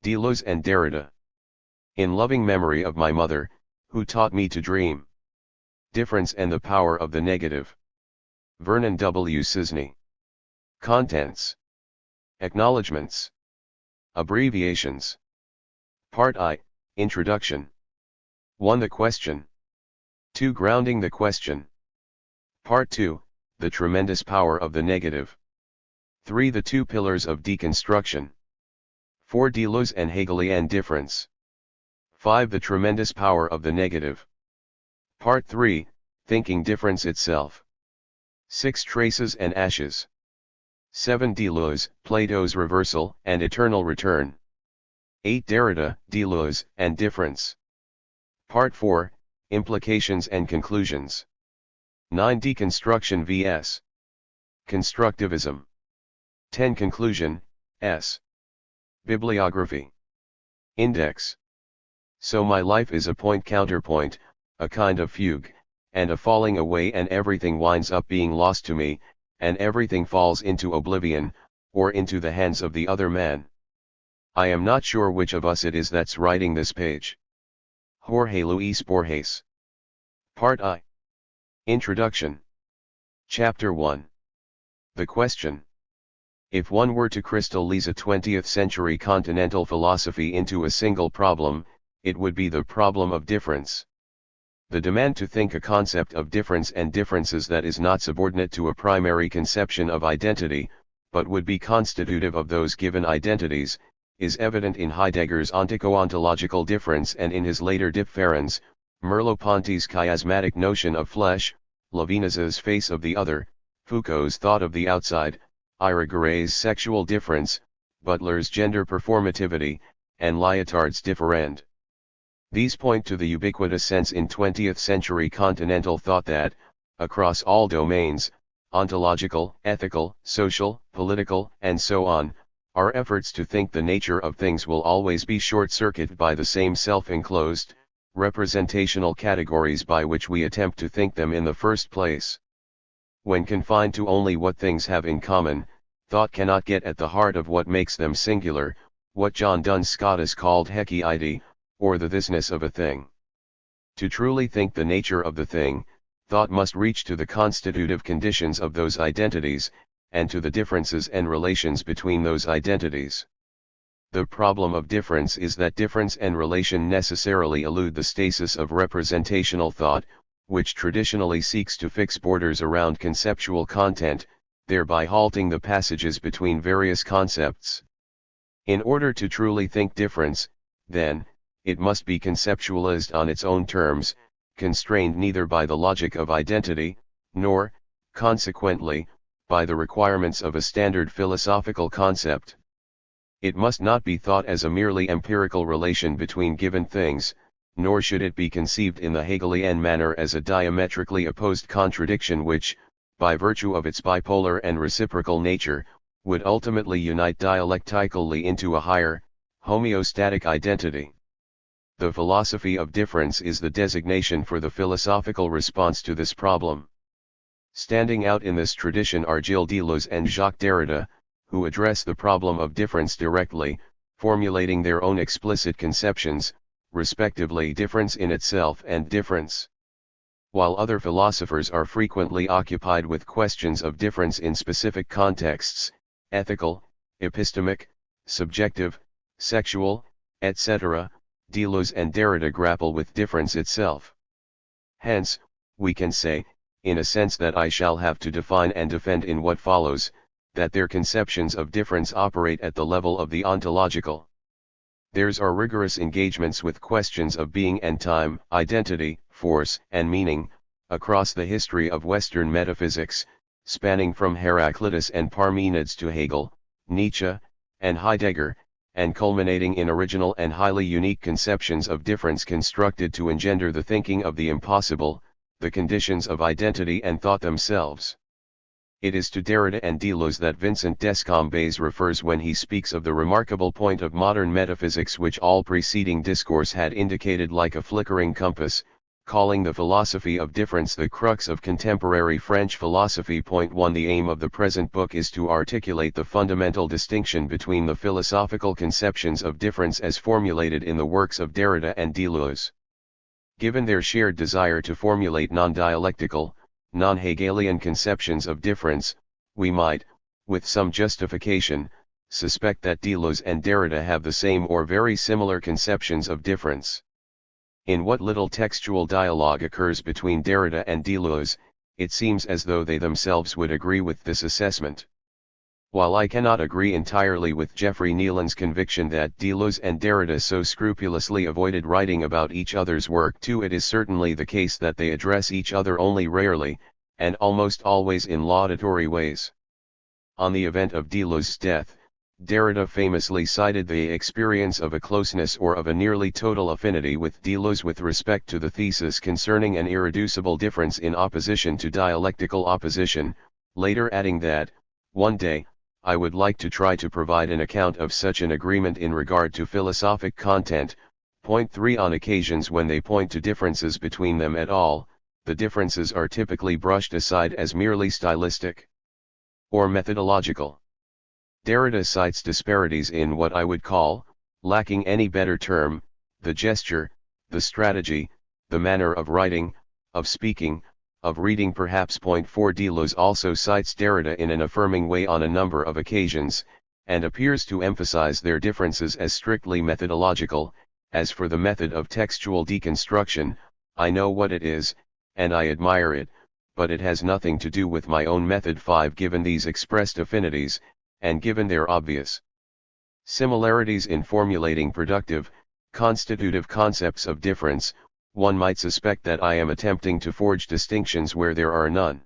Deleuze and Derrida. In loving memory of my mother, who taught me to dream. Difference and the power of the negative. Vernon W. Cisney. Contents. Acknowledgements. Abbreviations. Part I, Introduction. 1. The question. 2. Grounding the question. Part 2, The tremendous power of the negative. 3. The two pillars of deconstruction. 4. Deleuze and Hegelian difference. 5. The tremendous power of the negative. Part 3, Thinking difference itself. 6. Traces and ashes. 7. Deleuze, Plato's reversal and eternal return. 8. Derrida, Deleuze, and difference. Part 4, Implications and conclusions. 9. Deconstruction vs. Constructivism. 10. Conclusion, S. Bibliography. Index. So my life is a point-counterpoint, a kind of fugue, and a falling away, and everything winds up being lost to me, and everything falls into oblivion, or into the hands of the other man. I am not sure which of us it is that's writing this page. Jorge Luis Borges. Part I. Introduction. Chapter 1. The question. If one were to crystallize a 20th century continental philosophy into a single problem, it would be the problem of difference. The demand to think a concept of difference and differences that is not subordinate to a primary conception of identity, but would be constitutive of those given identities, is evident in Heidegger's ontico-ontological difference and in his later differens, Merleau-Ponty's chiasmatic notion of flesh, Levinas's face of the other, Foucault's thought of the outside, Irigaray sexual difference, Butler's gender performativity, and Lyotard's differend. These point to the ubiquitous sense in 20th century continental thought that, across all domains, ontological, ethical, social, political, and so on, our efforts to think the nature of things will always be short-circuited by the same self-enclosed, representational categories by which we attempt to think them in the first place. When confined to only what things have in common, thought cannot get at the heart of what makes them singular, what John Duns Scott has called hekiity, or the thisness of a thing. To truly think the nature of the thing, thought must reach to the constitutive conditions of those identities, and to the differences and relations between those identities. The problem of difference is that difference and relation necessarily elude the stasis of representational thought, which traditionally seeks to fix borders around conceptual content, thereby halting the passages between various concepts. In order to truly think difference, then, it must be conceptualized on its own terms, constrained neither by the logic of identity, nor, consequently, by the requirements of a standard philosophical concept. It must not be thought as a merely empirical relation between given things, nor should it be conceived in the Hegelian manner as a diametrically opposed contradiction which, by virtue of its bipolar and reciprocal nature, would ultimately unite dialectically into a higher, homeostatic identity. The philosophy of difference is the designation for the philosophical response to this problem. Standing out in this tradition are Gilles Deleuze and Jacques Derrida, who address the problem of difference directly, formulating their own explicit conceptions, respectively difference in itself and difference. While other philosophers are frequently occupied with questions of difference in specific contexts, ethical, epistemic, subjective, sexual, etc., Deleuze and Derrida grapple with difference itself. Hence, we can say, in a sense that I shall have to define and defend in what follows, that their conceptions of difference operate at the level of the ontological. Theirs are rigorous engagements with questions of being and time, identity, force, and meaning, across the history of Western metaphysics, spanning from Heraclitus and Parmenides to Hegel, Nietzsche, and Heidegger, and culminating in original and highly unique conceptions of difference constructed to engender the thinking of the impossible, the conditions of identity and thought themselves. It is to Derrida and Deleuze that Vincent Descombes refers when he speaks of the remarkable point of modern metaphysics which all preceding discourse had indicated like a flickering compass, calling the philosophy of difference the crux of contemporary French philosophy. Point 1. The aim of the present book is to articulate the fundamental distinction between the philosophical conceptions of difference as formulated in the works of Derrida and Deleuze. Given their shared desire to formulate non-dialectical, non-Hegelian conceptions of difference, we might, with some justification, suspect that Deleuze and Derrida have the same or very similar conceptions of difference. In what little textual dialogue occurs between Derrida and Deleuze, it seems as though they themselves would agree with this assessment. While I cannot agree entirely with Geoffrey Nealon's conviction that Deleuze and Derrida so scrupulously avoided writing about each other's work too, it is certainly the case that they address each other only rarely, and almost always in laudatory ways. On the event of Deleuze's death, Derrida famously cited the experience of a closeness or of a nearly total affinity with Deleuze with respect to the thesis concerning an irreducible difference in opposition to dialectical opposition, later adding that, one day, I would like to try to provide an account of such an agreement in regard to philosophic content. Point 3. On occasions when they point to differences between them at all, the differences are typically brushed aside as merely stylistic or methodological. Derrida cites disparities in what I would call, lacking any better term, the gesture, the strategy, the manner of writing, of speaking, of reading. Perhaps. Point 4. Deleuze also cites Derrida in an affirming way on a number of occasions, and appears to emphasize their differences as strictly methodological. As for the method of textual deconstruction, I know what it is, and I admire it, but it has nothing to do with my own method. 5. Given these expressed affinities, and given their obvious similarities in formulating productive, constitutive concepts of difference, one might suspect that I am attempting to forge distinctions where there are none.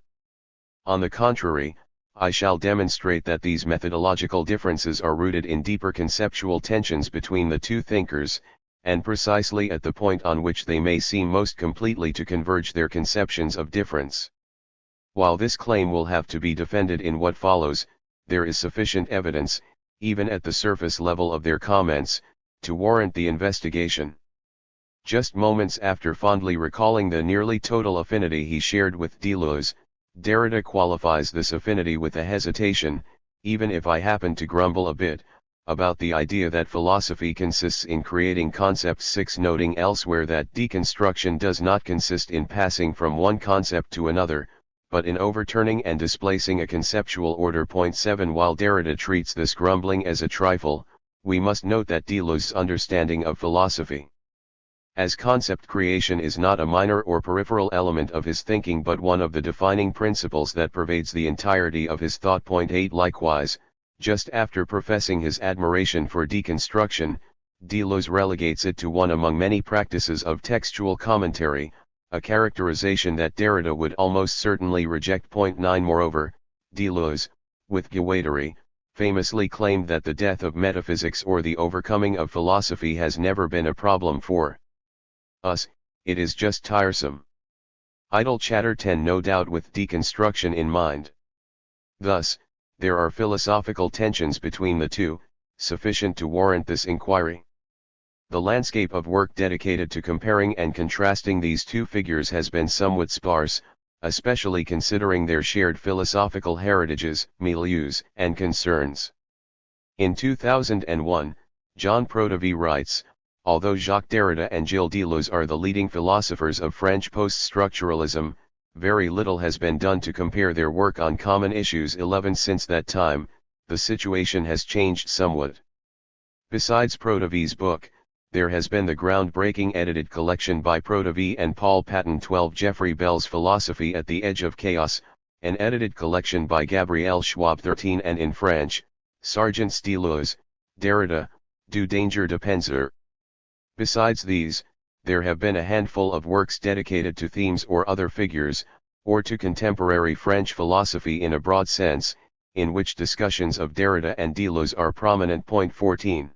On the contrary, I shall demonstrate that these methodological differences are rooted in deeper conceptual tensions between the two thinkers, and precisely at the point on which they may seem most completely to converge their conceptions of difference. While this claim will have to be defended in what follows, there is sufficient evidence, even at the surface level of their comments, to warrant the investigation. Just moments after fondly recalling the nearly total affinity he shared with Deleuze, Derrida qualifies this affinity with a hesitation, even if I happen to grumble a bit, about the idea that philosophy consists in creating concepts. 6. Noting elsewhere that deconstruction does not consist in passing from one concept to another, but in overturning and displacing a conceptual order. Point 7. While Derrida treats this grumbling as a trifle, we must note that Deleuze's understanding of philosophy as concept creation is not a minor or peripheral element of his thinking but one of the defining principles that pervades the entirety of his thought. Point 8. Likewise, just after professing his admiration for deconstruction, Deleuze relegates it to one among many practices of textual commentary, a characterization that Derrida would almost certainly reject. Point 9. Moreover, Deleuze, with Guattari, famously claimed that the death of metaphysics or the overcoming of philosophy has never been a problem for us, it is just tiresome. Idle chatter. 10. No doubt with deconstruction in mind. Thus, there are philosophical tensions between the two, sufficient to warrant this inquiry. The landscape of work dedicated to comparing and contrasting these two figures has been somewhat sparse, especially considering their shared philosophical heritages, milieus, and concerns. In 2001, John Protovy writes, although Jacques Derrida and Gilles Deleuze are the leading philosophers of French post-structuralism, very little has been done to compare their work on common issues. 11. Since that time, the situation has changed somewhat. Besides Protovy's book, there has been the groundbreaking edited collection by Protovy and Paul Patton. 12. Geoffrey Bell's Philosophy at the Edge of Chaos, an edited collection by Gabriel Schwab. 13. And in French, Sargent's Deleuze, Derrida, Du danger de penser. Besides these, there have been a handful of works dedicated to themes or other figures, or to contemporary French philosophy in a broad sense, in which discussions of Derrida and Deleuze are prominent. Point 14.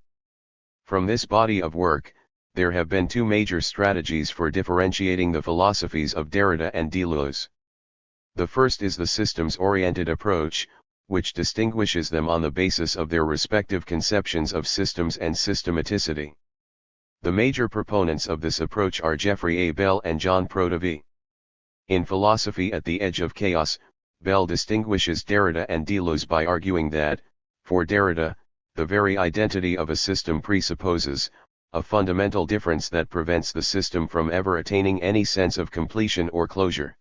From this body of work, there have been two major strategies for differentiating the philosophies of Derrida and Deleuze. The first is the systems-oriented approach, which distinguishes them on the basis of their respective conceptions of systems and systematicity. The major proponents of this approach are Geoffrey A. Bell and John Protovy. In Philosophy at the Edge of Chaos, Bell distinguishes Derrida and Deleuze by arguing that, for Derrida, the very identity of a system presupposes a fundamental difference that prevents the system from ever attaining any sense of completion or closure.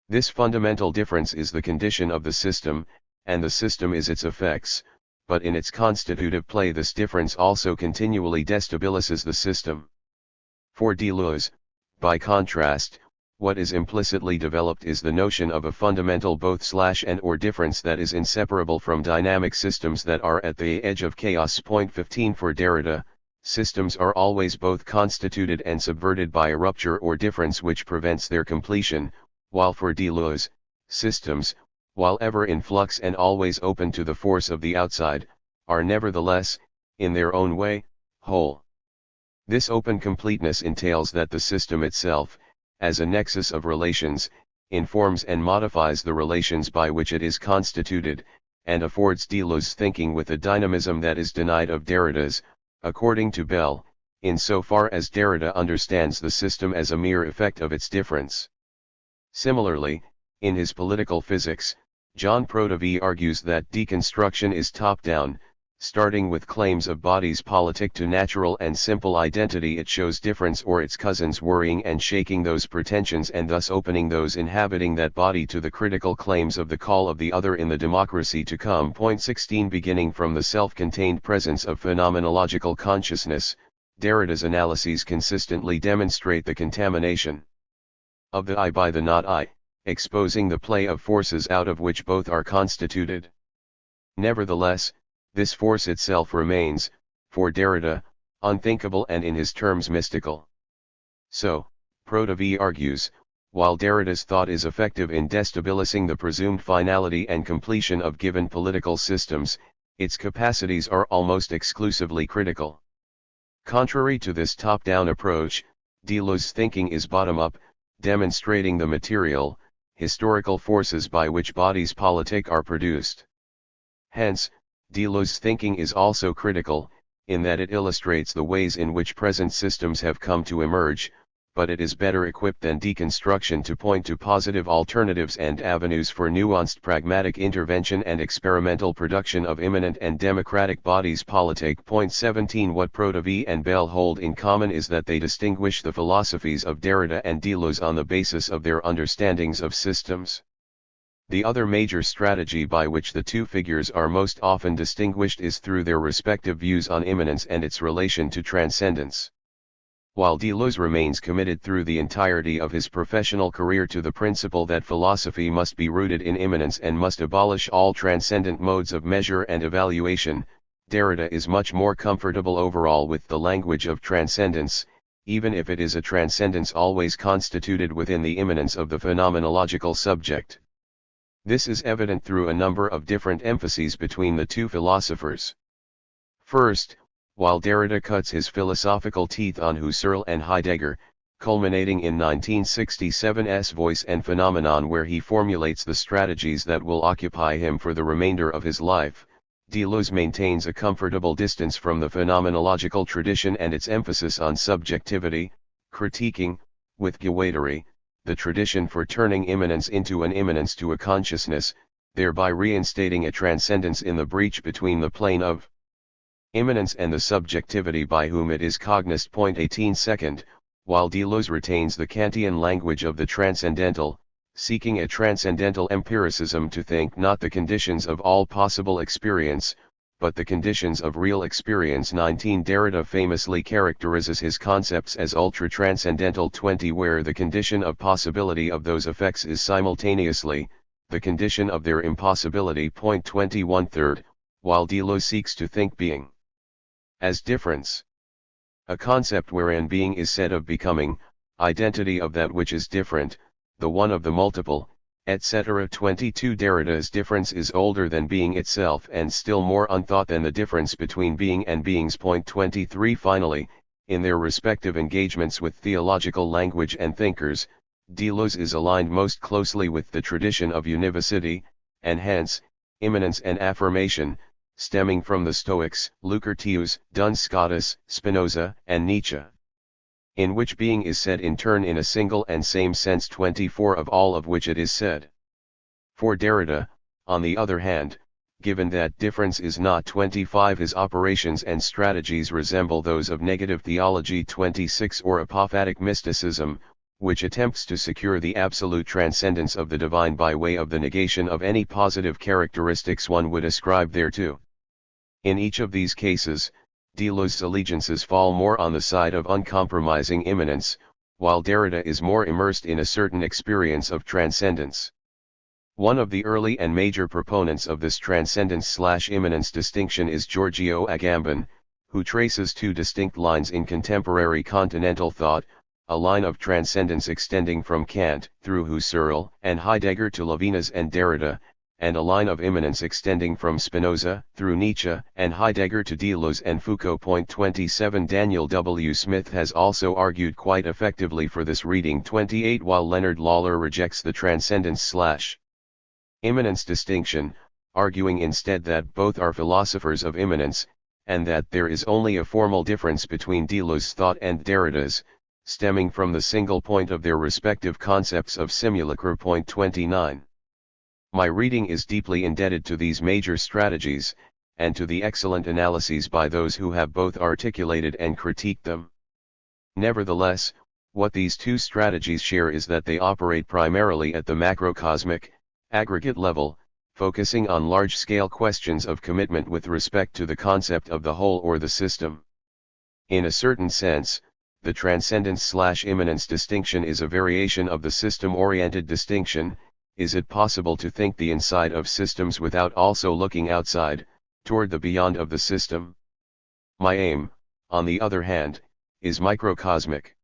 This fundamental difference is the condition of the system, and the system is its effects, but in its constitutive play this difference also continually destabilizes the system. For Deleuze, by contrast, what is implicitly developed is the notion of a fundamental both/and/or difference that is inseparable from dynamic systems that are at the edge of chaos. Point 15 For Derrida, systems are always both constituted and subverted by a rupture or difference which prevents their completion, while for Deleuze, systems, while ever in flux and always open to the force of the outside, are nevertheless, in their own way, whole. This open completeness entails that the system itself, as a nexus of relations, informs and modifies the relations by which it is constituted, and affords Deleuze thinking with a dynamism that is denied of Derrida's, according to Bell, insofar as Derrida understands the system as a mere effect of its difference. Similarly, in his Political Physics, John Protovy argues that deconstruction is top-down, starting with claims of bodies politic to natural and simple identity it shows difference or its cousins worrying and shaking those pretensions and thus opening those inhabiting that body to the critical claims of the call of the other in the democracy to come. Point 16 Beginning from the self-contained presence of phenomenological consciousness, Derrida's analyses consistently demonstrate the contamination of the I by the not I, exposing the play of forces out of which both are constituted. Nevertheless, this force itself remains, for Derrida, unthinkable and in his terms mystical. So, Protovy argues, while Derrida's thought is effective in destabilizing the presumed finality and completion of given political systems, its capacities are almost exclusively critical. Contrary to this top-down approach, Deleuze's thinking is bottom-up, demonstrating the material, historical forces by which bodies politic are produced. Hence, Deleuze's thinking is also critical, in that it illustrates the ways in which present systems have come to emerge, but it is better equipped than deconstruction to point to positive alternatives and avenues for nuanced pragmatic intervention and experimental production of immanent and democratic bodies politic. Point 17 What Protovy and Bell hold in common is that they distinguish the philosophies of Derrida and Deleuze on the basis of their understandings of systems. The other major strategy by which the two figures are most often distinguished is through their respective views on immanence and its relation to transcendence. While Deleuze remains committed through the entirety of his professional career to the principle that philosophy must be rooted in immanence and must abolish all transcendent modes of measure and evaluation, Derrida is much more comfortable overall with the language of transcendence, even if it is a transcendence always constituted within the immanence of the phenomenological subject. This is evident through a number of different emphases between the two philosophers. First, while Derrida cuts his philosophical teeth on Husserl and Heidegger, culminating in 1967's Voice and Phenomenon where he formulates the strategies that will occupy him for the remainder of his life, Deleuze maintains a comfortable distance from the phenomenological tradition and its emphasis on subjectivity, critiquing, with Guattari, the tradition for turning immanence into an immanence to a consciousness, thereby reinstating a transcendence in the breach between the plane of immanence and the subjectivity by whom it is cognized. Point 18 Second, while Deleuze retains the Kantian language of the transcendental, seeking a transcendental empiricism to think not the conditions of all possible experience, but the conditions of real experience. 19 Derrida famously characterizes his concepts as ultra-transcendental. 20 Where the condition of possibility of those effects is simultaneously the condition of their impossibility. Point 21 Third, while Deleuze seeks to think being as difference, a concept wherein being is said of becoming, identity of that which is different, the one of the multiple, etc. 22 Derrida's difference is older than being itself and still more unthought than the difference between being and beings. Point 23 Finally, in their respective engagements with theological language and thinkers, Deleuze is aligned most closely with the tradition of univocity, and hence, immanence and affirmation, stemming from the Stoics, Lucretius, Duns Scotus, Spinoza, and Nietzsche. In which being is said in turn in a single and same sense 24 of all of which it is said. For Derrida, on the other hand, given that difference is not 25, his operations and strategies resemble those of negative theology 26 or apophatic mysticism, which attempts to secure the absolute transcendence of the divine by way of the negation of any positive characteristics one would ascribe thereto. In each of these cases, Deleuze's allegiances fall more on the side of uncompromising immanence, while Derrida is more immersed in a certain experience of transcendence. One of the early and major proponents of this transcendence/immanence distinction is Giorgio Agamben, who traces two distinct lines in contemporary continental thought, a line of transcendence extending from Kant through Husserl and Heidegger to Levinas and Derrida, and a line of immanence extending from Spinoza through Nietzsche and Heidegger to Deleuze and Foucault. 27 Daniel W. Smith has also argued quite effectively for this reading. 28 While Leonard Lawler rejects the transcendence/immanence distinction, arguing instead that both are philosophers of immanence, and that there is only a formal difference between Deleuze's thought and Derrida's, stemming from the single point of their respective concepts of simulacra. 29. My reading is deeply indebted to these major strategies, and to the excellent analyses by those who have both articulated and critiqued them. Nevertheless, what these two strategies share is that they operate primarily at the macrocosmic, aggregate level, focusing on large-scale questions of commitment with respect to the concept of the whole or the system. In a certain sense, the transcendence/immanence distinction is a variation of the system-oriented distinction. Is it possible to think the inside of systems without also looking outside, toward the beyond of the system? My aim, on the other hand, is microcosmic.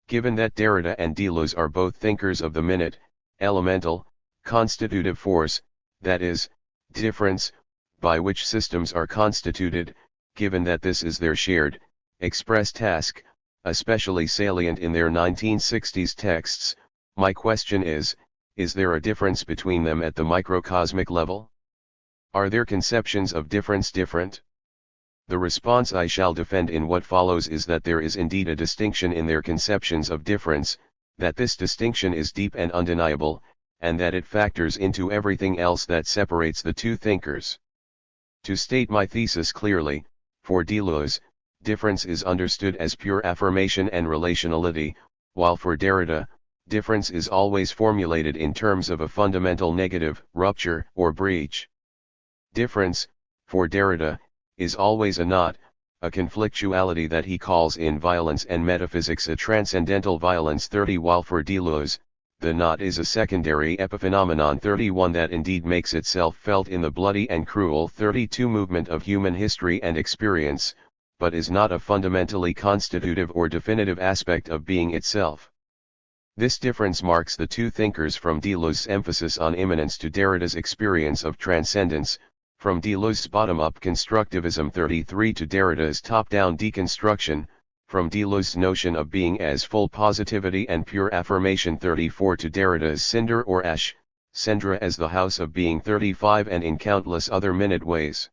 Given that Derrida and Deleuze are both thinkers of the minute, elemental, constitutive force, that is, difference, by which systems are constituted, given that this is their shared, express task, especially salient in their 1960s texts, my question is there a difference between them at the microcosmic level? Are their conceptions of difference different? The response I shall defend in what follows is that there is indeed a distinction in their conceptions of difference, that this distinction is deep and undeniable, and that it factors into everything else that separates the two thinkers. To state my thesis clearly, for Deleuze, difference is understood as pure affirmation and relationality, while for Derrida, difference is always formulated in terms of a fundamental negative, rupture, or breach. Difference, for Derrida, is always a knot, a conflictuality that he calls in violence and metaphysics a transcendental violence. 30 While for Deleuze, the knot is a secondary epiphenomenon. 31 That indeed makes itself felt in the bloody and cruel 32 movement of human history and experience, but is not a fundamentally constitutive or definitive aspect of being itself. This difference marks the two thinkers from Deleuze's emphasis on immanence to Derrida's experience of transcendence, from Deleuze's bottom-up constructivism 33 to Derrida's top-down deconstruction, from Deleuze's notion of being as full positivity and pure affirmation 34 to Derrida's cinder or ash, cendre as the house of being 35 and in countless other minute ways.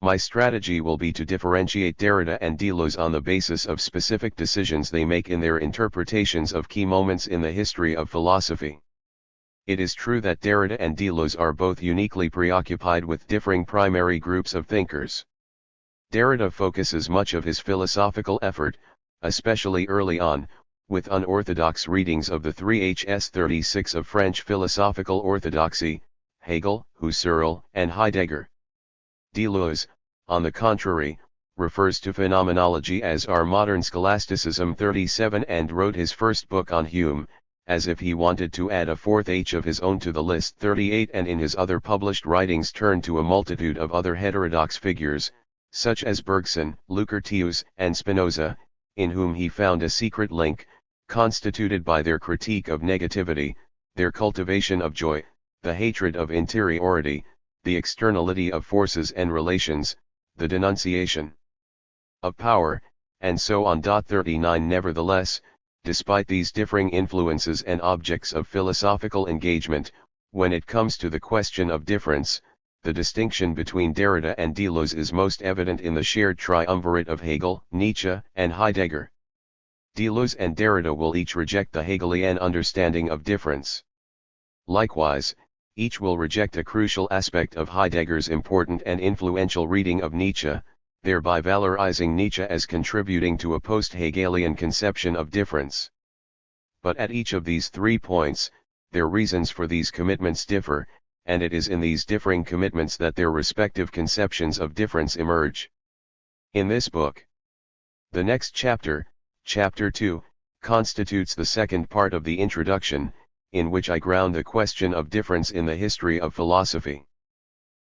My strategy will be to differentiate Derrida and Deleuze on the basis of specific decisions they make in their interpretations of key moments in the history of philosophy. It is true that Derrida and Deleuze are both uniquely preoccupied with differing primary groups of thinkers. Derrida focuses much of his philosophical effort, especially early on, with unorthodox readings of the 3HS36 of French philosophical orthodoxy, Hegel, Husserl, and Heidegger. Deleuze, on the contrary, refers to phenomenology as our modern scholasticism 37 and wrote his first book on Hume, as if he wanted to add a fourth H of his own to the list 38 and in his other published writings turned to a multitude of other heterodox figures, such as Bergson, Lucretius, and Spinoza, in whom he found a secret link, constituted by their critique of negativity, their cultivation of joy, the hatred of interiority, the externality of forces and relations, the denunciation of power, and so on. 39 Nevertheless, despite these differing influences and objects of philosophical engagement, when it comes to the question of difference, the distinction between Derrida and Deleuze is most evident in the shared triumvirate of Hegel, Nietzsche, and Heidegger. Deleuze and Derrida will each reject the Hegelian understanding of difference. Likewise, each will reject a crucial aspect of Heidegger's important and influential reading of Nietzsche, thereby valorizing Nietzsche as contributing to a post-Hegelian conception of difference. But at each of these 3 points, their reasons for these commitments differ, and it is in these differing commitments that their respective conceptions of difference emerge. In this book, the next chapter, Chapter 2, constitutes the second part of the introduction, in which I ground the question of difference in the history of philosophy.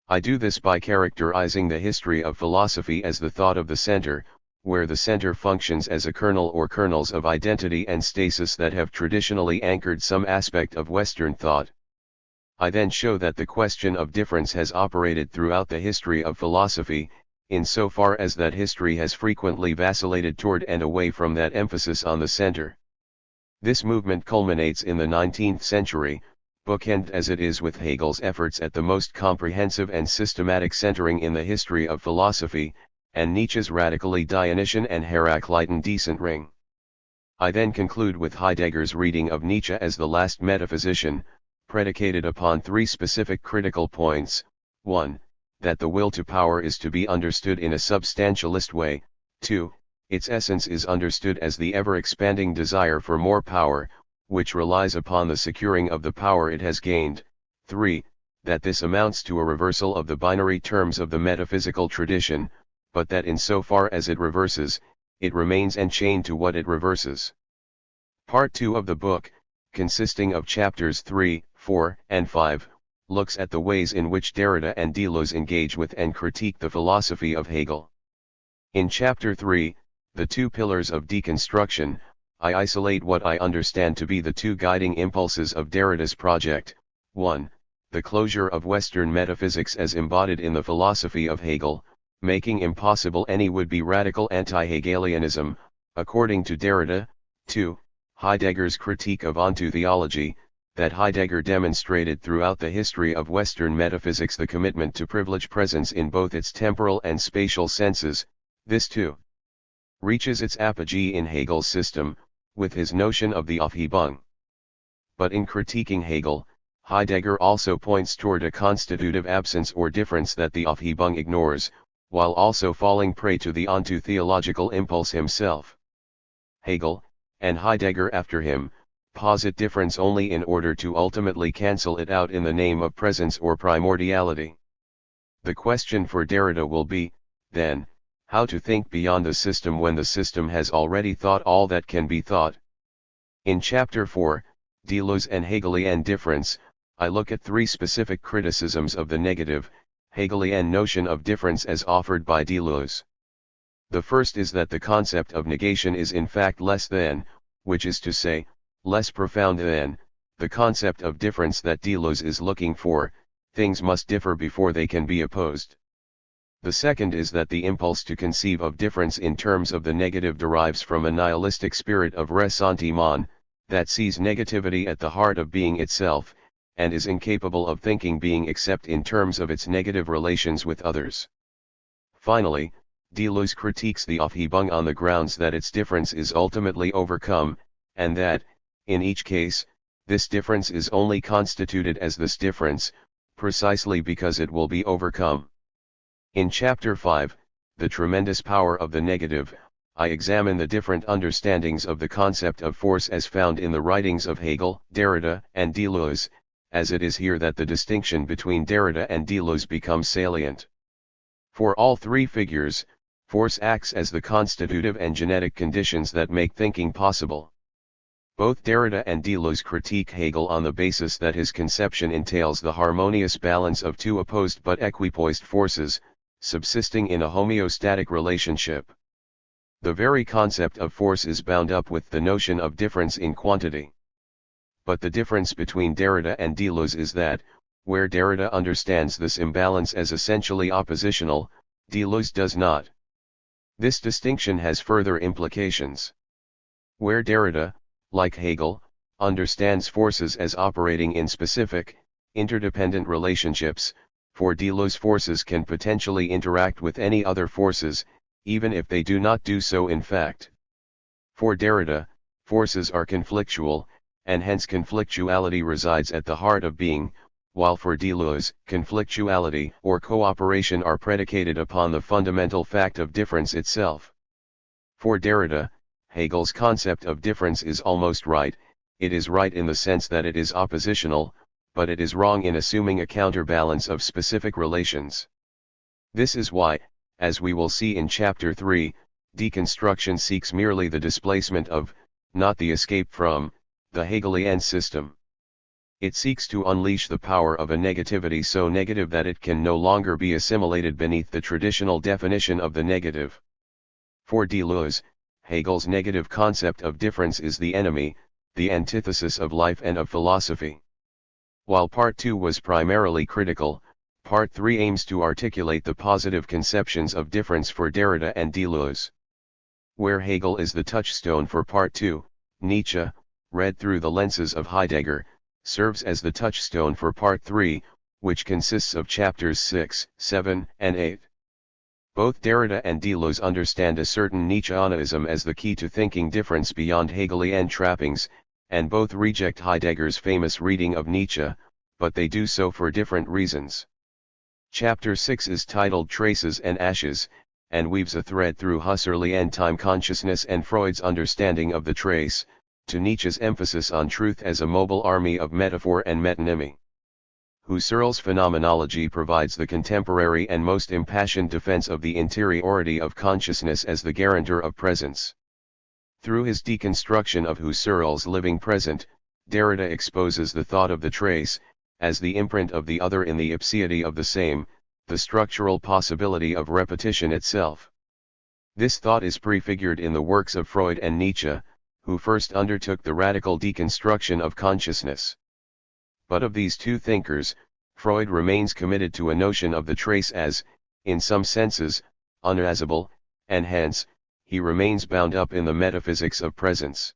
I do this by characterizing the history of philosophy as the thought of the center, where the center functions as a kernel or kernels of identity and stasis that have traditionally anchored some aspect of Western thought. I then show that the question of difference has operated throughout the history of philosophy, insofar as that history has frequently vacillated toward and away from that emphasis on the center. This movement culminates in the 19th century, bookended as it is with Hegel's efforts at the most comprehensive and systematic centering in the history of philosophy, and Nietzsche's radically Dionysian and Heraclitean decentering. I then conclude with Heidegger's reading of Nietzsche as the last metaphysician, predicated upon 3 specific critical points: 1. That the will to power is to be understood in a substantialist way; 2. Its essence is understood as the ever-expanding desire for more power, which relies upon the securing of the power it has gained; 3. That this amounts to a reversal of the binary terms of the metaphysical tradition, but that insofar as it reverses, it remains enchained to what it reverses. Part 2 of the book, consisting of chapters 3, 4, and 5, looks at the ways in which Derrida and Deleuze engage with and critique the philosophy of Hegel. In chapter 3, The 2 Pillars of Deconstruction, I isolate what I understand to be the 2 guiding impulses of Derrida's project: 1. The closure of Western metaphysics as embodied in the philosophy of Hegel, making impossible any would-be radical anti-Hegelianism, according to Derrida; 2. Heidegger's critique of ontotheology, that Heidegger demonstrated throughout the history of Western metaphysics the commitment to privilege presence in both its temporal and spatial senses. This too reaches its apogee in Hegel's system, with his notion of the Aufhebung. But in critiquing Hegel, Heidegger also points toward a constitutive absence or difference that the Aufhebung ignores, while also falling prey to the ontotheological impulse himself. Hegel, and Heidegger after him, posit difference only in order to ultimately cancel it out in the name of presence or primordiality. The question for Derrida will be, then, how to think beyond the system when the system has already thought all that can be thought. In chapter 4, Deleuze and Hegelian difference, I look at 3 specific criticisms of the negative, Hegelian notion of difference as offered by Deleuze. The first is that the concept of negation is in fact less than, which is to say, less profound than, the concept of difference that Deleuze is looking for. Things must differ before they can be opposed. The second is that the impulse to conceive of difference in terms of the negative derives from a nihilistic spirit of ressentiment, that sees negativity at the heart of being itself, and is incapable of thinking being except in terms of its negative relations with others. Finally, Deleuze critiques the Aufhebung on the grounds that its difference is ultimately overcome, and that, in each case, this difference is only constituted as this difference, precisely because it will be overcome. In chapter 5, The Tremendous Power of the Negative, I examine the different understandings of the concept of force as found in the writings of Hegel, Derrida, and Deleuze, as it is here that the distinction between Derrida and Deleuze becomes salient. For all 3 figures, force acts as the constitutive and genetic conditions that make thinking possible. Both Derrida and Deleuze critique Hegel on the basis that his conception entails the harmonious balance of 2 opposed but equipoised forces, subsisting in a homeostatic relationship. The very concept of force is bound up with the notion of difference in quantity. But the difference between Derrida and Deleuze is that, where Derrida understands this imbalance as essentially oppositional, Deleuze does not. This distinction has further implications. Where Derrida, like Hegel, understands forces as operating in specific, interdependent relationships, For Deleuze, forces can potentially interact with any other forces, even if they do not do so in fact. For Derrida, forces are conflictual, and hence conflictuality resides at the heart of being, while for Deleuze, conflictuality or cooperation are predicated upon the fundamental fact of difference itself. For Derrida, Hegel's concept of difference is almost right. It is right in the sense that it is oppositional, but it is wrong in assuming a counterbalance of specific relations. This is why, as we will see in Chapter 3, deconstruction seeks merely the displacement of, not the escape from, the Hegelian system. It seeks to unleash the power of a negativity so negative that it can no longer be assimilated beneath the traditional definition of the negative. For Deleuze, Hegel's negative concept of difference is the enemy, the antithesis of life and of philosophy. While Part 2 was primarily critical, Part 3 aims to articulate the positive conceptions of difference for Derrida and Deleuze. Where Hegel is the touchstone for Part 2, Nietzsche, read through the lenses of Heidegger, serves as the touchstone for Part 3, which consists of chapters 6, 7, and 8. Both Derrida and Deleuze understand a certain Nietzscheanism as the key to thinking difference beyond Hegelian trappings, and both reject Heidegger's famous reading of Nietzsche, but they do so for different reasons. Chapter 6 is titled Traces and Ashes, and weaves a thread through Husserlian time consciousness and Freud's understanding of the trace, to Nietzsche's emphasis on truth as a mobile army of metaphor and metonymy. Husserl's phenomenology provides the contemporary and most impassioned defense of the interiority of consciousness as the guarantor of presence. Through his deconstruction of Husserl's living present, Derrida exposes the thought of the trace, as the imprint of the other in the ipseity of the same, the structural possibility of repetition itself. This thought is prefigured in the works of Freud and Nietzsche, who first undertook the radical deconstruction of consciousness. But of these two thinkers, Freud remains committed to a notion of the trace as, in some senses, unassailable, and hence, he remains bound up in the metaphysics of presence.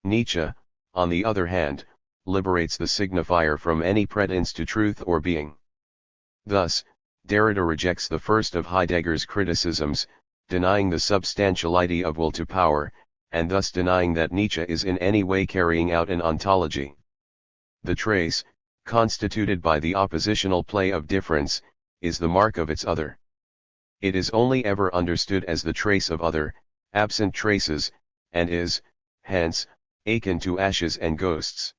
Nietzsche, on the other hand, liberates the signifier from any pretense to truth or being. Thus, Derrida rejects the first of Heidegger's criticisms, denying the substantiality of will to power, and thus denying that Nietzsche is in any way carrying out an ontology. The trace, constituted by the oppositional play of difference, is the mark of its other. It is only ever understood as the trace of other, absent traces, and is, hence, akin to ashes and ghosts.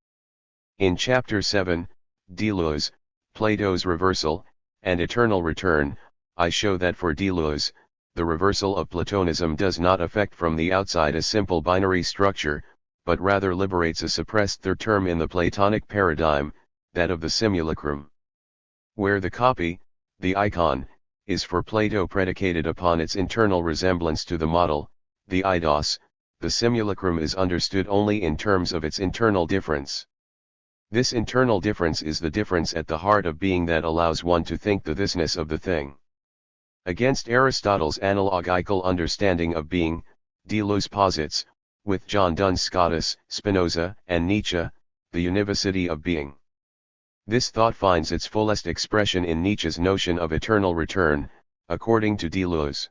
In Chapter 7, Deleuze, Plato's Reversal, and Eternal Return, I show that for Deleuze, the reversal of Platonism does not affect from the outside a simple binary structure, but rather liberates a suppressed third term in the Platonic paradigm, that of the simulacrum. Where the copy, the icon, is for Plato predicated upon its internal resemblance to the model, the eidos, the simulacrum is understood only in terms of its internal difference. This internal difference is the difference at the heart of being that allows one to think the thisness of the thing. Against Aristotle's analogical understanding of being, Deleuze posits, with John Duns Scotus, Spinoza, and Nietzsche, the univocity of being. This thought finds its fullest expression in Nietzsche's notion of eternal return, according to Deleuze.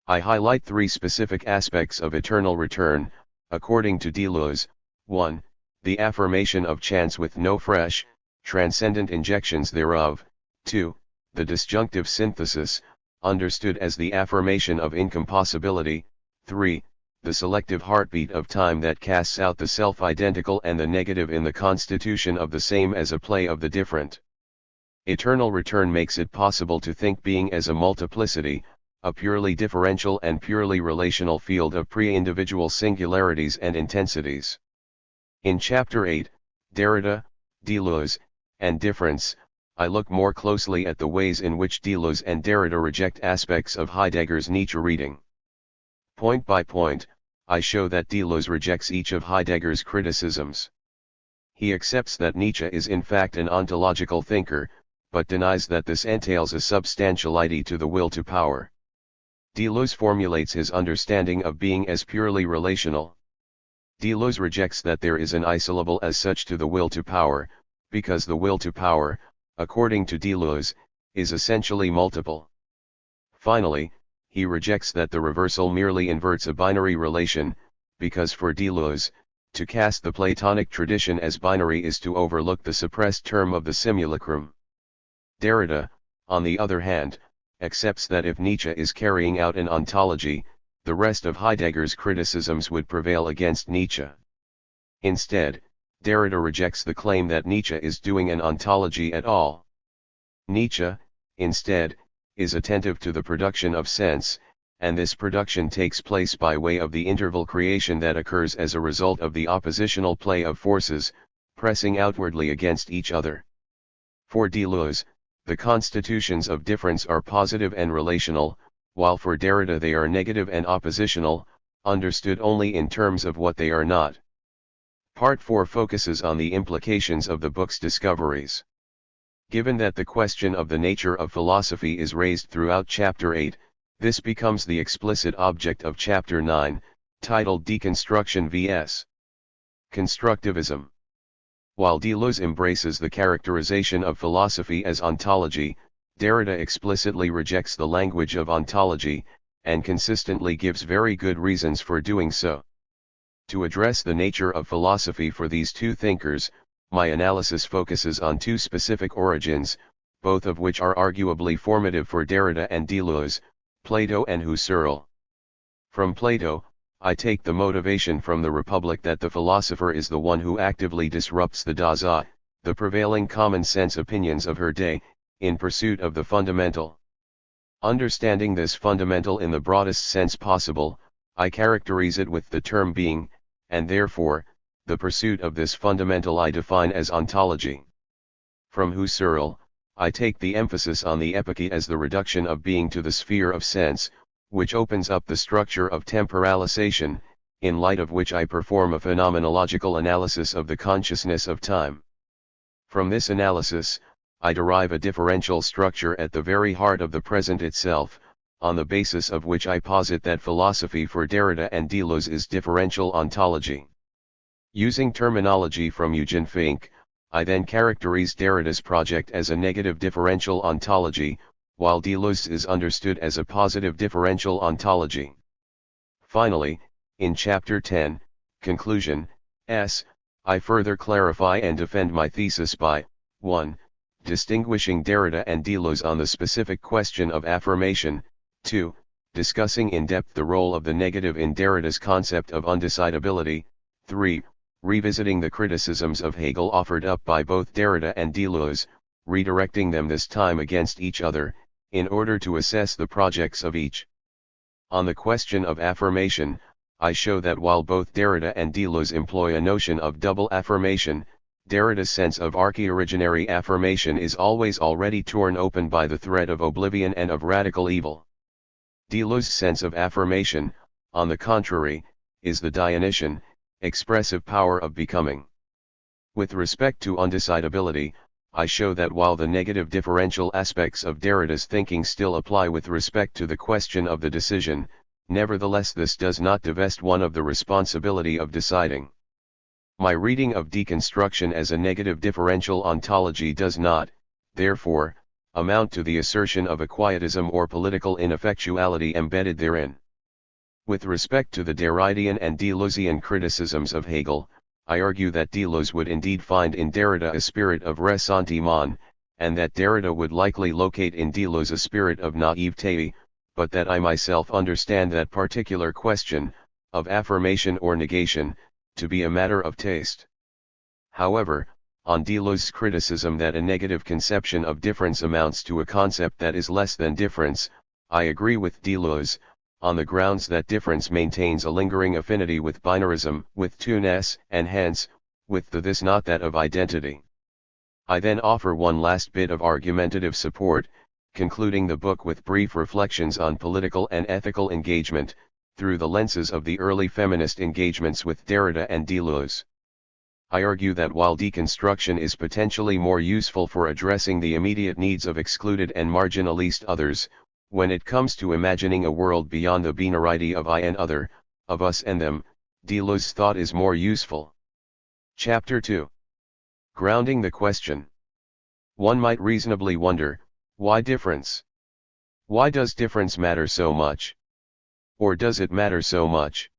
I highlight three specific aspects of eternal return, according to Deleuze. 1. The affirmation of chance with no fresh, transcendent injections thereof. 2. The disjunctive synthesis, understood as the affirmation of incompossibility. 3. The selective heartbeat of time that casts out the self-identical and the negative in the constitution of the same as a play of the different. Eternal return makes it possible to think being as a multiplicity, a purely differential and purely relational field of pre-individual singularities and intensities. In Chapter 8, Derrida, Deleuze, and Difference, I look more closely at the ways in which Deleuze and Derrida reject aspects of Heidegger's Nietzsche reading. Point by point, I show that Deleuze rejects each of Heidegger's criticisms. He accepts that Nietzsche is in fact an ontological thinker, but denies that this entails a substantiality to the will to power. Deleuze formulates his understanding of being as purely relational. Deleuze rejects that there is an isolable as such to the will to power, because the will to power, according to Deleuze, is essentially multiple. Finally, he rejects that the reversal merely inverts a binary relation, because for Deleuze, to cast the Platonic tradition as binary is to overlook the suppressed term of the simulacrum. Derrida, on the other hand, accepts that if Nietzsche is carrying out an ontology, the rest of Heidegger's criticisms would prevail against Nietzsche. Instead, Derrida rejects the claim that Nietzsche is doing an ontology at all. Nietzsche, instead, is attentive to the production of sense, and this production takes place by way of the interval creation that occurs as a result of the oppositional play of forces, pressing outwardly against each other. For Deleuze, the constitutions of difference are positive and relational, while for Derrida they are negative and oppositional, understood only in terms of what they are not. Part 4 focuses on the implications of the book's discoveries. Given that the question of the nature of philosophy is raised throughout Chapter 8, this becomes the explicit object of Chapter 9, titled Deconstruction vs. Constructivism. While Deleuze embraces the characterization of philosophy as ontology, Derrida explicitly rejects the language of ontology, and consistently gives very good reasons for doing so. To address the nature of philosophy for these two thinkers, my analysis focuses on two specific origins, both of which are arguably formative for Derrida and Deleuze, Plato and Husserl. From Plato, I take the motivation from the Republic that the philosopher is the one who actively disrupts the Dasein, the prevailing common sense opinions of her day, in pursuit of the fundamental. Understanding this fundamental in the broadest sense possible, I characterize it with the term being, and therefore, the pursuit of this fundamental I define as ontology. From Husserl, I take the emphasis on the epoche as the reduction of being to the sphere of sense, which opens up the structure of temporalization, in light of which I perform a phenomenological analysis of the consciousness of time. From this analysis, I derive a differential structure at the very heart of the present itself, on the basis of which I posit that philosophy for Derrida and Deleuze is differential ontology. Using terminology from Eugen Fink, I then characterize Derrida's project as a negative differential ontology, while Deleuze is understood as a positive differential ontology. Finally, in Chapter 10, Conclusion, I further clarify and defend my thesis by, 1. Distinguishing Derrida and Deleuze on the specific question of affirmation, 2. Discussing in depth the role of the negative in Derrida's concept of undecidability, 3. Revisiting the criticisms of Hegel offered up by both Derrida and Deleuze, redirecting them this time against each other, in order to assess the projects of each. On the question of affirmation, I show that while both Derrida and Deleuze employ a notion of double affirmation, Derrida's sense of archi-originary affirmation is always already torn open by the threat of oblivion and of radical evil. Deleuze's sense of affirmation, on the contrary, is the Dionysian, expressive power of becoming. With respect to undecidability, I show that while the negative differential aspects of Derrida's thinking still apply with respect to the question of the decision, nevertheless this does not divest one of the responsibility of deciding. My reading of deconstruction as a negative differential ontology does not, therefore, amount to the assertion of a quietism or political ineffectuality embedded therein. With respect to the Derridian and Deleuzian criticisms of Hegel, I argue that Deleuze would indeed find in Derrida a spirit of ressentiment, and that Derrida would likely locate in Deleuze a spirit of naivete, but that I myself understand that particular question, of affirmation or negation, to be a matter of taste. However, on Deleuze's criticism that a negative conception of difference amounts to a concept that is less than difference, I agree with Deleuze, on the grounds that difference maintains a lingering affinity with binarism, with two-ness, and hence, with the this not that of identity. I then offer one last bit of argumentative support, concluding the book with brief reflections on political and ethical engagement, through the lenses of the early feminist engagements with Derrida and Deleuze. I argue that while deconstruction is potentially more useful for addressing the immediate needs of excluded and marginalist others, when it comes to imagining a world beyond the binarity of I and other, of us and them, Deleuze's thought is more useful. Chapter 2. Grounding the question. One might reasonably wonder, why difference? Why does difference matter so much? Or does it matter so much?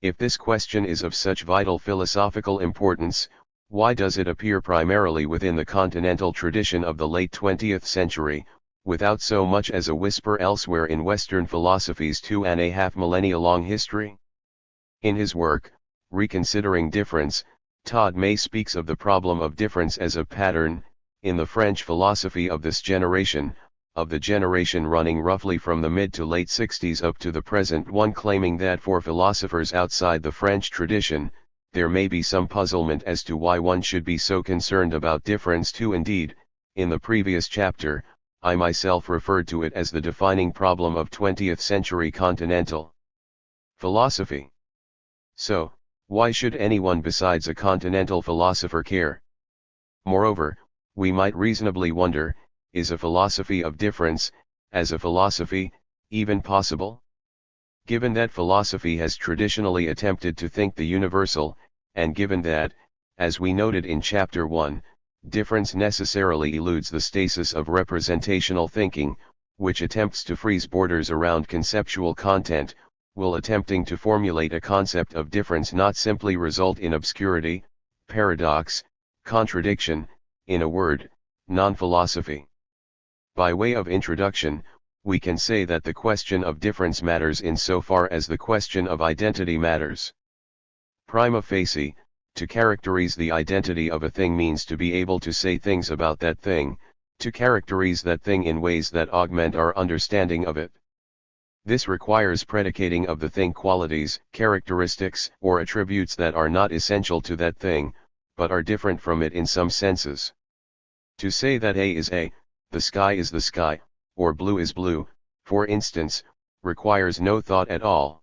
If this question is of such vital philosophical importance, why does it appear primarily within the continental tradition of the late 20th century, without so much as a whisper elsewhere in Western philosophy's 2.5 millennia-long history? In his work, Reconsidering Difference, Todd May speaks of the problem of difference as a pattern, in the French philosophy of this generation, of the generation running roughly from the mid to late 60s up to the present one, claiming that for philosophers outside the French tradition, there may be some puzzlement as to why one should be so concerned about difference too. Indeed, in the previous chapter, I myself referred to it as the defining problem of 20th century continental philosophy. So, why should anyone besides a continental philosopher care? Moreover, we might reasonably wonder, is a philosophy of difference, as a philosophy, even possible? Given that philosophy has traditionally attempted to think the universal, and given that, as we noted in Chapter 1, difference necessarily eludes the stasis of representational thinking, which attempts to freeze borders around conceptual content, will attempting to formulate a concept of difference not simply result in obscurity, paradox, contradiction, in a word, non-philosophy? By way of introduction, we can say that the question of difference matters insofar as the question of identity matters. Prima facie, to characterize the identity of a thing means to be able to say things about that thing, to characterize that thing in ways that augment our understanding of it. This requires predicating of the thing qualities, characteristics, or attributes that are not essential to that thing, but are different from it in some senses. To say that A is A, the sky is the sky, or blue is blue, for instance, requires no thought at all.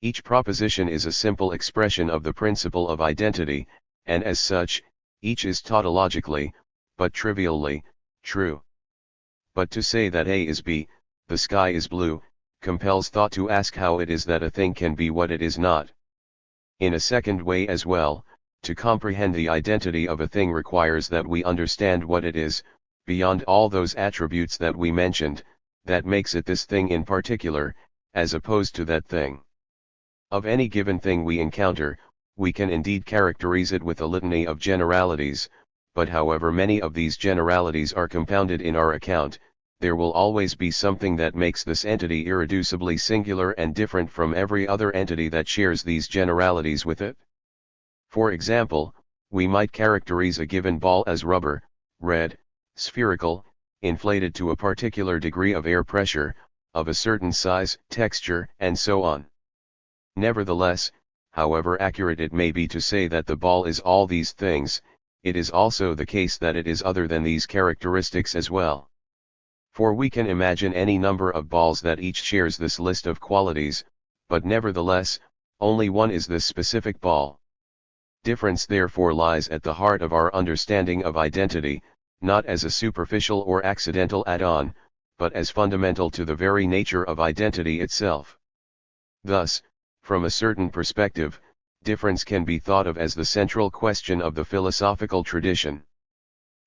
Each proposition is a simple expression of the principle of identity, and as such, each is tautologically, but trivially, true. But to say that A is B, the sky is blue, compels thought to ask how it is that a thing can be what it is not. In a second way as well, to comprehend the identity of a thing requires that we understand what it is, beyond all those attributes that we mentioned, that makes it this thing in particular, as opposed to that thing. Of any given thing we encounter, we can indeed characterize it with a litany of generalities, but however many of these generalities are compounded in our account, there will always be something that makes this entity irreducibly singular and different from every other entity that shares these generalities with it. For example, we might characterize a given ball as rubber, red, spherical, inflated to a particular degree of air pressure, of a certain size, texture, and so on. Nevertheless, however accurate it may be to say that the ball is all these things, it is also the case that it is other than these characteristics as well. For we can imagine any number of balls that each shares this list of qualities, but nevertheless, only one is this specific ball. Difference therefore lies at the heart of our understanding of identity, not as a superficial or accidental add-on, but as fundamental to the very nature of identity itself. Thus, from a certain perspective, difference can be thought of as the central question of the philosophical tradition.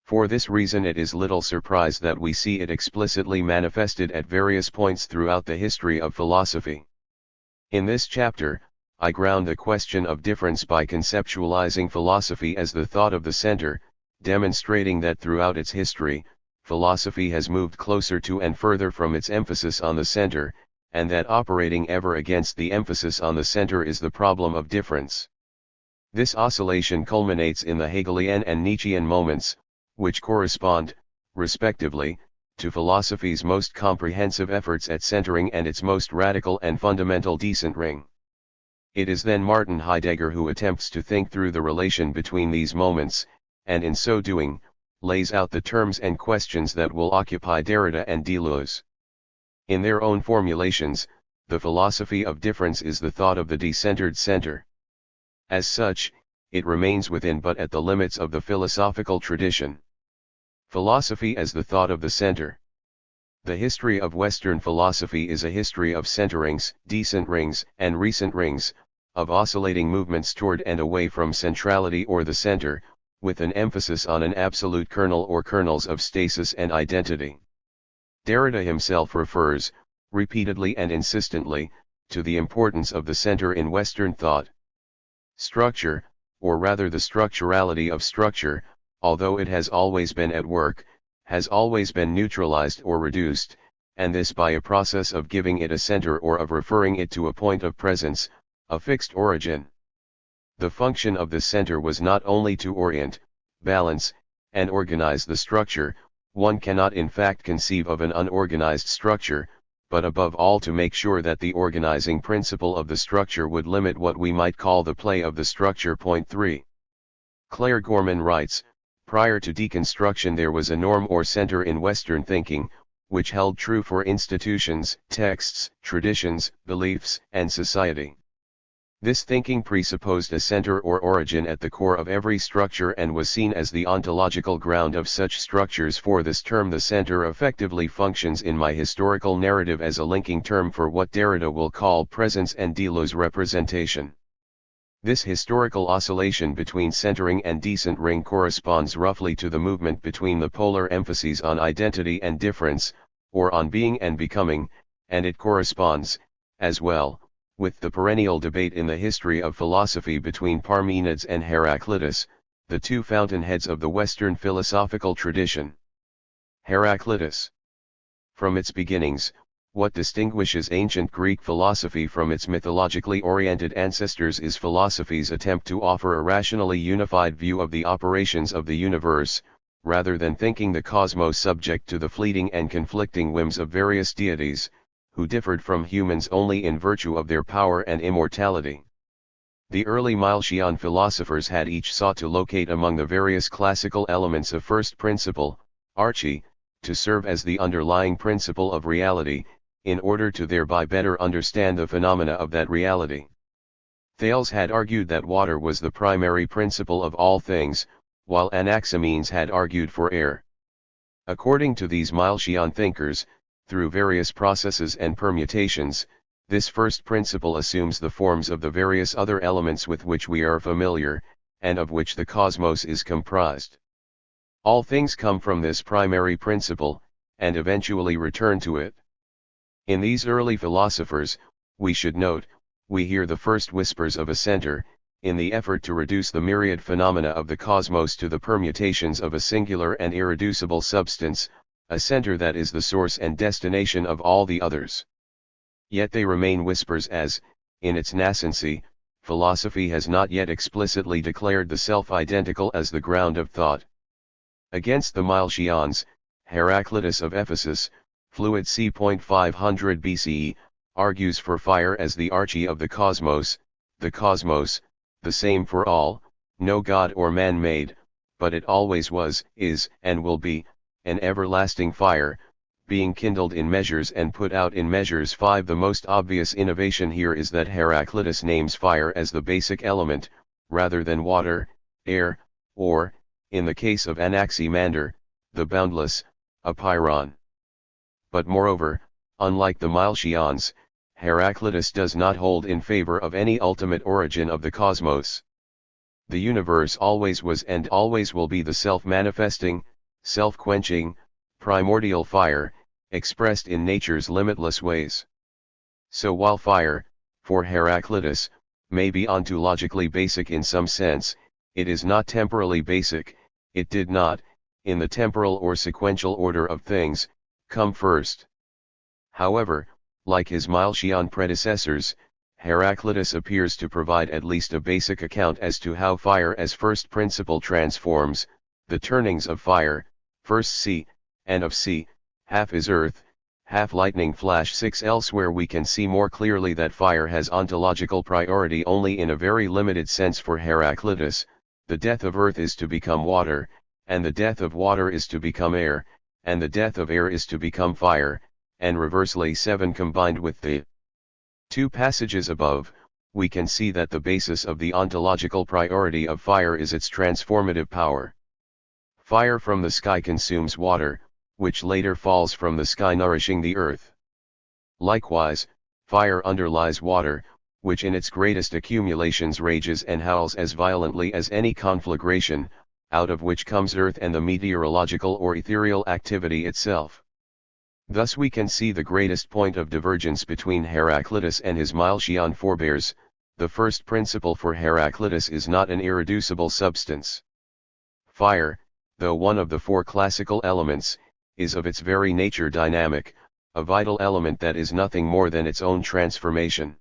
For this reason it is little surprise that we see it explicitly manifested at various points throughout the history of philosophy. In this chapter, I ground the question of difference by conceptualizing philosophy as the thought of the center, demonstrating that throughout its history, philosophy has moved closer to and further from its emphasis on the center, and that operating ever against the emphasis on the center is the problem of difference. This oscillation culminates in the Hegelian and Nietzschean moments, which correspond, respectively, to philosophy's most comprehensive efforts at centering and its most radical and fundamental decentering. It is then Martin Heidegger who attempts to think through the relation between these moments, and in so doing, lays out the terms and questions that will occupy Derrida and Deleuze. In their own formulations, the philosophy of difference is the thought of the decentered center. As such, it remains within but at the limits of the philosophical tradition. Philosophy as the thought of the center. The history of Western philosophy is a history of centerings, decenterings, and recenterings, of oscillating movements toward and away from centrality or the center, with an emphasis on an absolute kernel or kernels of stasis and identity. Derrida himself refers, repeatedly and insistently, to the importance of the center in Western thought. Structure, or rather the structurality of structure, although it has always been at work, has always been neutralized or reduced, and this by a process of giving it a center or of referring it to a point of presence, a fixed origin. The function of the center was not only to orient, balance, and organize the structure. One cannot in fact conceive of an unorganized structure, but above all to make sure that the organizing principle of the structure would limit what we might call the play of the structure. Point 3. Claire Gorman writes, prior to deconstruction there was a norm or center in Western thinking, which held true for institutions, texts, traditions, beliefs, and society. This thinking presupposed a center or origin at the core of every structure and was seen as the ontological ground of such structures. For this term the center effectively functions in my historical narrative as a linking term for what Derrida will call presence and Deleuze representation. This historical oscillation between centering and decentering corresponds roughly to the movement between the polar emphases on identity and difference, or on being and becoming, and it corresponds, as well, with the perennial debate in the history of philosophy between Parmenides and Heraclitus, the two fountainheads of the Western philosophical tradition. Heraclitus. From its beginnings, what distinguishes ancient Greek philosophy from its mythologically oriented ancestors is philosophy's attempt to offer a rationally unified view of the operations of the universe, rather than thinking the cosmos subject to the fleeting and conflicting whims of various deities, who differed from humans only in virtue of their power and immortality. The early Milesian philosophers had each sought to locate among the various classical elements a first principle, arche, to serve as the underlying principle of reality, in order to thereby better understand the phenomena of that reality. Thales had argued that water was the primary principle of all things, while Anaximenes had argued for air. According to these Milesian thinkers, through various processes and permutations, this first principle assumes the forms of the various other elements with which we are familiar, and of which the cosmos is comprised. All things come from this primary principle, and eventually return to it. In these early philosophers, we should note, we hear the first whispers of a center, in the effort to reduce the myriad phenomena of the cosmos to the permutations of a singular and irreducible substance, a center that is the source and destination of all the others. Yet they remain whispers as, in its nascency, philosophy has not yet explicitly declared the self-identical as the ground of thought. Against the Milesians, Heraclitus of Ephesus, fluid c. 500 BCE, argues for fire as the arche of the cosmos, the same for all, no god or man-made, but it always was, is, and will be, an everlasting fire, being kindled in measures and put out in measures. 5. The most obvious innovation here is that Heraclitus names fire as the basic element, rather than water, air, or, in the case of Anaximander, the boundless, apeiron. But moreover, unlike the Milesians, Heraclitus does not hold in favor of any ultimate origin of the cosmos. The universe always was and always will be the self-manifesting, self-quenching, primordial fire, expressed in nature's limitless ways. So while fire, for Heraclitus, may be ontologically basic in some sense, it is not temporally basic. It did not, in the temporal or sequential order of things, come first. However, like his Milesian predecessors, Heraclitus appears to provide at least a basic account as to how fire as first principle transforms, the turnings of fire, first sea, and of sea, half is earth, half lightning flash. 6. Elsewhere we can see more clearly that fire has ontological priority only in a very limited sense for Heraclitus. The death of earth is to become water, and the death of water is to become air, and the death of air is to become fire, and reversely. 7. Combined with the two passages above, we can see that the basis of the ontological priority of fire is its transformative power. Fire from the sky consumes water, which later falls from the sky nourishing the earth. Likewise, fire underlies water, which in its greatest accumulations rages and howls as violently as any conflagration, out of which comes earth and the meteorological or ethereal activity itself. Thus we can see the greatest point of divergence between Heraclitus and his Milesian forebears. The first principle for Heraclitus is not an irreducible substance. Fire, though one of the four classical elements, is of its very nature dynamic, a vital element that is nothing more than its own transformation.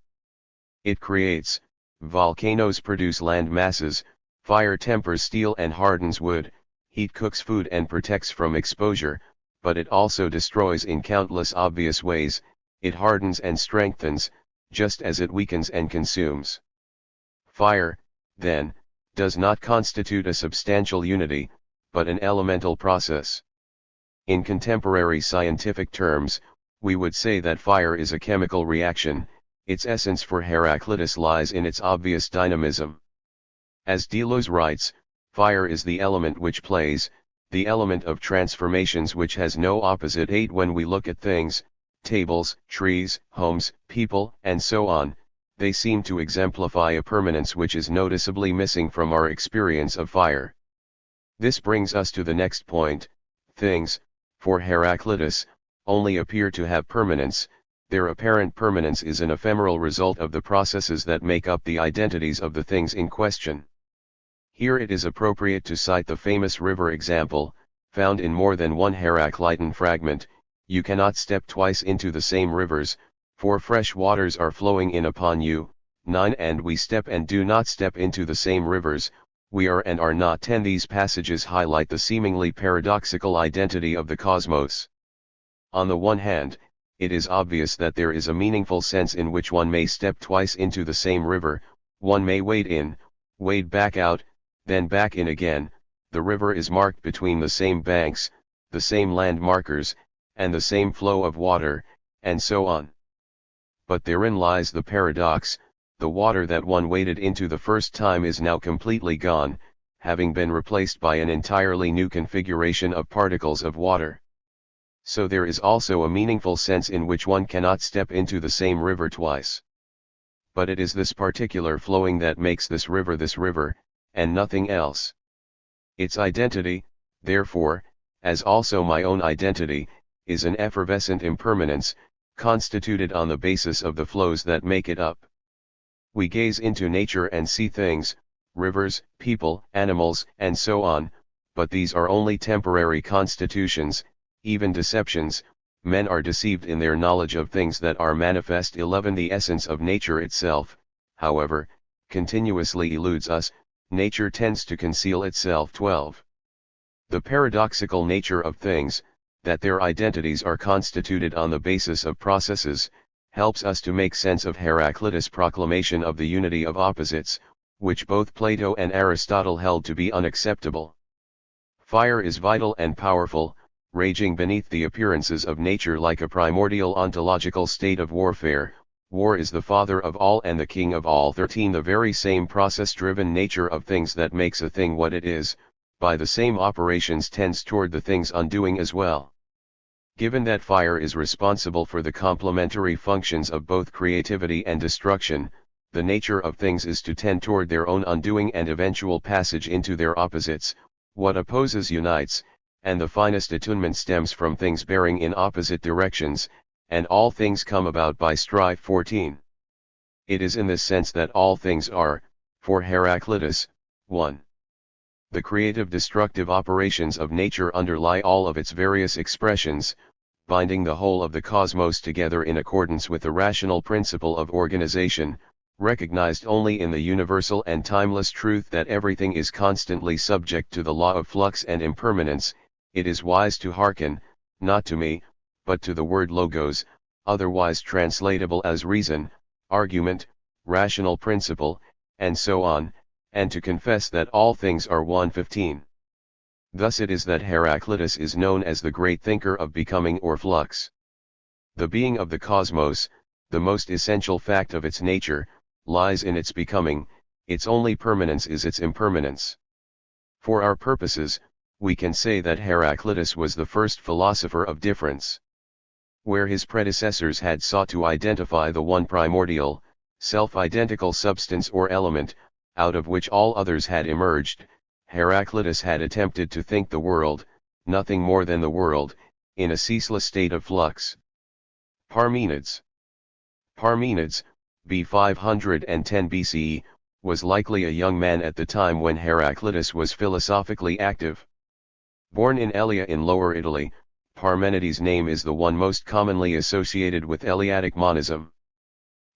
It creates, volcanoes produce land masses, fire tempers steel and hardens wood, heat cooks food and protects from exposure, but it also destroys in countless obvious ways. It hardens and strengthens, just as it weakens and consumes. Fire, then, does not constitute a substantial unity, but an elemental process. In contemporary scientific terms, we would say that fire is a chemical reaction. Its essence for Heraclitus lies in its obvious dynamism. As Deleuze writes, fire is the element which plays, the element of transformations which has no opposite aid. When we look at things, tables, trees, homes, people, and so on, they seem to exemplify a permanence which is noticeably missing from our experience of fire. This brings us to the next point. Things, for Heraclitus, only appear to have permanence. Their apparent permanence is an ephemeral result of the processes that make up the identities of the things in question. Here it is appropriate to cite the famous river example, found in more than one Heraclitan fragment. You cannot step twice into the same rivers, for fresh waters are flowing in upon you. 9 And we step and do not step into the same rivers, we are and are not. 10 These passages highlight the seemingly paradoxical identity of the cosmos. On the one hand, it is obvious that there is a meaningful sense in which one may step twice into the same river. One may wade in, wade back out, then back in again. The river is marked between the same banks, the same land markers, and the same flow of water, and so on. But therein lies the paradox. The water that one waded into the first time is now completely gone, having been replaced by an entirely new configuration of particles of water. So there is also a meaningful sense in which one cannot step into the same river twice. But it is this particular flowing that makes this river, and nothing else. Its identity, therefore, as also my own identity, is an effervescent impermanence, constituted on the basis of the flows that make it up. We gaze into nature and see things, rivers, people, animals, and so on, but these are only temporary constitutions, even deceptions. Men are deceived in their knowledge of things that are manifest. 11 The essence of nature itself, however, continuously eludes us. Nature tends to conceal itself. 12. The paradoxical nature of things, that their identities are constituted on the basis of processes, helps us to make sense of Heraclitus' proclamation of the unity of opposites, which both Plato and Aristotle held to be unacceptable. Fire is vital and powerful, raging beneath the appearances of nature like a primordial ontological state of warfare. War is the father of all and the king of all. 13 The very same process-driven nature of things that makes a thing what it is, by the same operations tends toward the thing's undoing as well. Given that fire is responsible for the complementary functions of both creativity and destruction, the nature of things is to tend toward their own undoing and eventual passage into their opposites. What opposes unites, and the finest attunement stems from things bearing in opposite directions, and all things come about by strife. 14. It is in this sense that all things are, for Heraclitus, 1. The creative destructive operations of nature underlie all of its various expressions, binding the whole of the cosmos together in accordance with the rational principle of organization, recognized only in the universal and timeless truth that everything is constantly subject to the law of flux and impermanence. It is wise to hearken, not to me, but to the word logos, otherwise translatable as reason, argument, rational principle, and so on, and to confess that all things are one. 15. Thus it is that Heraclitus is known as the great thinker of becoming or flux. The being of the cosmos, the most essential fact of its nature, lies in its becoming. Its only permanence is its impermanence. For our purposes, we can say that Heraclitus was the first philosopher of difference. Where his predecessors had sought to identify the one primordial, self-identical substance or element, out of which all others had emerged, Heraclitus had attempted to think the world, nothing more than the world, in a ceaseless state of flux. Parmenides. Parmenides, b. 510 BCE, was likely a young man at the time when Heraclitus was philosophically active. Born in Elia in Lower Italy, Parmenides' name is the one most commonly associated with Eleatic monism.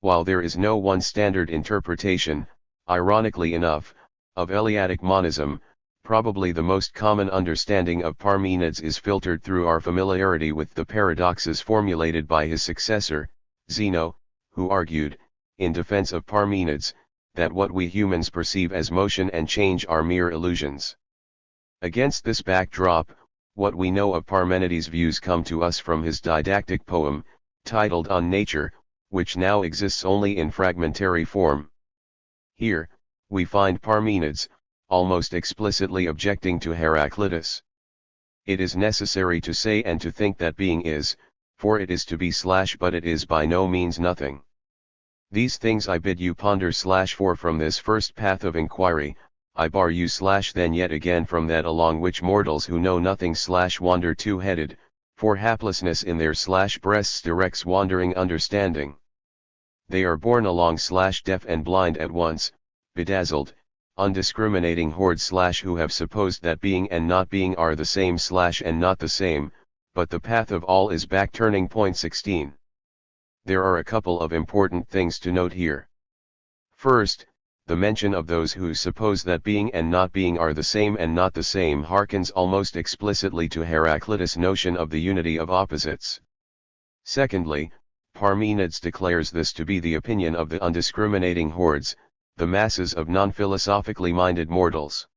While there is no one standard interpretation, ironically enough, of Eleatic monism, probably the most common understanding of Parmenides is filtered through our familiarity with the paradoxes formulated by his successor, Zeno, who argued, in defense of Parmenides, that what we humans perceive as motion and change are mere illusions. Against this backdrop, what we know of Parmenides' views come to us from his didactic poem, titled On Nature, which now exists only in fragmentary form. Here, we find Parmenides, almost explicitly objecting to Heraclitus. It is necessary to say and to think that being is, for it is to be / but it is by no means nothing. These things I bid you ponder / for from this first path of inquiry, I bar you / then yet again from that along which mortals who know nothing / wander two-headed, for haplessness in their / breasts directs wandering understanding. They are borne along / deaf and blind at once, bedazzled, undiscriminating hordes / who have supposed that being and not being are the same / and not the same, but the path of all is back. Turning point 16. There are a couple of important things to note here. First, the mention of those who suppose that being and not being are the same and not the same harkens almost explicitly to Heraclitus' notion of the unity of opposites. Secondly, Parmenides declares this to be the opinion of the undiscriminating hordes, the masses of non-philosophically minded mortals.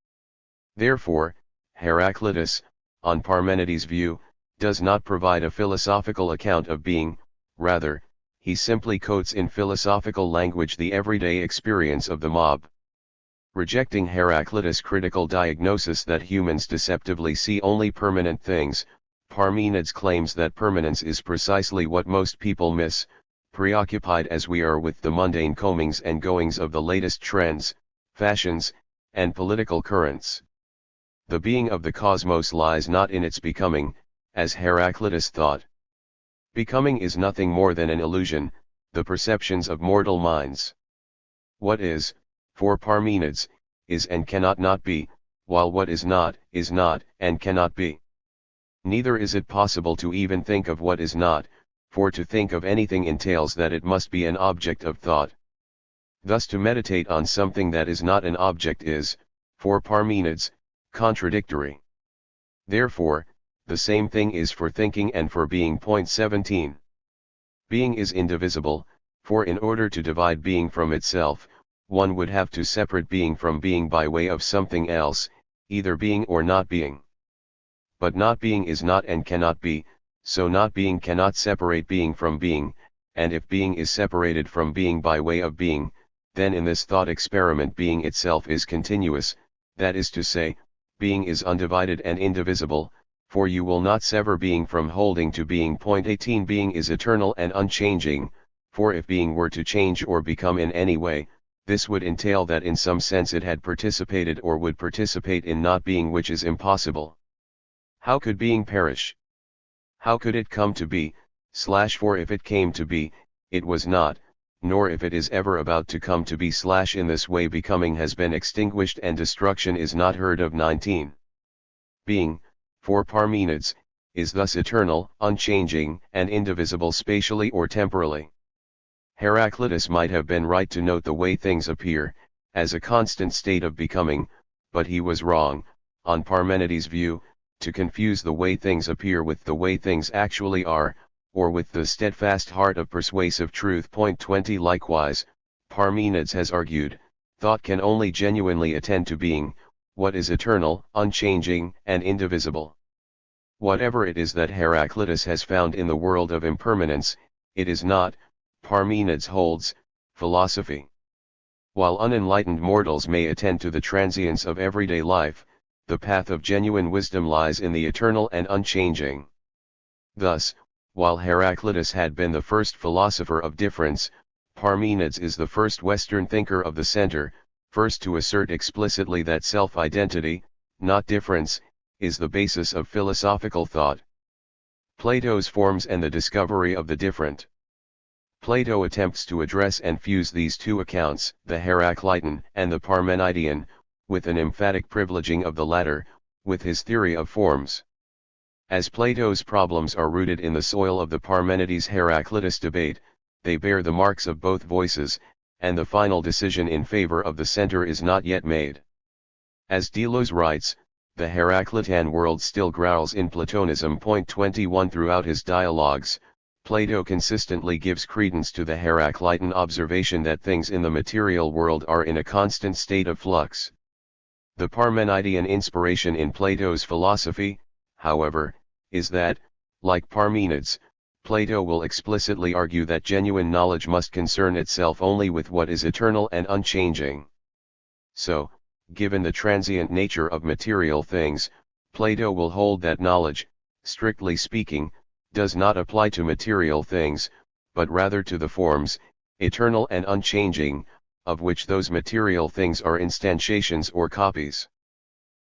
Therefore, Heraclitus, on Parmenides' view, does not provide a philosophical account of being, rather, he simply quotes in philosophical language the everyday experience of the mob. Rejecting Heraclitus' critical diagnosis that humans deceptively see only permanent things, Parmenides claims that permanence is precisely what most people miss, preoccupied as we are with the mundane comings and goings of the latest trends, fashions, and political currents. The being of the cosmos lies not in its becoming, as Heraclitus thought. Becoming is nothing more than an illusion, the perceptions of mortal minds. What is, for Parmenides, is and cannot not be, while what is not and cannot be. Neither is it possible to even think of what is not, for to think of anything entails that it must be an object of thought. Thus to meditate on something that is not an object is, for Parmenides, contradictory. Therefore, the same thing is for thinking and for being. Point 17. Being is indivisible, for in order to divide being from itself, one would have to separate being from being by way of something else, either being or not being. But not being is not and cannot be, so not being cannot separate being from being, and if being is separated from being by way of being, then in this thought experiment being itself is continuous, that is to say, being is undivided and indivisible, for you will not sever being from holding to being. Point 18. Being is eternal and unchanging, for if being were to change or become in any way, this would entail that in some sense it had participated or would participate in not being, which is impossible. How could being perish? How could it come to be, for if it came to be, it was not, nor if it is ever about to come to be / in this way becoming has been extinguished and destruction is not heard of. 19. Being, for Parmenides, is thus eternal, unchanging, and indivisible spatially or temporally. Heraclitus might have been right to note the way things appear, as a constant state of becoming, but he was wrong, on Parmenides' view, to confuse the way things appear with the way things actually are, or with the steadfast heart of persuasive truth. Point 20. Likewise, Parmenides has argued, thought can only genuinely attend to being, what is eternal, unchanging, and indivisible. Whatever it is that Heraclitus has found in the world of impermanence, it is not, Parmenides holds, philosophy. While unenlightened mortals may attend to the transience of everyday life, the path of genuine wisdom lies in the eternal and unchanging. Thus, while Heraclitus had been the first philosopher of difference, Parmenides is the first Western thinker of the center, First, to assert explicitly that self-identity, not difference, is the basis of philosophical thought. Plato's forms and the discovery of the different. Plato attempts to address and fuse these two accounts, the Heraclitean and the Parmenidean, with an emphatic privileging of the latter, with his theory of forms. As Plato's problems are rooted in the soil of the Parmenides-Heraclitus debate, they bear the marks of both voices, and the final decision in favor of the center is not yet made. As Deleuze writes, the Heraclitean world still growls in Platonism. 21 Throughout his dialogues, Plato consistently gives credence to the Heraclitean observation that things in the material world are in a constant state of flux. The Parmenidean inspiration in Plato's philosophy, however, is that, like Parmenides, Plato will explicitly argue that genuine knowledge must concern itself only with what is eternal and unchanging. So, given the transient nature of material things, Plato will hold that knowledge, strictly speaking, does not apply to material things, but rather to the forms, eternal and unchanging, of which those material things are instantiations or copies.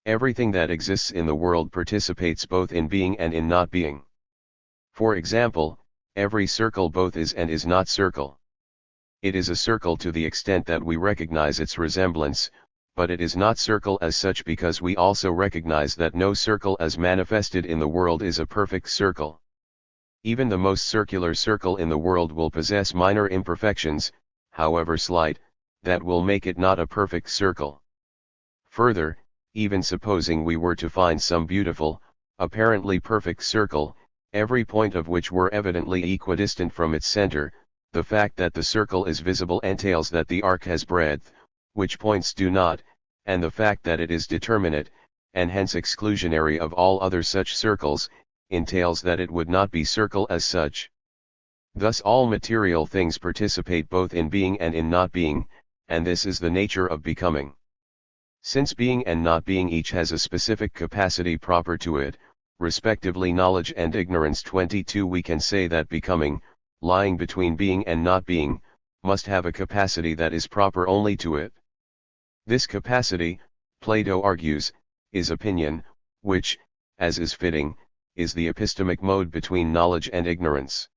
Everything that exists in the world participates both in being and in not being. For example, every circle both is and is not circle. It is a circle to the extent that we recognize its resemblance, but it is not circle as such because we also recognize that no circle as manifested in the world is a perfect circle. Even the most circular circle in the world will possess minor imperfections, however slight, that will make it not a perfect circle. Further, even supposing we were to find some beautiful, apparently perfect circle, every point of which were evidently equidistant from its center, the fact that the circle is visible entails that the arc has breadth, which points do not, and the fact that it is determinate, and hence exclusionary of all other such circles, entails that it would not be circle as such. Thus all material things participate both in being and in not being, and this is the nature of becoming. Since being and not being each has a specific capacity proper to it, respectively knowledge and ignorance. 22 We can say that becoming, lying between being and not being, must have a capacity that is proper only to it. This capacity, Plato argues, is opinion, which, as is fitting, is the epistemic mode between knowledge and ignorance.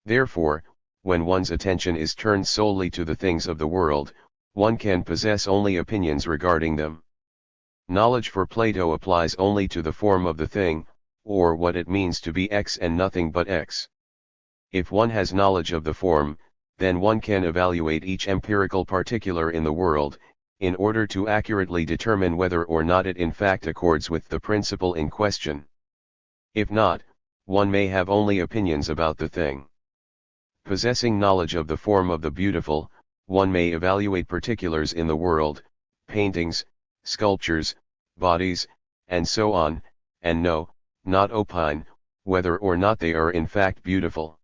Therefore, when one's attention is turned solely to the things of the world, one can possess only opinions regarding them. Knowledge for Plato applies only to the form of the thing, or what it means to be X and nothing but X. If one has knowledge of the form, then one can evaluate each empirical particular in the world, in order to accurately determine whether or not it in fact accords with the principle in question. If not, one may have only opinions about the thing. Possessing knowledge of the form of the beautiful, one may evaluate particulars in the world, paintings, sculptures, bodies, and so on, and know, not opine, whether or not they are in fact beautiful.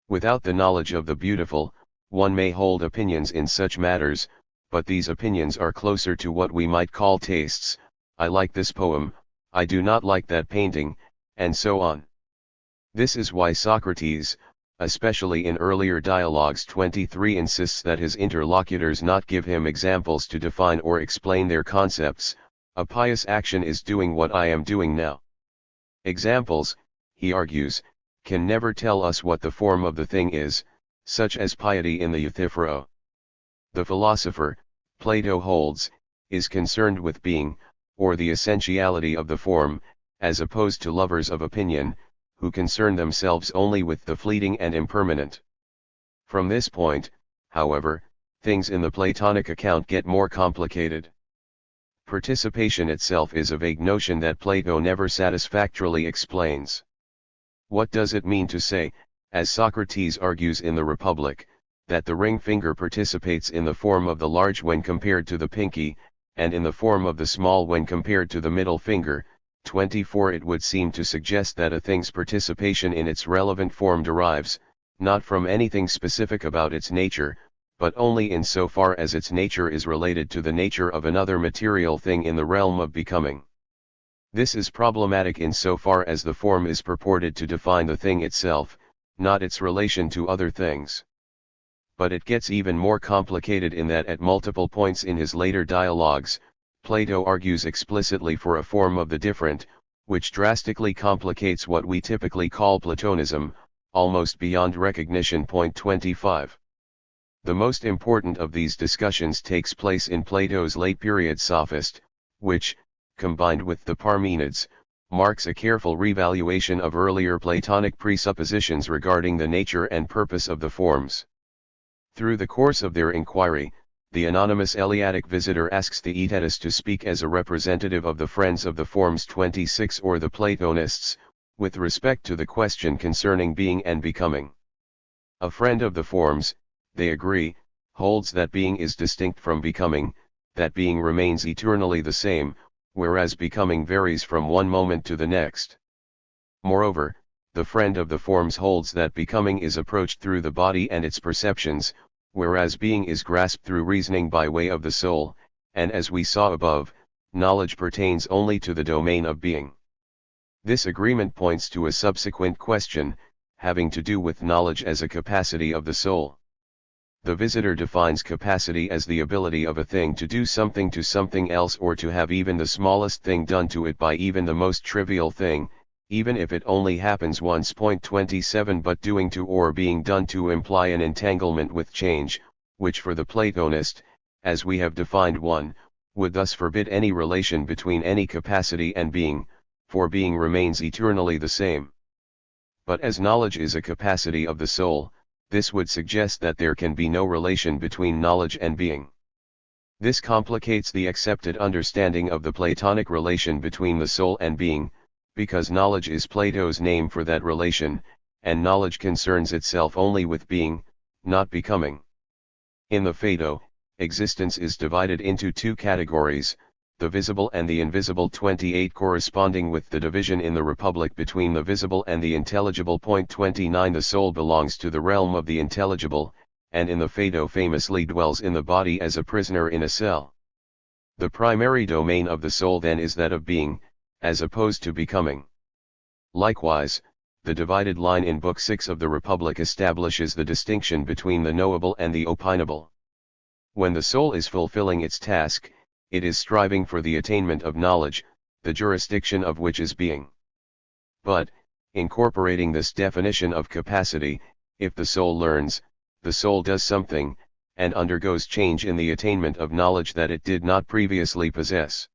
Without the knowledge of the beautiful, one may hold opinions in such matters, but these opinions are closer to what we might call tastes. I like this poem, I do not like that painting, and so on. This is why Socrates, especially in earlier dialogues 23, insists that his interlocutors not give him examples to define or explain their concepts. A pious action is doing what I am doing now. Examples, he argues, can never tell us what the form of the thing is, such as piety in the Euthyphro. The philosopher, Plato holds, is concerned with being, or the essentiality of the form, as opposed to lovers of opinion, who concern themselves only with the fleeting and impermanent. From this point, however, things in the Platonic account get more complicated. Participation itself is a vague notion that Plato never satisfactorily explains. What does it mean to say, as Socrates argues in the Republic, that the ring finger participates in the form of the large when compared to the pinky, and in the form of the small when compared to the middle finger? 24 It would seem to suggest that a thing's participation in its relevant form derives, not from anything specific about its nature, but only in so far as its nature is related to the nature of another material thing in the realm of becoming. This is problematic in so far as the form is purported to define the thing itself, not its relation to other things. but it gets even more complicated in that at multiple points in his later dialogues, Plato argues explicitly for a form of the different, which drastically complicates what we typically call Platonism, almost beyond recognition. Point 25. The most important of these discussions takes place in Plato's late-period Sophist, which, combined with the Parmenids, marks a careful revaluation of earlier Platonic presuppositions regarding the nature and purpose of the forms. Through the course of their inquiry, the anonymous Eleatic visitor asks Theaetetus to speak as a representative of the Friends of the Forms 26 or the Platonists, with respect to the question concerning being and becoming. A friend of the forms, they agree, holds that being is distinct from becoming, that being remains eternally the same, whereas becoming varies from one moment to the next. Moreover, the friend of the forms holds that becoming is approached through the body and its perceptions, whereas being is grasped through reasoning by way of the soul, and as we saw above, knowledge pertains only to the domain of being. This agreement points to a subsequent question, having to do with knowledge as a capacity of the soul. The visitor defines capacity as the ability of a thing to do something to something else or to have even the smallest thing done to it by even the most trivial thing, even if it only happens once. Point 27. But doing to or being done to imply an entanglement with change, which for the Platonist, as we have defined one, would thus forbid any relation between any capacity and being, for being remains eternally the same. But as knowledge is a capacity of the soul, this would suggest that there can be no relation between knowledge and being. This complicates the accepted understanding of the Platonic relation between the soul and being, because knowledge is Plato's name for that relation, and knowledge concerns itself only with being, not becoming. In the Phaedo, existence is divided into two categories, the visible and the invisible. 28 corresponding with the division in the Republic between the visible and the intelligible. Point 29 The soul belongs to the realm of the intelligible, and in the Phaedo famously dwells in the body as a prisoner in a cell. The primary domain of the soul then is that of being, as opposed to becoming. Likewise, the divided line in Book 6 of the Republic establishes the distinction between the knowable and the opinable. When the soul is fulfilling its task, it is striving for the attainment of knowledge, the jurisdiction of which is being. But, incorporating this definition of capacity, if the soul learns, the soul does something, and undergoes change in the attainment of knowledge that it did not previously possess.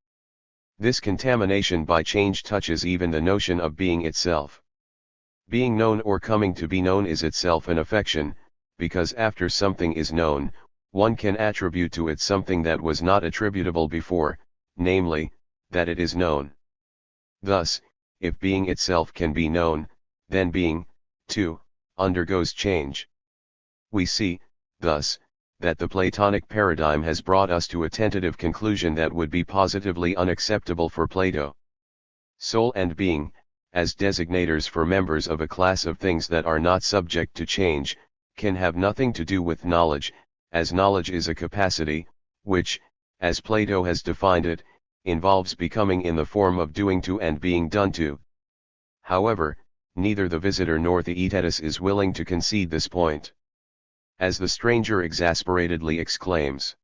This contamination by change touches even the notion of being itself. Being known or coming to be known is itself an affection, because after something is known, one can attribute to it something that was not attributable before, namely, that it is known. Thus, if being itself can be known, then being, too, undergoes change. We see, thus, that the Platonic paradigm has brought us to a tentative conclusion that would be positively unacceptable for Plato. Soul and being, as designators for members of a class of things that are not subject to change, can have nothing to do with knowledge, as knowledge is a capacity, which, as Plato has defined it, involves becoming in the form of doing to and being done to. However, neither the visitor nor Theaetetus is willing to concede this point. As the stranger exasperatedly exclaims,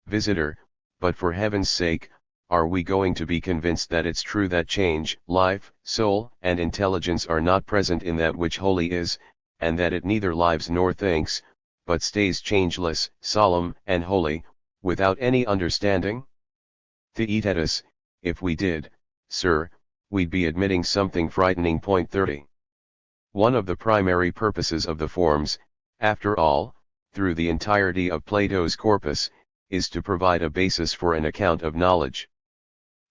"Visitor, but for heaven's sake, are we going to be convinced that it's true that change, life, soul, and intelligence are not present in that which wholly is, and that it neither lives nor thinks, but stays changeless, solemn, and holy, without any understanding?" Theaetetus, if we did, sir, we'd be admitting something frightening. Point 30. One of the primary purposes of the forms, after all, through the entirety of Plato's corpus, is to provide a basis for an account of knowledge.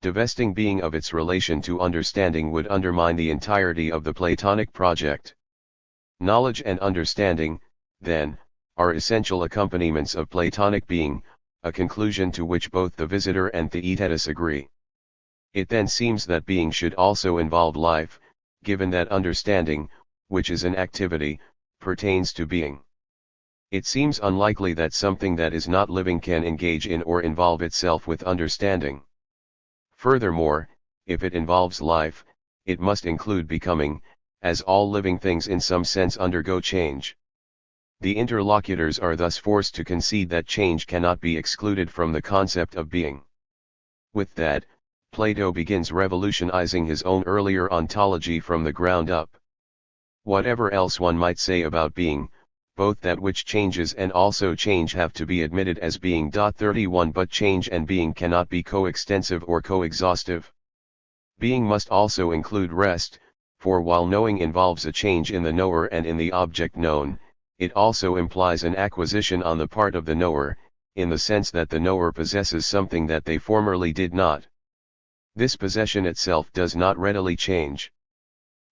Divesting being of its relation to understanding would undermine the entirety of the Platonic project. Knowledge and understanding, then, are essential accompaniments of Platonic being, a conclusion to which both the visitor and Theaetetus agree. It then seems that being should also involve life, given that understanding, which is an activity, pertains to being. It seems unlikely that something that is not living can engage in or involve itself with understanding. Furthermore, if it involves life, it must include becoming, as all living things in some sense undergo change. The interlocutors are thus forced to concede that change cannot be excluded from the concept of being. With that, Plato begins revolutionizing his own earlier ontology from the ground up. Whatever else one might say about being, both that which changes and also change have to be admitted as being. 31 But change and being cannot be coextensive or coexhaustive. Being must also include rest, for while knowing involves a change in the knower and in the object known, it also implies an acquisition on the part of the knower, in the sense that the knower possesses something that they formerly did not. This possession itself does not readily change.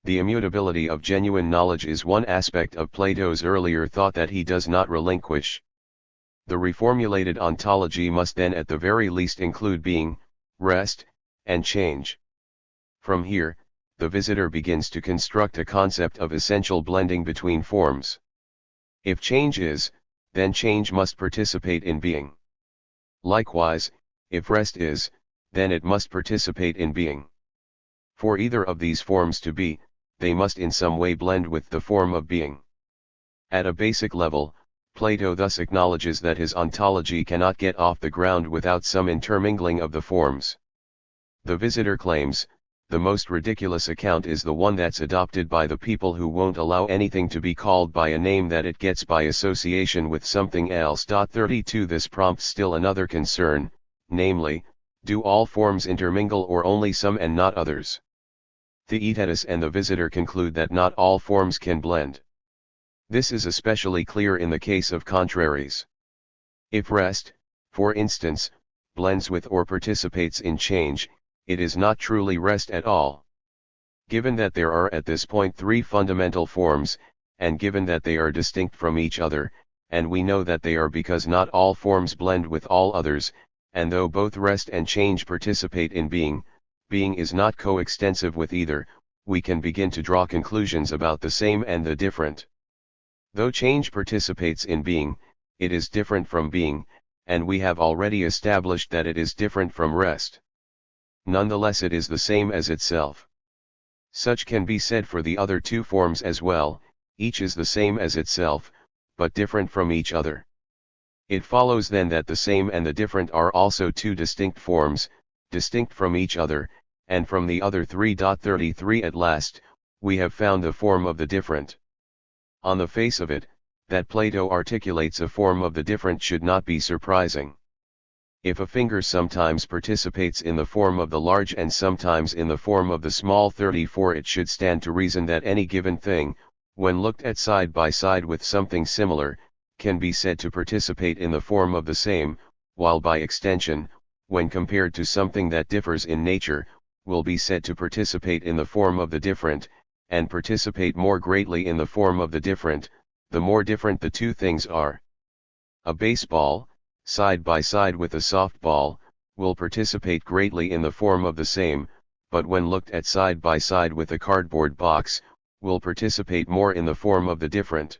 The immutability of genuine knowledge is one aspect of Plato's earlier thought that he does not relinquish. The reformulated ontology must then at the very least include being, rest, and change. From here, the visitor begins to construct a concept of essential blending between forms. If change is, then change must participate in being. Likewise, if rest is, then it must participate in being. For either of these forms to be, they must in some way blend with the form of being. At a basic level, Plato thus acknowledges that his ontology cannot get off the ground without some intermingling of the forms. The visitor claims, the most ridiculous account is the one that's adopted by the people who won't allow anything to be called by a name that it gets by association with something else. 32 This prompts still another concern, namely, do all forms intermingle or only some and not others? Theaetetus and the visitor conclude that not all forms can blend. This is especially clear in the case of contraries. If rest, for instance, blends with or participates in change, it is not truly rest at all. Given that there are at this point three fundamental forms, and given that they are distinct from each other, and we know that they are because not all forms blend with all others, and though both rest and change participate in being, being is not coextensive with either, we can begin to draw conclusions about the same and the different. Though change participates in being, it is different from being, and we have already established that it is different from rest. Nonetheless, it is the same as itself. Such can be said for the other two forms as well, each is the same as itself, but different from each other. It follows then that the same and the different are also two distinct forms, distinct from each other, and from the other three. 33 At last, we have found the form of the different. On the face of it, that Plato articulates a form of the different should not be surprising. If a finger sometimes participates in the form of the large and sometimes in the form of the small, 34 it should stand to reason that any given thing, when looked at side by side with something similar, can be said to participate in the form of the same, while by extension, when compared to something that differs in nature, will be said to participate in the form of the different, and participate more greatly in the form of the different, the more different the two things are. A baseball, side by side with a softball, will participate greatly in the form of the same, but when looked at side by side with a cardboard box, will participate more in the form of the different.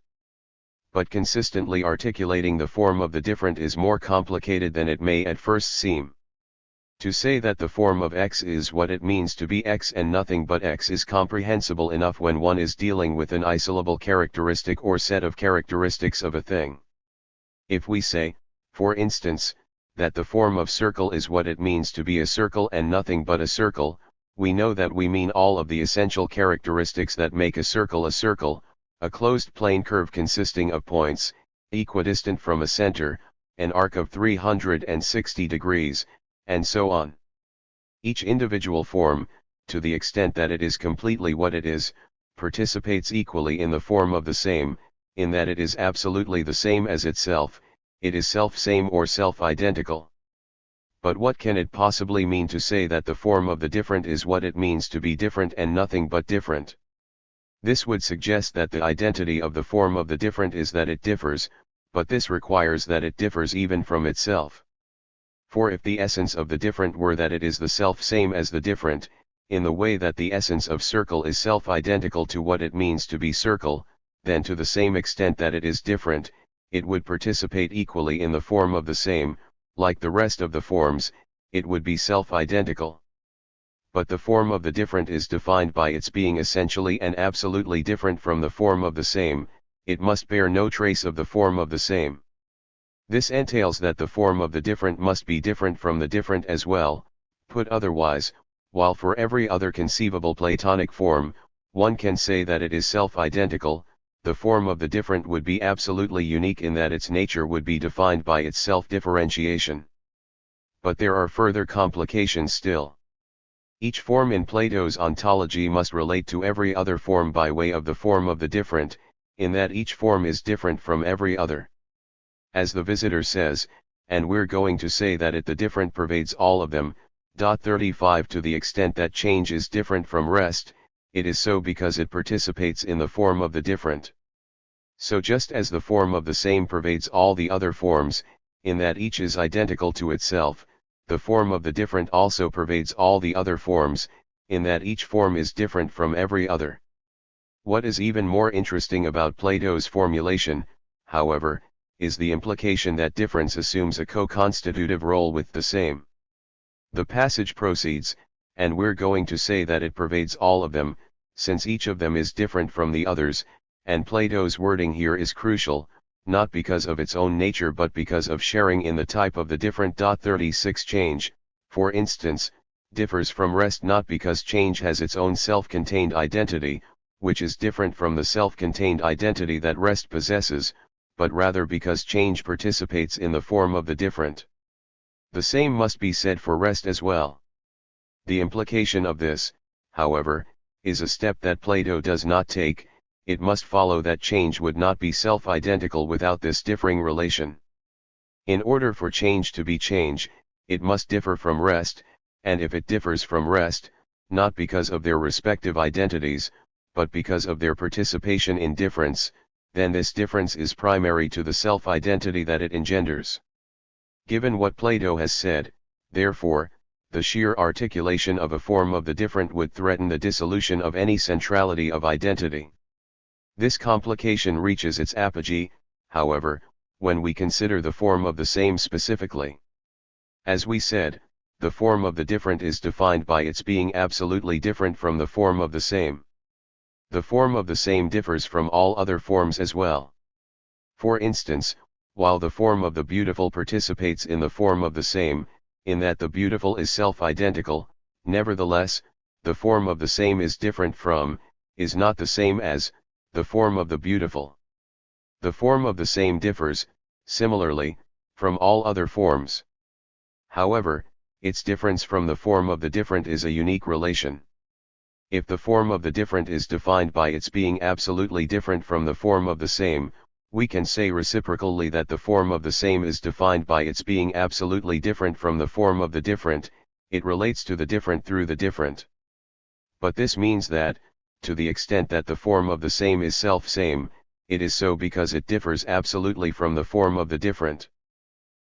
But consistently articulating the form of the different is more complicated than it may at first seem. To say that the form of X is what it means to be X and nothing but X is comprehensible enough when one is dealing with an isolable characteristic or set of characteristics of a thing. If we say, for instance, that the form of circle is what it means to be a circle and nothing but a circle, we know that we mean all of the essential characteristics that make a circle, a closed plane curve consisting of points, equidistant from a center, an arc of 360 degrees, and so on. Each individual form, to the extent that it is completely what it is, participates equally in the form of the same, in that it is absolutely the same as itself, it is self-same or self-identical. But what can it possibly mean to say that the form of the different is what it means to be different and nothing but different? This would suggest that the identity of the form of the different is that it differs, but this requires that it differs even from itself. For if the essence of the different were that it is the self-same as the different, in the way that the essence of circle is self-identical to what it means to be circle, then to the same extent that it is different, it would participate equally in the form of the same, like the rest of the forms, it would be self-identical. But the form of the different is defined by its being essentially and absolutely different from the form of the same, it must bear no trace of the form of the same. This entails that the form of the different must be different from the different as well. Put otherwise, while for every other conceivable Platonic form, one can say that it is self-identical, the form of the different would be absolutely unique in that its nature would be defined by its self-differentiation. But there are further complications still. Each form in Plato's ontology must relate to every other form by way of the form of the different, in that each form is different from every other. As the visitor says, and we're going to say that the different pervades all of them. 35 To the extent that change is different from rest, it is so because it participates in the form of the different. So just as the form of the same pervades all the other forms, in that each is identical to itself, the form of the different also pervades all the other forms, in that each form is different from every other. What is even more interesting about Plato's formulation, however, is the implication that difference assumes a co-constitutive role with the same. The passage proceeds, and we're going to say that it pervades all of them, since each of them is different from the others, and Plato's wording here is crucial, not because of its own nature but because of sharing in the type of the different. 36 Change, for instance, differs from rest not because change has its own self-contained identity, which is different from the self-contained identity that rest possesses, but rather because change participates in the form of the different. The same must be said for rest as well. The implication of this, however, is a step that Plato does not take. It must follow that change would not be self-identical without this differing relation. In order for change to be change, it must differ from rest, and if it differs from rest, not because of their respective identities, but because of their participation in difference, then this difference is primary to the self-identity that it engenders. Given what Plato has said, therefore, the sheer articulation of a form of the different would threaten the dissolution of any centrality of identity. This complication reaches its apogee, however, when we consider the form of the same specifically. As we said, the form of the different is defined by its being absolutely different from the form of the same. The form of the same differs from all other forms as well. For instance, while the form of the beautiful participates in the form of the same, in that the beautiful is self-identical, nevertheless, the form of the same is different from, is not the same as, the form of the beautiful. The form of the same differs, similarly, from all other forms. However, its difference from the form of the different is a unique relation. If the form of the different is defined by its being absolutely different from the form of the same, we can say reciprocally that the form of the same is defined by its being absolutely different from the form of the different. It relates to the different through the different. But this means that, to the extent that the form of the same is self-same, it is so because it differs absolutely from the form of the different.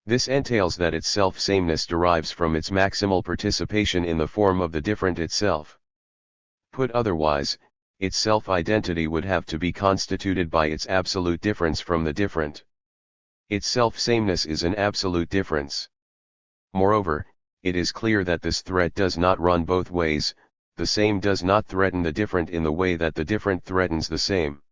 This entails that its self-sameness derives from its maximal participation in the form of the different itself. Put otherwise, its self-identity would have to be constituted by its absolute difference from the different. Its self-sameness is an absolute difference. Moreover, it is clear that this threat does not run both ways. The same does not threaten the different in the way that the different threatens the same.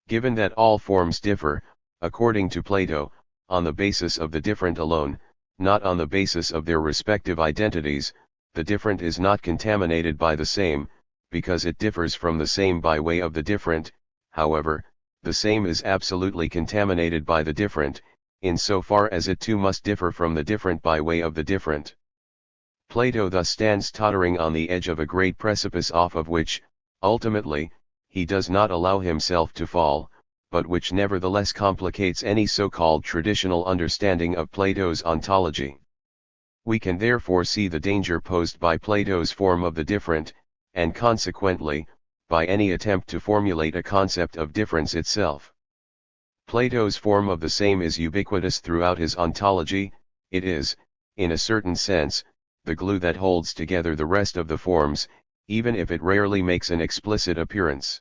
Given that all forms differ, according to Plato, on the basis of the different alone, not on the basis of their respective identities, the different is not contaminated by the same, because it differs from the same by way of the different. However, the same is absolutely contaminated by the different, insofar as it too must differ from the different by way of the different. Plato thus stands tottering on the edge of a great precipice off of which, ultimately, he does not allow himself to fall, but which nevertheless complicates any so-called traditional understanding of Plato's ontology. We can therefore see the danger posed by Plato's form of the different, and consequently, by any attempt to formulate a concept of difference itself. Plato's form of the same is ubiquitous throughout his ontology. It is, in a certain sense, the glue that holds together the rest of the forms, even if it rarely makes an explicit appearance.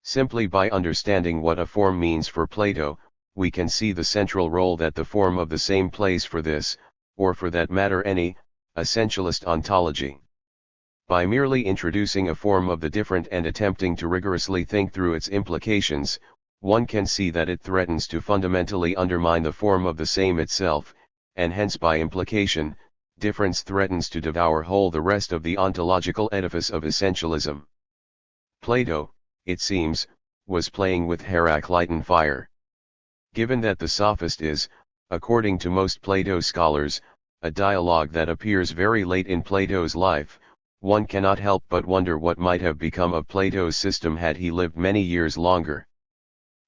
Simply by understanding what a form means for Plato, we can see the central role that the form of the same plays for this, or for that matter any, essentialist ontology. By merely introducing a form of the different and attempting to rigorously think through its implications, one can see that it threatens to fundamentally undermine the form of the same itself, and hence by implication, difference threatens to devour whole the rest of the ontological edifice of essentialism. Plato, it seems, was playing with Heraclitean fire. Given that the sophist is, according to most Plato scholars, a dialogue that appears very late in Plato's life, one cannot help but wonder what might have become of Plato's system had he lived many years longer.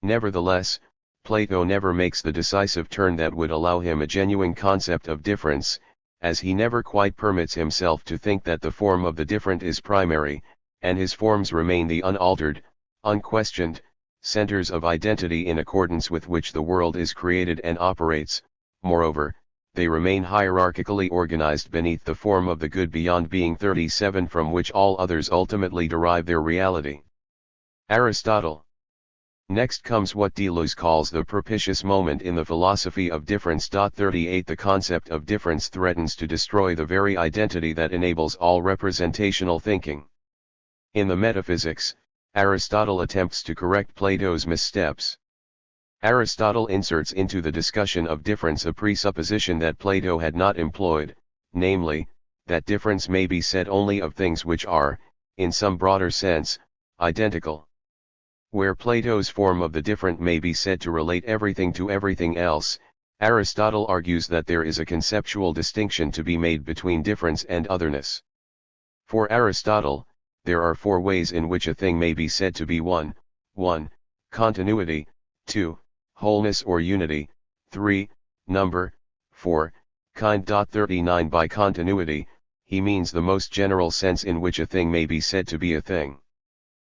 Nevertheless, Plato never makes the decisive turn that would allow him a genuine concept of difference, as he never quite permits himself to think that the form of the different is primary, and his forms remain the unaltered, unquestioned, centers of identity in accordance with which the world is created and operates. Moreover, they remain hierarchically organized beneath the form of the good beyond being 37 from which all others ultimately derive their reality. Aristotle. Next comes what Deleuze calls the propitious moment in the philosophy of difference. 38 The concept of difference threatens to destroy the very identity that enables all representational thinking. In the Metaphysics, Aristotle attempts to correct Plato's missteps. Aristotle inserts into the discussion of difference a presupposition that Plato had not employed, namely, that difference may be said only of things which are, in some broader sense, identical. Where Plato's form of the different may be said to relate everything to everything else, Aristotle argues that there is a conceptual distinction to be made between difference and otherness. For Aristotle, there are four ways in which a thing may be said to be 1. Continuity, 2. Wholeness or unity, 3. Number, 4. Kind. 39 By continuity, he means the most general sense in which a thing may be said to be a thing.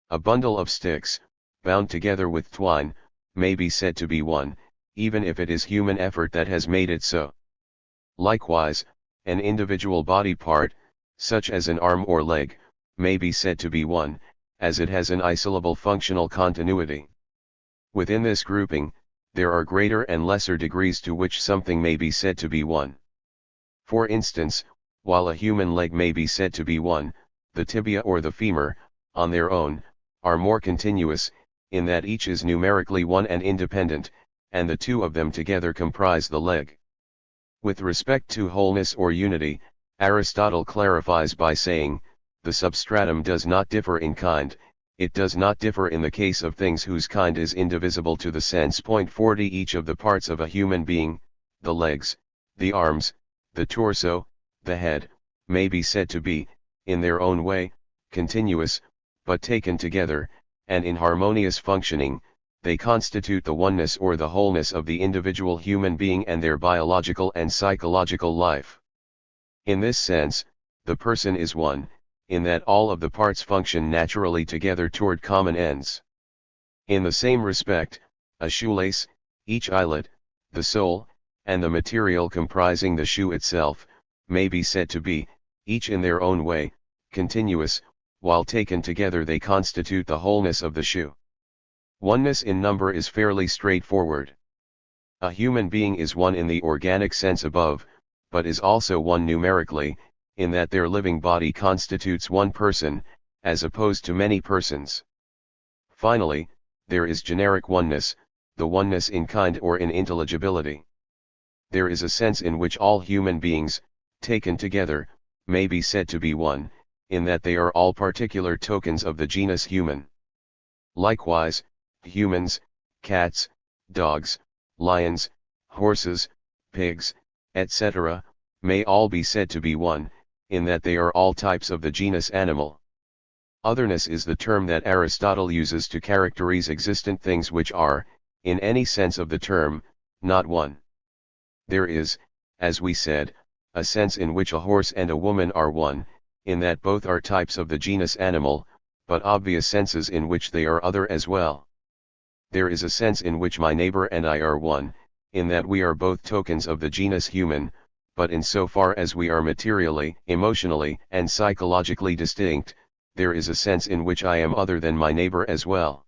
A bundle of sticks, bound together with twine, may be said to be one, even if it is human effort that has made it so. Likewise, an individual body part, such as an arm or leg, may be said to be one, as it has an isolable functional continuity. Within this grouping, there are greater and lesser degrees to which something may be said to be one. For instance, while a human leg may be said to be one, the tibia or the femur, on their own, are more continuous, in that each is numerically one and independent, and the two of them together comprise the leg. With respect to wholeness or unity, Aristotle clarifies by saying, the substratum does not differ in kind, it does not differ in the case of things whose kind is indivisible to the sense. 40 Each of the parts of a human being, the legs, the arms, the torso, the head, may be said to be, in their own way, continuous, but taken together, and in harmonious functioning, they constitute the oneness or the wholeness of the individual human being and their biological and psychological life. In this sense, the person is one, in that all of the parts function naturally together toward common ends. In the same respect, a shoelace, each eyelet, the sole, and the material comprising the shoe itself, may be said to be, each in their own way, continuous, while taken together they constitute the wholeness of the shoe. Oneness in number is fairly straightforward. A human being is one in the organic sense above, but is also one numerically, in that their living body constitutes one person, as opposed to many persons. Finally, there is generic oneness, the oneness in kind or in intelligibility. There is a sense in which all human beings, taken together, may be said to be one, in that they are all particular tokens of the genus human. Likewise, humans, cats, dogs, lions, horses, pigs, etc., may all be said to be one, in that they are all types of the genus animal. Otherness is the term that Aristotle uses to characterize existent things which are, in any sense of the term, not one. There is, as we said, a sense in which a horse and a woman are one, in that both are types of the genus animal, but obvious senses in which they are other as well. There is a sense in which my neighbor and I are one, in that we are both tokens of the genus human, but insofar as we are materially, emotionally, and psychologically distinct, there is a sense in which I am other than my neighbor as well.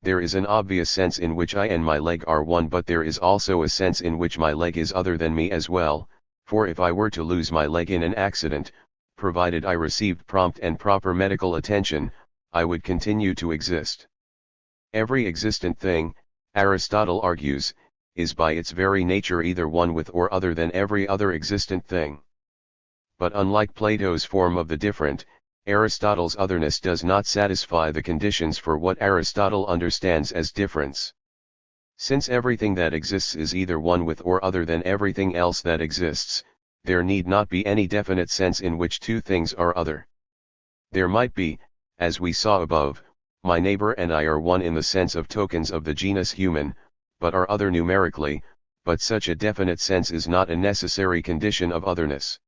There is an obvious sense in which I and my leg are one, but there is also a sense in which my leg is other than me as well, for if I were to lose my leg in an accident, provided I received prompt and proper medical attention, I would continue to exist. Every existent thing, Aristotle argues, is by its very nature either one with or other than every other existent thing. But unlike Plato's form of the different, Aristotle's otherness does not satisfy the conditions for what Aristotle understands as difference. Since everything that exists is either one with or other than everything else that exists, there need not be any definite sense in which two things are other. There might be, as we saw above, my neighbor and I are one in the sense of tokens of the genus human, but are other numerically, but such a definite sense is not a necessary condition of otherness.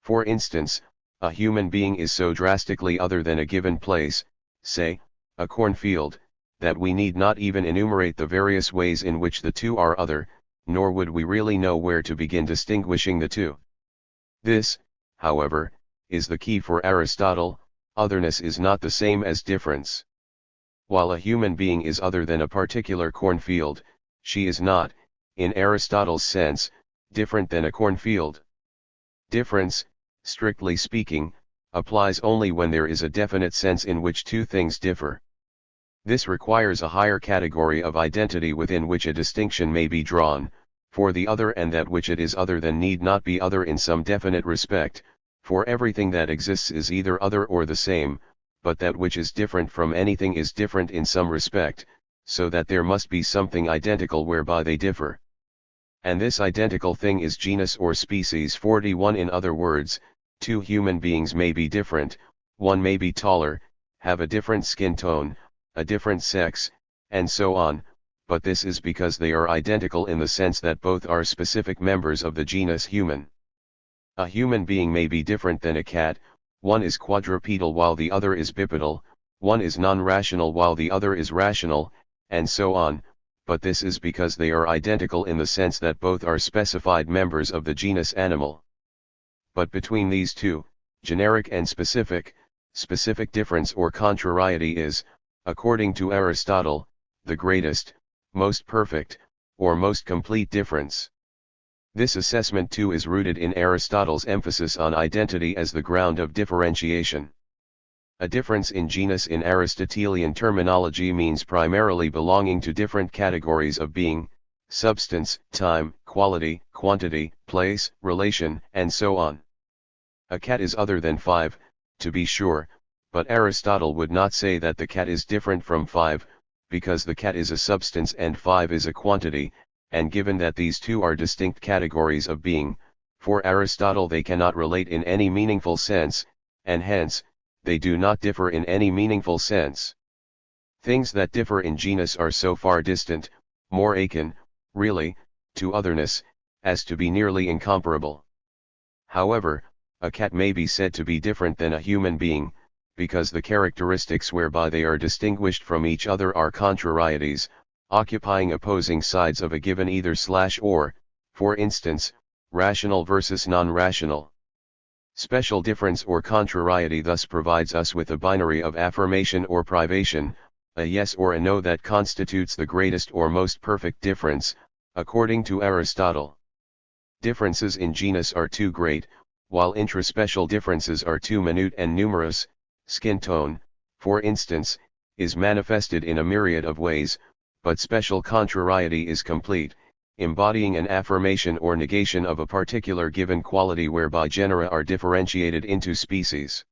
For instance, a human being is so drastically other than a given place, say, a cornfield, that we need not even enumerate the various ways in which the two are other, nor would we really know where to begin distinguishing the two. This, however, is the key for Aristotle: otherness is not the same as difference. While a human being is other than a particular cornfield, she is not, in Aristotle's sense, different than a cornfield. Difference, strictly speaking, applies only when there is a definite sense in which two things differ. This requires a higher category of identity within which a distinction may be drawn, for the other and that which it is other than need not be other in some definite respect, for everything that exists is either other or the same, but that which is different from anything is different in some respect, so that there must be something identical whereby they differ. And this identical thing is genus or species. 41. In other words, two human beings may be different, one may be taller, have a different skin tone, a different sex, and so on, but this is because they are identical in the sense that both are specific members of the genus human. A human being may be different than a cat, one is quadrupedal while the other is bipedal, one is non-rational while the other is rational, and so on, but this is because they are identical in the sense that both are specified members of the genus animal. But between these two, generic and specific difference or contrariety is, according to Aristotle, the greatest, most perfect, or most complete difference. This assessment too is rooted in Aristotle's emphasis on identity as the ground of differentiation. A difference in genus in Aristotelian terminology means primarily belonging to different categories of being, substance, time, quality, quantity, place, relation, and so on. A cat is other than 5, to be sure, but Aristotle would not say that the cat is different from 5, because the cat is a substance and 5 is a quantity, and given that these two are distinct categories of being, for Aristotle they cannot relate in any meaningful sense, and hence, they do not differ in any meaningful sense. Things that differ in genus are so far distant, more akin, really, to otherness, as to be nearly incomparable. However, a cat may be said to be different than a human being, because the characteristics whereby they are distinguished from each other are contrarieties, occupying opposing sides of a given either/or, for instance, rational versus non-rational. Special difference or contrariety thus provides us with a binary of affirmation or privation, a yes or a no that constitutes the greatest or most perfect difference, according to Aristotle. Differences in genus are too great, while intraspecial differences are too minute and numerous. Skin tone, for instance, is manifested in a myriad of ways, but special contrariety is complete, embodying an affirmation or negation of a particular given quality whereby genera are differentiated into species.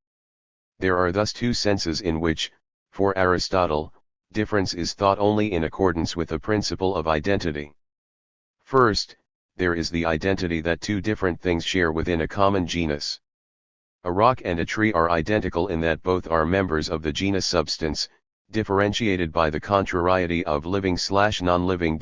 There are thus two senses in which, for Aristotle, difference is thought only in accordance with the principle of identity. First, there is the identity that two different things share within a common genus. A rock and a tree are identical in that both are members of the genus substance, differentiated by the contrariety of living/non-living.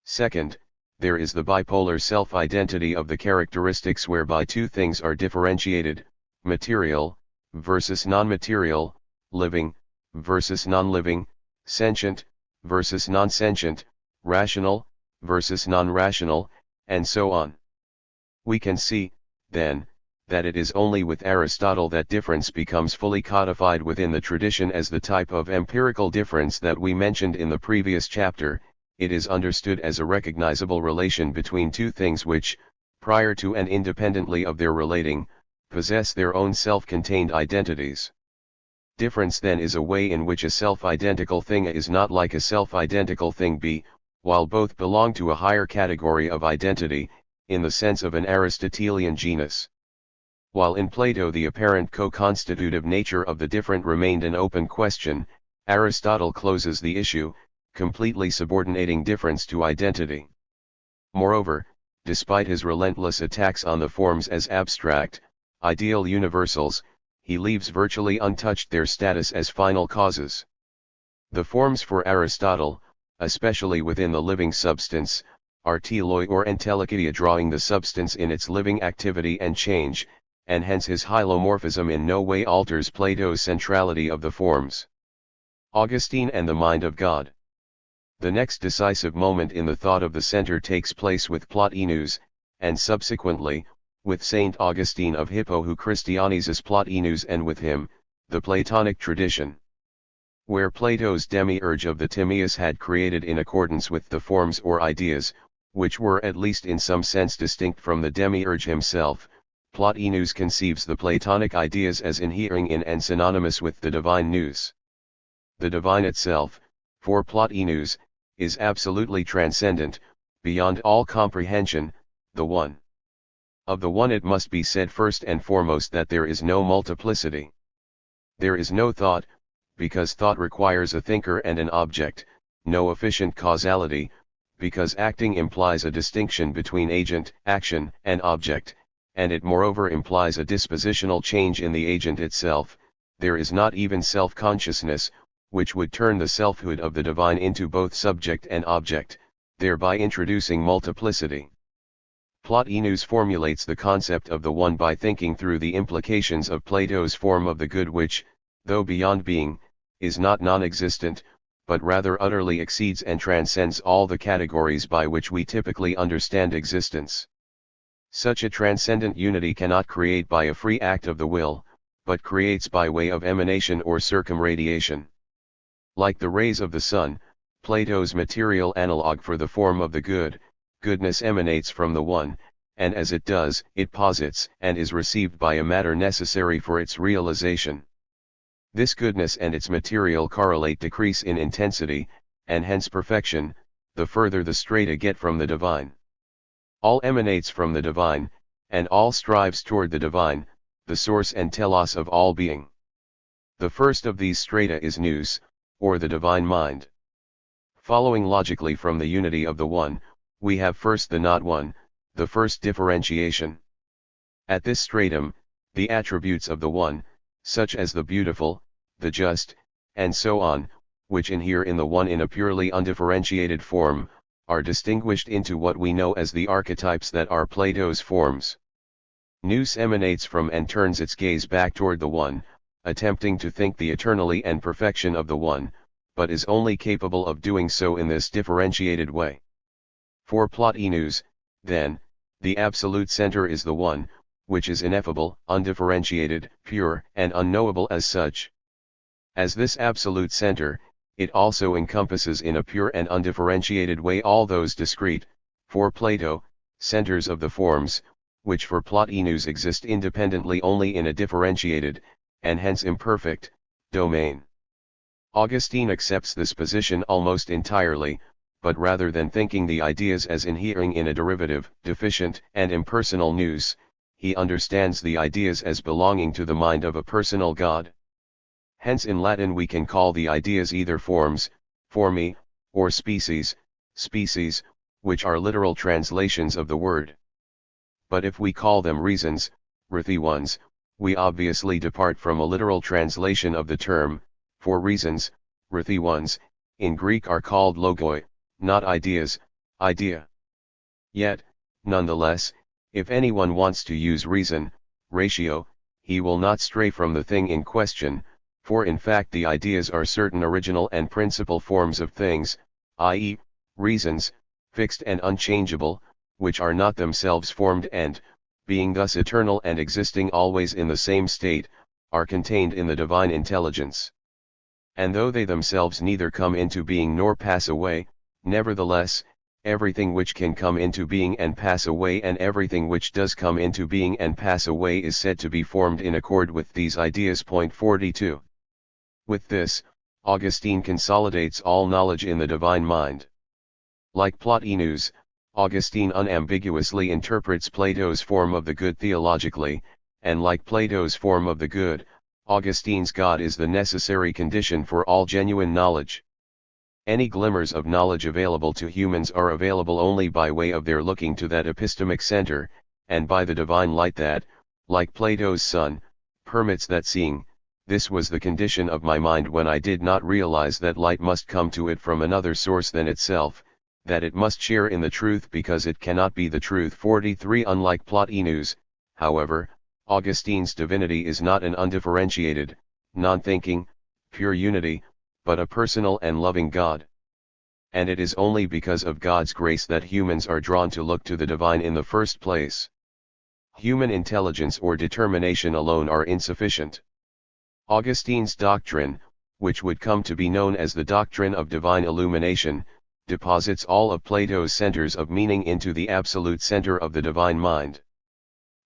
Second, there is the bipolar self-identity of the characteristics whereby two things are differentiated: material versus non-material, living versus non-living, sentient versus non-sentient, rational versus non-rational, and so on. We can see, then, that it is only with Aristotle that difference becomes fully codified within the tradition as the type of empirical difference that we mentioned in the previous chapter. It is understood as a recognizable relation between two things which, prior to and independently of their relating, possess their own self-contained identities. Difference then is a way in which a self-identical thing A is not like a self-identical thing B, while both belong to a higher category of identity, in the sense of an Aristotelian genus. While in Plato the apparent co-constitutive nature of the different remained an open question, Aristotle closes the issue, completely subordinating difference to identity. Moreover, despite his relentless attacks on the forms as abstract, ideal universals, he leaves virtually untouched their status as final causes. The forms for Aristotle, especially within the living substance, are teloi or entelechia, drawing the substance in its living activity and change, and hence his hylomorphism in no way alters Plato's centrality of the forms. Augustine and the mind of God. The next decisive moment in the thought of the center takes place with Plotinus, and subsequently, with Saint Augustine of Hippo, who Christianizes Plotinus, and with him, the Platonic tradition. Where Plato's demiurge of the Timaeus had created in accordance with the forms or ideas, which were at least in some sense distinct from the demiurge himself, Plotinus conceives the Platonic ideas as inhering in and synonymous with the divine nous. The divine itself, for Plotinus, is absolutely transcendent, beyond all comprehension, the one. Of the one it must be said first and foremost that there is no multiplicity. There is no thought, because thought requires a thinker and an object, no efficient causality, because acting implies a distinction between agent, action, and object, and it moreover implies a dispositional change in the agent itself. There is not even self-consciousness, which would turn the selfhood of the divine into both subject and object, thereby introducing multiplicity. Plotinus formulates the concept of the one by thinking through the implications of Plato's form of the good, which, though beyond being, is not non-existent, but rather utterly exceeds and transcends all the categories by which we typically understand existence. Such a transcendent unity cannot create by a free act of the will, but creates by way of emanation or circumradiation. Like the rays of the sun, Plato's material analog for the form of the good, goodness emanates from the one, and as it does, it posits and is received by a matter necessary for its realization. This goodness and its material correlate decrease in intensity, and hence perfection, the further the strata get from the divine. All emanates from the divine, and all strives toward the divine, the source and telos of all being. The first of these strata is nous, or the divine mind. Following logically from the unity of the one, we have first the not one, the first differentiation. At this stratum, the attributes of the one, such as the beautiful, the just, and so on, which inhere in the one in a purely undifferentiated form, are distinguished into what we know as the archetypes that are Plato's forms. Nous emanates from and turns its gaze back toward the one, attempting to think the eternally and perfection of the one, but is only capable of doing so in this differentiated way. For Plotinus, then, the absolute center is the one, which is ineffable, undifferentiated, pure, and unknowable as such. As this absolute center, it also encompasses in a pure and undifferentiated way all those discrete, for Plato, centers of the forms, which for Plotinus exist independently only in a differentiated, and hence imperfect, domain. Augustine accepts this position almost entirely, but rather than thinking the ideas as inhering in a derivative, deficient, and impersonal nous, he understands the ideas as belonging to the mind of a personal God. Hence in Latin we can call the ideas either forms, formae, or species, species, which are literal translations of the word. But if we call them reasons, rthy ones, we obviously depart from a literal translation of the term, for reasons, rthy ones, in Greek are called logoi, not ideas, idea. Yet, nonetheless, if anyone wants to use reason, ratio, he will not stray from the thing in question, for in fact the ideas are certain original and principal forms of things, i.e., reasons, fixed and unchangeable, which are not themselves formed and, being thus eternal and existing always in the same state, are contained in the divine intelligence. And though they themselves neither come into being nor pass away, nevertheless, everything which can come into being and pass away and everything which does come into being and pass away is said to be formed in accord with these ideas. 42. With this, Augustine consolidates all knowledge in the divine mind. Like Plotinus, Augustine unambiguously interprets Plato's form of the good theologically, and like Plato's form of the good, Augustine's God is the necessary condition for all genuine knowledge. Any glimmers of knowledge available to humans are available only by way of their looking to that epistemic center, and by the divine light that, like Plato's sun, permits that seeing. This was the condition of my mind when I did not realize that light must come to it from another source than itself, that it must share in the truth because it cannot be the truth. 43 Unlike Plotinus, however, Augustine's divinity is not an undifferentiated, non-thinking, pure unity, but a personal and loving God. And it is only because of God's grace that humans are drawn to look to the divine in the first place. Human intelligence or determination alone are insufficient. Augustine's doctrine, which would come to be known as the doctrine of divine illumination, deposits all of Plato's centers of meaning into the absolute center of the divine mind.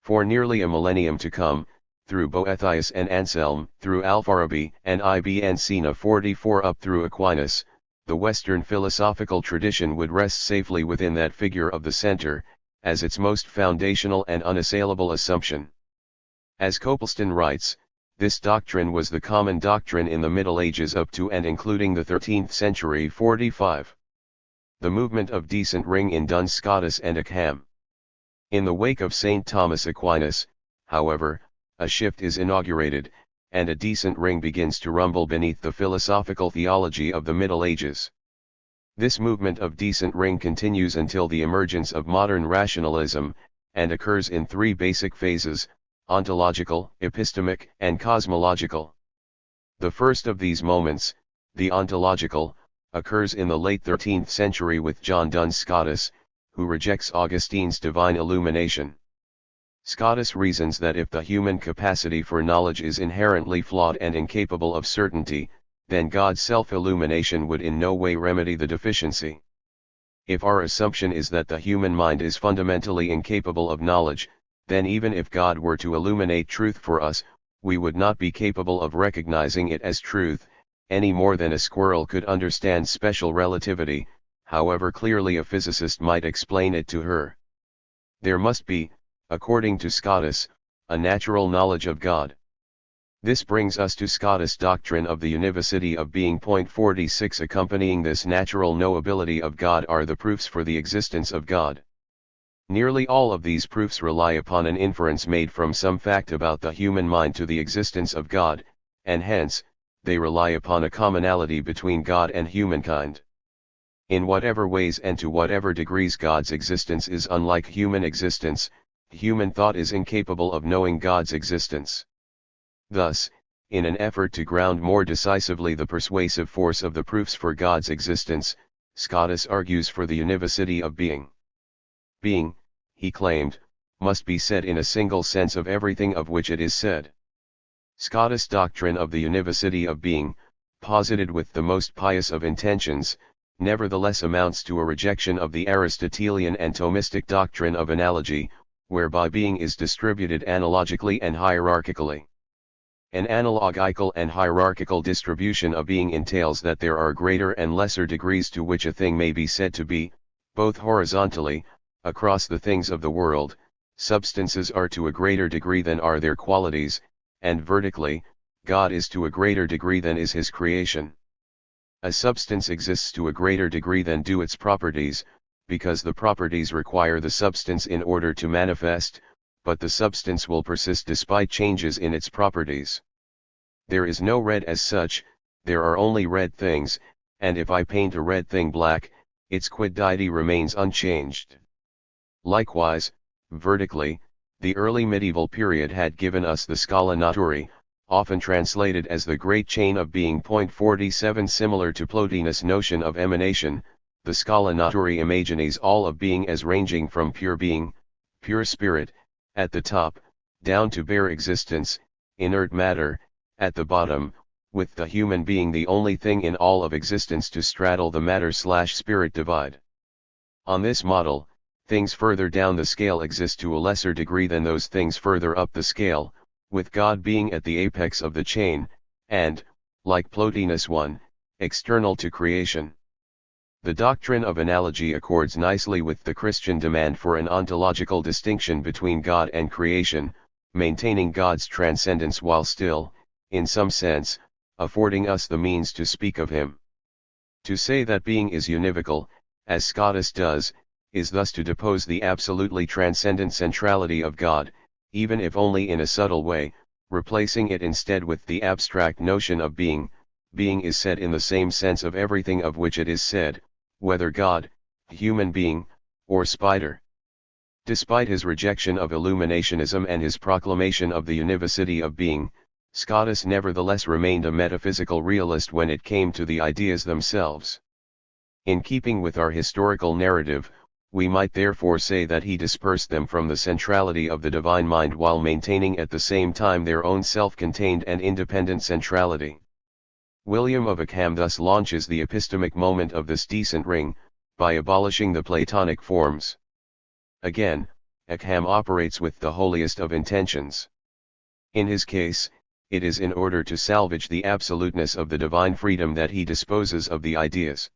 For nearly a millennium to come, through Boethius and Anselm, through Alfarabi and Ibn Sina 44 up through Aquinas, the Western philosophical tradition would rest safely within that figure of the center, as its most foundational and unassailable assumption. As Copleston writes, this doctrine was the common doctrine in the Middle Ages up to and including the 13th century. 45. The movement of decent ring in Duns Scotus and Occam. In the wake of St. Thomas Aquinas, however, a shift is inaugurated, and a decent ring begins to rumble beneath the philosophical theology of the Middle Ages. This movement of decent ring continues until the emergence of modern rationalism, and occurs in three basic phases: ontological, epistemic, and cosmological. The first of these moments, the ontological, occurs in the late 13th century with John Duns Scotus, who rejects Augustine's divine illumination. Scotus reasons that if the human capacity for knowledge is inherently flawed and incapable of certainty, then God's self-illumination would in no way remedy the deficiency. If our assumption is that the human mind is fundamentally incapable of knowledge, then even if God were to illuminate truth for us, we would not be capable of recognizing it as truth, any more than a squirrel could understand special relativity, however clearly a physicist might explain it to her. There must be, according to Scotus, a natural knowledge of God. This brings us to Scotus' doctrine of the univocity of being. 46 Accompanying this natural knowability of God are the proofs for the existence of God. Nearly all of these proofs rely upon an inference made from some fact about the human mind to the existence of God, and hence, they rely upon a commonality between God and humankind. In whatever ways and to whatever degrees God's existence is unlike human existence, human thought is incapable of knowing God's existence. Thus, in an effort to ground more decisively the persuasive force of the proofs for God's existence, Scotus argues for the univocity of being. Being, he claimed, must be said in a single sense of everything of which it is said. Scotus' doctrine of the univocity of being, posited with the most pious of intentions, nevertheless amounts to a rejection of the Aristotelian and Thomistic doctrine of analogy, whereby being is distributed analogically and hierarchically. An analogical and hierarchical distribution of being entails that there are greater and lesser degrees to which a thing may be said to be, both horizontally, across the things of the world. Substances are to a greater degree than are their qualities, and vertically, God is to a greater degree than is his creation. A substance exists to a greater degree than do its properties, because the properties require the substance in order to manifest, but the substance will persist despite changes in its properties. There is no red as such, there are only red things, and if I paint a red thing black, its quiddity remains unchanged. Likewise, vertically, the early medieval period had given us the scala naturae, often translated as the great chain of being. 47 Similar to Plotinus' notion of emanation, the scala naturae imagines all of being as ranging from pure being, pure spirit, at the top, down to bare existence, inert matter, at the bottom, with the human being the only thing in all of existence to straddle the matter/spirit divide. On this model, things further down the scale exist to a lesser degree than those things further up the scale, with God being at the apex of the chain, and, like Plotinus I, external to creation. The doctrine of analogy accords nicely with the Christian demand for an ontological distinction between God and creation, maintaining God's transcendence while still, in some sense, affording us the means to speak of him. To say that being is univocal, as Scotus does, is thus to depose the absolutely transcendent centrality of God, even if only in a subtle way, replacing it instead with the abstract notion of being. Being is said in the same sense of everything of which it is said, whether God, human being, or spider. Despite his rejection of illuminationism and his proclamation of the univocity of being, Scotus nevertheless remained a metaphysical realist when it came to the ideas themselves. In keeping with our historical narrative, we might therefore say that he dispersed them from the centrality of the divine mind while maintaining at the same time their own self-contained and independent centrality. William of Ockham thus launches the epistemic moment of this decent ring, by abolishing the Platonic forms. Again, Ockham operates with the holiest of intentions. In his case, it is in order to salvage the absoluteness of the divine freedom that he disposes of the ideas.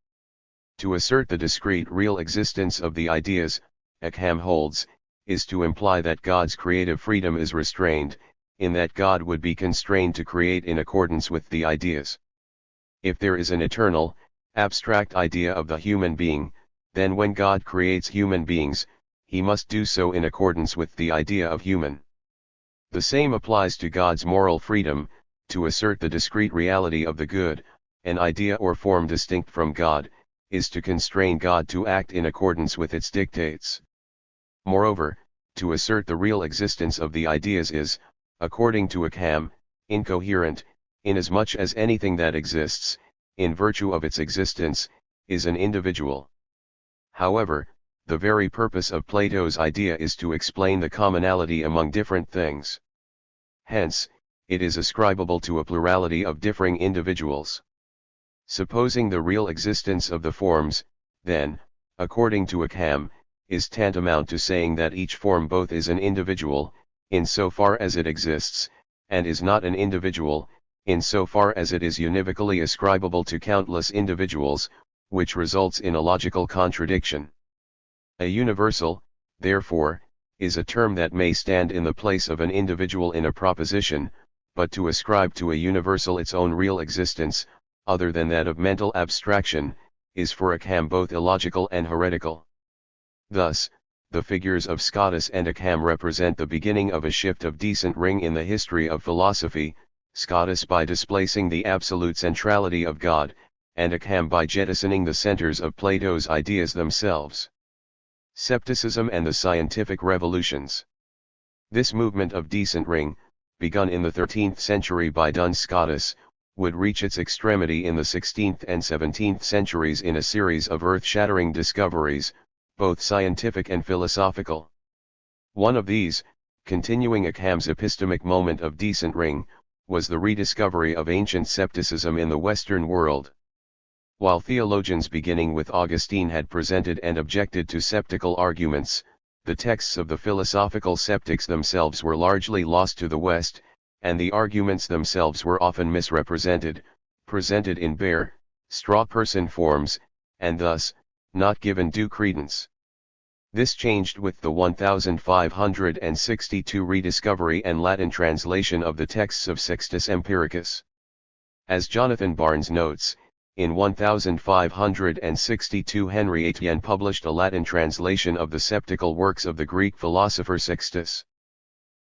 To assert the discrete real existence of the ideas, Ockham holds, is to imply that God's creative freedom is restrained, in that God would be constrained to create in accordance with the ideas. If there is an eternal, abstract idea of the human being, then when God creates human beings, he must do so in accordance with the idea of human. The same applies to God's moral freedom. To assert the discrete reality of the good, an idea or form distinct from God, is to constrain God to act in accordance with its dictates. Moreover, to assert the real existence of the ideas is, according to Ockham, incoherent, inasmuch as anything that exists, in virtue of its existence, is an individual. However, the very purpose of Plato's idea is to explain the commonality among different things. Hence, it is ascribable to a plurality of differing individuals. Supposing the real existence of the forms, then, according to Ockham, is tantamount to saying that each form both is an individual, in so far as it exists, and is not an individual, in so far as it is univocally ascribable to countless individuals, which results in a logical contradiction. A universal, therefore, is a term that may stand in the place of an individual in a proposition, but to ascribe to a universal its own real existence, other than that of mental abstraction, is for Ockham both illogical and heretical. Thus, the figures of Scotus and Ockham represent the beginning of a shift of decent ring in the history of philosophy, Scotus by displacing the absolute centrality of God, and Ockham by jettisoning the centers of Plato's ideas themselves. Scepticism and the Scientific Revolutions. This movement of decent ring, begun in the 13th century by Duns Scotus, would reach its extremity in the 16th and 17th centuries in a series of earth-shattering discoveries, both scientific and philosophical. One of these, continuing Ockham's epistemic moment of decent ring, was the rediscovery of ancient scepticism in the Western world. While theologians beginning with Augustine had presented and objected to sceptical arguments, the texts of the philosophical sceptics themselves were largely lost to the West, and the arguments themselves were often misrepresented, presented in bare, straw-person forms, and thus, not given due credence. This changed with the 1562 rediscovery and Latin translation of the texts of Sixtus Empiricus. As Jonathan Barnes notes, in 1562 Henry Etienne published a Latin translation of the sceptical works of the Greek philosopher Sixtus.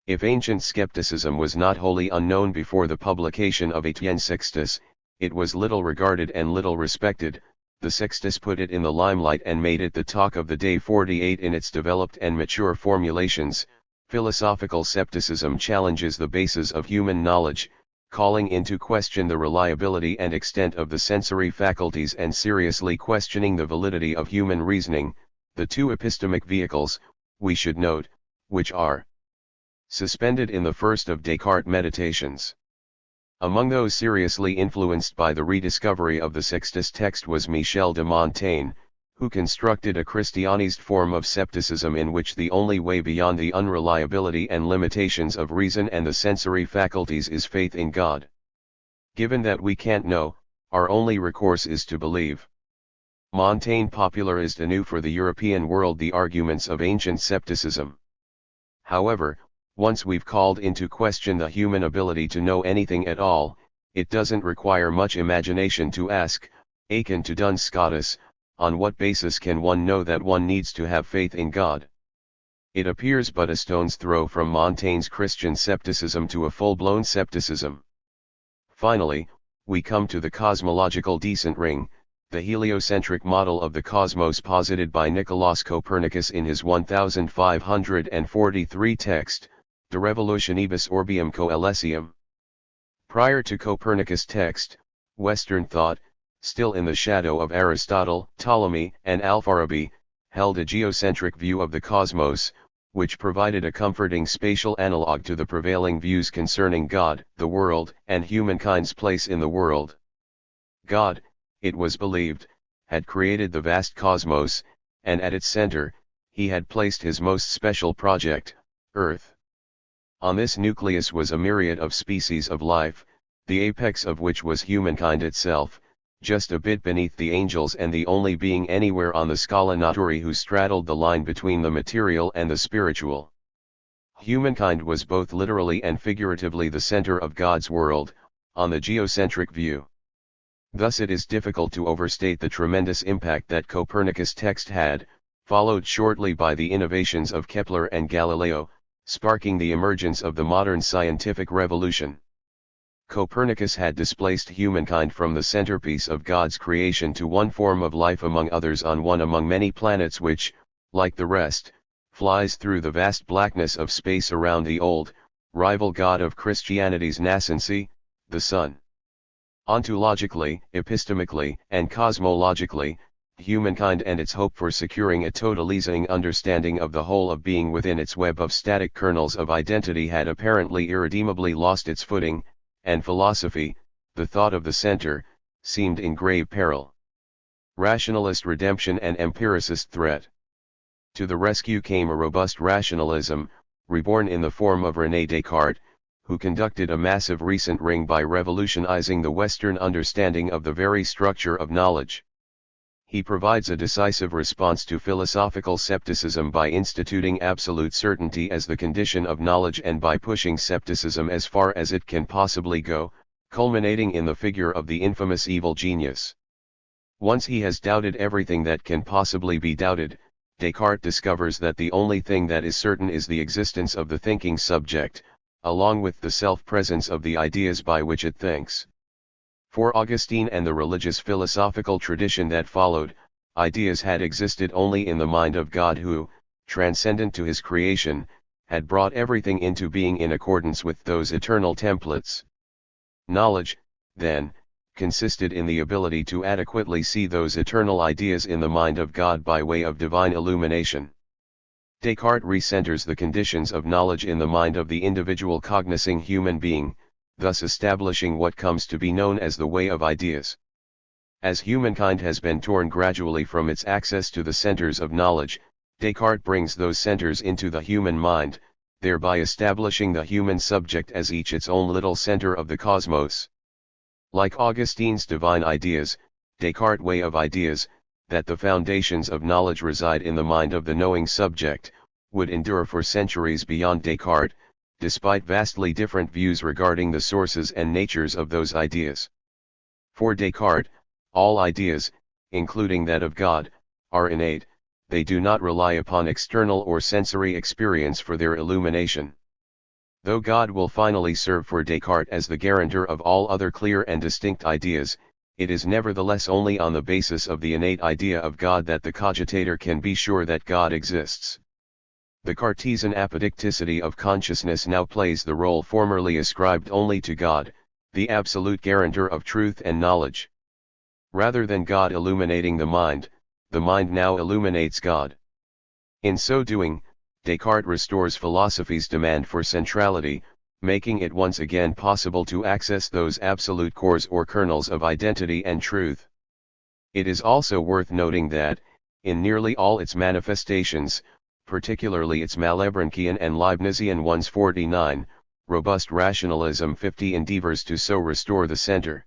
If ancient skepticism was not wholly unknown before the publication of Etienne Sixtus, it was little regarded and little respected. The Sixtus put it in the limelight and made it the talk of the day. 48 In its developed and mature formulations, philosophical scepticism challenges the bases of human knowledge, calling into question the reliability and extent of the sensory faculties and seriously questioning the validity of human reasoning, the two epistemic vehicles, we should note, which are suspended in the first of Descartes' Meditations. Among those seriously influenced by the rediscovery of the Sixtus text was Michel de Montaigne, who constructed a Christianized form of scepticism in which the only way beyond the unreliability and limitations of reason and the sensory faculties is faith in God. Given that we can't know, our only recourse is to believe. Montaigne popularized anew for the European world the arguments of ancient skepticism. However, once we've called into question the human ability to know anything at all, it doesn't require much imagination to ask, akin to Duns Scotus, on what basis can one know that one needs to have faith in God? It appears but a stone's throw from Montaigne's Christian skepticism to a full-blown skepticism. Finally, we come to the cosmological descent ring, the heliocentric model of the cosmos posited by Nicolaus Copernicus in his 1543 text, De Revolutionibus Orbium Coelestium. Prior to Copernicus' text, Western thought, still in the shadow of Aristotle, Ptolemy, and Alfarabi, held a geocentric view of the cosmos, which provided a comforting spatial analog to the prevailing views concerning God, the world, and humankind's place in the world. God, it was believed, had created the vast cosmos, and at its center, he had placed his most special project, Earth. On this nucleus was a myriad of species of life, the apex of which was humankind itself, just a bit beneath the angels and the only being anywhere on the Scala Naturae who straddled the line between the material and the spiritual. Humankind was both literally and figuratively the center of God's world, on the geocentric view. Thus it is difficult to overstate the tremendous impact that Copernicus' text had, followed shortly by the innovations of Kepler and Galileo, sparking the emergence of the modern scientific revolution. Copernicus had displaced humankind from the centerpiece of God's creation to one form of life among others on one among many planets which, like the rest, flies through the vast blackness of space around the old, rival god of Christianity's nascency, the sun. Ontologically, epistemically, and cosmologically, humankind and its hope for securing a totalizing understanding of the whole of being within its web of static kernels of identity had apparently irredeemably lost its footing, and philosophy, the thought of the center, seemed in grave peril. Rationalist redemption and empiricist threat. To the rescue came a robust rationalism, reborn in the form of René Descartes, who conducted a massive recent ring by revolutionizing the Western understanding of the very structure of knowledge. He provides a decisive response to philosophical skepticism by instituting absolute certainty as the condition of knowledge and by pushing skepticism as far as it can possibly go, culminating in the figure of the infamous evil genius. Once he has doubted everything that can possibly be doubted, Descartes discovers that the only thing that is certain is the existence of the thinking subject, along with the self-presence of the ideas by which it thinks. For Augustine and the religious philosophical tradition that followed, ideas had existed only in the mind of God who, transcendent to his creation, had brought everything into being in accordance with those eternal templates. Knowledge, then, consisted in the ability to adequately see those eternal ideas in the mind of God by way of divine illumination. Descartes recenters the conditions of knowledge in the mind of the individual cognizing human being, thus establishing what comes to be known as the way of ideas. As humankind has been torn gradually from its access to the centers of knowledge, Descartes brings those centers into the human mind, thereby establishing the human subject as each its own little center of the cosmos. Like Augustine's divine ideas, Descartes' way of ideas, that the foundations of knowledge reside in the mind of the knowing subject, would endure for centuries beyond Descartes, despite vastly different views regarding the sources and natures of those ideas. For Descartes, all ideas, including that of God, are innate, they do not rely upon external or sensory experience for their illumination. Though God will finally serve for Descartes as the guarantor of all other clear and distinct ideas, it is nevertheless only on the basis of the innate idea of God that the cogitator can be sure that God exists. The Cartesian apodicticity of consciousness now plays the role formerly ascribed only to God, the absolute guarantor of truth and knowledge. Rather than God illuminating the mind now illuminates God. In so doing, Descartes restores philosophy's demand for centrality, making it once again possible to access those absolute cores or kernels of identity and truth. It is also worth noting that, in nearly all its manifestations, particularly its Malebranchian and Leibnizian ones 49, robust rationalism 50 endeavors to so restore the center.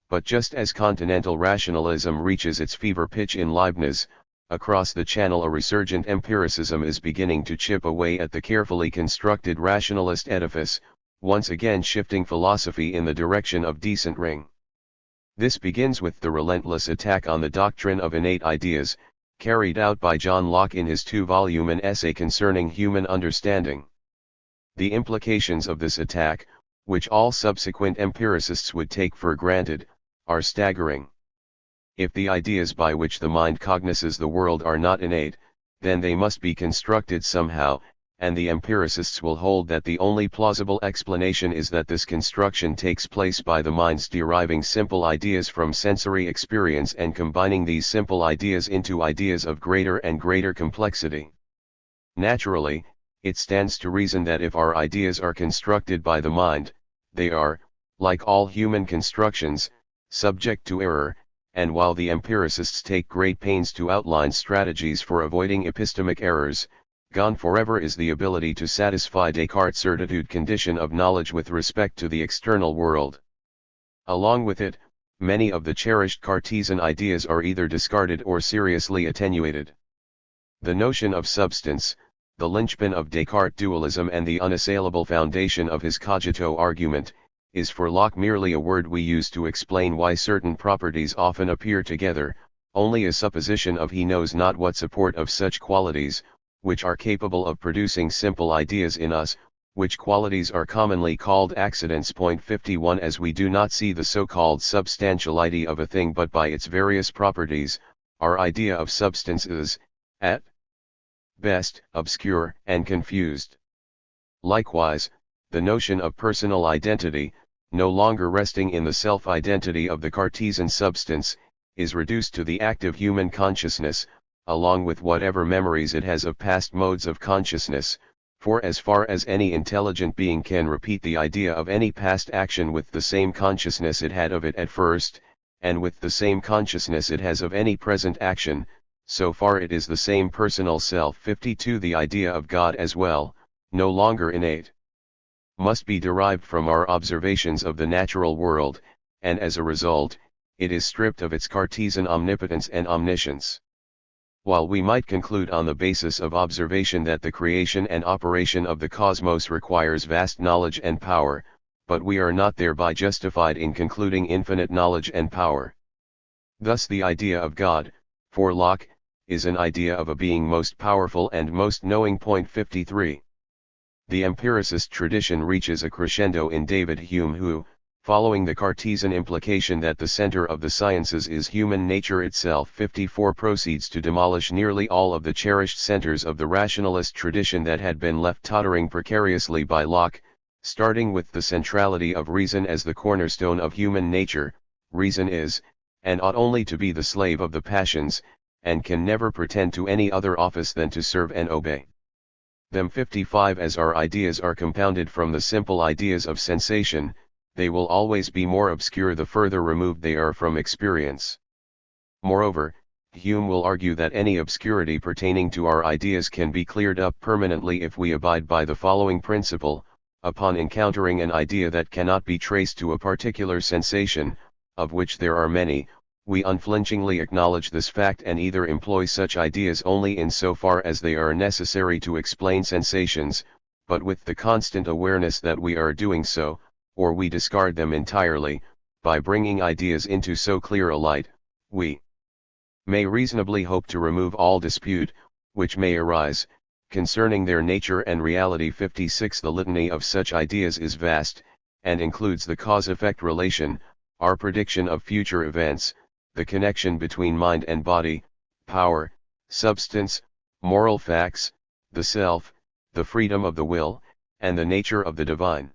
But just as continental rationalism reaches its fever pitch in Leibniz, across the channel a resurgent empiricism is beginning to chip away at the carefully constructed rationalist edifice, once again shifting philosophy in the direction of decent ring. This begins with the relentless attack on the doctrine of innate ideas, carried out by John Locke in his two-volume essay concerning human understanding. The implications of this attack, which all subsequent empiricists would take for granted, are staggering. If the ideas by which the mind cognizes the world are not innate, then they must be constructed somehow, and the empiricists will hold that the only plausible explanation is that this construction takes place by the mind's deriving simple ideas from sensory experience and combining these simple ideas into ideas of greater and greater complexity. Naturally, it stands to reason that if our ideas are constructed by the mind, they are, like all human constructions, subject to error, and while the empiricists take great pains to outline strategies for avoiding epistemic errors, gone forever is the ability to satisfy Descartes' certitude condition of knowledge with respect to the external world. Along with it, many of the cherished Cartesian ideas are either discarded or seriously attenuated. The notion of substance, the linchpin of Descartes' dualism and the unassailable foundation of his cogito argument, is for Locke merely a word we use to explain why certain properties often appear together, only a supposition of he knows not what support of such qualities, which are capable of producing simple ideas in us, which qualities are commonly called accidents. 51 As we do not see the so-called substantiality of a thing but by its various properties, our idea of substance is, at best, obscure and confused. Likewise, the notion of personal identity, no longer resting in the self-identity of the Cartesian substance, is reduced to the active human consciousness, along with whatever memories it has of past modes of consciousness, for as far as any intelligent being can repeat the idea of any past action with the same consciousness it had of it at first, and with the same consciousness it has of any present action, so far it is the same personal self. 52 The idea of God as well, no longer innate, must be derived from our observations of the natural world, and as a result, it is stripped of its Cartesian omnipotence and omniscience. While we might conclude on the basis of observation that the creation and operation of the cosmos requires vast knowledge and power, but we are not thereby justified in concluding infinite knowledge and power. Thus the idea of God, for Locke, is an idea of a being most powerful and most knowing. 53. The empiricist tradition reaches a crescendo in David Hume who, following the Cartesian implication that the center of the sciences is human nature itself, 54, proceeds to demolish nearly all of the cherished centers of the rationalist tradition that had been left tottering precariously by Locke, starting with the centrality of reason as the cornerstone of human nature. Reason is, and ought only to be, the slave of the passions, and can never pretend to any other office than to serve and obey them. 55. As our ideas are compounded from the simple ideas of sensation, they will always be more obscure the further removed they are from experience. Moreover, Hume will argue that any obscurity pertaining to our ideas can be cleared up permanently if we abide by the following principle: upon encountering an idea that cannot be traced to a particular sensation, of which there are many, we unflinchingly acknowledge this fact and either employ such ideas only in so far as they are necessary to explain sensations, but with the constant awareness that we are doing so, or we discard them entirely. By bringing ideas into so clear a light, we may reasonably hope to remove all dispute, which may arise, concerning their nature and reality. 56. The litany of such ideas is vast, and includes the cause-effect relation, our prediction of future events, the connection between mind and body, power, substance, moral facts, the self, the freedom of the will, and the nature of the divine.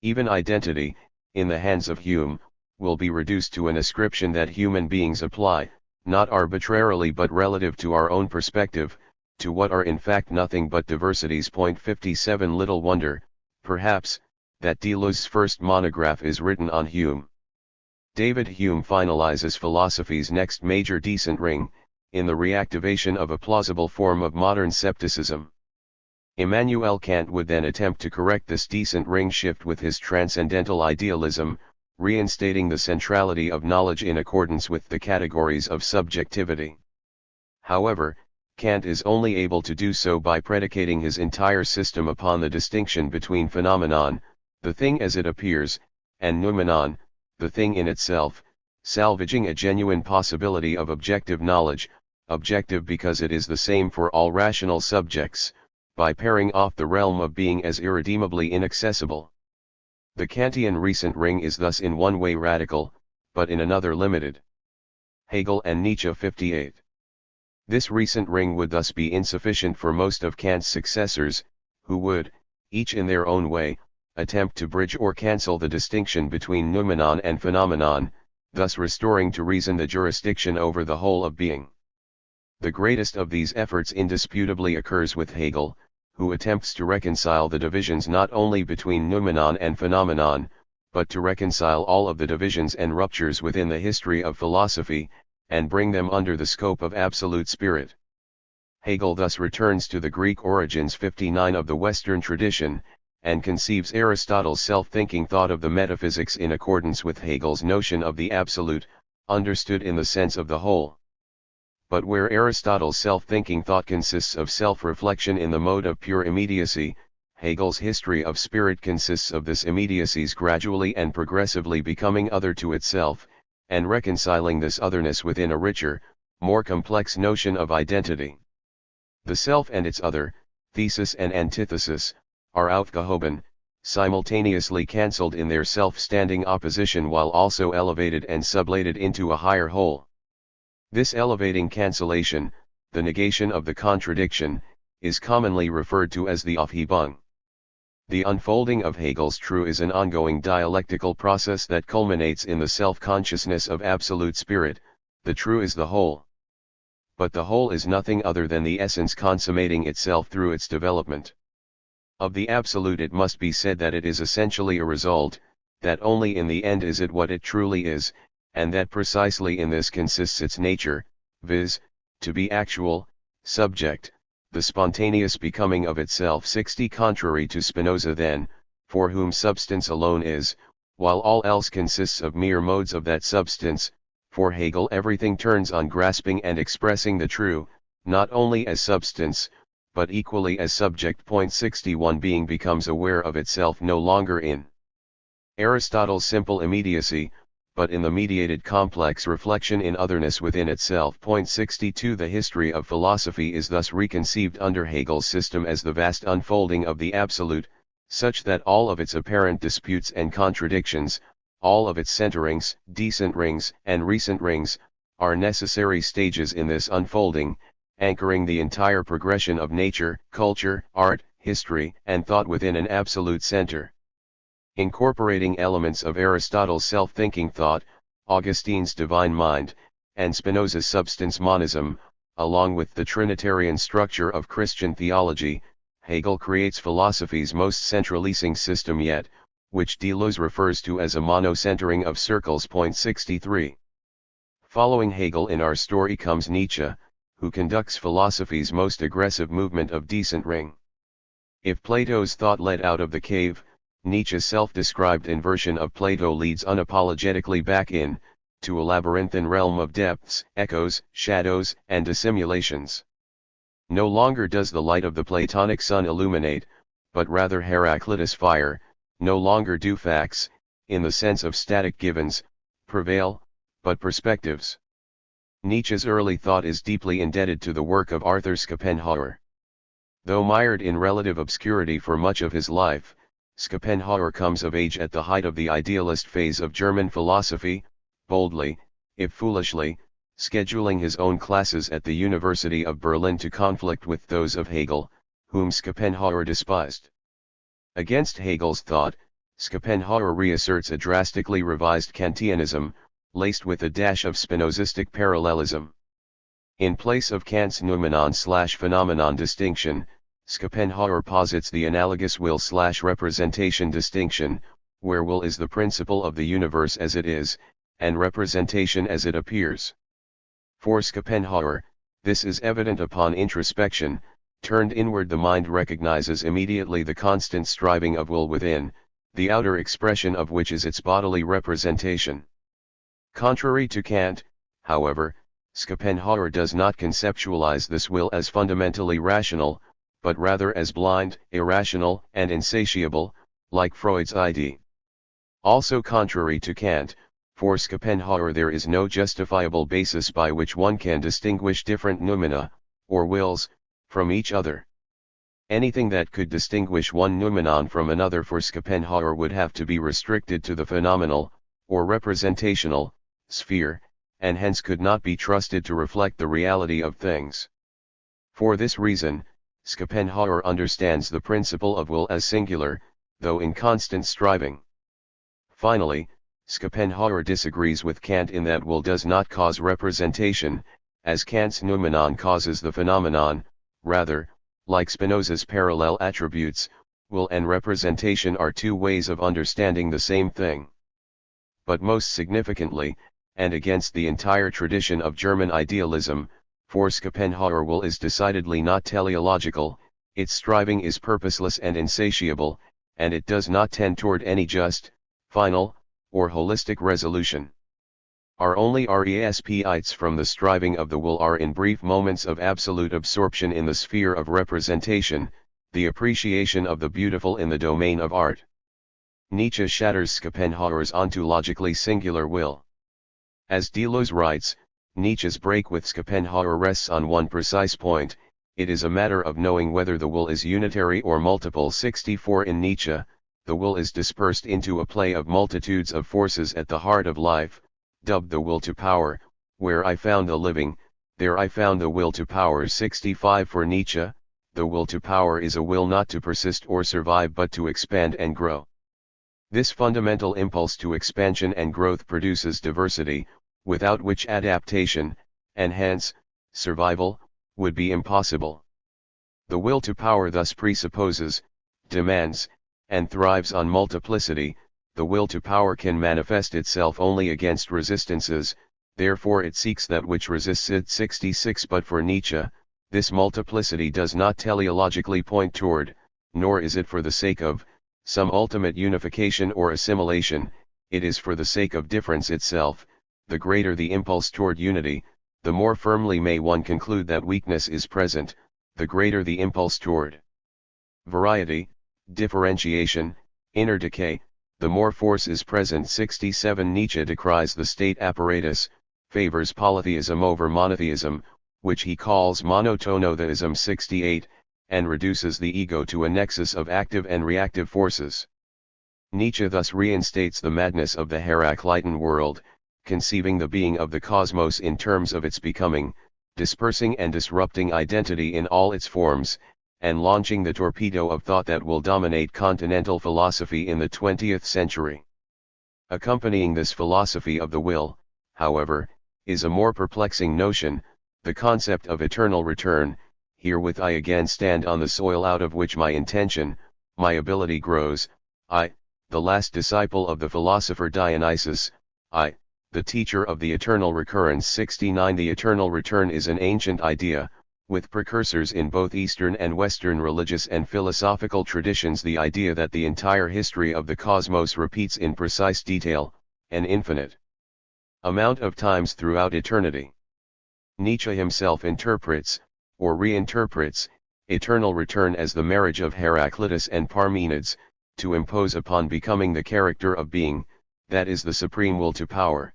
Even identity, in the hands of Hume, will be reduced to an ascription that human beings apply, not arbitrarily but relative to our own perspective, to what are in fact nothing but diversities. 57. Little wonder, perhaps, that Deleuze's first monograph is written on Hume. David Hume finalizes philosophy's next major decent ring, in the reactivation of a plausible form of modern scepticism. Immanuel Kant would then attempt to correct this decent ring shift with his transcendental idealism, reinstating the centrality of knowledge in accordance with the categories of subjectivity. However, Kant is only able to do so by predicating his entire system upon the distinction between phenomenon, the thing as it appears, and noumenon, the thing in itself, salvaging a genuine possibility of objective knowledge, objective because it is the same for all rational subjects, by pairing off the realm of being as irredeemably inaccessible. The Kantian recent ring is thus in one way radical, but in another limited. Hegel and Nietzsche 58. This recent ring would thus be insufficient for most of Kant's successors, who would, each in their own way, attempt to bridge or cancel the distinction between noumenon and phenomenon, thus restoring to reason the jurisdiction over the whole of being. The greatest of these efforts indisputably occurs with Hegel, who attempts to reconcile the divisions not only between noumenon and phenomenon, but to reconcile all of the divisions and ruptures within the history of philosophy, and bring them under the scope of absolute spirit. Hegel thus returns to the Greek origins 59 of the Western tradition, and conceives Aristotle's self-thinking thought of the metaphysics in accordance with Hegel's notion of the absolute, understood in the sense of the whole. But where Aristotle's self-thinking thought consists of self-reflection in the mode of pure immediacy, Hegel's history of spirit consists of this immediacy's gradually and progressively becoming other to itself, and reconciling this otherness within a richer, more complex notion of identity. The self and its other, thesis and antithesis, are aufgehoben, simultaneously cancelled in their self-standing opposition while also elevated and sublated into a higher whole. This elevating cancellation, the negation of the contradiction, is commonly referred to as the Aufhebung. The unfolding of Hegel's true is an ongoing dialectical process that culminates in the self-consciousness of absolute spirit. The true is the whole. But the whole is nothing other than the essence consummating itself through its development. Of the absolute it must be said that it is essentially a result, that only in the end is it what it truly is, and that precisely in this consists its nature, viz., to be actual, subject, the spontaneous becoming of itself. 60 Contrary to Spinoza then, for whom substance alone is, while all else consists of mere modes of that substance, for Hegel everything turns on grasping and expressing the true, not only as substance, but equally as subject. 61 Being becomes aware of itself no longer in Aristotle's simple immediacy, but in the mediated complex reflection in otherness within itself. 62 The history of philosophy is thus reconceived under Hegel's system as the vast unfolding of the absolute, such that all of its apparent disputes and contradictions, all of its centerings, decent rings and recent rings, are necessary stages in this unfolding, anchoring the entire progression of nature, culture, art, history, and thought within an absolute center. Incorporating elements of Aristotle's self-thinking thought, Augustine's divine mind, and Spinoza's substance monism, along with the Trinitarian structure of Christian theology, Hegel creates philosophy's most centralizing system yet, which Deleuze refers to as a monocentering of circles. 63. Following Hegel in our story comes Nietzsche, who conducts philosophy's most aggressive movement of decent ring. If Plato's thought led out of the cave, Nietzsche's self-described inversion of Plato leads unapologetically back in, to a labyrinthine realm of depths, echoes, shadows, and dissimulations. No longer does the light of the Platonic sun illuminate, but rather Heraclitus fire, no longer do facts, in the sense of static givens, prevail, but perspectives. Nietzsche's early thought is deeply indebted to the work of Arthur Schopenhauer. Though mired in relative obscurity for much of his life, Schopenhauer comes of age at the height of the idealist phase of German philosophy, boldly, if foolishly, scheduling his own classes at the University of Berlin to conflict with those of Hegel, whom Schopenhauer despised. Against Hegel's thought, Schopenhauer reasserts a drastically revised Kantianism, laced with a dash of Spinozistic parallelism. In place of Kant's noumenon/phenomenon distinction, Schopenhauer posits the analogous will/representation distinction, where will is the principle of the universe as it is, and representation as it appears. For Schopenhauer, this is evident upon introspection, Turned inward, the mind recognizes immediately the constant striving of will within, the outer expression of which is its bodily representation. Contrary to Kant, however, Schopenhauer does not conceptualize this will as fundamentally rational, but rather as blind, irrational, and insatiable, like Freud's idea. Also contrary to Kant, for Schopenhauer there is no justifiable basis by which one can distinguish different noumena, or wills, from each other. Anything that could distinguish one noumenon from another for Schopenhauer would have to be restricted to the phenomenal, or representational, sphere, and hence could not be trusted to reflect the reality of things. For this reason, Schopenhauer understands the principle of will as singular, though in constant striving. Finally, Schopenhauer disagrees with Kant in that will does not cause representation, as Kant's noumenon causes the phenomenon. Rather, like Spinoza's parallel attributes, will and representation are two ways of understanding the same thing. But most significantly, and against the entire tradition of German idealism, for Schopenhauer will is decidedly not teleological, its striving is purposeless and insatiable, and it does not tend toward any just, final, or holistic resolution. Our only respites from the striving of the will are in brief moments of absolute absorption in the sphere of representation, the appreciation of the beautiful in the domain of art. Nietzsche shatters Schopenhauer's ontologically singular will. As Deleuze writes, Nietzsche's break with Schopenhauer rests on one precise point: it is a matter of knowing whether the will is unitary or multiple. 64 In Nietzsche, the will is dispersed into a play of multitudes of forces at the heart of life, dubbed the will to power. Where I found the living, there I found the will to power. 65 For Nietzsche, the will to power is a will not to persist or survive but to expand and grow. This fundamental impulse to expansion and growth produces diversity, without which adaptation, and hence, survival, would be impossible. The will to power thus presupposes, demands, and thrives on multiplicity. The will to power can manifest itself only against resistances, therefore it seeks that which resists it. 66 But for Nietzsche, this multiplicity does not teleologically point toward, nor is it for the sake of, some ultimate unification or assimilation, it is for the sake of difference itself. The greater the impulse toward unity, the more firmly may one conclude that weakness is present, the greater the impulse toward variety, differentiation, inner decay, the more force is present. 67 Nietzsche decries the state apparatus, favors polytheism over monotheism, which he calls monotonotheism. 68, and reduces the ego to a nexus of active and reactive forces. Nietzsche thus reinstates the madness of the Heraclitean world, conceiving the being of the cosmos in terms of its becoming, dispersing and disrupting identity in all its forms, and launching the torpedo of thought that will dominate continental philosophy in the 20th century. Accompanying this philosophy of the will, however, is a more perplexing notion, the concept of eternal return. Herewith I again stand on the soil out of which my intention, my ability grows. I, the last disciple of the philosopher Dionysus, I, the teacher of the eternal recurrence. 69 The eternal return is an ancient idea, with precursors in both Eastern and Western religious and philosophical traditions. The idea that the entire history of the cosmos repeats in precise detail, an infinite amount of times throughout eternity. Nietzsche himself interprets, or reinterprets, eternal return as the marriage of Heraclitus and Parmenides, to impose upon becoming the character of being, that is the supreme will to power.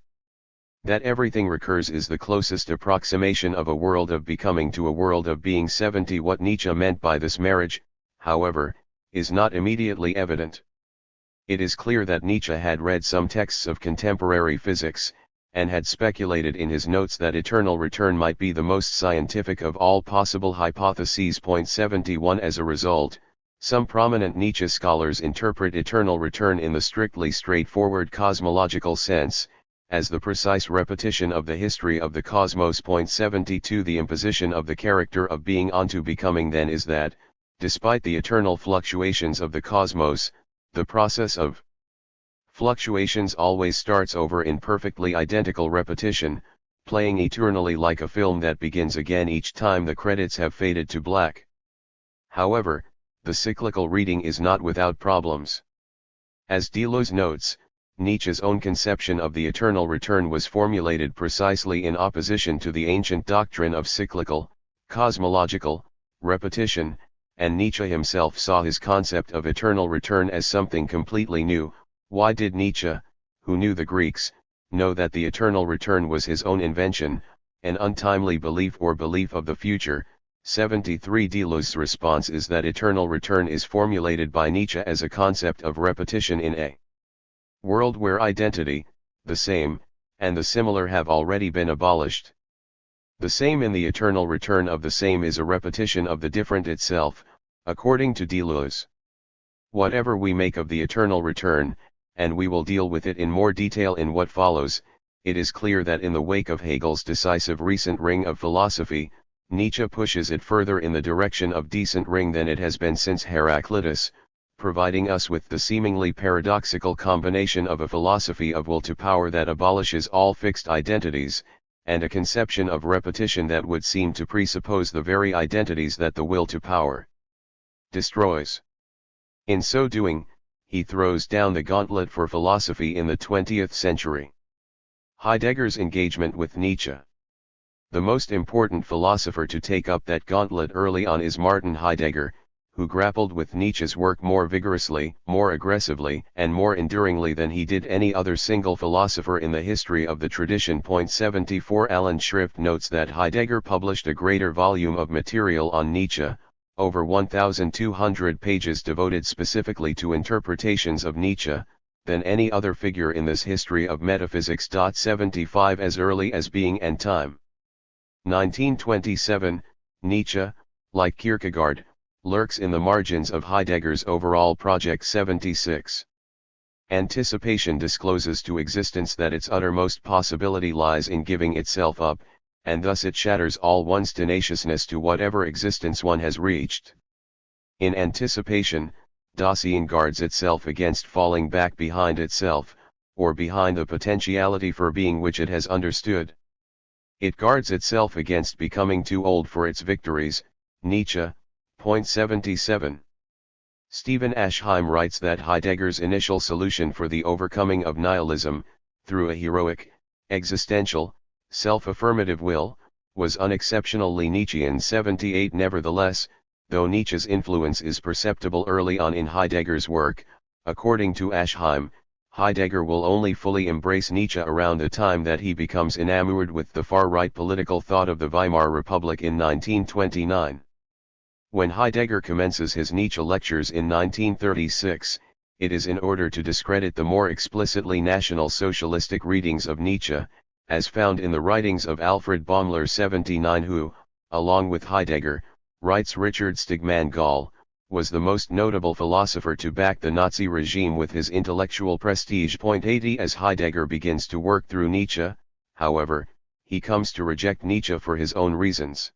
That everything recurs is the closest approximation of a world of becoming to a world of being. 70 What Nietzsche meant by this marriage, however, is not immediately evident. It is clear that Nietzsche had read some texts of contemporary physics, and had speculated in his notes that eternal return might be the most scientific of all possible hypotheses. 71 As a result, some prominent Nietzsche scholars interpret eternal return in the strictly straightforward cosmological sense, as the precise repetition of the history of the cosmos. 72 The imposition of the character of being onto becoming then is that, despite the eternal fluctuations of the cosmos, the process of fluctuations always starts over in perfectly identical repetition, playing eternally like a film that begins again each time the credits have faded to black. However, the cyclical reading is not without problems. As Deleuze notes, Nietzsche's own conception of the eternal return was formulated precisely in opposition to the ancient doctrine of cyclical, cosmological, repetition, and Nietzsche himself saw his concept of eternal return as something completely new. Why did Nietzsche, who knew the Greeks, know that the eternal return was his own invention, an untimely belief or belief of the future? 73 Deleuze's response is that eternal return is formulated by Nietzsche as a concept of repetition in a world where identity, the same, and the similar have already been abolished. The same in the eternal return of the same is a repetition of the different itself, according to Deleuze. Whatever we make of the eternal return, and we will deal with it in more detail in what follows, it is clear that in the wake of Hegel's decisive recent ring of philosophy, Nietzsche pushes it further in the direction of decent ring than it has been since Heraclitus, providing us with the seemingly paradoxical combination of a philosophy of will to power that abolishes all fixed identities, and a conception of repetition that would seem to presuppose the very identities that the will to power destroys. In so doing, he throws down the gauntlet for philosophy in the 20th century. Heidegger's engagement with Nietzsche. The most important philosopher to take up that gauntlet early on is Martin Heidegger, who grappled with Nietzsche's work more vigorously, more aggressively, and more enduringly than he did any other single philosopher in the history of the tradition. 74 Alan Schrift notes that Heidegger published a greater volume of material on Nietzsche, over 1,200 pages devoted specifically to interpretations of Nietzsche, than any other figure in this history of metaphysics. 75 As early as Being and Time. 1927, Nietzsche, like Kierkegaard, lurks in the margins of Heidegger's overall project. 76. Anticipation discloses to existence that its uttermost possibility lies in giving itself up, and thus it shatters all one's tenaciousness to whatever existence one has reached. In anticipation, Dasein guards itself against falling back behind itself, or behind the potentiality for being which it has understood. It guards itself against becoming too old for its victories. Nietzsche, point 77. Stephen Aschheim writes that Heidegger's initial solution for the overcoming of nihilism, through a heroic, existential, self-affirmative will, was unexceptionally Nietzschean. 78 Nevertheless, though Nietzsche's influence is perceptible early on in Heidegger's work, according to Aschheim, Heidegger will only fully embrace Nietzsche around the time that he becomes enamored with the far-right political thought of the Weimar Republic in 1929. When Heidegger commences his Nietzsche lectures in 1936, it is in order to discredit the more explicitly National Socialistic readings of Nietzsche, as found in the writings of Alfred Baumler. 79 Who, along with Heidegger, writes Richard Stigman Gall, was the most notable philosopher to back the Nazi regime with his intellectual prestige. 80 As Heidegger begins to work through Nietzsche, however, he comes to reject Nietzsche for his own reasons.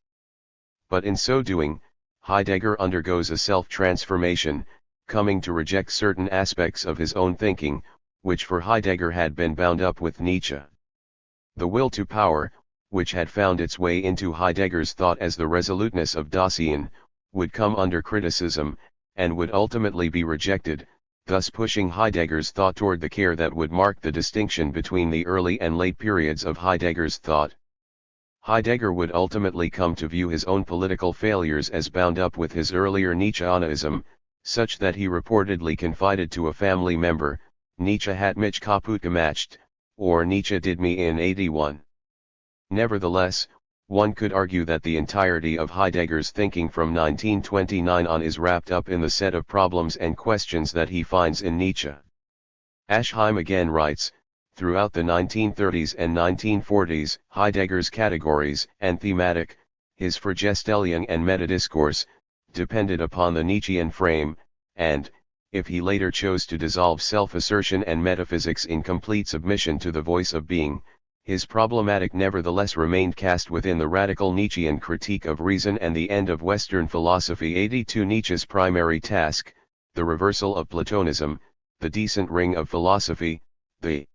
But in so doing, Heidegger undergoes a self-transformation, coming to reject certain aspects of his own thinking, which for Heidegger had been bound up with Nietzsche. The will to power, which had found its way into Heidegger's thought as the resoluteness of Dasein, would come under criticism, and would ultimately be rejected, thus pushing Heidegger's thought toward the care that would mark the distinction between the early and late periods of Heidegger's thought. Heidegger would ultimately come to view his own political failures as bound up with his earlier Nietzscheanism, such that he reportedly confided to a family member, "Nietzsche hat mich kaputt gemacht," or "Nietzsche did me in 81. Nevertheless, one could argue that the entirety of Heidegger's thinking from 1929 on is wrapped up in the set of problems and questions that he finds in Nietzsche. Aschheim again writes, throughout the 1930s and 1940s, Heidegger's categories and thematic, his Vergestellung and metadiscourse, depended upon the Nietzschean frame, and, if he later chose to dissolve self-assertion and metaphysics in complete submission to the voice of being, his problematic nevertheless remained cast within the radical Nietzschean critique of reason and the end of Western philosophy. 82 Nietzsche's primary task, the reversal of Platonism, the decent ring of philosophy, the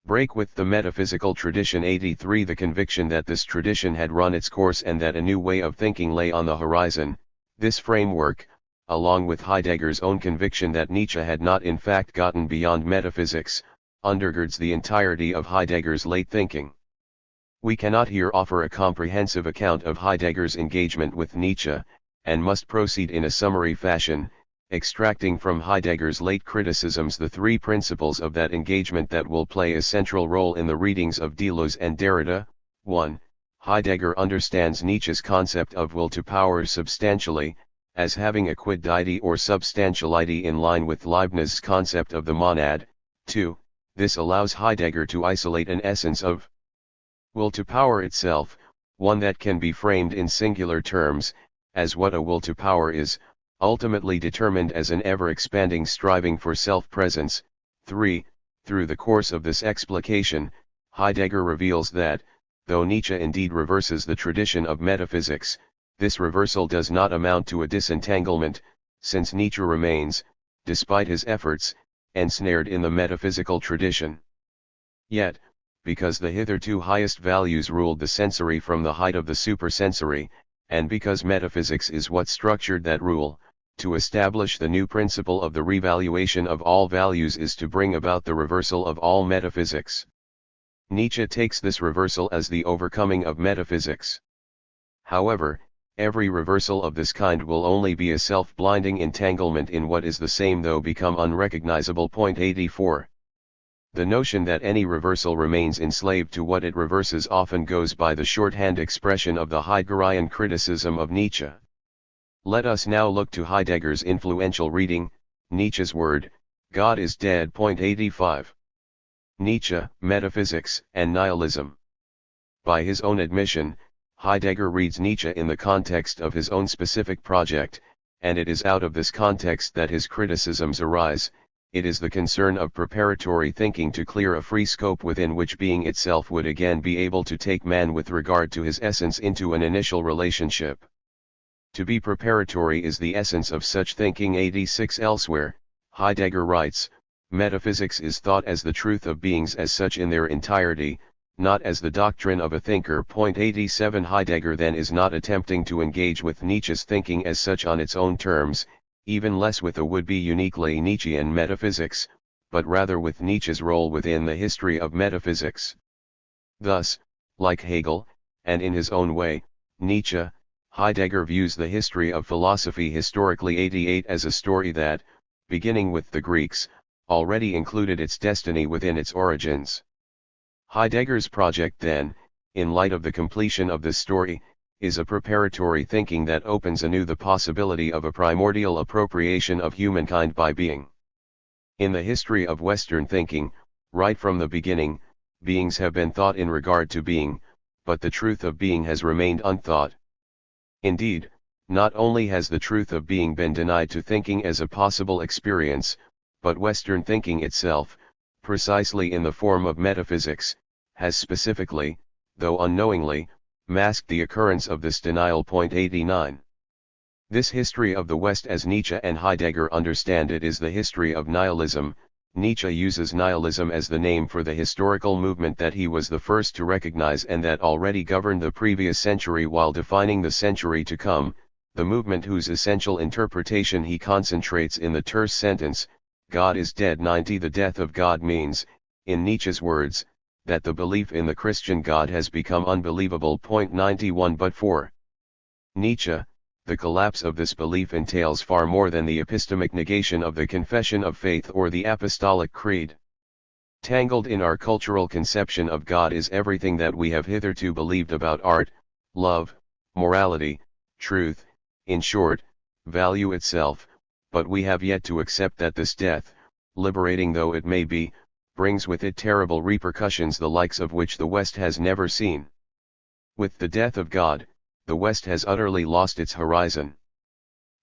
break with the metaphysical tradition. 83 The conviction that this tradition had run its course and that a new way of thinking lay on the horizon, This framework, along with Heidegger's own conviction that Nietzsche had not in fact gotten beyond metaphysics, undergirds the entirety of Heidegger's late thinking. We cannot here offer a comprehensive account of Heidegger's engagement with Nietzsche, and must proceed in a summary fashion, extracting from Heidegger's late criticisms the three principles of that engagement that will play a central role in the readings of Deleuze and Derrida. 1. Heidegger understands Nietzsche's concept of will to power substantially, as having a quiddity or substantiality in line with Leibniz's concept of the monad. 2. This allows Heidegger to isolate an essence of will to power itself, one that can be framed in singular terms, as what a will to power is, ultimately determined as an ever-expanding striving for self-presence. 3. Through the course of this explication, Heidegger reveals that, though Nietzsche indeed reverses the tradition of metaphysics, this reversal does not amount to a disentanglement, since Nietzsche remains, despite his efforts, ensnared in the metaphysical tradition. Yet, because the hitherto highest values ruled the sensory from the height of the supersensory, and because metaphysics is what structured that rule, to establish the new principle of the revaluation of all values is to bring about the reversal of all metaphysics. Nietzsche takes this reversal as the overcoming of metaphysics. However, every reversal of this kind will only be a self-blinding entanglement in what is the same though become unrecognizable. 84. The notion that any reversal remains enslaved to what it reverses often goes by the shorthand expression of the Heideggerian criticism of Nietzsche. Let us now look to Heidegger's influential reading, Nietzsche's Word, God is Dead. 85. Nietzsche, Metaphysics and Nihilism. By his own admission, Heidegger reads Nietzsche in the context of his own specific project, and it is out of this context that his criticisms arise. It is the concern of preparatory thinking to clear a free scope within which being itself would again be able to take man with regard to his essence into an initial relationship. To be preparatory is the essence of such thinking. 86. Elsewhere, Heidegger writes, metaphysics is thought as the truth of beings as such in their entirety, not as the doctrine of a thinker. 87. Heidegger then is not attempting to engage with Nietzsche's thinking as such on its own terms, even less with a would-be uniquely Nietzschean metaphysics, but rather with Nietzsche's role within the history of metaphysics. Thus, like Hegel, and in his own way, Nietzsche, Heidegger views the history of philosophy historically 88 as a story that, beginning with the Greeks, already included its destiny within its origins. Heidegger's project then, in light of the completion of this story, is a preparatory thinking that opens anew the possibility of a primordial appropriation of humankind by being. In the history of Western thinking, right from the beginning, beings have been thought in regard to being, but the truth of being has remained unthought. Indeed, not only has the truth of being been denied to thinking as a possible experience, but Western thinking itself, precisely in the form of metaphysics, has specifically, though unknowingly, masked the occurrence of this denial. 89. This history of the West as Nietzsche and Heidegger understand it is the history of nihilism. Nietzsche uses nihilism as the name for the historical movement that he was the first to recognize and that already governed the previous century while defining the century to come, the movement whose essential interpretation he concentrates in the terse sentence, God is dead. 90. The death of God means, in Nietzsche's words, that the belief in the Christian God has become unbelievable. 91. But for Nietzsche, the collapse of this belief entails far more than the epistemic negation of the confession of faith or the apostolic creed. Tangled in our cultural conception of God is everything that we have hitherto believed about art, love, morality, truth, in short, value itself, but we have yet to accept that this death, liberating though it may be, brings with it terrible repercussions the likes of which the West has never seen. With the death of God, the West has utterly lost its horizon.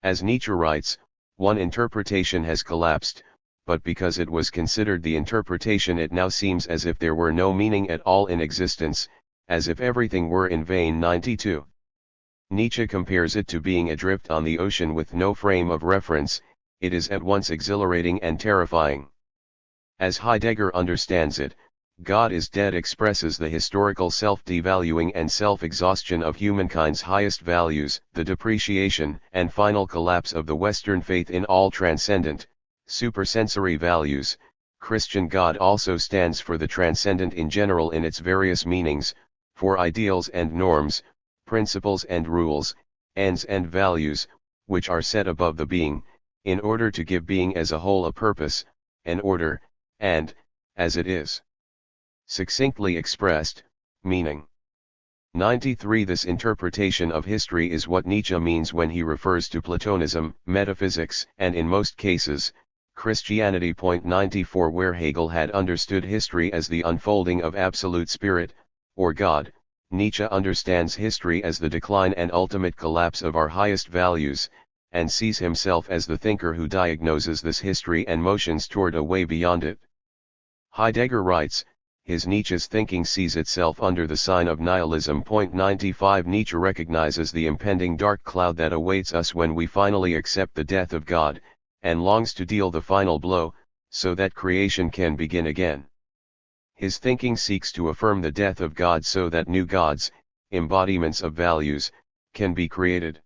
As Nietzsche writes, one interpretation has collapsed, but because it was considered the interpretation it now seems as if there were no meaning at all in existence, as if everything were in vain. 92. Nietzsche compares it to being adrift on the ocean with no frame of reference. It is at once exhilarating and terrifying. As Heidegger understands it, God is dead expresses the historical self-devaluing and self-exhaustion of humankind's highest values, the depreciation and final collapse of the Western faith in all transcendent, supersensory values. Christian God also stands for the transcendent in general in its various meanings, for ideals and norms, principles and rules, ends and values, which are set above the being, in order to give being as a whole a purpose, an order, and, as it is succinctly expressed, meaning. 93. This interpretation of history is what Nietzsche means when he refers to Platonism, metaphysics, and in most cases, Christianity. 94. Where Hegel had understood history as the unfolding of absolute spirit, or God, Nietzsche understands history as the decline and ultimate collapse of our highest values, and sees himself as the thinker who diagnoses this history and motions toward a way beyond it. Heidegger writes, his Nietzsche's thinking sees itself under the sign of nihilism. 95. Nietzsche recognizes the impending dark cloud that awaits us when we finally accept the death of God, and longs to deal the final blow, so that creation can begin again. His thinking seeks to affirm the death of God so that new gods, embodiments of values, can be created.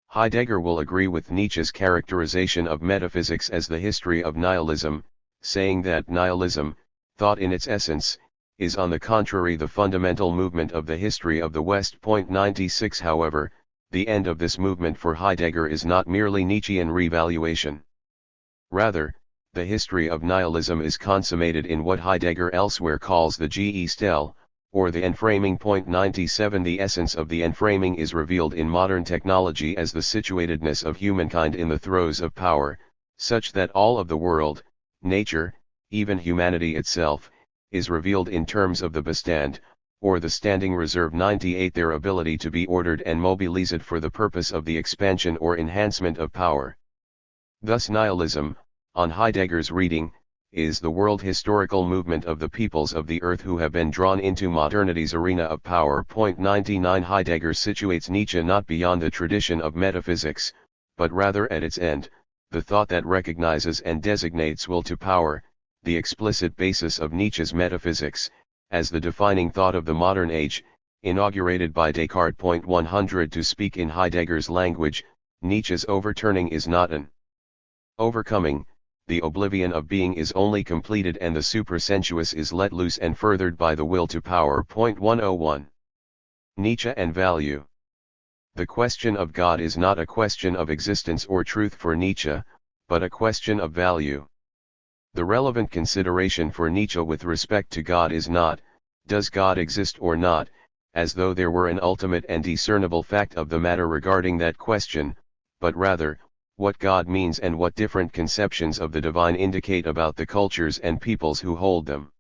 Heidegger will agree with Nietzsche's characterization of metaphysics as the history of nihilism, saying that nihilism, thought in its essence, is on the contrary the fundamental movement of the history of the West. 96. However, the end of this movement for Heidegger is not merely Nietzschean revaluation. Rather, the history of nihilism is consummated in what Heidegger elsewhere calls the Gestell, or the enframing. 97. The essence of the enframing is revealed in modern technology as the situatedness of humankind in the throes of power, such that all of the world, nature, even humanity itself, is revealed in terms of the Bestand, or the standing reserve. 98. Their ability to be ordered and mobilized for the purpose of the expansion or enhancement of power. Thus nihilism, on Heidegger's reading, is the world historical movement of the peoples of the earth who have been drawn into modernity's arena of power. 99. Heidegger situates Nietzsche not beyond the tradition of metaphysics, but rather at its end, the thought that recognizes and designates will to power, the explicit basis of Nietzsche's metaphysics, as the defining thought of the modern age, inaugurated by Descartes. 100. To speak in Heidegger's language, Nietzsche's overturning is not an overcoming, the oblivion of being is only completed and the supersensuous is let loose and furthered by the will to power. 101. Nietzsche and value. The question of God is not a question of existence or truth for Nietzsche, but a question of value. The relevant consideration for Nietzsche with respect to God is not, does God exist or not, as though there were an ultimate and discernible fact of the matter regarding that question, but rather, what God means and what different conceptions of the divine indicate about the cultures and peoples who hold them.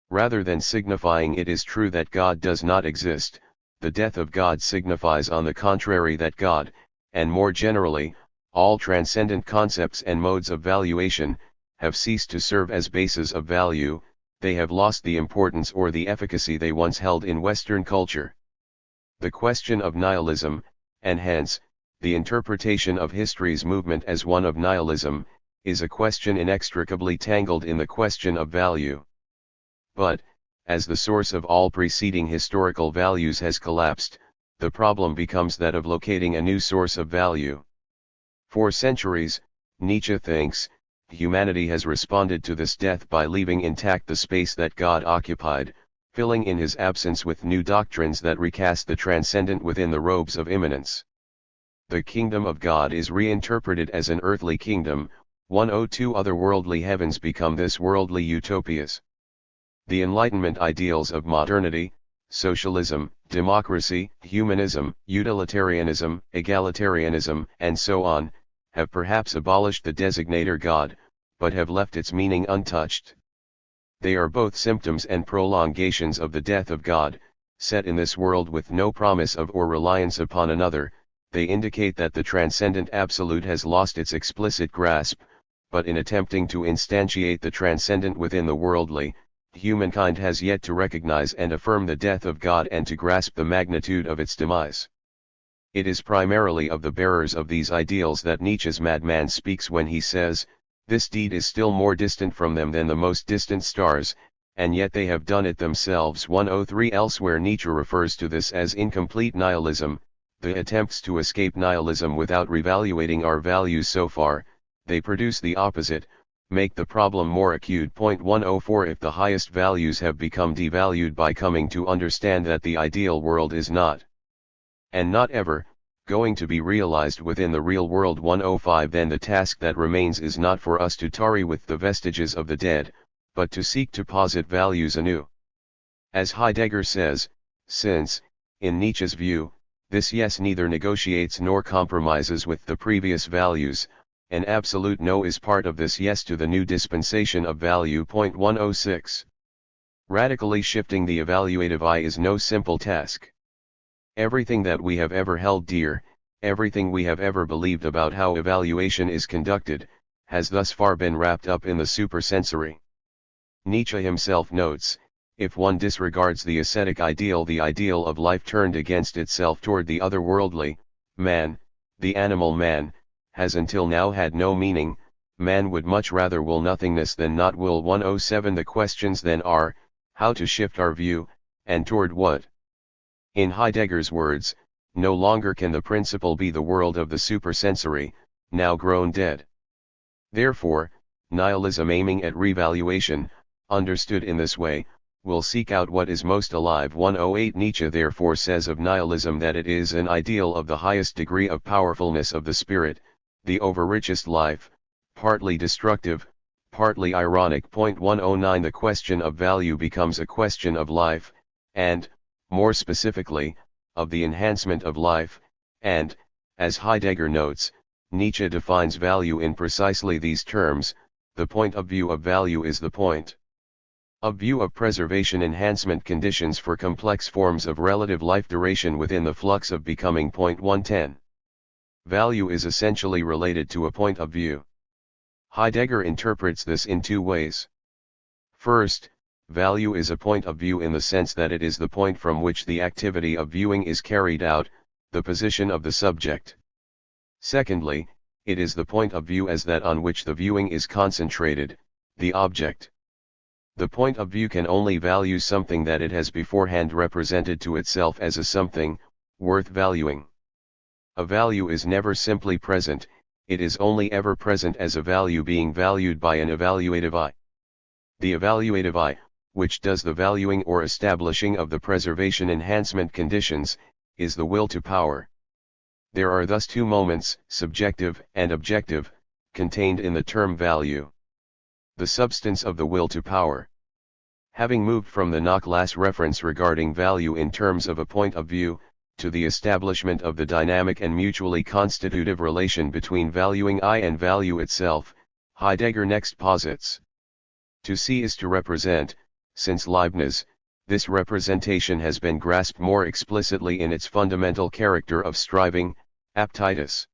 Rather than signifying it is true that God does not exist, the death of God signifies on the contrary that God, and more generally, all transcendent concepts and modes of valuation, have ceased to serve as bases of value, they have lost the importance or the efficacy they once held in Western culture. The question of nihilism, and hence, the interpretation of history's movement as one of nihilism, is a question inextricably tangled in the question of value. But, as the source of all preceding historical values has collapsed, the problem becomes that of locating a new source of value. For centuries, Nietzsche thinks, humanity has responded to this death by leaving intact the space that God occupied, filling in his absence with new doctrines that recast the transcendent within the robes of immanence. The kingdom of God is reinterpreted as an earthly kingdom. 102. Otherworldly heavens become this worldly utopias. The Enlightenment ideals of modernity, socialism, democracy, humanism, utilitarianism, egalitarianism, and so on, have perhaps abolished the designator God, but have left its meaning untouched. They are both symptoms and prolongations of the death of God, set in this world with no promise of or reliance upon another. They indicate that the transcendent absolute has lost its explicit grasp, but in attempting to instantiate the transcendent within the worldly, humankind has yet to recognize and affirm the death of God and to grasp the magnitude of its demise. It is primarily of the bearers of these ideals that Nietzsche's madman speaks when he says, "This deed is still more distant from them than the most distant stars, and yet they have done it themselves. 103 Elsewhere Nietzsche refers to this as incomplete nihilism, the attempts to escape nihilism without revaluating our values. So far, they produce the opposite, make the problem more acute. 104 If the highest values have become devalued by coming to understand that the ideal world is not, and not ever, going to be realized within the real world. 105 Then the task that remains is not for us to tarry with the vestiges of the dead, but to seek to posit values anew. As Heidegger says, since, in Nietzsche's view, this yes neither negotiates nor compromises with the previous values, an absolute no is part of this yes to the new dispensation of value. 106 Radically shifting the evaluative I is no simple task. Everything that we have ever held dear, everything we have ever believed about how evaluation is conducted, has thus far been wrapped up in the supersensory. Nietzsche himself notes, if one disregards the ascetic ideal, the ideal of life turned against itself toward the otherworldly, man, the animal man, has until now had no meaning. Man would much rather will nothingness than not will. 107 The questions then are, how to shift our view, and toward what? In Heidegger's words, no longer can the principle be the world of the supersensory, now grown dead. Therefore, nihilism aiming at revaluation, understood in this way, will seek out what is most alive. 108 Nietzsche therefore says of nihilism that it is an ideal of the highest degree of powerfulness of the spirit, the over-richest life, partly destructive, partly ironic. 109 The question of value becomes a question of life, and, more specifically, of the enhancement of life, and, as Heidegger notes, Nietzsche defines value in precisely these terms: the point of view of value is the point of view of preservation enhancement conditions for complex forms of relative life duration within the flux of becoming. 110 Value is essentially related to a point of view. Heidegger interprets this in two ways. First, value is a point of view in the sense that it is the point from which the activity of viewing is carried out, the position of the subject. Secondly, it is the point of view as that on which the viewing is concentrated, the object. The point of view can only value something that it has beforehand represented to itself as a something, worth valuing. A value is never simply present, it is only ever present as a value being valued by an evaluative I. The evaluative I, which does the valuing or establishing of the preservation enhancement conditions, is the will to power. There are thus two moments, subjective and objective, contained in the term value. The substance of the will to power. Having moved from the Knock-Lass reference regarding value in terms of a point of view, to the establishment of the dynamic and mutually constitutive relation between valuing I and value itself, Heidegger next posits: to see is to represent. Since Leibniz, this representation has been grasped more explicitly in its fundamental character of striving, aptitus.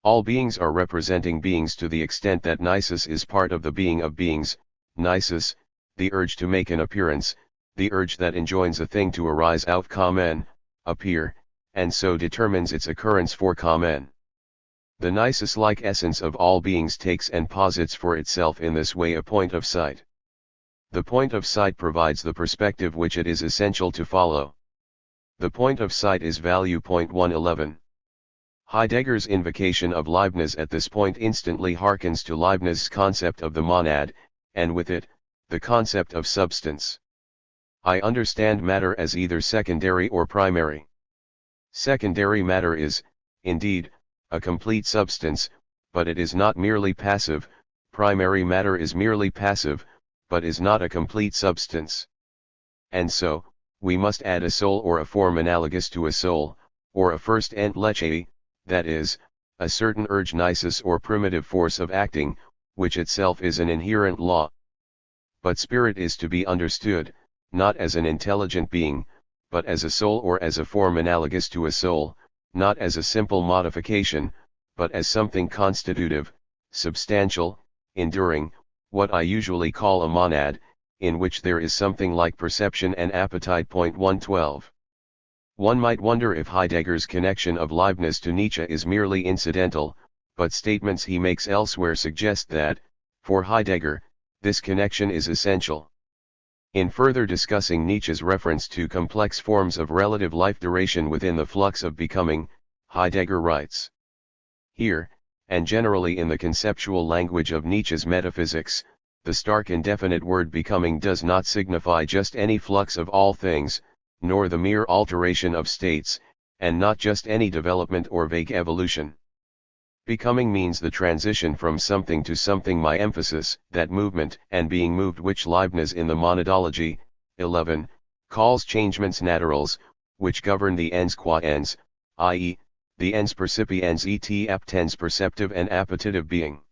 All beings are representing beings to the extent that nisus is part of the being of beings, nisus, the urge to make an appearance, the urge that enjoins a thing to arise out kamen, appear, and so determines its occurrence for kamen. The nisus-like essence of all beings takes and posits for itself in this way a point of sight. The point of sight provides the perspective which it is essential to follow. The point of sight is value. 111 Heidegger's invocation of Leibniz at this point instantly harkens to Leibniz's concept of the monad, and with it, the concept of substance. I understand matter as either secondary or primary. Secondary matter is, indeed, a complete substance, but it is not merely passive. Primary matter is merely passive, but is not a complete substance. And so, we must add a soul or a form analogous to a soul, or a first Entleche, that is, a certain urge nisus or primitive force of acting, which itself is an inherent law. But spirit is to be understood, not as an intelligent being, but as a soul or as a form analogous to a soul, not as a simple modification, but as something constitutive, substantial, enduring, what I usually call a monad, in which there is something like perception and appetite. 112 One might wonder if Heidegger's connection of Leibniz to Nietzsche is merely incidental, but statements he makes elsewhere suggest that, for Heidegger, this connection is essential. In further discussing Nietzsche's reference to complex forms of relative life duration within the flux of becoming, Heidegger writes, "Here, and generally in the conceptual language of Nietzsche's metaphysics, the stark indefinite word becoming does not signify just any flux of all things, nor the mere alteration of states, and not just any development or vague evolution. Becoming means the transition from something to something, my emphasis, that movement and being moved which Leibniz in the Monadology, 11, calls changements naturals, which govern the ens qua ens, i.e., the ens percipiens et aptens perceptive and appetitive being.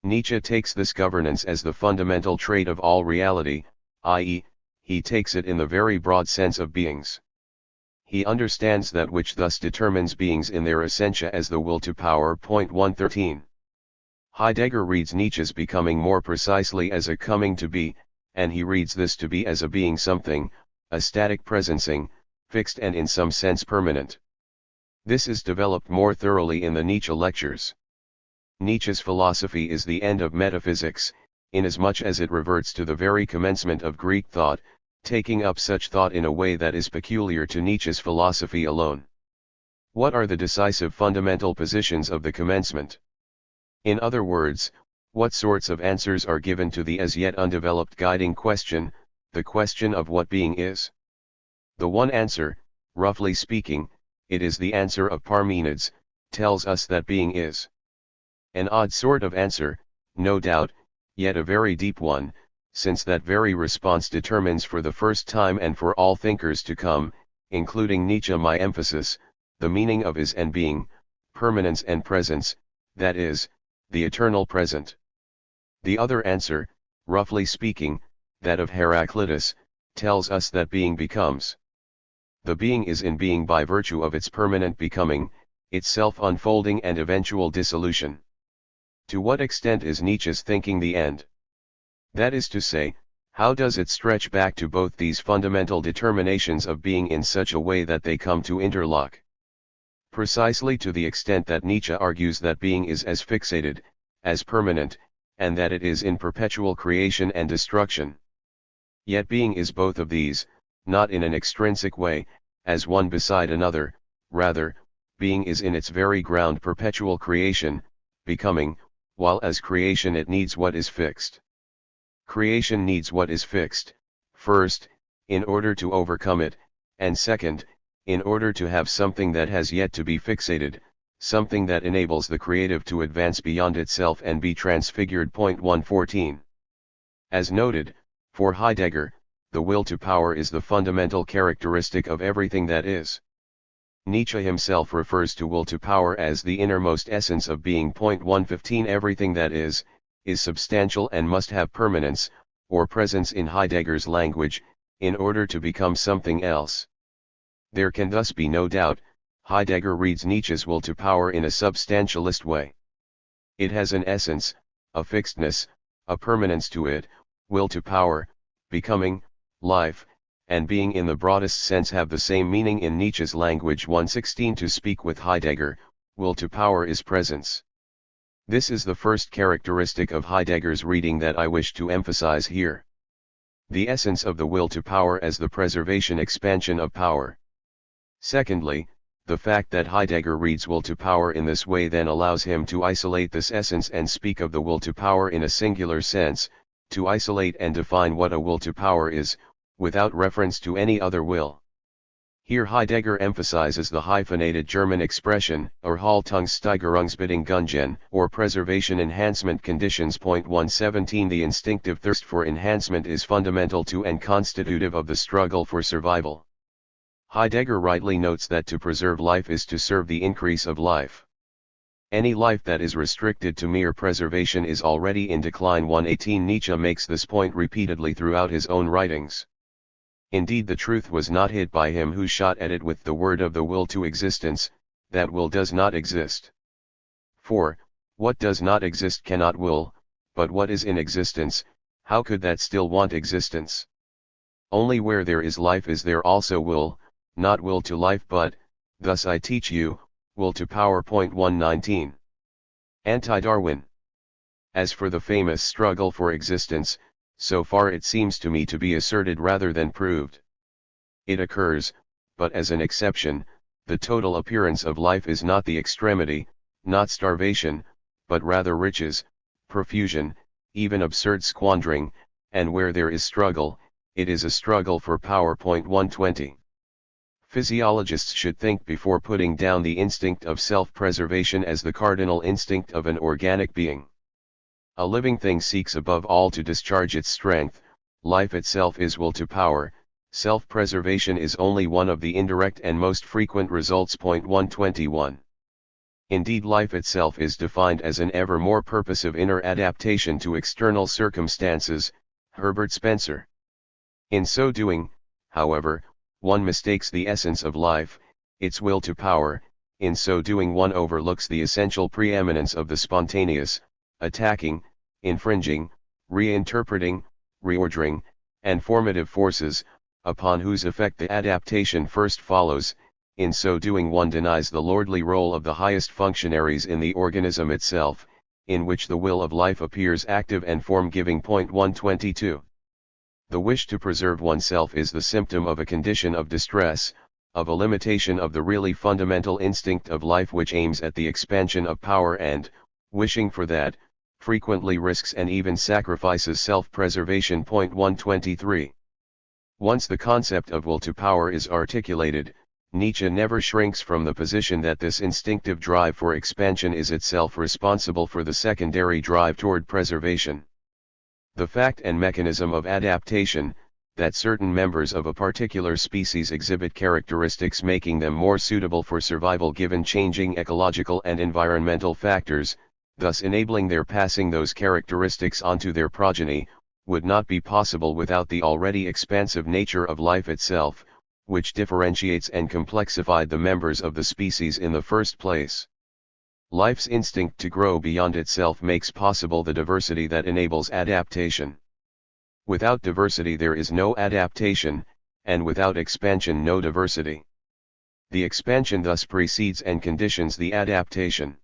Nietzsche takes this governance as the fundamental trait of all reality, i.e., he takes it in the very broad sense of beings. He understands that which thus determines beings in their essentia as the will to power. 113. Heidegger reads Nietzsche's becoming more precisely as a coming to be, and he reads this to be as a being something, a static presencing, fixed and in some sense permanent. This is developed more thoroughly in the Nietzsche lectures. Nietzsche's philosophy is the end of metaphysics, inasmuch as it reverts to the very commencement of Greek thought, taking up such thought in a way that is peculiar to Nietzsche's philosophy alone. What are the decisive fundamental positions of the commencement? In other words, what sorts of answers are given to the as yet undeveloped guiding question, the question of what being is? The one answer, roughly speaking, it is the answer of Parmenides, tells us that being is. An odd sort of answer, no doubt, yet a very deep one, since that very response determines for the first time and for all thinkers to come, including Nietzsche, my emphasis, the meaning of is and being, permanence and presence, that is, the eternal present. The other answer, roughly speaking, that of Heraclitus, tells us that being becomes. The being is in being by virtue of its permanent becoming, its self-unfolding and eventual dissolution. To what extent is Nietzsche's thinking the end? That is to say, how does it stretch back to both these fundamental determinations of being in such a way that they come to interlock? Precisely to the extent that Nietzsche argues that being is as fixated, as permanent, and that it is in perpetual creation and destruction. Yet being is both of these, not in an extrinsic way, as one beside another, rather, being is in its very ground perpetual creation, becoming, while as creation it needs what is fixed. Creation needs what is fixed, first, in order to overcome it, and second, in order to have something that has yet to be fixated, something that enables the creative to advance beyond itself and be transfigured. 114. As noted, for Heidegger, the will to power is the fundamental characteristic of everything that is. Nietzsche himself refers to will to power as the innermost essence of being. 115. Everything that is substantial and must have permanence, or presence in Heidegger's language, in order to become something else. There can thus be no doubt, Heidegger reads Nietzsche's will to power in a substantialist way. It has an essence, a fixedness, a permanence to it. Will to power, becoming, life, and being in the broadest sense have the same meaning in Nietzsche's language. 116. To speak with Heidegger, will to power is presence. This is the first characteristic of Heidegger's reading that I wish to emphasize here. The essence of the will to power as the preservation expansion of power. Secondly, the fact that Heidegger reads will to power in this way then allows him to isolate this essence and speak of the will to power in a singular sense, to isolate and define what a will to power is, without reference to any other will. Here Heidegger emphasizes the hyphenated German expression, Erhaltungssteigerungsbedingungen, or preservation enhancement conditions. 117. The instinctive thirst for enhancement is fundamental to and constitutive of the struggle for survival. Heidegger rightly notes that to preserve life is to serve the increase of life. Any life that is restricted to mere preservation is already in decline. 118. Nietzsche makes this point repeatedly throughout his own writings. Indeed, the truth was not hid by him who shot at it with the word of the will to existence, that will does not exist. For, what does not exist cannot will, but what is in existence, how could that still want existence? Only where there is life is there also will, not will to life but, thus I teach you, will to power. 119. Anti-Darwin. As for the famous struggle for existence, So far it seems to me to be asserted rather than proved. It occurs, but as an exception. The total appearance of life is not the extremity, not starvation, but rather riches, profusion, even absurd squandering, and where there is struggle, it is a struggle for power. 120. Physiologists should think before putting down the instinct of self-preservation as the cardinal instinct of an organic being. A living thing seeks above all to discharge its strength. Life itself is will to power. Self-preservation is only one of the indirect and most frequent results. 121. Indeed, life itself is defined as an ever more purposive inner adaptation to external circumstances. Herbert Spencer. In so doing, however, one mistakes the essence of life, its will to power. In so doing, one overlooks the essential preeminence of the spontaneous, attacking, infringing, reinterpreting, reordering, and formative forces, upon whose effect the adaptation first follows. In so doing, one denies the lordly role of the highest functionaries in the organism itself, in which the will of life appears active and form-giving. 122. The wish to preserve oneself is the symptom of a condition of distress, of a limitation of the really fundamental instinct of life which aims at the expansion of power and, wishing for that, frequently risks and even sacrifices self-preservation. 123. Once the concept of will to power is articulated, Nietzsche never shrinks from the position that this instinctive drive for expansion is itself responsible for the secondary drive toward preservation. The fact and mechanism of adaptation, that certain members of a particular species exhibit characteristics making them more suitable for survival given changing ecological and environmental factors, thus enabling their passing those characteristics onto their progeny, would not be possible without the already expansive nature of life itself, which differentiates and complexified the members of the species in the first place. Life's instinct to grow beyond itself makes possible the diversity that enables adaptation. Without diversity there is no adaptation, and without expansion no diversity. The expansion thus precedes and conditions the adaptation.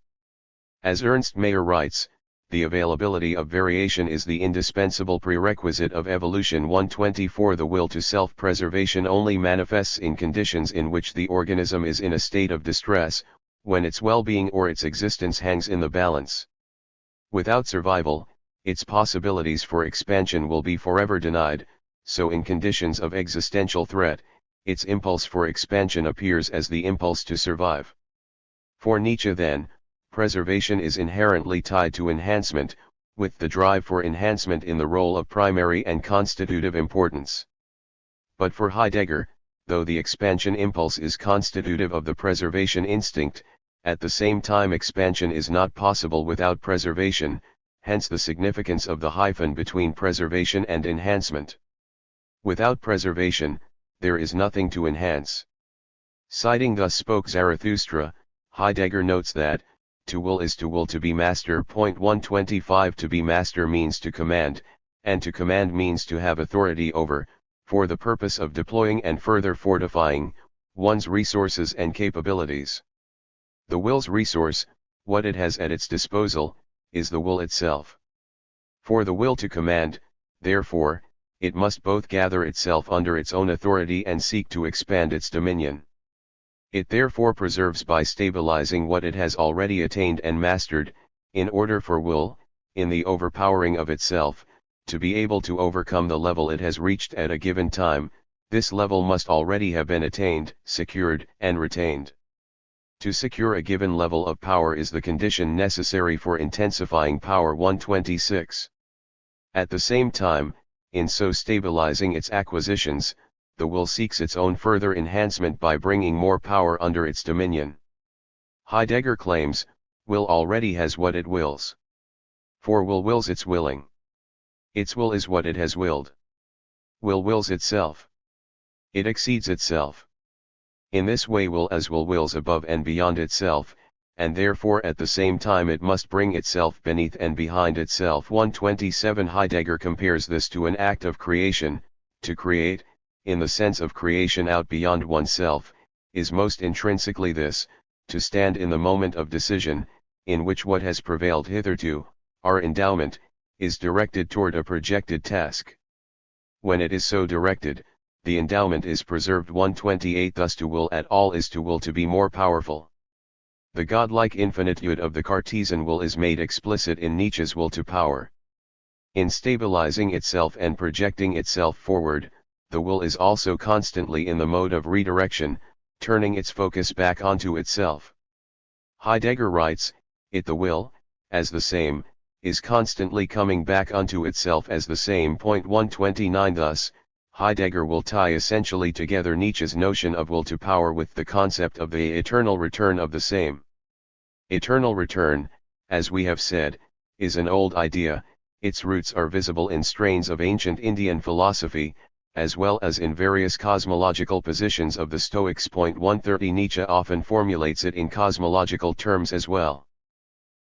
As Ernst Mayr writes, the availability of variation is the indispensable prerequisite of evolution. 124. The will to self-preservation only manifests in conditions in which the organism is in a state of distress, when its well-being or its existence hangs in the balance. Without survival, its possibilities for expansion will be forever denied, so in conditions of existential threat, its impulse for expansion appears as the impulse to survive. For Nietzsche then, preservation is inherently tied to enhancement, with the drive for enhancement in the role of primary and constitutive importance. But for Heidegger, though the expansion impulse is constitutive of the preservation instinct, at the same time expansion is not possible without preservation, hence the significance of the hyphen between preservation and enhancement. Without preservation, there is nothing to enhance. Citing "Thus Spoke Zarathustra," Heidegger notes that, to will is to will to be master. 125. To be master means to command, and to command means to have authority over, for the purpose of deploying and further fortifying, one's resources and capabilities. The will's resource, what it has at its disposal, is the will itself. For the will to command, therefore, it must both gather itself under its own authority and seek to expand its dominion. It therefore preserves by stabilizing what it has already attained and mastered, in order for will, in the overpowering of itself, to be able to overcome the level it has reached at a given time. This level must already have been attained, secured, and retained. To secure a given level of power is the condition necessary for intensifying power. 126. At the same time, in so stabilizing its acquisitions, the will seeks its own further enhancement by bringing more power under its dominion. Heidegger claims, will already has what it wills. For will wills its willing. Its will is what it has willed. Will wills itself. It exceeds itself. In this way will as will wills above and beyond itself, and therefore at the same time it must bring itself beneath and behind itself. 127. Heidegger compares this to an act of creation. To create, in the sense of creation out beyond oneself, is most intrinsically this, to stand in the moment of decision, in which what has prevailed hitherto, our endowment, is directed toward a projected task. When it is so directed, the endowment is preserved. 128. Thus to will at all is to will to be more powerful. The godlike infinitude of the Cartesian will is made explicit in Nietzsche's will to power. In stabilizing itself and projecting itself forward, the will is also constantly in the mode of redirection, turning its focus back onto itself. Heidegger writes, "It the will, as the same, is constantly coming back unto itself as the same." 129. Thus, Heidegger will tie essentially together Nietzsche's notion of will to power with the concept of the eternal return of the same. Eternal return, as we have said, is an old idea. Its roots are visible in strains of ancient Indian philosophy, as well as in various cosmological positions of the Stoics. 130. Nietzsche often formulates it in cosmological terms as well.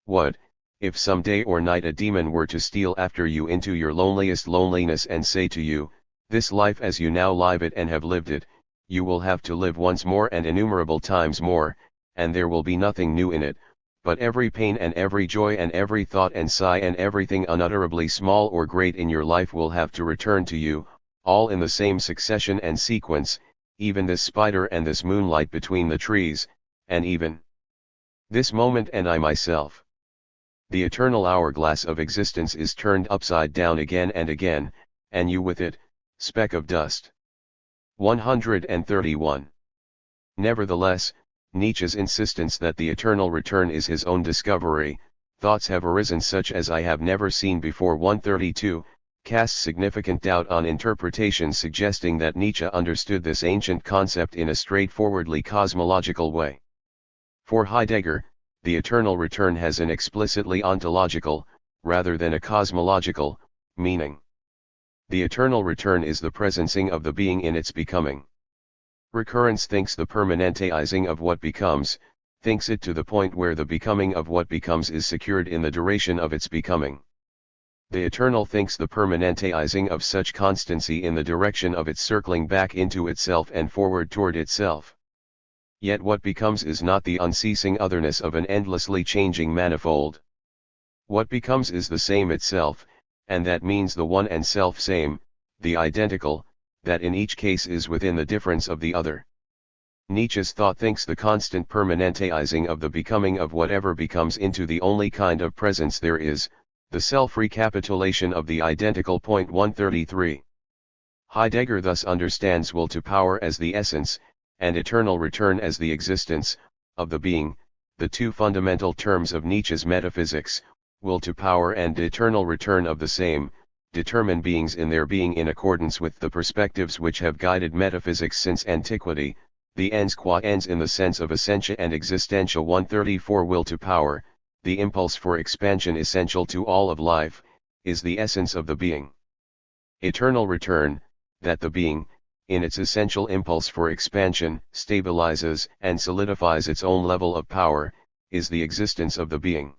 What, if some day or night a demon were to steal after you into your loneliest loneliness and say to you, "This life as you now live it and have lived it, you will have to live once more and innumerable times more, and there will be nothing new in it, but every pain and every joy and every thought and sigh and everything unutterably small or great in your life will have to return to you, all in the same succession and sequence, even this spider and this moonlight between the trees, and even this moment and I myself." The eternal hourglass of existence is turned upside down again and again, and you with it, speck of dust. 131. Nevertheless, Nietzsche's insistence that the eternal return is his own discovery, thoughts have arisen such as I have never seen before. 132, casts significant doubt on interpretations suggesting that Nietzsche understood this ancient concept in a straightforwardly cosmological way. For Heidegger, the eternal return has an explicitly ontological, rather than a cosmological, meaning. The eternal return is the presencing of the being in its becoming. Recurrence thinks the permanentizing of what becomes, thinks it to the point where the becoming of what becomes is secured in the duration of its becoming. The eternal thinks the permanentizing of such constancy in the direction of its circling back into itself and forward toward itself. Yet what becomes is not the unceasing otherness of an endlessly changing manifold. What becomes is the same itself, and that means the one and self-same, the identical, that in each case is within the difference of the other. Nietzsche's thought thinks the constant permanentizing of the becoming of whatever becomes into the only kind of presence there is, the self-recapitulation of the identical. 133. Heidegger thus understands will to power as the essence, and eternal return as the existence, of the being, the two fundamental terms of Nietzsche's metaphysics, will to power and eternal return of the same, determine beings in their being in accordance with the perspectives which have guided metaphysics since antiquity, the ens qua ens in the sense of essentia and existentia. 134. Will to power, the impulse for expansion essential to all of life, is the essence of the being. Eternal return, that the being, in its essential impulse for expansion, stabilizes and solidifies its own level of power, is the existence of the being.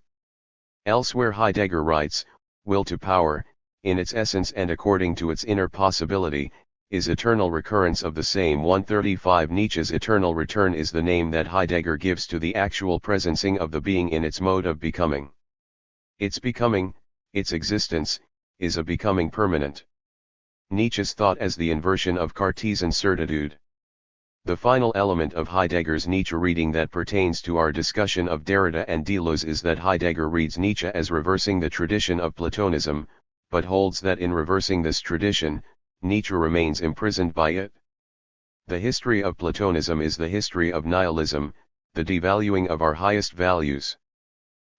Elsewhere Heidegger writes, will to power, in its essence and according to its inner possibility, is eternal recurrence of the same. 135. Nietzsche's eternal return is the name that Heidegger gives to the actual presencing of the being in its mode of becoming. Its becoming, its existence, is a becoming permanent. Nietzsche's thought as the inversion of Cartesian certitude. The final element of Heidegger's Nietzsche reading that pertains to our discussion of Derrida and Deleuze is that Heidegger reads Nietzsche as reversing the tradition of Platonism, but holds that in reversing this tradition, Nietzsche remains imprisoned by it. The history of Platonism is the history of nihilism, the devaluing of our highest values.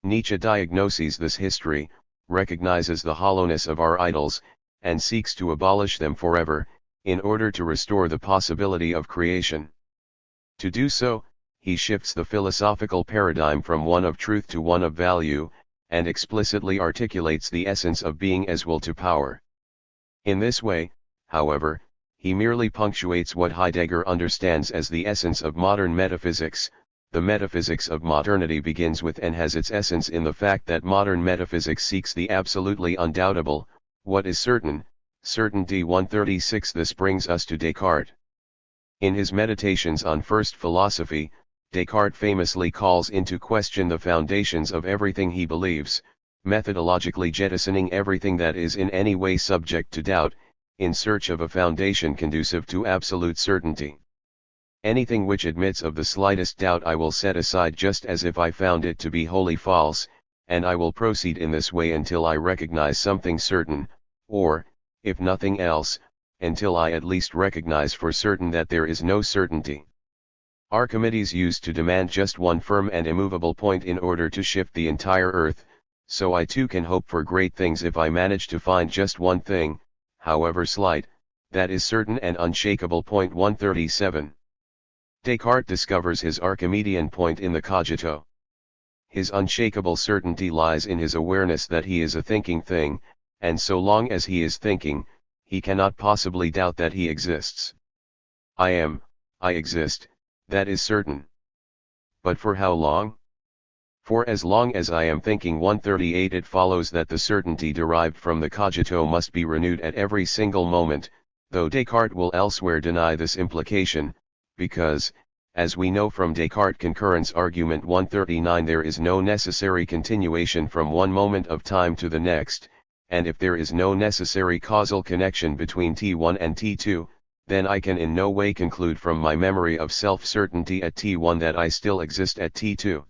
Nietzsche diagnoses this history, recognizes the hollowness of our idols, and seeks to abolish them forever, in order to restore the possibility of creation. To do so, he shifts the philosophical paradigm from one of truth to one of value, and explicitly articulates the essence of being as will to power. In this way, however, he merely punctuates what Heidegger understands as the essence of modern metaphysics. The metaphysics of modernity begins with and has its essence in the fact that modern metaphysics seeks the absolutely undoubtable, what is certain, certainty. 136. This brings us to Descartes. In his Meditations on First Philosophy, Descartes famously calls into question the foundations of everything he believes, methodologically jettisoning everything that is in any way subject to doubt, in search of a foundation conducive to absolute certainty. Anything which admits of the slightest doubt I will set aside just as if I found it to be wholly false, and I will proceed in this way until I recognize something certain, or, if nothing else, until I at least recognize for certain that there is no certainty. Archimedes used to demand just one firm and immovable point in order to shift the entire earth, so I too can hope for great things if I manage to find just one thing, however slight, that is certain and unshakable. 137. Descartes discovers his Archimedean point in the cogito. His unshakable certainty lies in his awareness that he is a thinking thing, and so long as he is thinking, he cannot possibly doubt that he exists. I exist, that is certain. But for how long? For as long as I am thinking. 138. It follows that the certainty derived from the cogito must be renewed at every single moment, though Descartes will elsewhere deny this implication, because, as we know from Descartes' concurrence argument 139, there is no necessary continuation from one moment of time to the next, and if there is no necessary causal connection between T1 and T2, then I can in no way conclude from my memory of self-certainty at T1 that I still exist at T2.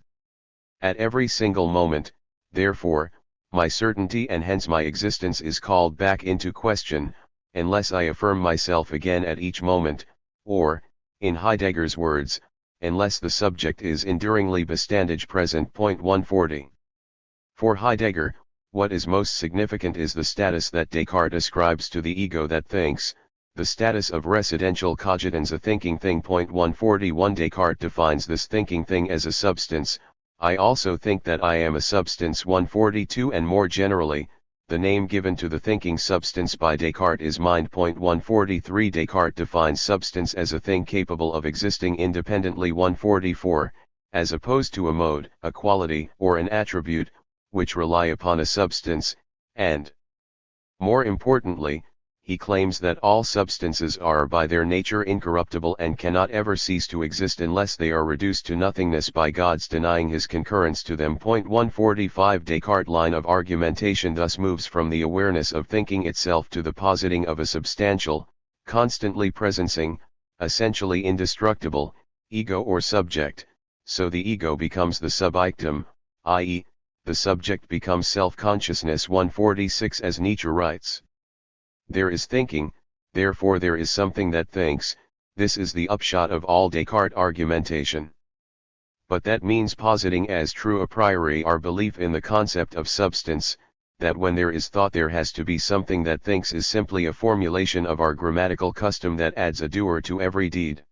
At every single moment, therefore, my certainty and hence my existence is called back into question, unless I affirm myself again at each moment, or, in Heidegger's words, unless the subject is enduringly beständig present. 140. For Heidegger, what is most significant is the status that Descartes ascribes to the ego that thinks, the status of residential cogitans, a thinking thing. 141. Descartes defines this thinking thing as a substance. I also think that I am a substance. 142. And more generally, the name given to the thinking substance by Descartes is mind. 143. Descartes defines substance as a thing capable of existing independently. 144, as opposed to a mode, a quality, or an attribute, which rely upon a substance, and, more importantly, he claims that all substances are by their nature incorruptible and cannot ever cease to exist unless they are reduced to nothingness by God's denying his concurrence to them. 145. Descartes' line of argumentation thus moves from the awareness of thinking itself to the positing of a substantial, constantly presencing, essentially indestructible, ego or subject, so the ego becomes the subjectum, i.e., the subject becomes self-consciousness. 146. As Nietzsche writes, there is thinking, therefore there is something that thinks. This is the upshot of all Descartes argumentation. But that means positing as true a priori our belief in the concept of substance, that when there is thought there has to be something that thinks is simply a formulation of our grammatical custom that adds a doer to every deed.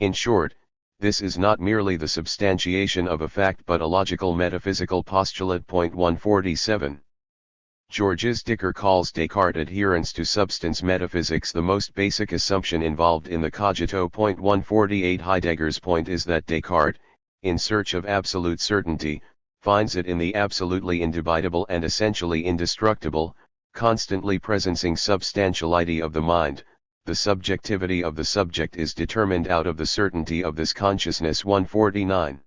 In short, this is not merely the substantiation of a fact but a logical metaphysical postulate. 147. Georges Dicker calls Descartes' adherence to substance metaphysics the most basic assumption involved in the cogito. 148. Heidegger's point is that Descartes, in search of absolute certainty, finds it in the absolutely indubitable and essentially indestructible, constantly presencing substantiality of the mind. The subjectivity of the subject is determined out of the certainty of this consciousness. 149.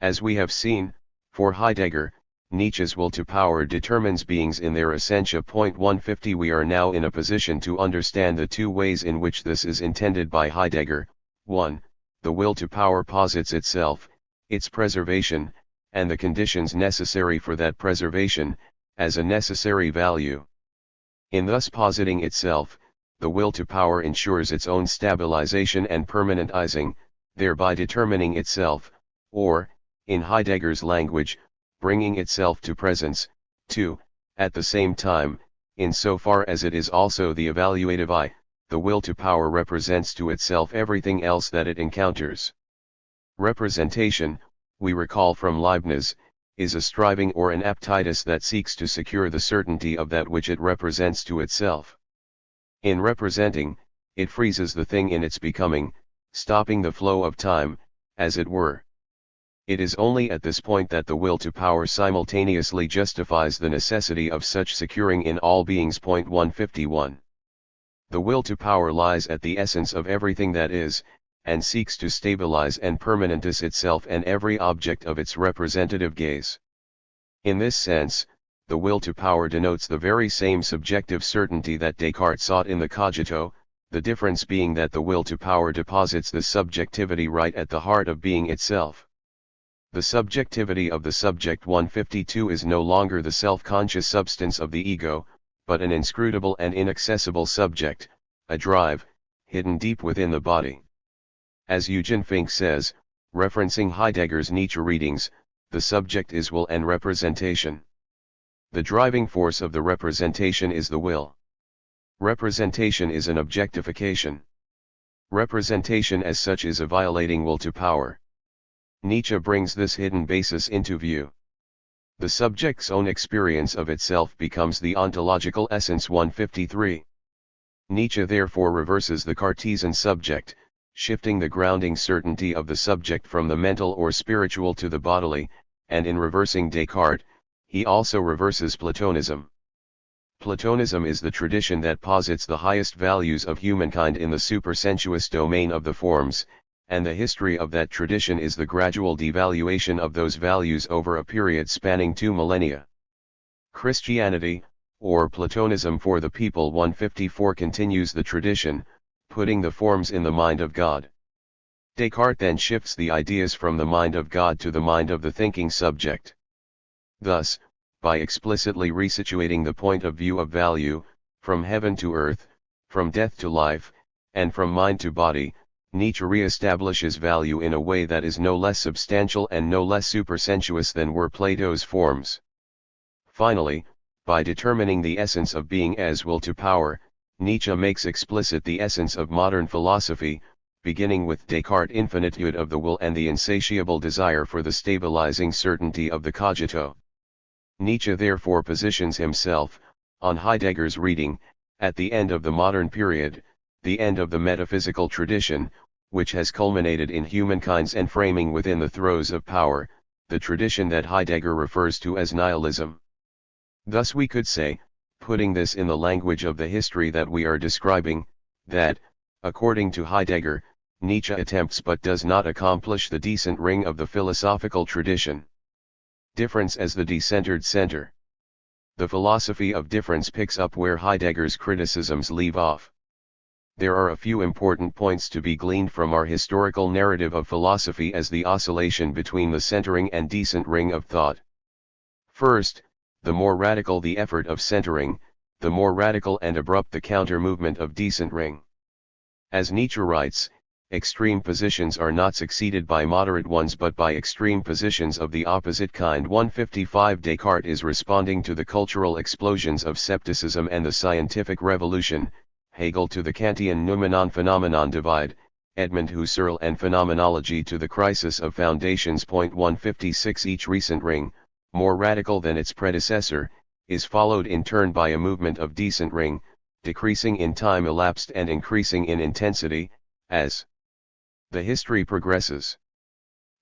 As we have seen, for Heidegger, Nietzsche's will to power determines beings in their essentia. 150. We are now in a position to understand the two ways in which this is intended by Heidegger. 1. The will to power posits itself, its preservation, and the conditions necessary for that preservation, as a necessary value. In thus positing itself, the will to power ensures its own stabilization and permanentizing, thereby determining itself, or, in Heidegger's language, bringing itself to presence. 2. At the same time, in so far as it is also the evaluative I, the will to power represents to itself everything else that it encounters. Representation, we recall from Leibniz, is a striving or an aptitus that seeks to secure the certainty of that which it represents to itself. In representing, it freezes the thing in its becoming, stopping the flow of time, as it were. It is only at this point that the will to power simultaneously justifies the necessity of such securing in all beings. 151. The will to power lies at the essence of everything that is, and seeks to stabilize and permanentize itself and every object of its representative gaze. In this sense, the will to power denotes the very same subjective certainty that Descartes sought in the cogito, the difference being that the will to power deposits this subjectivity right at the heart of being itself. The subjectivity of the subject 152 is no longer the self-conscious substance of the ego, but an inscrutable and inaccessible subject, a drive, hidden deep within the body. As Eugen Fink says, referencing Heidegger's Nietzsche readings, the subject is will and representation. The driving force of the representation is the will. Representation is an objectification. Representation as such is a violating will to power. Nietzsche brings this hidden basis into view. The subject's own experience of itself becomes the ontological essence 153. Nietzsche therefore reverses the Cartesian subject, shifting the grounding certainty of the subject from the mental or spiritual to the bodily, and in reversing Descartes, he also reverses Platonism. Platonism is the tradition that posits the highest values of humankind in the supersensuous domain of the forms, and the history of that tradition is the gradual devaluation of those values over a period spanning 2 millennia. Christianity, or Platonism for the people 154 continues the tradition, putting the forms in the mind of God. Descartes then shifts the ideas from the mind of God to the mind of the thinking subject. Thus, by explicitly resituating the point of view of value, from heaven to earth, from death to life, and from mind to body, Nietzsche re-establishes value in a way that is no less substantial and no less supersensuous than were Plato's forms. Finally, by determining the essence of being as will to power, Nietzsche makes explicit the essence of modern philosophy, beginning with Descartes' infinitude of the will and the insatiable desire for the stabilizing certainty of the cogito. Nietzsche therefore positions himself, on Heidegger's reading, at the end of the modern period, the end of the metaphysical tradition, which has culminated in humankind's enframing within the throes of power, the tradition that Heidegger refers to as nihilism. Thus we could say, putting this in the language of the history that we are describing, that, according to Heidegger, Nietzsche attempts but does not accomplish the decent ring of the philosophical tradition. Difference as the decentered center. The philosophy of difference picks up where Heidegger's criticisms leave off. There are a few important points to be gleaned from our historical narrative of philosophy as the oscillation between the centering and decent ring of thought. First, the more radical the effort of centering, the more radical and abrupt the counter-movement of decent ring. As Nietzsche writes, extreme positions are not succeeded by moderate ones but by extreme positions of the opposite kind. 155 Descartes is responding to the cultural explosions of scepticism and the scientific revolution, Hegel to the Kantian noumenon-phenomenon divide, Edmund Husserl and phenomenology to the crisis of foundations. 156 Each recent ring, more radical than its predecessor, is followed in turn by a movement of decent ring, decreasing in time elapsed and increasing in intensity, as the history progresses.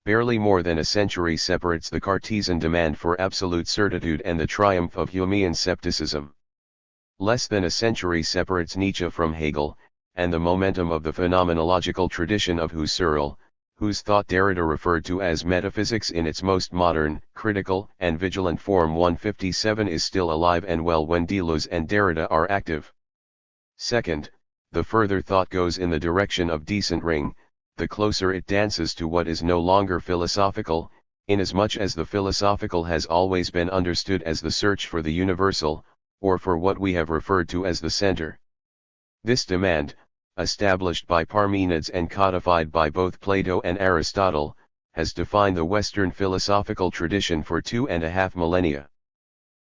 Barely more than a century separates the Cartesian demand for absolute certitude and the triumph of Humean scepticism. Less than a century separates Nietzsche from Hegel, and the momentum of the phenomenological tradition of Husserl, whose thought Derrida referred to as metaphysics in its most modern, critical, and vigilant form. 157 is still alive and well when Deleuze and Derrida are active. Second, the further thought goes in the direction of decent ring, the closer it dances to what is no longer philosophical, inasmuch as the philosophical has always been understood as the search for the universal, or for what we have referred to as the center. This demand, established by Parmenides and codified by both Plato and Aristotle, has defined the Western philosophical tradition for 2.5 millennia.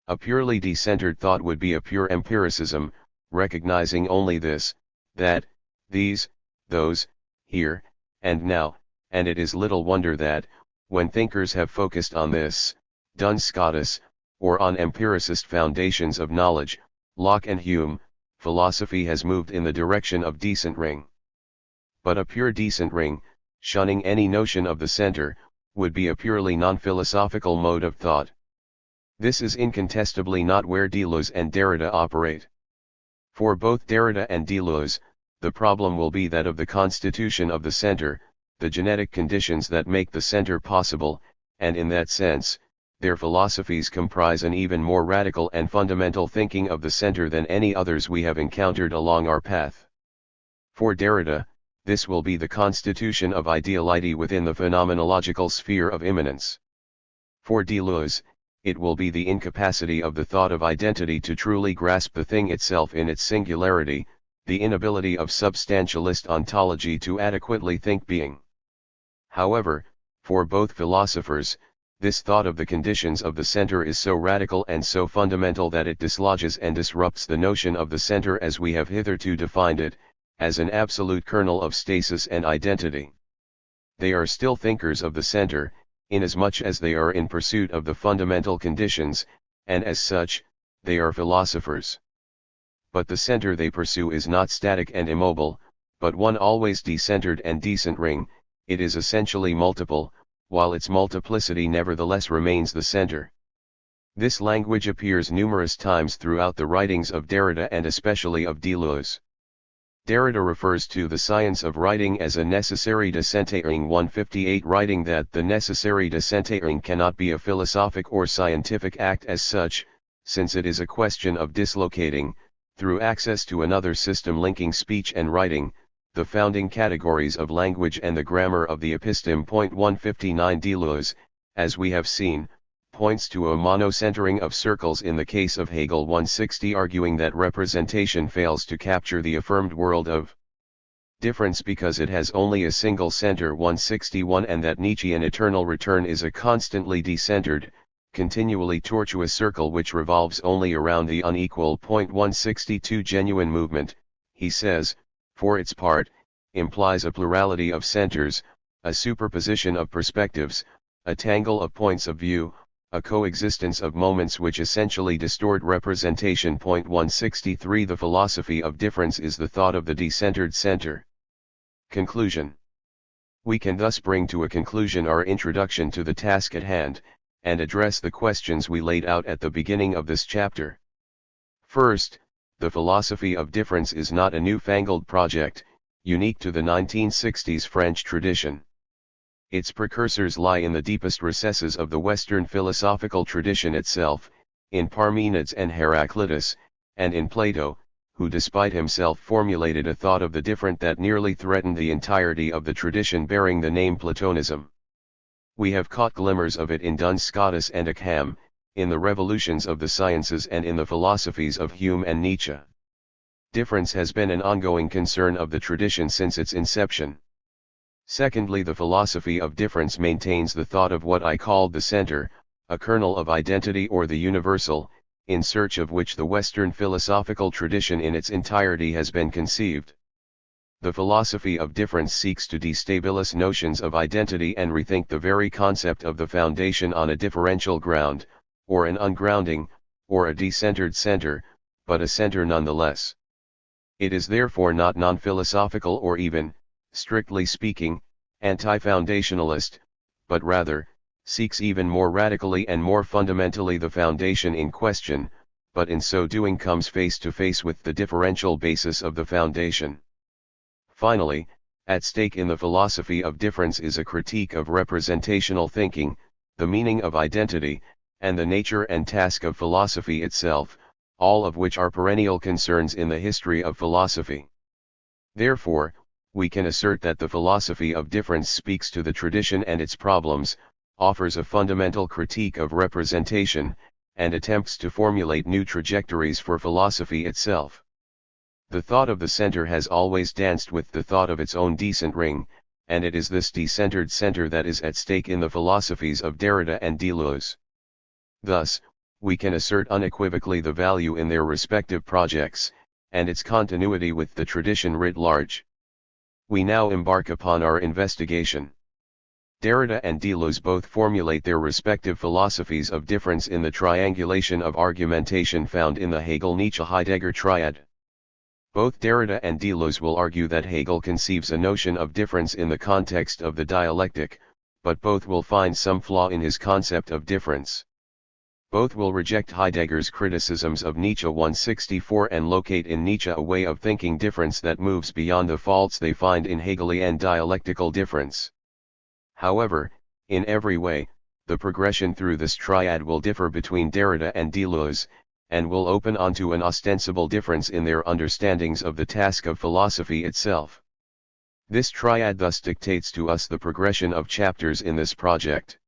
A purely decentered thought would be a pure empiricism, recognizing only this, that, these, those, here, and now, and it is little wonder that, when thinkers have focused on this, Duns Scotus, or on empiricist foundations of knowledge, Locke and Hume, philosophy has moved in the direction of decent ring. But a pure decent ring, shunning any notion of the center, would be a purely non-philosophical mode of thought. This is incontestably not where Deleuze and Derrida operate. For both Derrida and Deleuze, the problem will be that of the constitution of the center, the genetic conditions that make the center possible, and in that sense, their philosophies comprise an even more radical and fundamental thinking of the center than any others we have encountered along our path. For Derrida, this will be the constitution of ideality within the phenomenological sphere of immanence. For Deleuze, it will be the incapacity of the thought of identity to truly grasp the thing itself in its singularity, the inability of substantialist ontology to adequately think being. However, for both philosophers, this thought of the conditions of the center is so radical and so fundamental that it dislodges and disrupts the notion of the center as we have hitherto defined it, as an absolute kernel of stasis and identity. They are still thinkers of the center, inasmuch as they are in pursuit of the fundamental conditions, and as such, they are philosophers. But the center they pursue is not static and immobile, but one always decentered and decentering. It is essentially multiple, while its multiplicity nevertheless remains the center. This language appears numerous times throughout the writings of Derrida and especially of Deleuze. Derrida refers to the science of writing as a necessary decentering 158, writing that the necessary decentering cannot be a philosophic or scientific act as such, since it is a question of dislocating, through access to another system linking speech and writing, the founding categories of language and the grammar of the episteme. 159 Deleuze, as we have seen, points to a monocentering of circles in the case of Hegel. 160, arguing that representation fails to capture the affirmed world of difference because it has only a single center. 161, and that Nietzschean eternal return is a constantly decentered, continually tortuous circle which revolves only around the unequal. 162 Genuine movement, he says, for its part, implies a plurality of centers, a superposition of perspectives, a tangle of points of view, a coexistence of moments which essentially distort representation. 163 The philosophy of difference is the thought of the decentered center. Conclusion. We can thus bring to a conclusion our introduction to the task at hand, and address the questions we laid out at the beginning of this chapter. First, the philosophy of difference is not a newfangled project, unique to the 1960s French tradition. Its precursors lie in the deepest recesses of the Western philosophical tradition itself, in Parmenides and Heraclitus, and in Plato, who despite himself formulated a thought of the different that nearly threatened the entirety of the tradition bearing the name Platonism. We have caught glimmers of it in Duns Scotus and Occam, in the revolutions of the sciences and in the philosophies of Hume and Nietzsche. Difference has been an ongoing concern of the tradition since its inception. Secondly, the philosophy of difference maintains the thought of what I called the center, a kernel of identity or the universal, in search of which the Western philosophical tradition in its entirety has been conceived. The philosophy of difference seeks to destabilize notions of identity and rethink the very concept of the foundation on a differential ground, or an ungrounding, or a decentered center, but a center nonetheless. It is therefore not non-philosophical or even, strictly speaking, anti-foundationalist, but rather, seeks even more radically and more fundamentally the foundation in question, but in so doing comes face to face with the differential basis of the foundation. Finally, at stake in the philosophy of difference is a critique of representational thinking, the meaning of identity, and the nature and task of philosophy itself, all of which are perennial concerns in the history of philosophy. Therefore, we can assert that the philosophy of difference speaks to the tradition and its problems, offers a fundamental critique of representation, and attempts to formulate new trajectories for philosophy itself. The thought of the center has always danced with the thought of its own decentering, and it is this decentered center that is at stake in the philosophies of Derrida and Deleuze. Thus, we can assert unequivocally the value in their respective projects, and its continuity with the tradition writ large. We now embark upon our investigation. Derrida and Deleuze both formulate their respective philosophies of difference in the triangulation of argumentation found in the Hegel-Nietzsche-Heidegger triad. Both Derrida and Deleuze will argue that Hegel conceives a notion of difference in the context of the dialectic, but both will find some flaw in his concept of difference. Both will reject Heidegger's criticisms of Nietzsche 164 and locate in Nietzsche a way of thinking difference that moves beyond the faults they find in Hegelian dialectical difference. However, in every way, the progression through this triad will differ between Derrida and Deleuze, and will open onto an ostensible difference in their understandings of the task of philosophy itself. This triad thus dictates to us the progression of chapters in this project.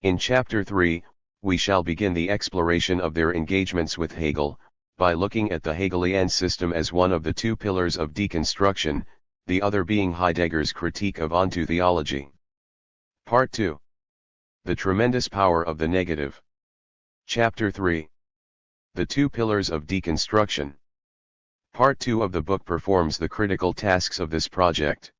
In Chapter 3, we shall begin the exploration of their engagements with Hegel, by looking at the Hegelian system as one of the two pillars of deconstruction, the other being Heidegger's critique of ontotheology. Part 2. The tremendous power of the negative. Chapter 3. The two pillars of deconstruction. Part 2 of the book performs the critical tasks of this project.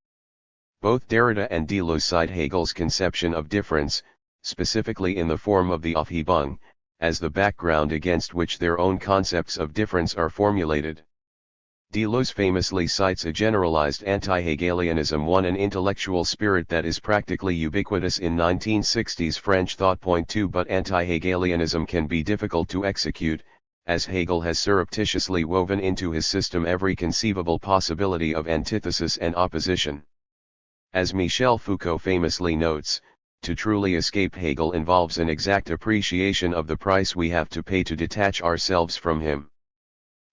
Both Derrida and Deleuze cite Hegel's conception of difference, specifically in the form of the Aufhebung, as the background against which their own concepts of difference are formulated. Deleuze famously cites a generalized anti-Hegelianism, an intellectual spirit that is practically ubiquitous in 1960s French thought. Point 2 But anti-Hegelianism can be difficult to execute, as Hegel has surreptitiously woven into his system every conceivable possibility of antithesis and opposition. As Michel Foucault famously notes, to truly escape Hegel involves an exact appreciation of the price we have to pay to detach ourselves from him.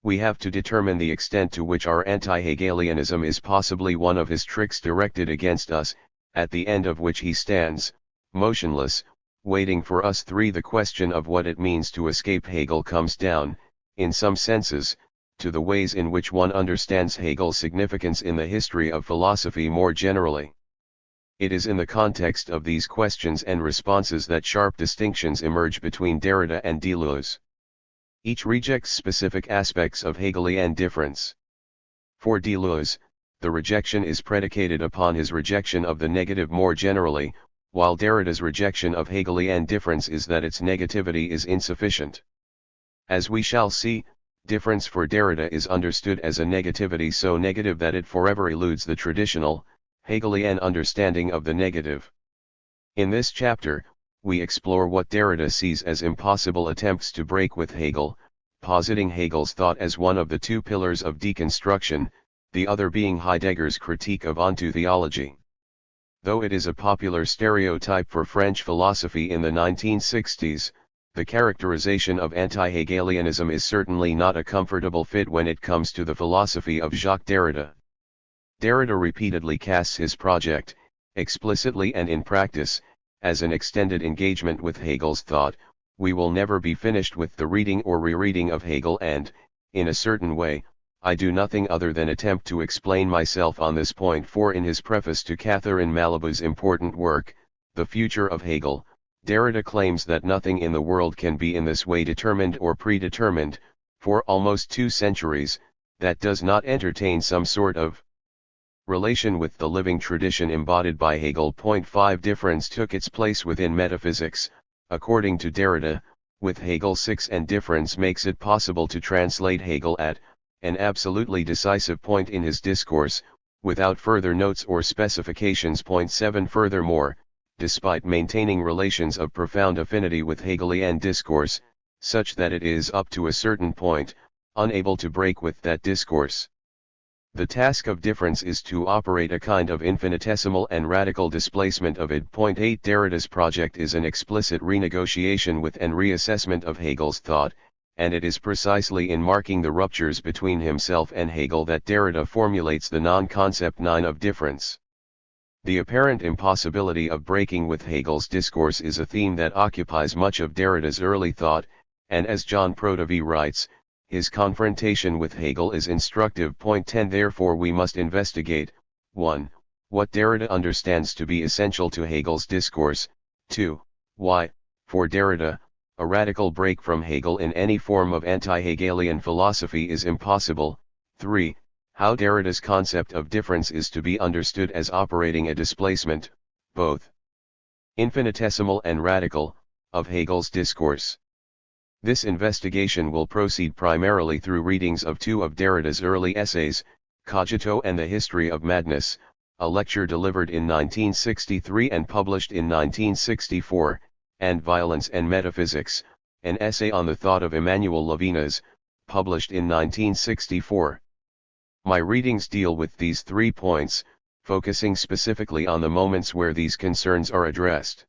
We have to determine the extent to which our anti-Hegelianism is possibly one of his tricks directed against us, at the end of which he stands, motionless, waiting for us. 3 The question of what it means to escape Hegel comes down, in some senses, to the ways in which one understands Hegel's significance in the history of philosophy more generally. It is in the context of these questions and responses that sharp distinctions emerge between Derrida and Deleuze. Each rejects specific aspects of Hegelian difference. For Deleuze, the rejection is predicated upon his rejection of the negative more generally, while Derrida's rejection of Hegelian difference is that its negativity is insufficient. As we shall see, difference for Derrida is understood as a negativity so negative that it forever eludes the traditional, Hegelian understanding of the negative. In this chapter, we explore what Derrida sees as impossible attempts to break with Hegel, positing Hegel's thought as one of the two pillars of deconstruction, the other being Heidegger's critique of ontotheology. Though it is a popular stereotype for French philosophy in the 1960s, the characterization of anti-Hegelianism is certainly not a comfortable fit when it comes to the philosophy of Jacques Derrida. Derrida repeatedly casts his project, explicitly and in practice, as an extended engagement with Hegel's thought. We will never be finished with the reading or rereading of Hegel, and, in a certain way, I do nothing other than attempt to explain myself on this point. For in his preface to Catherine Malabou's important work, The Future of Hegel, Derrida claims that nothing in the world can be in this way determined or predetermined, for almost 2 centuries, that does not entertain some sort of relation with the living tradition embodied by Hegel. 5 Difference took its place within metaphysics, according to Derrida, with Hegel 6, and difference makes it possible to translate Hegel at an absolutely decisive point in his discourse, without further notes or specifications. 7 Furthermore, despite maintaining relations of profound affinity with Hegelian discourse, such that it is up to a certain point, unable to break with that discourse. The task of difference is to operate a kind of infinitesimal and radical displacement of it. 8 Derrida's project is an explicit renegotiation with and reassessment of Hegel's thought, and it is precisely in marking the ruptures between himself and Hegel that Derrida formulates the non-concept 9 of difference. The apparent impossibility of breaking with Hegel's discourse is a theme that occupies much of Derrida's early thought, and as John Protovy writes, his confrontation with Hegel is instructive. 10 Therefore we must investigate, 1. What Derrida understands to be essential to Hegel's discourse, 2. Why, for Derrida, a radical break from Hegel in any form of anti-Hegelian philosophy is impossible, 3. How Derrida's concept of difference is to be understood as operating a displacement, both infinitesimal and radical, of Hegel's discourse. This investigation will proceed primarily through readings of 2 of Derrida's early essays, Cogito and the History of Madness, a lecture delivered in 1963 and published in 1964, and Violence and Metaphysics, an essay on the thought of Emmanuel Levinas, published in 1964. My readings deal with these 3 points, focusing specifically on the moments where these concerns are addressed.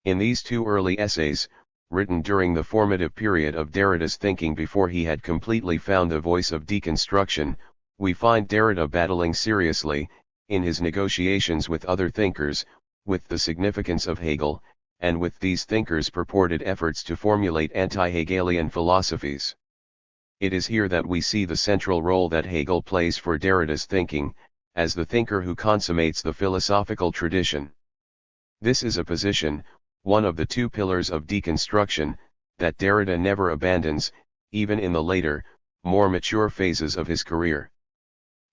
In these two early essays, written during the formative period of Derrida's thinking before he had completely found the voice of deconstruction, we find Derrida battling seriously, in his negotiations with other thinkers, with the significance of Hegel, and with these thinkers' purported efforts to formulate anti-Hegelian philosophies. It is here that we see the central role that Hegel plays for Derrida's thinking, as the thinker who consummates the philosophical tradition. This is a position, one of the two pillars of deconstruction, that Derrida never abandons, even in the later, more mature phases of his career.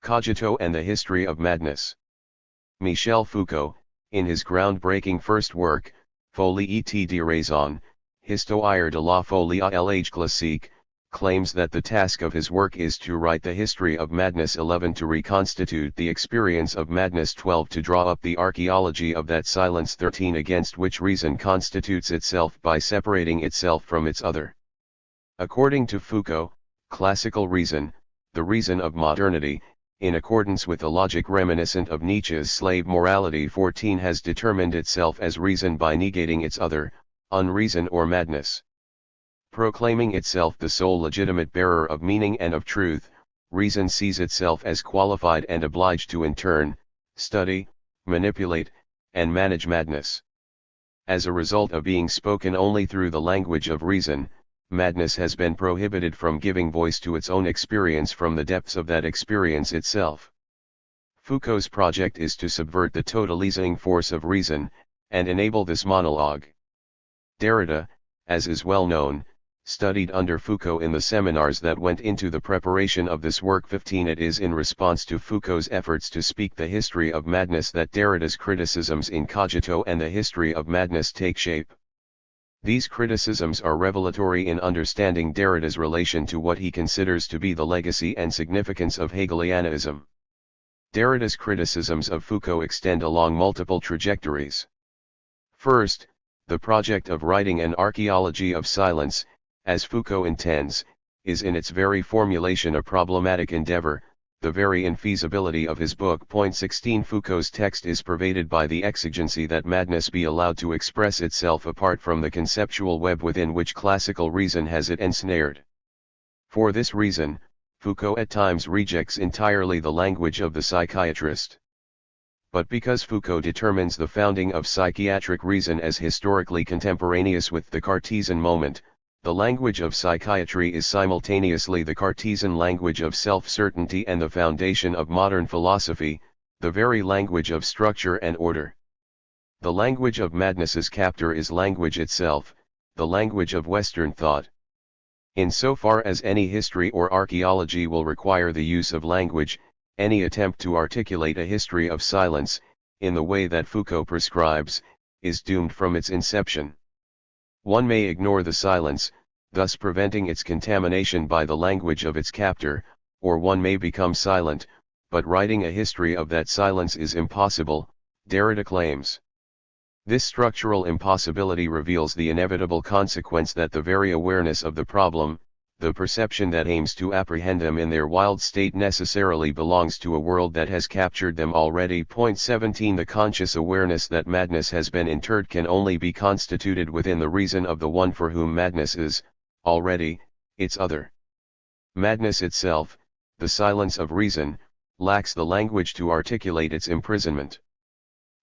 Cogito and the History of Madness. Michel Foucault, in his groundbreaking first work, Folie et de raison, Histoire de la folie à l'âge classique, claims that the task of his work is to write the history of madness 11, to reconstitute the experience of madness 12, to draw up the archaeology of that silence 13 against which reason constitutes itself by separating itself from its other. According to Foucault, classical reason, the reason of modernity, in accordance with a logic reminiscent of Nietzsche's slave morality 14, has determined itself as reason by negating its other, unreason or madness. Proclaiming itself the sole legitimate bearer of meaning and of truth, reason sees itself as qualified and obliged to in turn, study, manipulate, and manage madness. As a result of being spoken only through the language of reason, madness has been prohibited from giving voice to its own experience from the depths of that experience itself. Foucault's project is to subvert the totalizing force of reason, and enable this monologue. Derrida, as is well known, studied under Foucault in the seminars that went into the preparation of this work 15. It is in response to Foucault's efforts to speak the history of madness that Derrida's criticisms in Cogito and the History of Madness take shape. These criticisms are revelatory in understanding Derrida's relation to what he considers to be the legacy and significance of Hegelianism. Derrida's criticisms of Foucault extend along multiple trajectories. First, the project of writing an archaeology of silence, as Foucault intends, is in its very formulation a problematic endeavor, the very infeasibility of his book. 16 Foucault's text is pervaded by the exigency that madness be allowed to express itself apart from the conceptual web within which classical reason has it ensnared. For this reason, Foucault at times rejects entirely the language of the psychiatrist. But because Foucault determines the founding of psychiatric reason as historically contemporaneous with the Cartesian moment, the language of psychiatry is simultaneously the Cartesian language of self-certainty and the foundation of modern philosophy, the very language of structure and order. The language of madness's captor is language itself, the language of Western thought. In so far as any history or archaeology will require the use of language, any attempt to articulate a history of silence, in the way that Foucault prescribes, is doomed from its inception. One may ignore the silence, thus preventing its contamination by the language of its captor, or one may become silent, but writing a history of that silence is impossible, Derrida claims. This structural impossibility reveals the inevitable consequence that the very awareness of the problem, the perception that aims to apprehend them in their wild state necessarily belongs to a world that has captured them already. 17 The conscious awareness that madness has been interred can only be constituted within the reason of the one for whom madness is, already, its other. Madness itself, the silence of reason, lacks the language to articulate its imprisonment.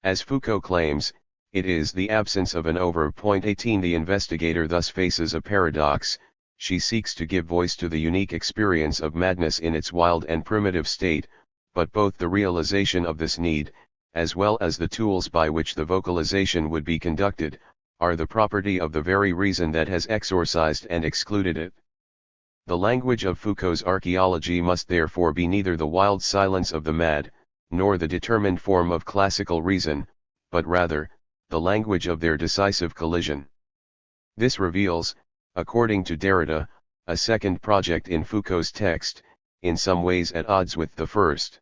As Foucault claims, it is the absence of an over. 18 The investigator thus faces a paradox. She seeks to give voice to the unique experience of madness in its wild and primitive state, but both the realization of this need, as well as the tools by which the vocalization would be conducted, are the property of the very reason that has exorcised and excluded it. The language of Foucault's archaeology must therefore be neither the wild silence of the mad, nor the determined form of classical reason, but rather, the language of their decisive collision. This reveals, according to Derrida, a second project in Foucault's text, in some ways at odds with the first.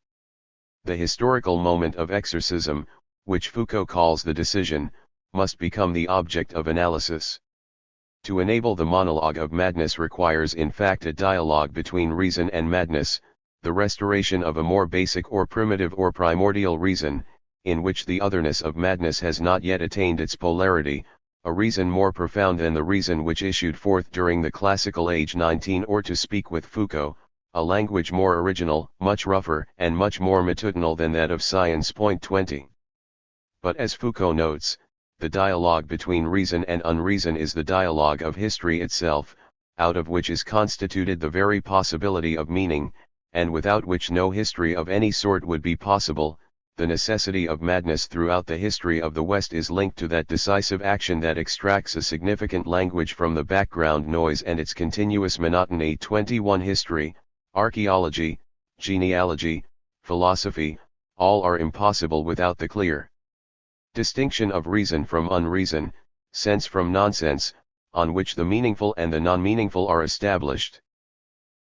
The historical moment of exorcism, which Foucault calls the decision, must become the object of analysis. To enable the monologue of madness requires in fact a dialogue between reason and madness, the restoration of a more basic or primitive or primordial reason, in which the otherness of madness has not yet attained its polarity, a reason more profound than the reason which issued forth during the classical age 19, or to speak with Foucault, a language more original, much rougher, and much more matutinal than that of science. 20. But as Foucault notes, the dialogue between reason and unreason is the dialogue of history itself, out of which is constituted the very possibility of meaning, and without which no history of any sort would be possible. The necessity of madness throughout the history of the West is linked to that decisive action that extracts a significant language from the background noise and its continuous monotony. 21. History, archaeology, genealogy, philosophy, all are impossible without the clear distinction of reason from unreason, sense from nonsense, on which the meaningful and the non-meaningful are established.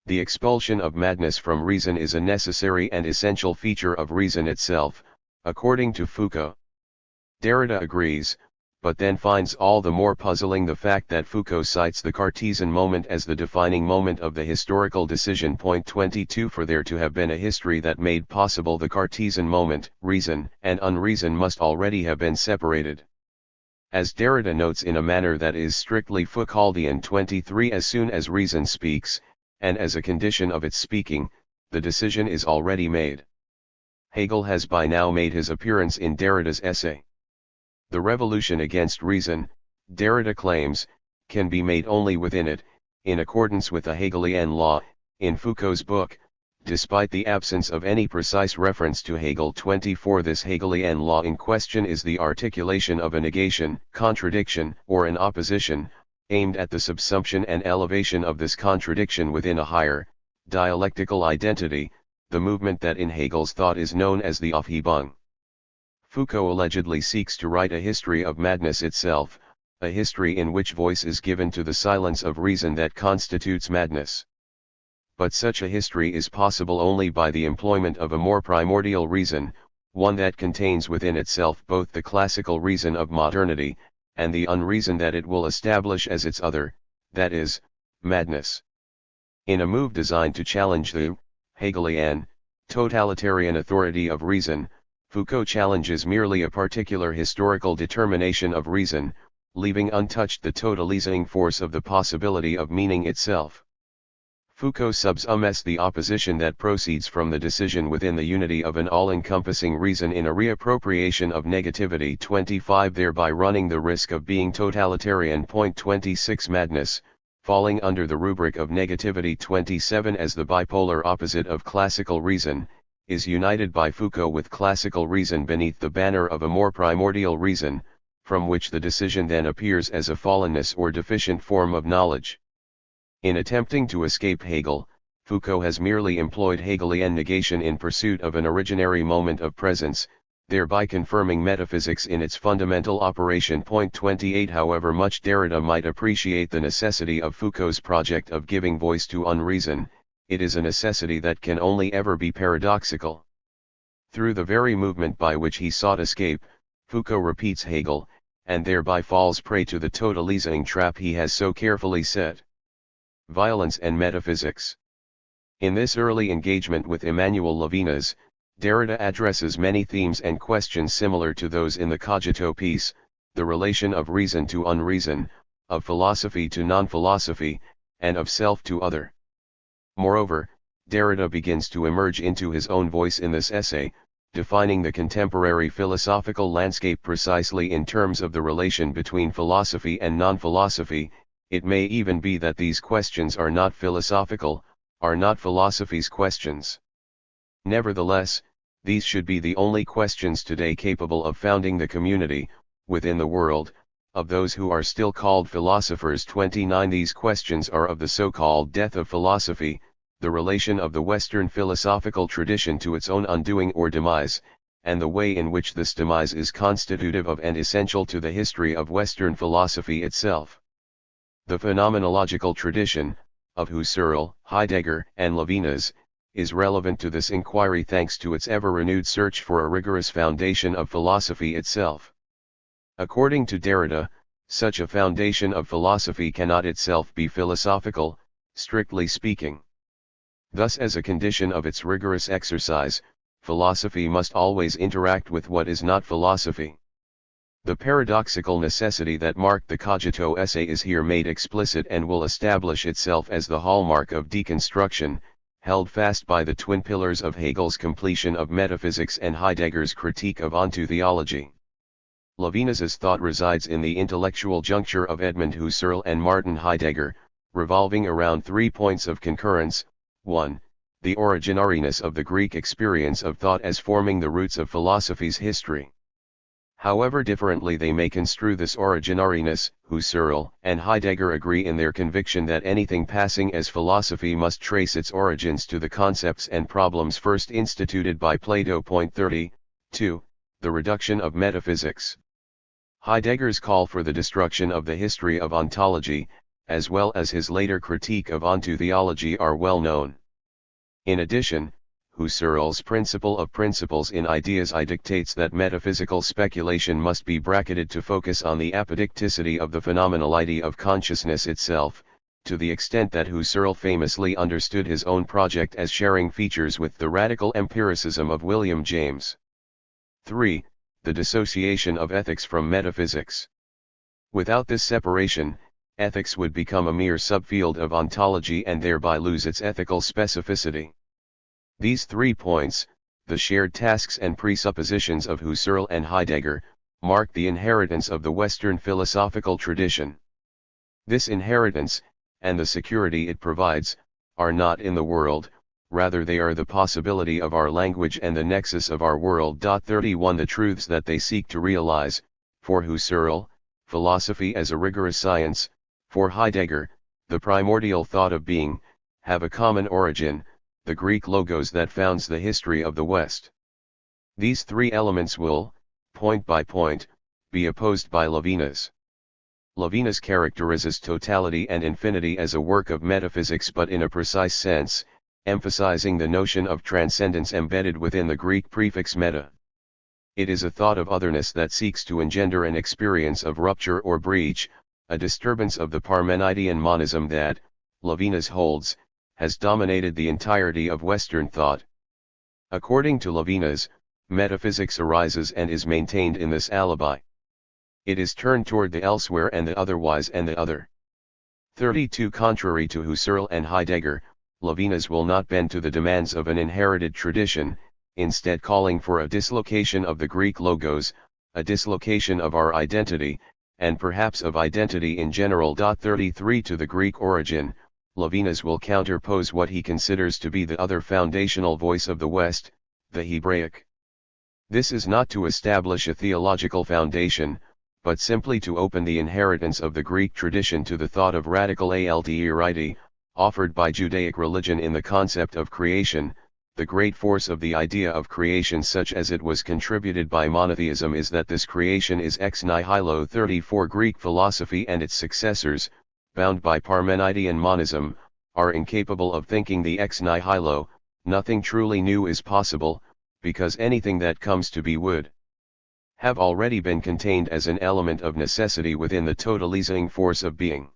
The expulsion of madness from reason is a necessary and essential feature of reason itself, according to Foucault. Derrida agrees, but then finds all the more puzzling the fact that Foucault cites the Cartesian moment as the defining moment of the historical decision. 22. For there to have been a history that made possible the Cartesian moment, reason and unreason must already have been separated. As Derrida notes in a manner that is strictly Foucauldian. 23. As soon as reason speaks, and as a condition of its speaking, the decision is already made. Hegel has by now made his appearance in Derrida's essay. The revolution against reason, Derrida claims, can be made only within it, in accordance with the Hegelian law. In Foucault's book, despite the absence of any precise reference to Hegel. 24. This Hegelian law in question is the articulation of a negation, contradiction, or an opposition, aimed at the subsumption and elevation of this contradiction within a higher, dialectical identity, the movement that in Hegel's thought is known as the Aufhebung. Foucault allegedly seeks to write a history of madness itself, a history in which voice is given to the silence of reason that constitutes madness. But such a history is possible only by the employment of a more primordial reason, one that contains within itself both the classical reason of modernity, and the unreason that it will establish as its other, that is, madness. In a move designed to challenge the Hegelian, totalitarian authority of reason, Foucault challenges merely a particular historical determination of reason, leaving untouched the totalizing force of the possibility of meaning itself. Foucault subsumes the opposition that proceeds from the decision within the unity of an all-encompassing reason in a reappropriation of negativity. 25. Thereby running the risk of being totalitarian. 26. Madness, falling under the rubric of negativity. 27. As the bipolar opposite of classical reason, is united by Foucault with classical reason beneath the banner of a more primordial reason, from which the decision then appears as a fallenness or deficient form of knowledge. In attempting to escape Hegel, Foucault has merely employed Hegelian negation in pursuit of an originary moment of presence, thereby confirming metaphysics in its fundamental operation. 28. However much Derrida might appreciate the necessity of Foucault's project of giving voice to unreason, it is a necessity that can only ever be paradoxical. Through the very movement by which he sought escape, Foucault repeats Hegel, and thereby falls prey to the totalizing trap he has so carefully set. Violence and metaphysics. In this early engagement with Emmanuel Levinas, Derrida addresses many themes and questions similar to those in the Cogito piece, the relation of reason to unreason, of philosophy to non-philosophy, and of self to other. Moreover, Derrida begins to emerge into his own voice in this essay, defining the contemporary philosophical landscape precisely in terms of the relation between philosophy and non-philosophy. It may even be that these questions are not philosophical, are not philosophy's questions. Nevertheless, these should be the only questions today capable of founding the community, within the world, of those who are still called philosophers. 29. These questions are of the so-called death of philosophy, the relation of the Western philosophical tradition to its own undoing or demise, and the way in which this demise is constitutive of and essential to the history of Western philosophy itself. The phenomenological tradition, of Husserl, Heidegger, and Levinas, is relevant to this inquiry thanks to its ever-renewed search for a rigorous foundation of philosophy itself. According to Derrida, such a foundation of philosophy cannot itself be philosophical, strictly speaking. Thus, as a condition of its rigorous exercise, philosophy must always interact with what is not philosophy. The paradoxical necessity that marked the cogito essay is here made explicit and will establish itself as the hallmark of deconstruction, held fast by the twin pillars of Hegel's completion of metaphysics and Heidegger's critique of ontotheology. Levinas's thought resides in the intellectual juncture of Edmund Husserl and Martin Heidegger, revolving around 3 points of concurrence. 1. The originariness of the Greek experience of thought as forming the roots of philosophy's history. However differently they may construe this originariness, Husserl and Heidegger agree in their conviction that anything passing as philosophy must trace its origins to the concepts and problems first instituted by Plato. 30. 2. The reduction of metaphysics. Heidegger's call for the destruction of the history of ontology, as well as his later critique of ontotheology, are well known. In addition, Husserl's principle of principles in Ideas I dictates that metaphysical speculation must be bracketed to focus on the apodicticity of the phenomenality of consciousness itself, to the extent that Husserl famously understood his own project as sharing features with the radical empiricism of William James. 3. The dissociation of ethics from metaphysics. Without this separation, ethics would become a mere subfield of ontology and thereby lose its ethical specificity. These 3 points, the shared tasks and presuppositions of Husserl and Heidegger, mark the inheritance of the Western philosophical tradition. This inheritance, and the security it provides, are not in the world, rather they are the possibility of our language and the nexus of our world. 31 The truths that they seek to realize, for Husserl, philosophy as a rigorous science, for Heidegger, the primordial thought of being, have a common origin, the Greek logos that founds the history of the West. These 3 elements will, point by point, be opposed by Levinas. Levinas characterizes totality and infinity as a work of metaphysics, but in a precise sense, emphasizing the notion of transcendence embedded within the Greek prefix meta. It is a thought of otherness that seeks to engender an experience of rupture or breach, a disturbance of the Parmenidean monism that, Levinas holds, has dominated the entirety of Western thought. According to Levinas, metaphysics arises and is maintained in this alibi. It is turned toward the elsewhere and the otherwise and the other. 32 Contrary to Husserl and Heidegger, Levinas will not bend to the demands of an inherited tradition, instead calling for a dislocation of the Greek logos, a dislocation of our identity, and perhaps of identity in general. 33 To the Greek origin, Levinas will counterpose what he considers to be the other foundational voice of the West, the Hebraic. This is not to establish a theological foundation, but simply to open the inheritance of the Greek tradition to the thought of radical alterity, offered by Judaic religion in the concept of creation. The great force of the idea of creation such as it was contributed by monotheism is that this creation is ex nihilo. 34 Greek philosophy and its successors, bound by Parmenidean monism, are incapable of thinking the ex nihilo, nothing truly new is possible, because anything that comes to be would have already been contained as an element of necessity within the totalizing force of being.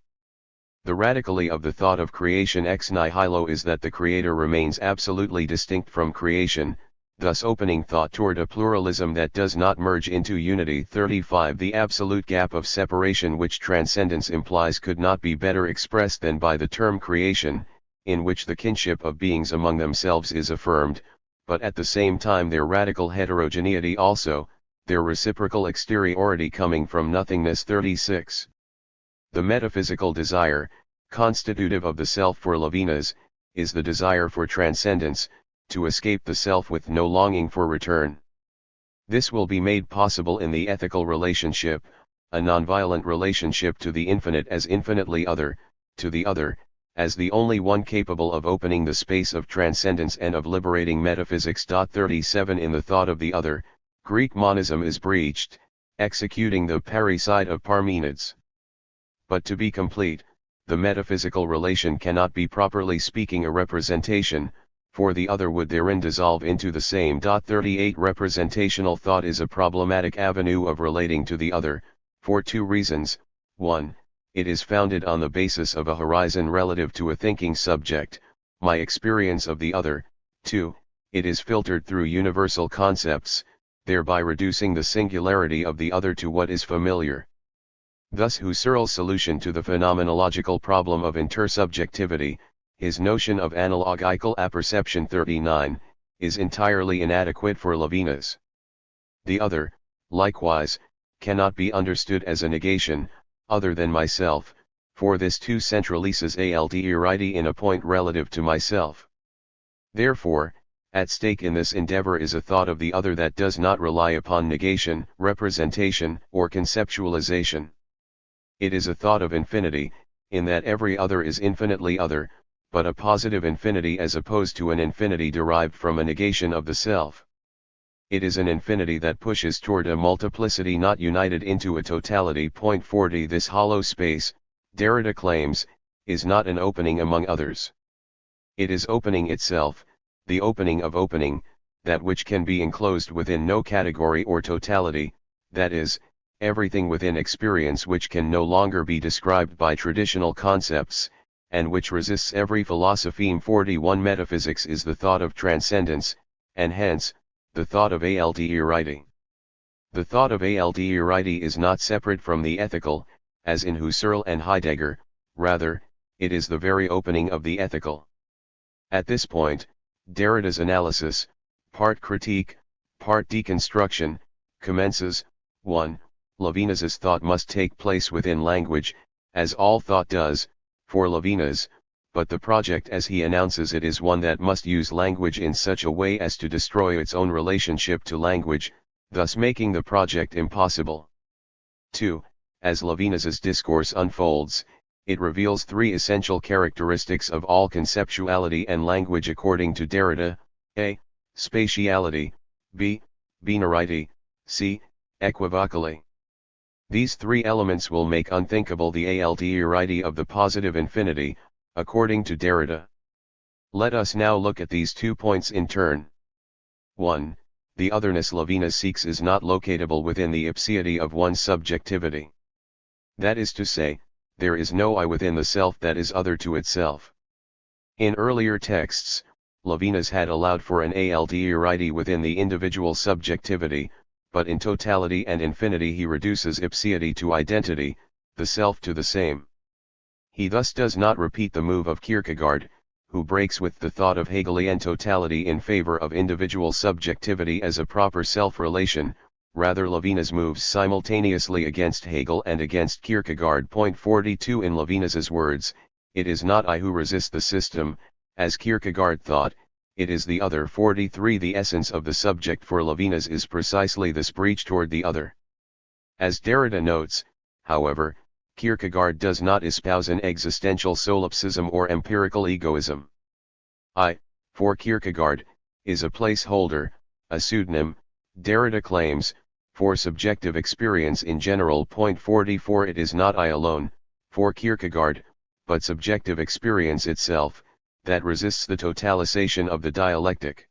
The radically of the thought of creation ex nihilo is that the creator remains absolutely distinct from creation, thus opening thought toward a pluralism that does not merge into unity. 35 The absolute gap of separation which transcendence implies could not be better expressed than by the term creation, in which the kinship of beings among themselves is affirmed, but at the same time their radical heterogeneity also, their reciprocal exteriority coming from nothingness. 36 The metaphysical desire, constitutive of the self for Levinas, is the desire for transcendence, to escape the self with no longing for return. This will be made possible in the ethical relationship, a nonviolent relationship to the infinite as infinitely other, to the other, as the only one capable of opening the space of transcendence and of liberating metaphysics. 37 In the thought of the other, Greek monism is breached, executing the parricide of Parmenides. But to be complete, the metaphysical relation cannot be properly speaking a representation, for the other would therein dissolve into the same. 38 Representational thought is a problematic avenue of relating to the other, for 2 reasons. 1. It is founded on the basis of a horizon relative to a thinking subject, my experience of the other. 2. It is filtered through universal concepts, thereby reducing the singularity of the other to what is familiar. Thus Husserl's solution to the phenomenological problem of intersubjectivity, his notion of analogical apperception 39, is entirely inadequate for Levinas. The other, likewise, cannot be understood as a negation, other than myself, for this too centralizes altérité in a point relative to myself. Therefore, at stake in this endeavor is a thought of the other that does not rely upon negation, representation, or conceptualization. It is a thought of infinity, in that every other is infinitely other, but a positive infinity as opposed to an infinity derived from a negation of the self. It is an infinity that pushes toward a multiplicity not united into a totality. 40 This hollow space, Derrida claims, is not an opening among others. It is opening itself, the opening of opening, that which can be enclosed within no category or totality, that is, everything within experience which can no longer be described by traditional concepts, and which resists every philosophy. 41 Metaphysics is the thought of transcendence, and hence, the thought of altérité. The thought of altérité is not separate from the ethical, as in Husserl and Heidegger, rather, it is the very opening of the ethical. At this point, Derrida's analysis, part critique, part deconstruction, commences. 1. Levinas's thought must take place within language, as all thought does, for Levinas, but the project as he announces it is one that must use language in such a way as to destroy its own relationship to language, thus making the project impossible. 2. As Levinas's discourse unfolds, it reveals three essential characteristics of all conceptuality and language according to Derrida: a. Spatiality, b. Binarity, c. Equivocally. These three elements will make unthinkable the altérité of the positive infinity, according to Derrida. Let us now look at these 2 points in turn. 1. The otherness Levinas seeks is not locatable within the ipseity of one's subjectivity. That is to say, there is no I within the self that is other to itself. In earlier texts, Levinas had allowed for an altérité within the individual subjectivity, but in totality and infinity he reduces ipseity to identity, the self to the same. He thus does not repeat the move of Kierkegaard, who breaks with the thought of Hegelian totality in favor of individual subjectivity as a proper self-relation. Rather, Levinas moves simultaneously against Hegel and against Kierkegaard. 42 In Levinas's words, it is not I who resist the system, as Kierkegaard thought, it is the other. 43 The essence of the subject for Levinas is precisely this breach toward the other. As Derrida notes, however, Kierkegaard does not espouse an existential solipsism or empirical egoism. I, for Kierkegaard, is a placeholder, a pseudonym, Derrida claims, for subjective experience in general. 44 It is not I alone, for Kierkegaard, but subjective experience itself, that resists the totalization of the dialectic.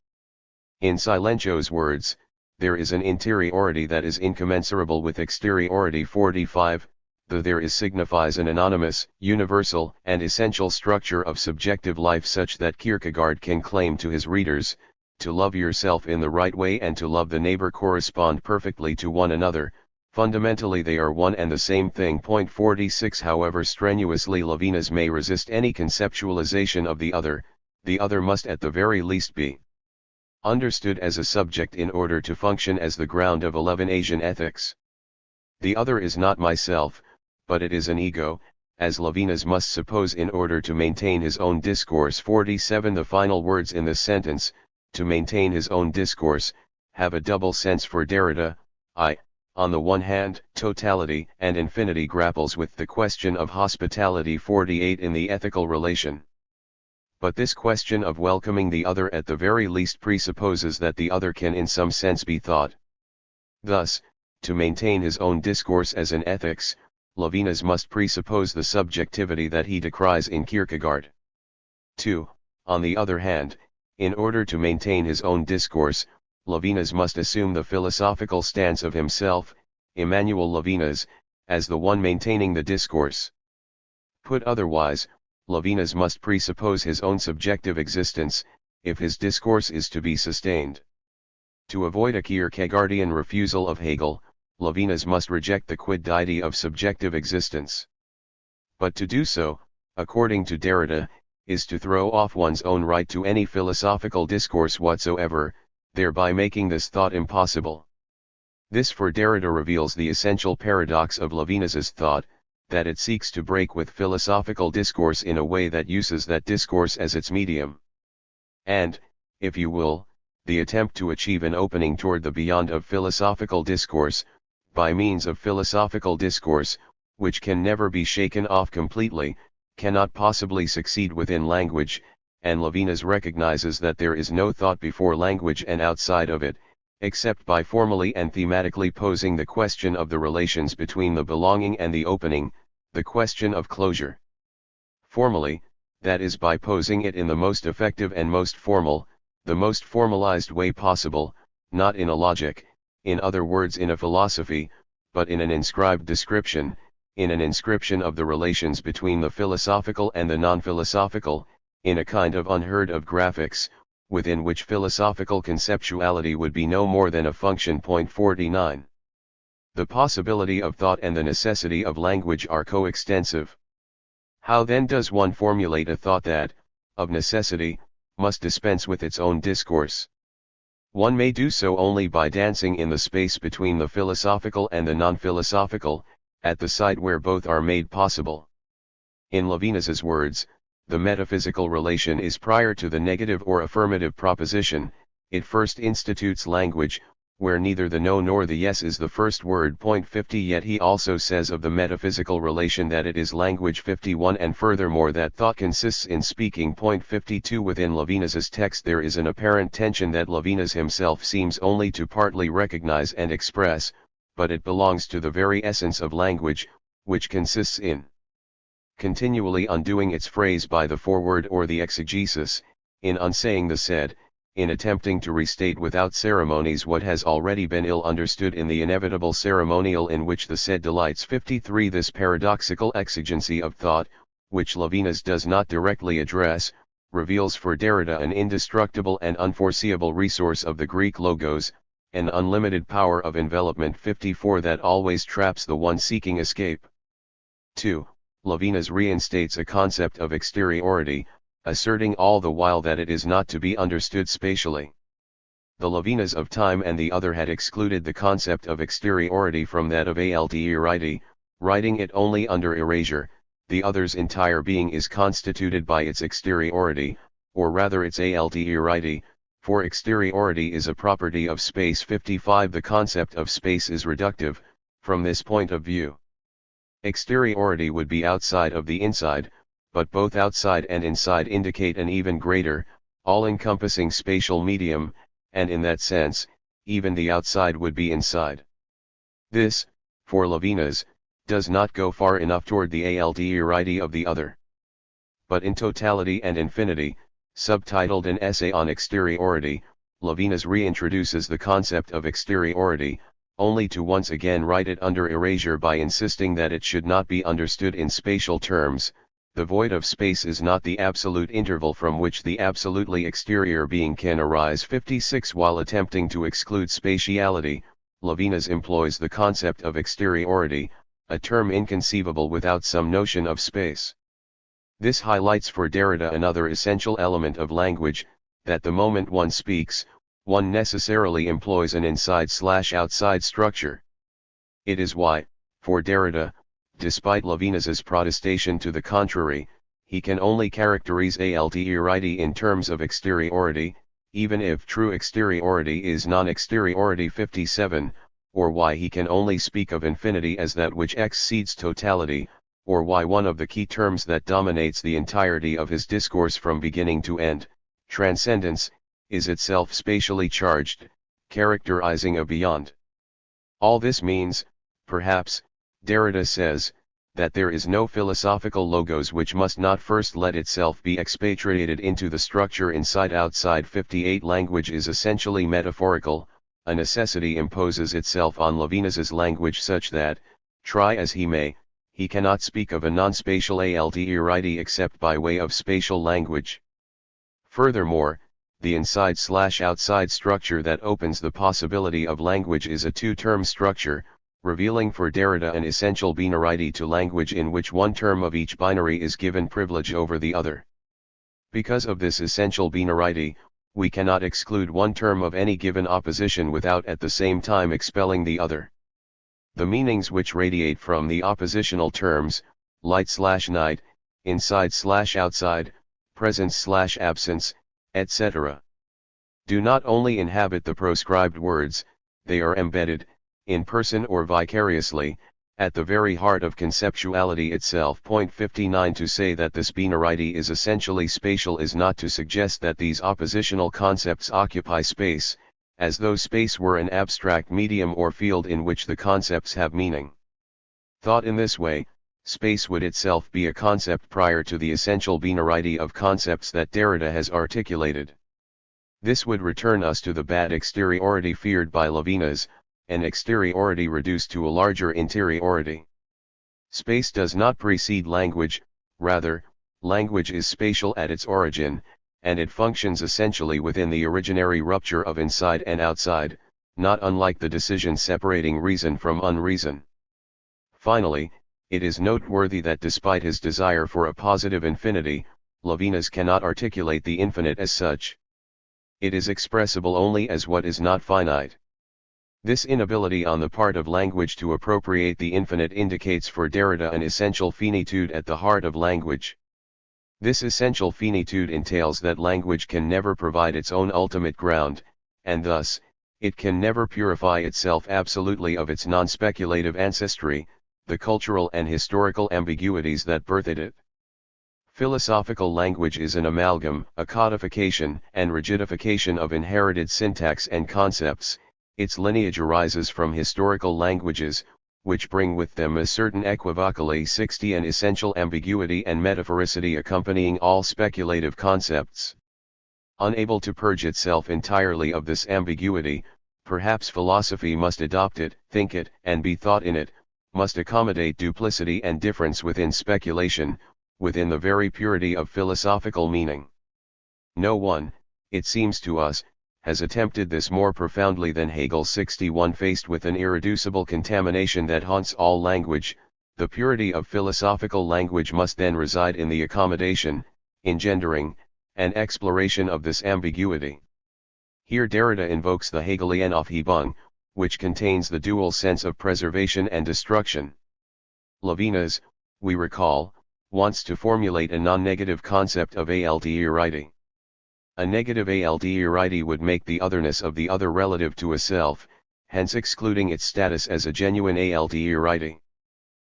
In Silentio's words, there is an interiority that is incommensurable with exteriority. 45 The there is signifies an anonymous, universal, and essential structure of subjective life such that Kierkegaard can claim to his readers, to love yourself in the right way and to love the neighbor correspond perfectly to one another. Fundamentally they are one and the same thing. 46 However strenuously Levinas may resist any conceptualization of the other must at the very least be understood as a subject in order to function as the ground of 11 Asian ethics. The other is not myself, but it is an ego, as Levinas must suppose in order to maintain his own discourse. 47 The final words in this sentence, to maintain his own discourse, have a double sense for Derrida. I, on the one hand, totality and infinity grapples with the question of hospitality. 48 In the ethical relation. But this question of welcoming the other at the very least presupposes that the other can in some sense be thought. Thus, to maintain his own discourse as an ethics, Levinas must presuppose the subjectivity that he decries in Kierkegaard. 2. On the other hand, in order to maintain his own discourse, Levinas must assume the philosophical stance of himself, Emmanuel Levinas, as the one maintaining the discourse. Put otherwise, Levinas must presuppose his own subjective existence, if his discourse is to be sustained. To avoid a Kierkegaardian refusal of Hegel, Levinas must reject the quiddity of subjective existence. But to do so, according to Derrida, is to throw off one's own right to any philosophical discourse whatsoever, thereby making this thought impossible. This for Derrida reveals the essential paradox of Levinas's thought, that it seeks to break with philosophical discourse in a way that uses that discourse as its medium. And, if you will, the attempt to achieve an opening toward the beyond of philosophical discourse, by means of philosophical discourse, which can never be shaken off completely, cannot possibly succeed within language, and Levinas recognizes that there is no thought before language and outside of it, except by formally and thematically posing the question of the relations between the belonging and the opening, the question of closure. Formally, that is by posing it in the most effective and most formal, the most formalized way possible, not in a logic, in other words in a philosophy, but in an inscribed description, in an inscription of the relations between the philosophical and the non-philosophical, in a kind of unheard of graphics, within which philosophical conceptuality would be no more than a function. 49. The possibility of thought and the necessity of language are coextensive. How then does one formulate a thought that, of necessity, must dispense with its own discourse? One may do so only by dancing in the space between the philosophical and the non-philosophical, at the site where both are made possible. In Levinas's words, the metaphysical relation is prior to the negative or affirmative proposition, it first institutes language, where neither the no nor the yes is the first word. 50. Yet he also says of the metaphysical relation that it is language. 51. And furthermore that thought consists in speaking. 52. Within Levinas's text there is an apparent tension that Levinas himself seems only to partly recognize and express, but it belongs to the very essence of language, which consists in continually undoing its phrase by the foreword or the exegesis, in unsaying the said, in attempting to restate without ceremonies what has already been ill understood in the inevitable ceremonial in which the said delights. 53. This paradoxical exigency of thought, which Levinas does not directly address, reveals for Derrida an indestructible and unforeseeable resource of the Greek logos, an unlimited power of envelopment. 54. That always traps the one seeking escape. 2. Levinas reinstates a concept of exteriority, asserting all the while that it is not to be understood spatially. The Levinas of time and the other had excluded the concept of exteriority from that of alterity, writing it only under erasure. The other's entire being is constituted by its exteriority, or rather its alterity, for exteriority is a property of space. 55. The concept of space is reductive, from this point of view. Exteriority would be outside of the inside, but both outside and inside indicate an even greater, all-encompassing spatial medium, and in that sense, even the outside would be inside. This, for Levinas, does not go far enough toward the alterity of the other. But in Totality and Infinity, subtitled An Essay on Exteriority, Levinas reintroduces the concept of exteriority, only to once again write it under erasure by insisting that it should not be understood in spatial terms. The void of space is not the absolute interval from which the absolutely exterior being can arise. 56. While attempting to exclude spatiality, Levinas employs the concept of exteriority, a term inconceivable without some notion of space. This highlights for Derrida another essential element of language, that the moment one speaks, one necessarily employs an inside/outside structure. It is why, for Derrida, despite Levinas's protestation to the contrary, he can only characterize alterity in terms of exteriority, even if true exteriority is non-exteriority. 57, or why he can only speak of infinity as that which exceeds totality, or why one of the key terms that dominates the entirety of his discourse from beginning to end, transcendence, is itself spatially charged, characterizing a beyond. All this means, perhaps, Derrida says, that there is no philosophical logos which must not first let itself be expatriated into the structure inside-outside. 58. Language is essentially metaphorical, a necessity imposes itself on Levinas's language such that, try as he may, he cannot speak of a non-spatial alterity except by way of spatial language. Furthermore, the inside/outside structure that opens the possibility of language is a two-term structure, revealing for Derrida an essential binarity to language in which one term of each binary is given privilege over the other. Because of this essential binarity, we cannot exclude one term of any given opposition without at the same time expelling the other. The meanings which radiate from the oppositional terms, light/night, inside/outside, presence/absence, etc., do not only inhabit the proscribed words, they are embedded, in person or vicariously, at the very heart of conceptuality itself. 59 To say that this binarity is essentially spatial is not to suggest that these oppositional concepts occupy space, as though space were an abstract medium or field in which the concepts have meaning. Thought in this way, space would itself be a concept prior to the essential binarity of concepts that Derrida has articulated. This would return us to the bad exteriority feared by Levinas, an exteriority reduced to a larger interiority. Space does not precede language, rather, language is spatial at its origin, and it functions essentially within the originary rupture of inside and outside, not unlike the decision separating reason from unreason. Finally, it is noteworthy that despite his desire for a positive infinity, Levinas cannot articulate the infinite as such. It is expressible only as what is not finite. This inability on the part of language to appropriate the infinite indicates for Derrida an essential finitude at the heart of language. This essential finitude entails that language can never provide its own ultimate ground, and thus, it can never purify itself absolutely of its non-speculative ancestry, the cultural and historical ambiguities that birthed it. Philosophical language is an amalgam, a codification and rigidification of inherited syntax and concepts. Its lineage arises from historical languages, which bring with them a certain equivocally 60 and essential ambiguity and metaphoricity accompanying all speculative concepts. Unable to purge itself entirely of this ambiguity, perhaps philosophy must adopt it, think it, and be thought in it, must accommodate duplicity and difference within speculation, within the very purity of philosophical meaning. No one, it seems to us, has attempted this more profoundly than Hegel. 61 Faced with an irreducible contamination that haunts all language, the purity of philosophical language must then reside in the accommodation, engendering, and exploration of this ambiguity. Here Derrida invokes the Hegelian Aufhebung, which contains the dual sense of preservation and destruction. Levinas, we recall, wants to formulate a non-negative concept of alterity. A negative alterity would make the otherness of the other relative to a self, hence excluding its status as a genuine alterity.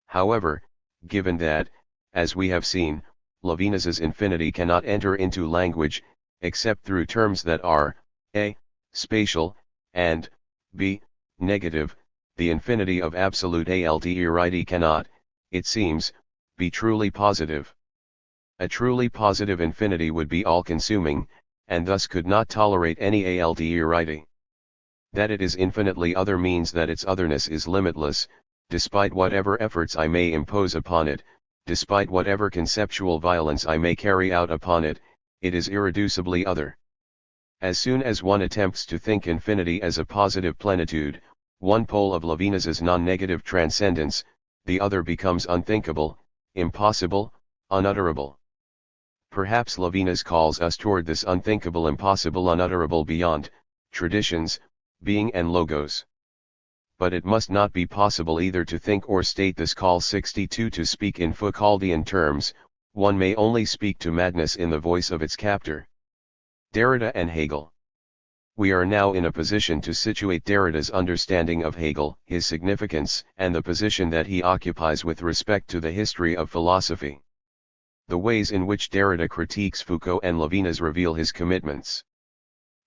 However, given that, as we have seen, Levinas's infinity cannot enter into language, except through terms that are, a. spatial, and, b. negative, the infinity of absolute alterity cannot, it seems, be truly positive. A truly positive infinity would be all-consuming, and thus could not tolerate any alterity. That it is infinitely other means that its otherness is limitless, despite whatever efforts I may impose upon it, despite whatever conceptual violence I may carry out upon it, it is irreducibly other. As soon as one attempts to think infinity as a positive plenitude, one pole of Levinas's non-negative transcendence, the other becomes unthinkable, impossible, unutterable. Perhaps Levinas calls us toward this unthinkable, impossible, unutterable beyond, traditions, being and logos. But it must not be possible either to think or state this. Call 62 To speak in Foucauldian terms, one may only speak to madness in the voice of its captor. Derrida and Hegel. We are now in a position to situate Derrida's understanding of Hegel, his significance, and the position that he occupies with respect to the history of philosophy. The ways in which Derrida critiques Foucault and Levinas reveal his commitments.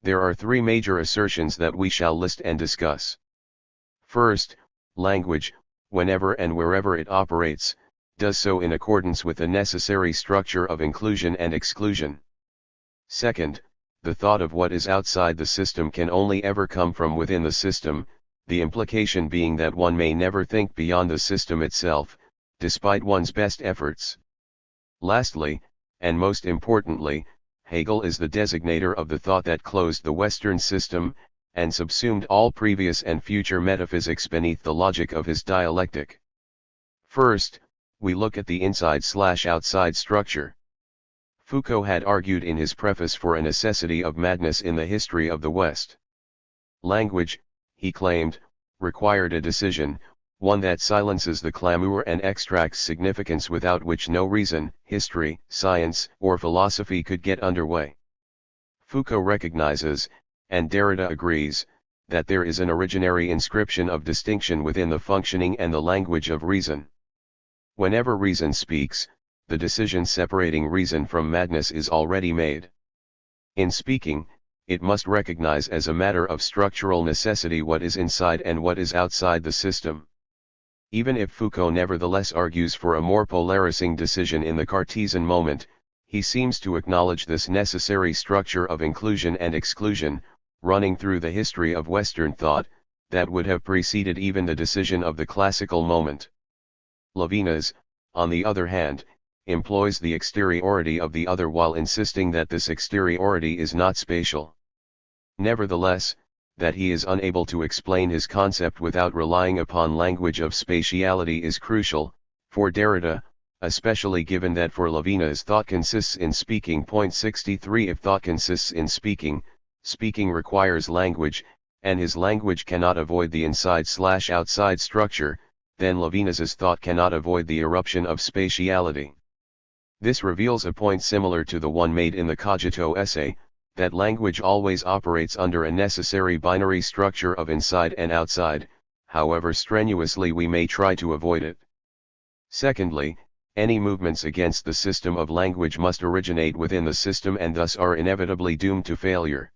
There are three major assertions that we shall list and discuss. First, language, whenever and wherever it operates, does so in accordance with a necessary structure of inclusion and exclusion. Second, the thought of what is outside the system can only ever come from within the system, the implication being that one may never think beyond the system itself, despite one's best efforts. Lastly, and most importantly, Hegel is the designator of the thought that closed the Western system, and subsumed all previous and future metaphysics beneath the logic of his dialectic. First, we look at the inside/outside structure. Foucault had argued in his preface for a necessity of madness in the history of the West. Language, he claimed, required a decision, one that silences the clamor and extracts significance without which no reason, history, science, or philosophy could get underway. Foucault recognizes, and Derrida agrees, that there is an originary inscription of distinction within the functioning and the language of reason. Whenever reason speaks, the decision separating reason from madness is already made. In speaking, it must recognize as a matter of structural necessity what is inside and what is outside the system. Even if Foucault nevertheless argues for a more polarizing decision in the Cartesian moment, he seems to acknowledge this necessary structure of inclusion and exclusion, running through the history of Western thought, that would have preceded even the decision of the classical moment. Levinas, on the other hand, employs the exteriority of the other while insisting that this exteriority is not spatial. Nevertheless, that he is unable to explain his concept without relying upon language of spatiality is crucial, for Derrida, especially given that for Levinas thought consists in speaking. 63 If thought consists in speaking, speaking requires language, and his language cannot avoid the inside/outside structure, then Levinas's thought cannot avoid the eruption of spatiality. This reveals a point similar to the one made in the Cogito essay, that language always operates under a necessary binary structure of inside and outside, however strenuously we may try to avoid it. Secondly, any movements against the system of language must originate within the system and thus are inevitably doomed to failure.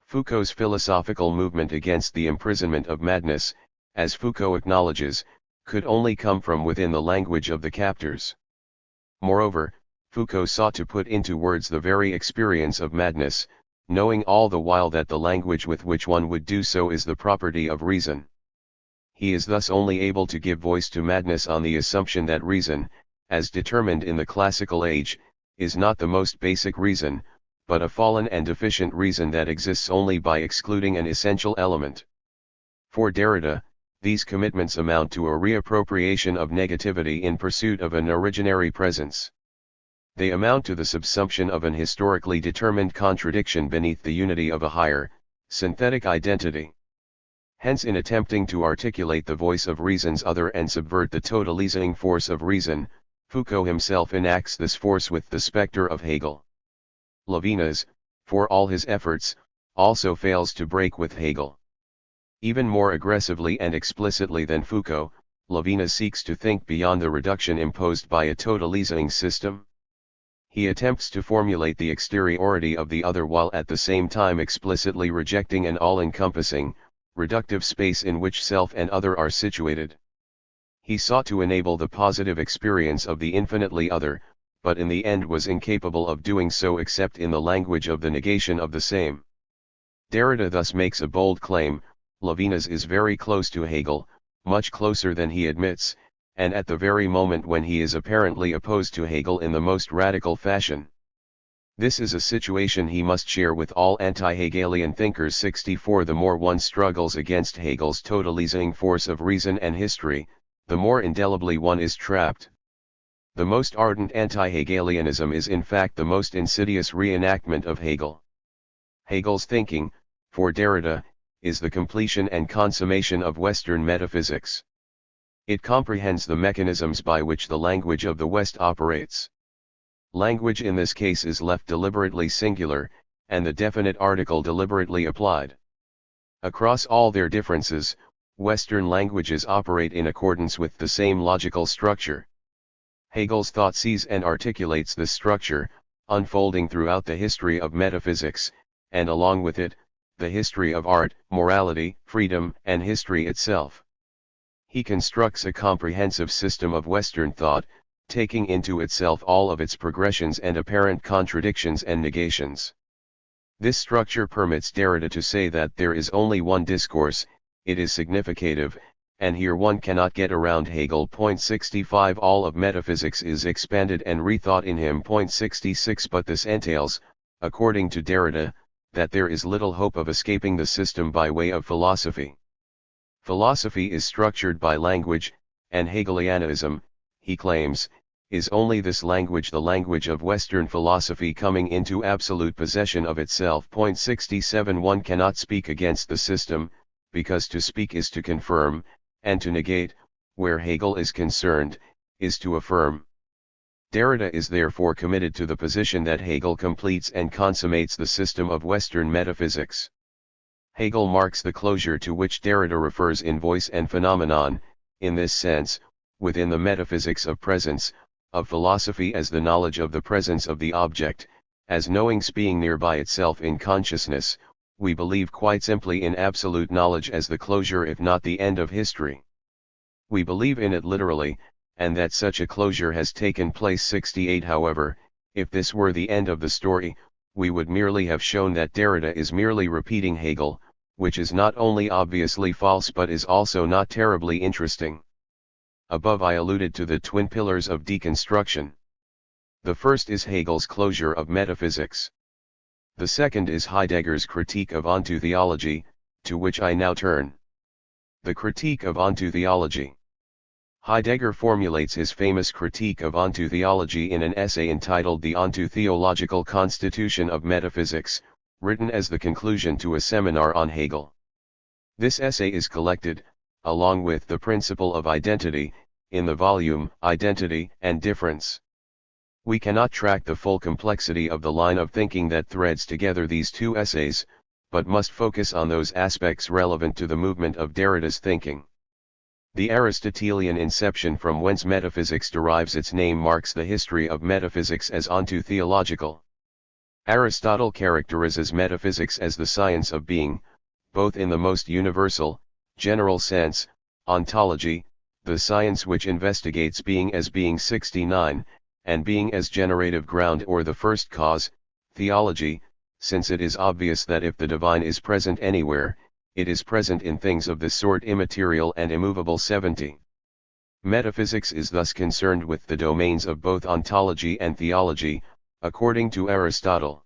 Foucault's philosophical movement against the imprisonment of madness, as Foucault acknowledges, could only come from within the language of the captors. Moreover, Foucault sought to put into words the very experience of madness, knowing all the while that the language with which one would do so is the property of reason. He is thus only able to give voice to madness on the assumption that reason, as determined in the classical age, is not the most basic reason, but a fallen and deficient reason that exists only by excluding an essential element. For Derrida, these commitments amount to a reappropriation of negativity in pursuit of an originary presence. They amount to the subsumption of an historically determined contradiction beneath the unity of a higher, synthetic identity. Hence, in attempting to articulate the voice of reason's other and subvert the totalizing force of reason, Foucault himself enacts this force with the specter of Hegel. Levinas, for all his efforts, also fails to break with Hegel. Even more aggressively and explicitly than Foucault, Levinas seeks to think beyond the reduction imposed by a totalizing system. He attempts to formulate the exteriority of the other while at the same time explicitly rejecting an all-encompassing, reductive space in which self and other are situated. He sought to enable the positive experience of the infinitely other, but in the end was incapable of doing so except in the language of the negation of the same. Derrida thus makes a bold claim: Levinas is very close to Hegel, much closer than he admits, and at the very moment when he is apparently opposed to Hegel in the most radical fashion. This is a situation he must share with all anti-Hegelian thinkers. 64 The more one struggles against Hegel's totalizing force of reason and history, the more indelibly one is trapped. The most ardent anti-Hegelianism is in fact the most insidious reenactment of Hegel. Hegel's thinking, for Derrida, is the completion and consummation of Western metaphysics. It comprehends the mechanisms by which the language of the West operates. Language in this case is left deliberately singular, and the definite article deliberately applied. Across all their differences, Western languages operate in accordance with the same logical structure. Hegel's thought sees and articulates this structure, unfolding throughout the history of metaphysics, and along with it, the history of art, morality, freedom, and history itself. He constructs a comprehensive system of Western thought, taking into itself all of its progressions and apparent contradictions and negations. This structure permits Derrida to say that there is only one discourse, it is significative, and here one cannot get around Hegel. 65 All of metaphysics is expanded and rethought in him. 66 But this entails, according to Derrida, that there is little hope of escaping the system by way of philosophy. Philosophy is structured by language, and Hegelianism, he claims, is only this language, the language of Western philosophy coming into absolute possession of itself. 67 One cannot speak against the system, because to speak is to confirm, and to negate, where Hegel is concerned, is to affirm. Derrida is therefore committed to the position that Hegel completes and consummates the system of Western metaphysics. Hegel marks the closure to which Derrida refers in Voice and Phenomenon, in this sense, within the metaphysics of presence, of philosophy as the knowledge of the presence of the object, as knowings being nearby itself in consciousness, we believe quite simply in absolute knowledge as the closure if not the end of history. We believe in it literally, and that such a closure has taken place. 68 However, if this were the end of the story, we would merely have shown that Derrida is merely repeating Hegel, which is not only obviously false but is also not terribly interesting. Above I alluded to the twin pillars of deconstruction. The first is Hegel's closure of metaphysics. The second is Heidegger's critique of ontotheology, to which I now turn. The critique of ontotheology. Heidegger formulates his famous critique of ontotheology in an essay entitled The Ontotheological Constitution of Metaphysics, written as the conclusion to a seminar on Hegel. This essay is collected, along with The Principle of Identity, in the volume Identity and Difference. We cannot track the full complexity of the line of thinking that threads together these two essays, but must focus on those aspects relevant to the movement of Derrida's thinking. The Aristotelian inception from whence metaphysics derives its name marks the history of metaphysics as ontotheological. Aristotle characterizes metaphysics as the science of being, both in the most universal, general sense, ontology, the science which investigates being as being. 69, and being as generative ground or the first cause, theology, since it is obvious that if the divine is present anywhere, it is present in things of this sort, immaterial and immovable. 70. Metaphysics is thus concerned with the domains of both ontology and theology, according to Aristotle.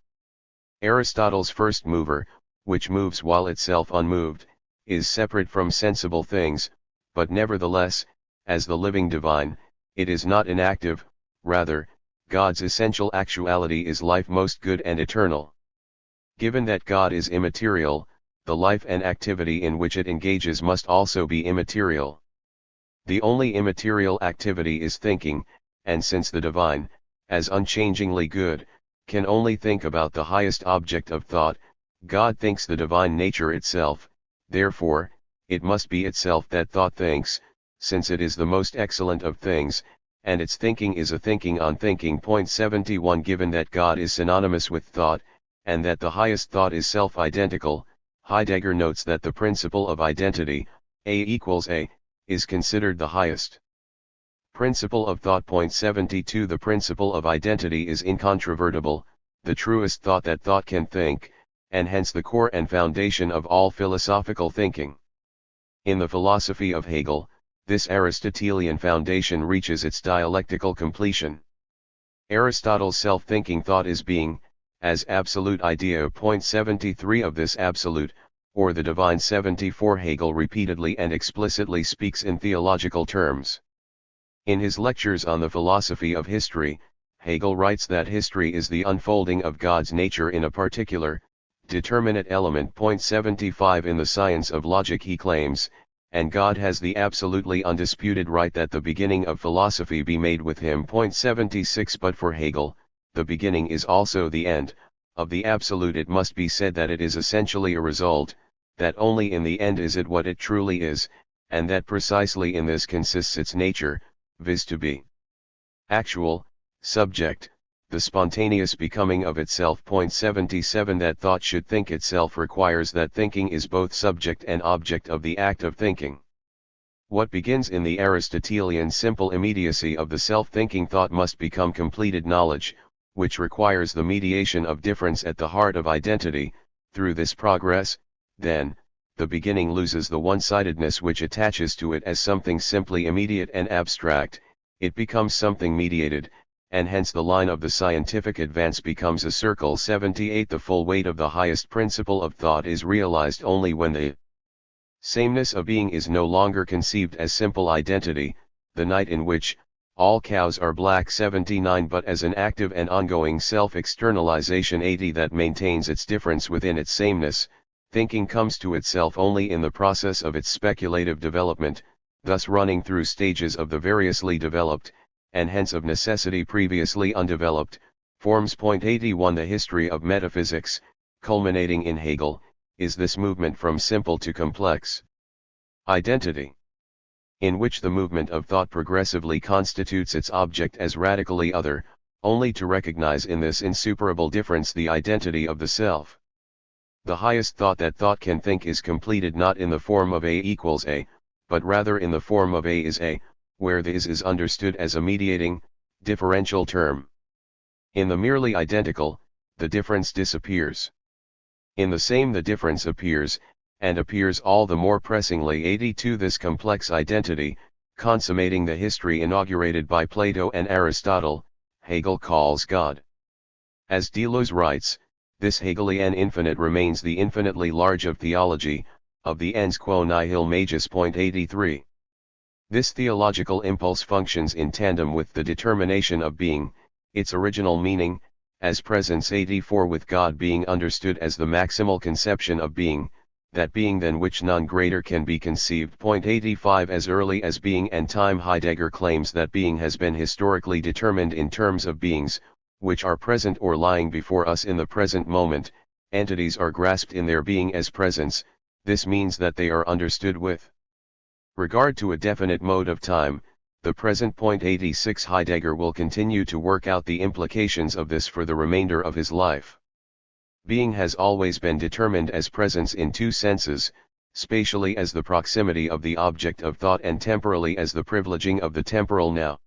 Aristotle's first mover, which moves while itself unmoved, is separate from sensible things, but nevertheless, as the living divine, it is not inactive, rather, God's essential actuality is life most good and eternal. Given that God is immaterial, the life and activity in which it engages must also be immaterial. The only immaterial activity is thinking, and since the divine, as unchangingly good, can only think about the highest object of thought, God thinks the divine nature itself, therefore, it must be itself that thought thinks, since it is the most excellent of things, and its thinking is a thinking on thinking. 71 Given that God is synonymous with thought, and that the highest thought is self-identical, Heidegger notes that the principle of identity, A equals A, is considered the highest principle of thought. 72 The principle of identity is incontrovertible, the truest thought that thought can think, and hence the core and foundation of all philosophical thinking. In the philosophy of Hegel, this Aristotelian foundation reaches its dialectical completion. Aristotle's self-thinking thought is being, as absolute idea. 73 Of this absolute, or the divine. 74 Hegel repeatedly and explicitly speaks in theological terms. In his lectures on the philosophy of history, Hegel writes that history is the unfolding of God's nature in a particular, determinate element. 75 In the science of logic he claims, and God has the absolutely undisputed right that the beginning of philosophy be made with him. 76 But for Hegel, the beginning is also the end, of the absolute. It must be said that it is essentially a result, that only in the end is it what it truly is, and that precisely in this consists its nature, viz. To be actual, subject, the spontaneous becoming of itself. 77 That thought should think itself requires that thinking is both subject and object of the act of thinking. What begins in the Aristotelian simple immediacy of the self-thinking thought must become completed knowledge, which requires the mediation of difference at the heart of identity. Through this progress, then, the beginning loses the one-sidedness which attaches to it as something simply immediate and abstract, it becomes something mediated, and hence the line of the scientific advance becomes a circle. 78. The full weight of the highest principle of thought is realized only when the sameness of being is no longer conceived as simple identity, the night in which all cows are black. 79. But as an active and ongoing self-externalization. 80. That maintains its difference within its sameness, thinking comes to itself only in the process of its speculative development, thus running through stages of the variously developed, and hence of necessity previously undeveloped, forms. 81. The history of metaphysics, culminating in Hegel, is this movement from simple to complex identity, in which the movement of thought progressively constitutes its object as radically other, only to recognize in this insuperable difference the identity of the self. The highest thought that thought can think is completed not in the form of A equals A, but rather in the form of A is A, where the is understood as a mediating, differential term. In the merely identical, the difference disappears. In the same the difference appears, and appears all the more pressingly. 82. This complex identity, consummating the history inaugurated by Plato and Aristotle, Hegel calls God. As Deleuze writes, this Hegelian infinite remains the infinitely large of theology, of the ens quo nihil magis. 83. This theological impulse functions in tandem with the determination of being, its original meaning, as presence. 84. With God being understood as the maximal conception of being, that being than which none greater can be conceived. 85. As early as being and time. Heidegger claims that being has been historically determined in terms of beings, which are present or lying before us in the present moment. Entities are grasped in their being as presence. This means that they are understood with regard to a definite mode of time, the present. 86. Heidegger will continue to work out the implications of this for the remainder of his life. Being has always been determined as presence in two senses, spatially as the proximity of the object of thought and temporally as the privileging of the temporal now.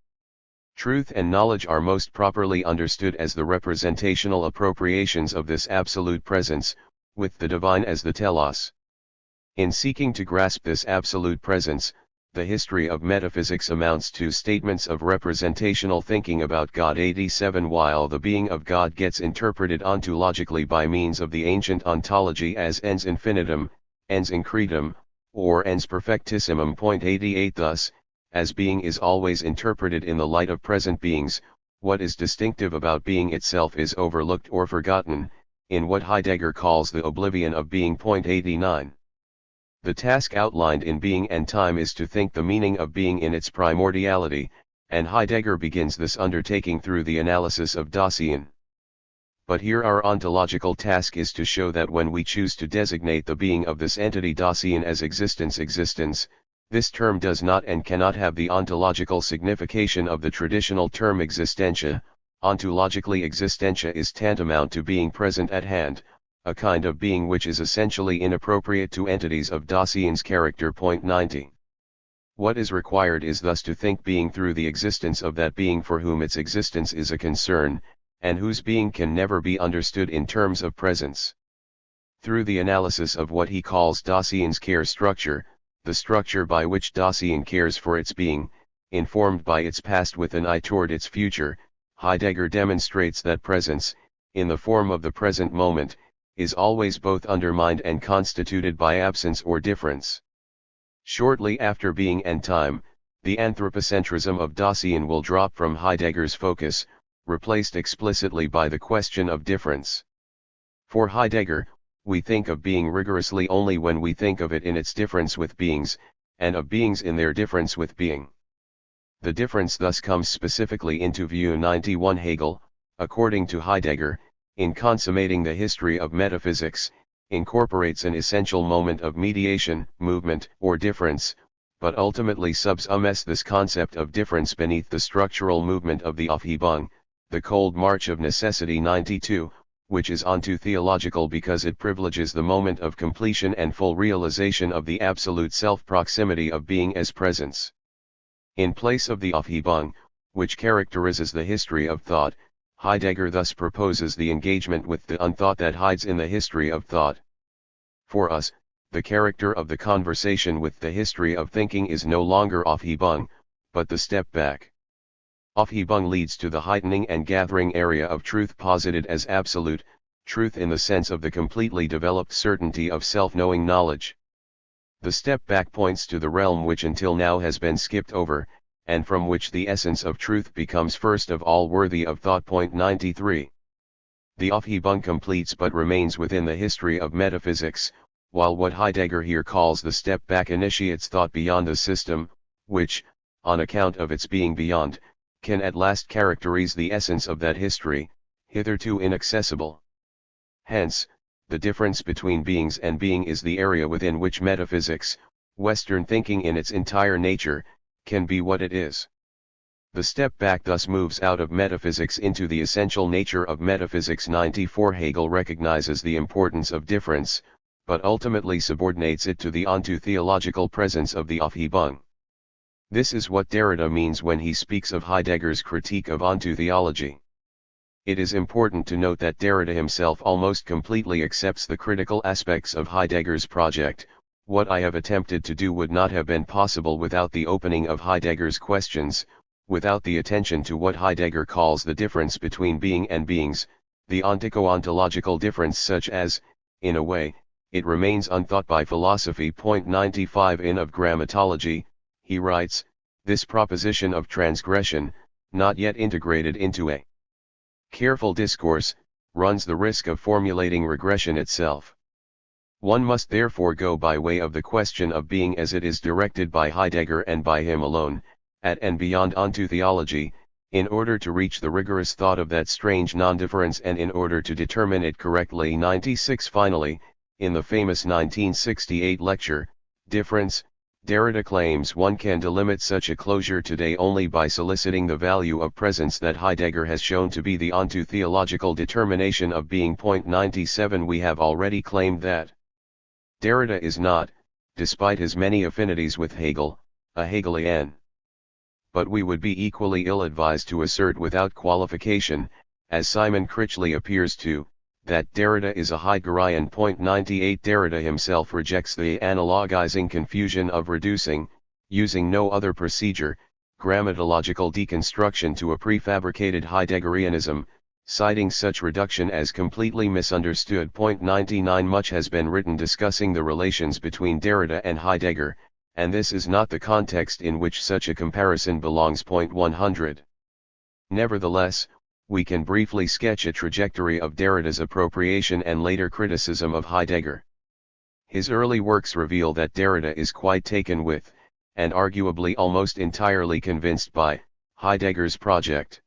Truth and knowledge are most properly understood as the representational appropriations of this absolute presence, with the divine as the telos. In seeking to grasp this absolute presence, the history of metaphysics amounts to statements of representational thinking about God. 87. While the being of God gets interpreted ontologically by means of the ancient ontology as ens infinitum, ens incretum, or ens perfectissimum. 88. Thus, as being is always interpreted in the light of present beings, what is distinctive about being itself is overlooked or forgotten, in what Heidegger calls the oblivion of being. 89. The task outlined in Being and Time is to think the meaning of being in its primordiality, and Heidegger begins this undertaking through the analysis of Dasein. But here our ontological task is to show that when we choose to designate the being of this entity Dasein as existence, this term does not and cannot have the ontological signification of the traditional term existentia. Ontologically, existentia is tantamount to being present at hand, a kind of being which is essentially inappropriate to entities of Dasein's character. 90. What is required is thus to think being through the existence of that being for whom its existence is a concern, and whose being can never be understood in terms of presence. Through the analysis of what he calls Dasein's care structure, the structure by which Dasein cares for its being, informed by its past with an eye toward its future, Heidegger demonstrates that presence, in the form of the present moment, is always both undermined and constituted by absence or difference. Shortly after Being and Time, the anthropocentrism of Dasein will drop from Heidegger's focus, replaced explicitly by the question of difference. For Heidegger, we think of being rigorously only when we think of it in its difference with beings, and of beings in their difference with being. The difference thus comes specifically into view. 91. Hegel, according to Heidegger, in consummating the history of metaphysics, incorporates an essential moment of mediation, movement, or difference, but ultimately subsumes this concept of difference beneath the structural movement of the Aufhebung, the cold march of necessity. 92, which is onto-theological because it privileges the moment of completion and full realization of the absolute self-proximity of being as presence. In place of the Aufhebung, which characterizes the history of thought, Heidegger thus proposes the engagement with the unthought that hides in the history of thought. For us, the character of the conversation with the history of thinking is no longer Aufhebung, but the step back. Aufhebung leads to the heightening and gathering area of truth posited as absolute, truth in the sense of the completely developed certainty of self-knowing knowledge. The step back points to the realm which until now has been skipped over, and from which the essence of truth becomes first of all worthy of thought. 93. The Aufhebung completes but remains within the history of metaphysics, while what Heidegger here calls the step back initiates thought beyond the system, which, on account of its being beyond, can at last characterize the essence of that history, hitherto inaccessible. Hence, the difference between beings and being is the area within which metaphysics, Western thinking in its entire nature, can be what it is. The step back thus moves out of metaphysics into the essential nature of metaphysics. 94. Hegel recognizes the importance of difference, but ultimately subordinates it to the onto-theological presence of the Aufhebung. This is what Derrida means when he speaks of Heidegger's critique of onto-theology. It is important to note that Derrida himself almost completely accepts the critical aspects of Heidegger's project. What I have attempted to do would not have been possible without the opening of Heidegger's questions, without the attention to what Heidegger calls the difference between being and beings, the ontico-ontological difference such as, in a way, it remains unthought by philosophy. 95. In Of Grammatology, he writes, this proposition of transgression, not yet integrated into a careful discourse, runs the risk of formulating regression itself. One must therefore go by way of the question of being as it is directed by Heidegger and by him alone, at and beyond onto theology, in order to reach the rigorous thought of that strange non-difference and in order to determine it correctly. 96. Finally, in the famous 1968 lecture, Difference, Derrida claims one can delimit such a closure today only by soliciting the value of presence that Heidegger has shown to be the onto-theological determination of being. 97. We have already claimed that Derrida is not, despite his many affinities with Hegel, a Hegelian. But we would be equally ill-advised to assert without qualification, as Simon Critchley appears to, that Derrida is a Heideggerian. 98. Derrida himself rejects the analogizing confusion of reducing, using no other procedure, grammatological deconstruction to a prefabricated Heideggerianism, citing such reduction as completely misunderstood. 99. Much has been written discussing the relations between Derrida and Heidegger, and this is not the context in which such a comparison belongs. 100. Nevertheless, we can briefly sketch a trajectory of Derrida's appropriation and later criticism of Heidegger. His early works reveal that Derrida is quite taken with, and arguably almost entirely convinced by, Heidegger's project.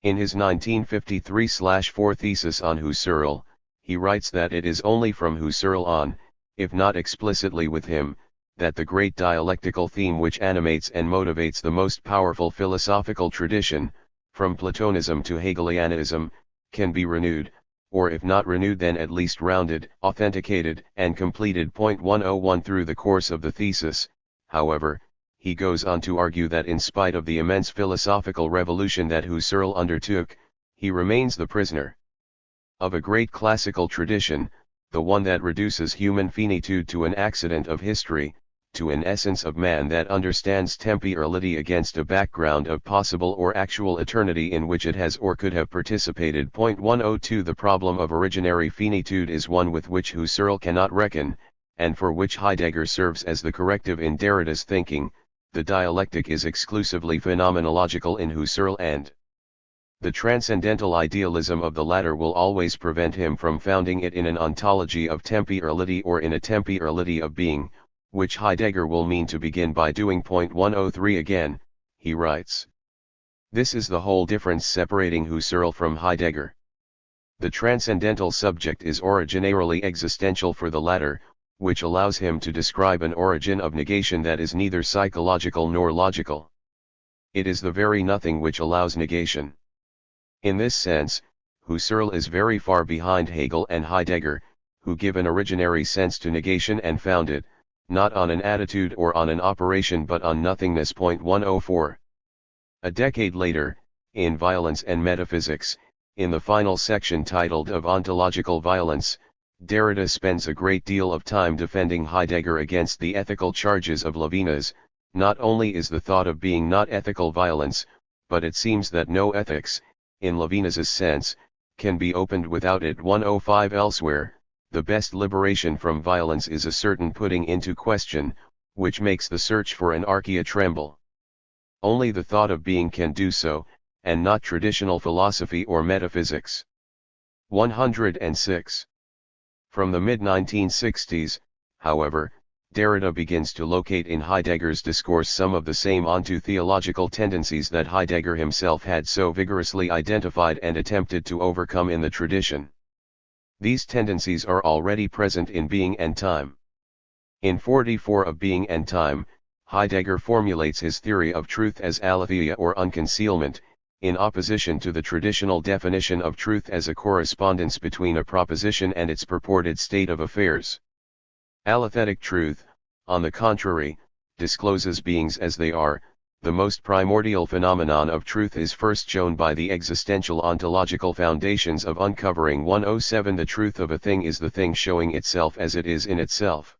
In his 1953/4 thesis on Husserl, he writes that it is only from Husserl on, if not explicitly with him, that the great dialectical theme which animates and motivates the most powerful philosophical tradition, from Platonism to Hegelianism, can be renewed, or if not renewed then at least rounded, authenticated, and completed. 101. Through the course of the thesis, however, he goes on to argue that in spite of the immense philosophical revolution that Husserl undertook, he remains the prisoner of a great classical tradition, the one that reduces human finitude to an accident of history, to an essence of man that understands temporality against a background of possible or actual eternity in which it has or could have participated. 102. The problem of originary finitude is one with which Husserl cannot reckon, and for which Heidegger serves as the corrective in Derrida's thinking. The dialectic is exclusively phenomenological in Husserl, and the transcendental idealism of the latter will always prevent him from founding it in an ontology of temporality or in a temporality of being, which Heidegger will mean to begin by doing. 103. Again, he writes, this is the whole difference separating Husserl from Heidegger. The transcendental subject is originarily existential for the latter, which allows him to describe an origin of negation that is neither psychological nor logical. It is the very nothing which allows negation. In this sense, Husserl is very far behind Hegel and Heidegger, who give an originary sense to negation and found it, not on an attitude or on an operation but on nothingness. 104. A decade later, in Violence and Metaphysics, in the final section titled Of Ontological Violence, Derrida spends a great deal of time defending Heidegger against the ethical charges of Levinas. Not only is the thought of being not ethical violence, but it seems that no ethics, in Levinas's sense, can be opened without it. 105 Elsewhere, the best liberation from violence is a certain putting into question, which makes the search for anarchia tremble. Only the thought of being can do so, and not traditional philosophy or metaphysics. 106. From the mid-1960s, however, Derrida begins to locate in Heidegger's discourse some of the same onto-theological tendencies that Heidegger himself had so vigorously identified and attempted to overcome in the tradition. These tendencies are already present in Being and Time. In 44 of Being and Time, Heidegger formulates his theory of truth as aletheia or unconcealment, in opposition to the traditional definition of truth as a correspondence between a proposition and its purported state of affairs. Alethetic truth, on the contrary, discloses beings as they are. The most primordial phenomenon of truth is first shown by the existential ontological foundations of uncovering. 107 The truth of a thing is the thing showing itself as it is in itself.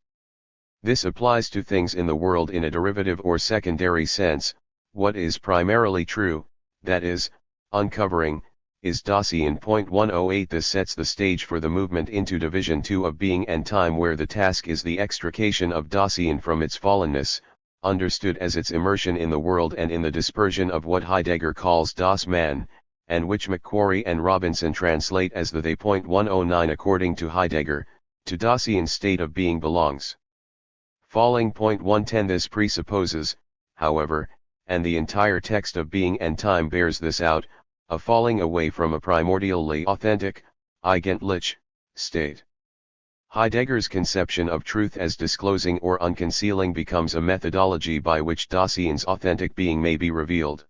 This applies to things in the world in a derivative or secondary sense. What is primarily true, that is, uncovering, is Dasein. 108 This sets the stage for the movement into Division 2 of Being and Time, where the task is the extrication of Dasein from its fallenness, understood as its immersion in the world and in the dispersion of what Heidegger calls Das Man, and which Macquarie and Robinson translate as the they. 109 According to Heidegger, to Dasein's state of being belongs falling. 110 This presupposes, however, and the entire text of Being and Time bears this out, a falling away from a primordially authentic, eigentliche, state. Heidegger's conception of truth as disclosing or unconcealing becomes a methodology by which Dasein's authentic being may be revealed.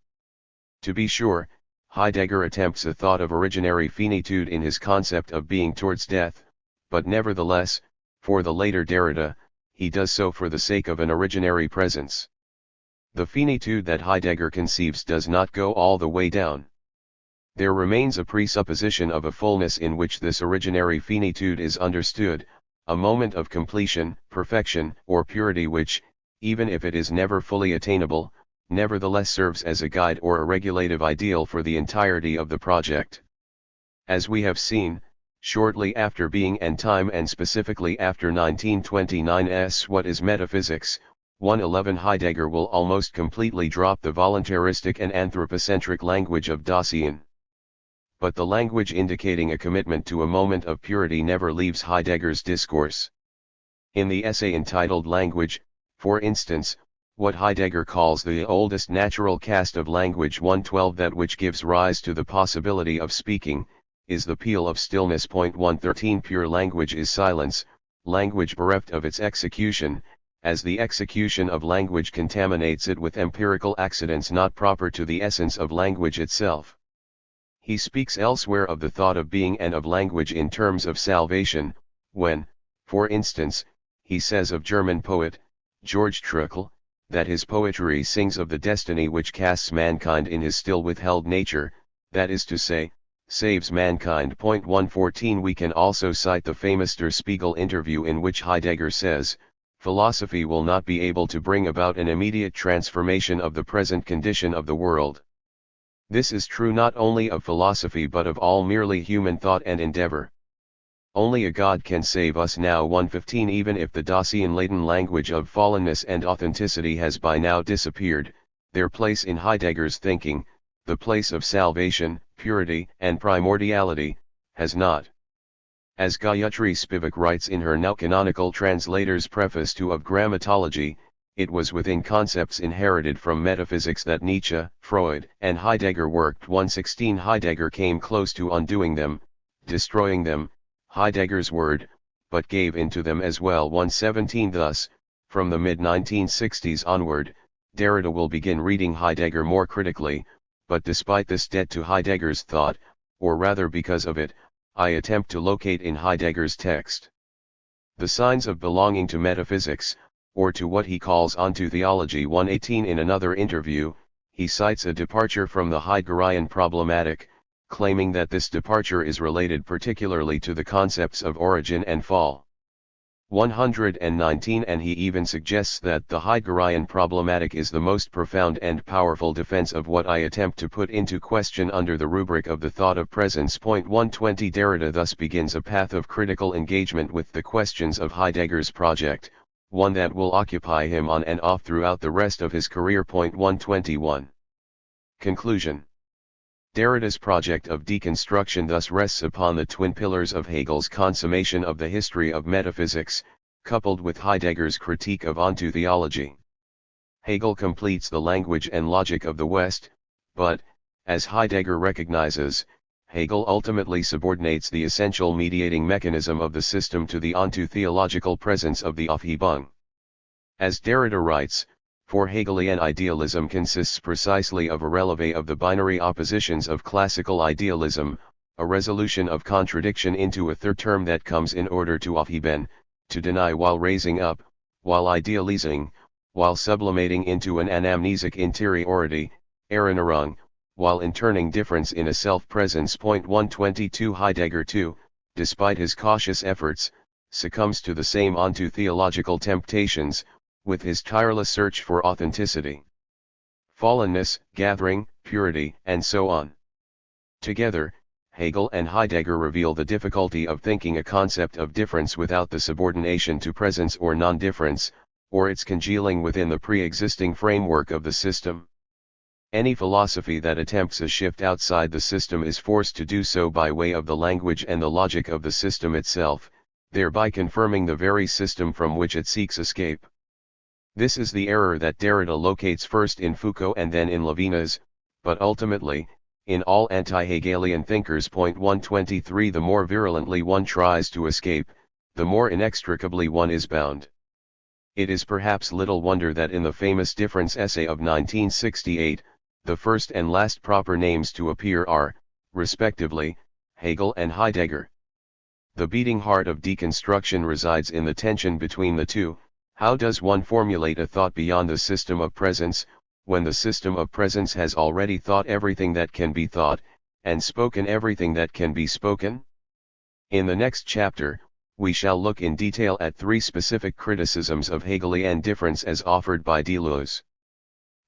To be sure, Heidegger attempts a thought of originary finitude in his concept of being towards death, but nevertheless, for the later Derrida, he does so for the sake of an originary presence. The finitude that Heidegger conceives does not go all the way down. There remains a presupposition of a fullness in which this originary finitude is understood, a moment of completion, perfection, or purity which, even if it is never fully attainable, nevertheless serves as a guide or a regulative ideal for the entirety of the project. As we have seen, shortly after Being and Time, and specifically after 1929's What is Metaphysics, 111 Heidegger will almost completely drop the voluntaristic and anthropocentric language of Dasein. But the language indicating a commitment to a moment of purity never leaves Heidegger's discourse. In the essay entitled Language, for instance, what Heidegger calls the oldest natural cast of language 112 that which gives rise to the possibility of speaking, is the peal of stillness. 113 Pure language is silence, language bereft of its execution, as the execution of language contaminates it with empirical accidents not proper to the essence of language itself. He speaks elsewhere of the thought of being and of language in terms of salvation, when, for instance, he says of German poet, George Trakl, that his poetry sings of the destiny which casts mankind in his still withheld nature, that is to say, saves mankind. 114 We can also cite the famous Der Spiegel interview in which Heidegger says, philosophy will not be able to bring about an immediate transformation of the present condition of the world. This is true not only of philosophy but of all merely human thought and endeavor. Only a God can save us now. 115 Even if the Dasein-laden language of fallenness and authenticity has by now disappeared, their place in Heidegger's thinking, the place of salvation, purity, and primordiality, has not. As Gayatri Spivak writes in her now canonical translator's preface to Of Grammatology, it was within concepts inherited from metaphysics that Nietzsche, Freud, and Heidegger worked. 116 Heidegger came close to undoing them, destroying them, Heidegger's word, but gave in to them as well. 117 Thus, from the mid-1960s onward, Derrida will begin reading Heidegger more critically, but despite this debt to Heidegger's thought, or rather because of it, I attempt to locate in Heidegger's text the signs of belonging to metaphysics, or to what he calls onto theology. 118 In another interview, he cites a departure from the Heideggerian problematic, claiming that this departure is related particularly to the concepts of origin and fall. 119, and he even suggests that the Heideggerian problematic is the most profound and powerful defense of what I attempt to put into question under the rubric of the thought of presence. 120 Derrida thus begins a path of critical engagement with the questions of Heidegger's project, one that will occupy him on and off throughout the rest of his career. 121. Conclusion. Derrida's project of deconstruction thus rests upon the twin pillars of Hegel's consummation of the history of metaphysics, coupled with Heidegger's critique of ontotheology. Hegel completes the language and logic of the West, but, as Heidegger recognizes, Hegel ultimately subordinates the essential mediating mechanism of the system to the ontotheological presence of the Aufhebung. As Derrida writes, for Hegelian idealism consists precisely of a relevé of the binary oppositions of classical idealism, a resolution of contradiction into a third term that comes in order to aufheben, to deny while raising up, while idealizing, while sublimating into an anamnesic interiority, Erinnerung, while interning difference in a self-presence. 122 Heidegger too, despite his cautious efforts, succumbs to the same ontotheological temptations, with his tireless search for authenticity, fallenness, gathering, purity, and so on. Together, Hegel and Heidegger reveal the difficulty of thinking a concept of difference without the subordination to presence or non-difference, or its congealing within the pre-existing framework of the system. Any philosophy that attempts a shift outside the system is forced to do so by way of the language and the logic of the system itself, thereby confirming the very system from which it seeks escape. This is the error that Derrida locates first in Foucault and then in Levinas, but ultimately, in all anti-Hegelian thinkers. 123 The more virulently one tries to escape, the more inextricably one is bound. It is perhaps little wonder that in the famous Difference essay of 1968, the first and last proper names to appear are, respectively, Hegel and Heidegger. The beating heart of deconstruction resides in the tension between the two. How does one formulate a thought beyond the system of presence, when the system of presence has already thought everything that can be thought, and spoken everything that can be spoken? In the next chapter, we shall look in detail at three specific criticisms of Hegelian difference as offered by Deleuze.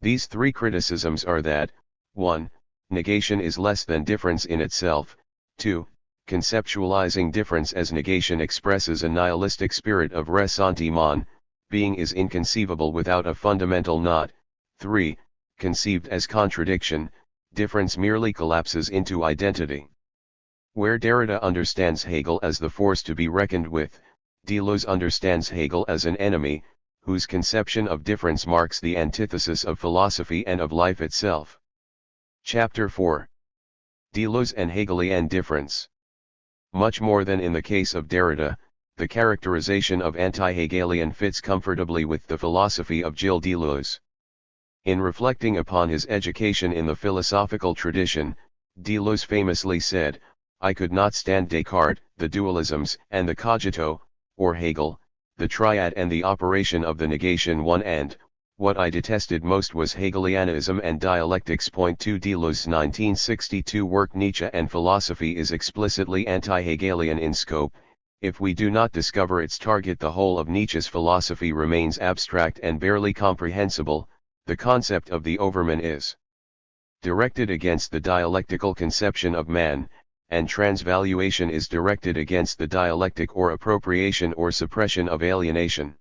These three criticisms are that, 1. Negation is less than difference in itself, 2. Conceptualizing difference as negation expresses a nihilistic spirit of ressentiment, being is inconceivable without a fundamental not, 3. Conceived as contradiction, difference merely collapses into identity. Where Derrida understands Hegel as the force to be reckoned with, Deleuze understands Hegel as an enemy, whose conception of difference marks the antithesis of philosophy and of life itself. Chapter 4. Deleuze and Hegelian difference. Much more than in the case of Derrida, the characterization of anti-Hegelian fits comfortably with the philosophy of Gilles Deleuze. In reflecting upon his education in the philosophical tradition, Deleuze famously said, "I could not stand Descartes, the dualisms and the cogito, or Hegel, the triad and the operation of the negation one, and, what I detested most was Hegelianism and dialectics." 2 Deleuze's 1962 work Nietzsche and Philosophy is explicitly anti-Hegelian in scope. If we do not discover its target, the whole of Nietzsche's philosophy remains abstract and barely comprehensible. The concept of the overman is directed against the dialectical conception of man, and transvaluation is directed against the dialectic or appropriation or suppression of alienation.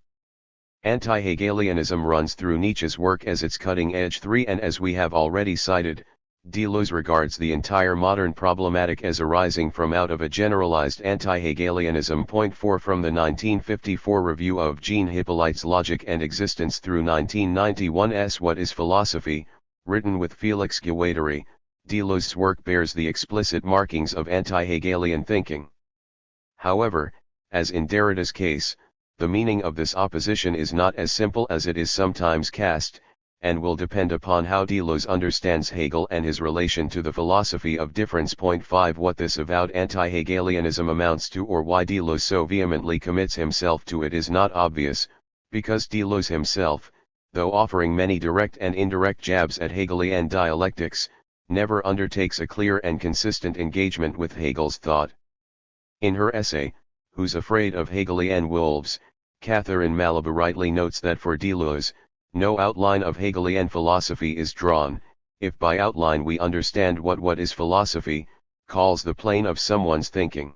Anti-Hegelianism runs through Nietzsche's work as its cutting edge. 3 And as we have already cited, Deleuze regards the entire modern problematic as arising from out of a generalized anti-Hegelianism. 4 From the 1954 review of Jean Hippolyte's Logic and Existence through 1991's What is Philosophy, written with Félix Guattari, Deleuze's work bears the explicit markings of anti-Hegelian thinking. However, as in Derrida's case, the meaning of this opposition is not as simple as it is sometimes cast, and will depend upon how Deleuze understands Hegel and his relation to the philosophy of difference. 5 What this avowed anti-Hegelianism amounts to, or why Deleuze so vehemently commits himself to it, is not obvious, because Deleuze himself, though offering many direct and indirect jabs at Hegelian dialectics, never undertakes a clear and consistent engagement with Hegel's thought. In her essay, Who's Afraid of Hegelian Wolves, Catherine Malibu rightly notes that for Deleuze, no outline of Hegelian philosophy is drawn, if by outline we understand what is philosophy, calls the plane of someone's thinking.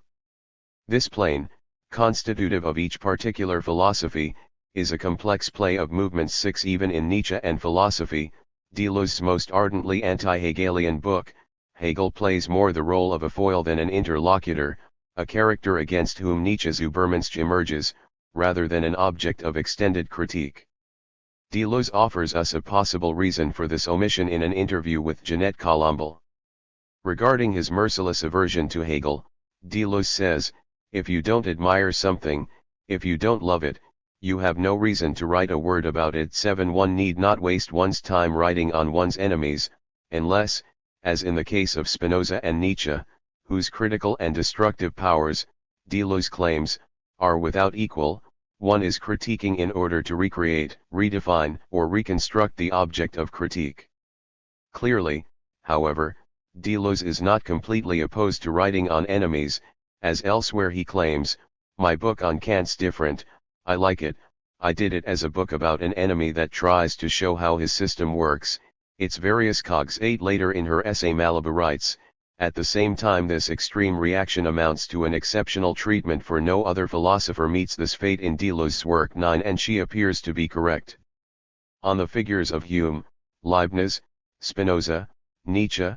This plane, constitutive of each particular philosophy, is a complex play of movements. 6 Even in Nietzsche and Philosophy, Deleuze's most ardently anti-Hegelian book, Hegel plays more the role of a foil than an interlocutor, a character against whom Nietzsche's Übermensch emerges, rather than an object of extended critique. Deleuze offers us a possible reason for this omission in an interview with Jeanette Colombel. Regarding his merciless aversion to Hegel, Deleuze says, "If you don't admire something, if you don't love it, you have no reason to write a word about it." 7 One need not waste one's time writing on one's enemies, unless, as in the case of Spinoza and Nietzsche, whose critical and destructive powers, Deleuze claims, are without equal, one is critiquing in order to recreate, redefine, or reconstruct the object of critique. Clearly, however, Deleuze is not completely opposed to writing on enemies, as elsewhere he claims, "My book on Kant's different, I like it, I did it as a book about an enemy that tries to show how his system works, its various cogs." 8 Later in her essay Malibu writes, "At the same time this extreme reaction amounts to an exceptional treatment, for no other philosopher meets this fate in Deleuze's work." 9 And she appears to be correct. On the figures of Hume, Leibniz, Spinoza, Nietzsche,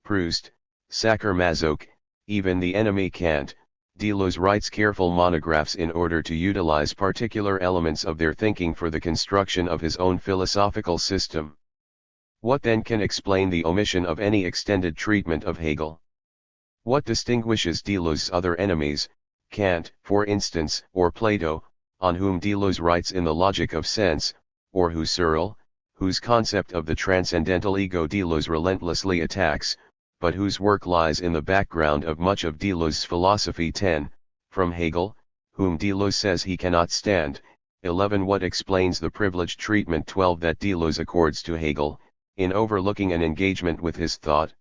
Proust, Sacher-Masoch, even the enemy Kant, Deleuze writes careful monographs in order to utilize particular elements of their thinking for the construction of his own philosophical system. What then can explain the omission of any extended treatment of Hegel? What distinguishes Deleuze's other enemies, Kant, for instance, or Plato, on whom Deleuze writes in The Logic of Sense, or Husserl, whose concept of the transcendental ego Deleuze relentlessly attacks, but whose work lies in the background of much of Deleuze's philosophy? 10. From Hegel, whom Deleuze says he cannot stand. 11. What explains the privileged treatment 12 that Deleuze accords to Hegel, in overlooking an engagement with his thought?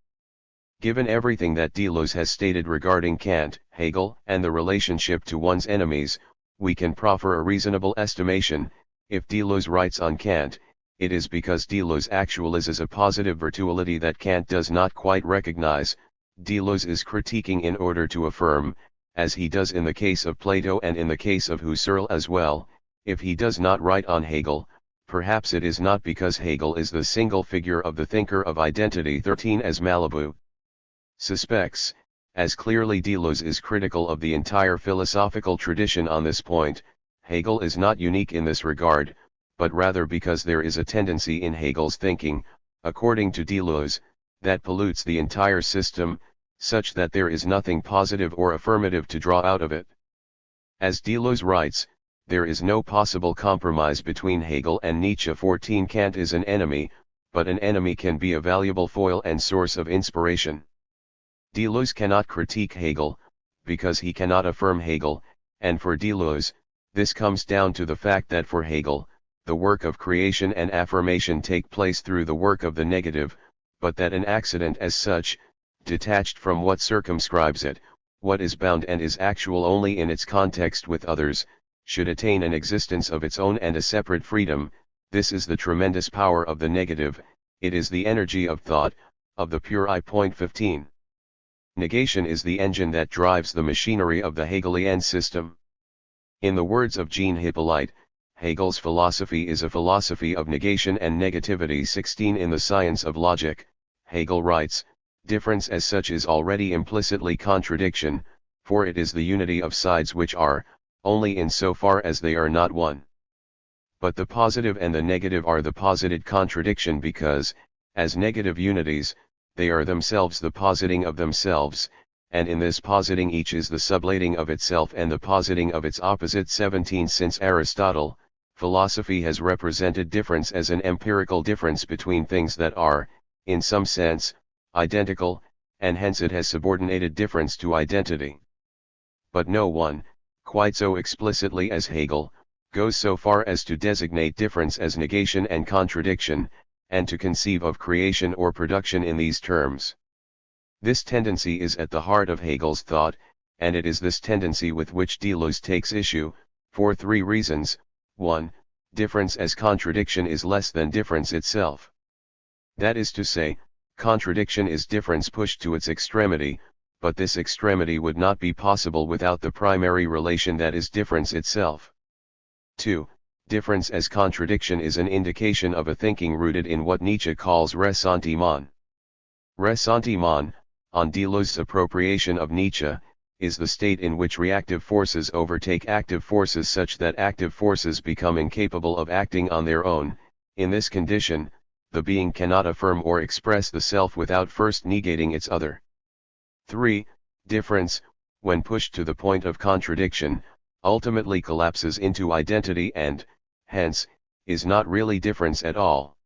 Given everything that Deleuze has stated regarding Kant, Hegel, and the relationship to one's enemies, we can proffer a reasonable estimation. If Deleuze writes on Kant, it is because Deleuze actualizes a positive virtuality that Kant does not quite recognize. Deleuze is critiquing in order to affirm, as he does in the case of Plato and in the case of Husserl as well. If he does not write on Hegel, perhaps it is not because Hegel is the single figure of the thinker of identity. 13 As Malibu suspects, as clearly Deleuze is critical of the entire philosophical tradition on this point, Hegel is not unique in this regard, but rather because there is a tendency in Hegel's thinking, according to Deleuze, that pollutes the entire system, such that there is nothing positive or affirmative to draw out of it. As Deleuze writes, there is no possible compromise between Hegel and Nietzsche. 14 Kant is an enemy, but an enemy can be a valuable foil and source of inspiration. Deleuze cannot critique Hegel, because he cannot affirm Hegel, and for Deleuze, this comes down to the fact that for Hegel, the work of creation and affirmation take place through the work of the negative, but that an accident as such, detached from what circumscribes it, what is bound and is actual only in its context with others, should attain an existence of its own and a separate freedom. This is the tremendous power of the negative, it is the energy of thought, of the pure I. 15. Negation is the engine that drives the machinery of the Hegelian system. In the words of Jean Hippolyte, Hegel's philosophy is a philosophy of negation and negativity. 16 In the Science of Logic, Hegel writes, difference as such is already implicitly contradiction, for it is the unity of sides which are, only in so far as they are not one. But the positive and the negative are the posited contradiction because, as negative unities, they are themselves the positing of themselves, and in this positing each is the sublating of itself and the positing of its opposite. 17 Since Aristotle, philosophy has represented difference as an empirical difference between things that are, in some sense, identical, and hence it has subordinated difference to identity. But no one, quite so explicitly as Hegel, goes so far as to designate difference as negation and contradiction, and to conceive of creation or production in these terms. This tendency is at the heart of Hegel's thought, and it is this tendency with which Deleuze takes issue, for three reasons. 1. Difference as contradiction is less than difference itself. That is to say, contradiction is difference pushed to its extremity, but this extremity would not be possible without the primary relation that is difference itself. 2. Difference as contradiction is an indication of a thinking rooted in what Nietzsche calls ressentiment. Ressentiment, on Deleuze's appropriation of Nietzsche, is the state in which reactive forces overtake active forces such that active forces become incapable of acting on their own. In this condition, the being cannot affirm or express the self without first negating its other. 3. Difference, when pushed to the point of contradiction, ultimately collapses into identity and, hence, is not really difference at all.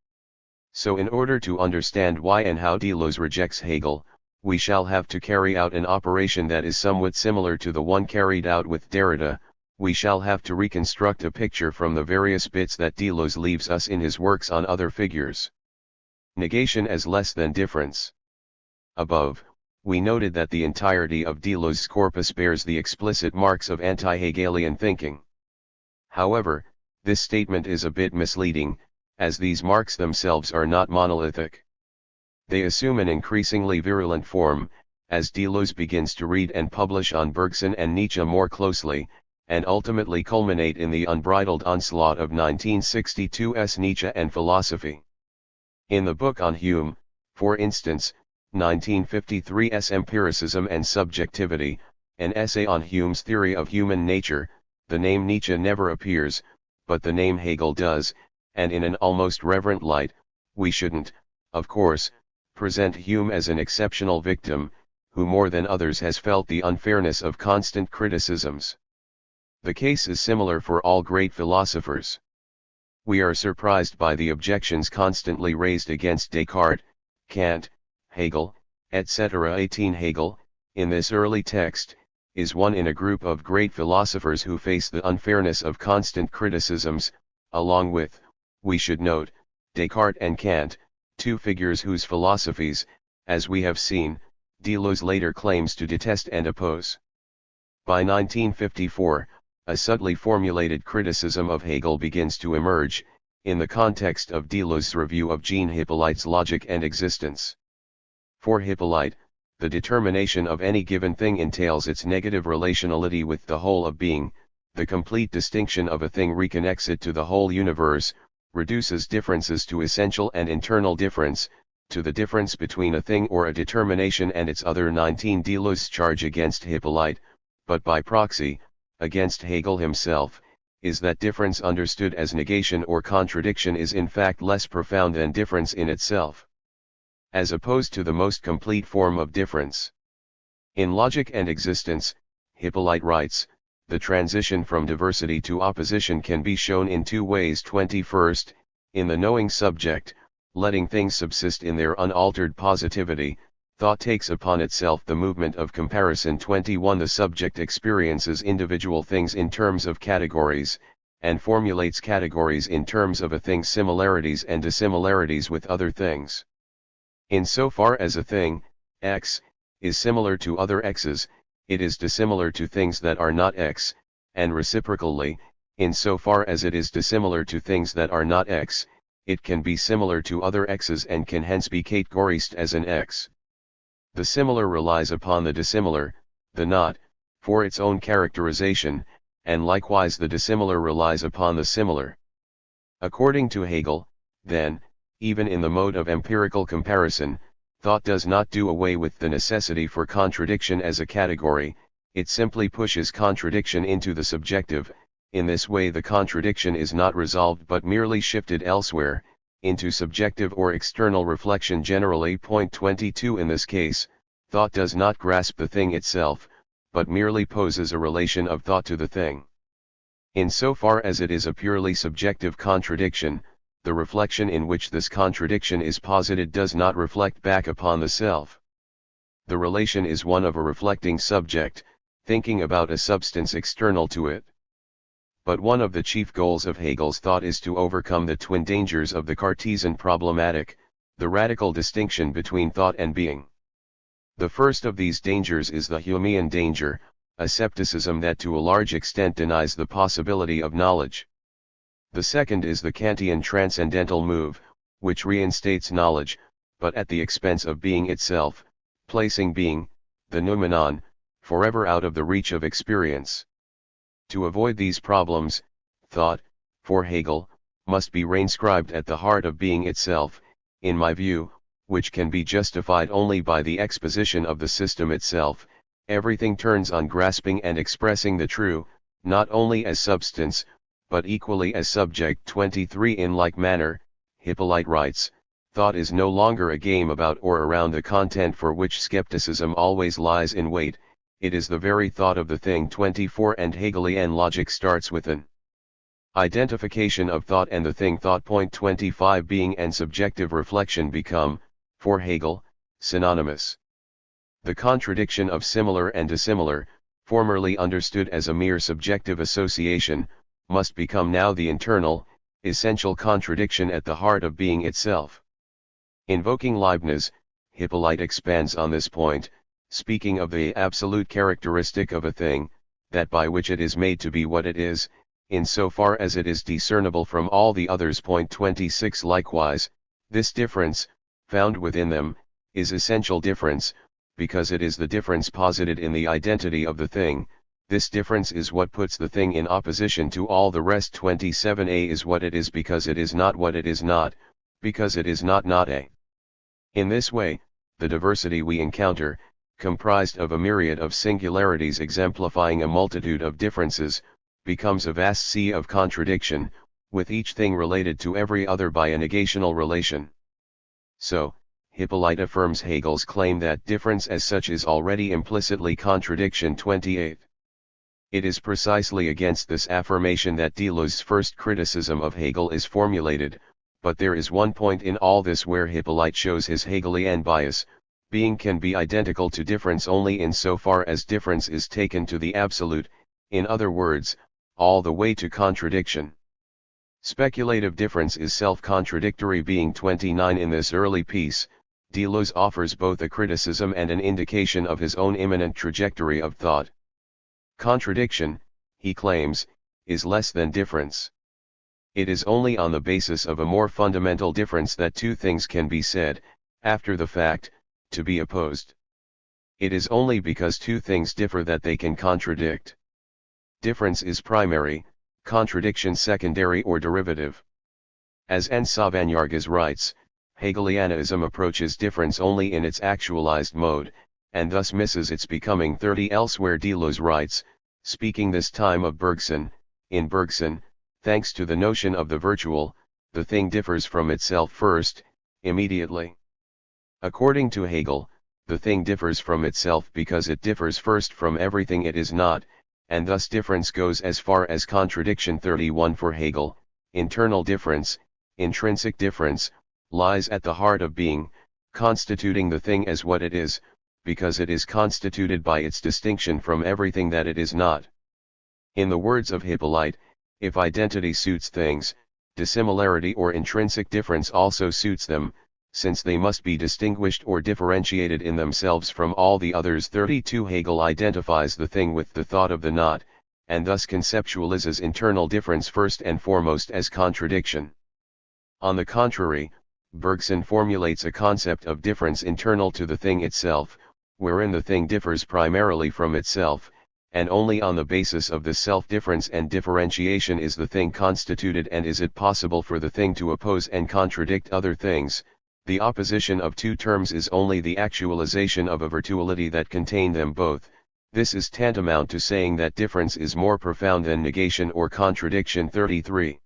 So in order to understand why and how Deleuze rejects Hegel, we shall have to carry out an operation that is somewhat similar to the one carried out with Derrida. We shall have to reconstruct a picture from the various bits that Deleuze leaves us in his works on other figures. Negation as less than difference. Above, we noted that the entirety of Deleuze's corpus bears the explicit marks of anti-Hegelian thinking. However, this statement is a bit misleading, as these marks themselves are not monolithic. They assume an increasingly virulent form, as Deleuze begins to read and publish on Bergson and Nietzsche more closely, and ultimately culminate in the unbridled onslaught of 1962's Nietzsche and philosophy. In the book on Hume, for instance, 1953's Empiricism and Subjectivity, an essay on Hume's theory of human nature, the name Nietzsche never appears, but the name Hegel does, and in an almost reverent light. We shouldn't, of course, present Hume as an exceptional victim, who more than others has felt the unfairness of constant criticisms. The case is similar for all great philosophers. We are surprised by the objections constantly raised against Descartes, Kant, Hegel, etc. 18 Hegel, in this early text, is one in a group of great philosophers who face the unfairness of constant criticisms, along with, we should note, Descartes and Kant, two figures whose philosophies, as we have seen, Deleuze later claims to detest and oppose. By 1954, a subtly formulated criticism of Hegel begins to emerge, in the context of Deleuze's review of Jean Hippolyte's Logic and Existence. For Hippolyte, the determination of any given thing entails its negative relationality with the whole of being. The complete distinction of a thing reconnects it to the whole universe, reduces differences to essential and internal difference, to the difference between a thing or a determination and its other. 19 Deleuze's charge against Hippolyte, but by proxy, against Hegel himself, is that difference understood as negation or contradiction is in fact less profound than difference in itself, as opposed to the most complete form of difference. In Logic and Existence, Hippolyte writes, the transition from diversity to opposition can be shown in two ways. 21st, in the knowing subject, letting things subsist in their unaltered positivity, thought takes upon itself the movement of comparison. 21 The subject experiences individual things in terms of categories, and formulates categories in terms of a thing's similarities and dissimilarities with other things. In so far as a thing, X, is similar to other X's, it is dissimilar to things that are not X, and reciprocally, in so far as it is dissimilar to things that are not X, it can be similar to other X's and can hence be categorized as an X. The similar relies upon the dissimilar, the not, for its own characterization, and likewise the dissimilar relies upon the similar. According to Hegel, then, even in the mode of empirical comparison, thought does not do away with the necessity for contradiction as a category, it simply pushes contradiction into the subjective. In this way the contradiction is not resolved but merely shifted elsewhere, into subjective or external reflection generally. Point 22 In this case, thought does not grasp the thing itself, but merely poses a relation of thought to the thing. In so far as it is a purely subjective contradiction, the reflection in which this contradiction is posited does not reflect back upon the self. The relation is one of a reflecting subject, thinking about a substance external to it. But one of the chief goals of Hegel's thought is to overcome the twin dangers of the Cartesian problematic, the radical distinction between thought and being. The first of these dangers is the Humean danger, a scepticism that to a large extent denies the possibility of knowledge. The second is the Kantian transcendental move, which reinstates knowledge, but at the expense of being itself, placing being, the noumenon, forever out of the reach of experience. To avoid these problems, thought, for Hegel, must be reinscribed at the heart of being itself, in my view, which can be justified only by the exposition of the system itself. Everything turns on grasping and expressing the true, not only as substance, but equally as subject. 23 In like manner, Hippolyte writes, thought is no longer a game about or around the content for which skepticism always lies in wait, it is the very thought of the thing. 24 And Hegelian logic starts with an identification of thought and the thing. Thought. 25 Being and subjective reflection become, for Hegel, synonymous. The contradiction of similar and dissimilar, formerly understood as a mere subjective association, must become now the internal, essential contradiction at the heart of being itself. Invoking Leibniz, Hippolyte expands on this point, speaking of the absolute characteristic of a thing, that by which it is made to be what it is, in so far as it is discernible from all the others. 26 Likewise, this difference, found within them, is essential difference, because it is the difference posited in the identity of the thing. This difference is what puts the thing in opposition to all the rest. 27A is what it is because it is not what it is not, because it is not A. In this way, the diversity we encounter, comprised of a myriad of singularities exemplifying a multitude of differences, becomes a vast sea of contradiction, with each thing related to every other by a negational relation. So, Hippolyte affirms Hegel's claim that difference as such is already implicitly contradiction. 28. It is precisely against this affirmation that Deleuze's first criticism of Hegel is formulated, but there is one point in all this where Hippolyte shows his Hegelian bias. Being can be identical to difference only in so far as difference is taken to the absolute, in other words, all the way to contradiction. Speculative difference is self-contradictory being. 29 In this early piece, Deleuze offers both a criticism and an indication of his own imminent trajectory of thought. Contradiction, he claims, is less than difference. It is only on the basis of a more fundamental difference that two things can be said, after the fact, to be opposed. It is only because two things differ that they can contradict. Difference is primary, contradiction secondary or derivative. As N. Sauvagnargues writes, Hegelianism approaches difference only in its actualized mode, and thus misses its becoming. 30 Elsewhere Deleuze writes, speaking this time of Bergson, in Bergson, thanks to the notion of the virtual, the thing differs from itself first, immediately. According to Hegel, the thing differs from itself because it differs first from everything it is not, and thus difference goes as far as contradiction. 31 For Hegel, internal difference, intrinsic difference, lies at the heart of being, constituting the thing as what it is, because it is constituted by its distinction from everything that it is not. In the words of Hippolyte, if identity suits things, dissimilarity or intrinsic difference also suits them, since they must be distinguished or differentiated in themselves from all the others. 32 Hegel identifies the thing with the thought of the not, and thus conceptualizes internal difference first and foremost as contradiction. On the contrary, Bergson formulates a concept of difference internal to the thing itself, wherein the thing differs primarily from itself, and only on the basis of this self-difference and differentiation is the thing constituted, and is it possible for the thing to oppose and contradict other things. The opposition of two terms is only the actualization of a virtuality that contain them both. This is tantamount to saying that difference is more profound than negation or contradiction. 33.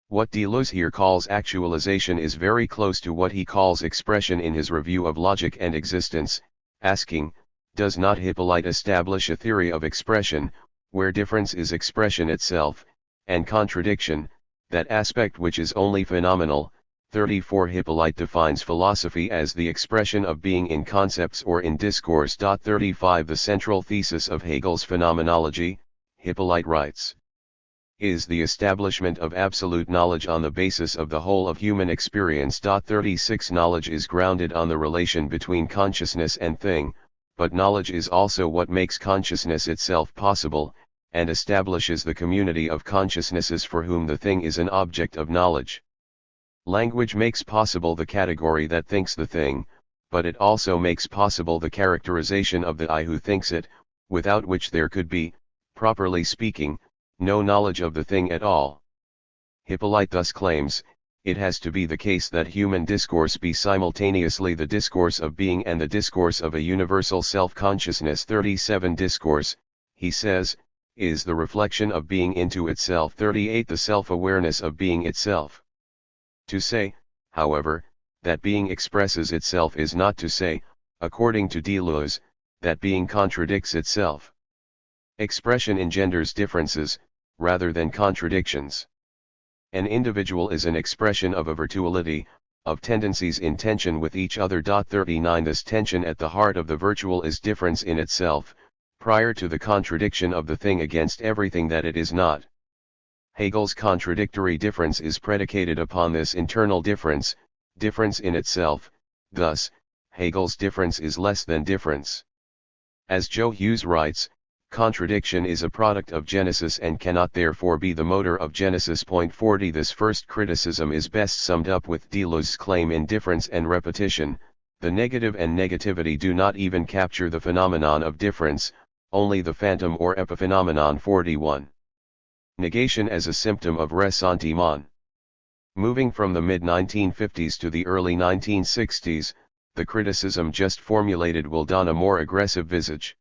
What Deleuze here calls actualization is very close to what he calls expression in his review of logic and existence, asking, does not Hippolyte establish a theory of expression, where difference is expression itself, and contradiction, that aspect which is only phenomenal? 34 Hippolyte defines philosophy as the expression of being in concepts or in discourse. 35 The central thesis of Hegel's phenomenology, Hippolyte writes, is the establishment of absolute knowledge on the basis of the whole of human experience. 36 Knowledge is grounded on the relation between consciousness and thing, but knowledge is also what makes consciousness itself possible, and establishes the community of consciousnesses for whom the thing is an object of knowledge. Language makes possible the category that thinks the thing, but it also makes possible the characterization of the I who thinks it, without which there could be, properly speaking, no knowledge of the thing at all. Hippolyte thus claims, it has to be the case that human discourse be simultaneously the discourse of being and the discourse of a universal self-consciousness. 37 Discourse, he says, is the reflection of being into itself. 38 The self-awareness of being itself. To say, however, that being expresses itself is not to say, according to Deleuze, that being contradicts itself. Expression engenders differences, rather than contradictions. An individual is an expression of a virtuality, of tendencies in tension with each other. 39 This tension at the heart of the virtual is difference in itself, prior to the contradiction of the thing against everything that it is not. Hegel's contradictory difference is predicated upon this internal difference, difference in itself. Thus, Hegel's difference is less than difference. As Joe Hughes writes, contradiction is a product of Genesis and cannot therefore be the motor of Genesis. 40 This first criticism is best summed up with Deleuze's claim in Difference and Repetition, the negative and negativity do not even capture the phenomenon of difference, only the phantom or epiphenomenon. 41. Negation as a symptom of ressentiment. Moving from the mid-1950s to the early 1960s, the criticism just formulated will don a more aggressive visage.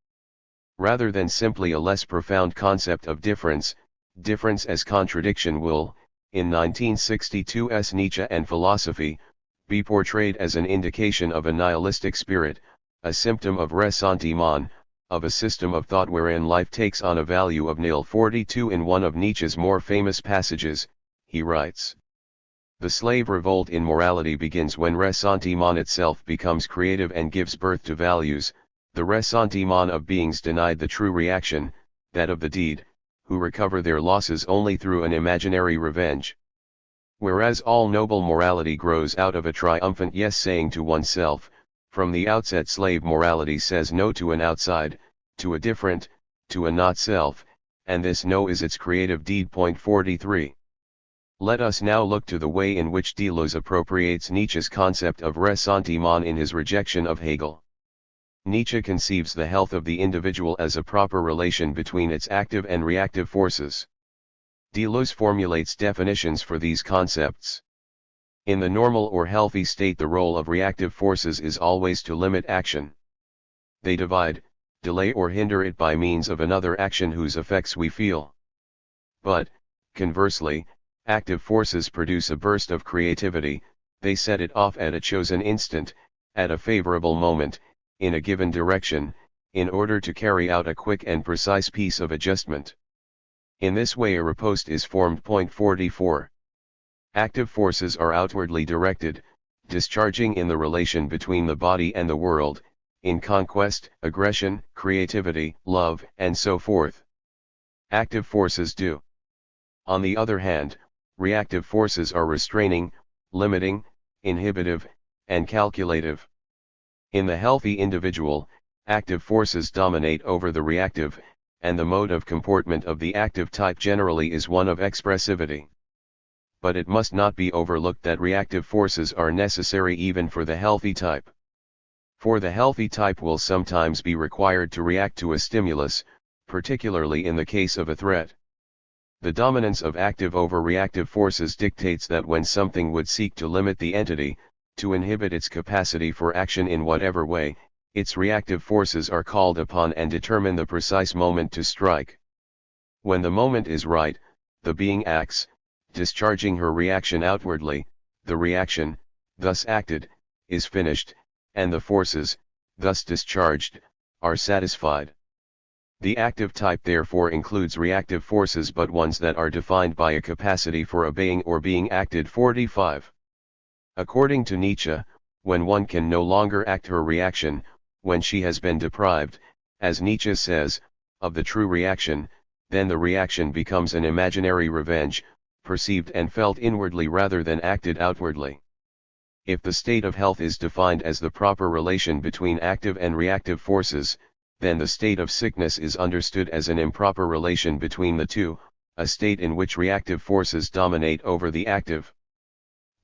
Rather than simply a less profound concept of difference, difference as contradiction will, in 1962's Nietzsche and philosophy, be portrayed as an indication of a nihilistic spirit, a symptom of ressentiment, of a system of thought wherein life takes on a value of nil. 42 In one of Nietzsche's more famous passages, he writes, "The slave revolt in morality begins when ressentiment itself becomes creative and gives birth to values, the ressentiment of beings denied the true reaction, that of the deed, who recover their losses only through an imaginary revenge. Whereas all noble morality grows out of a triumphant yes saying to oneself, from the outset slave morality says no to an outside, to a different, to a not self, and this no is its creative deed." 43. Let us now look to the way in which Deleuze appropriates Nietzsche's concept of ressentiment in his rejection of Hegel. Nietzsche conceives the health of the individual as a proper relation between its active and reactive forces. Deleuze formulates definitions for these concepts. In the normal or healthy state, the role of reactive forces is always to limit action. They divide, delay or hinder it by means of another action whose effects we feel. But, conversely, active forces produce a burst of creativity, they set it off at a chosen instant, at a favorable moment, in a given direction, in order to carry out a quick and precise piece of adjustment. In this way a riposte is formed. 44. Active forces are outwardly directed, discharging in the relation between the body and the world, in conquest, aggression, creativity, love, and so forth. Active forces do. On the other hand, reactive forces are restraining, limiting, inhibitive, and calculative. In the healthy individual, active forces dominate over the reactive, and the mode of comportment of the active type generally is one of expressivity. But it must not be overlooked that reactive forces are necessary even for the healthy type. For the healthy type will sometimes be required to react to a stimulus, particularly in the case of a threat. The dominance of active over reactive forces dictates that when something would seek to limit the entity, to inhibit its capacity for action in whatever way, its reactive forces are called upon and determine the precise moment to strike. When the moment is right, the being acts, discharging her reaction outwardly, the reaction, thus acted, is finished, and the forces, thus discharged, are satisfied. The active type therefore includes reactive forces but ones that are defined by a capacity for obeying or being acted. 45. According to Nietzsche, when one can no longer act her reaction, when she has been deprived, as Nietzsche says, of the true reaction, then the reaction becomes an imaginary revenge, perceived and felt inwardly rather than acted outwardly. If the state of health is defined as the proper relation between active and reactive forces, then the state of sickness is understood as an improper relation between the two, a state in which reactive forces dominate over the active.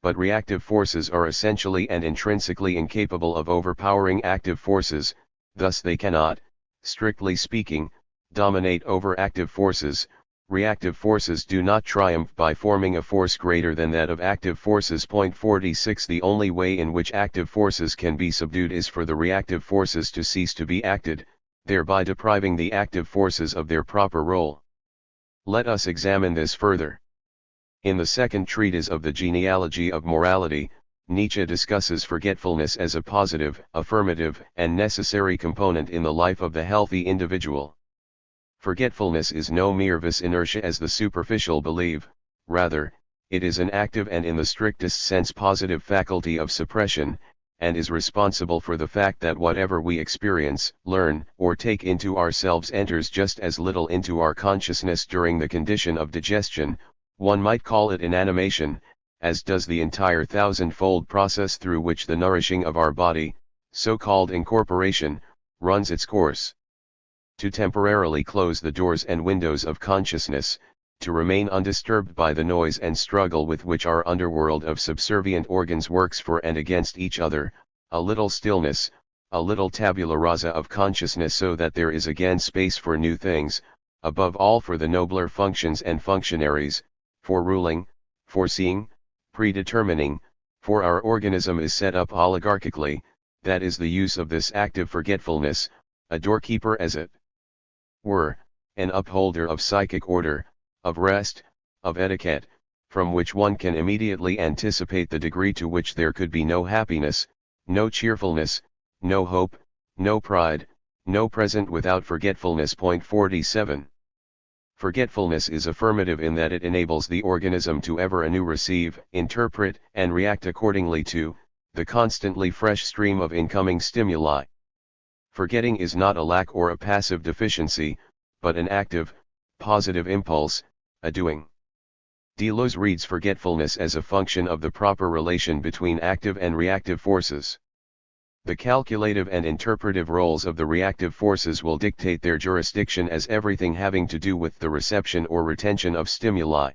But reactive forces are essentially and intrinsically incapable of overpowering active forces, thus they cannot, strictly speaking, dominate over active forces. Reactive forces do not triumph by forming a force greater than that of active forces. 46 The only way in which active forces can be subdued is for the reactive forces to cease to be acted, thereby depriving the active forces of their proper role. Let us examine this further. In the second treatise of the genealogy of morality, Nietzsche discusses forgetfulness as a positive, affirmative, and necessary component in the life of the healthy individual. Forgetfulness is no mere vis inertia as the superficial believe, rather, it is an active and in the strictest sense positive faculty of suppression, and is responsible for the fact that whatever we experience, learn, or take into ourselves enters just as little into our consciousness during the condition of digestion, one might call it inanimation, as does the entire thousand-fold process through which the nourishing of our body, so-called incorporation, runs its course. To temporarily close the doors and windows of consciousness, to remain undisturbed by the noise and struggle with which our underworld of subservient organs works for and against each other, a little stillness, a little tabula rasa of consciousness so that there is again space for new things, above all for the nobler functions and functionaries, for ruling, foreseeing, predetermining, for our organism is set up oligarchically, that is the use of this active forgetfulness, a doorkeeper as it were, an upholder of psychic order, of rest, of etiquette, from which one can immediately anticipate the degree to which there could be no happiness, no cheerfulness, no hope, no pride, no present without forgetfulness. 47. Forgetfulness is affirmative in that it enables the organism to ever anew receive, interpret, and react accordingly to the constantly fresh stream of incoming stimuli. Forgetting is not a lack or a passive deficiency, but an active, positive impulse, a doing. Deleuze reads forgetfulness as a function of the proper relation between active and reactive forces. The calculative and interpretive roles of the reactive forces will dictate their jurisdiction as everything having to do with the reception or retention of stimuli.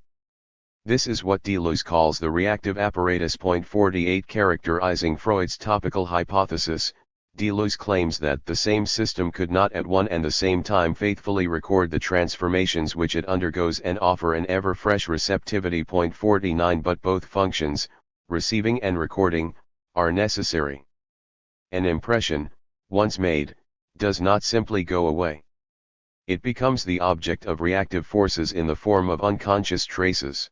This is what Deleuze calls the reactive apparatus. 48 Characterizing Freud's topical hypothesis, Deleuze claims that the same system could not at one and the same time faithfully record the transformations which it undergoes and offer an ever-fresh receptivity. 49 But both functions, receiving and recording, are necessary. An impression, once made, does not simply go away. It becomes the object of reactive forces in the form of unconscious traces.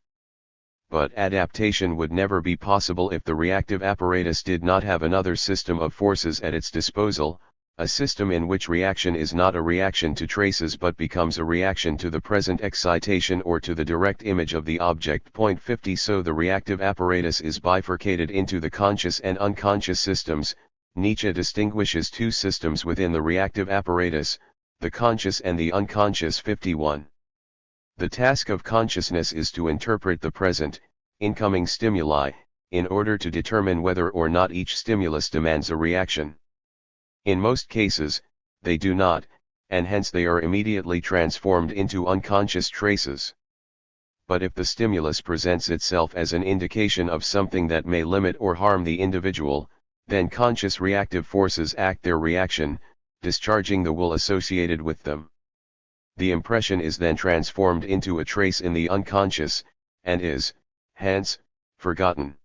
But adaptation would never be possible if the reactive apparatus did not have another system of forces at its disposal, a system in which reaction is not a reaction to traces but becomes a reaction to the present excitation or to the direct image of the object. 50 So the reactive apparatus is bifurcated into the conscious and unconscious systems. Nietzsche distinguishes two systems within the reactive apparatus, the conscious and the unconscious. 51. The task of consciousness is to interpret the present, incoming stimuli, in order to determine whether or not each stimulus demands a reaction. In most cases, they do not, and hence they are immediately transformed into unconscious traces. But if the stimulus presents itself as an indication of something that may limit or harm the individual, then conscious reactive forces act their reaction, discharging the will associated with them. The impression is then transformed into a trace in the unconscious, and is, hence, forgotten.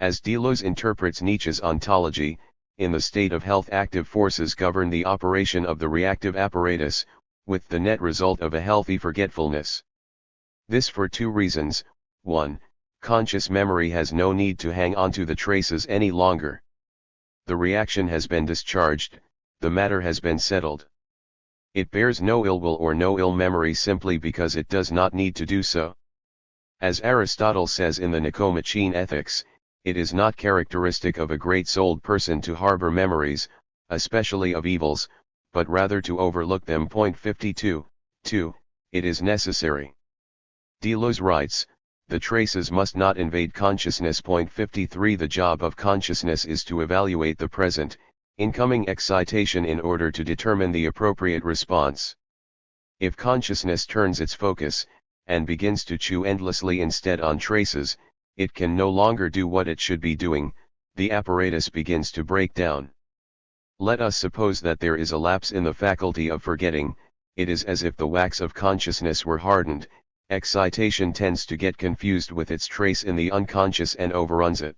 As Deleuze interprets Nietzsche's ontology, in the state of health active forces govern the operation of the reactive apparatus, with the net result of a healthy forgetfulness. This for two reasons: 1. Conscious memory has no need to hang on to the traces any longer. The reaction has been discharged, the matter has been settled. It bears no ill will or no ill memory simply because it does not need to do so. As Aristotle says in the Nicomachean Ethics, it is not characteristic of a great-souled person to harbor memories, especially of evils, but rather to overlook them. 52. 2. It is necessary. Deleuze writes, the traces must not invade consciousness. Point 53 The job of consciousness is to evaluate the present, incoming excitation in order to determine the appropriate response. If consciousness turns its focus, and begins to chew endlessly instead on traces, it can no longer do what it should be doing, the apparatus begins to break down. Let us suppose that there is a lapse in the faculty of forgetting. It is as if the wax of consciousness were hardened. Excitation tends to get confused with its trace in the unconscious and overruns it.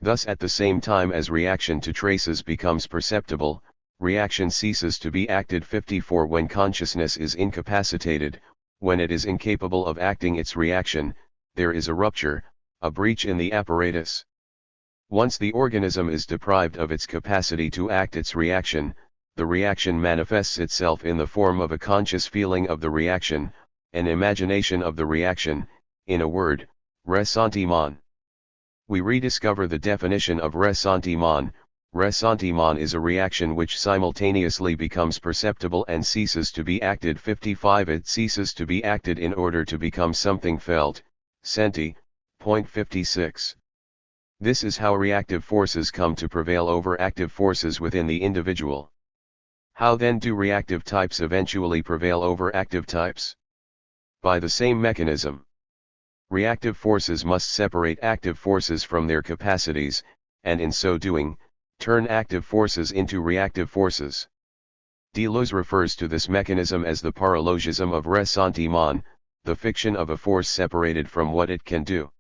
Thus, at the same time as reaction to traces becomes perceptible, reaction ceases to be acted. 54 When consciousness is incapacitated, when it is incapable of acting its reaction, there is a rupture, a breach in the apparatus. Once the organism is deprived of its capacity to act its reaction, the reaction manifests itself in the form of a conscious feeling of the reaction, an imagination of the reaction, in a word, ressentiment. We rediscover the definition of ressentiment. Ressentiment is a reaction which simultaneously becomes perceptible and ceases to be acted. 55 It ceases to be acted in order to become something felt, senti. Point 56. This is how reactive forces come to prevail over active forces within the individual. How then do reactive types eventually prevail over active types? By the same mechanism. Reactive forces must separate active forces from their capacities, and in so doing, turn active forces into reactive forces. Deleuze refers to this mechanism as the paralogism of ressentiment, the fiction of a force separated from what it can do.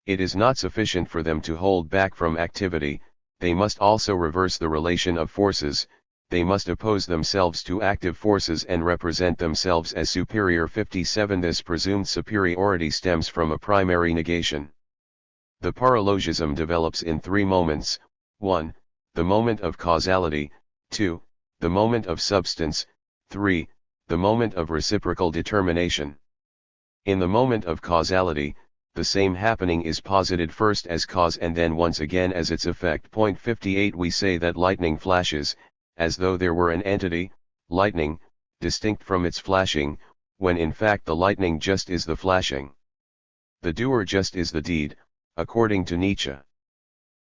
It is not sufficient for them to hold back from activity, they must also reverse the relation of forces, they must oppose themselves to active forces and represent themselves as superior. 57 This presumed superiority stems from a primary negation. The paralogism develops in three moments: 1. The moment of causality, 2. The moment of substance, 3. The moment of reciprocal determination. In the moment of causality, the same happening is posited first as cause and then once again as its effect. Point 58 We say that lightning flashes, as though there were an entity, lightning, distinct from its flashing, when in fact the lightning just is the flashing. The doer just is the deed, according to Nietzsche.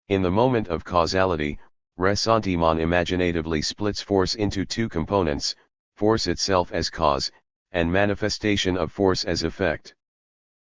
In the moment of causality, ressentiment imaginatively splits force into two components, force itself as cause, and manifestation of force as effect.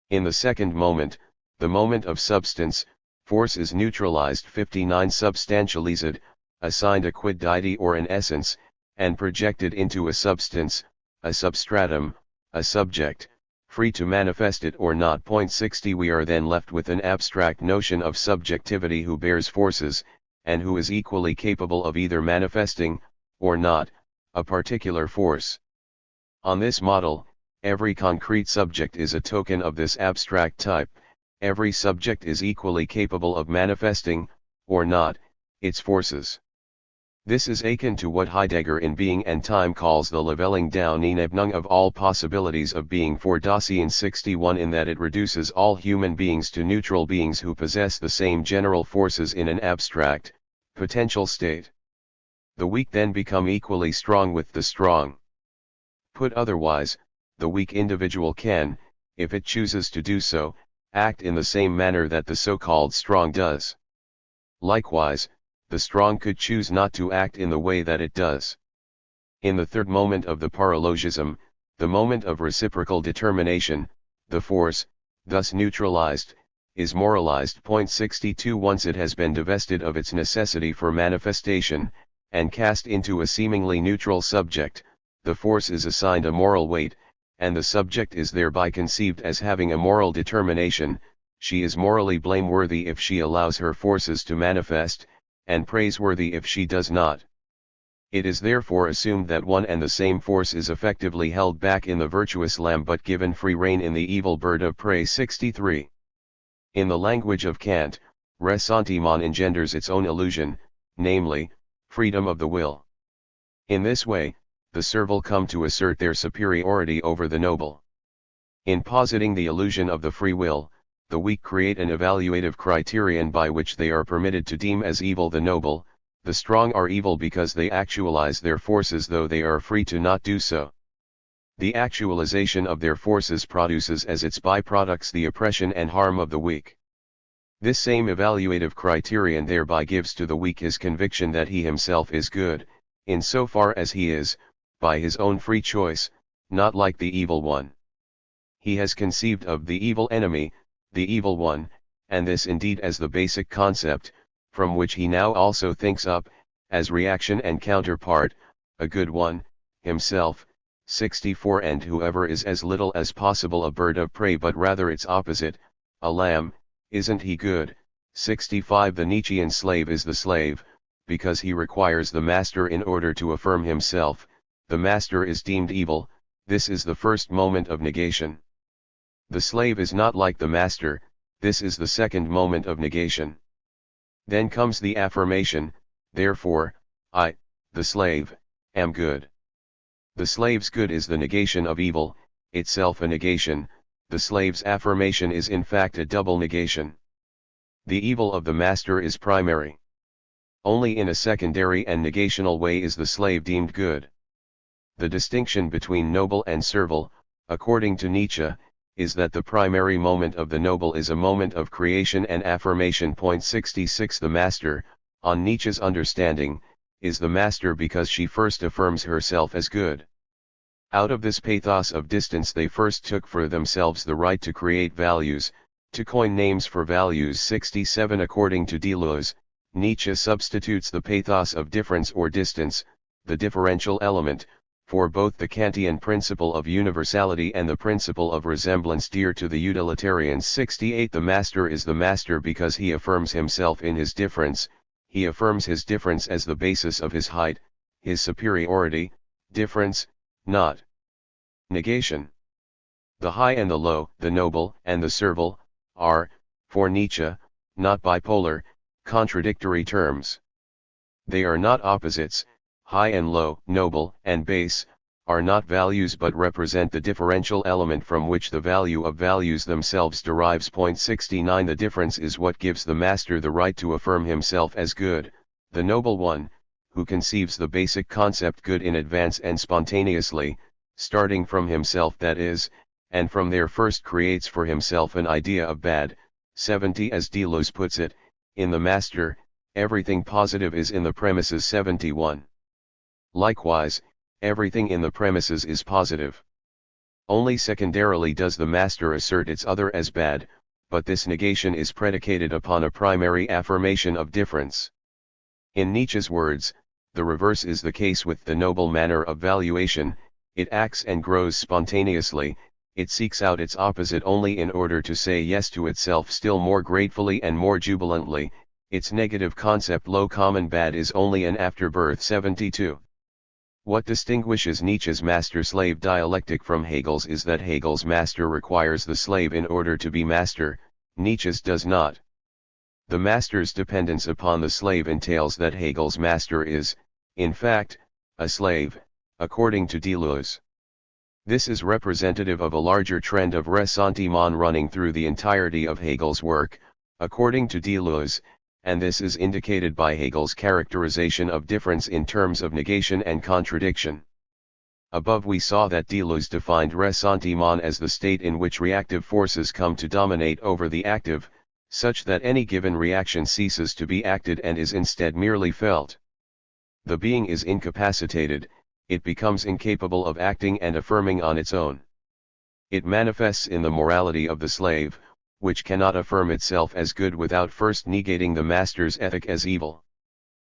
In the second moment, the moment of substance, force is neutralized. 59 Substantialized, assigned a quiddity or an essence, and projected into a substance, a substratum, a subject, free to manifest it or not. Point 60 We are then left with an abstract notion of subjectivity who bears forces, and who is equally capable of either manifesting, or not, a particular force. On this model, every concrete subject is a token of this abstract type, every subject is equally capable of manifesting, or not, its forces. This is akin to what Heidegger in Being and Time calls the leveling down in Ebnung of all possibilities of being for Dasein 61 in that it reduces all human beings to neutral beings who possess the same general forces in an abstract, potential state. The weak then become equally strong with the strong. Put otherwise, the weak individual can, if it chooses to do so, act in the same manner that the so-called strong does. Likewise, the strong could choose not to act in the way that it does. In the third moment of the paralogism, the moment of reciprocal determination, the force, thus neutralized, is moralized. Point 62 Once it has been divested of its necessity for manifestation, and cast into a seemingly neutral subject, the force is assigned a moral weight, and the subject is thereby conceived as having a moral determination. She is morally blameworthy if she allows her forces to manifest, and praiseworthy if she does not. It is therefore assumed that one and the same force is effectively held back in the virtuous lamb but given free rein in the evil bird of prey. 63. In the language of Kant, ressentiment engenders its own illusion, namely, freedom of the will. In this way, the servile come to assert their superiority over the noble. In positing the illusion of the free will, the weak create an evaluative criterion by which they are permitted to deem as evil the noble, the strong are evil because they actualize their forces though they are free to not do so. The actualization of their forces produces as its byproducts the oppression and harm of the weak. This same evaluative criterion thereby gives to the weak his conviction that he himself is good, in so far as he is, by his own free choice, not like the evil one. He has conceived of the evil enemy, the evil one, and this indeed as the basic concept, from which he now also thinks up, as reaction and counterpart, a good one, himself. 64 And whoever is as little as possible a bird of prey but rather its opposite, a lamb, isn't he good? 65 The Nietzschean slave is the slave, because he requires the master in order to affirm himself. The master is deemed evil, this is the first moment of negation. The slave is not like the master, this is the second moment of negation. Then comes the affirmation, therefore, I, the slave, am good. The slave's good is the negation of evil, itself a negation. The slave's affirmation is in fact a double negation. The evil of the master is primary. Only in a secondary and negational way is the slave deemed good. The distinction between noble and servile, according to Nietzsche, is that the primary moment of the noble is a moment of creation and affirmation. 66 The master, on Nietzsche's understanding, is the master because she first affirms herself as good. Out of this pathos of distance they first took for themselves the right to create values, to coin names for values. 67 According to Deleuze, Nietzsche substitutes the pathos of difference or distance, the differential element, for both the Kantian principle of universality and the principle of resemblance dear to the utilitarians. 68 The master is the master because he affirms himself in his difference, he affirms his difference as the basis of his height, his superiority. Difference, not negation. The high and the low, the noble and the servile, are, for Nietzsche, not bipolar, contradictory terms. They are not opposites. High and low, noble and base, are not values but represent the differential element from which the value of values themselves derives. 69 The difference is what gives the master the right to affirm himself as good, the noble one, who conceives the basic concept good in advance and spontaneously, starting from himself that is, and from there first creates for himself an idea of bad. 70 As Deleuze puts it, in the master, everything positive is in the premises. 71 Likewise, everything in the premises is positive. Only secondarily does the master assert its other as bad, but this negation is predicated upon a primary affirmation of difference. In Nietzsche's words, the reverse is the case with the noble manner of valuation, it acts and grows spontaneously, it seeks out its opposite only in order to say yes to itself still more gratefully and more jubilantly, its negative concept low common bad is only an afterbirth. 72 What distinguishes Nietzsche's master-slave dialectic from Hegel's is that Hegel's master requires the slave in order to be master, Nietzsche's does not. The master's dependence upon the slave entails that Hegel's master is, in fact, a slave, according to Deleuze. This is representative of a larger trend of ressentiment running through the entirety of Hegel's work, according to Deleuze, and this is indicated by Hegel's characterization of difference in terms of negation and contradiction. Above we saw that Deleuze defined ressentiment as the state in which reactive forces come to dominate over the active, such that any given reaction ceases to be acted and is instead merely felt. The being is incapacitated, it becomes incapable of acting and affirming on its own. It manifests in the morality of the slave, which cannot affirm itself as good without first negating the master's ethic as evil.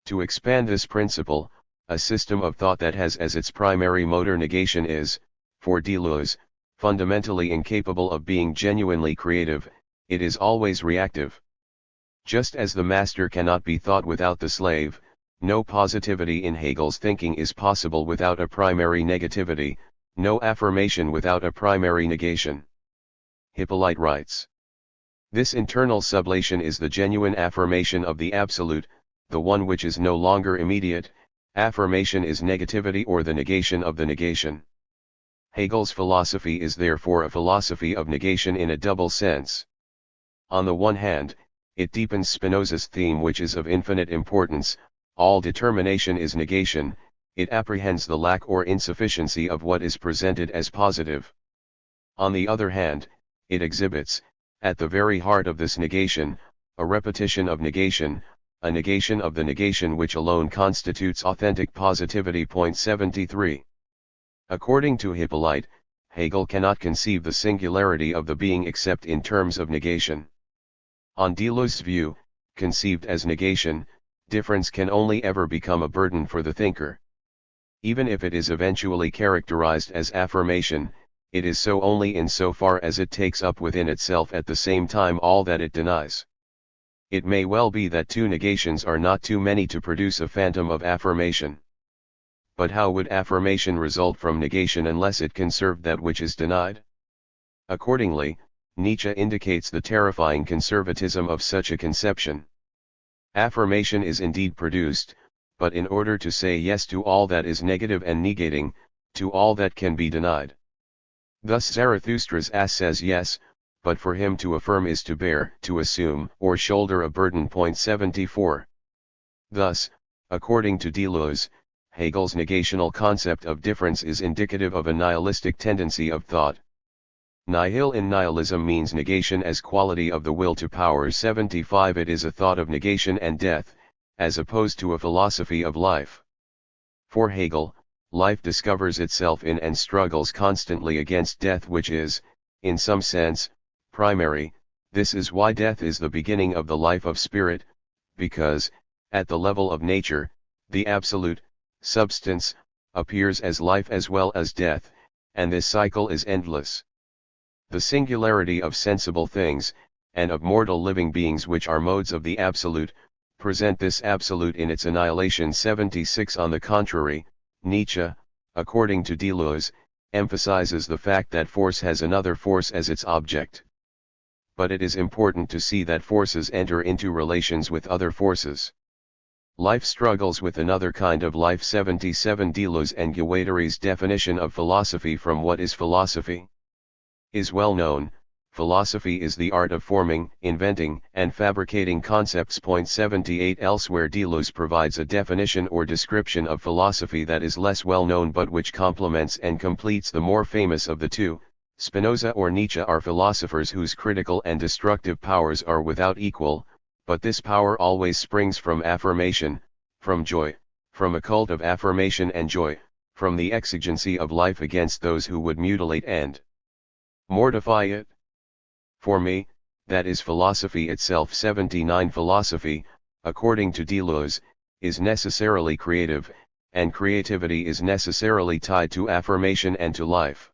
To expand this principle, a system of thought that has as its primary motor negation is, for Deleuze, fundamentally incapable of being genuinely creative, it is always reactive. Just as the master cannot be thought without the slave, no positivity in Hegel's thinking is possible without a primary negativity, no affirmation without a primary negation. Hippolyte writes, this internal sublation is the genuine affirmation of the absolute, the one which is no longer immediate. Affirmation is negativity or the negation of the negation. Hegel's philosophy is therefore a philosophy of negation in a double sense. On the one hand, it deepens Spinoza's theme which is of infinite importance, all determination is negation, it apprehends the lack or insufficiency of what is presented as positive. On the other hand, it exhibits, at the very heart of this negation, a repetition of negation, a negation of the negation which alone constitutes authentic positivity. 73. According to Hippolyte, Hegel cannot conceive the singularity of the being except in terms of negation. On Deleuze's view, conceived as negation, difference can only ever become a burden for the thinker. Even if it is eventually characterized as affirmation, it is so only in so far as it takes up within itself at the same time all that it denies. It may well be that two negations are not too many to produce a phantom of affirmation. But how would affirmation result from negation unless it conserved that which is denied? Accordingly, Nietzsche indicates the terrifying conservatism of such a conception. Affirmation is indeed produced, but in order to say yes to all that is negative and negating, to all that can be denied. Thus Zarathustra's ass says yes, but for him to affirm is to bear, to assume, or shoulder a burden. 74. Thus, according to Deleuze, Hegel's negational concept of difference is indicative of a nihilistic tendency of thought. Nihil in nihilism means negation as quality of the will to power. 75. It is a thought of negation and death, as opposed to a philosophy of life. For Hegel, life discovers itself in and struggles constantly against death, which is, in some sense, primary. This is why death is the beginning of the life of spirit, because, at the level of nature, the absolute substance appears as life as well as death, and this cycle is endless. The singularity of sensible things, and of mortal living beings which are modes of the absolute, present this absolute in its annihilation. 76. On the contrary, Nietzsche, according to Deleuze, emphasizes the fact that force has another force as its object. But it is important to see that forces enter into relations with other forces. Life struggles with another kind of life. 77. Deleuze and Guattari's definition of philosophy from what is philosophy is well known. Philosophy is the art of forming, inventing, and fabricating concepts. 78. Elsewhere Deleuze provides a definition or description of philosophy that is less well known but which complements and completes the more famous of the two. Spinoza or Nietzsche are philosophers whose critical and destructive powers are without equal, but this power always springs from affirmation, from joy, from a cult of affirmation and joy, from the exigency of life against those who would mutilate and mortify it. For me, that is philosophy itself. 79. Philosophy, according to Deleuze, is necessarily creative, and creativity is necessarily tied to affirmation and to life.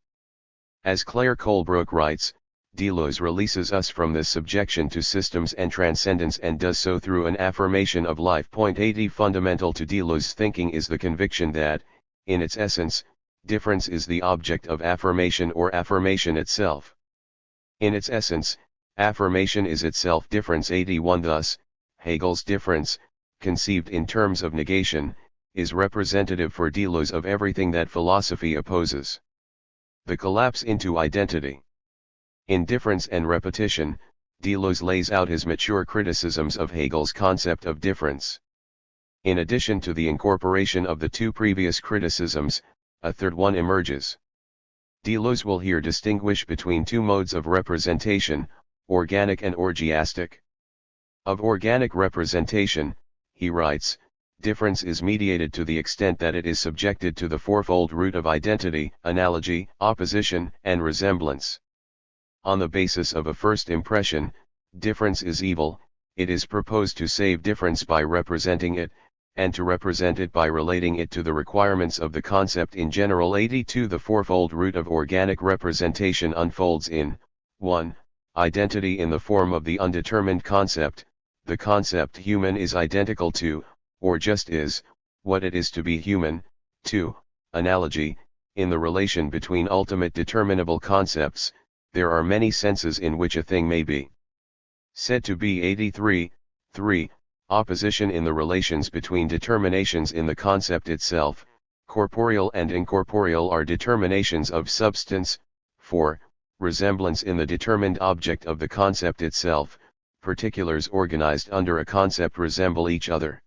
As Claire Colebrook writes, Deleuze releases us from this subjection to systems and transcendence and does so through an affirmation of life. 80. Fundamental to Deleuze's thinking is the conviction that, in its essence, difference is the object of affirmation or affirmation itself. In its essence, affirmation is itself difference. 81. Thus, Hegel's difference, conceived in terms of negation, is representative for Deleuze of everything that philosophy opposes. The collapse into identity. In Difference and Repetition, Deleuze lays out his mature criticisms of Hegel's concept of difference. In addition to the incorporation of the two previous criticisms, a third one emerges. Deleuze will here distinguish between two modes of representation, organic and orgiastic. Of organic representation, he writes, difference is mediated to the extent that it is subjected to the fourfold root of identity, analogy, opposition, and resemblance. On the basis of a first impression, difference is evil. It is proposed to save difference by representing it, and to represent it by relating it to the requirements of the concept in general. 82. The fourfold root of organic representation unfolds in 1. Identity in the form of the undetermined concept. The concept human is identical to, or just is, what it is to be human. 2. Analogy, in the relation between ultimate determinable concepts. There are many senses in which a thing may be said to be. 83. 3. Opposition in the relations between determinations in the concept itself. Corporeal and incorporeal are determinations of substance. 4. Resemblance in the determined object of the concept itself. Particulars organized under a concept resemble each other.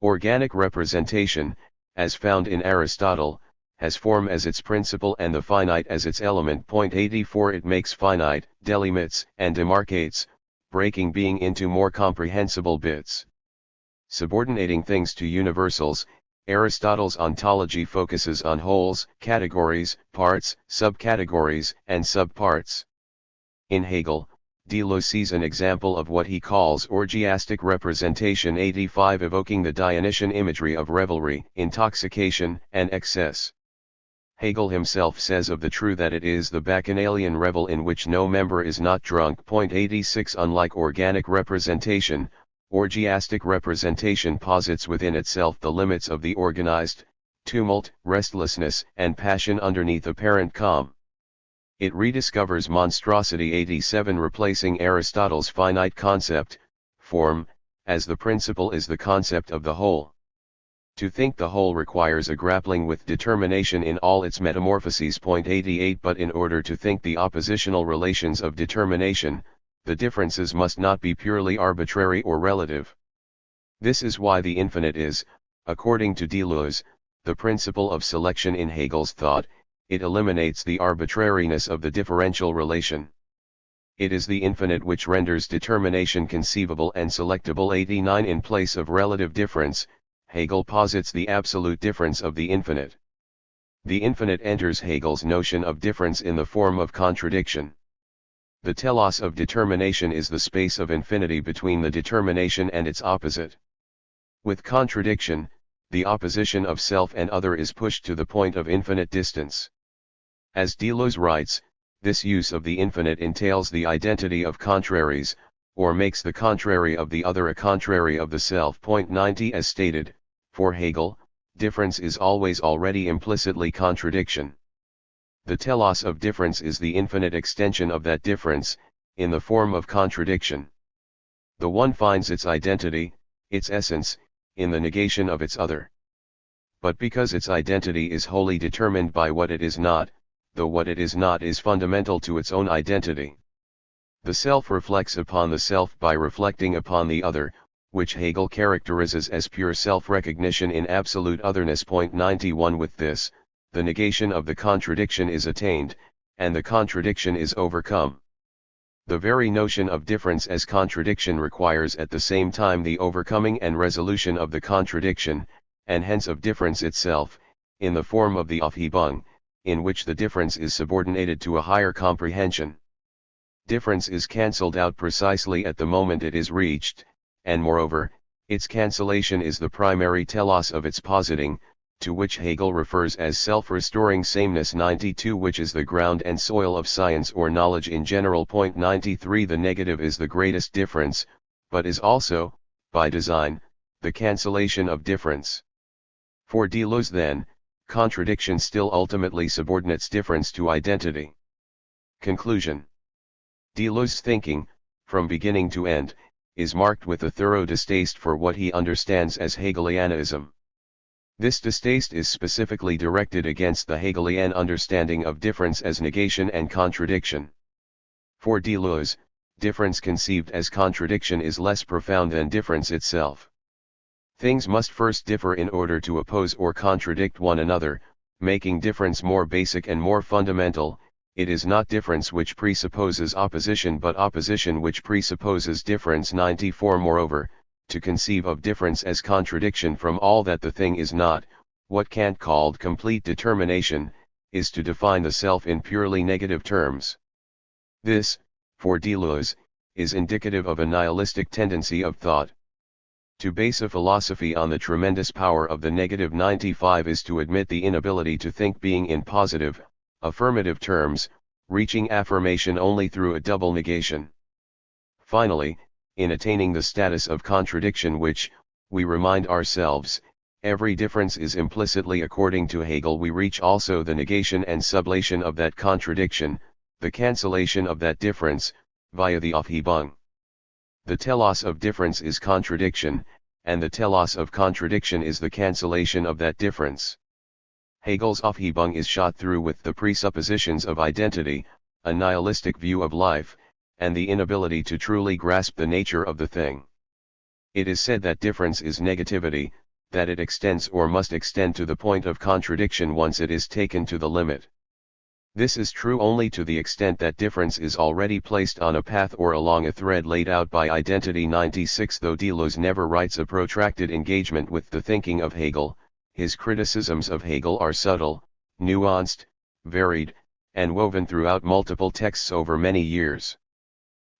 Organic representation, as found in Aristotle, has form as its principle and the finite as its element. 84 It makes finite, delimits and demarcates, breaking being into more comprehensible bits. Subordinating things to universals, Aristotle's ontology focuses on wholes, categories, parts, subcategories, and subparts. In Hegel, Deleuze sees an example of what he calls orgiastic representation. 85 Evoking the Dionysian imagery of revelry, intoxication, and excess. Hegel himself says of the true that it is the bacchanalian revel in which no member is not drunk. 86 Unlike organic representation, orgiastic representation posits within itself the limits of the organized, tumult, restlessness, and passion underneath apparent calm. It rediscovers monstrosity. 87 Replacing Aristotle's finite concept, form, as the principle is the concept of the whole. To think the whole requires a grappling with determination in all its metamorphoses. 88 But in order to think the oppositional relations of determination, the differences must not be purely arbitrary or relative. This is why the infinite is, according to Deleuze, the principle of selection in Hegel's thought. It eliminates the arbitrariness of the differential relation. It is the infinite which renders determination conceivable and selectable. 89 In place of relative difference, Hegel posits the absolute difference of the infinite. The infinite enters Hegel's notion of difference in the form of contradiction. The telos of determination is the space of infinity between the determination and its opposite. With contradiction, the opposition of self and other is pushed to the point of infinite distance. As Deleuze writes, this use of the infinite entails the identity of contraries, or makes the contrary of the other a contrary of the self. 90 As stated, for Hegel, difference is always already implicitly contradiction. The telos of difference is the infinite extension of that difference, in the form of contradiction. The one finds its identity, its essence, in the negation of its other. But because its identity is wholly determined by what it is not, though what it is not is fundamental to its own identity. The self reflects upon the self by reflecting upon the other, which Hegel characterizes as pure self-recognition in absolute otherness. 91 With this, the negation of the contradiction is attained, and the contradiction is overcome. The very notion of difference as contradiction requires at the same time the overcoming and resolution of the contradiction, and hence of difference itself, in the form of the Aufhebung, in which the difference is subordinated to a higher comprehension. Difference is cancelled out precisely at the moment it is reached, and moreover, its cancellation is the primary telos of its positing, to which Hegel refers as self-restoring sameness. 92 Which is the ground and soil of science or knowledge in general. 93 The negative is the greatest difference, but is also, by design, the cancellation of difference. For Deleuze then, contradiction still ultimately subordinates difference to identity. Conclusion. Deleuze's thinking, from beginning to end, is marked with a thorough distaste for what he understands as Hegelianism. This distaste is specifically directed against the Hegelian understanding of difference as negation and contradiction. For Deleuze, difference conceived as contradiction is less profound than difference itself. Things must first differ in order to oppose or contradict one another, making difference more basic and more fundamental. It is not difference which presupposes opposition but opposition which presupposes difference. 94 Moreover, to conceive of difference as contradiction from all that the thing is not, what Kant called complete determination, is to define the self in purely negative terms. This, for Deleuze, is indicative of a nihilistic tendency of thought. To base a philosophy on the tremendous power of the negative 95 is to admit the inability to think being in positive, affirmative terms, reaching affirmation only through a double negation. Finally, in attaining the status of contradiction which, we remind ourselves, every difference is implicitly according to Hegel, we reach also the negation and sublation of that contradiction, the cancellation of that difference, via the Aufhebung. The telos of difference is contradiction, and the telos of contradiction is the cancellation of that difference. Hegel's Aufhebung is shot through with the presuppositions of identity, a nihilistic view of life, and the inability to truly grasp the nature of the thing. It is said that difference is negativity, that it extends or must extend to the point of contradiction once it is taken to the limit. This is true only to the extent that difference is already placed on a path or along a thread laid out by identity. 96 Though Deleuze never writes a protracted engagement with the thinking of Hegel, his criticisms of Hegel are subtle, nuanced, varied, and woven throughout multiple texts over many years.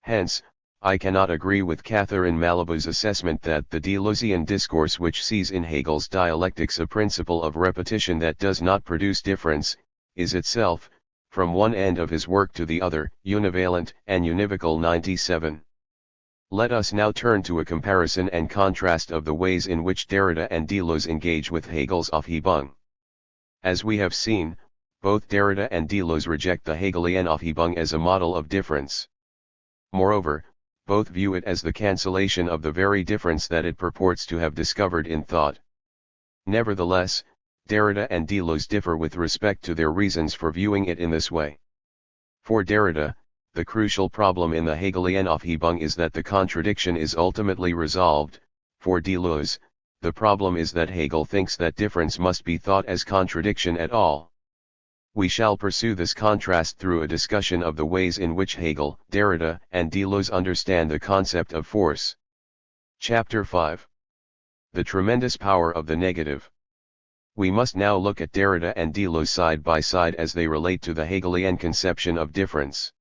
Hence, I cannot agree with Catherine Malabou's assessment that the Deleuzean discourse, which sees in Hegel's dialectics a principle of repetition that does not produce difference, is itself, from one end of his work to the other, univalent and univocal. 97. Let us now turn to a comparison and contrast of the ways in which Derrida and Deleuze engage with Hegel's Aufhebung. As we have seen, both Derrida and Deleuze reject the Hegelian Aufhebung as a model of difference. Moreover, both view it as the cancellation of the very difference that it purports to have discovered in thought. Nevertheless, Derrida and Deleuze differ with respect to their reasons for viewing it in this way. For Derrida, the crucial problem in the Hegelian Aufhebung is that the contradiction is ultimately resolved. For Deleuze, the problem is that Hegel thinks that difference must be thought as contradiction at all. We shall pursue this contrast through a discussion of the ways in which Hegel, Derrida, and Deleuze understand the concept of force. Chapter 5. The tremendous power of the negative. We must now look at Derrida and Deleuze side by side as they relate to the Hegelian conception of difference.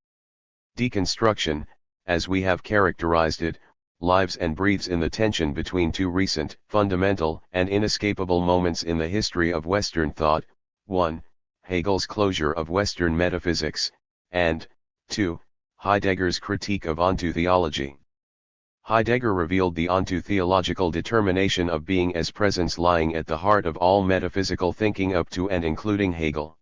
Deconstruction, as we have characterized it, lives and breathes in the tension between two recent, fundamental, and inescapable moments in the history of Western thought: 1. Hegel's closure of Western metaphysics, and 2. Heidegger's critique of ontotheology. Heidegger revealed the ontotheological determination of being as presence lying at the heart of all metaphysical thinking up to and including Hegel.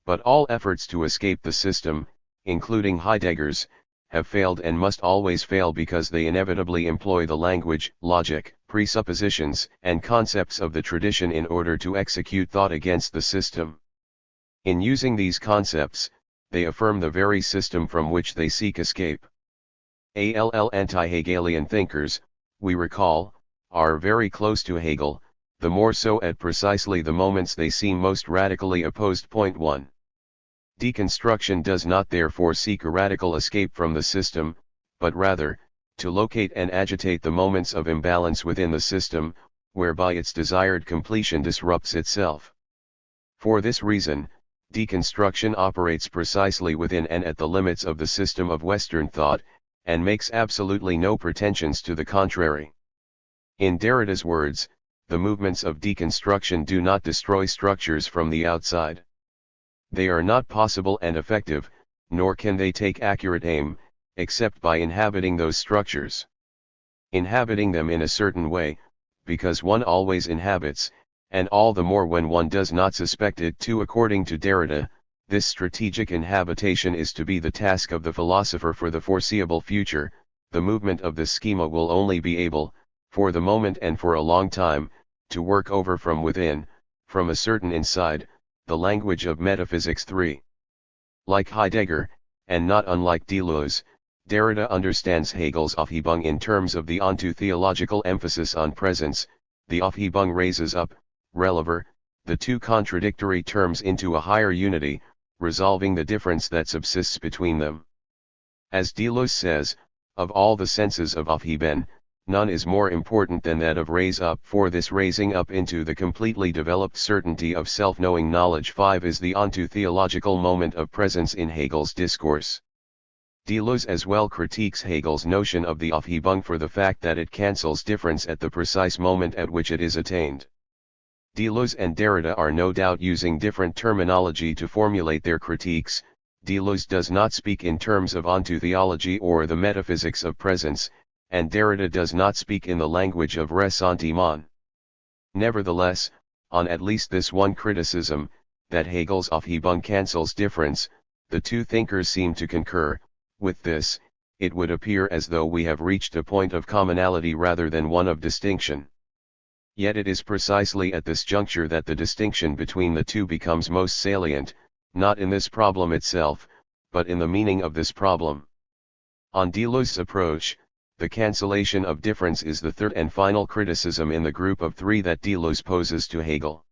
But all efforts to escape the system, including Heidegger's, have failed and must always fail because they inevitably employ the language, logic, presuppositions, and concepts of the tradition in order to execute thought against the system. In using these concepts, they affirm the very system from which they seek escape. Anti-Hegelian thinkers, we recall, are very close to Hegel, the more so at precisely the moments they seem most radically opposed. 1. Deconstruction does not therefore seek a radical escape from the system, but rather, to locate and agitate the moments of imbalance within the system, whereby its desired completion disrupts itself. For this reason, deconstruction operates precisely within and at the limits of the system of Western thought, and makes absolutely no pretensions to the contrary. In Derrida's words, the movements of deconstruction do not destroy structures from the outside. They are not possible and effective, nor can they take accurate aim, except by inhabiting those structures. Inhabiting them in a certain way, because one always inhabits, and all the more when one does not suspect it to. According to Derrida, this strategic inhabitation is to be the task of the philosopher for the foreseeable future. The movement of this schema will only be able, for the moment and for a long time, to work over from within, from a certain inside, the language of metaphysics. 3. Like Heidegger, and not unlike Deleuze, Derrida understands Hegel's Aufhebung in terms of the ontotheological emphasis on presence. The Aufhebung raises up, relever, the two contradictory terms into a higher unity, resolving the difference that subsists between them. As Deleuze says, of all the senses of Aufheben, none is more important than that of raise up, for this raising up into the completely developed certainty of self-knowing knowledge. 5 is the ontotheological moment of presence in Hegel's discourse. Deleuze as well critiques Hegel's notion of the Aufhebung for the fact that it cancels difference at the precise moment at which it is attained. Deleuze and Derrida are no doubt using different terminology to formulate their critiques. Deleuze does not speak in terms of ontotheology or the metaphysics of presence, and Derrida does not speak in the language of ressentiment. Nevertheless, on at least this one criticism, that Hegel's Aufhebung cancels difference, the two thinkers seem to concur. With this, it would appear as though we have reached a point of commonality rather than one of distinction. Yet it is precisely at this juncture that the distinction between the two becomes most salient, not in this problem itself, but in the meaning of this problem. On Deleuze's approach, The cancellation of difference is the third and final criticism in the group of three that Deleuze poses to Hegel.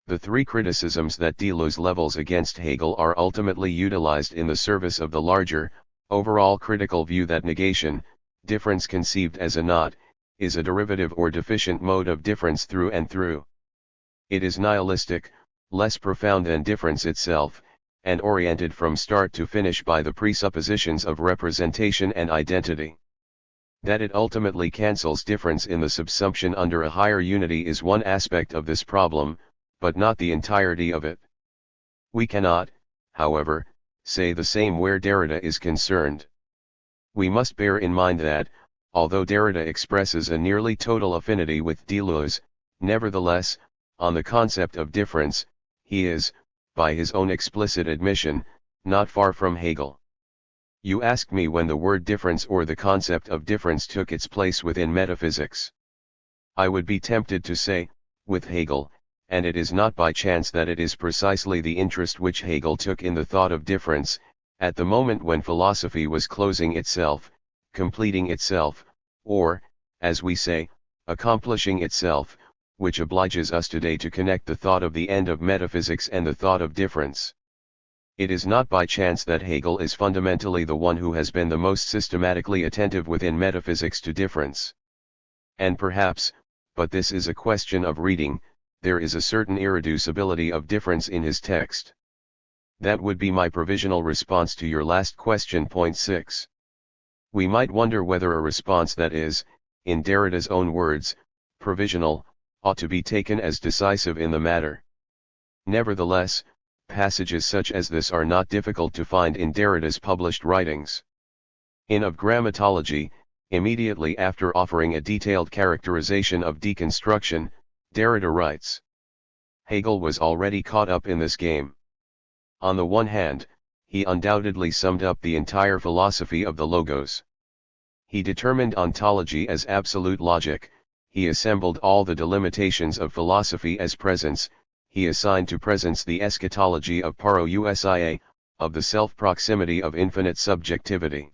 The three criticisms that Deleuze levels against Hegel are ultimately utilized in the service of the larger, overall critical view that negation, difference conceived as a not, is a derivative or deficient mode of difference through and through. It is nihilistic, less profound than difference itself, and oriented from start to finish by the presuppositions of representation and identity. That it ultimately cancels difference in the subsumption under a higher unity is one aspect of this problem, but not the entirety of it. We cannot, however, say the same where Derrida is concerned. We must bear in mind that, although Derrida expresses a nearly total affinity with Deleuze, nevertheless, on the concept of difference, he is, by his own explicit admission, not far from Hegel. You ask me when the word difference or the concept of difference took its place within metaphysics. I would be tempted to say, with Hegel, and it is not by chance that it is precisely the interest which Hegel took in the thought of difference, at the moment when philosophy was closing itself, completing itself, or, as we say, accomplishing itself, which obliges us today to connect the thought of the end of metaphysics and the thought of difference. It is not by chance that Hegel is fundamentally the one who has been the most systematically attentive within metaphysics to difference. And perhaps, but this is a question of reading, there is a certain irreducibility of difference in his text. That would be my provisional response to your last question. Point 6. We might wonder whether a response that is, in Derrida's own words, provisional, ought to be taken as decisive in the matter. Nevertheless, passages such as this are not difficult to find in Derrida's published writings. In Of Grammatology, immediately after offering a detailed characterization of deconstruction, Derrida writes: Hegel was already caught up in this game. On the one hand, he undoubtedly summed up the entire philosophy of the Logos. He determined ontology as absolute logic, he assembled all the delimitations of philosophy as presence, he assigned to presence the eschatology of parousia, of the self-proximity of infinite subjectivity.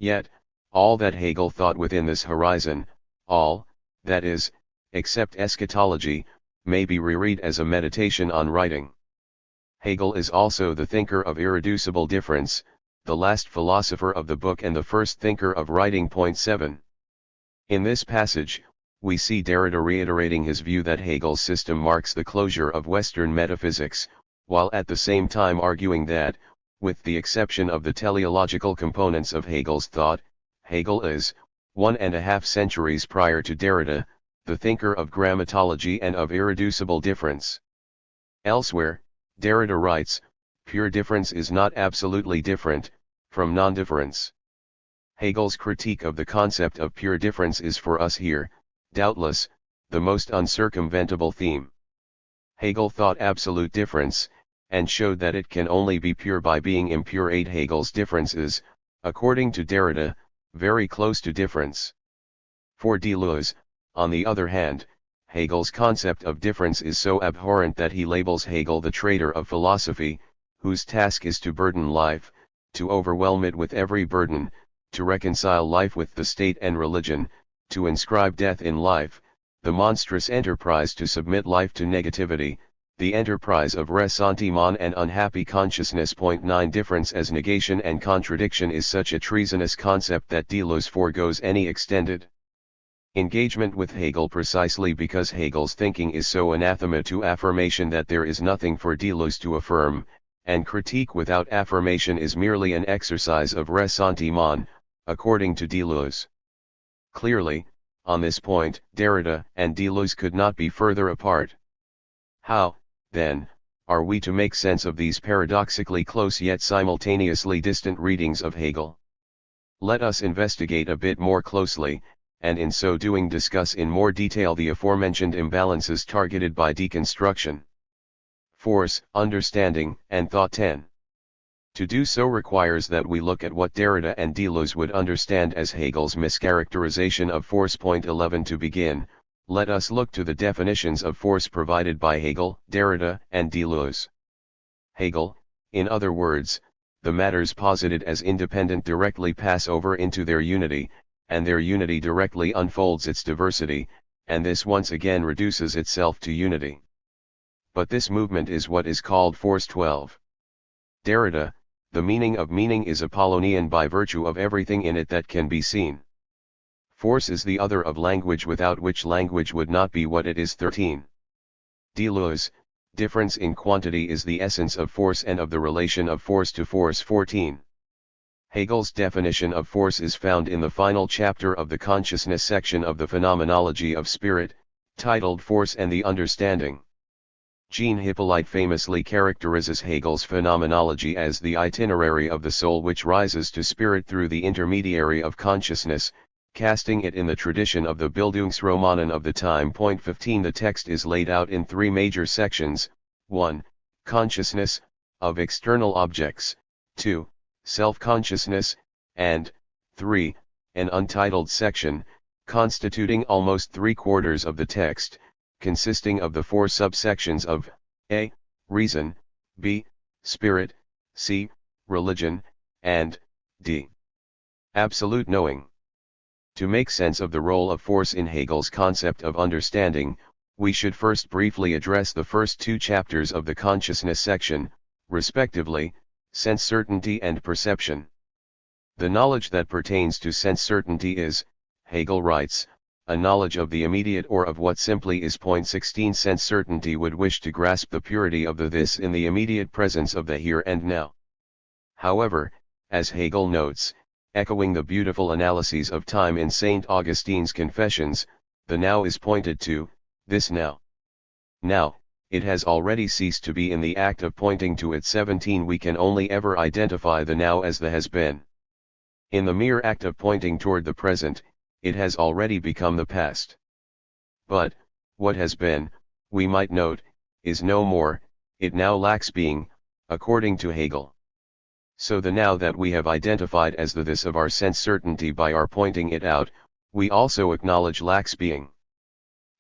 Yet, all that Hegel thought within this horizon, all, that is, except eschatology, may be reread as a meditation on writing. Hegel is also the thinker of irreducible difference, the last philosopher of the book and the first thinker of writing. Point 7. In this passage, we see Derrida reiterating his view that Hegel's system marks the closure of Western metaphysics, while at the same time arguing that, with the exception of the teleological components of Hegel's thought, Hegel is, 1.5 centuries prior to Derrida, the thinker of grammatology and of irreducible difference. Elsewhere, Derrida writes, pure difference is not absolutely different from non-difference. Hegel's critique of the concept of pure difference is for us here, doubtless, the most uncircumventable theme. Hegel thought absolute difference, and showed that it can only be pure by being impure. Hegel's difference is, according to Derrida, very close to difference. For Deleuze, on the other hand, Hegel's concept of difference is so abhorrent that he labels Hegel the traitor of philosophy, whose task is to burden life, to overwhelm it with every burden, to reconcile life with the state and religion, to inscribe death in life, the monstrous enterprise to submit life to negativity, the enterprise of ressentiment and unhappy consciousness. 9 Difference as negation and contradiction is such a treasonous concept that Deleuze forgoes any extended engagement with Hegel precisely because Hegel's thinking is so anathema to affirmation that there is nothing for Deleuze to affirm, and critique without affirmation is merely an exercise of ressentiment, according to Deleuze. Clearly, on this point, Derrida and Deleuze could not be further apart. How, then, are we to make sense of these paradoxically close yet simultaneously distant readings of Hegel? Let us investigate a bit more closely, and in so doing discuss in more detail the aforementioned imbalances targeted by deconstruction. Force, understanding, and thought. 10. To do so requires that we look at what Derrida and Deleuze would understand as Hegel's mischaracterization of force. 11 To begin, let us look to the definitions of force provided by Hegel, Derrida, and Deleuze. Hegel, in other words, the matters posited as independent directly pass over into their unity, and their unity directly unfolds its diversity, and this once again reduces itself to unity. But this movement is what is called force 12. Derrida, the meaning of meaning is Apollonian by virtue of everything in it that can be seen. Force is the other of language, without which language would not be what it is. 13. Deleuze, difference in quantity is the essence of force and of the relation of force to force. 14. Hegel's definition of force is found in the final chapter of the consciousness section of the Phenomenology of Spirit, titled Force and the Understanding. Jean Hippolyte famously characterizes Hegel's phenomenology as the itinerary of the soul which rises to spirit through the intermediary of consciousness, casting it in the tradition of the Bildungsromanen of the time. 15. The text is laid out in three major sections: 1. Consciousness, of external objects, 2. Self-consciousness, and 3. An untitled section, constituting almost 3/4 of the text, consisting of the four subsections of a. Reason, b. Spirit, c. Religion, and d. Absolute knowing. To make sense of the role of force in Hegel's concept of understanding, we should first briefly address the first two chapters of the consciousness section, respectively, sense certainty and perception. The knowledge that pertains to sense certainty is, Hegel writes, a knowledge of the immediate or of what simply is. 16. Sense certainty would wish to grasp the purity of the this in the immediate presence of the here and now. However, as Hegel notes, echoing the beautiful analyses of time in St. Augustine's Confessions, the now is pointed to, this now. Now, it has already ceased to be in the act of pointing to it. 17. We can only ever identify the now as the has been. In the mere act of pointing toward the present, it has already become the past. But, what has been, we might note, is no more, it now lacks being, according to Hegel. So the now that we have identified as the this of our sense certainty by our pointing it out, we also acknowledge lacks being.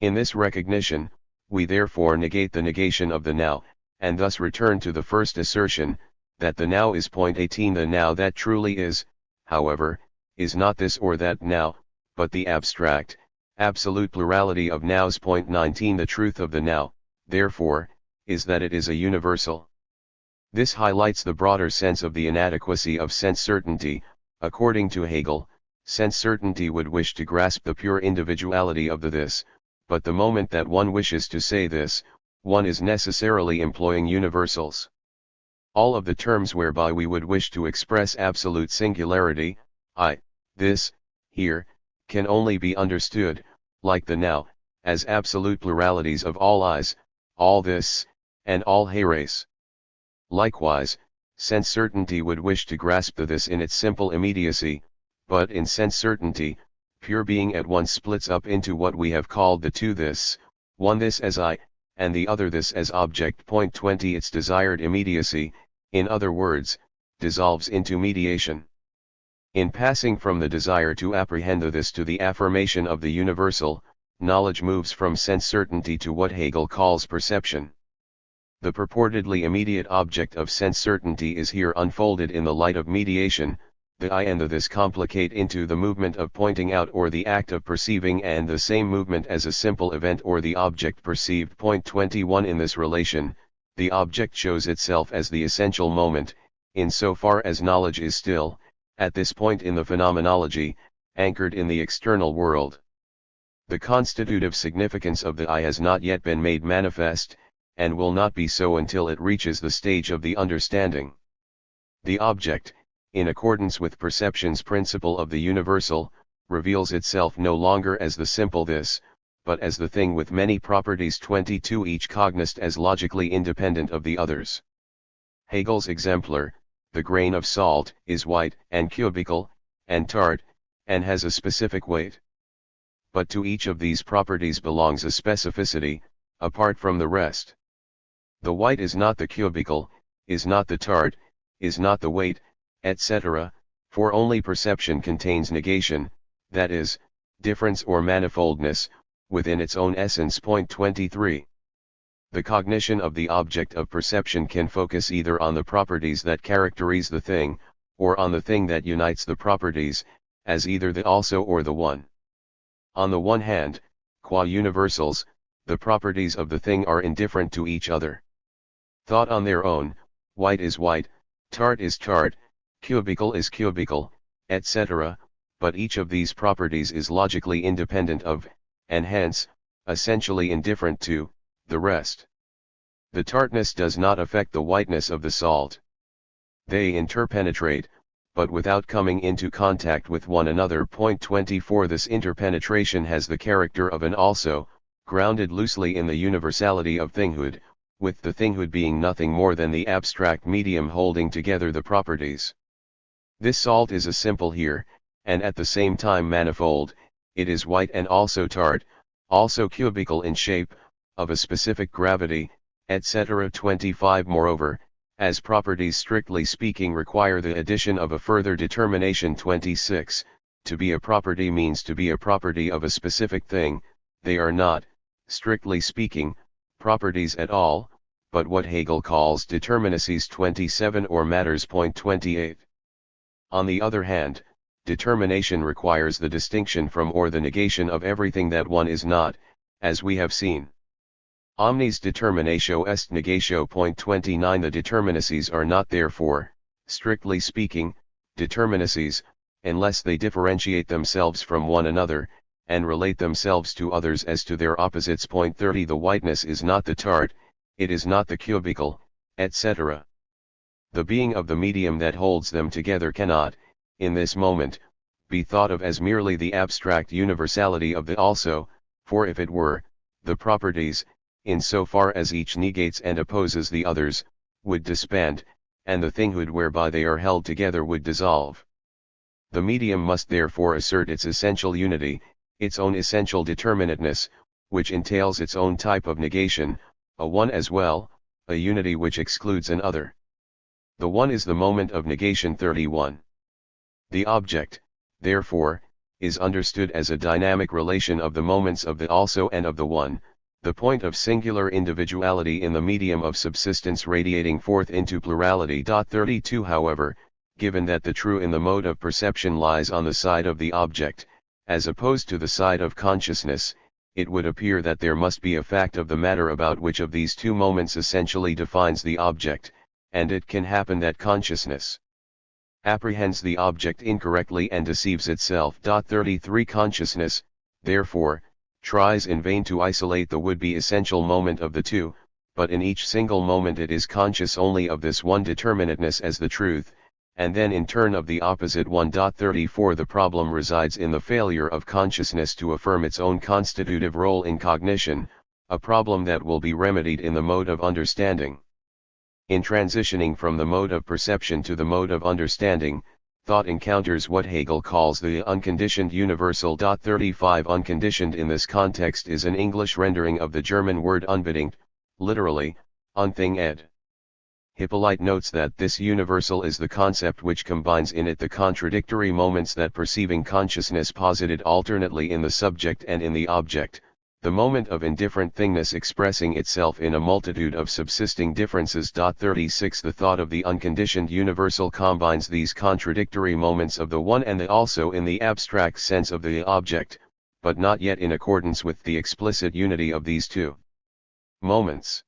In this recognition, we therefore negate the negation of the now, and thus return to the first assertion, that the now is. 18. The now that truly is, however, is not this or that now, but the abstract, absolute plurality of nows. 19. The truth of the now, therefore, is that it is a universal. This highlights the broader sense of the inadequacy of sense certainty. According to Hegel, sense certainty would wish to grasp the pure individuality of the this, but the moment that one wishes to say this, one is necessarily employing universals. All of the terms whereby we would wish to express absolute singularity, I, this, here, can only be understood, like the now, as absolute pluralities of all I's, all this, and all heres. Likewise, sense certainty would wish to grasp the this in its simple immediacy, but in sense certainty, pure being at once splits up into what we have called the two this, one this as I, and the other this as object. 20. Its desired immediacy, in other words, dissolves into mediation. In passing from the desire to apprehend the this to the affirmation of the universal, knowledge moves from sense certainty to what Hegel calls perception. The purportedly immediate object of sense certainty is here unfolded in the light of mediation. The I and the this complicate into the movement of pointing out or the act of perceiving and the same movement as a simple event or the object perceived. 21. In this relation, the object shows itself as the essential moment, insofar as knowledge is still, at this point in the phenomenology, anchored in the external world. The constitutive significance of the I has not yet been made manifest, and will not be so until it reaches the stage of the understanding. The object, in accordance with perception's principle of the universal, reveals itself no longer as the simple this, but as the thing with many properties. 22. Each cognized as logically independent of the others. Hegel's exemplar, the grain of salt, is white and cubical, and tart, and has a specific weight. But to each of these properties belongs a specificity, apart from the rest. The white is not the cubical, is not the tart, is not the weight, etc., for only perception contains negation, that is, difference or manifoldness, within its own essence. 23. The cognition of the object of perception can focus either on the properties that characterize the thing, or on the thing that unites the properties, as either the also or the one. On the one hand, qua universals, the properties of the thing are indifferent to each other. Thought on their own, white is white, tart is tart, cubical is cubical, etc., but each of these properties is logically independent of, and hence, essentially indifferent to, the rest. The tartness does not affect the whiteness of the salt. They interpenetrate, but without coming into contact with one another. 24 This interpenetration has the character of an also, grounded loosely in the universality of thinghood, with the thinghood being nothing more than the abstract medium holding together the properties. This salt is a simple here, and at the same time manifold. It is white and also tart, also cubical in shape, of a specific gravity, etc. 25 Moreover, as properties strictly speaking require the addition of a further determination. 26 To be a property means to be a property of a specific thing. They are not, strictly speaking, properties at all, but what Hegel calls determinacies. 27 or matters. 28 On the other hand, determination requires the distinction from or the negation of everything that one is not, as we have seen. Omnis determinatio est negatio. 29 The determinacies are not therefore, strictly speaking, determinacies, unless they differentiate themselves from one another, and relate themselves to others as to their opposites. 30 The whiteness is not the tart, it is not the cubical, etc. The being of the medium that holds them together cannot, in this moment, be thought of as merely the abstract universality of the also, for if it were, the properties, in so far as each negates and opposes the others, would disband, and the thinghood whereby they are held together would dissolve. The medium must therefore assert its essential unity, its own essential determinateness, which entails its own type of negation, a one as well, a unity which excludes an other. The one is the moment of negation. 31 The object, therefore, is understood as a dynamic relation of the moments of the also and of the one, the point of singular individuality in the medium of subsistence radiating forth into plurality. 32 However, given that the true in the mode of perception lies on the side of the object, as opposed to the side of consciousness, it would appear that there must be a fact of the matter about which of these two moments essentially defines the object, and it can happen that consciousness apprehends the object incorrectly and deceives itself. 33 Consciousness, therefore, tries in vain to isolate the would-be essential moment of the two, but in each single moment it is conscious only of this one determinateness as the truth, and then in turn of the opposite one. 34 The problem resides in the failure of consciousness to affirm its own constitutive role in cognition, a problem that will be remedied in the mode of understanding. In transitioning from the mode of perception to the mode of understanding, thought encounters what Hegel calls the unconditioned universal. 35 Unconditioned in this context is an English rendering of the German word unbedingt, literally, unthing ed. Hippolyte notes that this universal is the concept which combines in it the contradictory moments that perceiving consciousness posited alternately in the subject and in the object, the moment of indifferent thingness expressing itself in a multitude of subsisting differences. 36 The thought of the unconditioned universal combines these contradictory moments of the one and the also in the abstract sense of the object, but not yet in accordance with the explicit unity of these two moments.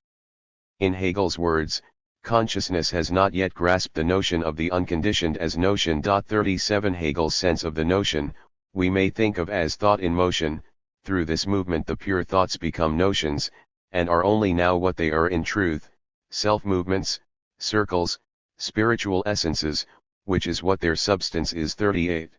In Hegel's words, consciousness has not yet grasped the notion of the unconditioned as notion. 37 Hegel's sense of the notion, we may think of as thought in motion. Through this movement the pure thoughts become notions, and are only now what they are in truth, self-movements, circles, spiritual essences, which is what their substance is. 38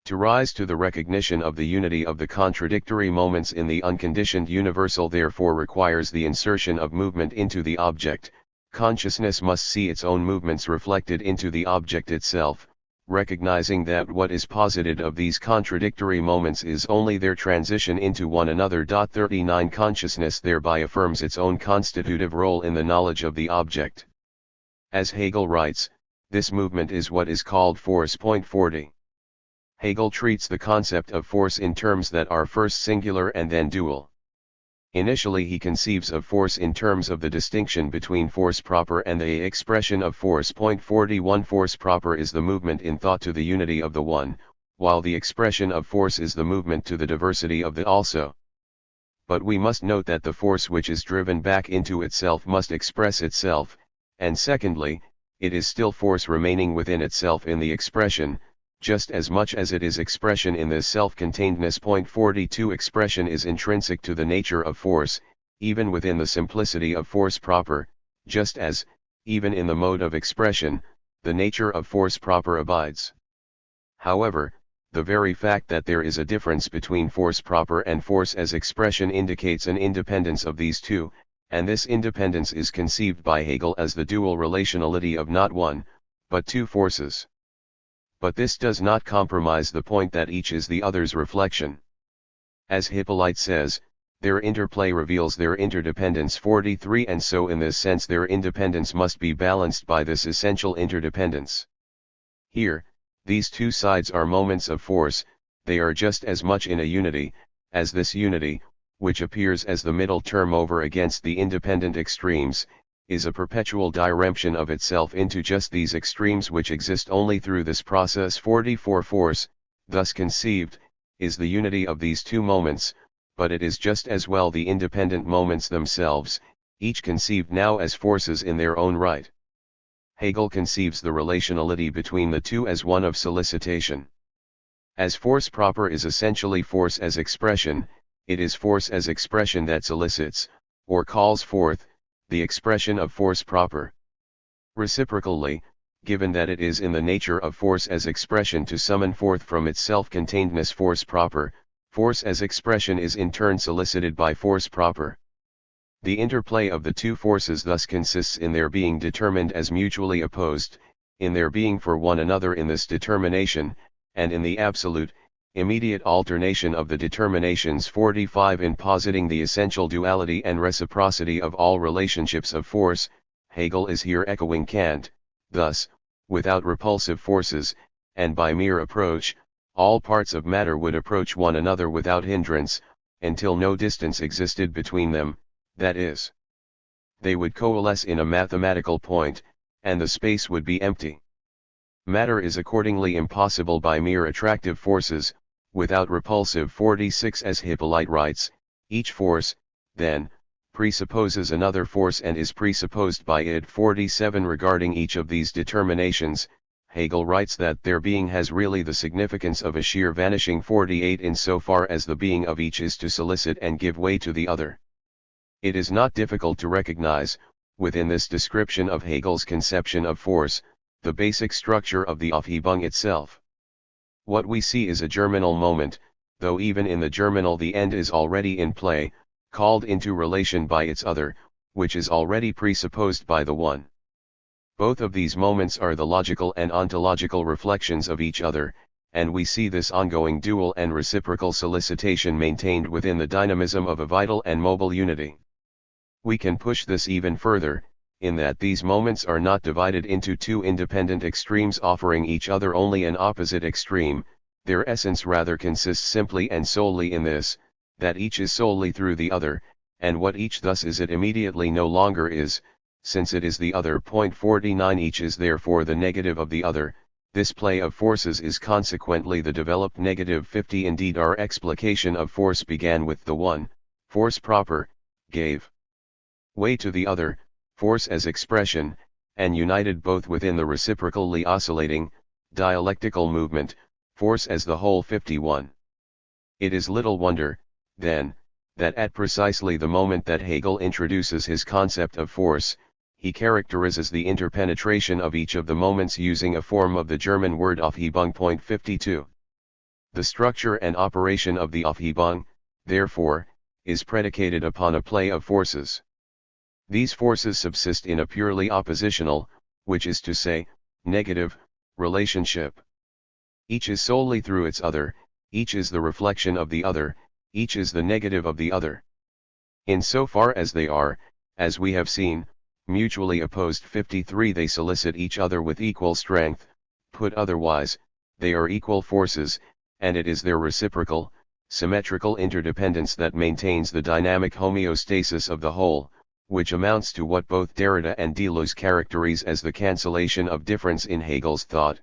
To rise to the recognition of the unity of the contradictory moments in the unconditioned universal therefore requires the insertion of movement into the object. Consciousness must see its own movements reflected into the object itself, recognizing that what is posited of these contradictory moments is only their transition into one another. 39 Consciousness thereby affirms its own constitutive role in the knowledge of the object. As Hegel writes, this movement is what is called force. 40 Hegel treats the concept of force in terms that are first singular and then dual. Initially he conceives of force in terms of the distinction between force proper and the expression of force. 41 Force proper is the movement in thought to the unity of the one, while the expression of force is the movement to the diversity of the also. But we must note that the force which is driven back into itself must express itself, and secondly, it is still force remaining within itself in the expression, just as much as it is expression in this self-containedness. 42 Expression is intrinsic to the nature of force, even within the simplicity of force proper, just as, even in the mode of expression, the nature of force proper abides. However, the very fact that there is a difference between force proper and force as expression indicates an independence of these two, and this independence is conceived by Hegel as the dual relationality of not one, but two forces. But this does not compromise the point that each is the other's reflection. As Hippolyte says, their interplay reveals their interdependence. 43 And so in this sense their independence must be balanced by this essential interdependence. Here, these two sides are moments of force, they are just as much in a unity, as this unity, which appears as the middle term over against the independent extremes, is a perpetual diremption of itself into just these extremes which exist only through this process. 44 Force, thus conceived, is the unity of these two moments, but it is just as well the independent moments themselves, each conceived now as forces in their own right. Hegel conceives the relationality between the two as one of solicitation. As force proper is essentially force as expression, it is force as expression that solicits, or calls forth, the expression of force proper. Reciprocally, given that it is in the nature of force as expression to summon forth from its self-containedness force proper, force as expression is in turn solicited by force proper. The interplay of the two forces thus consists in their being determined as mutually opposed, in their being for one another in this determination, and in the absolute, immediate alternation of the determinations. 45 In positing the essential duality and reciprocity of all relationships of force, Hegel is here echoing Kant, thus, without repulsive forces, and by mere approach, all parts of matter would approach one another without hindrance, until no distance existed between them, that is, they would coalesce in a mathematical point, and the space would be empty. Matter is accordingly impossible by mere attractive forces, without repulsive. 46 As Hippolyte writes, each force, then, presupposes another force and is presupposed by it. 47 Regarding each of these determinations, Hegel writes that their being has really the significance of a sheer vanishing. 48 Insofar as the being of each is to solicit and give way to the other. It is not difficult to recognize, within this description of Hegel's conception of force, the basic structure of the Aufhebung itself. What we see is a germinal moment, though even in the germinal the end is already in play, called into relation by its other, which is already presupposed by the one. Both of these moments are the logical and ontological reflections of each other, and we see this ongoing dual and reciprocal solicitation maintained within the dynamism of a vital and mobile unity. We can push this even further, in that these moments are not divided into two independent extremes offering each other only an opposite extreme, their essence rather consists simply and solely in this, that each is solely through the other, and what each thus is it immediately no longer is, since it is the other. 49 Each is therefore the negative of the other, this play of forces is consequently the developed negative. 50 Indeed our explication of force began with the one, force proper, gave way to the other, force as expression, and united both within the reciprocally oscillating, dialectical movement, force as the whole. 51 It is little wonder, then, that at precisely the moment that Hegel introduces his concept of force, he characterizes the interpenetration of each of the moments using a form of the German word Aufhebung. 52 The structure and operation of the Aufhebung, therefore, is predicated upon a play of forces. These forces subsist in a purely oppositional, which is to say, negative, relationship. Each is solely through its other, each is the reflection of the other, each is the negative of the other. In so far as they are, as we have seen, mutually opposed. 53 They solicit each other with equal strength, put otherwise, they are equal forces, and it is their reciprocal, symmetrical interdependence that maintains the dynamic homeostasis of the whole, which amounts to what both Derrida and Deleuze characterize as the cancellation of difference in Hegel's thought.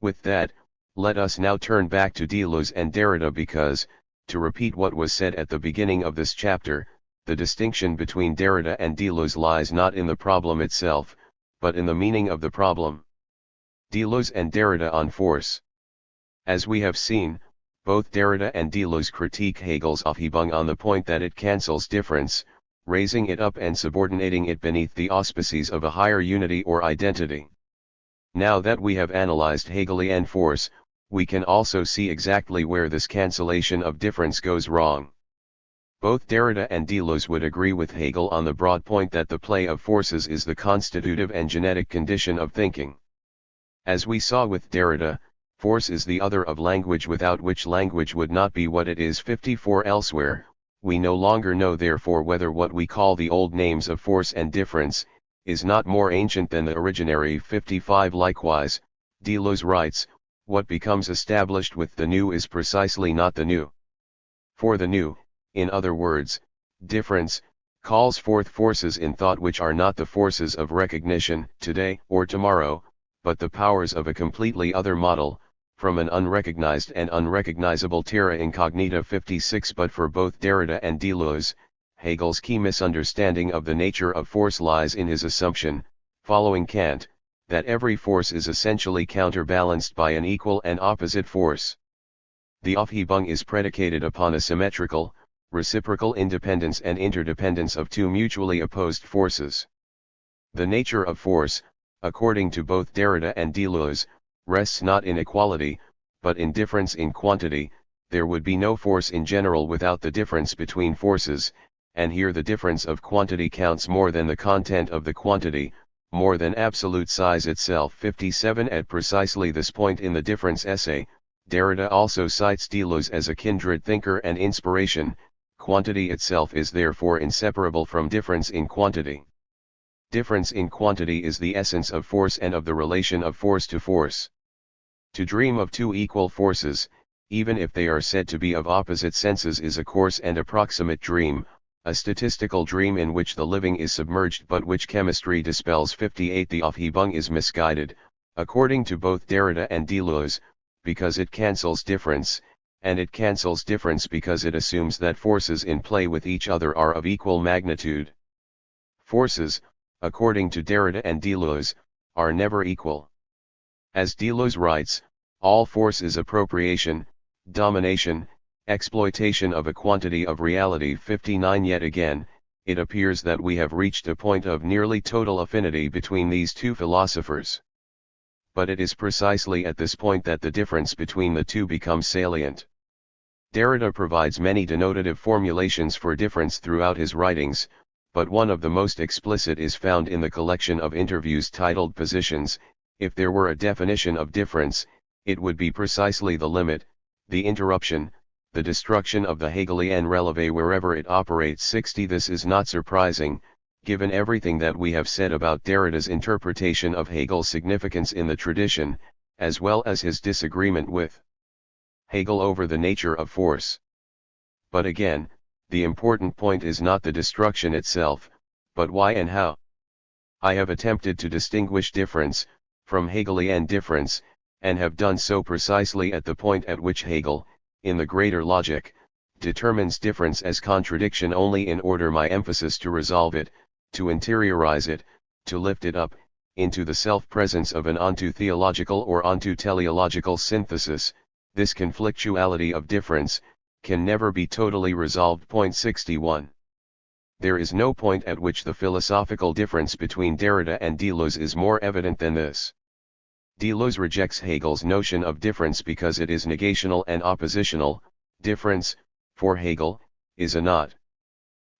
With that, Let us now turn back to Deleuze and Derrida because, to repeat what was said at the beginning of this chapter, the distinction between Derrida and Deleuze lies not in the problem itself, but in the meaning of the problem. Deleuze and Derrida on force. As we have seen, both Derrida and Deleuze critique Hegel's Aufhebung on the point that it cancels difference, raising it up and subordinating it beneath the auspices of a higher unity or identity. Now that we have analyzed Hegelian force, we can also see exactly where this cancellation of difference goes wrong. Both Derrida and Deleuze would agree with Hegel on the broad point that the play of forces is the constitutive and genetic condition of thinking. As we saw with Derrida, force is the other of language without which language would not be what it is. 54 Elsewhere, we no longer know therefore whether what we call the old names of force and difference, is not more ancient than the originary. 55 Likewise, Deleuze writes, what becomes established with the new is precisely not the new. For the new, in other words, difference, calls forth forces in thought which are not the forces of recognition, today or tomorrow, but the powers of a completely other model, from an unrecognized and unrecognizable terra incognita. 56 But for both Derrida and Deleuze, Hegel's key misunderstanding of the nature of force lies in his assumption, following Kant, that every force is essentially counterbalanced by an equal and opposite force. The Aufhebung is predicated upon a symmetrical, reciprocal independence and interdependence of two mutually opposed forces. The nature of force, according to both Derrida and Deleuze, rests not in equality, but in difference in quantity. There would be no force in general without the difference between forces, and here the difference of quantity counts more than the content of the quantity, more than absolute size itself. 57 At precisely this point in the difference essay, Derrida also cites Deleuze as a kindred thinker and inspiration. Quantity itself is therefore inseparable from difference in quantity. Difference in quantity is the essence of force and of the relation of force to force. To dream of two equal forces, even if they are said to be of opposite senses, is a coarse and approximate dream, a statistical dream in which the living is submerged but which chemistry dispels. 58 The Aufhebung is misguided, according to both Derrida and Deleuze, because it cancels difference, and it cancels difference because it assumes that forces in play with each other are of equal magnitude. Forces, according to Derrida and Deleuze, are never equal. As Deleuze writes, all force is appropriation, domination, exploitation of a quantity of reality. 59 Yet again, it appears that we have reached a point of nearly total affinity between these two philosophers. But it is precisely at this point that the difference between the two becomes salient. Derrida provides many denotative formulations for difference throughout his writings, but one of the most explicit is found in the collection of interviews titled Positions. If there were a definition of difference, it would be precisely the limit, the interruption, the destruction of the Hegelian releve wherever it operates. 60 This is not surprising, given everything that we have said about Derrida's interpretation of Hegel's significance in the tradition, as well as his disagreement with Hegel over the nature of force. But again, the important point is not the destruction itself, but why and how. I have attempted to distinguish difference from Hegelian difference, and have done so precisely at the point at which Hegel, in the greater logic, determines difference as contradiction only in order my emphasis to resolve it, to interiorize it, to lift it up, into the self-presence of an onto-theological or onto-teleological synthesis. This conflictuality of difference can never be totally resolved. Point 61. There is no point at which the philosophical difference between Derrida and Deleuze is more evident than this. Deleuze rejects Hegel's notion of difference because it is negational and oppositional. Difference, for Hegel, is a not.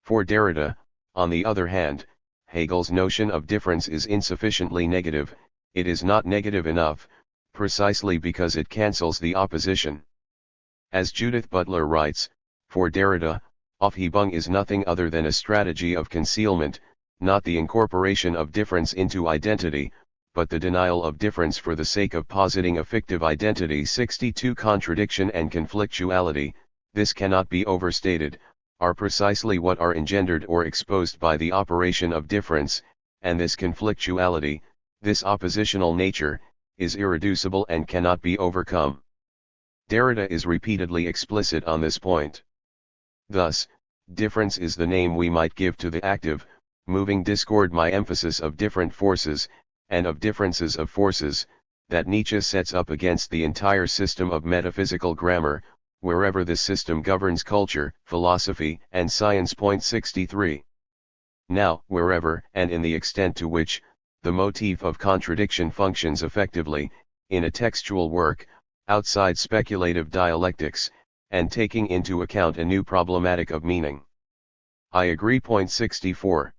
For Derrida, on the other hand, Hegel's notion of difference is insufficiently negative, it is not negative enough, precisely because it cancels the opposition. As Judith Butler writes, for Derrida, Aufhebung is nothing other than a strategy of concealment, not the incorporation of difference into identity, but the denial of difference for the sake of positing a fictive identity. 62 Contradiction and conflictuality, this cannot be overstated, are precisely what are engendered or exposed by the operation of difference, and this conflictuality, this oppositional nature, is irreducible and cannot be overcome. Derrida is repeatedly explicit on this point. Thus, difference is the name we might give to the active, moving discord my emphasis of different forces, and of differences of forces, that Nietzsche sets up against the entire system of metaphysical grammar, wherever this system governs culture, philosophy, and science. 63. Now, wherever, and in the extent to which, the motif of contradiction functions effectively, in a textual work, outside speculative dialectics, and taking into account a new problematic of meaning. I agree. 64.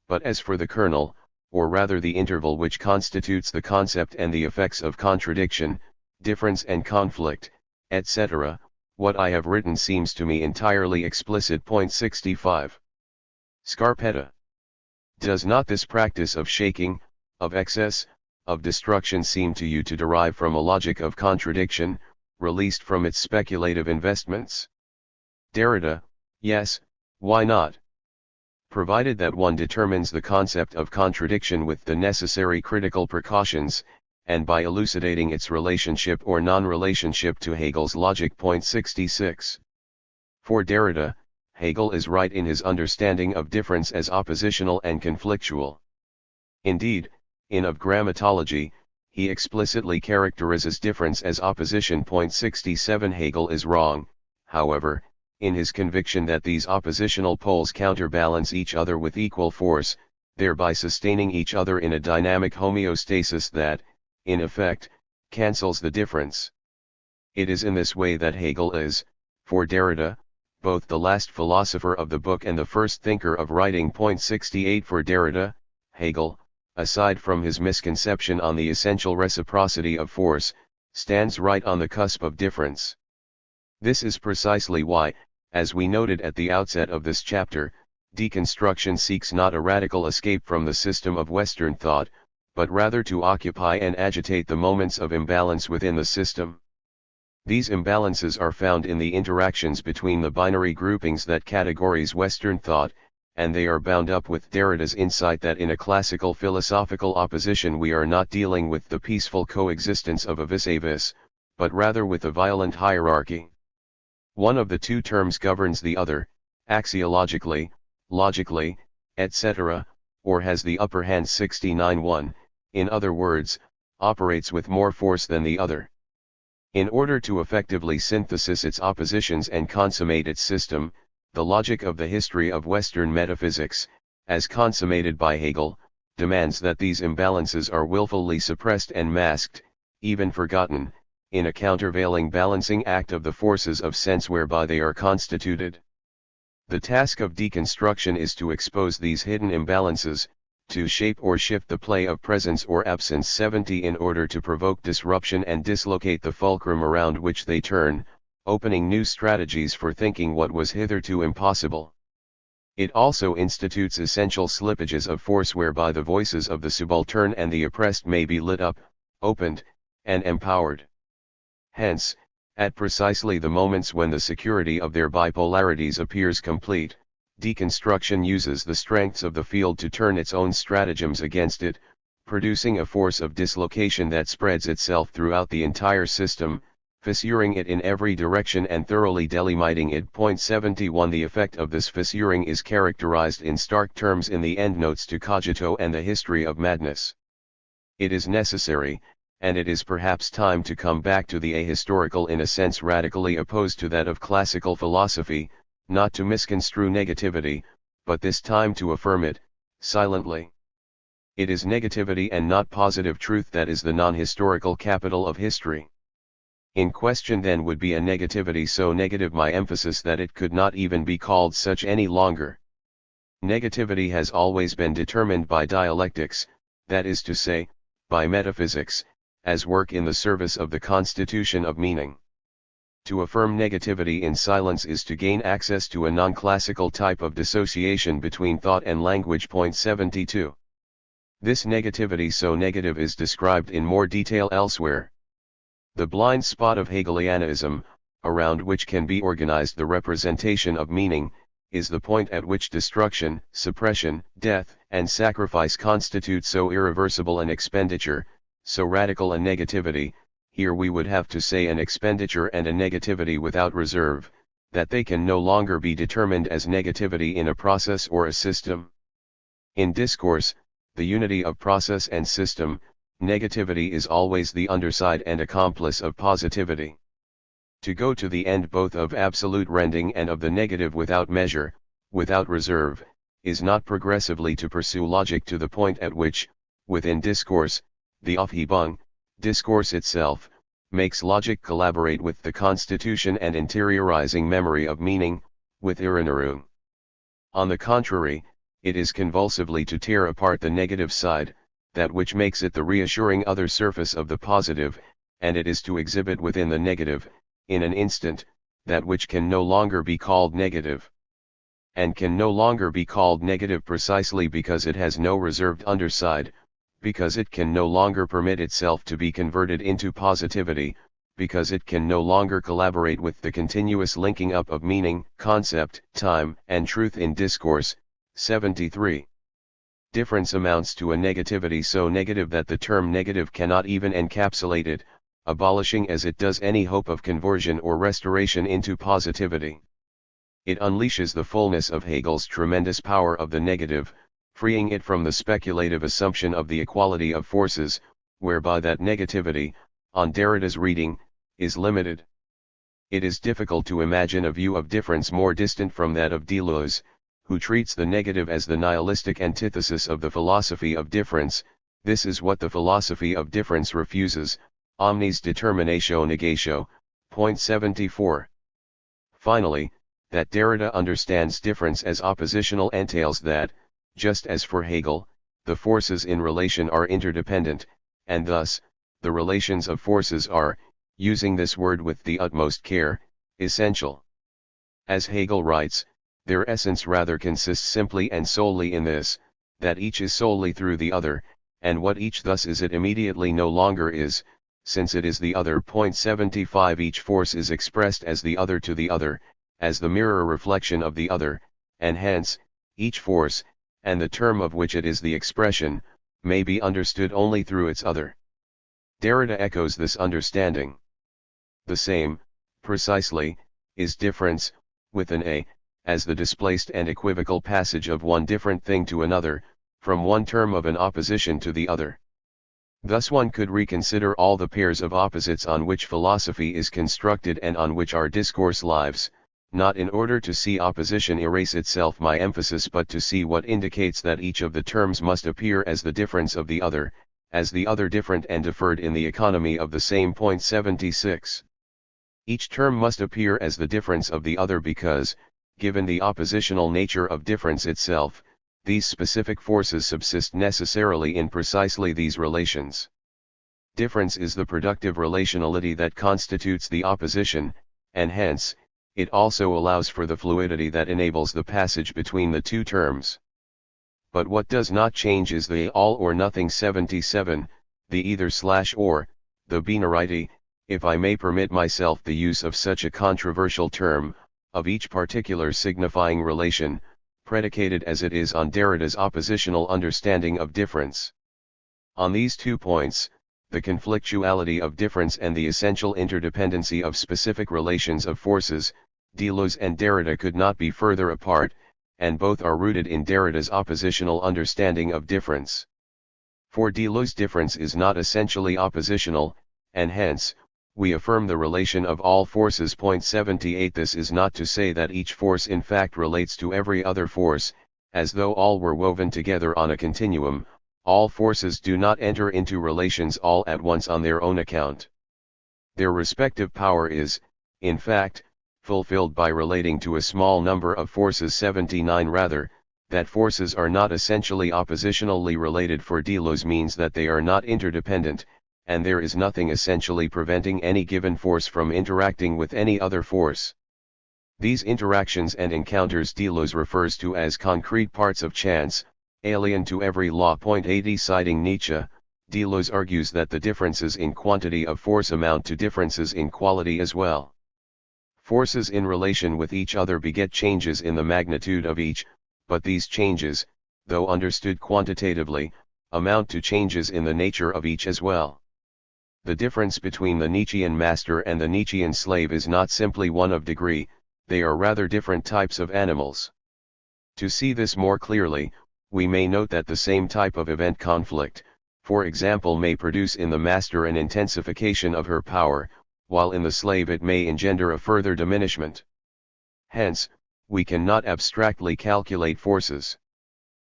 But as for the kernel, or rather the interval which constitutes the concept and the effects of contradiction, difference and conflict, etc., what I have written seems to me entirely explicit. 65. Scarpetta. Does not this practice of shaking, of excess, of destruction seem to you to derive from a logic of contradiction, released from its speculative investments? Derrida. Yes, why not? Provided that one determines the concept of contradiction with the necessary critical precautions, and by elucidating its relationship or non-relationship to Hegel's logic. 66. For Derrida, Hegel is right in his understanding of difference as oppositional and conflictual. Indeed, in Of Grammatology, he explicitly characterizes difference as opposition. 67. Hegel is wrong, however, in his conviction that these oppositional poles counterbalance each other with equal force, thereby sustaining each other in a dynamic homeostasis that, in effect, cancels the difference. It is in this way that Hegel is, for Derrida, both the last philosopher of the book and the first thinker of writing. 68. For Derrida, Hegel, aside from his misconception on the essential reciprocity of force, stands right on the cusp of difference. This is precisely why, as we noted at the outset of this chapter, deconstruction seeks not a radical escape from the system of Western thought, but rather to occupy and agitate the moments of imbalance within the system. These imbalances are found in the interactions between the binary groupings that categorize Western thought, and they are bound up with Derrida's insight that in a classical philosophical opposition we are not dealing with the peaceful coexistence of a vis-a-vis, but rather with a violent hierarchy. One of the two terms governs the other, axiologically, logically, etc., or has the upper hand. 69.1, in other words, operates with more force than the other. In order to effectively synthesize its oppositions and consummate its system, the logic of the history of Western metaphysics, as consummated by Hegel, demands that these imbalances are willfully suppressed and masked, even forgotten, in a countervailing balancing act of the forces of sense whereby they are constituted. The task of deconstruction is to expose these hidden imbalances, to shape or shift the play of presence or absence 70 in order to provoke disruption and dislocate the fulcrum around which they turn, opening new strategies for thinking what was hitherto impossible. It also institutes essential slippages of force whereby the voices of the subaltern and the oppressed may be lit up, opened, and empowered. Hence, at precisely the moments when the security of their bipolarities appears complete, deconstruction uses the strengths of the field to turn its own stratagems against it, producing a force of dislocation that spreads itself throughout the entire system, fissuring it in every direction and thoroughly delimiting it. 71 The effect of this fissuring is characterized in stark terms in the endnotes to Cogito and the History of Madness. It is necessary, and it is perhaps time to come back to the ahistorical in a sense radically opposed to that of classical philosophy, not to misconstrue negativity, but this time to affirm it, silently. It is negativity and not positive truth that is the non-historical capital of history. In question then would be a negativity so negative my emphasis that it could not even be called such any longer. Negativity has always been determined by dialectics, that is to say, by metaphysics, as work in the service of the constitution of meaning. To affirm negativity in silence is to gain access to a non-classical type of dissociation between thought and language. 72. This negativity so negative is described in more detail elsewhere. The blind spot of Hegelianism, around which can be organized the representation of meaning, is the point at which destruction, suppression, death, and sacrifice constitute so irreversible an expenditure, so radical a negativity, here we would have to say an expenditure and a negativity without reserve, that they can no longer be determined as negativity in a process or a system. In discourse, the unity of process and system, negativity is always the underside and accomplice of positivity. To go to the end both of absolute rending and of the negative without measure, without reserve, is not progressively to pursue logic to the point at which, within discourse, the Aufhebung, discourse itself, makes logic collaborate with the constitution and interiorizing memory of meaning, with Erinnerung. On the contrary, it is convulsively to tear apart the negative side, that which makes it the reassuring other surface of the positive, and it is to exhibit within the negative, in an instant, that which can no longer be called negative. And can no longer be called negative precisely because it has no reserved underside, because it can no longer permit itself to be converted into positivity, because it can no longer collaborate with the continuous linking up of meaning, concept, time, and truth in discourse. 73. Difference amounts to a negativity so negative that the term negative cannot even encapsulate it, abolishing as it does any hope of conversion or restoration into positivity. It unleashes the fullness of Hegel's tremendous power of the negative, freeing it from the speculative assumption of the equality of forces, whereby that negativity, on Derrida's reading, is limited. It is difficult to imagine a view of difference more distant from that of Deleuze, who treats the negative as the nihilistic antithesis of the philosophy of difference. This is what the philosophy of difference refuses, omnis determinatio negatio, point 74. Finally, that Derrida understands difference as oppositional entails that, just as for Hegel, the forces in relation are interdependent, and thus, the relations of forces are, using this word with the utmost care, essential. As Hegel writes, their essence rather consists simply and solely in this, that each is solely through the other, and what each thus is it immediately no longer is, since it is the other. 75 Each force is expressed as the other to the other, as the mirror reflection of the other, and hence, each force, and the term of which it is the expression, may be understood only through its other. Derrida echoes this understanding. The same, precisely, is difference, with an A, as the displaced and equivocal passage of one different thing to another, from one term of an opposition to the other. Thus one could reconsider all the pairs of opposites on which philosophy is constructed and on which our discourse lives, not in order to see opposition erase itself my emphasis but to see what indicates that each of the terms must appear as the difference of the other, as the other different and deferred in the economy of the same. 76. Each term must appear as the difference of the other because, given the oppositional nature of difference itself, these specific forces subsist necessarily in precisely these relations. Difference is the productive relationality that constitutes the opposition, and hence, it also allows for the fluidity that enables the passage between the two terms. But what does not change is the all or nothing. 77, the either/or, the binarity, if I may permit myself the use of such a controversial term, of each particular signifying relation, predicated as it is on Derrida's oppositional understanding of difference. On these 2 points, the conflictuality of difference and the essential interdependency of specific relations of forces, Deleuze and Derrida could not be further apart, and both are rooted in Derrida's oppositional understanding of difference. For Deleuze difference is not essentially oppositional, and hence, we affirm the relation of all forces. 78 This is not to say that each force in fact relates to every other force, as though all were woven together on a continuum. All forces do not enter into relations all at once on their own account. Their respective power is, in fact, fulfilled by relating to a small number of forces. 79 Rather, that forces are not essentially oppositionally related for Deleuze means that they are not interdependent, and there is nothing essentially preventing any given force from interacting with any other force. These interactions and encounters Deleuze refers to as concrete parts of chance, alien to every law. 80 Citing Nietzsche, Deleuze argues that the differences in quantity of force amount to differences in quality as well. Forces in relation with each other beget changes in the magnitude of each, but these changes, though understood quantitatively, amount to changes in the nature of each as well. The difference between the Nietzschean master and the Nietzschean slave is not simply one of degree, they are rather different types of animals. To see this more clearly, we may note that the same type of event conflict, for example, may produce in the master an intensification of her power, while in the slave it may engender a further diminishment. Hence, we cannot abstractly calculate forces.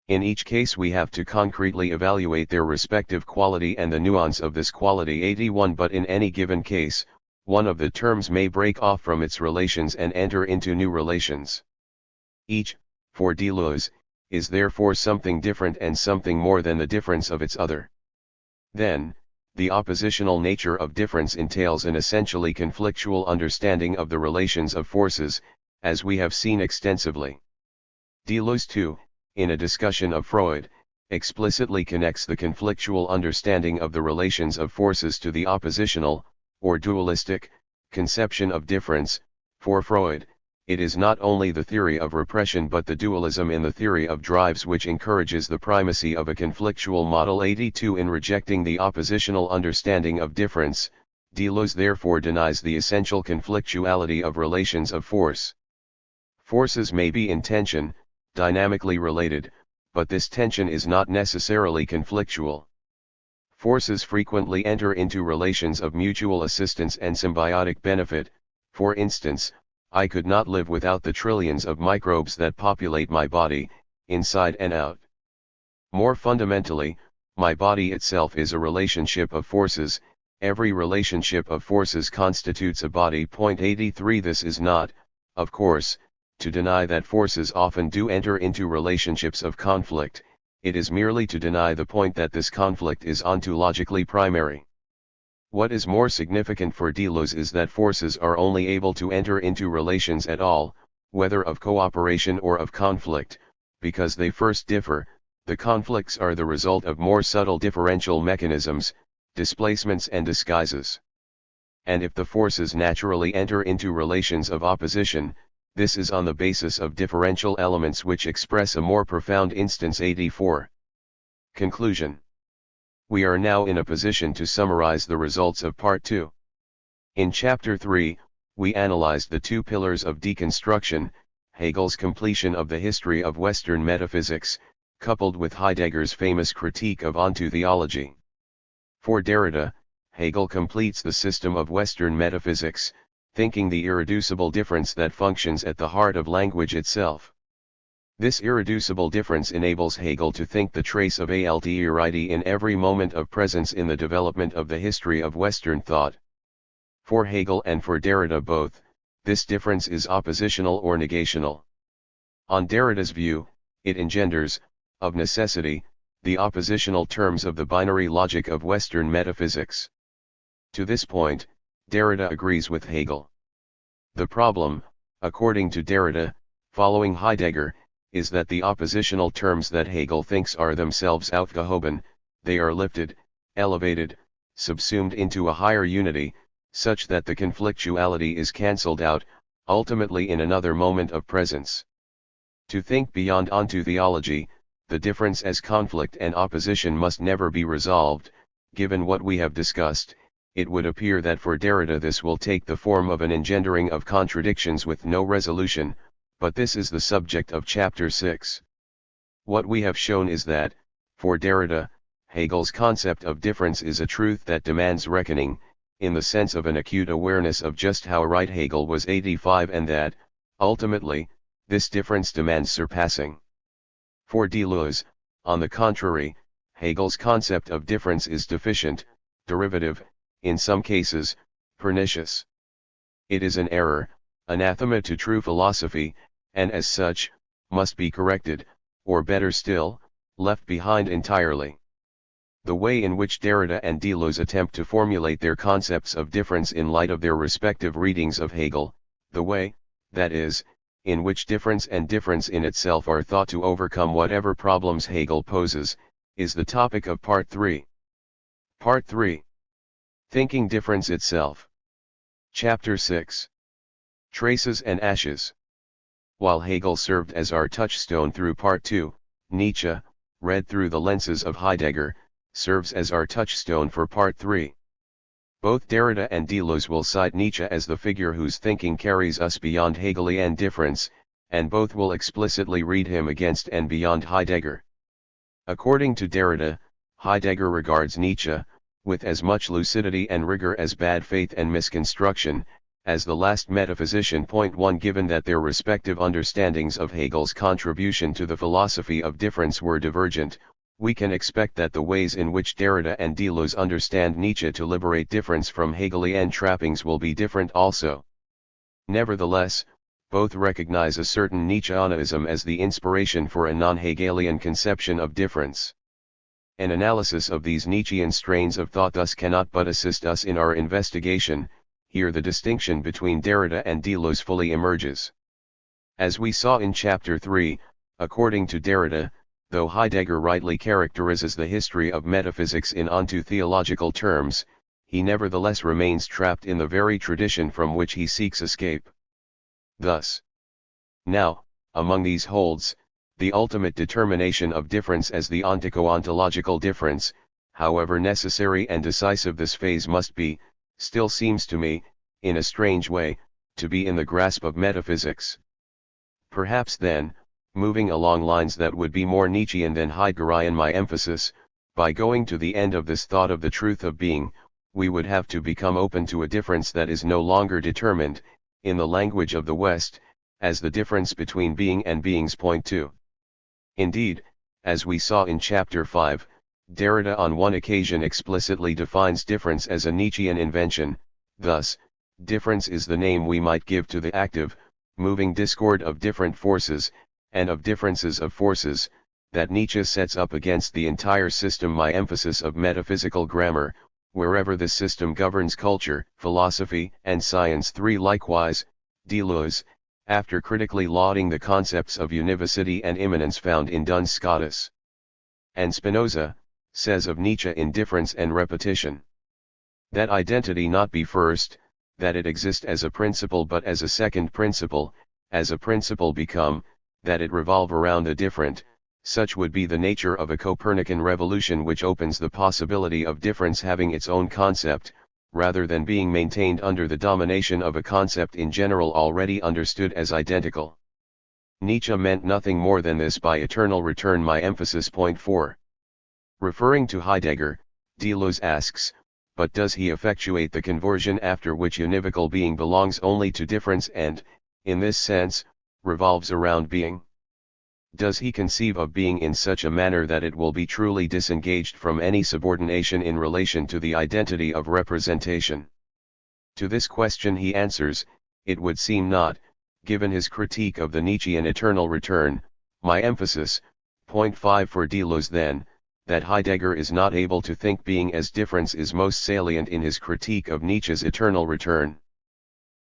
In each case we have to concretely evaluate their respective quality and the nuance of this quality. 81 But in any given case, one of the terms may break off from its relations and enter into new relations. Each, for Deleuze, is therefore something different and something more than the difference of its other. Then, the oppositional nature of difference entails an essentially conflictual understanding of the relations of forces, as we have seen extensively. Deleuze too, in a discussion of Freud, explicitly connects the conflictual understanding of the relations of forces to the oppositional, or dualistic, conception of difference. For Freud, it is not only the theory of repression but the dualism in the theory of drives which encourages the primacy of a conflictual model. 82 In rejecting the oppositional understanding of difference, Deleuze therefore denies the essential conflictuality of relations of force. Forces may be in tension, dynamically related, but this tension is not necessarily conflictual. Forces frequently enter into relations of mutual assistance and symbiotic benefit. For instance, I could not live without the trillions of microbes that populate my body, inside and out. More fundamentally, my body itself is a relationship of forces. Every relationship of forces constitutes a body. 83 This is not, of course, to deny that forces often do enter into relationships of conflict, it is merely to deny the point that this conflict is ontologically primary. What is more significant for Deleuze is that forces are only able to enter into relations at all, whether of cooperation or of conflict, because they first differ. The conflicts are the result of more subtle differential mechanisms, displacements and disguises. And if the forces naturally enter into relations of opposition, this is on the basis of differential elements which express a more profound instance. 84. Conclusion. We are now in a position to summarize the results of Part 2. In Chapter 3, we analyzed the two pillars of deconstruction, Hegel's completion of the history of Western metaphysics, coupled with Heidegger's famous critique of ontotheology. For Derrida, Hegel completes the system of Western metaphysics, thinking the irreducible difference that functions at the heart of language itself. This irreducible difference enables Hegel to think the trace of alterity in every moment of presence in the development of the history of Western thought. For Hegel and for Derrida both, this difference is oppositional or negational. On Derrida's view, it engenders, of necessity, the oppositional terms of the binary logic of Western metaphysics. To this point, Derrida agrees with Hegel. The problem, according to Derrida, following Heidegger, is that the oppositional terms that Hegel thinks are themselves aufgehoben, they are lifted, elevated, subsumed into a higher unity, such that the conflictuality is cancelled out, ultimately in another moment of presence. To think beyond ontotheology, the difference as conflict and opposition must never be resolved. Given what we have discussed, it would appear that for Derrida this will take the form of an engendering of contradictions with no resolution, but this is the subject of Chapter 6. What we have shown is that, for Derrida, Hegel's concept of difference is a truth that demands reckoning, in the sense of an acute awareness of just how right Hegel was. 85 And that, ultimately, this difference demands surpassing. For Deleuze, on the contrary, Hegel's concept of difference is deficient, derivative, in some cases, pernicious. It is an error, anathema to true philosophy, and as such, must be corrected, or better still, left behind entirely. The way in which Derrida and Deleuze attempt to formulate their concepts of difference in light of their respective readings of Hegel, the way, that is, in which difference and difference in itself are thought to overcome whatever problems Hegel poses, is the topic of Part 3. Part 3. Thinking difference itself. Chapter 6. Traces and Ashes. While Hegel served as our touchstone through Part 2, Nietzsche, read through the lenses of Heidegger, serves as our touchstone for Part 3. Both Derrida and Deleuze will cite Nietzsche as the figure whose thinking carries us beyond Hegelian difference, and both will explicitly read him against and beyond Heidegger. According to Derrida, Heidegger regards Nietzsche, with as much lucidity and rigor as bad faith and misconstruction, as the last metaphysician. 1 Given that their respective understandings of Hegel's contribution to the philosophy of difference were divergent, we can expect that the ways in which Derrida and Deleuze understand Nietzsche to liberate difference from Hegelian trappings will be different also. Nevertheless, both recognize a certain Nietzscheanism as the inspiration for a non-Hegelian conception of difference. An analysis of these Nietzschean strains of thought thus cannot but assist us in our investigation. Here the distinction between Derrida and Deleuze fully emerges. As we saw in Chapter 3, according to Derrida, though Heidegger rightly characterizes the history of metaphysics in onto-theological terms, he nevertheless remains trapped in the very tradition from which he seeks escape. Thus, now, among these holds, the ultimate determination of difference as the ontico-ontological difference, however necessary and decisive this phase must be, still seems to me, in a strange way, to be in the grasp of metaphysics. Perhaps then, moving along lines that would be more Nietzschean than Heideggerian, my emphasis, by going to the end of this thought of the truth of being, we would have to become open to a difference that is no longer determined, in the language of the West, as the difference between being and beings. 2. Indeed, as we saw in Chapter 5, Derrida on one occasion explicitly defines difference as a Nietzschean invention. Thus, difference is the name we might give to the active, moving discord of different forces, and of differences of forces, that Nietzsche sets up against the entire system, my emphasis, of metaphysical grammar, wherever this system governs culture, philosophy, and science. 3 Likewise, Deleuze, after critically lauding the concepts of univocity and immanence found in Duns Scotus and Spinoza, says of Nietzsche in difference and repetition, that identity not be first, that it exist as a principle but as a second principle, as a principle become, that it revolve around a different. Such would be the nature of a Copernican revolution which opens the possibility of difference having its own concept, rather than being maintained under the domination of a concept in general already understood as identical. Nietzsche meant nothing more than this by eternal return, my emphasis. 4. Referring to Heidegger, Deleuze asks, but does he effectuate the conversion after which univocal being belongs only to difference and, in this sense, revolves around being? Does he conceive of being in such a manner that it will be truly disengaged from any subordination in relation to the identity of representation? To this question he answers, it would seem not, given his critique of the Nietzschean eternal return, my emphasis. 5 For Deleuze then, that Heidegger is not able to think being as difference is most salient in his critique of Nietzsche's eternal return.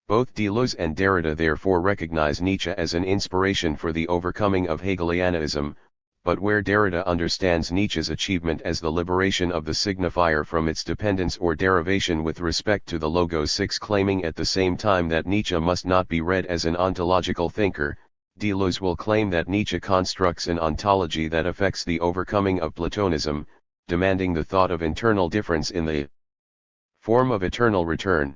Both Deleuze and Derrida therefore recognize Nietzsche as an inspiration for the overcoming of Hegelianism, but where Derrida understands Nietzsche's achievement as the liberation of the signifier from its dependence or derivation with respect to the Logos 6, claiming at the same time that Nietzsche must not be read as an ontological thinker, Deleuze will claim that Nietzsche constructs an ontology that affects the overcoming of Platonism, demanding the thought of internal difference in the form of eternal return.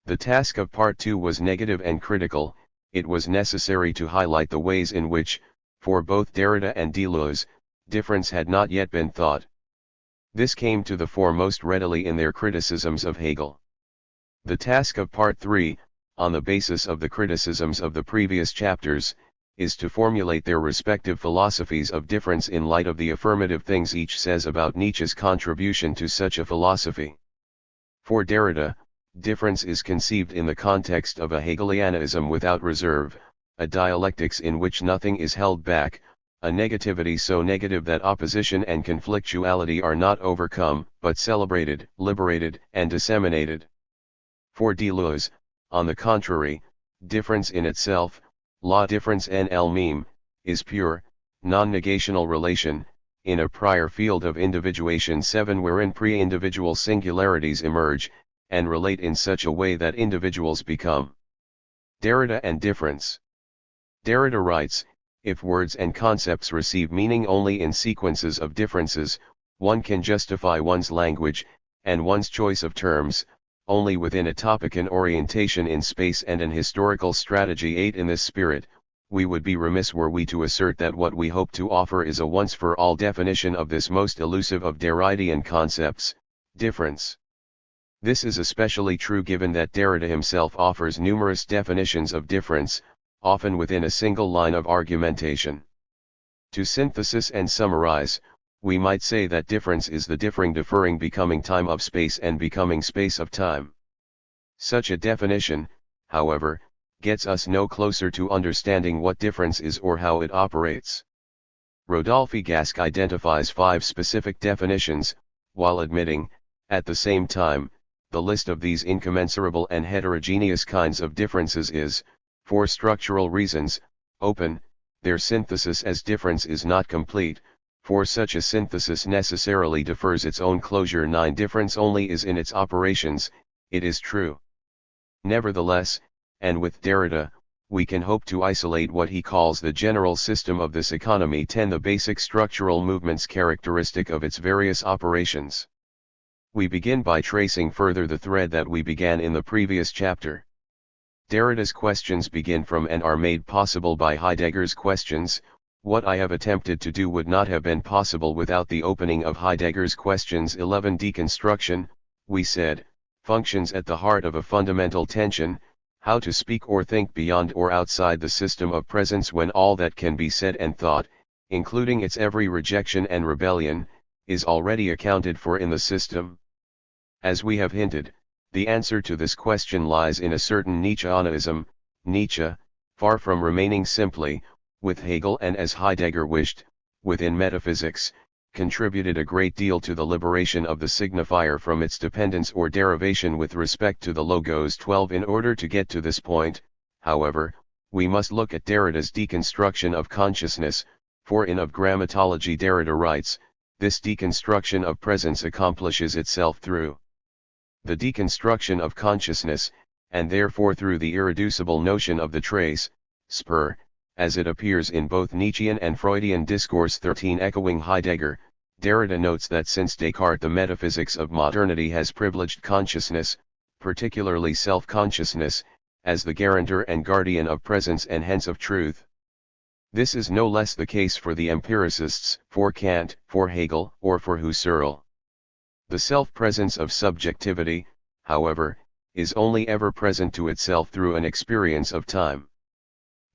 The task of Part 2 was negative and critical. It was necessary to highlight the ways in which, for both Derrida and Deleuze, difference had not yet been thought. This came to the fore most readily in their criticisms of Hegel. The task of Part 3, on the basis of the criticisms of the previous chapters, is to formulate their respective philosophies of difference in light of the affirmative things each says about Nietzsche's contribution to such a philosophy. For Derrida, difference is conceived in the context of a Hegelianism without reserve, a dialectics in which nothing is held back, a negativity so negative that opposition and conflictuality are not overcome, but celebrated, liberated, and disseminated. For Deleuze, on the contrary, difference in itself, la difference en elle-même, is pure, non-negational relation, in a prior field of individuation 7 wherein pre-individual singularities emerge, and relate in such a way that individuals become. Derrida and difference. Derrida writes, if words and concepts receive meaning only in sequences of differences, one can justify one's language, and one's choice of terms, only within a topic and orientation in space and an historical strategy 8. In this spirit, we would be remiss were we to assert that what we hope to offer is a once-for-all definition of this most elusive of Derridian concepts, difference. This is especially true given that Derrida himself offers numerous definitions of difference, often within a single line of argumentation. To synthesis and summarize, we might say that difference is the differing becoming time of space and becoming space of time. Such a definition, however, gets us no closer to understanding what difference is or how it operates. Rodolphe Gasque identifies 5 specific definitions, while admitting, at the same time, the list of these incommensurable and heterogeneous kinds of differences is, for structural reasons, open. Their synthesis as difference is not complete, for such a synthesis necessarily defers its own closure. 9. Difference only is in its operations, it is true. Nevertheless, and with Derrida, we can hope to isolate what he calls the general system of this economy. 10. The basic structural movements characteristic of its various operations. We begin by tracing further the thread that we began in the previous chapter. Derrida's questions begin from and are made possible by Heidegger's questions. What I have attempted to do would not have been possible without the opening of Heidegger's questions. 11. Deconstruction, we said, functions at the heart of a fundamental tension, how to speak or think beyond or outside the system of presence when all that can be said and thought, including its every rejection and rebellion, is already accounted for in the system. As we have hinted, the answer to this question lies in a certain Nietzscheanism. Nietzsche, far from remaining simply, with Hegel and as Heidegger wished, within metaphysics, contributed a great deal to the liberation of the signifier from its dependence or derivation with respect to the logos. 12. In order to get to this point, however, we must look at Derrida's deconstruction of consciousness, for in Of Grammatology Derrida writes, this deconstruction of presence accomplishes itself through the deconstruction of consciousness, and therefore through the irreducible notion of the trace, spur, as it appears in both Nietzschean and Freudian discourse. 13. Echoing Heidegger, Derrida notes that since Descartes the metaphysics of modernity has privileged consciousness, particularly self-consciousness, as the guarantor and guardian of presence and hence of truth. This is no less the case for the empiricists, for Kant, for Hegel, or for Husserl. The self-presence of subjectivity, however, is only ever present to itself through an experience of time.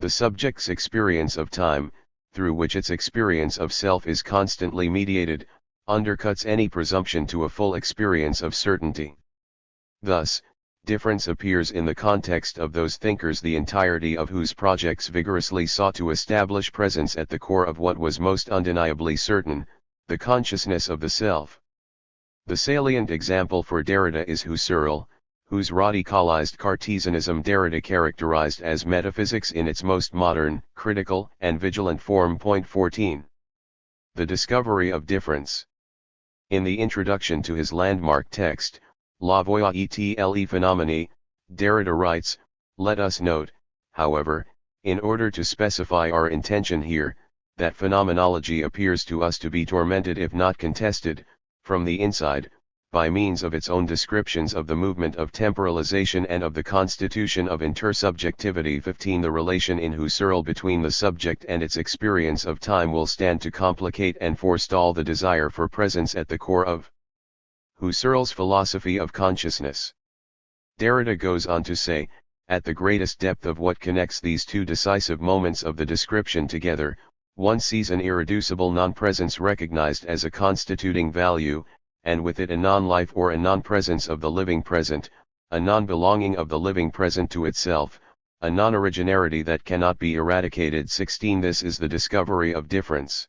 The subject's experience of time, through which its experience of self is constantly mediated, undercuts any presumption to a full experience of certainty. Thus, difference appears in the context of those thinkers the entirety of whose projects vigorously sought to establish presence at the core of what was most undeniably certain, the consciousness of the self. The salient example for Derrida is Husserl, whose radicalized Cartesianism Derrida characterized as metaphysics in its most modern, critical, and vigilant form. 14. The discovery of difference. In the introduction to his landmark text, La Voie et les phénomènes, Derrida writes, let us note, however, in order to specify our intention here, that phenomenology appears to us to be tormented if not contested, from the inside, by means of its own descriptions of the movement of temporalization and of the constitution of intersubjectivity. 15. The relation in Husserl between the subject and its experience of time will stand to complicate and forestall the desire for presence at the core of Husserl's philosophy of consciousness. Derrida goes on to say, at the greatest depth of what connects these two decisive moments of the description together, one sees an irreducible non-presence recognized as a constituting value, and with it a non-life or a non-presence of the living present, a non-belonging of the living present to itself, a non-originarity that cannot be eradicated. 16. This is the discovery of difference.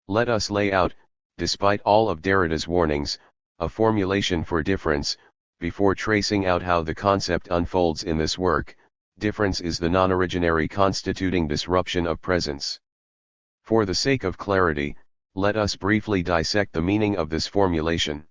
Let us lay out, despite all of Derrida's warnings, a formulation for difference, before tracing out how the concept unfolds in this work. Difference is the non-originary constituting disruption of presence. For the sake of clarity, let us briefly dissect the meaning of this formulation.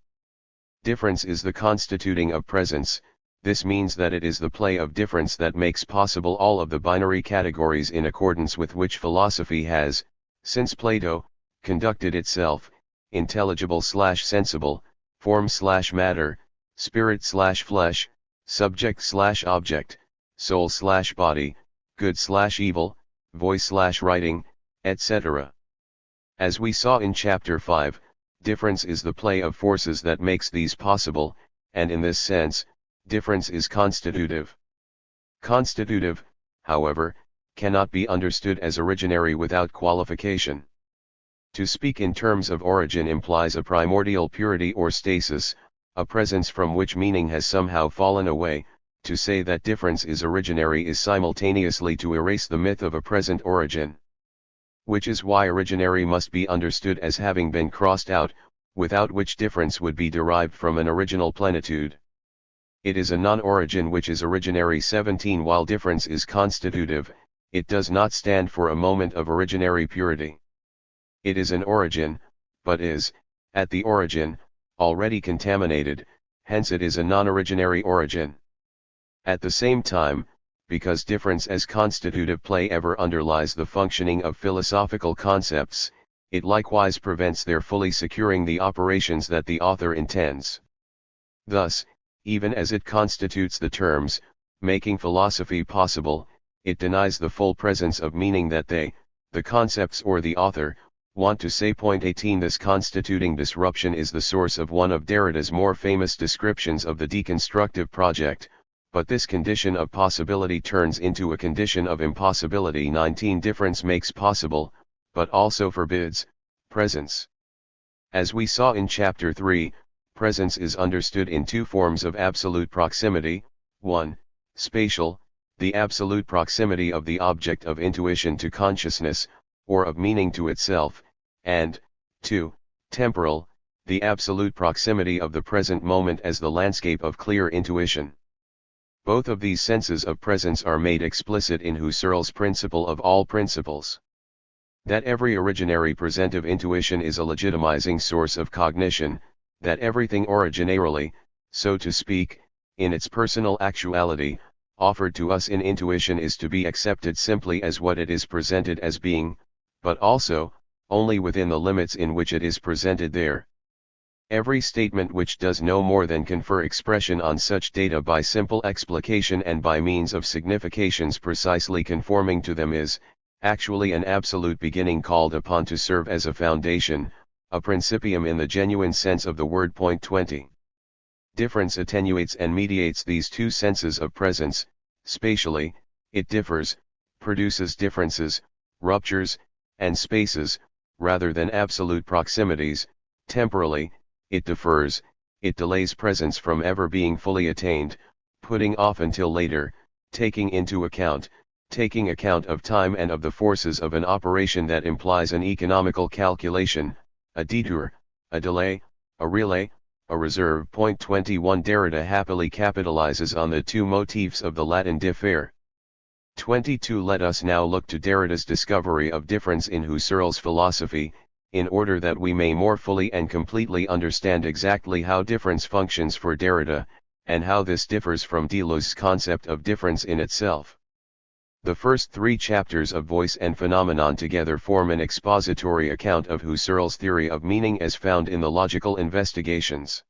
Difference is the constituting of presence. This means that it is the play of difference that makes possible all of the binary categories in accordance with which philosophy has, since Plato, conducted itself, intelligible/sensible, form/matter, spirit/flesh, subject/object, soul/body, good/evil, voice/writing, etc. As we saw in Chapter 5, difference is the play of forces that makes these possible, and in this sense, difference is constitutive. Constitutive, however, cannot be understood as originary without qualification. To speak in terms of origin implies a primordial purity or stasis, a presence from which meaning has somehow fallen away. To say that difference is originary is simultaneously to erase the myth of a present origin. Which is why originary must be understood as having been crossed out, without which difference would be derived from an original plenitude. It is a non-origin which is originary. 17 While difference is constitutive, it does not stand for a moment of originary purity. It is an origin, but is, at the origin, already contaminated, hence it is a non-originary origin. At the same time, because difference as constitutive play ever underlies the functioning of philosophical concepts, it likewise prevents their fully securing the operations that the author intends. Thus, even as it constitutes the terms, making philosophy possible, it denies the full presence of meaning that they, the concepts or the author, want to say. 18 This constituting disruption is the source of one of Derrida's more famous descriptions of the deconstructive project, but this condition of possibility turns into a condition of impossibility. 19 Difference makes possible, but also forbids, presence. As we saw in Chapter 3, presence is understood in two forms of absolute proximity: 1. Spatial, the absolute proximity of the object of intuition to consciousness, or of meaning to itself, and 2. Temporal, the absolute proximity of the present moment as the landscape of clear intuition. Both of these senses of presence are made explicit in Husserl's principle of all principles. That every originary presentive intuition is a legitimizing source of cognition, that everything originarily, so to speak, in its personal actuality, offered to us in intuition is to be accepted simply as what it is presented as being, but also, only within the limits in which it is presented there. Every statement which does no more than confer expression on such data by simple explication and by means of significations precisely conforming to them is, actually an absolute beginning called upon to serve as a foundation, a principium in the genuine sense of the word. 20. Difference attenuates and mediates these two senses of presence. Spatially, it differs, produces differences, ruptures, and spaces, rather than absolute proximities. Temporally, it defers, it delays presence from ever being fully attained, putting off until later, taking account of time and of the forces of an operation that implies an economical calculation, a detour, a delay, a relay, a reserve. 21 Derrida happily capitalizes on the two motifs of the Latin differ. 22 Let us now look to Derrida's discovery of difference in Husserl's philosophy, in order that we may more fully and completely understand exactly how difference functions for Derrida, and how this differs from Deleuze's concept of difference in itself. The first three chapters of Voice and Phenomenon together form an expository account of Husserl's theory of meaning as found in the Logical Investigations.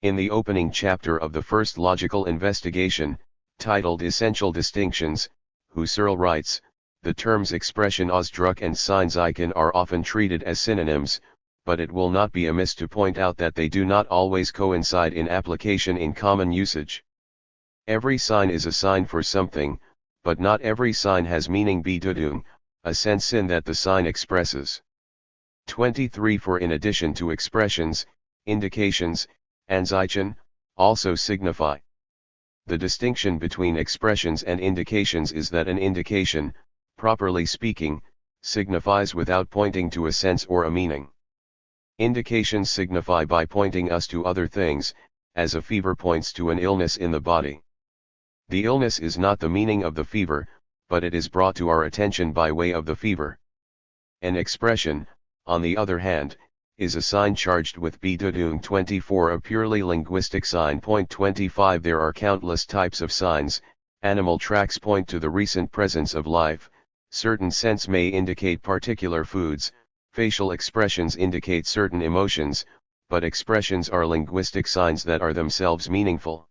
In the opening chapter of the first logical investigation, titled Essential Distinctions, Husserl writes, the terms expression Ausdruck and Seinzeichen are often treated as synonyms, but it will not be amiss to point out that they do not always coincide in application in common usage. Every sign is a sign for something, but not every sign has meaning Bedeutung, a sense in that the sign expresses. 23 For in addition to expressions, indications, and Zeichen, also signify. The distinction between expressions and indications is that an indication, properly speaking, signifies without pointing to a sense or a meaning. Indications signify by pointing us to other things, as a fever points to an illness in the body. The illness is not the meaning of the fever, but it is brought to our attention by way of the fever. An expression, on the other hand, is a sign charged with Bedeutung. 24 A purely linguistic sign. 25 There are countless types of signs. Animal tracks point to the recent presence of life, certain scents may indicate particular foods, facial expressions indicate certain emotions, but expressions are linguistic signs that are themselves meaningful.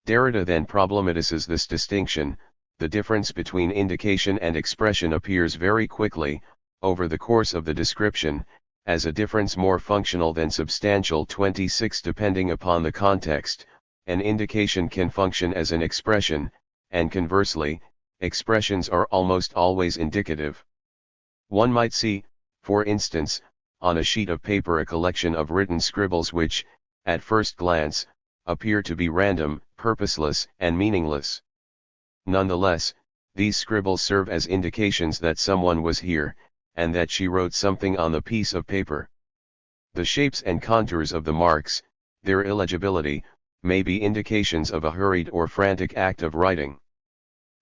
Derrida then problematizes this distinction. The difference between indication and expression appears very quickly, over the course of the description, as a difference more functional than substantial. 26 Depending upon the context, an indication can function as an expression, and conversely, expressions are almost always indicative. One might see, for instance, on a sheet of paper a collection of written scribbles which, at first glance, appear to be random, purposeless, and meaningless. Nonetheless, these scribbles serve as indications that someone was here, and that she wrote something on the piece of paper. The shapes and contours of the marks, their illegibility, may be indications of a hurried or frantic act of writing.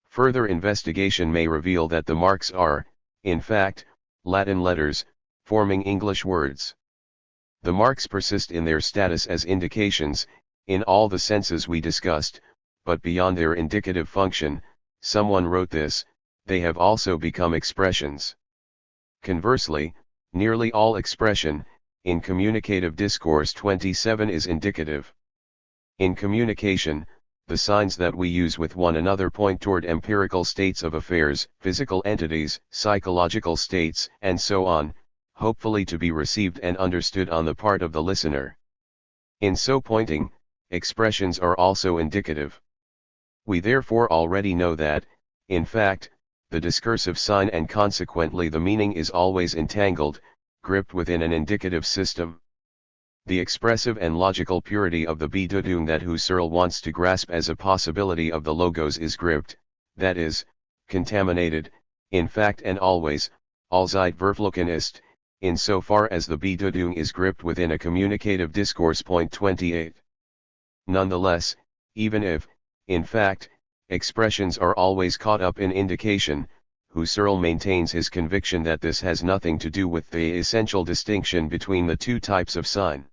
Further investigation may reveal that the marks are, in fact, Latin letters, forming English words. The marks persist in their status as indications, in all the senses we discussed, but beyond their indicative function, someone wrote this, they have also become expressions. Conversely, nearly all expression, in communicative discourse 27 is indicative. In communication, the signs that we use with one another point toward empirical states of affairs, physical entities, psychological states, and so on, hopefully to be received and understood on the part of the listener. In so pointing, expressions are also indicative. We therefore already know that, in fact, the discursive sign and consequently the meaning is always entangled, gripped within an indicative system. The expressive and logical purity of the Bedeutung that Husserl wants to grasp as a possibility of the logos is gripped, that is, contaminated, in fact and always, allzeit verflogen ist, insofar as the Bedeutung is gripped within a communicative discourse. 28. Nonetheless, even if, in fact, expressions are always caught up in indication, Husserl maintains his conviction that this has nothing to do with the essential distinction between the two types of sign.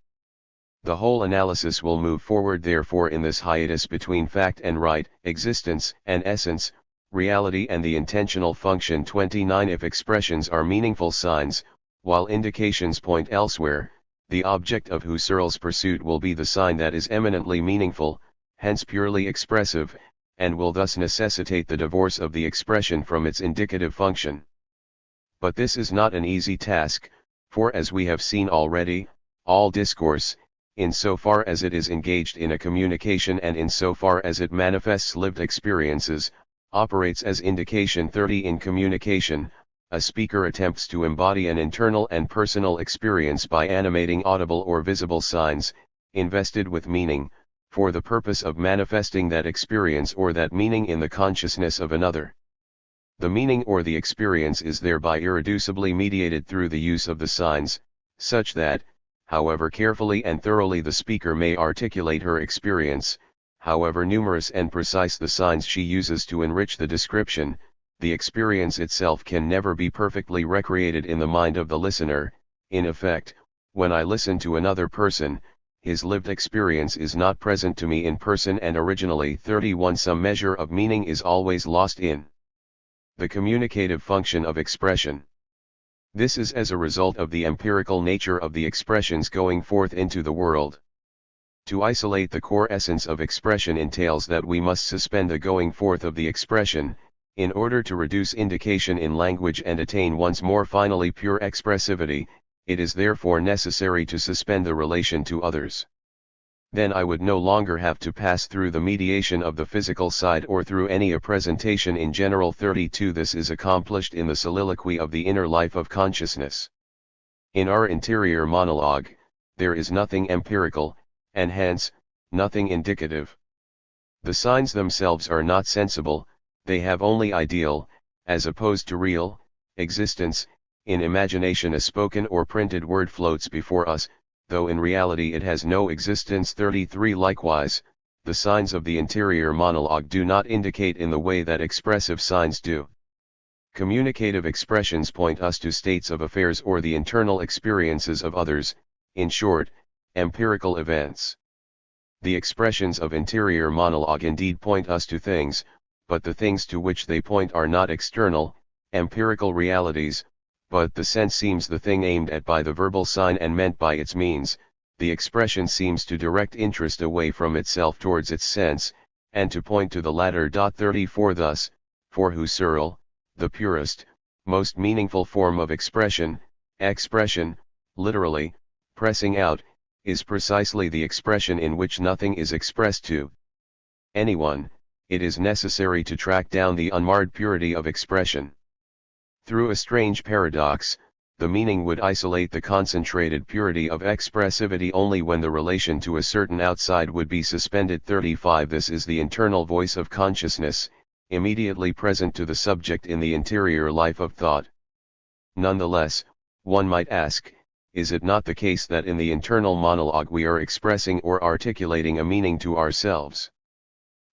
The whole analysis will move forward therefore in this hiatus between fact and right, existence and essence, reality and the intentional function. 29 If expressions are meaningful signs, while indications point elsewhere, the object of Husserl's pursuit will be the sign that is eminently meaningful, hence purely expressive, and will thus necessitate the divorce of the expression from its indicative function. But this is not an easy task, for as we have seen already, all discourse, insofar as it is engaged in a communication and insofar as it manifests lived experiences, operates as indication. 30 In communication, a speaker attempts to embody an internal and personal experience by animating audible or visible signs, invested with meaning, for the purpose of manifesting that experience or that meaning in the consciousness of another. The meaning or the experience is thereby irreducibly mediated through the use of the signs, such that, however carefully and thoroughly the speaker may articulate her experience, however numerous and precise the signs she uses to enrich the description, the experience itself can never be perfectly recreated in the mind of the listener. In effect, when I listen to another person, his lived experience is not present to me in person and originally. 31 Some measure of meaning is always lost in the communicative function of expression. This is as a result of the empirical nature of the expressions going forth into the world. To isolate the core essence of expression entails that we must suspend the going forth of the expression, in order to reduce indication in language and attain once more finally pure expressivity. It is therefore necessary to suspend the relation to others. Then I would no longer have to pass through the mediation of the physical side or through any a presentation in general. 32 This is accomplished in the soliloquy of the inner life of consciousness. In our interior monologue, there is nothing empirical, and hence, nothing indicative. The signs themselves are not sensible, they have only ideal, as opposed to real, existence. In imagination a spoken or printed word floats before us, though in reality it has no existence. 33 Likewise, the signs of the interior monologue do not indicate in the way that expressive signs do. Communicative expressions point us to states of affairs or the internal experiences of others, in short, empirical events. The expressions of interior monologue indeed point us to things, but the things to which they point are not external, empirical realities, but the sense seems the thing aimed at by the verbal sign and meant by its means, the expression seems to direct interest away from itself towards its sense, and to point to the latter. 34 Thus, for Husserl, the purest, most meaningful form of expression, literally, pressing out, is precisely the expression in which nothing is expressed to anyone. It is necessary to track down the unmarred purity of expression. Through a strange paradox, the meaning would isolate the concentrated purity of expressivity only when the relation to a certain outside would be suspended. 35 This is the internal voice of consciousness, immediately present to the subject in the interior life of thought. Nonetheless, one might ask, is it not the case that in the internal monologue we are expressing or articulating a meaning to ourselves?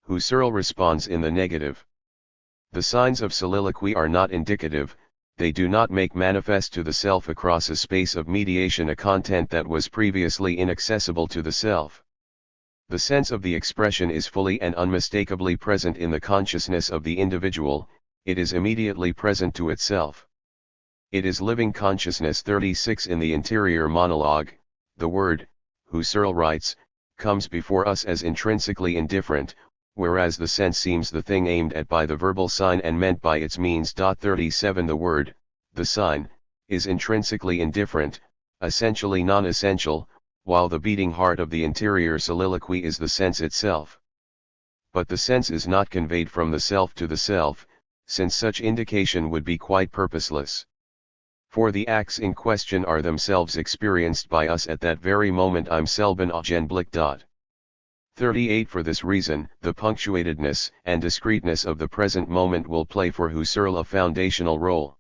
Husserl responds in the negative. The signs of soliloquy are not indicative, they do not make manifest to the self across a space of mediation a content that was previously inaccessible to the self. The sense of the expression is fully and unmistakably present in the consciousness of the individual, it is immediately present to itself. It is living consciousness. 36 In the interior monologue, the word, Husserl writes, comes before us as intrinsically indifferent, whereas the sense seems the thing aimed at by the verbal sign and meant by its means. 37 The word, the sign, is intrinsically indifferent, essentially non-essential, while the beating heart of the interior soliloquy is the sense itself. But the sense is not conveyed from the self to the self, since such indication would be quite purposeless. For the acts in question are themselves experienced by us at that very moment im selben Augenblick. 38 For this reason, the punctuatedness and discreteness of the present moment will play for Husserl a foundational role.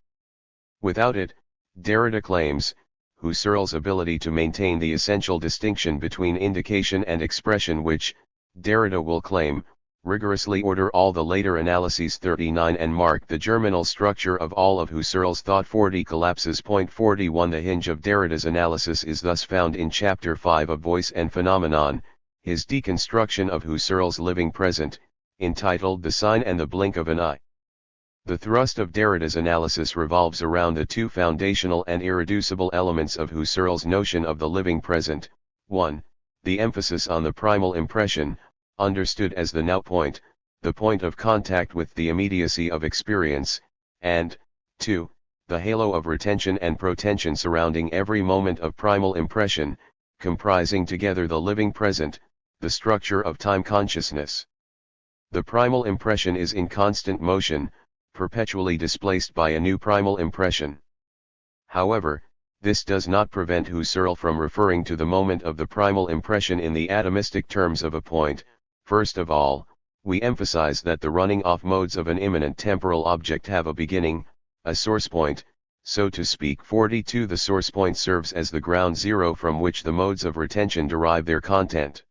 Without it, Derrida claims, Husserl's ability to maintain the essential distinction between indication and expression which, Derrida will claim, rigorously order all the later analyses. 39 And mark the germinal structure of all of Husserl's thought. 40 Collapses. 41 The hinge of Derrida's analysis is thus found in Chapter 5 of Voice and Phenomenon, his deconstruction of Husserl's living present, entitled The Sign and the Blink of an Eye. The thrust of Derrida's analysis revolves around the two foundational and irreducible elements of Husserl's notion of the living present: 1. The emphasis on the primal impression, understood as the now point, the point of contact with the immediacy of experience, and, 2. The halo of retention and protension surrounding every moment of primal impression, comprising together the living present, the structure of time consciousness. The primal impression is in constant motion, perpetually displaced by a new primal impression. However, this does not prevent Husserl from referring to the moment of the primal impression in the atomistic terms of a point. First of all, we emphasize that the running off modes of an immanent temporal object have a beginning, a source point, so to speak. 42 The source point serves as the ground zero from which the modes of retention derive their content.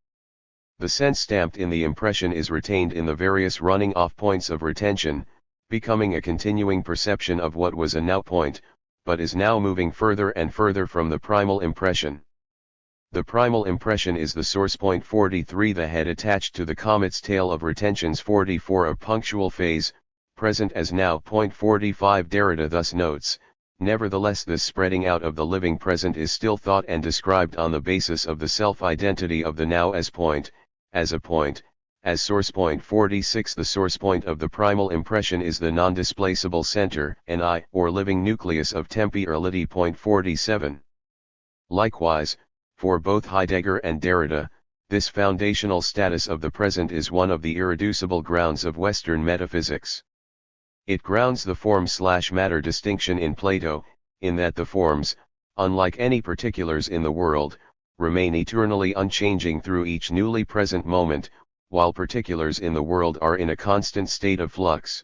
The sense stamped in the impression is retained in the various running off points of retention, becoming a continuing perception of what was a now point, but is now moving further and further from the primal impression. The primal impression is the source point. 43 The head attached to the comet's tail of retentions. 44 A punctual phase, present as now. 45 Derrida thus notes, nevertheless this spreading out of the living present is still thought and described on the basis of the self-identity of the now as point, as a point, as source point. 46 The source point of the primal impression is the non-displaceable center, an I, or living nucleus of temporality. 47 Likewise, for both Heidegger and Derrida, this foundational status of the present is one of the irreducible grounds of Western metaphysics. It grounds the form/matter distinction in Plato, in that the forms, unlike any particulars in the world, remain eternally unchanging through each newly present moment, while particulars in the world are in a constant state of flux.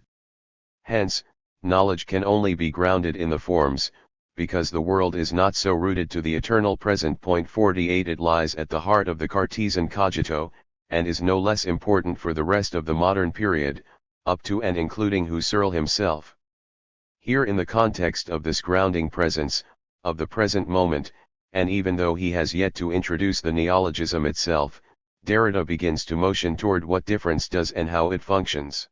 Hence, knowledge can only be grounded in the forms, because the world is not so rooted to the eternal present. 48 It lies at the heart of the Cartesian cogito, and is no less important for the rest of the modern period, up to and including Husserl himself. Here in the context of this grounding presence, of the present moment, and even though he has yet to introduce the neologism itself, Derrida begins to motion toward what difference does and how it functions.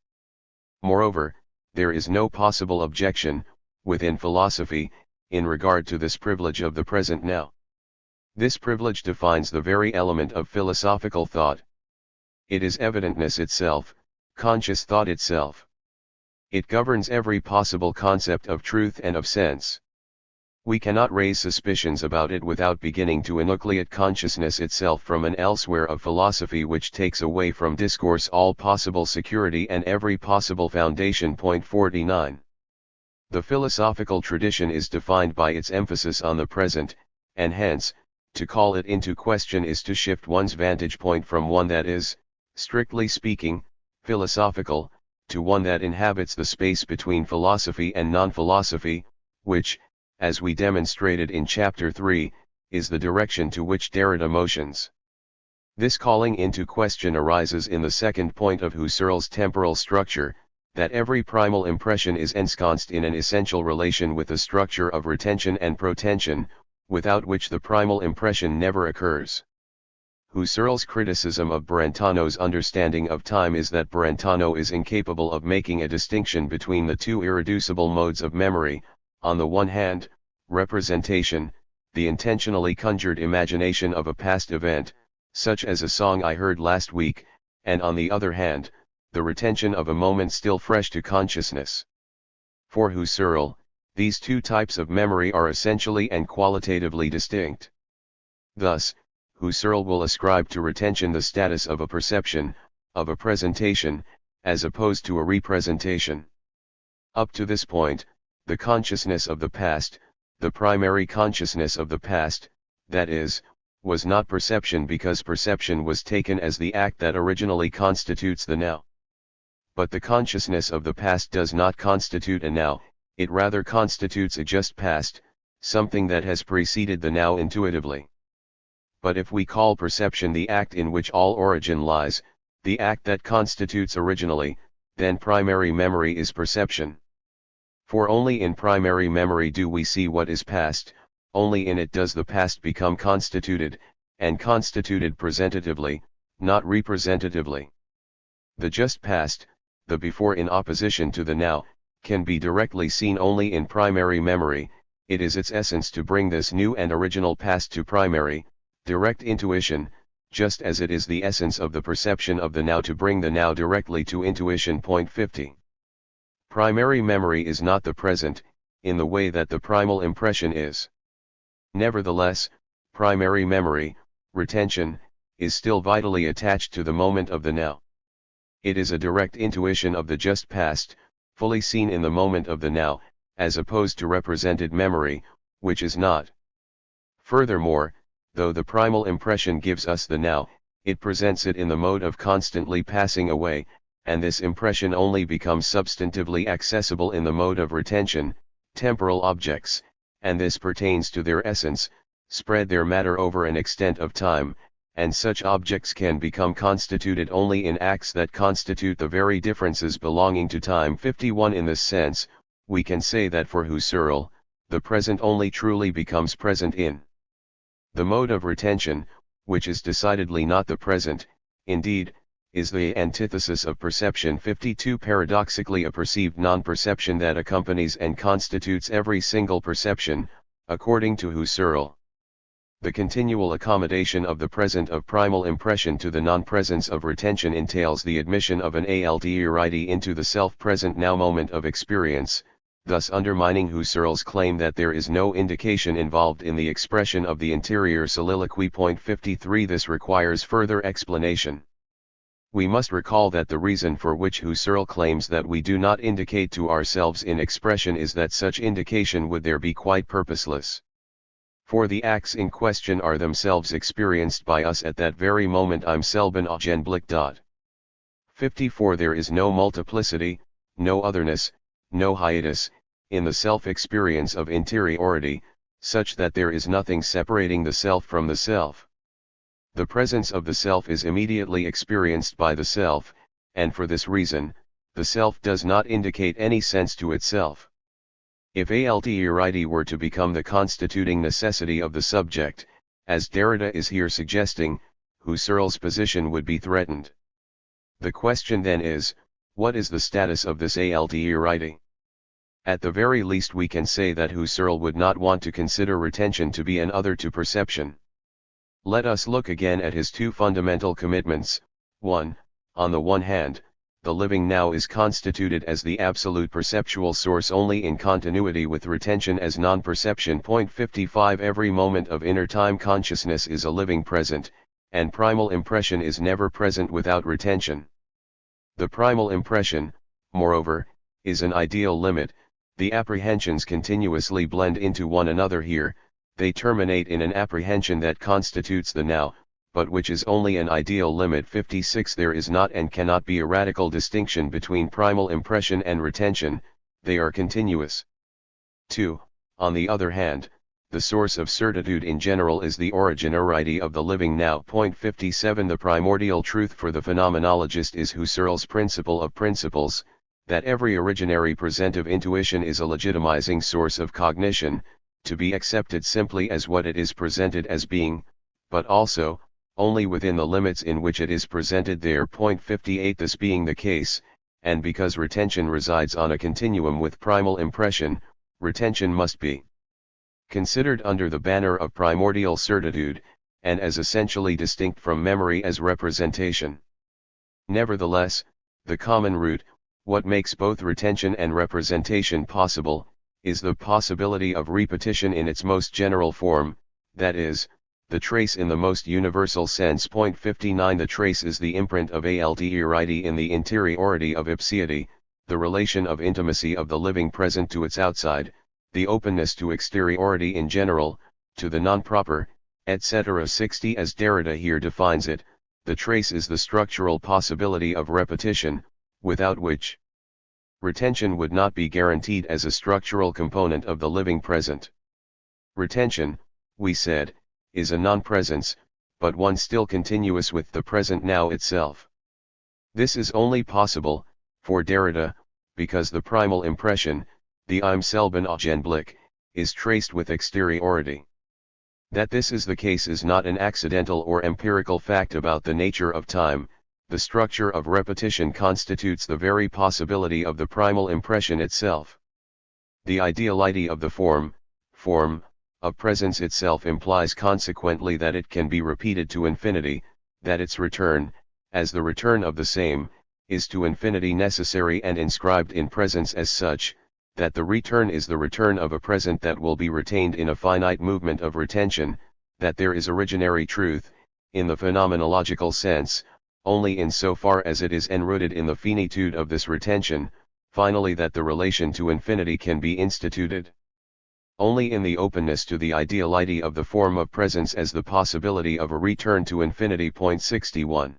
Moreover, there is no possible objection, within philosophy, in regard to this privilege of the present now. This privilege defines the very element of philosophical thought. It is evidentness itself, conscious thought itself. It governs every possible concept of truth and of sense. We cannot raise suspicions about it without beginning to enucleate consciousness itself from an elsewhere of philosophy which takes away from discourse all possible security and every possible foundation. 49. The philosophical tradition is defined by its emphasis on the present, and hence, to call it into question is to shift one's vantage point from one that is, strictly speaking, philosophical, to one that inhabits the space between philosophy and non-philosophy, which, as we demonstrated in Chapter 3, is the direction to which Derrida motions. This calling into question arises in the second point of Husserl's temporal structure, that every primal impression is ensconced in an essential relation with the structure of retention and protension, without which the primal impression never occurs. Husserl's criticism of Brentano's understanding of time is that Brentano is incapable of making a distinction between the two irreducible modes of memory, on the one hand, representation, the intentionally conjured imagination of a past event, such as a song I heard last week, and on the other hand, the retention of a moment still fresh to consciousness. For Husserl, these two types of memory are essentially and qualitatively distinct. Thus, Husserl will ascribe to retention the status of a perception, of a presentation, as opposed to a representation. Up to this point, the consciousness of the past, the primary consciousness of the past, that is, was not perception because perception was taken as the act that originally constitutes the now. But the consciousness of the past does not constitute a now, it rather constitutes a just past, something that has preceded the now intuitively. But if we call perception the act in which all origin lies, the act that constitutes originally, then primary memory is perception. For only in primary memory do we see what is past, only in it does the past become constituted, and constituted presentatively, not representatively. The just past, the before in opposition to the now, can be directly seen only in primary memory. It is its essence to bring this new and original past to primary, direct intuition, just as it is the essence of the perception of the now to bring the now directly to intuition. 50. Primary memory is not the present, in the way that the primal impression is. Nevertheless, primary memory, retention, is still vitally attached to the moment of the now. It is a direct intuition of the just past, fully seen in the moment of the now, as opposed to represented memory, which is not. Furthermore, though the primal impression gives us the now, it presents it in the mode of constantly passing away, and this impression only becomes substantively accessible in the mode of retention, temporal objects, and this pertains to their essence, spread their matter over an extent of time, and such objects can become constituted only in acts that constitute the very differences belonging to time. 51. In this sense, we can say that for Husserl, the present only truly becomes present in the mode of retention, which is decidedly not the present, indeed, is the antithesis of perception. 52. Paradoxically, a perceived non-perception that accompanies and constitutes every single perception, according to Husserl. The continual accommodation of the present of primal impression to the non-presence of retention entails the admission of an alterity into the self-present now moment of experience, thus undermining Husserl's claim that there is no indication involved in the expression of the interior soliloquy. 53. This requires further explanation. We must recall that the reason for which Husserl claims that we do not indicate to ourselves in expression is that such indication would there be quite purposeless. For the acts in question are themselves experienced by us at that very moment im selben Augenblick. 54. There is no multiplicity, no otherness, no hiatus, in the self-experience of interiority, such that there is nothing separating the self from the self. The presence of the self is immediately experienced by the self, and for this reason, the self does not indicate any sense to itself. If alterity were to become the constituting necessity of the subject, as Derrida is here suggesting, Husserl's position would be threatened. The question then is, what is the status of this alterity? At the very least we can say that Husserl would not want to consider retention to be an other to perception. Let us look again at his two fundamental commitments. 1. On the one hand, the living now is constituted as the absolute perceptual source only in continuity with retention as non-perception. 55 Every moment of inner time consciousness is a living present, and primal impression is never present without retention. The primal impression, moreover, is an ideal limit. The apprehensions continuously blend into one another here, they terminate in an apprehension that constitutes the now, but which is only an ideal limit. 56 There is not and cannot be a radical distinction between primal impression and retention, they are continuous. 2. On the other hand, the source of certitude in general is the originarity of the living now. 57 The primordial truth for the phenomenologist is Husserl's principle of principles, that every originary presentive intuition is a legitimizing source of cognition, to be accepted simply as what it is presented as being, but also, only within the limits in which it is presented there. 58 This being the case, and because retention resides on a continuum with primal impression, retention must be considered under the banner of primordial certitude, and as essentially distinct from memory as representation. Nevertheless, the common root, what makes both retention and representation possible, is the possibility of repetition in its most general form, that is, the trace in the most universal sense. 59 The trace is the imprint of alterity in the interiority of ipseity, the relation of intimacy of the living present to its outside, the openness to exteriority in general, to the non-proper, etc. 60 As Derrida here defines it, the trace is the structural possibility of repetition, without which retention would not be guaranteed as a structural component of the living present. Retention, we said, is a non-presence, but one still continuous with the present now itself. This is only possible, for Derrida, because the primal impression, the Im selben Augenblick, is traced with exteriority. That this is the case is not an accidental or empirical fact about the nature of time. The structure of repetition constitutes the very possibility of the primal impression itself. The ideality of the form of presence itself implies consequently that it can be repeated to infinity, that its return, as the return of the same, is to infinity necessary and inscribed in presence as such, that the return is the return of a present that will be retained in a finite movement of retention, that there is originary truth, in the phenomenological sense, only in so far as it is enrooted in the finitude of this retention, finally that the relation to infinity can be instituted only in the openness to the ideality of the form of presence as the possibility of a return to infinity. 61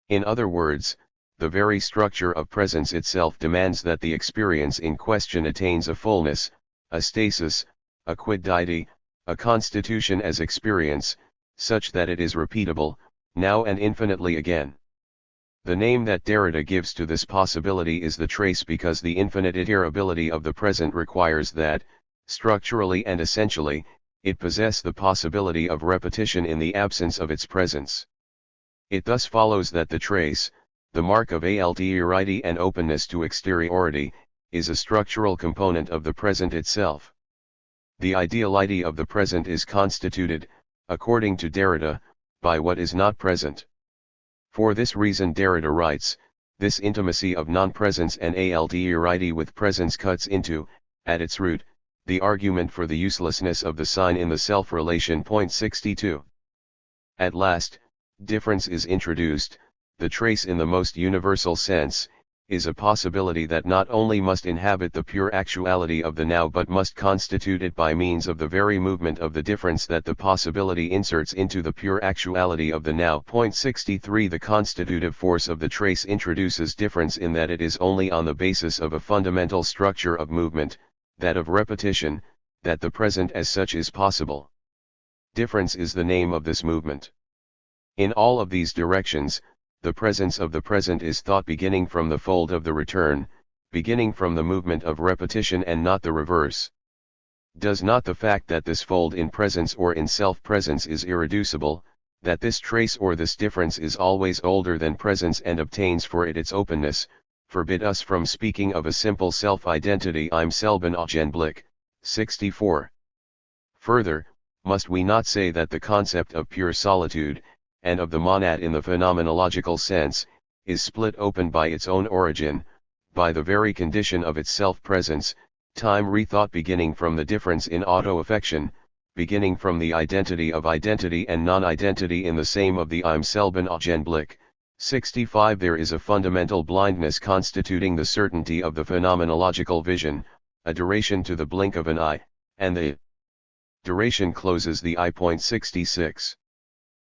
In other words, the very structure of presence itself demands that the experience in question attains a fullness, a stasis, a quiddity, a constitution as experience, such that it is repeatable, now and infinitely again. The name that Derrida gives to this possibility is the trace because the infinite iterability of the present requires that, structurally and essentially, it possess the possibility of repetition in the absence of its presence. It thus follows that the trace, the mark of alterity and openness to exteriority, is a structural component of the present itself. The ideality of the present is constituted, according to Derrida, by what is not present. For this reason Derrida writes, this intimacy of non-presence and alterity with presence cuts into, at its root, the argument for the uselessness of the sign in the self-relation. 62 At last, difference is introduced. The trace in the most universal sense, is a possibility that not only must inhabit the pure actuality of the now but must constitute it by means of the very movement of the difference that the possibility inserts into the pure actuality of the now. 63 The constitutive force of the trace introduces difference in that it is only on the basis of a fundamental structure of movement, that of repetition, that the present as such is possible. Difference is the name of this movement. In all of these directions, the presence of the present is thought beginning from the fold of the return, beginning from the movement of repetition and not the reverse. Does not the fact that this fold in presence or in self-presence is irreducible, that this trace or this difference is always older than presence and obtains for it its openness, forbid us from speaking of a simple self-identity Im selben Augenblick? 64. Further, must we not say that the concept of pure solitude, and of the monad in the phenomenological sense, is split open by its own origin, by the very condition of its self-presence, time rethought beginning from the difference in auto-affection, beginning from the identity of identity and non-identity in the same of the im selben Augenblick. 65 There is a fundamental blindness constituting the certainty of the phenomenological vision, a duration to the blink of an eye, and the duration closes the eye. 66.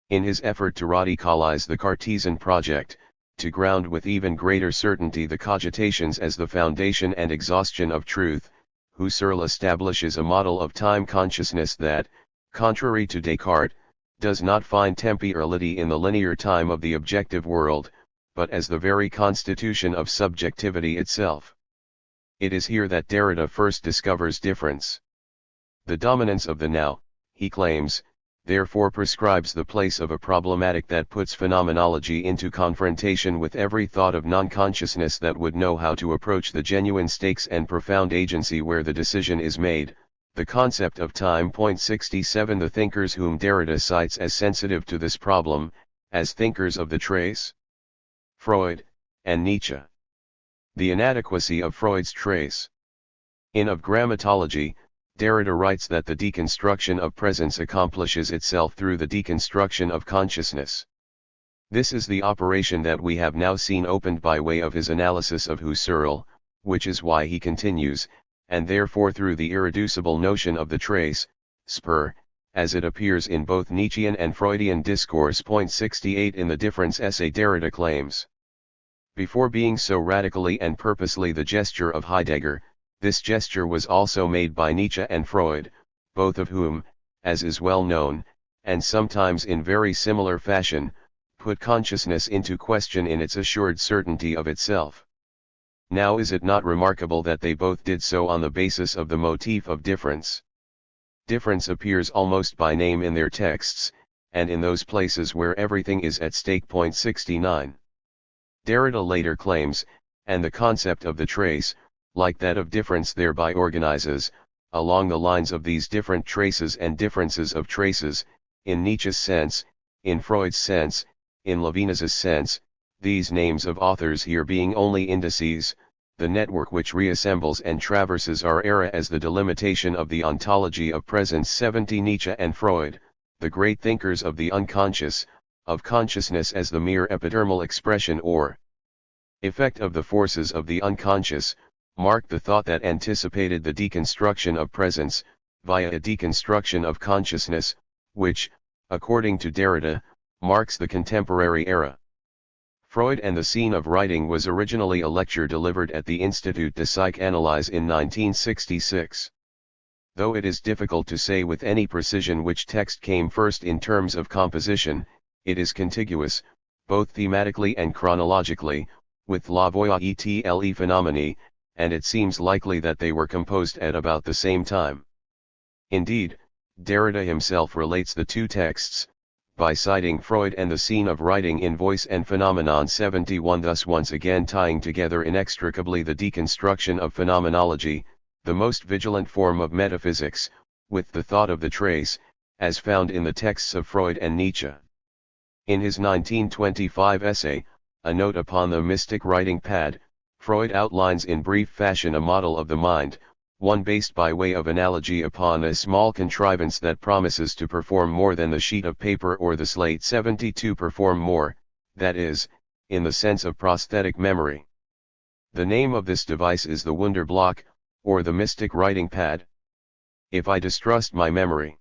In his effort to radicalize the Cartesian project, to ground with even greater certainty the cogitations as the foundation and exhaustion of truth, Husserl establishes a model of time consciousness that, contrary to Descartes, does not find temporality in the linear time of the objective world, but as the very constitution of subjectivity itself. It is here that Derrida first discovers difference. The dominance of the now, he claims, therefore prescribes the place of a problematic that puts phenomenology into confrontation with every thought of non-consciousness that would know how to approach the genuine stakes and profound agency where the decision is made. The concept of time. 67 The thinkers whom Derrida cites as sensitive to this problem, as thinkers of the trace, Freud, and Nietzsche. The inadequacy of Freud's trace. In Of Grammatology, Derrida writes that the deconstruction of presence accomplishes itself through the deconstruction of consciousness. This is the operation that we have now seen opened by way of his analysis of Husserl, which is why he continues, and therefore through the irreducible notion of the trace, spur, as it appears in both Nietzschean and Freudian discourse. 68 In the difference essay Derrida claims. Before being so radically and purposely the gesture of Heidegger, this gesture was also made by Nietzsche and Freud, both of whom, as is well known, and sometimes in very similar fashion, put consciousness into question in its assured certainty of itself. Now is it not remarkable that they both did so on the basis of the motif of difference? Difference appears almost by name in their texts, and in those places where everything is at stake. 69. Derrida later claims, and the concept of the trace, like that of difference thereby organizes, along the lines of these different traces and differences of traces, in Nietzsche's sense, in Freud's sense, in Levinas's sense, these names of authors here being only indices, the network which reassembles and traverses our era as the delimitation of the ontology of presence. 70 Nietzsche and Freud, the great thinkers of the unconscious, of consciousness as the mere epidermal expression or effect of the forces of the unconscious, marked the thought that anticipated the deconstruction of presence, via a deconstruction of consciousness, which, according to Derrida, marks the contemporary era. Freud and the Scene of Writing was originally a lecture delivered at the Institut de Psychanalyse in 1966. Though it is difficult to say with any precision which text came first in terms of composition, it is contiguous, both thematically and chronologically, with La Voix et les Phénomènes, and it seems likely that they were composed at about the same time. Indeed, Derrida himself relates the two texts, by citing Freud and the Scene of Writing in Voice and Phenomenon. 71 Thus once again tying together inextricably the deconstruction of phenomenology, the most vigilant form of metaphysics, with the thought of the trace, as found in the texts of Freud and Nietzsche. In his 1925 essay, A Note upon the Mystic Writing Pad, Freud outlines in brief fashion a model of the mind, one based by way of analogy upon a small contrivance that promises to perform more than the sheet of paper or the slate. 72 Perform more, that is, in the sense of prosthetic memory. The name of this device is the Wunderblock, or the mystic writing pad. If I distrust my memory,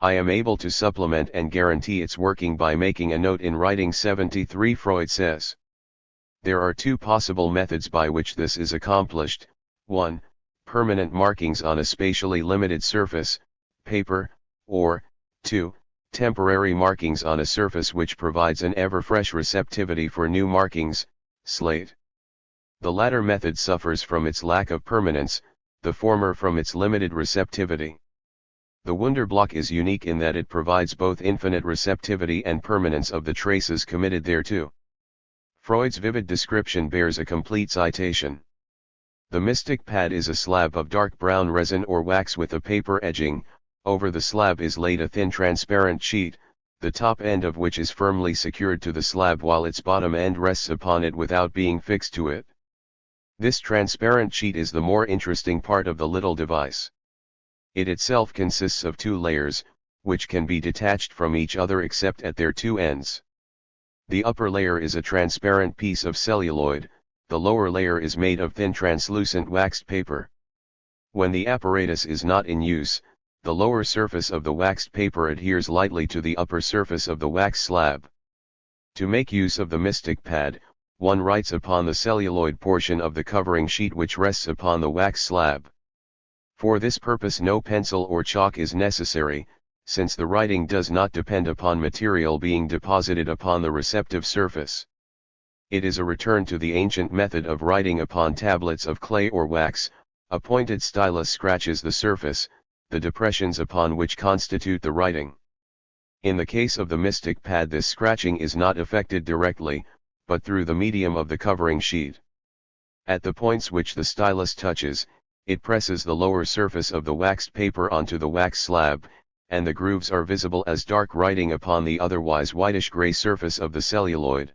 I am able to supplement and guarantee its working by making a note in writing. 73 Freud says, there are two possible methods by which this is accomplished. 1. Permanent markings on a spatially limited surface, paper, or, 2. Temporary markings on a surface which provides an ever-fresh receptivity for new markings, slate. The latter method suffers from its lack of permanence, the former from its limited receptivity. The Wunderblock is unique in that it provides both infinite receptivity and permanence of the traces committed thereto. Freud's vivid description bears a complete citation. The mystic pad is a slab of dark brown resin or wax with a paper edging, Over the slab is laid a thin transparent sheet, the top end of which is firmly secured to the slab while its bottom end rests upon it without being fixed to it. This transparent sheet is the more interesting part of the little device. It itself consists of two layers, which can be detached from each other except at their two ends. The upper layer is a transparent piece of celluloid, the lower layer is made of thin translucent waxed paper. When the apparatus is not in use, the lower surface of the waxed paper adheres lightly to the upper surface of the wax slab. To make use of the mystic pad, one writes upon the celluloid portion of the covering sheet which rests upon the wax slab. For this purpose no pencil or chalk is necessary, since the writing does not depend upon material being deposited upon the receptive surface. It is a return to the ancient method of writing upon tablets of clay or wax. A pointed stylus scratches the surface, the depressions upon which constitute the writing. In the case of the mystic pad this scratching is not effected directly, but through the medium of the covering sheet. At the points which the stylus touches, it presses the lower surface of the waxed paper onto the wax slab, and the grooves are visible as dark writing upon the otherwise whitish-gray surface of the celluloid.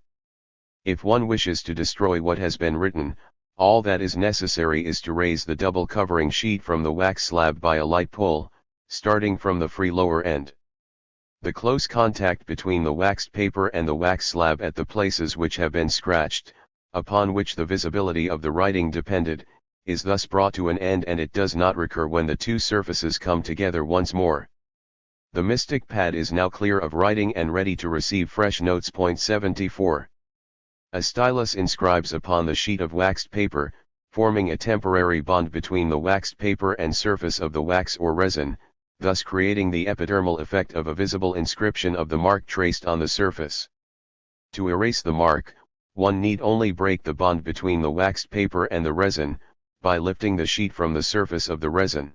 If one wishes to destroy what has been written, all that is necessary is to raise the double covering sheet from the wax slab by a light pull, starting from the free lower end. The close contact between the waxed paper and the wax slab at the places which have been scratched, upon which the visibility of the writing depended, is thus brought to an end, and it does not recur when the two surfaces come together once more. The mystic pad is now clear of writing and ready to receive fresh notes. 74. A stylus inscribes upon the sheet of waxed paper, forming a temporary bond between the waxed paper and surface of the wax or resin, thus creating the epidermal effect of a visible inscription of the mark traced on the surface. To erase the mark, one need only break the bond between the waxed paper and the resin, by lifting the sheet from the surface of the resin.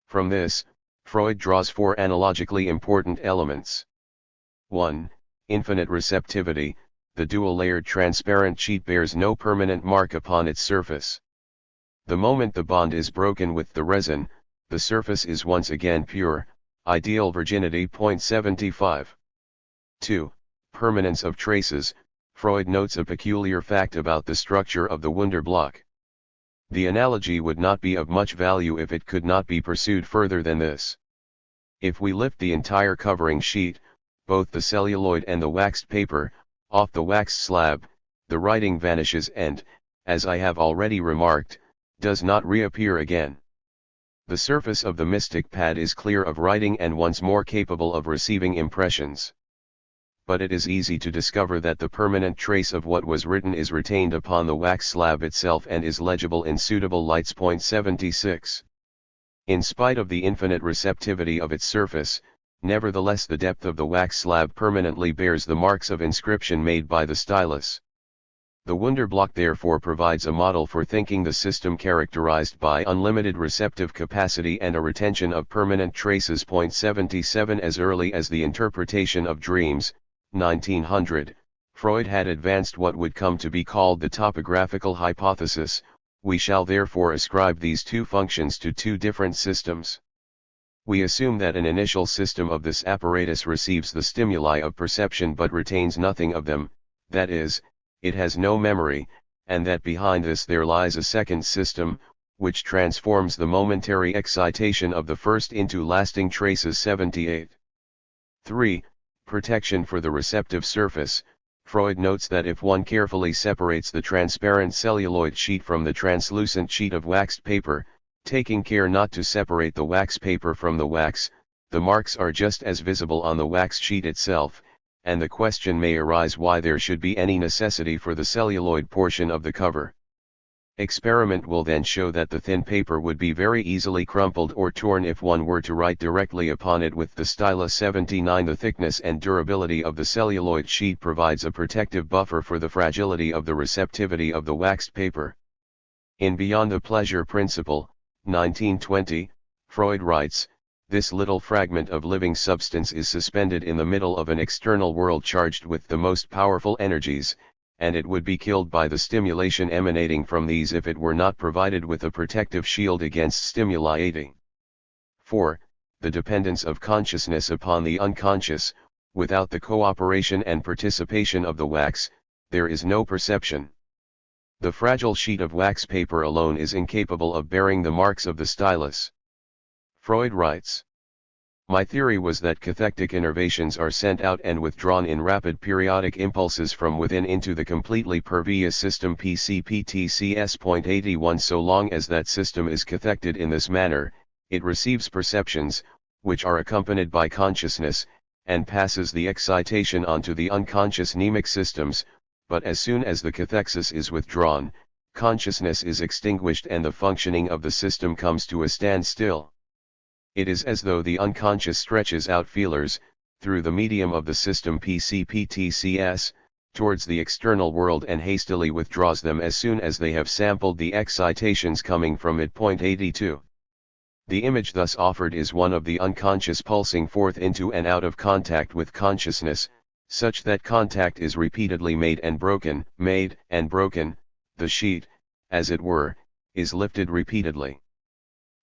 From this, Freud draws four analogically important elements. 1. Infinite receptivity. The dual-layered transparent sheet bears no permanent mark upon its surface. The moment the bond is broken with the resin, the surface is once again pure, ideal virginity. 75. 2. Permanence of traces. Freud notes a peculiar fact about the structure of the Wunderblock. The analogy would not be of much value if it could not be pursued further than this. If we lift the entire covering sheet, both the celluloid and the waxed paper, off the wax slab, the writing vanishes and, as I have already remarked, does not reappear again. The surface of the mystic pad is clear of writing and once more capable of receiving impressions. But it is easy to discover that the permanent trace of what was written is retained upon the wax slab itself and is legible in suitable lights. 76. In spite of the infinite receptivity of its surface, nevertheless the depth of the wax slab permanently bears the marks of inscription made by the stylus. The Wunderblock therefore provides a model for thinking the system characterized by unlimited receptive capacity and a retention of permanent traces. 77. As early as the interpretation of dreams, 1900, Freud had advanced what would come to be called the topographical hypothesis. We shall therefore ascribe these two functions to two different systems. We assume that an initial system of this apparatus receives the stimuli of perception but retains nothing of them, that is, it has no memory, and that behind this there lies a second system, which transforms the momentary excitation of the first into lasting traces. 78. 3. Protection for the receptive surface. Freud notes that if one carefully separates the transparent celluloid sheet from the translucent sheet of waxed paper, taking care not to separate the wax paper from the wax, the marks are just as visible on the wax sheet itself, and the question may arise why there should be any necessity for the celluloid portion of the cover. Experiment will then show that the thin paper would be very easily crumpled or torn if one were to write directly upon it with the stylus. 79. The thickness and durability of the celluloid sheet provides a protective buffer for the fragility of the receptivity of the waxed paper. In Beyond the Pleasure Principle, 1920, Freud writes, "This little fragment of living substance is suspended in the middle of an external world charged with the most powerful energies, and it would be killed by the stimulation emanating from these if it were not provided with a protective shield against stimuli. 4. the dependence of consciousness upon the unconscious. Without the cooperation and participation of the wax, there is no perception. The fragile sheet of wax paper alone is incapable of bearing the marks of the stylus. Freud writes, "My theory was that cathectic innervations are sent out and withdrawn in rapid periodic impulses from within into the completely pervious system PCPTCS.81. So long as that system is cathected in this manner, it receives perceptions, which are accompanied by consciousness, and passes the excitation onto the unconscious mnemic systems, but as soon as the cathexis is withdrawn, consciousness is extinguished and the functioning of the system comes to a standstill. It is as though the unconscious stretches out feelers, through the medium of the system PCPTCS, towards the external world and hastily withdraws them as soon as they have sampled the excitations coming from it. 82. The image thus offered is one of the unconscious pulsing forth into and out of contact with consciousness, such that contact is repeatedly made and broken. The sheet, as it were, is lifted repeatedly.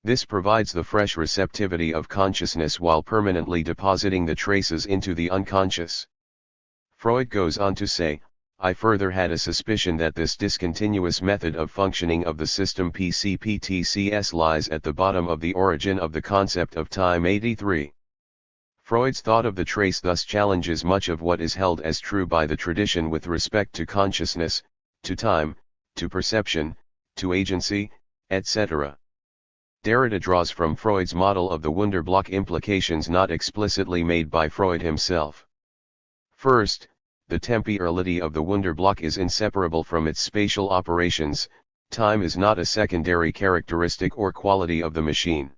This provides the fresh receptivity of consciousness while permanently depositing the traces into the unconscious." Freud goes on to say, "I further had a suspicion that this discontinuous method of functioning of the system PCPTCS lies at the bottom of the origin of the concept of time." 83. Freud's thought of the trace thus challenges much of what is held as true by the tradition with respect to consciousness, to time, to perception, to agency, etc. Derrida draws from Freud's model of the Wunderblock implications not explicitly made by Freud himself. First, the temporality of the Wunderblock is inseparable from its spatial operations. Time is not a secondary characteristic or quality of the machine.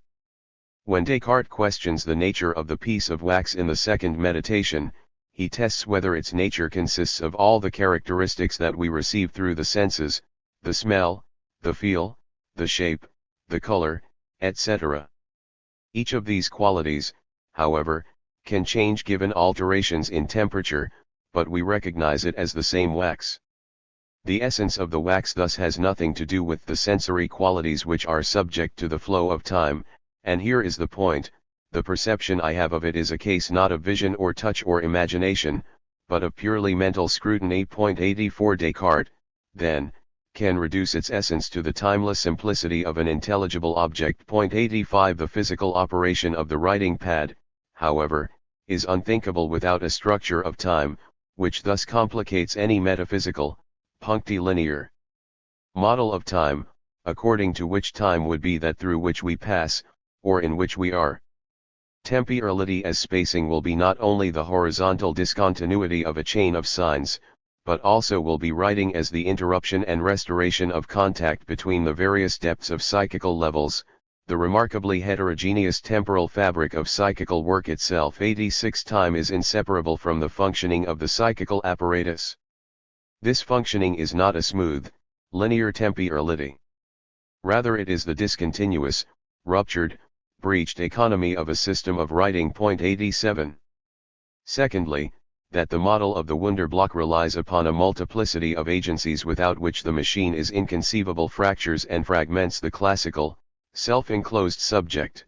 When Descartes questions the nature of the piece of wax in the second meditation, he tests whether its nature consists of all the characteristics that we receive through the senses, the smell, the feel, the shape, the color, etc. Each of these qualities, however, can change given alterations in temperature, but we recognize it as the same wax. The essence of the wax thus has nothing to do with the sensory qualities which are subject to the flow of time, and here is the point: the perception I have of it is a case not of vision or touch or imagination, but of purely mental scrutiny. 84. Descartes, then, can reduce its essence to the timeless simplicity of an intelligible object. 85. The physical operation of the writing pad, however, is unthinkable without a structure of time, which thus complicates any metaphysical, punctilinear model of time, according to which time would be that through which we pass, or in which we are. Temporality as spacing will be not only the horizontal discontinuity of a chain of signs, but also will be writing as the interruption and restoration of contact between the various depths of psychical levels, the remarkably heterogeneous temporal fabric of psychical work itself. 86. Time is inseparable from the functioning of the psychical apparatus. This functioning is not a smooth, linear temporality. Rather it is the discontinuous, ruptured, breached economy of a system of writing. 87. Secondly, that the model of the Wunderblock relies upon a multiplicity of agencies without which the machine is inconceivable, fractures and fragments the classical, self-enclosed subject.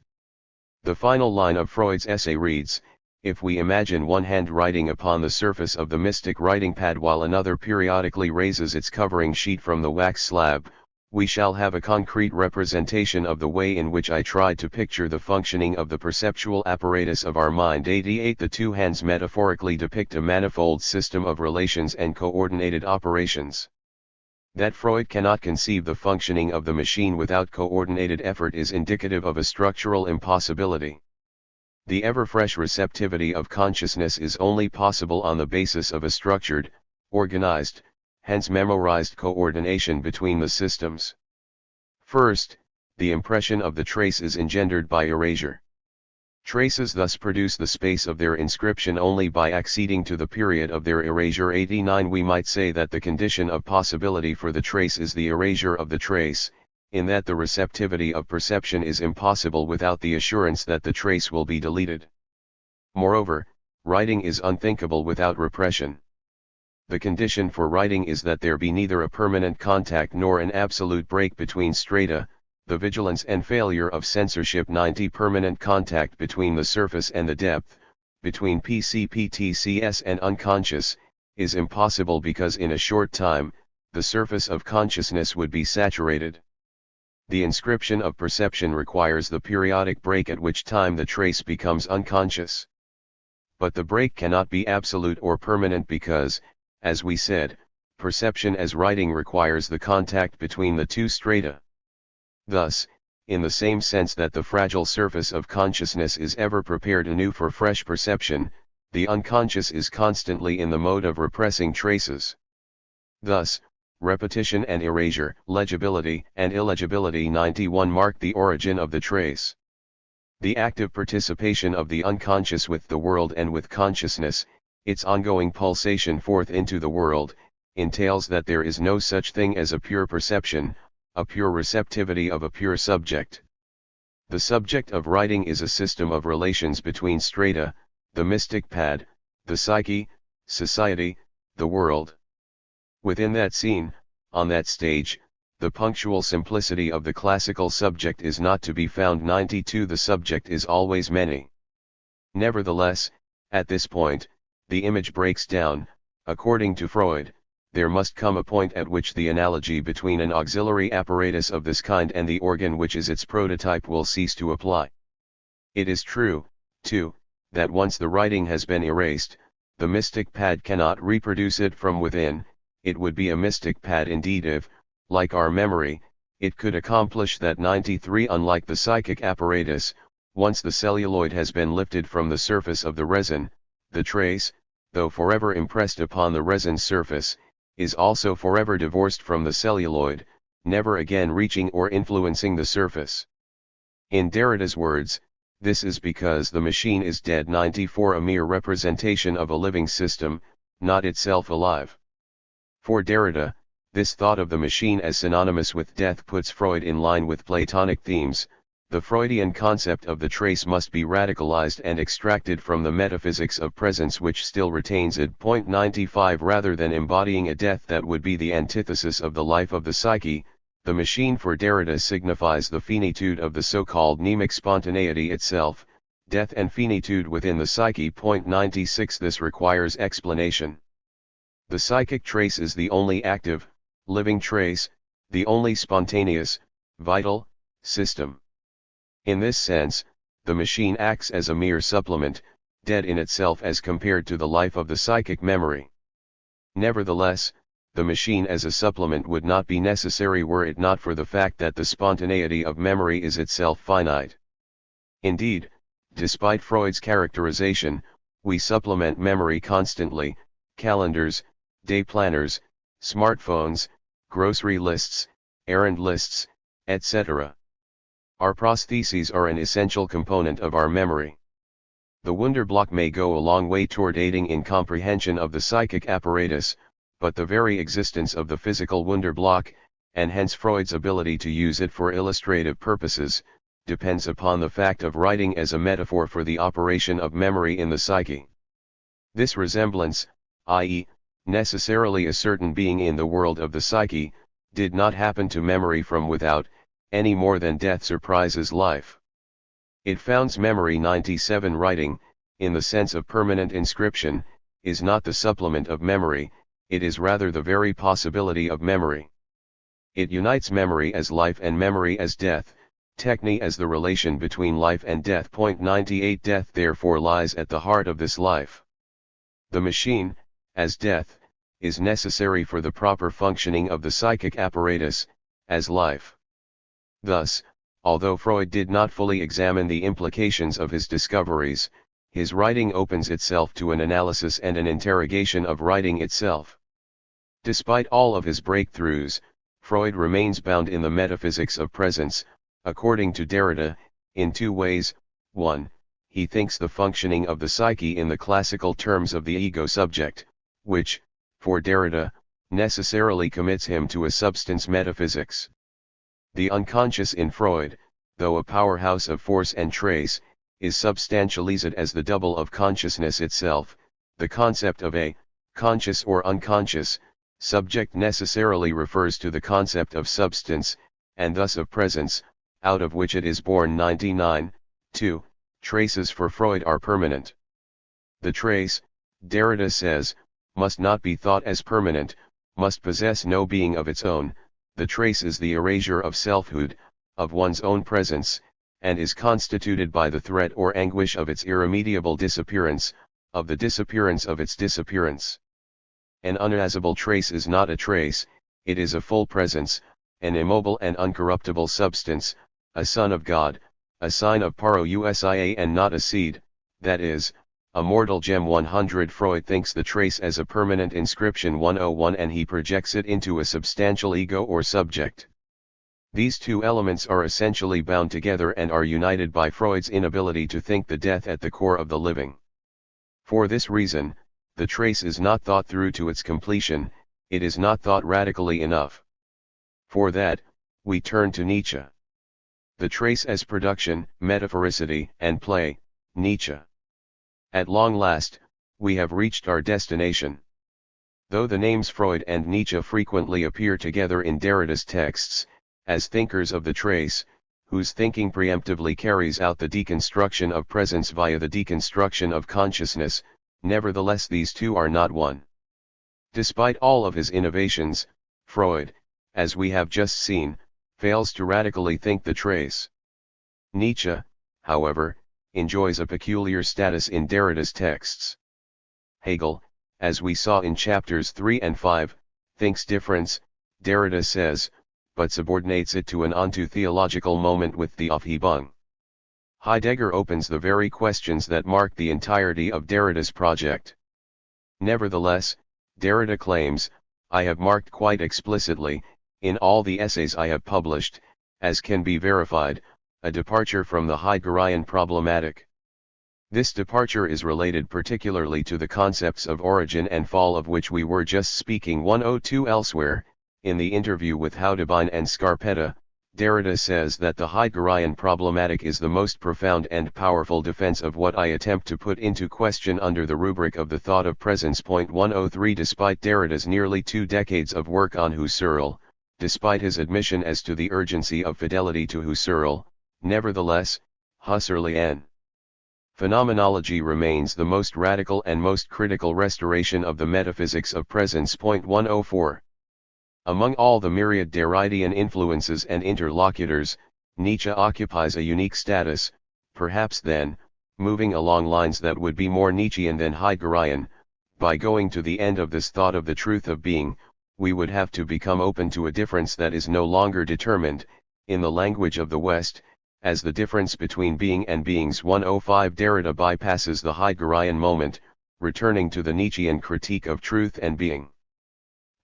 The final line of Freud's essay reads, "If we imagine one hand writing upon the surface of the mystic writing pad while another periodically raises its covering sheet from the wax slab, we shall have a concrete representation of the way in which I tried to picture the functioning of the perceptual apparatus of our mind." 88. The two hands metaphorically depict a manifold system of relations and coordinated operations. That Freud cannot conceive the functioning of the machine without coordinated effort is indicative of a structural impossibility. The ever-fresh receptivity of consciousness is only possible on the basis of a structured, organized, hence memorized coordination between the systems. First, the impression of the trace is engendered by erasure. Traces thus produce the space of their inscription only by acceding to the period of their erasure. 89. We might say that the condition of possibility for the trace is the erasure of the trace, in that the receptivity of perception is impossible without the assurance that the trace will be deleted. Moreover, writing is unthinkable without repression. The condition for writing is that there be neither a permanent contact nor an absolute break between strata, the vigilance and failure of censorship. 90 Permanent contact between the surface and the depth, between PCPTCS and unconscious, is impossible because in a short time, the surface of consciousness would be saturated. The inscription of perception requires the periodic break at which time the trace becomes unconscious. But the break cannot be absolute or permanent because, as we said, perception as writing requires the contact between the two strata. Thus, in the same sense that the fragile surface of consciousness is ever prepared anew for fresh perception, the unconscious is constantly in the mode of repressing traces. Thus, repetition and erasure, legibility and illegibility. 91 mark the origin of the trace. The active participation of the unconscious with the world and with consciousness, its ongoing pulsation forth into the world, entails that there is no such thing as a pure perception, a pure receptivity of a pure subject. The subject of writing is a system of relations between strata, the mystic pad, the psyche, society, the world. Within that scene, on that stage, the punctual simplicity of the classical subject is not to be found. 92 The subject is always many. Nevertheless, at this point, the image breaks down. According to Freud, there must come a point at which the analogy between an auxiliary apparatus of this kind and the organ which is its prototype will cease to apply. It is true, too, that once the writing has been erased, the mystic pad cannot reproduce it from within. It would be a mystic pad indeed if, like our memory, it could accomplish that. 93 Unlike the psychic apparatus, once the celluloid has been lifted from the surface of the resin, the trace, though forever impressed upon the resin's surface, is also forever divorced from the celluloid, never again reaching or influencing the surface. In Derrida's words, this is because the machine is dead. 94 A mere representation of a living system, not itself alive. For Derrida, this thought of the machine as synonymous with death puts Freud in line with Platonic themes. The Freudian concept of the trace must be radicalized and extracted from the metaphysics of presence which still retains it. 95 Rather than embodying a death that would be the antithesis of the life of the psyche, the machine for Derrida signifies the finitude of the so-called mnemic spontaneity itself, death and finitude within the psyche. 96 This requires explanation. The psychic trace is the only active, living trace, the only spontaneous, vital, system. In this sense, the machine acts as a mere supplement, dead in itself as compared to the life of the psychic memory. Nevertheless, the machine as a supplement would not be necessary were it not for the fact that the spontaneity of memory is itself finite. Indeed, despite Freud's characterization, we supplement memory constantly: calendars, day planners, smartphones, grocery lists, errand lists, etc. Our prostheses are an essential component of our memory. The Wunderblock may go a long way toward aiding in comprehension of the psychic apparatus, but the very existence of the physical Wunderblock, and hence Freud's ability to use it for illustrative purposes, depends upon the fact of writing as a metaphor for the operation of memory in the psyche. This resemblance, i.e., necessarily a certain being in the world of the psyche, did not happen to memory from without, any more than death surprises life. It founds memory. 97 Writing, in the sense of permanent inscription, is not the supplement of memory, it is rather the very possibility of memory. It unites memory as life and memory as death, techne as the relation between life and death. 98 Death therefore lies at the heart of this life. The machine, as death, is necessary for the proper functioning of the psychic apparatus, as life. Thus, although Freud did not fully examine the implications of his discoveries, his writing opens itself to an analysis and an interrogation of writing itself. Despite all of his breakthroughs, Freud remains bound in the metaphysics of presence, according to Derrida, in two ways. 1. He thinks the functioning of the psyche in the classical terms of the ego subject, which, for Derrida, necessarily commits him to a substance metaphysics. The unconscious in Freud, though a powerhouse of force and trace, is substantialized as the double of consciousness itself. The concept of a conscious or unconscious subject necessarily refers to the concept of substance, and thus of presence, out of which it is born. 99. 2. Traces for Freud are permanent. The trace, Derrida says, must not be thought as permanent, must possess no being of its own. The trace is the erasure of selfhood, of one's own presence, and is constituted by the threat or anguish of its irremediable disappearance, of the disappearance of its disappearance. An unassailable trace is not a trace, it is a full presence, an immobile and uncorruptible substance, a son of God, a sign of parousia and not a seed, that is, a mortal gem. 100. Freud thinks the trace as a permanent inscription. 101 and he projects it into a substantial ego or subject. These two elements are essentially bound together and are united by Freud's inability to think the death at the core of the living. For this reason, the trace is not thought through to its completion, it is not thought radically enough. For that, we turn to Nietzsche. The trace as production, metaphoricity, and play, Nietzsche. At long last, we have reached our destination. Though the names Freud and Nietzsche frequently appear together in Derrida's texts, as thinkers of the trace, whose thinking preemptively carries out the deconstruction of presence via the deconstruction of consciousness, nevertheless these two are not one. Despite all of his innovations, Freud, as we have just seen, fails to radically think the trace. Nietzsche, however, enjoys a peculiar status in Derrida's texts. Hegel, as we saw in chapters 3 and 5, thinks difference, Derrida says, but subordinates it to an onto-theological moment with the Aufhebung. Heidegger opens the very questions that mark the entirety of Derrida's project. Nevertheless, Derrida claims, I have marked quite explicitly, in all the essays I have published, as can be verified, a departure from the Heideggerian problematic. This departure is related particularly to the concepts of origin and fall of which we were just speaking. 102 Elsewhere, in the interview with Houdebine and Scarpetta, Derrida says that the Heideggerian problematic is the most profound and powerful defense of what I attempt to put into question under the rubric of the thought of presence. 103 Despite Derrida's nearly 2 decades of work on Husserl, despite his admission as to the urgency of fidelity to Husserl, nevertheless, Husserlian phenomenology remains the most radical and most critical restoration of the metaphysics of presence. 104. Among all the myriad Derridian influences and interlocutors, Nietzsche occupies a unique status, perhaps then, moving along lines that would be more Nietzschean than Heideggerian. By going to the end of this thought of the truth of being, we would have to become open to a difference that is no longer determined, in the language of the West, as the difference between being and beings. 105 Derrida bypasses the Heideggerian moment, returning to the Nietzschean critique of truth and being.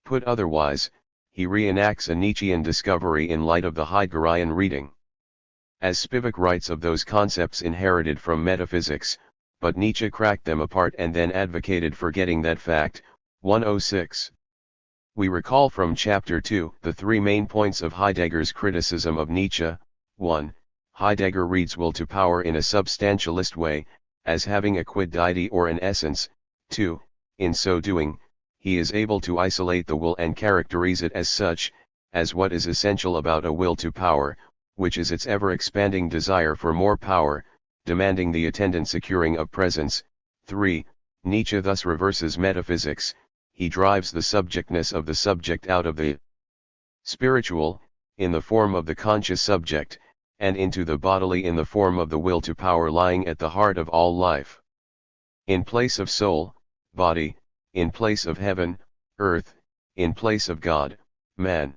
Put otherwise, he reenacts a Nietzschean discovery in light of the Heideggerian reading. As Spivak writes of those concepts inherited from metaphysics, but Nietzsche cracked them apart and then advocated forgetting that fact. 106. We recall from chapter 2 the 3 main points of Heidegger's criticism of Nietzsche. 1. Heidegger reads will to power in a substantialist way, as having a quid deity or an essence. 2. In so doing, he is able to isolate the will and characterize it as such, as what is essential about a will to power, which is its ever-expanding desire for more power, demanding the attendant securing of presence. 3. Nietzsche thus reverses metaphysics, he drives the subjectness of the subject out of the spiritual, in the form of the conscious subject, and into the bodily in the form of the will to power lying at the heart of all life. In place of soul, body, in place of heaven, earth, in place of God, man.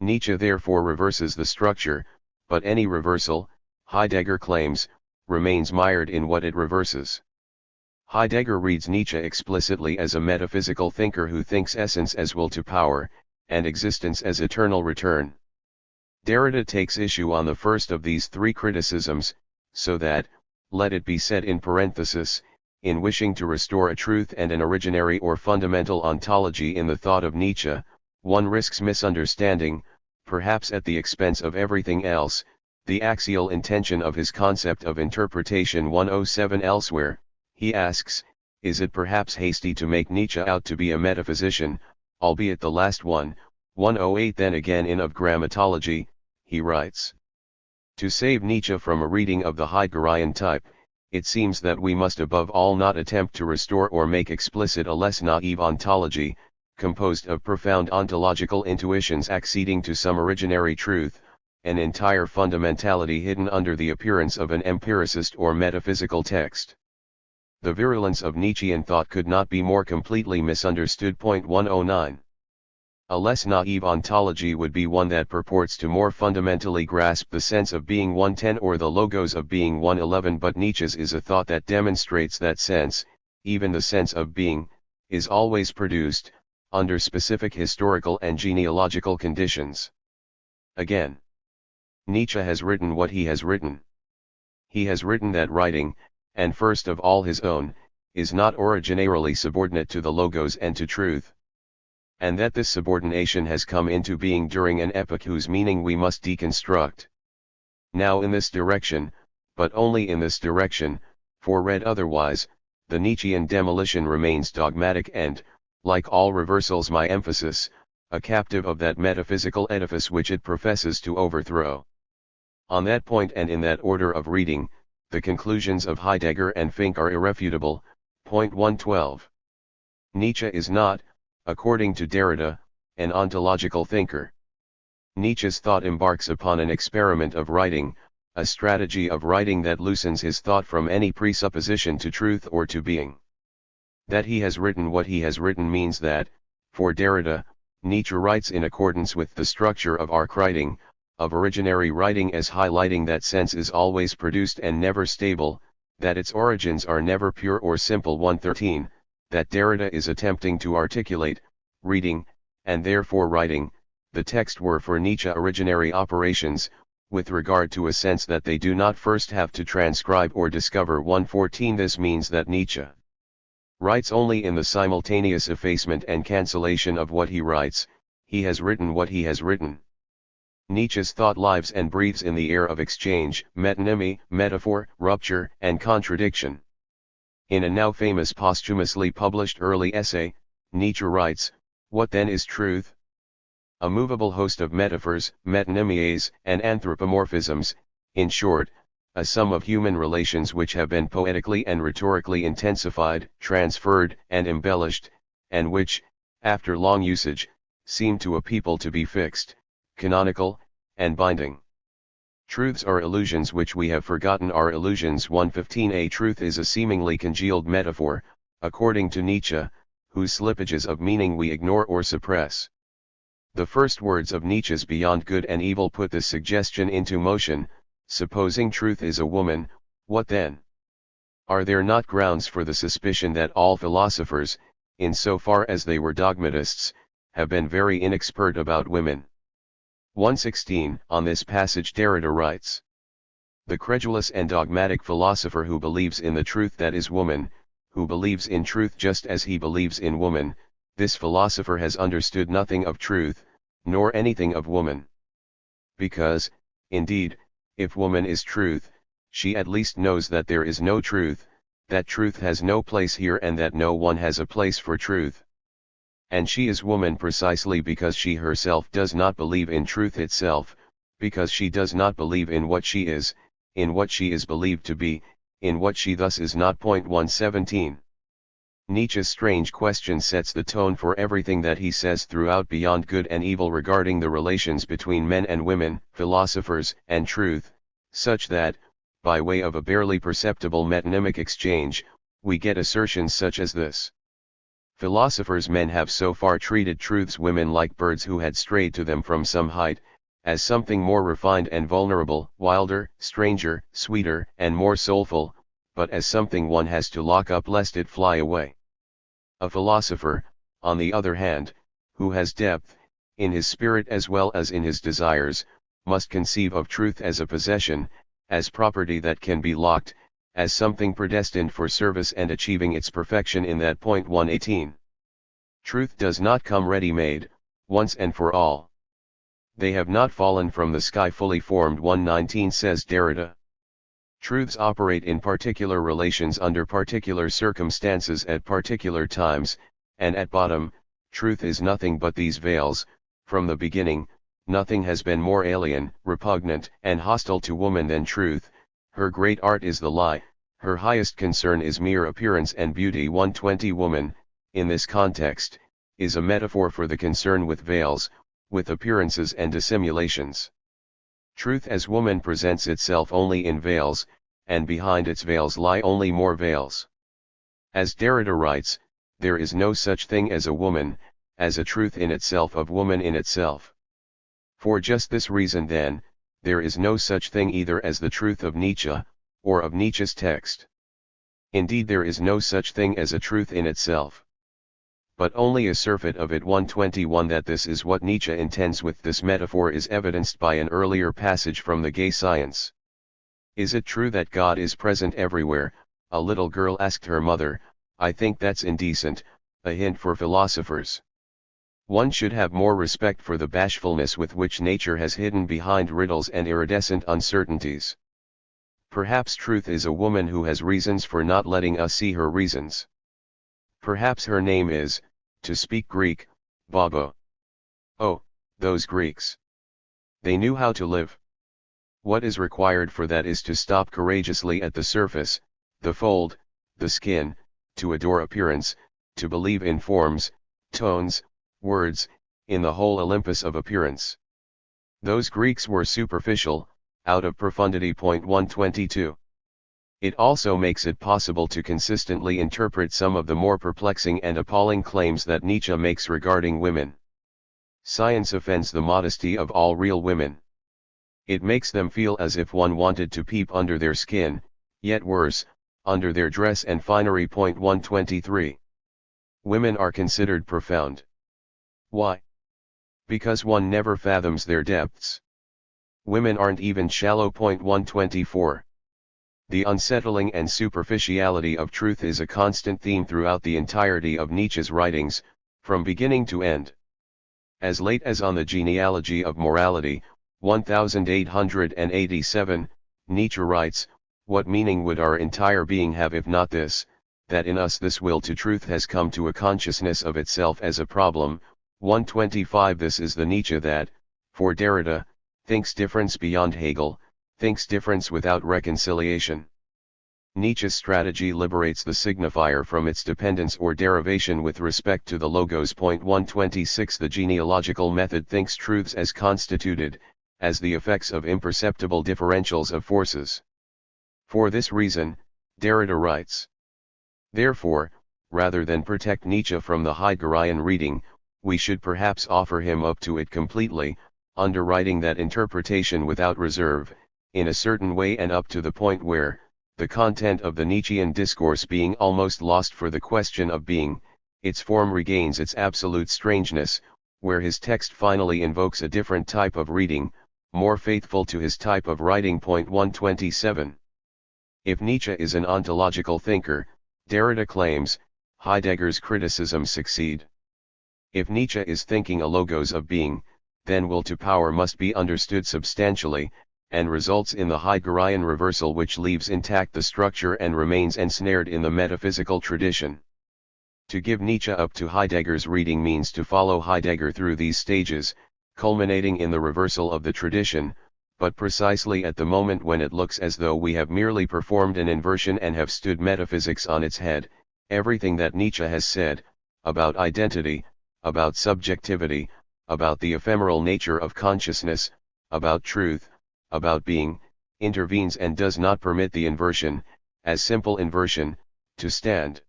Nietzsche therefore reverses the structure, but any reversal, Heidegger claims, remains mired in what it reverses. Heidegger reads Nietzsche explicitly as a metaphysical thinker who thinks essence as will to power, and existence as eternal return. Derrida takes issue on the first of these 3 criticisms, so that, let it be said in parenthesis, in wishing to restore a truth and an originary or fundamental ontology in the thought of Nietzsche, one risks misunderstanding, perhaps at the expense of everything else, the axial intention of his concept of interpretation. 107 Elsewhere, he asks, is it perhaps hasty to make Nietzsche out to be a metaphysician, albeit the last one? 108 Then again in Of Grammatology, he writes, To save Nietzsche from a reading of the Heideggerian type, it seems that we must above all not attempt to restore or make explicit a less naive ontology, composed of profound ontological intuitions acceding to some originary truth, an entire fundamentality hidden under the appearance of an empiricist or metaphysical text. The virulence of Nietzschean thought could not be more completely misunderstood. 109. A less naive ontology would be one that purports to more fundamentally grasp the sense of being 110 or the logos of being 111, but Nietzsche's is a thought that demonstrates that sense, even the sense of being, is always produced, under specific historical and genealogical conditions. Again, Nietzsche has written what he has written. He has written that writing, and first of all his own, is not originarily subordinate to the logos and to truth, and that this subordination has come into being during an epoch whose meaning we must deconstruct. Now in this direction, but only in this direction, for read otherwise, the Nietzschean demolition remains dogmatic and, like all reversals, my emphasis, a captive of that metaphysical edifice which it professes to overthrow. On that point and in that order of reading, the conclusions of Heidegger and Fink are irrefutable. 112. Nietzsche is not, according to Derrida, an ontological thinker. Nietzsche's thought embarks upon an experiment of writing, a strategy of writing that loosens his thought from any presupposition to truth or to being. That he has written what he has written means that, for Derrida, Nietzsche writes in accordance with the structure of arc writing, of originary writing, as highlighting that sense is always produced and never stable, that its origins are never pure or simple. 113. That Derrida is attempting to articulate, reading, and therefore writing, the text were for Nietzsche originary operations, with regard to a sense that they do not first have to transcribe or discover. 114. This means that Nietzsche writes only in the simultaneous effacement and cancellation of what he writes. He has written what he has written. Nietzsche's thought lives and breathes in the air of exchange, metonymy, metaphor, rupture, and contradiction. In a now famous posthumously published early essay, Nietzsche writes, "What then is truth? A movable host of metaphors, metonymies, and anthropomorphisms, in short, a sum of human relations which have been poetically and rhetorically intensified, transferred, and embellished, and which, after long usage, seem to a people to be fixed, canonical, and binding. Truths are illusions which we have forgotten are illusions." 115. A truth is a seemingly congealed metaphor, according to Nietzsche, whose slippages of meaning we ignore or suppress. The first words of Nietzsche's Beyond Good and Evil put this suggestion into motion. Supposing truth is a woman, what then? Are there not grounds for the suspicion that all philosophers, in so far as they were dogmatists, have been very inexpert about women? 116. On this passage Derrida writes, "The credulous and dogmatic philosopher who believes in the truth that is woman, who believes in truth just as he believes in woman, this philosopher has understood nothing of truth, nor anything of woman. Because, indeed, if woman is truth, she at least knows that there is no truth, that truth has no place here and that no one has a place for truth. And she is woman precisely because she herself does not believe in truth itself, because she does not believe in what she is believed to be, in what she thus is not." 117. Nietzsche's strange question sets the tone for everything that he says throughout Beyond Good and Evil regarding the relations between men and women, philosophers, and truth, such that, by way of a barely perceptible metonymic exchange, we get assertions such as this. Philosophers men have so far treated truths women like birds who had strayed to them from some height, as something more refined and vulnerable, wilder, stranger, sweeter, and more soulful, but as something one has to lock up lest it fly away. A philosopher, on the other hand, who has depth, in his spirit as well as in his desires, must conceive of truth as a possession, as property that can be locked, as something predestined for service and achieving its perfection in that point. 118. Truth does not come ready-made, once and for all. They have not fallen from the sky fully formed. 119. Says Derrida. Truths operate in particular relations under particular circumstances at particular times, and at bottom, truth is nothing but these veils, from the beginning, Nothing has been more alien, repugnant, and hostile to woman than truth. Her great art is the lie, her highest concern is mere appearance and beauty. 120 Woman, in this context, is a metaphor for the concern with veils, with appearances and dissimulations. Truth as woman presents itself only in veils, and behind its veils lie only more veils. As Derrida writes, there is no such thing as a woman, as a truth in itself of woman in itself. For just this reason then, there is no such thing either as the truth of Nietzsche, or of Nietzsche's text. Indeed there is no such thing as a truth in itself, but only a surfeit of it. 121 That this is what Nietzsche intends with this metaphor is evidenced by an earlier passage from the Gay Science. Is it true that God is present everywhere? A little girl asked her mother. I think that's indecent, a hint for philosophers. One should have more respect for the bashfulness with which nature has hidden behind riddles and iridescent uncertainties. Perhaps truth is a woman who has reasons for not letting us see her reasons. Perhaps her name is, to speak Greek, Babo. Oh, those Greeks! They knew how to live. What is required for that is to stop courageously at the surface, the fold, the skin, to adore appearance, to believe in forms, tones, words, in the whole Olympus of appearance. Those Greeks were superficial, out of profundity. 122. It also makes it possible to consistently interpret some of the more perplexing and appalling claims that Nietzsche makes regarding women. Science offends the modesty of all real women. It makes them feel as if one wanted to peep under their skin, yet worse, under their dress and finery. 123. Women are considered profound. Why? Because one never fathoms their depths. Women aren't even shallow. 124. The unsettling and superficiality of truth is a constant theme throughout the entirety of Nietzsche's writings, from beginning to end. As late as on the genealogy of morality, 1887, Nietzsche writes, what meaning would our entire being have if not this, that in us this will to truth has come to a consciousness of itself as a problem. 125 This is the Nietzsche that, for Derrida, thinks difference beyond Hegel, thinks difference without reconciliation. Nietzsche's strategy liberates the signifier from its dependence or derivation with respect to the logos. 126 The genealogical method thinks truths as constituted, as the effects of imperceptible differentials of forces. For this reason, Derrida writes, therefore, rather than protect Nietzsche from the Heideggerian reading, we should perhaps offer him up to it completely, underwriting that interpretation without reserve, in a certain way and up to the point where, the content of the Nietzschean discourse being almost lost for the question of being, its form regains its absolute strangeness, where his text finally invokes a different type of reading, more faithful to his type of writing. 127. If Nietzsche is an ontological thinker, Derrida claims, Heidegger's criticisms succeed. If Nietzsche is thinking a logos of being, then will to power must be understood substantially, and results in the Heideggerian reversal which leaves intact the structure and remains ensnared in the metaphysical tradition. To give Nietzsche up to Heidegger's reading means to follow Heidegger through these stages, culminating in the reversal of the tradition, but precisely at the moment when it looks as though we have merely performed an inversion and have stood metaphysics on its head, everything that Nietzsche has said, about identity, about subjectivity, about the ephemeral nature of consciousness, about truth, about being, intervenes and does not permit the inversion, as simple inversion, to stand.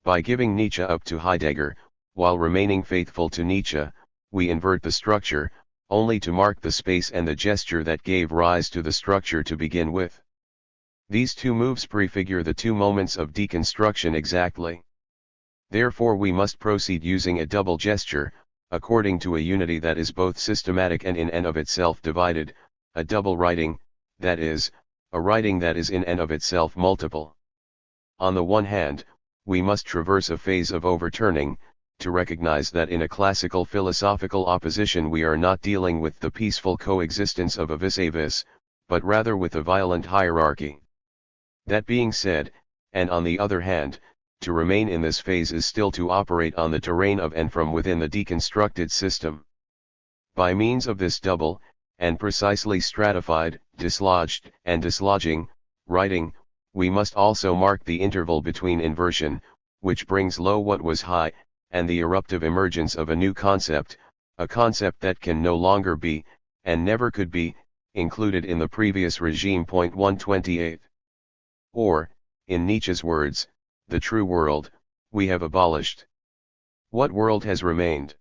By giving Nietzsche up to Heidegger, while remaining faithful to Nietzsche, we invert the structure, only to mark the space and the gesture that gave rise to the structure to begin with. These two moves prefigure the two moments of deconstruction exactly. Therefore we must proceed using a double gesture, according to a unity that is both systematic and in and of itself divided, a double writing, that is, a writing that is in and of itself multiple. On the one hand, we must traverse a phase of overturning, to recognize that in a classical philosophical opposition we are not dealing with the peaceful coexistence of a vis-a-vis, but rather with a violent hierarchy. That being said, and on the other hand, to remain in this phase is still to operate on the terrain of and from within the deconstructed system. By means of this double, and precisely stratified, dislodged, and dislodging, writing, we must also mark the interval between inversion, which brings low what was high, and the eruptive emergence of a new concept, a concept that can no longer be, and never could be, included in the previous regime. 128. Or, in Nietzsche's words, the true world, we have abolished. What world has remained?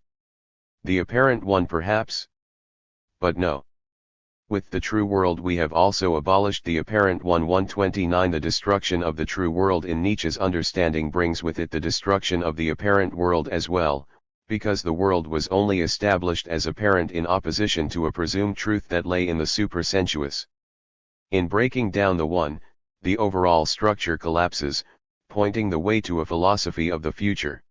The apparent one perhaps? But no. With the true world we have also abolished the apparent one. 129. The destruction of the true world in Nietzsche's understanding brings with it the destruction of the apparent world as well, because the world was only established as apparent in opposition to a presumed truth that lay in the supersensuous. In breaking down the one, the overall structure collapses, pointing the way to a philosophy of the future.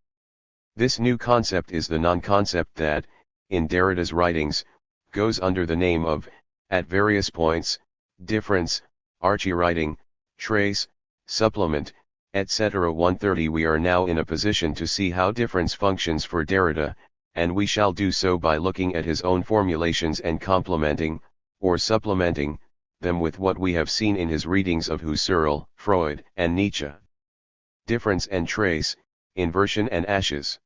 This new concept is the non-concept that, in Derrida's writings, goes under the name of, at various points, difference, archie-writing, trace, supplement, etc. 130. We are now in a position to see how difference functions for Derrida, and we shall do so by looking at his own formulations and complementing, or supplementing, them with what we have seen in his readings of Husserl, Freud, and Nietzsche. Difference and trace, inversion and ashes.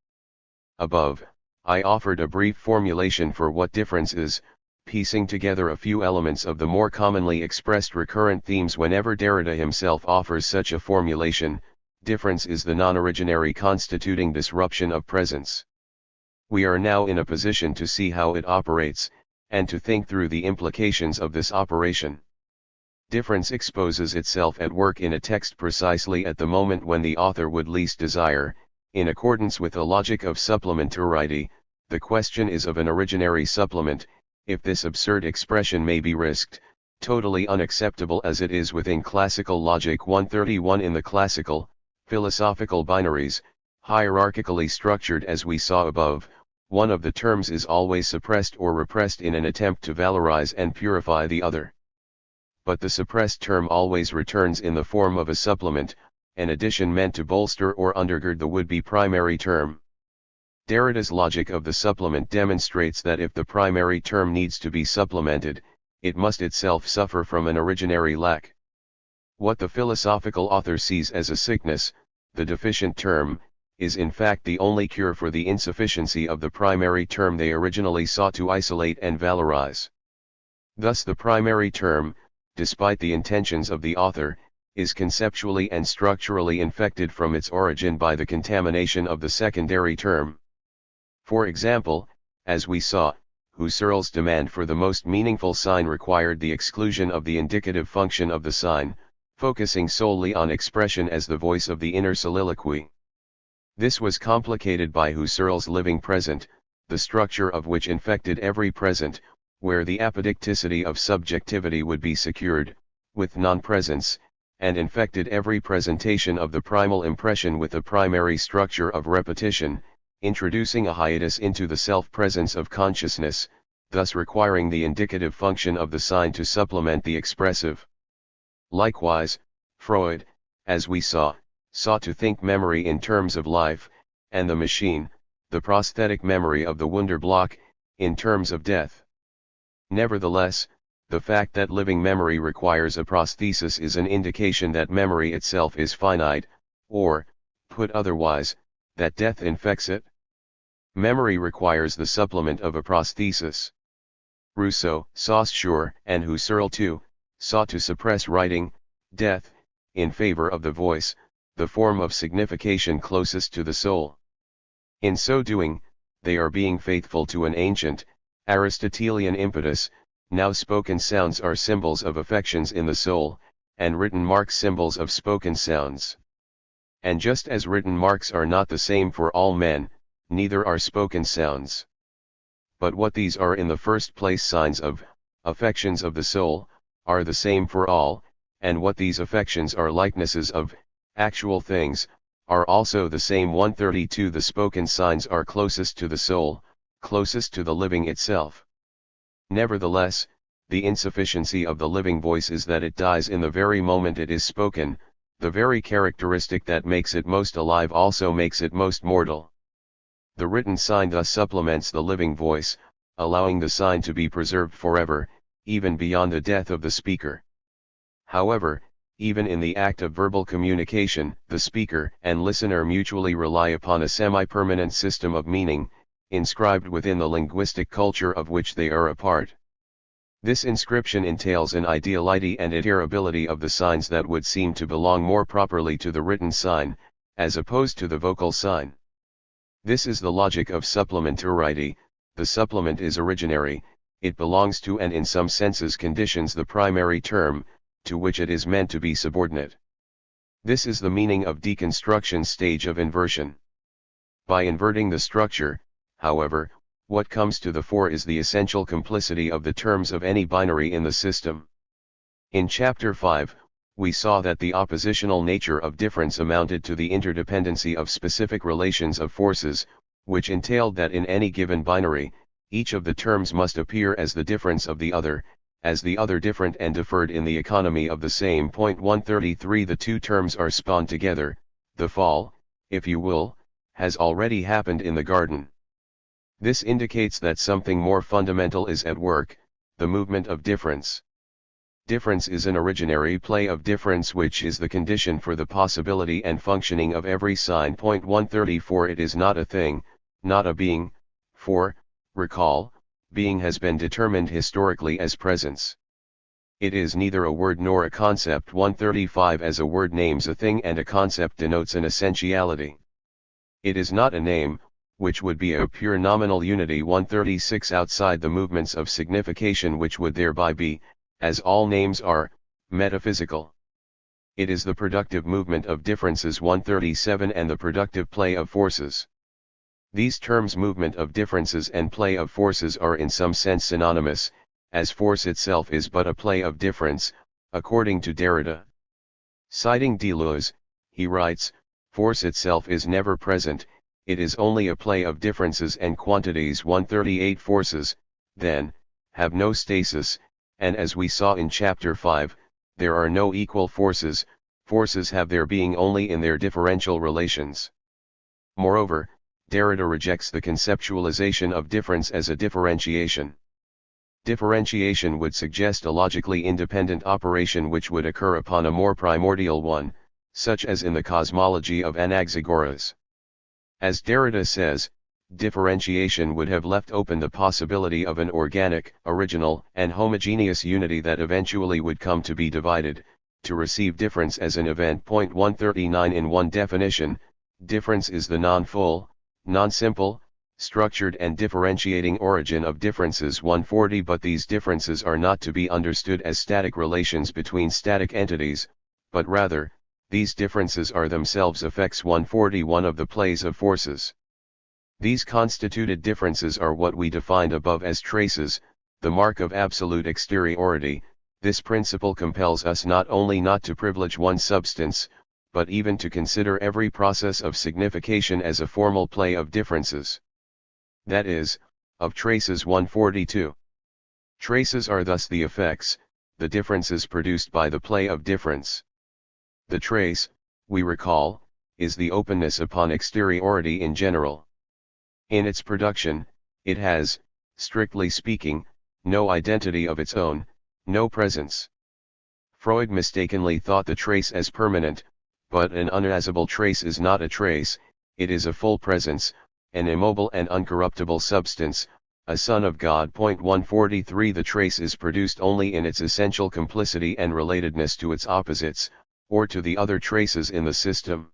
Above, I offered a brief formulation for what difference is, piecing together a few elements of the more commonly expressed recurrent themes whenever Derrida himself offers such a formulation. Difference is the non-originary constituting disruption of presence. We are now in a position to see how it operates, and to think through the implications of this operation. Difference exposes itself at work in a text precisely at the moment when the author would least desire, in accordance with a logic of supplementarity. The question is of an originary supplement, if this absurd expression may be risked, totally unacceptable as it is within classical logic. 131. In the classical, philosophical binaries, hierarchically structured as we saw above, one of the terms is always suppressed or repressed in an attempt to valorize and purify the other. But the suppressed term always returns in the form of a supplement, an addition meant to bolster or undergird the would-be primary term. Derrida's logic of the supplement demonstrates that if the primary term needs to be supplemented, it must itself suffer from an originary lack. What the philosophical author sees as a sickness, the deficient term, is in fact the only cure for the insufficiency of the primary term they originally sought to isolate and valorize. Thus the primary term, despite the intentions of the author, is conceptually and structurally infected from its origin by the contamination of the secondary term. For example, as we saw, Husserl's demand for the most meaningful sign required the exclusion of the indicative function of the sign, focusing solely on expression as the voice of the inner soliloquy. This was complicated by Husserl's living present, the structure of which infected every present, where the apodicticity of subjectivity would be secured, with non-presence, and infected every presentation of the primal impression with a primary structure of repetition, introducing a hiatus into the self-presence of consciousness, thus requiring the indicative function of the sign to supplement the expressive. Likewise, Freud, as we saw, sought to think memory in terms of life, and the machine, the prosthetic memory of the Wunderblock, in terms of death. Nevertheless, the fact that living memory requires a prosthesis is an indication that memory itself is finite, or, put otherwise, that death infects it. Memory requires the supplement of a prosthesis. Rousseau, Saussure, and Husserl too, sought to suppress writing, death, in favor of the voice, the form of signification closest to the soul. In so doing, they are being faithful to an ancient, Aristotelian impetus. Now spoken sounds are symbols of affections in the soul, and written marks symbols of spoken sounds. And just as written marks are not the same for all men, neither are spoken sounds. But what these are in the first place signs of, affections of the soul, are the same for all, and what these affections are likenesses of, actual things, are also the same. 132 The spoken signs are closest to the soul, closest to the living itself. Nevertheless, the insufficiency of the living voice is that it dies in the very moment it is spoken. The very characteristic that makes it most alive also makes it most mortal. The written sign thus supplements the living voice, allowing the sign to be preserved forever, even beyond the death of the speaker. However, even in the act of verbal communication, the speaker and listener mutually rely upon a semi-permanent system of meaning, inscribed within the linguistic culture of which they are a part. This inscription entails an ideality and iterability of the signs that would seem to belong more properly to the written sign, as opposed to the vocal sign. This is the logic of supplementarity. The supplement is originary, it belongs to and in some senses conditions the primary term, to which it is meant to be subordinate. This is the meaning of deconstruction stage of inversion. By inverting the structure, however, what comes to the fore is the essential complicity of the terms of any binary in the system. In Chapter 5, we saw that the oppositional nature of difference amounted to the interdependency of specific relations of forces, which entailed that in any given binary, each of the terms must appear as the difference of the other, as the other different and deferred in the economy of the same. 133 The two terms are spawned together. The fall, if you will, has already happened in the garden. This indicates that something more fundamental is at work, the movement of difference. Difference is an originary play of difference which is the condition for the possibility and functioning of every sign. 134 It is not a thing, not a being, for, recall, being has been determined historically as presence. It is neither a word nor a concept. 135 As a word names a thing and a concept denotes an essentiality. It is not a name, which would be a pure nominal unity. 136 Outside the movements of signification which would thereby be, as all names are, metaphysical. It is the productive movement of differences. 137 And the productive play of forces. These terms movement of differences and play of forces are in some sense synonymous, as force itself is but a play of difference, according to Derrida. Citing Deleuze, he writes, force itself is never present, it is only a play of differences and quantities. 138 Forces, then, have no stasis, and as we saw in Chapter 5, there are no equal forces, forces have their being only in their differential relations. Moreover, Derrida rejects the conceptualization of difference as a differentiation. Differentiation would suggest a logically independent operation which would occur upon a more primordial one, such as in the cosmology of Anaxagoras. As Derrida says, differentiation would have left open the possibility of an organic, original, and homogeneous unity that eventually would come to be divided, to receive difference as an event. 139 In one definition, difference is the non-full, non-simple, structured and differentiating origin of differences. 140 But these differences are not to be understood as static relations between static entities, but rather, these differences are themselves effects. 141 Of the plays of forces. These constituted differences are what we defined above as traces, the mark of absolute exteriority. This principle compels us not only not to privilege one substance, but even to consider every process of signification as a formal play of differences. That is, of traces. 142. Traces are thus the effects, the differences produced by the play of difference. The trace, we recall, is the openness upon exteriority in general. In its production, it has, strictly speaking, no identity of its own, no presence. Freud mistakenly thought the trace as permanent, but an unasable trace is not a trace, it is a full presence, an immobile and uncorruptible substance, a son of God. 143 The trace is produced only in its essential complicity and relatedness to its opposites, or to the other traces in the system.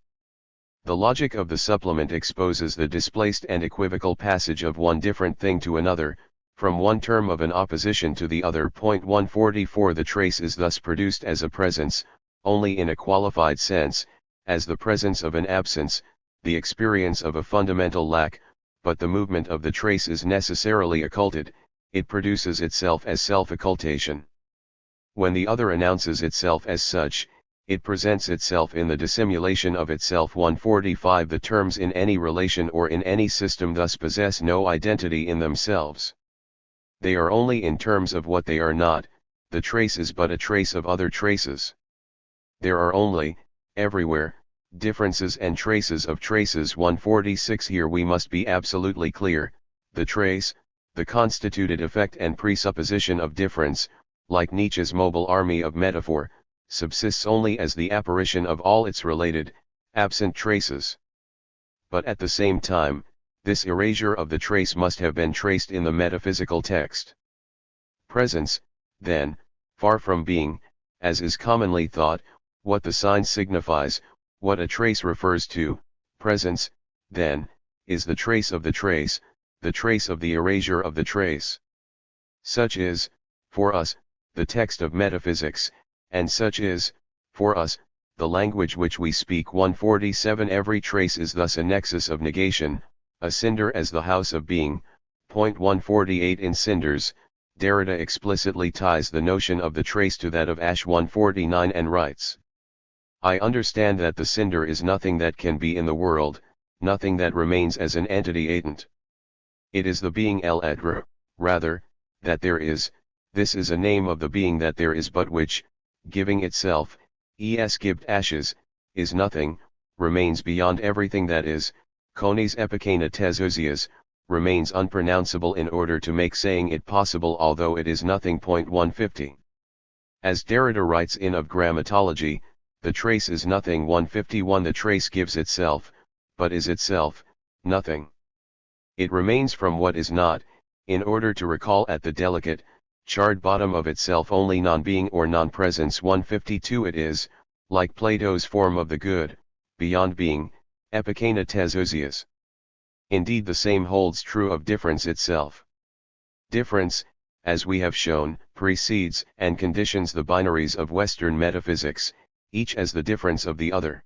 The logic of the supplement exposes the displaced and equivocal passage of one different thing to another, from one term of an opposition to the other. 144 The trace is thus produced as a presence, only in a qualified sense, as the presence of an absence, the experience of a fundamental lack, but the movement of the trace is necessarily occulted, it produces itself as self-occultation. When the other announces itself as such, it presents itself in the dissimulation of itself. 145 The terms in any relation or in any system thus possess no identity in themselves. They are only in terms of what they are not, the trace is but a trace of other traces. There are only, everywhere, differences and traces of traces. 146 Here we must be absolutely clear, the trace, the constituted effect and presupposition of difference, like Nietzsche's mobile army of metaphor, subsists only as the apparition of all its related, absent traces. But at the same time, this erasure of the trace must have been traced in the metaphysical text. Presence, then, far from being, as is commonly thought, what the sign signifies, what a trace refers to, presence, then, is the trace of the trace of the erasure of the trace. Such is, for us, the text of metaphysics, and such is, for us, the language which we speak. 147 Every trace is thus a nexus of negation, a cinder as the house of being. Point 148 In Cinders, Derrida explicitly ties the notion of the trace to that of ash. 149 and writes, I understand that the cinder is nothing that can be in the world, nothing that remains as an entity atent. It is the being rather, that there is, this is a name of the being that there is but which, giving itself, gibt ashes, is nothing, remains beyond everything that is, konis epikena tesousias, remains unpronounceable in order to make saying it possible although it is nothing. Point 150. As Derrida writes in Of Grammatology, the trace is nothing. 151 The trace gives itself, but is itself, nothing. It remains from what is not, in order to recall at the delicate, charred bottom of itself only non-being or non-presence. 152 It is, like Plato's form of the good, beyond being, epikena tesousias. Indeed the same holds true of difference itself. Difference, as we have shown, precedes and conditions the binaries of Western metaphysics, each as the difference of the other.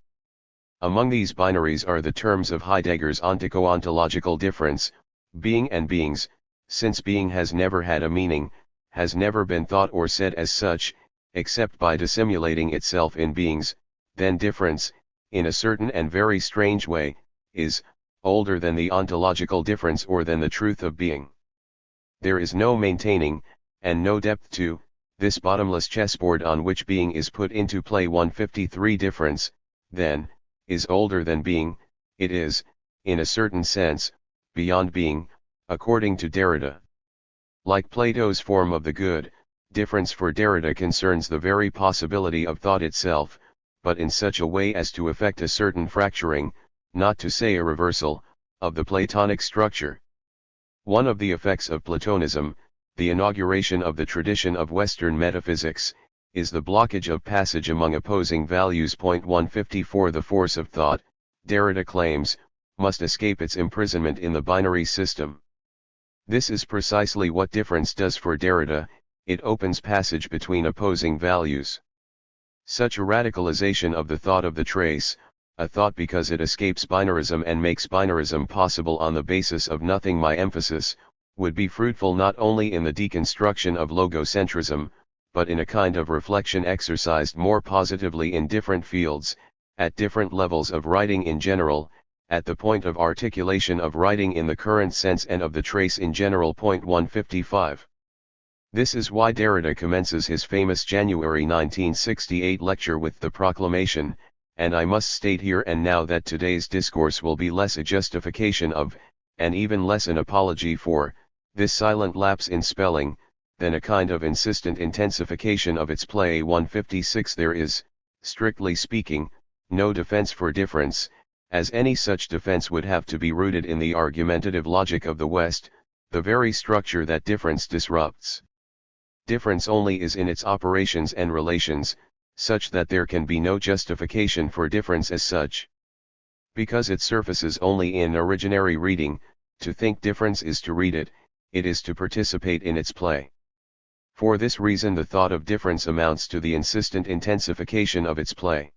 Among these binaries are the terms of Heidegger's ontico-ontological difference, being and beings, since being has never had a meaning, has never been thought or said as such, except by dissimulating itself in beings, then difference, in a certain and very strange way, is older than the ontological difference or than the truth of being. There is no maintaining, and no depth to, this bottomless chessboard on which being is put into play. 153 Difference, then, is older than being, it is, in a certain sense, beyond being, according to Derrida. Like Plato's form of the good, difference for Derrida concerns the very possibility of thought itself, but in such a way as to effect a certain fracturing, not to say a reversal, of the Platonic structure. One of the effects of Platonism, the inauguration of the tradition of Western metaphysics, is the blockage of passage among opposing values. Point 154 The force of thought, Derrida claims, must escape its imprisonment in the binary system. This is precisely what difference does for Derrida, it opens passage between opposing values. Such a radicalization of the thought of the trace, a thought because it escapes binarism and makes binarism possible on the basis of nothing, my emphasis, would be fruitful not only in the deconstruction of logocentrism, but in a kind of reflection exercised more positively in different fields, at different levels of writing in general, at the point of articulation of writing in the current sense and of the trace in general. Point 155. This is why Derrida commences his famous January 1968 lecture with the proclamation, and I must state here and now that today's discourse will be less a justification of, and even less an apology for, this silent lapse in spelling, than a kind of insistent intensification of its play. 156 There is, strictly speaking, no defense for difference, as any such defense would have to be rooted in the argumentative logic of the West, the very structure that difference disrupts. Difference only is in its operations and relations, such that there can be no justification for difference as such. Because it surfaces only in originary reading, to think difference is to read it, it is to participate in its play. For this reason the thought of difference amounts to the insistent intensification of its play.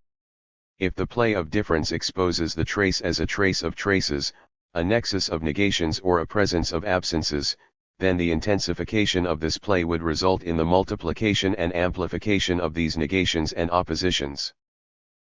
If the play of difference exposes the trace as a trace of traces, a nexus of negations or a presence of absences, then the intensification of this play would result in the multiplication and amplification of these negations and oppositions.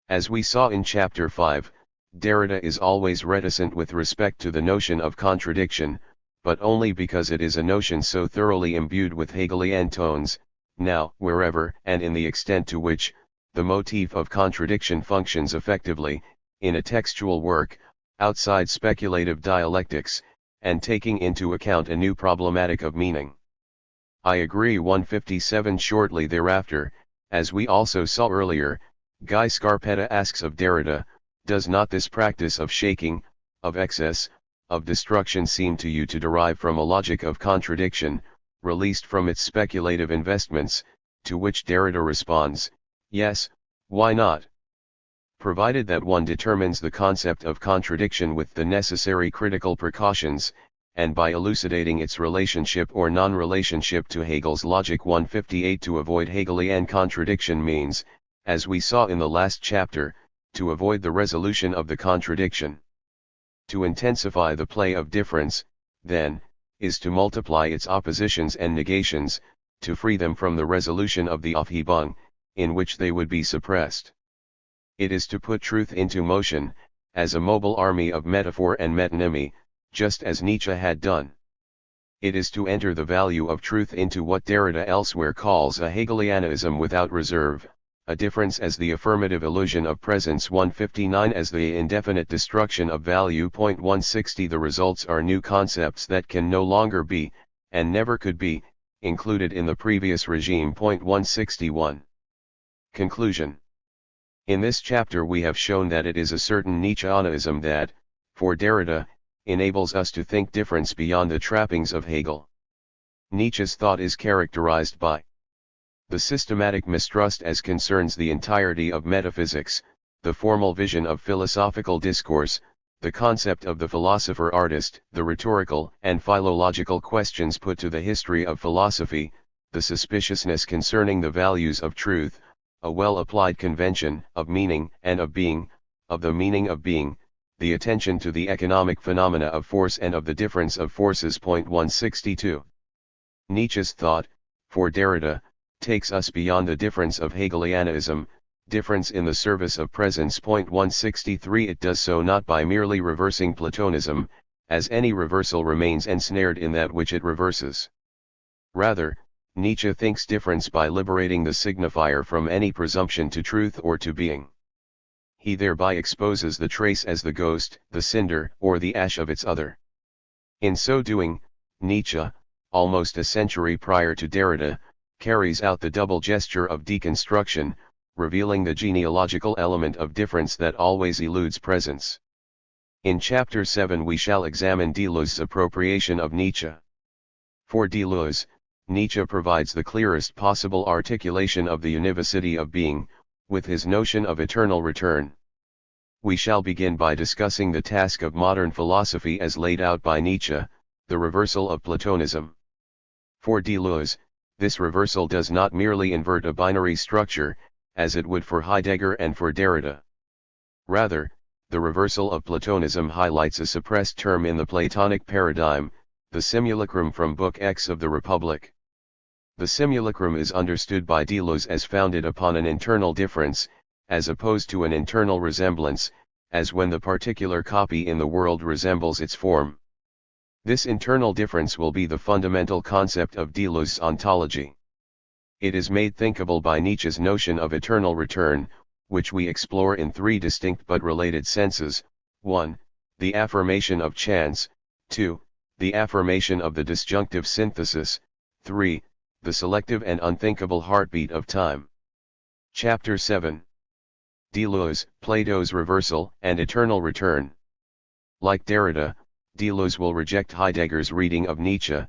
As we saw in Chapter 5, Derrida is always reticent with respect to the notion of contradiction, but only because it is a notion so thoroughly imbued with Hegelian tones, now, wherever and in the extent to which, the motif of contradiction functions effectively, in a textual work, outside speculative dialectics, and taking into account a new problematic of meaning. I agree. 157. Shortly thereafter, as we also saw earlier, Guy Scarpetta asks of Derrida, does not this practice of shaking, of excess, of destruction seem to you to derive from a logic of contradiction, released from its speculative investments? To which Derrida responds, yes, why not? Provided that one determines the concept of contradiction with the necessary critical precautions, and by elucidating its relationship or non-relationship to Hegel's logic. 158. To avoid Hegelian contradiction means, as we saw in the last chapter, to avoid the resolution of the contradiction. To intensify the play of difference, then, is to multiply its oppositions and negations, to free them from the resolution of the Aufhebung, in which they would be suppressed. It is to put truth into motion, as a mobile army of metaphor and metonymy, just as Nietzsche had done. It is to enter the value of truth into what Derrida elsewhere calls a Hegelianism without reserve, a difference as the affirmative illusion of presence. 159. As the indefinite destruction of value. 160. The results are new concepts that can no longer be, and never could be, included in the previous regime. 161. Conclusion. In this chapter we have shown that it is a certain Nietzscheanism that, for Derrida, enables us to think difference beyond the trappings of Hegel. Nietzsche's thought is characterized by the systematic mistrust as concerns the entirety of metaphysics, the formal vision of philosophical discourse, the concept of the philosopher-artist, the rhetorical and philological questions put to the history of philosophy, the suspiciousness concerning the values of truth, a well-applied convention of meaning and of being, of the meaning of being, the attention to the economic phenomena of force and of the difference of forces. 162. Nietzsche's thought, for Derrida, takes us beyond the difference of Hegelianism, difference in the service of presence. 163. It does so not by merely reversing Platonism, as any reversal remains ensnared in that which it reverses. Rather, Nietzsche thinks difference by liberating the signifier from any presumption to truth or to being. He thereby exposes the trace as the ghost, the cinder, or the ash of its other. In so doing, Nietzsche, almost a century prior to Derrida, carries out the double gesture of deconstruction, revealing the genealogical element of difference that always eludes presence. In Chapter 7 we shall examine Deleuze's appropriation of Nietzsche. For Deleuze, Nietzsche provides the clearest possible articulation of the univocity of being, with his notion of eternal return. We shall begin by discussing the task of modern philosophy as laid out by Nietzsche, the reversal of Platonism. For Deleuze, this reversal does not merely invert a binary structure, as it would for Heidegger and for Derrida. Rather, the reversal of Platonism highlights a suppressed term in the Platonic paradigm, the simulacrum from Book X of the Republic. The simulacrum is understood by Deleuze as founded upon an internal difference, as opposed to an internal resemblance, as when the particular copy in the world resembles its form. This internal difference will be the fundamental concept of Deleuze's ontology. It is made thinkable by Nietzsche's notion of eternal return, which we explore in three distinct but related senses: 1. The affirmation of chance, 2. The affirmation of the disjunctive synthesis, 3. The selective and unthinkable heartbeat of time. Chapter 7. Deleuze, Plato's reversal and eternal return. Like Derrida, Deleuze will reject Heidegger's reading of Nietzsche,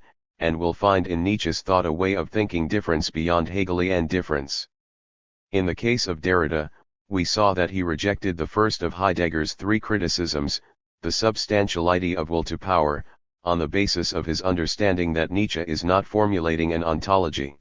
and will find in Nietzsche's thought a way of thinking difference beyond Hegelian difference. In the case of Derrida, we saw that he rejected the first of Heidegger's three criticisms, the substantiality of will to power, on the basis of his understanding that Nietzsche is not formulating an ontology.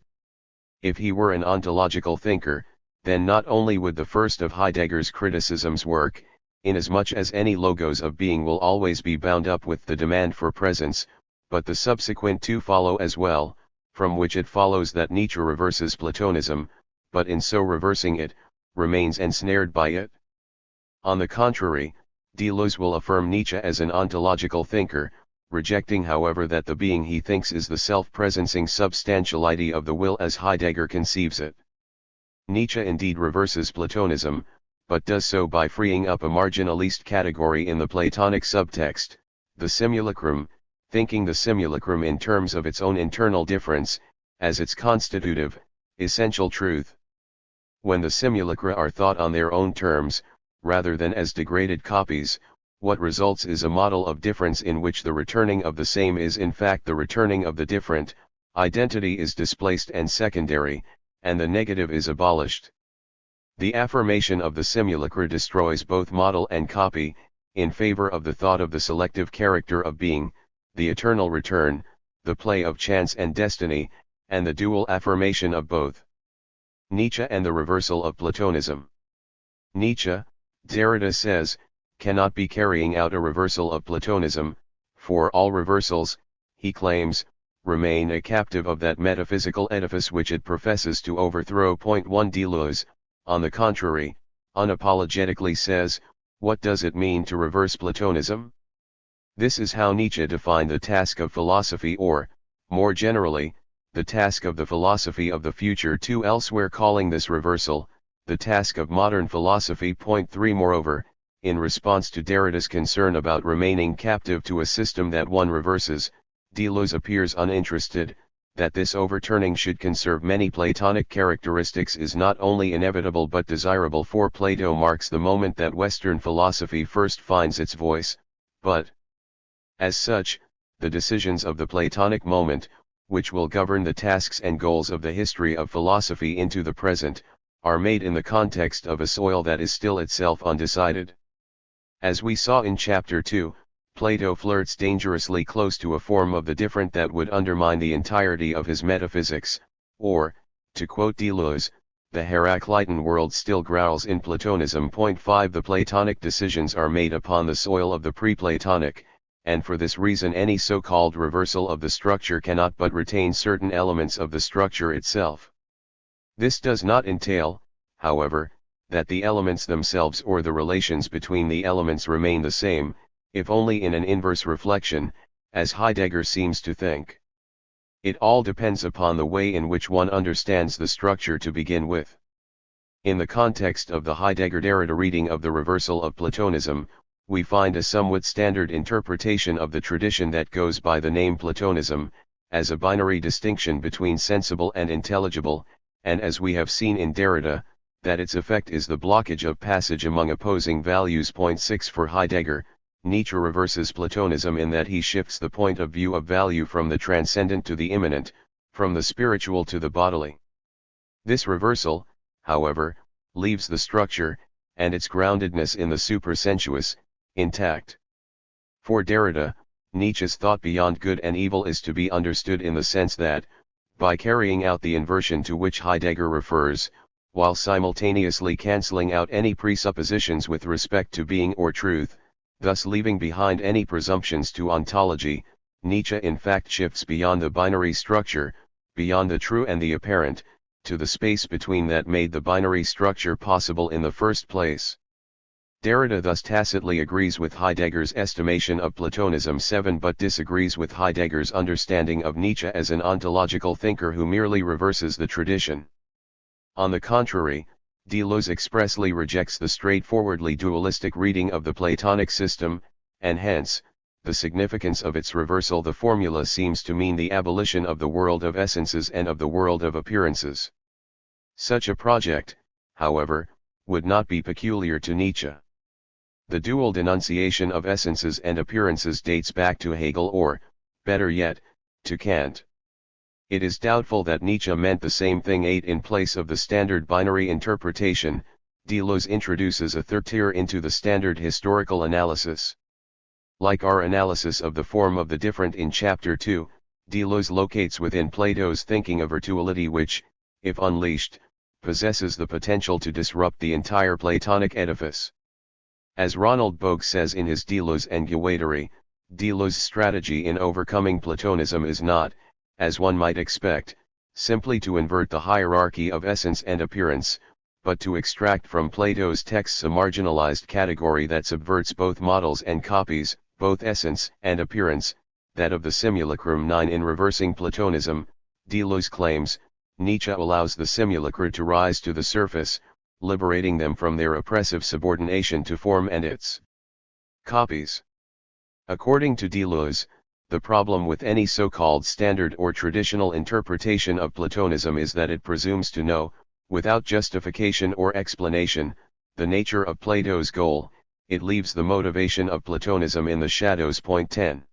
If he were an ontological thinker, then not only would the first of Heidegger's criticisms work, inasmuch as any logos of being will always be bound up with the demand for presence, but the subsequent two follow as well, from which it follows that Nietzsche reverses Platonism, but in so reversing it, remains ensnared by it. On the contrary, Deleuze will affirm Nietzsche as an ontological thinker, rejecting however that the being he thinks is the self-presencing substantiality of the will as Heidegger conceives it. Nietzsche indeed reverses Platonism, but does so by freeing up a marginalist category in the Platonic subtext, the simulacrum, thinking the simulacrum in terms of its own internal difference, as its constitutive, essential truth. When the simulacra are thought on their own terms, rather than as degraded copies, what results is a model of difference in which the returning of the same is in fact the returning of the different, identity is displaced and secondary, and the negative is abolished. The affirmation of the simulacra destroys both model and copy, in favor of the thought of the selective character of being, the eternal return, the play of chance and destiny, and the dual affirmation of both. Nietzsche and the reversal of Platonism. Nietzsche, Derrida says, cannot be carrying out a reversal of Platonism, for all reversals, he claims, remain a captive of that metaphysical edifice which it professes to overthrow. 1 Deleuze, on the contrary, unapologetically says, what does it mean to reverse Platonism? This is how Nietzsche defined the task of philosophy, or, more generally, the task of the philosophy of the future, too, elsewhere calling this reversal, the task of modern philosophy. 3 Moreover, in response to Derrida's concern about remaining captive to a system that one reverses, Deleuze appears uninterested. That this overturning should conserve many Platonic characteristics is not only inevitable but desirable, for Plato marks the moment that Western philosophy first finds its voice, but, as such, the decisions of the Platonic moment, which will govern the tasks and goals of the history of philosophy into the present, are made in the context of a soil that is still itself undecided. As we saw in Chapter 2, Plato flirts dangerously close to a form of the different that would undermine the entirety of his metaphysics, or, to quote Deleuze, the Heraclitean world still growls in Platonism. 5 The Platonic decisions are made upon the soil of the pre-Platonic, and for this reason any so-called reversal of the structure cannot but retain certain elements of the structure itself. This does not entail, however, that the elements themselves or the relations between the elements remain the same, if only in an inverse reflection, as Heidegger seems to think. It all depends upon the way in which one understands the structure to begin with. In the context of the Heidegger-Derrida reading of the reversal of Platonism, we find a somewhat standard interpretation of the tradition that goes by the name Platonism, as a binary distinction between sensible and intelligible, and as we have seen in Derrida, that its effect is the blockage of passage among opposing values. 6 For Heidegger, Nietzsche reverses Platonism in that he shifts the point of view of value from the transcendent to the immanent, from the spiritual to the bodily. This reversal, however, leaves the structure, and its groundedness in the supersensuous, intact. For Derrida, Nietzsche's thought beyond good and evil is to be understood in the sense that, by carrying out the inversion to which Heidegger refers, while simultaneously cancelling out any presuppositions with respect to being or truth, thus leaving behind any presumptions to ontology, Nietzsche in fact shifts beyond the binary structure, beyond the true and the apparent, to the space between that made the binary structure possible in the first place. Derrida thus tacitly agrees with Heidegger's estimation of Platonism 7 but disagrees with Heidegger's understanding of Nietzsche as an ontological thinker who merely reverses the tradition. On the contrary, Deleuze expressly rejects the straightforwardly dualistic reading of the Platonic system, and hence, the significance of its reversal. The formula seems to mean the abolition of the world of essences and of the world of appearances. Such a project, however, would not be peculiar to Nietzsche. The dual denunciation of essences and appearances dates back to Hegel or, better yet, to Kant. It is doubtful that Nietzsche meant the same thing. 8 In place of the standard binary interpretation, Deleuze introduces a third tier into the standard historical analysis. Like our analysis of the form of the different in Chapter 2, Deleuze locates within Plato's thinking a virtuality which, if unleashed, possesses the potential to disrupt the entire Platonic edifice. As Ronald Bogue says in his Deleuze and Guattari, Deleuze's strategy in overcoming Platonism is not, as one might expect, simply to invert the hierarchy of essence and appearance, but to extract from Plato's texts a marginalized category that subverts both models and copies, both essence and appearance, that of the simulacrum. 9 In reversing Platonism, Deleuze claims, Nietzsche allows the simulacra to rise to the surface, liberating them from their oppressive subordination to form and its copies. According to Deleuze, The problem with any so-called standard or traditional interpretation of Platonism is that it presumes to know, without justification or explanation, the nature of Plato's goal. It leaves the motivation of Platonism in the shadows. Point 10.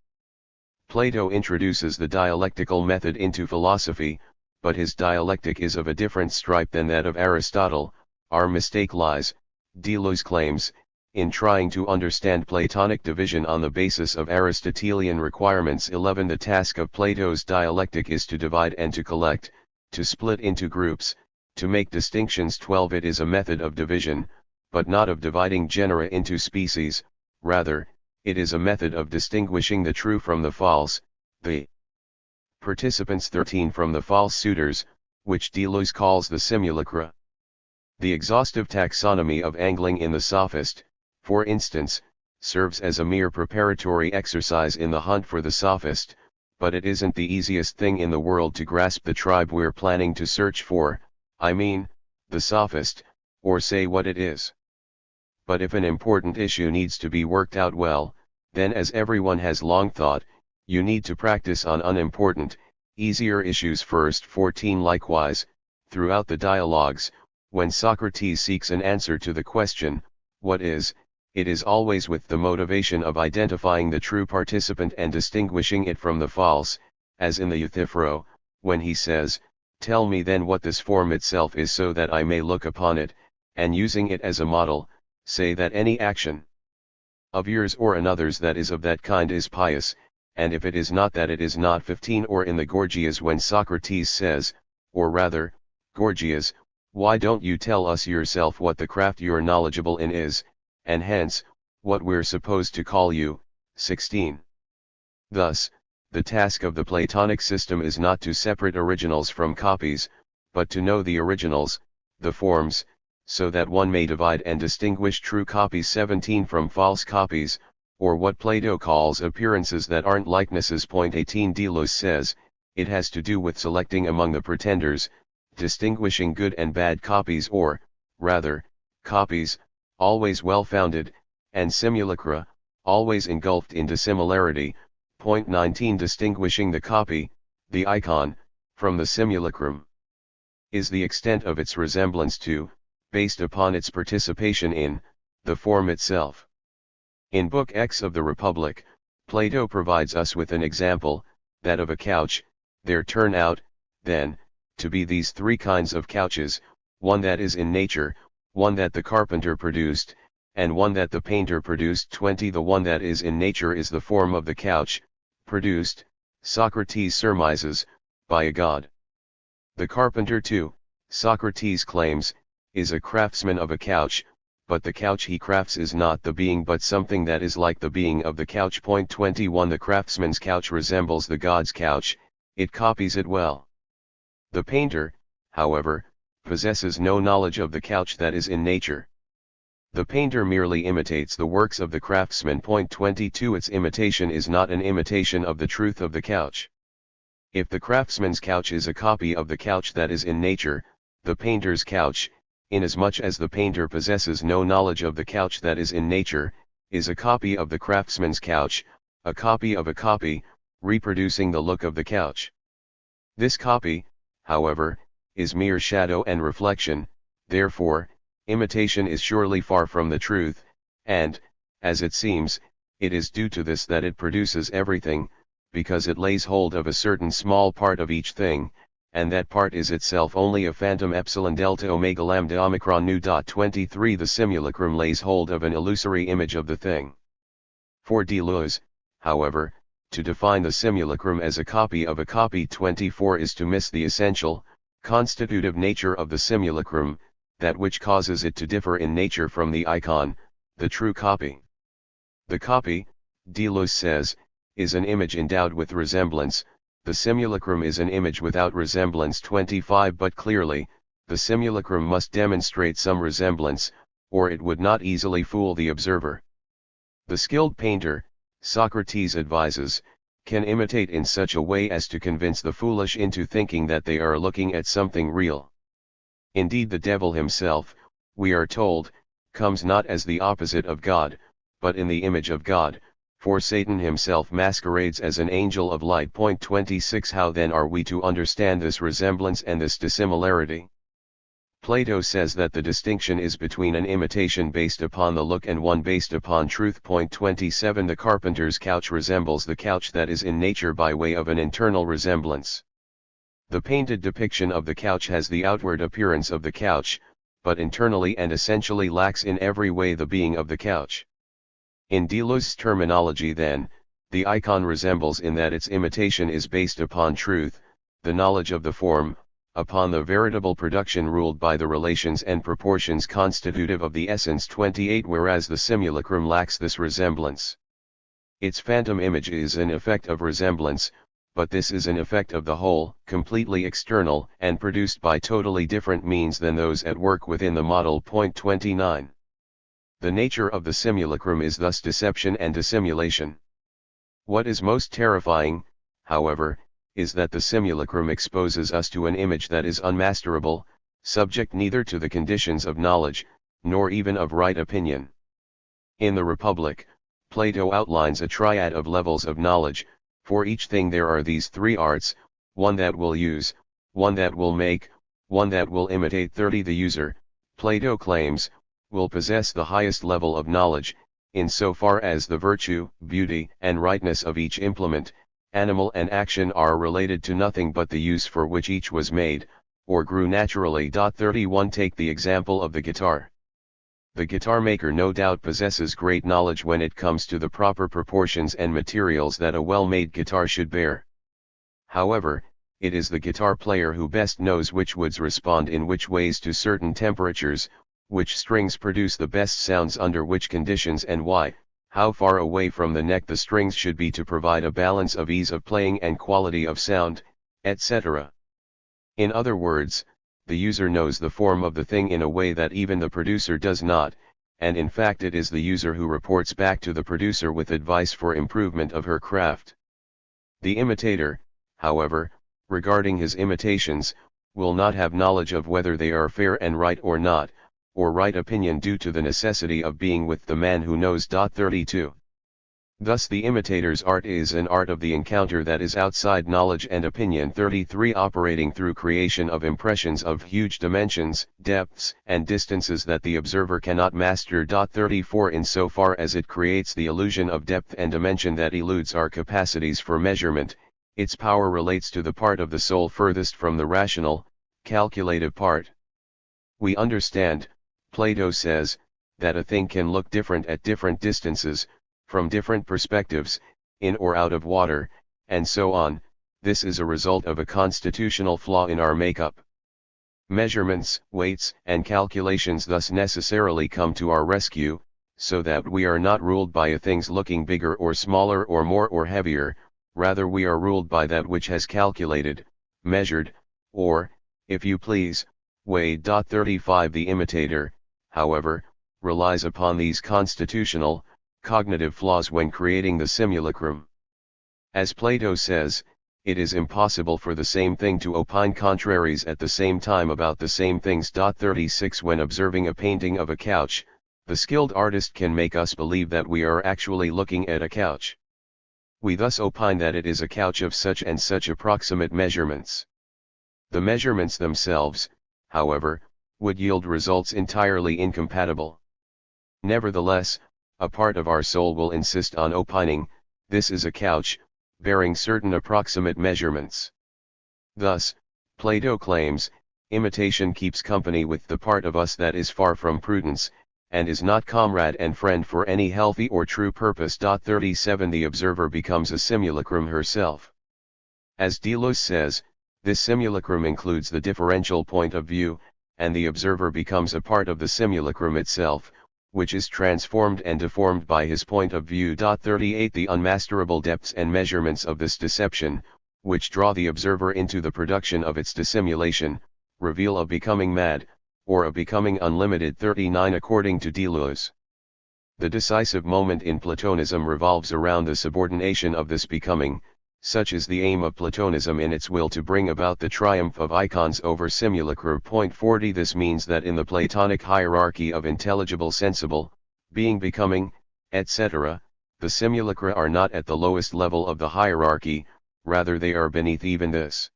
Plato introduces the dialectical method into philosophy, but his dialectic is of a different stripe than that of Aristotle. Our mistake lies, Deleuze claims, in trying to understand Platonic division on the basis of Aristotelian requirements. 11. The task of Plato's dialectic is to divide and to collect, to split into groups, to make distinctions. 12. It is a method of division, but not of dividing genera into species, rather, it is a method of distinguishing the true from the false, the participants. 13. From the false suitors, which Deleuze calls the simulacra. The exhaustive taxonomy of angling in the sophist, for instance, serves as a mere preparatory exercise in the hunt for the sophist, but it isn't the easiest thing in the world to grasp the tribe we're planning to search for, I mean, the sophist, or say what it is. But if an important issue needs to be worked out well, then, as everyone has long thought, you need to practice on unimportant, easier issues first. 14. Likewise, throughout the dialogues, when Socrates seeks an answer to the question, what is, it is always with the motivation of identifying the true participant and distinguishing it from the false, as in the Euthyphro, when he says, tell me then what this form itself is so that I may look upon it, and using it as a model, say that any action of yours or another's that is of that kind is pious, and if it is not, that it is not. 15. Or in the Gorgias, when Socrates says, or rather, Gorgias, why don't you tell us yourself what the craft you're knowledgeable in is, and hence, what we're supposed to call you. 16. Thus, the task of the Platonic system is not to separate originals from copies, but to know the originals, the forms, so that one may divide and distinguish true copies. 17. From false copies, or what Plato calls appearances that aren't likenesses. Point 18. Deleuze says, it has to do with selecting among the pretenders, distinguishing good and bad copies, or, rather, copies, always well-founded, and simulacra, always engulfed in dissimilarity. Point 19. Distinguishing the copy, the icon, from the simulacrum, is the extent of its resemblance to, based upon its participation in, the form itself. In Book X of the Republic, Plato provides us with an example, that of a couch. There turn out, then, to be these three kinds of couches, one that is in nature, one that the carpenter produced, and one that the painter produced. 20. The one that is in nature is the form of the couch, produced, Socrates surmises, by a god. The carpenter too, Socrates claims, is a craftsman of a couch, but the couch he crafts is not the being but something that is like the being of the couch. Point 21. The craftsman's couch resembles the god's couch, it copies it well. The painter, however, possesses no knowledge of the couch that is in nature. The painter merely imitates the works of the craftsman. Point 22. Its imitation is not an imitation of the truth of the couch. If the craftsman's couch is a copy of the couch that is in nature, the painter's couch, inasmuch as the painter possesses no knowledge of the couch that is in nature, is a copy of the craftsman's couch, a copy of a copy, reproducing the look of the couch. This copy, however, is mere shadow and reflection, therefore, imitation is surely far from the truth, and, as it seems, it is due to this that it produces everything, because it lays hold of a certain small part of each thing, and that part is itself only a phantom. Epsilon delta omega lambda omicron nu. 23. The simulacrum lays hold of an illusory image of the thing. For Deleuze, however, to define the simulacrum as a copy of a copy 24 is to miss the essential, constitutive nature of the simulacrum, that which causes it to differ in nature from the icon, the true copy. The copy, Deleuze says, is an image endowed with resemblance. The simulacrum is an image without resemblance. 25. But clearly, the simulacrum must demonstrate some resemblance, or it would not easily fool the observer. The skilled painter, Socrates advises, can imitate in such a way as to convince the foolish into thinking that they are looking at something real. Indeed, the devil himself, we are told, comes not as the opposite of God, but in the image of God, for Satan himself masquerades as an angel of light. 26 How then are we to understand this resemblance and this dissimilarity? Plato says that the distinction is between an imitation based upon the look and one based upon truth. 27 The carpenter's couch resembles the couch that is in nature by way of an internal resemblance. The painted depiction of the couch has the outward appearance of the couch, but internally and essentially lacks in every way the being of the couch. In Deleuze's terminology then, the icon resembles in that its imitation is based upon truth, the knowledge of the form, upon the veritable production ruled by the relations and proportions constitutive of the essence. 28 Whereas the simulacrum lacks this resemblance. Its phantom image is an effect of resemblance, but this is an effect of the whole, completely external, and produced by totally different means than those at work within the model. 29 The nature of the simulacrum is thus deception and dissimulation. What is most terrifying, however, is that the simulacrum exposes us to an image that is unmasterable, subject neither to the conditions of knowledge, nor even of right opinion. In the Republic, Plato outlines a triad of levels of knowledge. For each thing there are these three arts, one that will use, one that will make, one that will imitate. 30 The user, Plato claims, will possess the highest level of knowledge, in so far as the virtue, beauty, and rightness of each implement, animal and action are related to nothing but the use for which each was made, or grew naturally. 31 Take the example of the guitar. The guitar maker no doubt possesses great knowledge when it comes to the proper proportions and materials that a well-made guitar should bear. However, it is the guitar player who best knows which woods respond in which ways to certain temperatures, which strings produce the best sounds under which conditions, and why, how far away from the neck the strings should be to provide a balance of ease of playing and quality of sound, etc. In other words, the user knows the form of the thing in a way that even the producer does not, and in fact it is the user who reports back to the producer with advice for improvement of her craft. The imitator, however, regarding his imitations, will not have knowledge of whether they are fair and right or not, or right opinion due to the necessity of being with the man who knows. 32 Thus the imitator's art is an art of the encounter that is outside knowledge and opinion. 33 Operating through creation of impressions of huge dimensions, depths, and distances that the observer cannot master. 34 Insofar as it creates the illusion of depth and dimension that eludes our capacities for measurement, its power relates to the part of the soul furthest from the rational, calculative part. We understand, Plato says, that a thing can look different at different distances, from different perspectives, in or out of water, and so on. This is a result of a constitutional flaw in our makeup. Measurements, weights, and calculations thus necessarily come to our rescue, so that we are not ruled by a thing's looking bigger or smaller or more or heavier, rather we are ruled by that which has calculated, measured, or, if you please, weighed. 35 The imitator, however, relies upon these constitutional, cognitive flaws when creating the simulacrum. As Plato says, it is impossible for the same thing to opine contraries at the same time about the same things. 36 When observing a painting of a couch, the skilled artist can make us believe that we are actually looking at a couch. We thus opine that it is a couch of such and such approximate measurements. The measurements themselves, however, would yield results entirely incompatible. Nevertheless, a part of our soul will insist on opining, this is a couch, bearing certain approximate measurements. Thus, Plato claims, imitation keeps company with the part of us that is far from prudence, and is not comrade and friend for any healthy or true purpose. 37 The observer becomes a simulacrum herself. As Deleuze says, this simulacrum includes the differential point of view, and the observer becomes a part of the simulacrum itself, which is transformed and deformed by his point of view. 38 The unmasterable depths and measurements of this deception, which draw the observer into the production of its dissimulation, reveal a becoming mad, or a becoming unlimited. 39 According to Deleuze, the decisive moment in Platonism revolves around the subordination of this becoming. Such is the aim of Platonism in its will to bring about the triumph of icons over simulacra. 40 This means that in the Platonic hierarchy of intelligible sensible, being becoming, etc., the simulacra are not at the lowest level of the hierarchy, rather they are beneath even this.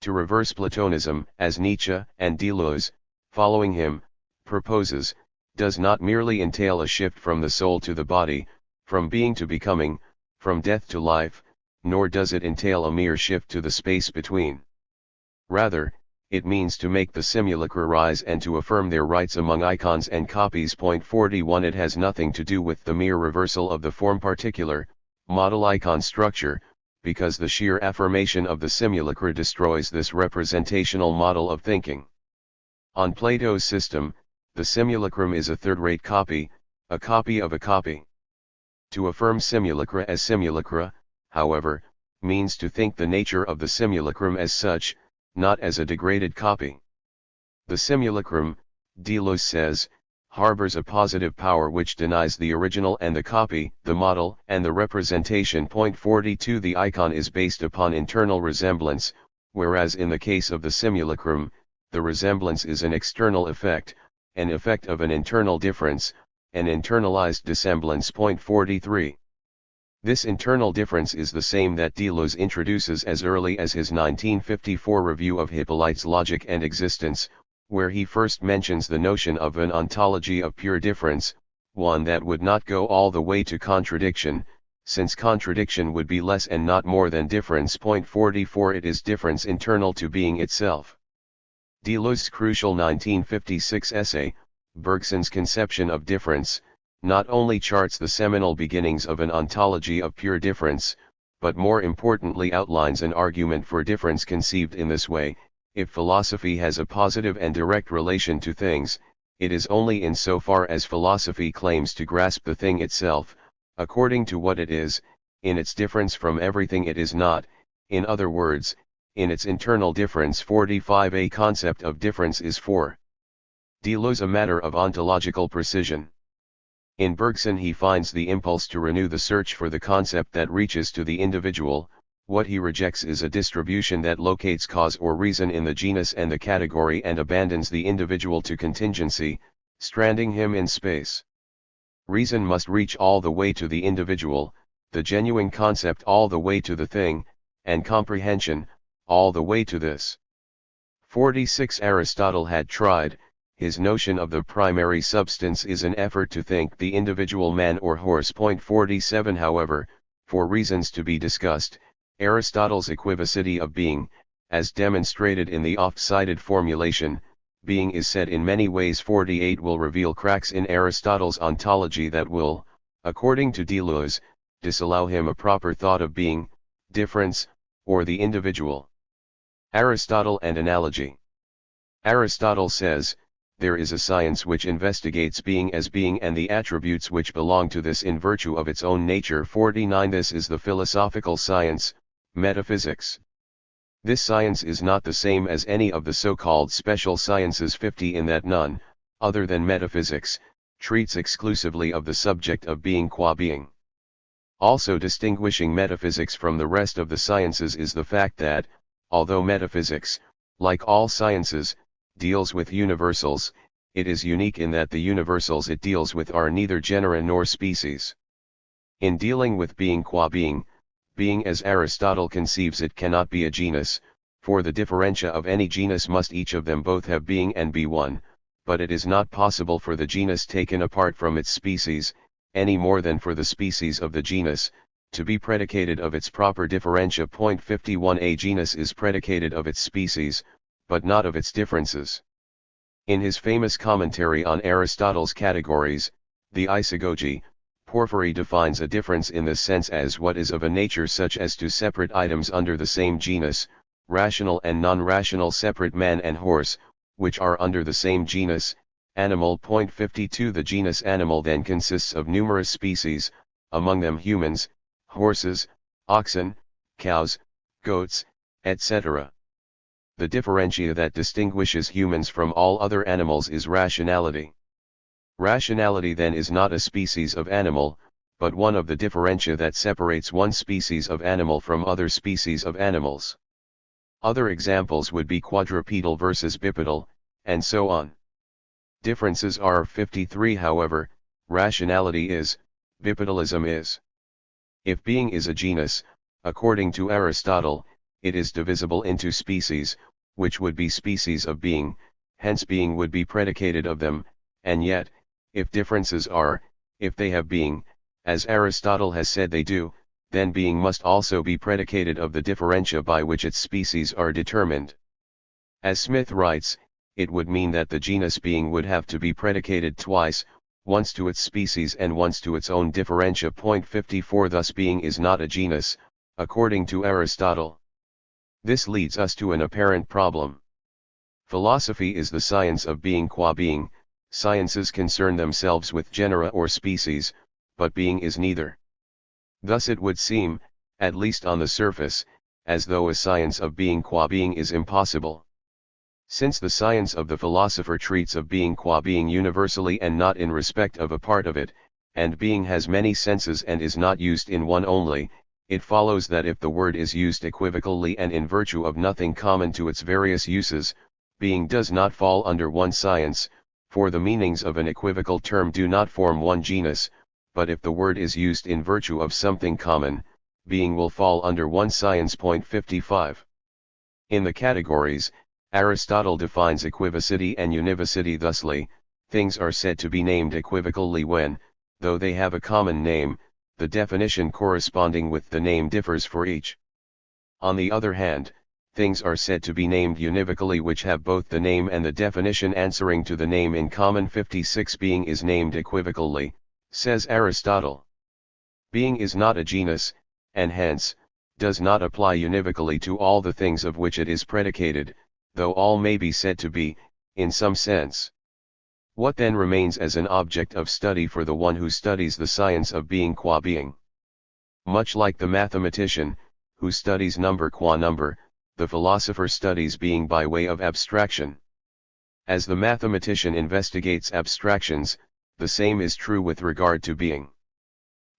To reverse Platonism, as Nietzsche and Deleuze, following him, proposes, does not merely entail a shift from the soul to the body, from being to becoming, from death to life, nor does it entail a mere shift to the space between. Rather, it means to make the simulacra rise and to affirm their rights among icons and copies. 41 It has nothing to do with the mere reversal of the form particular, model icon structure, because the sheer affirmation of the simulacra destroys this representational model of thinking. On Plato's system, the simulacrum is a third-rate copy, a copy of a copy. To affirm simulacra as simulacra, however, means to think the nature of the simulacrum as such, not as a degraded copy. The simulacrum, Deleuze says, harbors a positive power which denies the original and the copy, the model and the representation. 42 The icon is based upon internal resemblance, whereas in the case of the simulacrum, the resemblance is an external effect, an effect of an internal difference, an internalized dissemblance. 43 This internal difference is the same that Deleuze introduces as early as his 1954 review of Hippolyte's Logic and Existence, where he first mentions the notion of an ontology of pure difference, one that would not go all the way to contradiction, since contradiction would be less and not more than difference. 44 It is difference internal to being itself. Deleuze's crucial 1956 essay, Bergson's Conception of Difference, not only charts the seminal beginnings of an ontology of pure difference, but more importantly outlines an argument for difference conceived in this way. If philosophy has a positive and direct relation to things, it is only in so far as philosophy claims to grasp the thing itself, according to what it is, in its difference from everything it is not, in other words, in its internal difference. 45 A concept of difference is for Deleuze a matter of ontological precision. In Bergson he finds the impulse to renew the search for the concept that reaches to the individual. What he rejects is a distribution that locates cause or reason in the genus and the category and abandons the individual to contingency, stranding him in space. Reason must reach all the way to the individual, the genuine concept all the way to the thing, and comprehension, all the way to this. 46 Aristotle had tried. His notion of the primary substance is an effort to think the individual man or horse. 47 However, for reasons to be discussed, Aristotle's equivocity of being, as demonstrated in the oft-cited formulation, being is said in many ways. 48 will reveal cracks in Aristotle's ontology that will, according to Deleuze, disallow him a proper thought of being, difference, or the individual. Aristotle and analogy. Aristotle says, there is a science which investigates being as being and the attributes which belong to this in virtue of its own nature. 49 This is the philosophical science, metaphysics. This science is not the same as any of the so-called special sciences. 50 In that none, other than metaphysics, treats exclusively of the subject of being qua being. Also distinguishing metaphysics from the rest of the sciences is the fact that, although metaphysics, like all sciences, deals with universals, it is unique in that the universals it deals with are neither genera nor species. In dealing with being qua being, being as Aristotle conceives it cannot be a genus, for the differentia of any genus must each of them both have being and be one, but it is not possible for the genus taken apart from its species, any more than for the species of the genus, to be predicated of its proper differentia. 51 A genus is predicated of its species, but not of its differences. In his famous commentary on Aristotle's categories, the Isagogy, Porphyry defines a difference in this sense as what is of a nature such as to separate items under the same genus, rational and non-rational separate man and horse, which are under the same genus, animal. 52 The genus animal then consists of numerous species, among them humans, horses, oxen, cows, goats, etc. The differentia that distinguishes humans from all other animals is rationality. Rationality then is not a species of animal, but one of the differentia that separates one species of animal from other species of animals. Other examples would be quadrupedal versus bipedal, and so on. Differences are 53. However, rationality is, Bipedalism is. If being is a genus, according to Aristotle, it is divisible into species, which would be species of being, hence being would be predicated of them, and yet, if differences are, if they have being, as Aristotle has said they do, then being must also be predicated of the differentia by which its species are determined. As Smith writes, it would mean that the genus being would have to be predicated twice, once to its species and once to its own differentia. 54 Thus being is not a genus, according to Aristotle. This leads us to an apparent problem. Philosophy is the science of being qua being, sciences concern themselves with genera or species, but being is neither. Thus it would seem, at least on the surface, as though a science of being qua being is impossible. Since the science of the philosopher treats of being qua being universally and not in respect of a part of it, and being has many senses and is not used in one only, it follows that if the word is used equivocally and in virtue of nothing common to its various uses, being does not fall under one science, for the meanings of an equivocal term do not form one genus, but if the word is used in virtue of something common, being will fall under one science. 55. In the categories, Aristotle defines equivocity and univocity thusly: things are said to be named equivocally when, though they have a common name, the definition corresponding with the name differs for each. On the other hand, things are said to be named univocally which have both the name and the definition answering to the name in common. 56 Being is named equivocally, says Aristotle. Being is not a genus, and hence, does not apply univocally to all the things of which it is predicated, though all may be said to be, in some sense. What then remains as an object of study for the one who studies the science of being qua being? Much like the mathematician, who studies number qua number, the philosopher studies being by way of abstraction. As the mathematician investigates abstractions, the same is true with regard to being.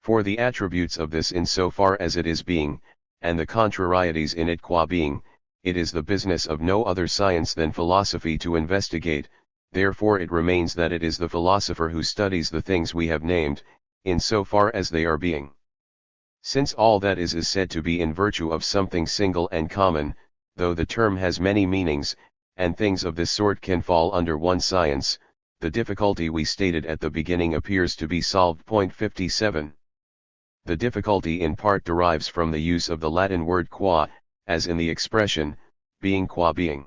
For the attributes of this in so far as it is being, and the contrarieties in it qua being, it is the business of no other science than philosophy to investigate, therefore it remains that it is the philosopher who studies the things we have named, in so far as they are being. Since all that is said to be in virtue of something single and common, though the term has many meanings, and things of this sort can fall under one science, the difficulty we stated at the beginning appears to be solved. 57. The difficulty in part derives from the use of the Latin word qua, as in the expression, being qua being.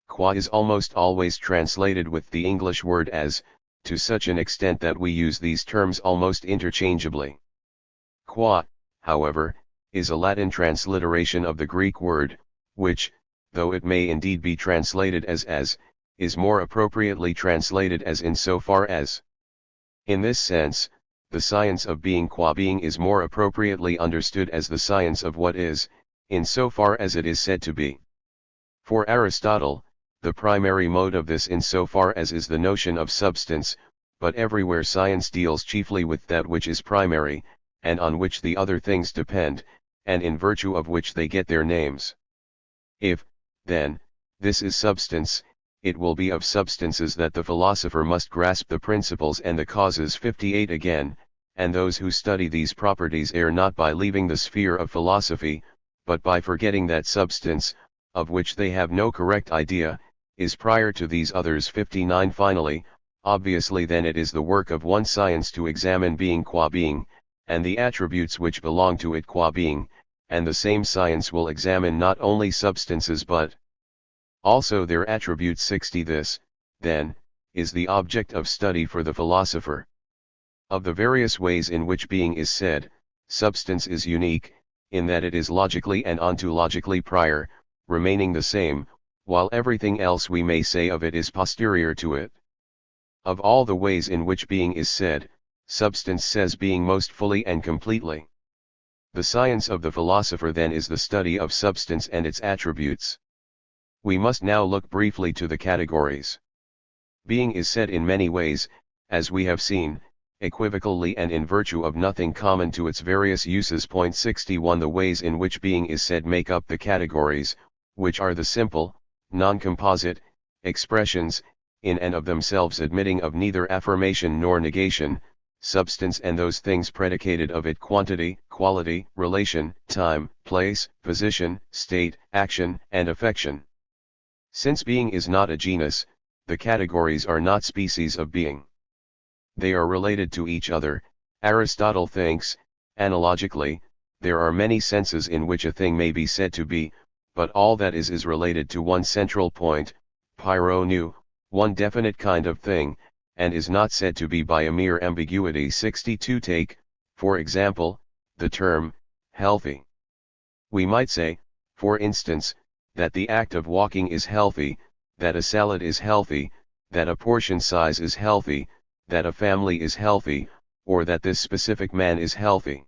Qua is almost always translated with the English word as, to such an extent that we use these terms almost interchangeably. Qua, however, is a Latin transliteration of the Greek word, which, though it may indeed be translated as, is more appropriately translated as in so far as. In this sense, the science of being qua being is more appropriately understood as the science of what is, in so far as it is said to be. For Aristotle, the primary mode of this in so far as is the notion of substance, but everywhere science deals chiefly with that which is primary, and on which the other things depend, and in virtue of which they get their names. If, then, this is substance, it will be of substances that the philosopher must grasp the principles and the causes. 58 Again, and those who study these properties err not by leaving the sphere of philosophy, but by forgetting that substance, of which they have no correct idea, is prior to these others. 59 Finally, obviously then it is the work of one science to examine being qua being, and the attributes which belong to it qua being, and the same science will examine not only substances but also their attributes. 60 This, then, is the object of study for the philosopher. Of the various ways in which being is said, substance is unique, in that it is logically and ontologically prior, remaining the same, while everything else we may say of it is posterior to it. Of all the ways in which being is said, substance says being most fully and completely. The science of the philosopher then is the study of substance and its attributes. We must now look briefly to the categories. Being is said in many ways, as we have seen, equivocally and in virtue of nothing common to its various uses. 61 The ways in which being is said make up the categories, which are the simple, non-composite, expressions, in and of themselves admitting of neither affirmation nor negation, substance and those things predicated of it: quantity, quality, relation, time, place, position, state, action, and affection. Since being is not a genus, the categories are not species of being. They are related to each other. Aristotle thinks, analogically, there are many senses in which a thing may be said to be, but all that is related to one central point, pyro nu, one definite kind of thing, and is not said to be by a mere ambiguity. 62. Take, for example, the term, healthy. We might say, for instance, that the act of walking is healthy, that a salad is healthy, that a portion size is healthy, that a family is healthy, or that this specific man is healthy.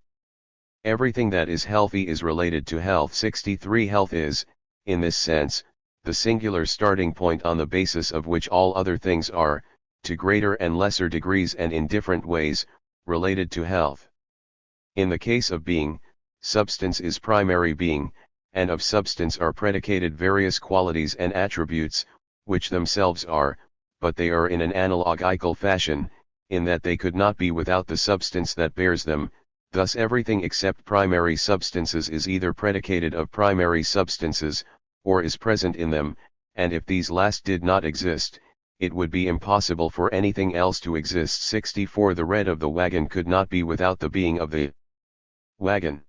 Everything that is healthy is related to health. 63. Health is, in this sense, the singular starting point on the basis of which all other things are, to greater and lesser degrees and in different ways, related to health. In the case of being, substance is primary being, and of substance are predicated various qualities and attributes, which themselves are, but they are in an analogical fashion, in that they could not be without the substance that bears them. Thus everything except primary substances is either predicated of primary substances, or is present in them, and if these last did not exist, it would be impossible for anything else to exist. 64. The red of the wagon could not be without the being of the wagon.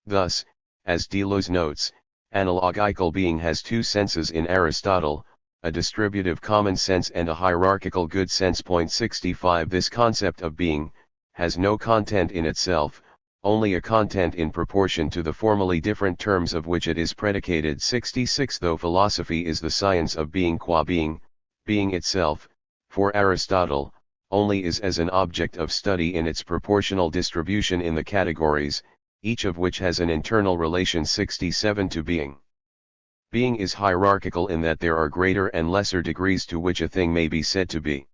Thus, as Deleuze notes, analogical being has two senses in Aristotle, a distributive common sense and a hierarchical good sense. 65. This concept of being has no content in itself, only a content in proportion to the formally different terms of which it is predicated. 66. Though philosophy is the science of being qua being, being itself, for Aristotle, only is as an object of study in its proportional distribution in the categories, each of which has an internal relation. 67. To being. Being is hierarchical in that there are greater and lesser degrees to which a thing may be said to be.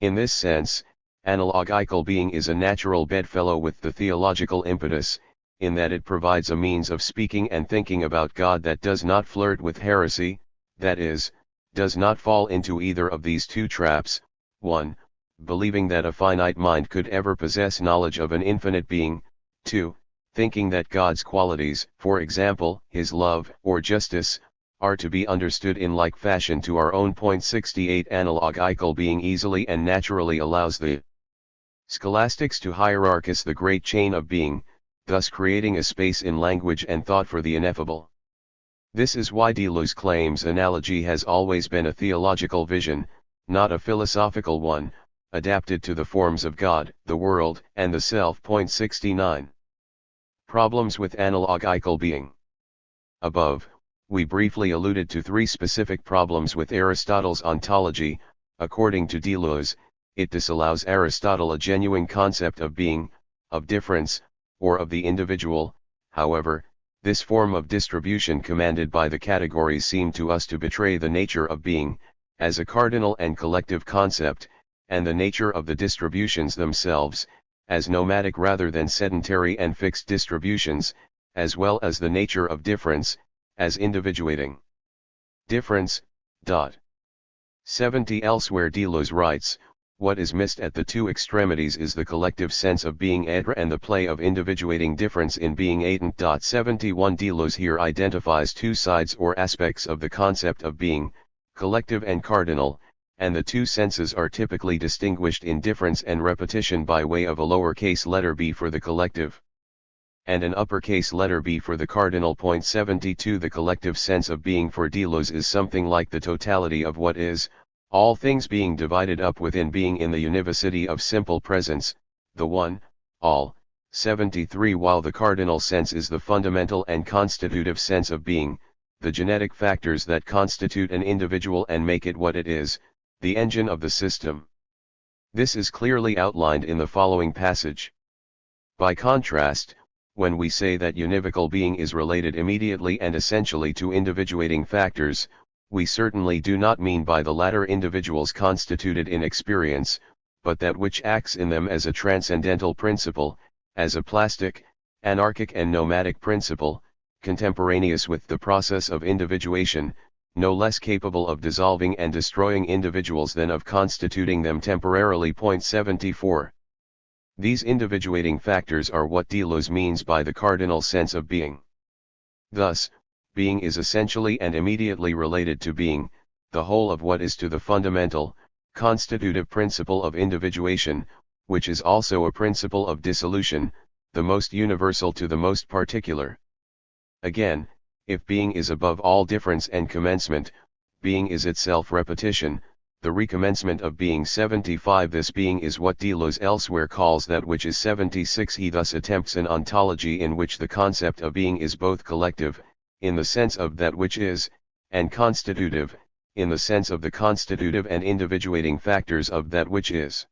In this sense, analogical being is a natural bedfellow with the theological impetus, in that it provides a means of speaking and thinking about God that does not flirt with heresy, that is, does not fall into either of these two traps: 1. Believing that a finite mind could ever possess knowledge of an infinite being; 2. Thinking that God's qualities, for example, his love or justice, are to be understood in like fashion to our own. 68. Analogical being easily and naturally allows the scholastics to hierarchize the great chain of being, thus creating a space in language and thought for the ineffable. This is why Deleuze claims analogy has always been a theological vision, not a philosophical one, adapted to the forms of God, the world, and the self. 69. Problems with analogical being. Above, we briefly alluded to three specific problems with Aristotle's ontology. According to Deleuze, it disallows Aristotle a genuine concept of being, of difference, or of the individual. However, this form of distribution commanded by the categories seemed to us to betray the nature of being, as a cardinal and collective concept, and the nature of the distributions themselves, as nomadic rather than sedentary and fixed distributions, as well as the nature of difference, as individuating. Difference. 70. Elsewhere Deleuze writes, what is missed at the two extremities is the collective sense of being être and the play of individuating difference in being atant. 71. Deleuze here identifies two sides or aspects of the concept of being, collective and cardinal, and the two senses are typically distinguished in difference and repetition by way of a lowercase letter b for the collective, and an uppercase letter b for the cardinal. 72. The collective sense of being for Deleuze is something like the totality of what is, all things being divided up within being in the univocity of simple presence, the one, all. 73. While the cardinal sense is the fundamental and constitutive sense of being, the genetic factors that constitute an individual and make it what it is, the engine of the system. This is clearly outlined in the following passage. By contrast, when we say that univocal being is related immediately and essentially to individuating factors, we certainly do not mean by the latter individuals constituted in experience, but that which acts in them as a transcendental principle, as a plastic, anarchic and nomadic principle, contemporaneous with the process of individuation, no less capable of dissolving and destroying individuals than of constituting them temporarily. 74. These individuating factors are what Deleuze means by the cardinal sense of being. Thus, being is essentially and immediately related to being, the whole of what is to the fundamental, constitutive principle of individuation, which is also a principle of dissolution, the most universal to the most particular. Again, if being is above all difference and commencement, being is itself repetition, the recommencement of being. 75. This being is what Deleuze elsewhere calls that which is. 76. He thus attempts an ontology in which the concept of being is both collective, in the sense of that which is, and constitutive, in the sense of the constitutive and individuating factors of that which is.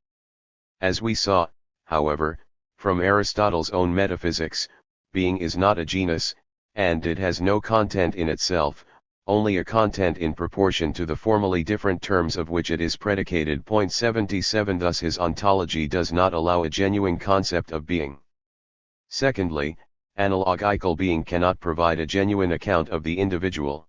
As we saw, however, from Aristotle's own metaphysics, being is not a genus, and it has no content in itself, only a content in proportion to the formally different terms of which it is predicated. 77. Thus his ontology does not allow a genuine concept of being. Secondly, analogical being cannot provide a genuine account of the individual.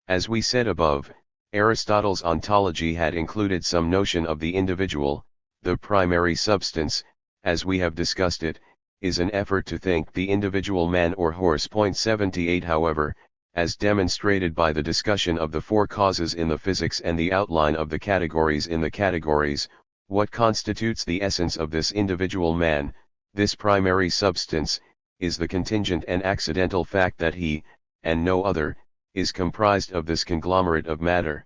As we said above, Aristotle's ontology had included some notion of the individual. The primary substance, as we have discussed it, is an effort to think the individual man or horse. 78. However, as demonstrated by the discussion of the four causes in the physics and the outline of the categories in the categories, what constitutes the essence of this individual man, this primary substance, is the contingent and accidental fact that he, and no other, is comprised of this conglomerate of matter.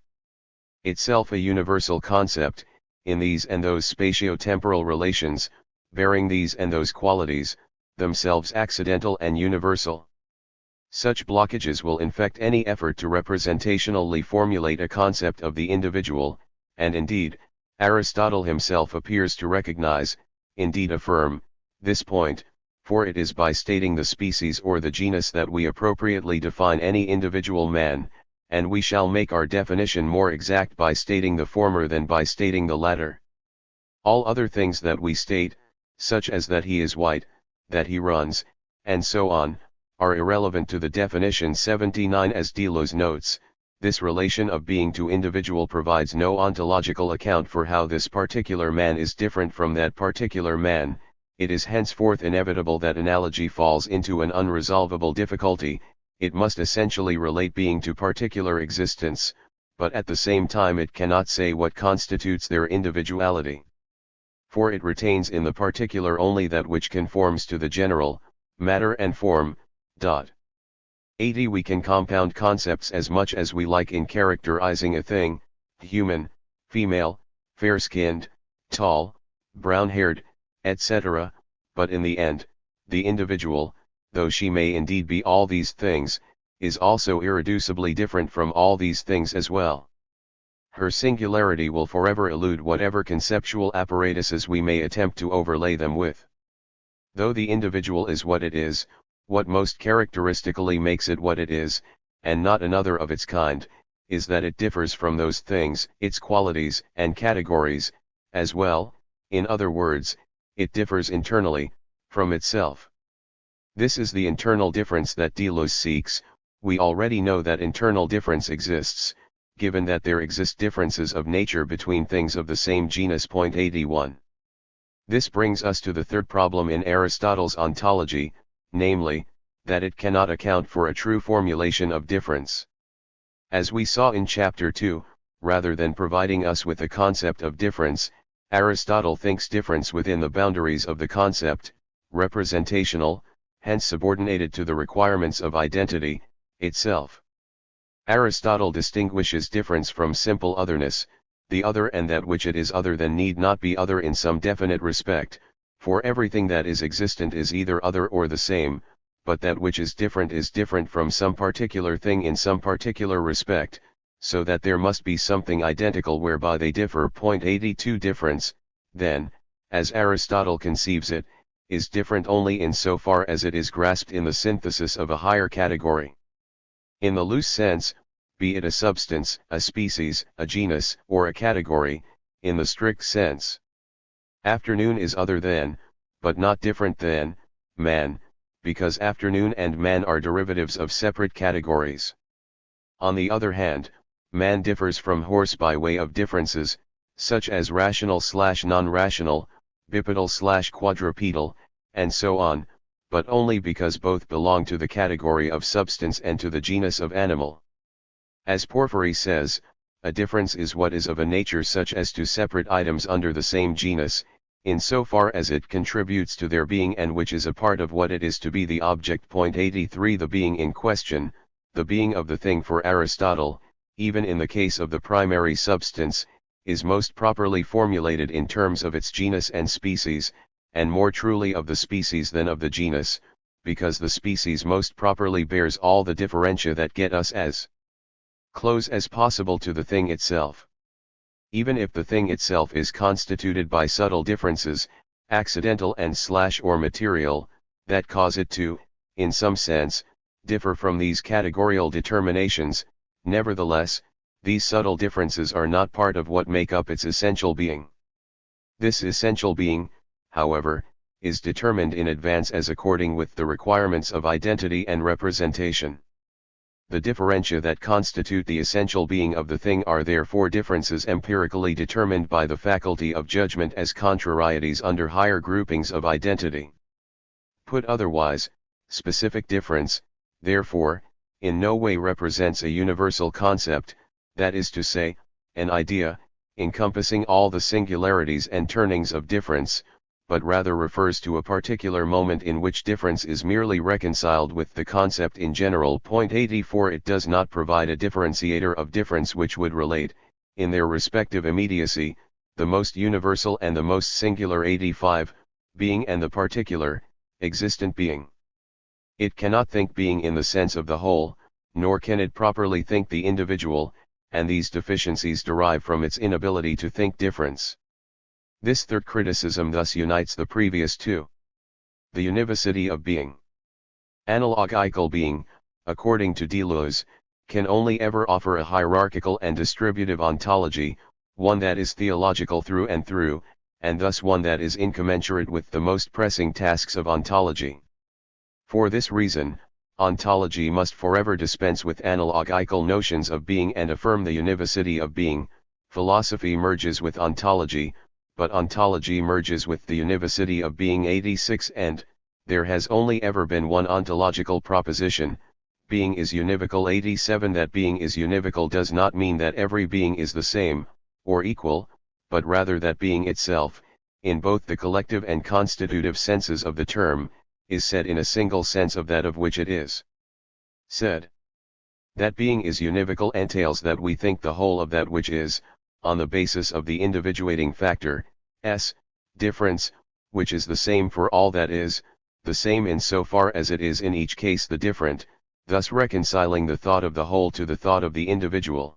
Itself a universal concept, in these and those spatio-temporal relations, bearing these and those qualities, themselves accidental and universal. Such blockages will infect any effort to representationally formulate a concept of the individual, and indeed, Aristotle himself appears to recognize, indeed affirm, this point, for it is by stating the species or the genus that we appropriately define any individual man, and we shall make our definition more exact by stating the former than by stating the latter. All other things that we state, such as that he is white, that he runs, and so on, are irrelevant to the definition. 79. As Deleuze notes, this relation of being to individual provides no ontological account for how this particular man is different from that particular man. It is henceforth inevitable that analogy falls into an unresolvable difficulty. It must essentially relate being to particular existence, but at the same time it cannot say what constitutes their individuality. For it retains in the particular only that which conforms to the general, matter and form. 80. We can compound concepts as much as we like in characterizing a thing, human, female, fair-skinned, tall, brown-haired, etc., but in the end, the individual, though she may indeed be all these things, is also irreducibly different from all these things as well. Her singularity will forever elude whatever conceptual apparatuses we may attempt to overlay them with. Though the individual is what it is, what most characteristically makes it what it is, and not another of its kind, is that it differs from those things, its qualities and categories, as well, in other words, it differs internally, from itself. This is the internal difference that Deleuze seeks. We already know that internal difference exists, given that there exist differences of nature between things of the same genus. 81. This brings us to the third problem in Aristotle's ontology, namely, that it cannot account for a true formulation of difference. As we saw in Chapter 2, rather than providing us with the concept of difference, Aristotle thinks difference within the boundaries of the concept, representational, hence subordinated to the requirements of identity, itself. Aristotle distinguishes difference from simple otherness. The other and that which it is other than need not be other in some definite respect, for everything that is existent is either other or the same, but that which is different from some particular thing in some particular respect, so that there must be something identical whereby they differ. 82. Difference, then, as Aristotle conceives it, is different only in so far as it is grasped in the synthesis of a higher category. In the loose sense, be it a substance, a species, a genus, or a category, in the strict sense. Afternoon is other than, but not different than, man, because afternoon and man are derivatives of separate categories. On the other hand, man differs from horse by way of differences, such as rational/non-rational, bipedal/quadrupedal, and so on, but only because both belong to the category of substance and to the genus of animal. As Porphyry says, a difference is what is of a nature such as to separate items under the same genus, in so far as it contributes to their being and which is a part of what it is to be the object. 83 The being in question, the being of the thing for Aristotle, even in the case of the primary substance, is most properly formulated in terms of its genus and species, and more truly of the species than of the genus, because the species most properly bears all the differentia that get us as close as possible to the thing itself. Even if the thing itself is constituted by subtle differences, accidental and or material, that cause it to, in some sense, differ from these categorical determinations, nevertheless, these subtle differences are not part of what make up its essential being. This essential being, however, is determined in advance as according with the requirements of identity and representation. The differentia that constitute the essential being of the thing are therefore differences empirically determined by the faculty of judgment as contrarieties under higher groupings of identity. Put otherwise, specific difference, therefore, in no way represents a universal concept, that is to say, an idea, encompassing all the singularities and turnings of difference, but rather refers to a particular moment in which difference is merely reconciled with the concept in general. 84 It does not provide a differentiator of difference which would relate, in their respective immediacy, the most universal and the most singular. 85 Being and the particular, existent being. It cannot think being in the sense of the whole, nor can it properly think the individual, and these deficiencies derive from its inability to think difference. This third criticism thus unites the previous two. The univocity of being. Analogical being, according to Deleuze, can only ever offer a hierarchical and distributive ontology, one that is theological through and thus one that is incommensurate with the most pressing tasks of ontology. For this reason, ontology must forever dispense with analogical notions of being and affirm the univocity of being. Philosophy merges with ontology, but ontology merges with the univocity of being. 86 And there has only ever been one ontological proposition: being is univocal. 87 That being is univocal does not mean that every being is the same, or equal, but rather that being itself, in both the collective and constitutive senses of the term, is said in a single sense of that of which it is said. That being is univocal entails that we think the whole of that which is, on the basis of the individuating factor, difference, which is the same for all that is, the same in so far as it is in each case the different, thus reconciling the thought of the whole to the thought of the individual.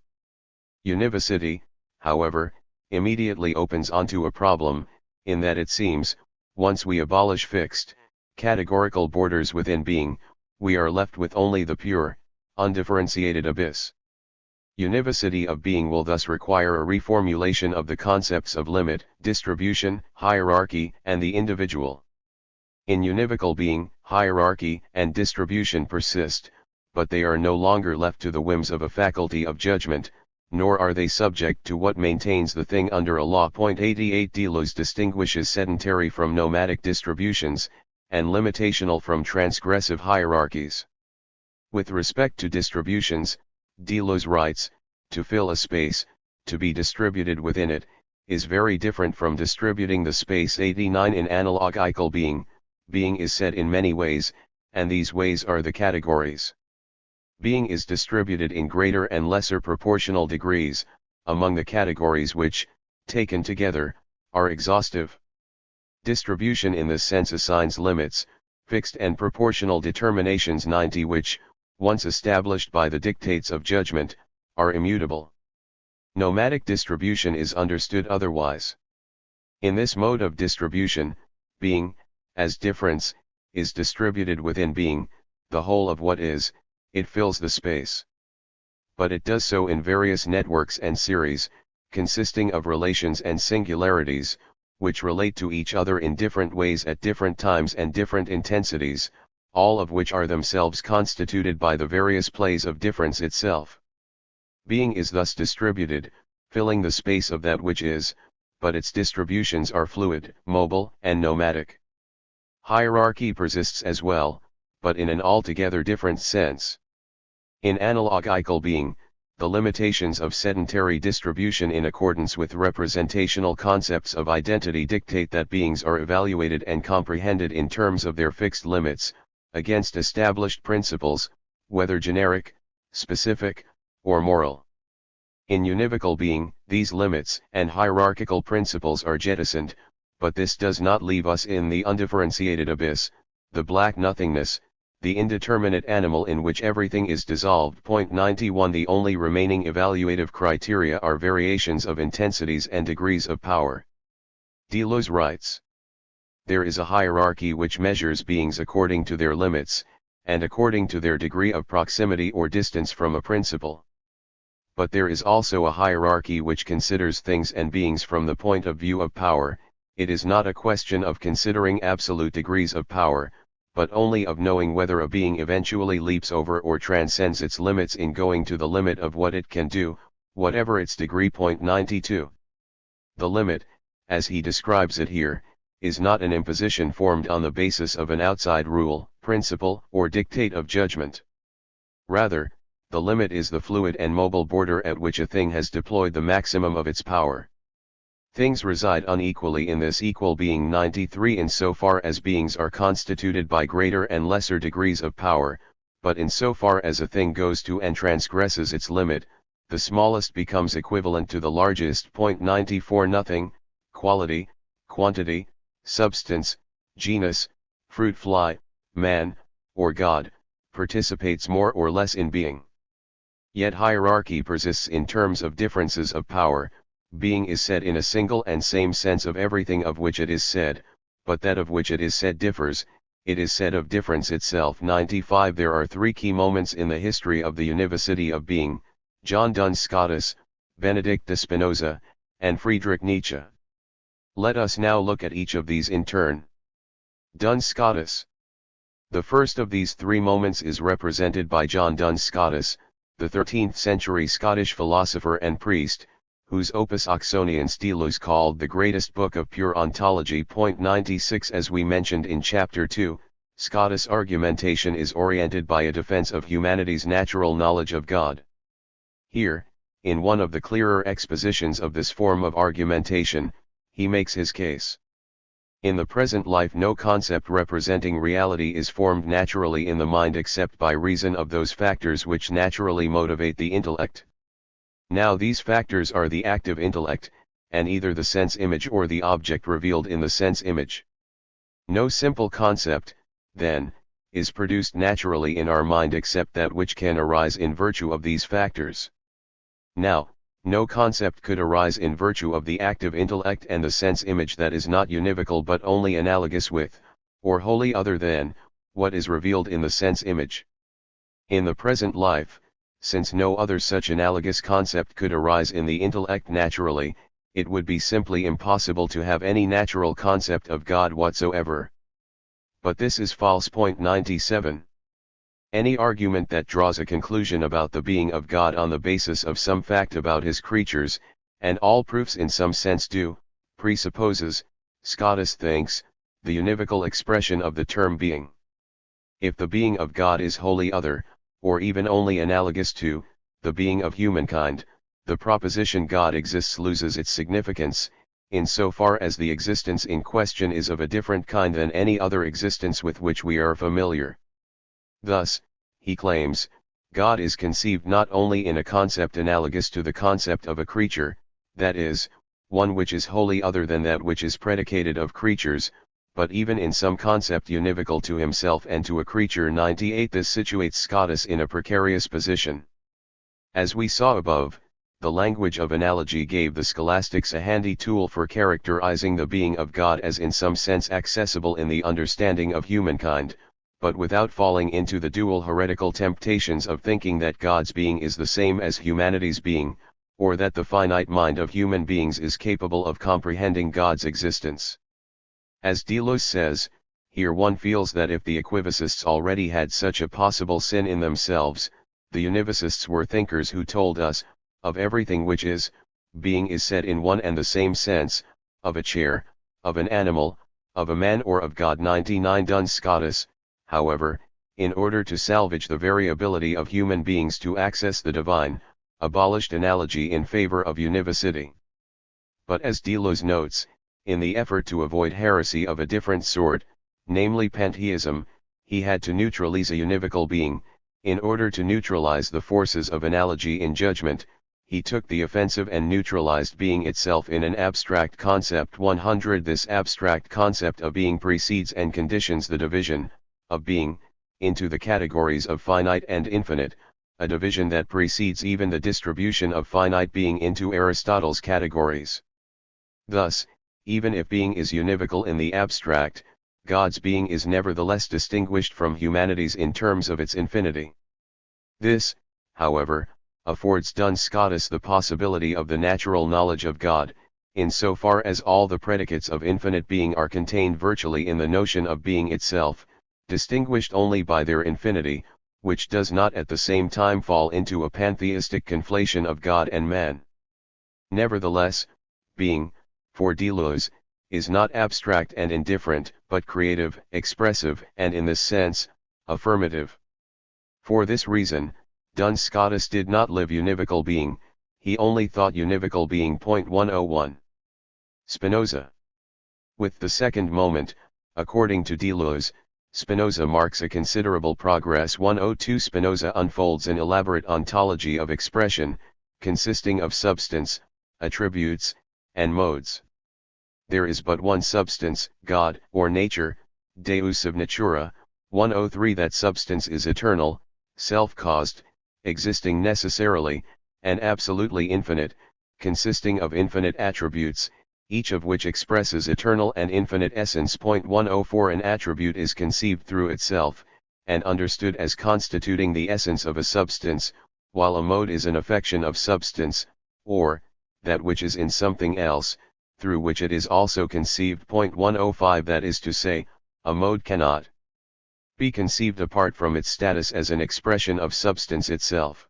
Univocity, however, immediately opens onto a problem, in that it seems, once we abolish fixed, categorical borders within being, we are left with only the pure, undifferentiated abyss. Univocity of being will thus require a reformulation of the concepts of limit, distribution, hierarchy, and the individual. In univocal being, hierarchy and distribution persist, but they are no longer left to the whims of a faculty of judgment, nor are they subject to what maintains the thing under a law. 88 Deleuze distinguishes sedentary from nomadic distributions, and limitational from transgressive hierarchies. With respect to distributions, Deleuze writes, to fill a space, to be distributed within it, is very different from distributing the space. 89 In analogical being, being is said in many ways, and these ways are the categories. Being is distributed in greater and lesser proportional degrees, among the categories which, taken together, are exhaustive. Distribution in this sense assigns limits, fixed and proportional determinations 90 which, once established by the dictates of judgment, are immutable. Nomadic distribution is understood otherwise. In this mode of distribution, being, as difference, is distributed within being, the whole of what is, it fills the space. But it does so in various networks and series, consisting of relations and singularities, which relate to each other in different ways at different times and different intensities, all of which are themselves constituted by the various plays of difference itself. Being is thus distributed, filling the space of that which is, but its distributions are fluid, mobile, and nomadic. Hierarchy persists as well, but in an altogether different sense. In analogical being, the limitations of sedentary distribution in accordance with representational concepts of identity dictate that beings are evaluated and comprehended in terms of their fixed limits, against established principles, whether generic, specific, or moral. In univocal being, these limits and hierarchical principles are jettisoned, but this does not leave us in the undifferentiated abyss, the black nothingness, the indeterminate animal in which everything is dissolved. 91 The only remaining evaluative criteria are variations of intensities and degrees of power. Deleuze writes, there is a hierarchy which measures beings according to their limits, and according to their degree of proximity or distance from a principle. But there is also a hierarchy which considers things and beings from the point of view of power. It is not a question of considering absolute degrees of power, but only of knowing whether a being eventually leaps over or transcends its limits in going to the limit of what it can do, whatever its degree. 92. The limit, as he describes it here, is not an imposition formed on the basis of an outside rule, principle, or dictate of judgment. Rather, the limit is the fluid and mobile border at which a thing has deployed the maximum of its power. Things reside unequally in this equal being. 93 Insofar as beings are constituted by greater and lesser degrees of power, but insofar as a thing goes to and transgresses its limit, the smallest becomes equivalent to the largest. 94 Nothing, quality, quantity, substance, genus, fruit fly, man, or God, participates more or less in being. Yet hierarchy persists in terms of differences of power. Being is said in a single and same sense of everything of which it is said, but that of which it is said differs, it is said of difference itself. 95 There are three key moments in the history of the univocity of being: John Duns Scotus, Benedict de Spinoza, and Friedrich Nietzsche. Let us now look at each of these in turn. Duns Scotus. The first of these three moments is represented by John Duns Scotus, the 13th century Scottish philosopher and priest, whose Opus Oxonians Deleuze called the greatest book of pure ontology. 96 As we mentioned in Chapter 2, Scotus' argumentation is oriented by a defense of humanity's natural knowledge of God. Here, in one of the clearer expositions of this form of argumentation, he makes his case. In the present life no concept representing reality is formed naturally in the mind except by reason of those factors which naturally motivate the intellect. Now these factors are the active intellect, and either the sense image or the object revealed in the sense image. No simple concept, then, is produced naturally in our mind except that which can arise in virtue of these factors. Now, no concept could arise in virtue of the active intellect and the sense image that is not univocal but only analogous with, or wholly other than, what is revealed in the sense image. In the present life, since no other such analogous concept could arise in the intellect naturally, it would be simply impossible to have any natural concept of God whatsoever. But this is false. 97. Any argument that draws a conclusion about the being of God on the basis of some fact about his creatures, and all proofs in some sense do, presupposes, Scotus thinks, the univocal expression of the term being. If the being of God is wholly other, or even only analogous to, the being of humankind, the proposition God exists loses its significance, insofar as the existence in question is of a different kind than any other existence with which we are familiar. Thus, he claims, God is conceived not only in a concept analogous to the concept of a creature, that is, one which is wholly other than that which is predicated of creatures, but even in some concept univocal to himself and to a creature. 98 This situates Scotus in a precarious position. As we saw above, the language of analogy gave the scholastics a handy tool for characterizing the being of God as in some sense accessible in the understanding of humankind, but without falling into the dual heretical temptations of thinking that God's being is the same as humanity's being, or that the finite mind of human beings is capable of comprehending God's existence. As Deleuze says, here one feels that if the equivocists already had such a possible sin in themselves, the univocists were thinkers who told us, of everything which is, being is said in one and the same sense, of a chair, of an animal, of a man or of God. 99 Duns Scotus, however, in order to salvage the very ability of human beings to access the divine, abolished analogy in favor of univocity. But as Deleuze notes, in the effort to avoid heresy of a different sort, namely pantheism, he had to neutralize a univocal being. In order to neutralize the forces of analogy in judgment, he took the offensive and neutralized being itself in an abstract concept. 100 This abstract concept of being precedes and conditions the division, of being, into the categories of finite and infinite, a division that precedes even the distribution of finite being into Aristotle's categories. Thus, even if being is univocal in the abstract, God's being is nevertheless distinguished from humanity's in terms of its infinity. This, however, affords Duns Scotus the possibility of the natural knowledge of God, insofar as all the predicates of infinite being are contained virtually in the notion of being itself, distinguished only by their infinity, which does not at the same time fall into a pantheistic conflation of God and man. Nevertheless, being, for Deleuze, is not abstract and indifferent, but creative, expressive, and in this sense, affirmative. For this reason, Duns Scotus did not live univocal being, he only thought univocal being. 101. Spinoza. With the second moment, according to Deleuze, Spinoza marks a considerable progress. 102 Spinoza unfolds an elaborate ontology of expression, consisting of substance, attributes, and modes. There is but one substance, God, or nature, Deus sub natura. 103 That substance is eternal, self-caused, existing necessarily, and absolutely infinite, consisting of infinite attributes, each of which expresses eternal and infinite essence. 104 An attribute is conceived through itself, and understood as constituting the essence of a substance, while a mode is an affection of substance, or, that which is in something else, through which it is also conceived. 105 That is to say, a mode cannot be conceived apart from its status as an expression of substance itself.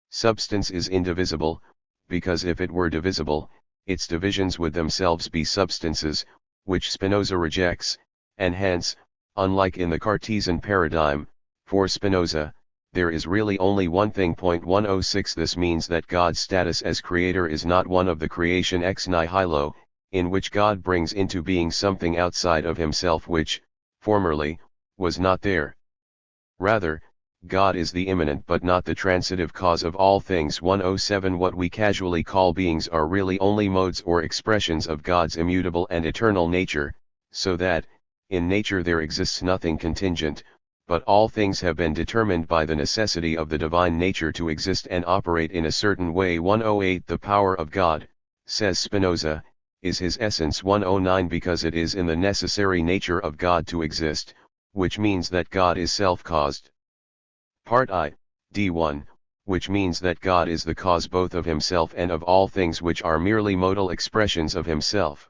Substance is indivisible, because if it were divisible, its divisions would themselves be substances, which Spinoza rejects, and hence, unlike in the Cartesian paradigm, for Spinoza, there is really only one thing. 106 This means that God's status as creator is not one of the creation ex nihilo, in which God brings into being something outside of himself which, formerly, was not there. Rather, God is the immanent but not the transitive cause of all things. 107 What we casually call beings are really only modes or expressions of God's immutable and eternal nature, so that, in nature there exists nothing contingent, but all things have been determined by the necessity of the divine nature to exist and operate in a certain way. 108 The power of God, says Spinoza, is his essence. 109 Because it is in the necessary nature of God to exist, which means that God is self-caused. Part I, D1, which means that God is the cause both of himself and of all things which are merely modal expressions of himself.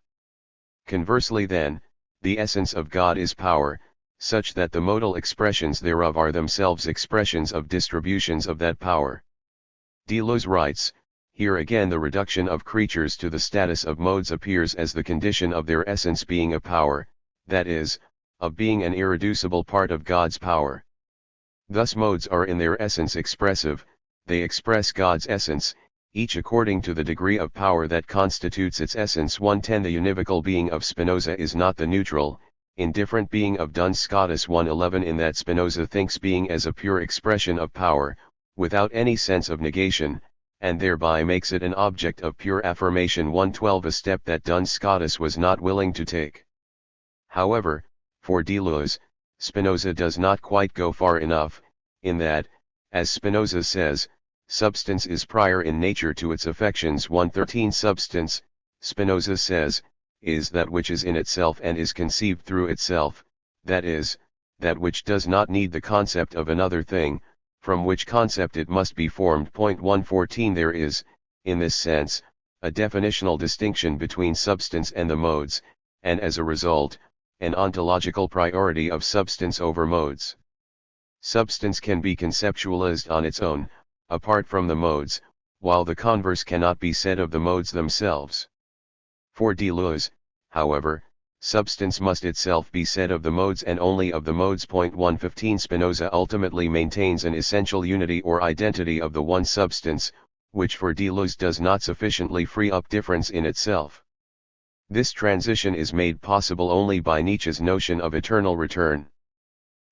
Conversely then, the essence of God is power, such that the modal expressions thereof are themselves expressions of distributions of that power. Deleuze writes, here again the reduction of creatures to the status of modes appears as the condition of their essence being a power, that is, of being an irreducible part of God's power. Thus modes are in their essence expressive, they express God's essence, each according to the degree of power that constitutes its essence. 110 The univocal being of Spinoza is not the neutral, indifferent being of Duns Scotus. 111 In that Spinoza thinks being as a pure expression of power, without any sense of negation, and thereby makes it an object of pure affirmation. 112 A step that Duns Scotus was not willing to take. However, for Deleuze, Spinoza does not quite go far enough, in that, as Spinoza says, substance is prior in nature to its affections. 113 Substance, Spinoza says, is that which is in itself and is conceived through itself, that is, that which does not need the concept of another thing, from which concept it must be formed. 114 There is, in this sense, a definitional distinction between substance and the modes, and as a result, an ontological priority of substance over modes. Substance can be conceptualized on its own, apart from the modes, while the converse cannot be said of the modes themselves. For Deleuze, however, substance must itself be said of the modes and only of the modes. 115 Spinoza ultimately maintains an essential unity or identity of the one substance, which for Deleuze does not sufficiently free up difference in itself. This transition is made possible only by Nietzsche's notion of eternal return.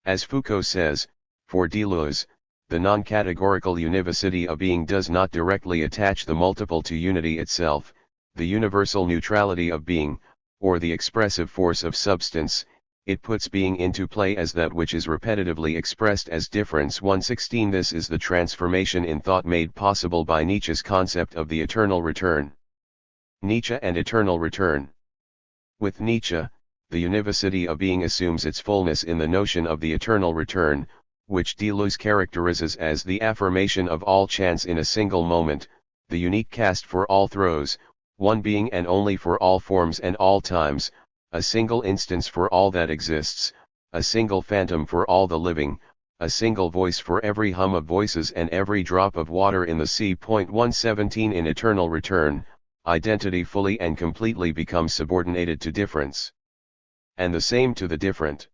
As Foucault says, for Deleuze, the non-categorical univocity of being does not directly attach the multiple to unity itself, the universal neutrality of being, or the expressive force of substance, it puts being into play as that which is repetitively expressed as difference. 116 This is the transformation in thought made possible by Nietzsche's concept of the eternal return. Nietzsche and eternal return. With Nietzsche, the univocity of being assumes its fullness in the notion of the eternal return, which Deleuze characterizes as the affirmation of all chance in a single moment, the unique cast for all throws, one being and only for all forms and all times, a single instance for all that exists, a single phantom for all the living, a single voice for every hum of voices and every drop of water in the sea. 117 In eternal return, identity fully and completely becomes subordinated to difference. And the same to the different.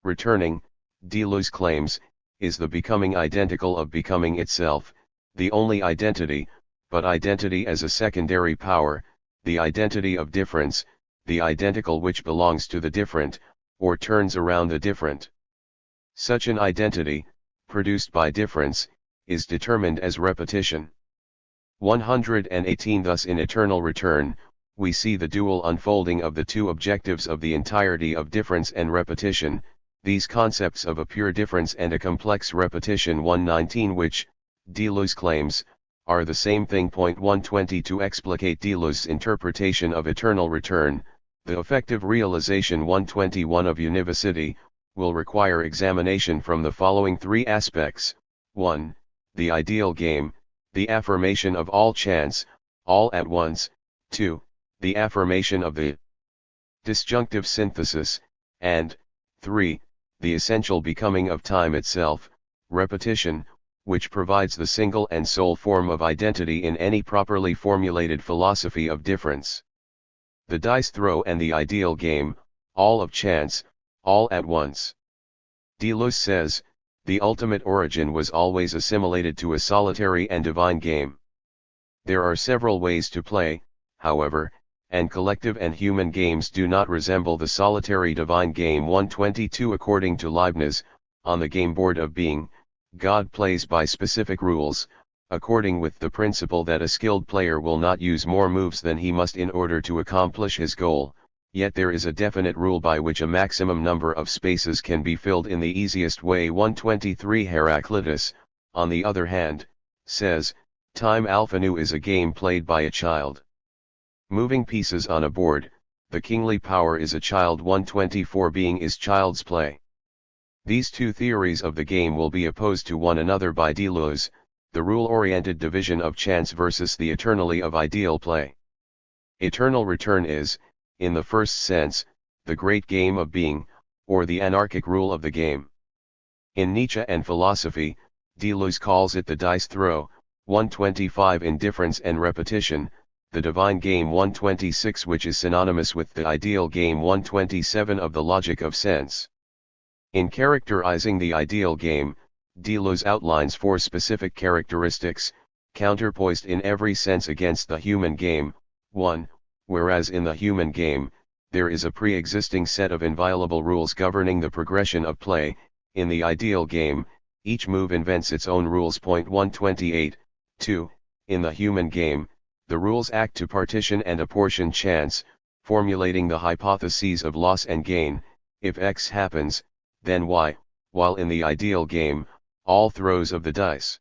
Returning, Deleuze claims, is the becoming identical of becoming itself, the only identity, but identity as a secondary power, the identity of difference, the identical which belongs to the different, or turns around the different. Such an identity, produced by difference, is determined as repetition. 118 Thus in eternal return, we see the dual unfolding of the two objectives of the entirety of difference and repetition, these concepts of a pure difference and a complex repetition. 119 Which, Deleuze claims, are the same thing. 120 To explicate Deleuze's interpretation of eternal return, the effective realization 121 of univocity, will require examination from the following three aspects. 1. The ideal game, the affirmation of all chance, all at once. 2. The affirmation of the disjunctive synthesis, and 3. The essential becoming of time itself, repetition, which provides the single and sole form of identity in any properly formulated philosophy of difference. The dice throw and the ideal game, all of chance, all at once. Deleuze says, the ultimate origin was always assimilated to a solitary and divine game. There are several ways to play, however, and collective and human games do not resemble the solitary divine game. 122 According to Leibniz, on the game board of being, God plays by specific rules, according with the principle that a skilled player will not use more moves than he must in order to accomplish his goal, yet there is a definite rule by which a maximum number of spaces can be filled in the easiest way. 123 Heraclitus, on the other hand, says, time alpha nu is a game played by a child. Moving pieces on a board, the kingly power is a child. 124 Being is child's play. These two theories of the game will be opposed to one another by Deleuze, the rule-oriented division of chance versus the eternally of ideal play. Eternal return is, in the first sense, the great game of being, or the anarchic rule of the game. In Nietzsche and philosophy, Deleuze calls it the dice throw. 125 In difference and repetition, the divine game. 126 Which is synonymous with the ideal game. 127 Of the logic of sense. In characterizing the ideal game, Deleuze outlines four specific characteristics, counterpoised in every sense against the human game. 1. Whereas in the human game, there is a pre-existing set of inviolable rules governing the progression of play, in the ideal game, each move invents its own rules. 128. 2. In the human game, the rules act to partition and apportion chance, formulating the hypotheses of loss and gain. If X happens, then Y, while in the ideal game, all throws of the dice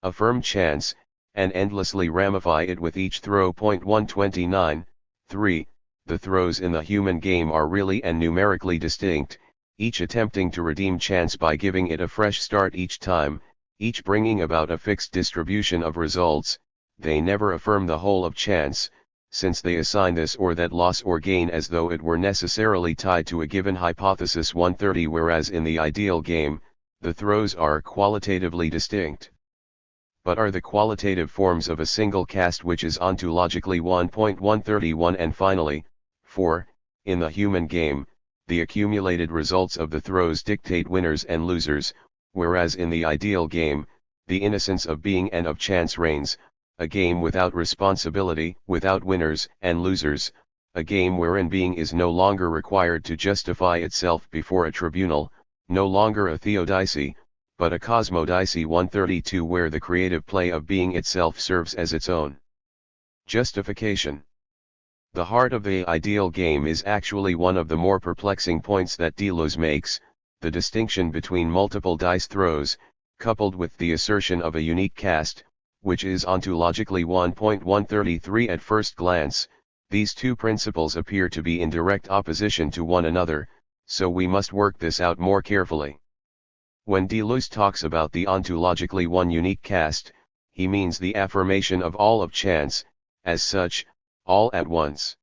affirm chance, and endlessly ramify it with each throw. 129. 3. The throws in the human game are really and numerically distinct, each attempting to redeem chance by giving it a fresh start each time, each bringing about a fixed distribution of results. They never affirm the whole of chance, since they assign this or that loss or gain as though it were necessarily tied to a given hypothesis. 130 Whereas in the ideal game, the throws are qualitatively distinct. but are the qualitative forms of a single cast which is ontologically 1.131. And finally, 4. In the human game, the accumulated results of the throws dictate winners and losers, whereas in the ideal game, the innocence of being and of chance reigns, a game without responsibility, without winners and losers, a game wherein being is no longer required to justify itself before a tribunal, no longer a theodicy, but a cosmodicy. 132, where the creative play of being itself serves as its own justification. The heart of the ideal game is actually one of the more perplexing points that Deleuze makes, the distinction between multiple dice throws, coupled with the assertion of a unique cast, which is ontologically 1.133. At first glance, these two principles appear to be in direct opposition to one another, so we must work this out more carefully. When Deleuze talks about the ontologically one unique cast, he means the affirmation of all of chance, as such, all at once.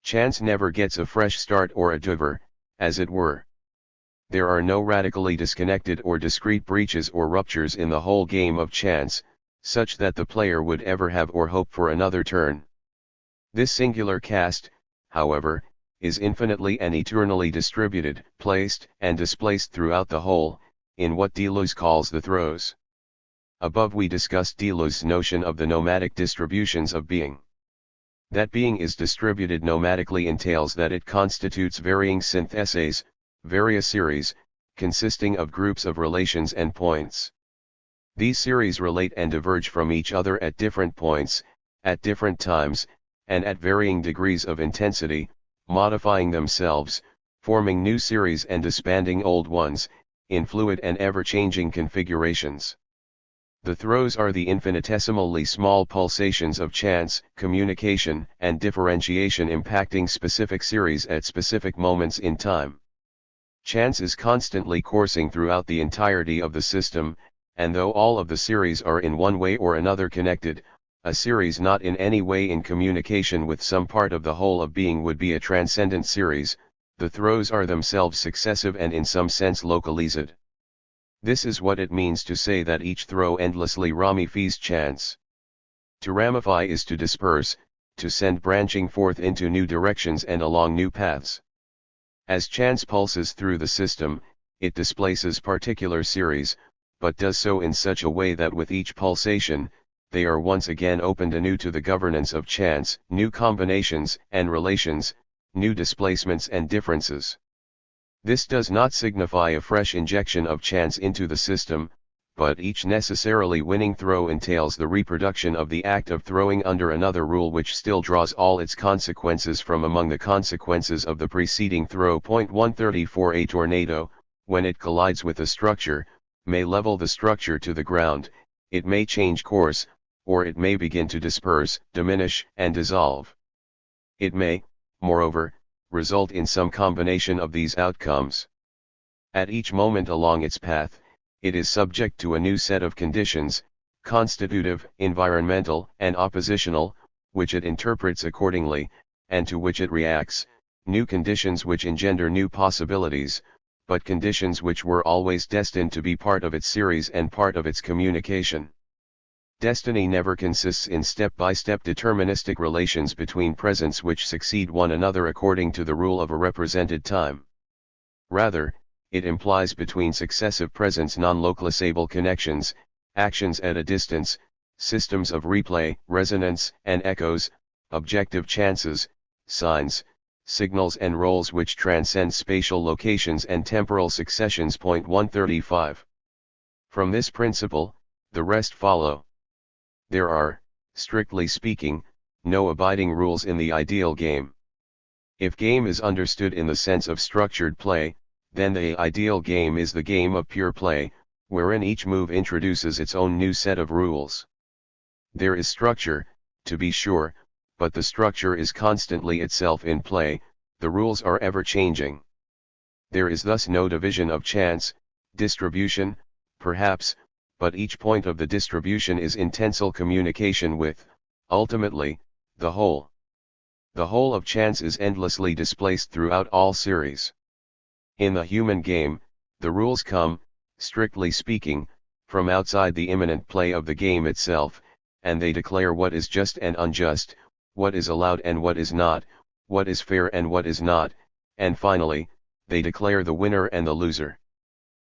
Chance never gets a fresh start or a devoir, as it were. There are no radically disconnected or discrete breaches or ruptures in the whole game of chance, such that the player would ever have or hope for another turn. This singular cast, however, is infinitely and eternally distributed, placed and displaced throughout the whole, in what Deleuze calls the throws. Above we discussed Deleuze's notion of the nomadic distributions of being. That being is distributed nomadically entails that it constitutes varying syntheses, various series, consisting of groups of relations and points. These series relate and diverge from each other at different points, at different times, and at varying degrees of intensity, modifying themselves, forming new series and disbanding old ones, in fluid and ever-changing configurations. The throws are the infinitesimally small pulsations of chance, communication, and differentiation impacting specific series at specific moments in time. Chance is constantly coursing throughout the entirety of the system, and though all of the series are in one way or another connected, a series not in any way in communication with some part of the whole of being would be a transcendent series. The throws are themselves successive and in some sense localized. This is what it means to say that each throw endlessly ramifies chance. To ramify is to disperse, to send branching forth into new directions and along new paths. As chance pulses through the system, it displaces particular series, but does so in such a way that with each pulsation, they are once again opened anew to the governance of chance, new combinations and relations, new displacements and differences. This does not signify a fresh injection of chance into the system, but each necessarily winning throw entails the reproduction of the act of throwing under another rule which still draws all its consequences from among the consequences of the preceding throw. 134. A tornado, when it collides with a structure, may level the structure to the ground, it may change course, or it may begin to disperse, diminish, and dissolve. It may, moreover, result in some combination of these outcomes. At each moment along its path, it is subject to a new set of conditions, constitutive, environmental, and oppositional, which it interprets accordingly, and to which it reacts, new conditions which engender new possibilities, but conditions which were always destined to be part of its series and part of its communication. Destiny never consists in step-by-step deterministic relations between presents which succeed one another according to the rule of a represented time. Rather, it implies between successive presents non-localizable connections, actions at a distance, systems of replay, resonance, and echoes, objective chances, signs, signals and roles which transcend spatial locations and temporal successions. 135. From this principle, the rest follow. There are, strictly speaking, no abiding rules in the ideal game. If game is understood in the sense of structured play, then the ideal game is the game of pure play, wherein each move introduces its own new set of rules. There is structure, to be sure, but the structure is constantly itself in play, the rules are ever changing. There is thus no division of chance, distribution, perhaps, but each point of the distribution is in tensile communication with, ultimately, the whole. The whole of chance is endlessly displaced throughout all series. In the human game, the rules come, strictly speaking, from outside the immanent play of the game itself, and they declare what is just and unjust, what is allowed and what is not, what is fair and what is not, and finally, they declare the winner and the loser.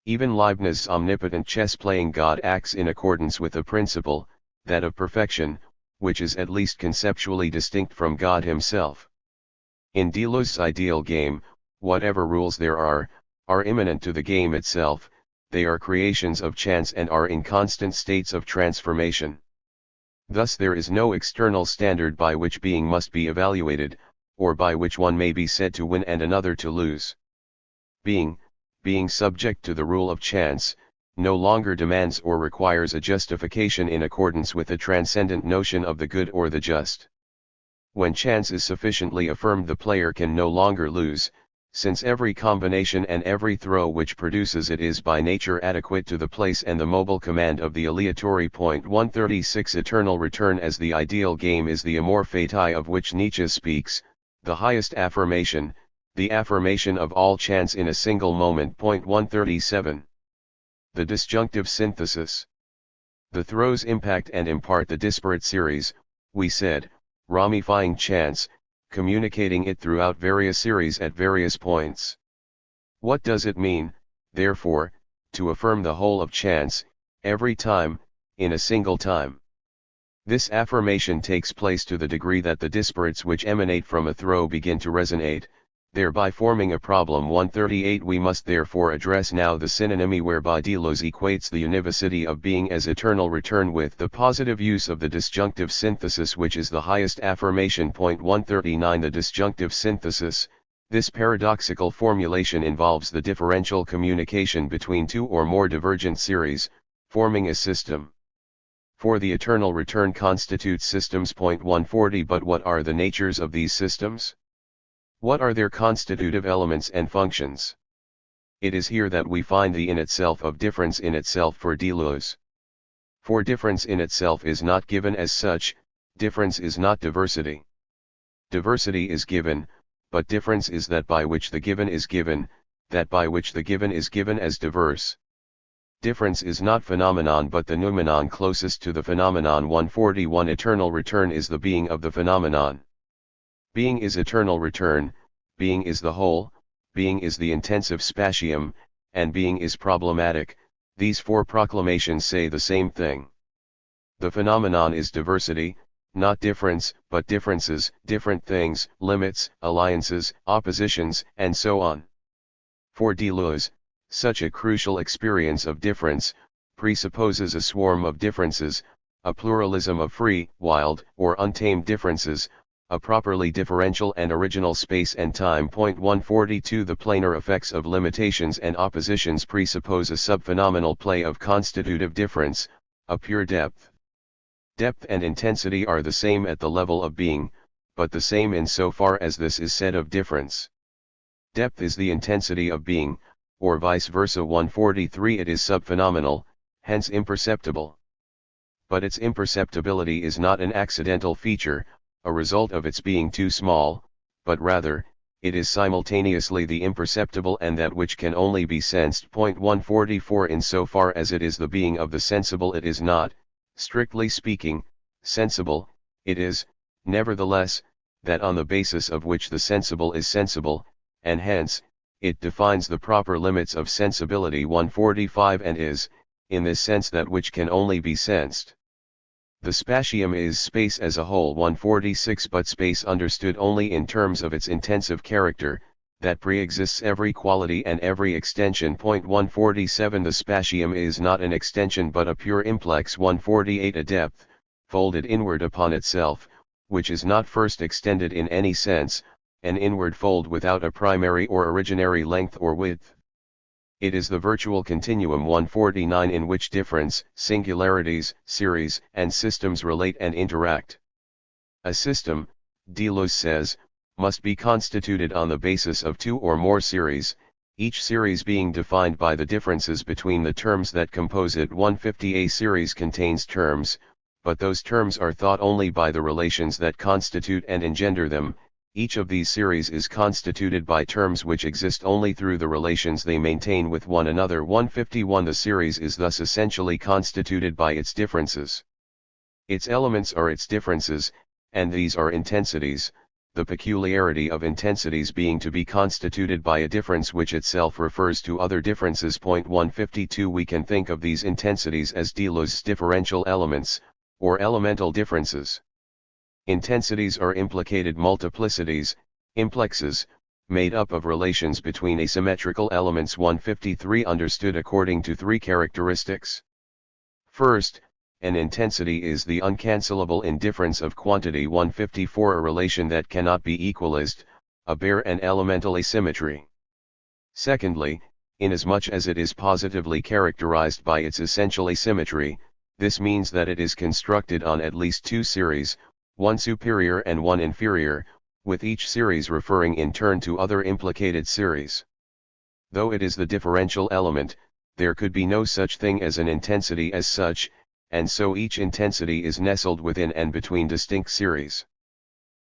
Even Leibniz's omnipotent chess-playing God acts in accordance with a principle, that of perfection, which is at least conceptually distinct from God himself. In Deleuze's ideal game, whatever rules there are immanent to the game itself, they are creations of chance and are in constant states of transformation. Thus there is no external standard by which being must be evaluated, or by which one may be said to win and another to lose. Being subject to the rule of chance, no longer demands or requires a justification in accordance with the transcendent notion of the good or the just. When chance is sufficiently affirmed, the player can no longer lose, since every combination and every throw which produces it is by nature adequate to the place and the mobile command of the aleatory. 136 Eternal return as the ideal game is the amor fati of which Nietzsche speaks, the highest affirmation, the affirmation of all chance in a single moment. 137 The disjunctive synthesis. The throws impact and impart the disparate series, we said, ramifying chance, communicating it throughout various series at various points. What does it mean, therefore, to affirm the whole of chance, every time, in a single time? This affirmation takes place to the degree that the disparates which emanate from a throw begin to resonate, thereby forming a problem. 138 We must therefore address now the synonymy whereby Deleuze equates the univocity of being as eternal return with the positive use of the disjunctive synthesis, which is the highest affirmation. 139 The disjunctive synthesis, this paradoxical formulation involves the differential communication between two or more divergent series, forming a system. For the eternal return constitutes systems. 140 But what are the natures of these systems? What are their constitutive elements and functions? It is here that we find the in itself of difference in itself for Deleuze. For difference in itself is not given as such, difference is not diversity. Diversity is given, but difference is that by which the given is given, that by which the given is given as diverse. Difference is not phenomenon but the noumenon closest to the phenomenon. 141 Eternal return is the being of the phenomenon. Being is eternal return, being is the whole, being is the intensive spatium, and being is problematic. These four proclamations say the same thing. The phenomenon is diversity, not difference, but differences, different things, limits, alliances, oppositions, and so on. For Deleuze, such a crucial experience of difference presupposes a swarm of differences, a pluralism of free, wild, or untamed differences, a properly differential and original space and time. 142 The planar effects of limitations and oppositions presuppose a subphenomenal play of constitutive difference, a pure depth. Depth and intensity are the same at the level of being, but the same in so far as this is said of difference. Depth is the intensity of being, or vice versa. 143 It is subphenomenal, hence imperceptible. But its imperceptibility is not an accidental feature, a result of its being too small, but rather, it is simultaneously the imperceptible and that which can only be sensed. 144 In so far as it is the being of the sensible, it is not, strictly speaking, sensible. It is, nevertheless, that on the basis of which the sensible is sensible, and hence, it defines the proper limits of sensibility. 145 And is, in this sense, that which can only be sensed. The spatium is space as a whole. 146 But space understood only in terms of its intensive character, that pre-exists every quality and every extension. 147 The spatium is not an extension but a pure implex. 148 A depth, folded inward upon itself, which is not first extended in any sense, an inward fold without a primary or originary length or width. It is the virtual continuum. 149 In which difference, singularities, series, and systems relate and interact. A system, Deleuze says, must be constituted on the basis of two or more series, each series being defined by the differences between the terms that compose it. 150 A series contains terms, but those terms are thought only by the relations that constitute and engender them, Each of these series is constituted by terms which exist only through the relations they maintain with one another. 151 The series is thus essentially constituted by its differences. Its elements are its differences, and these are intensities, the peculiarity of intensities being to be constituted by a difference which itself refers to other differences. 152 We can think of these intensities as Deleuze's differential elements, or elemental differences. Intensities are implicated multiplicities, implexes, made up of relations between asymmetrical elements. 153 Understood according to three characteristics. First, an intensity is the uncancelable indifference of quantity. 154 A relation that cannot be equalized, a bare and elemental asymmetry. Secondly, inasmuch as it is positively characterized by its essential asymmetry, this means that it is constructed on at least two series, one superior and one inferior, with each series referring in turn to other implicated series. Though it is the differential element, there could be no such thing as an intensity as such, and so each intensity is nestled within and between distinct series.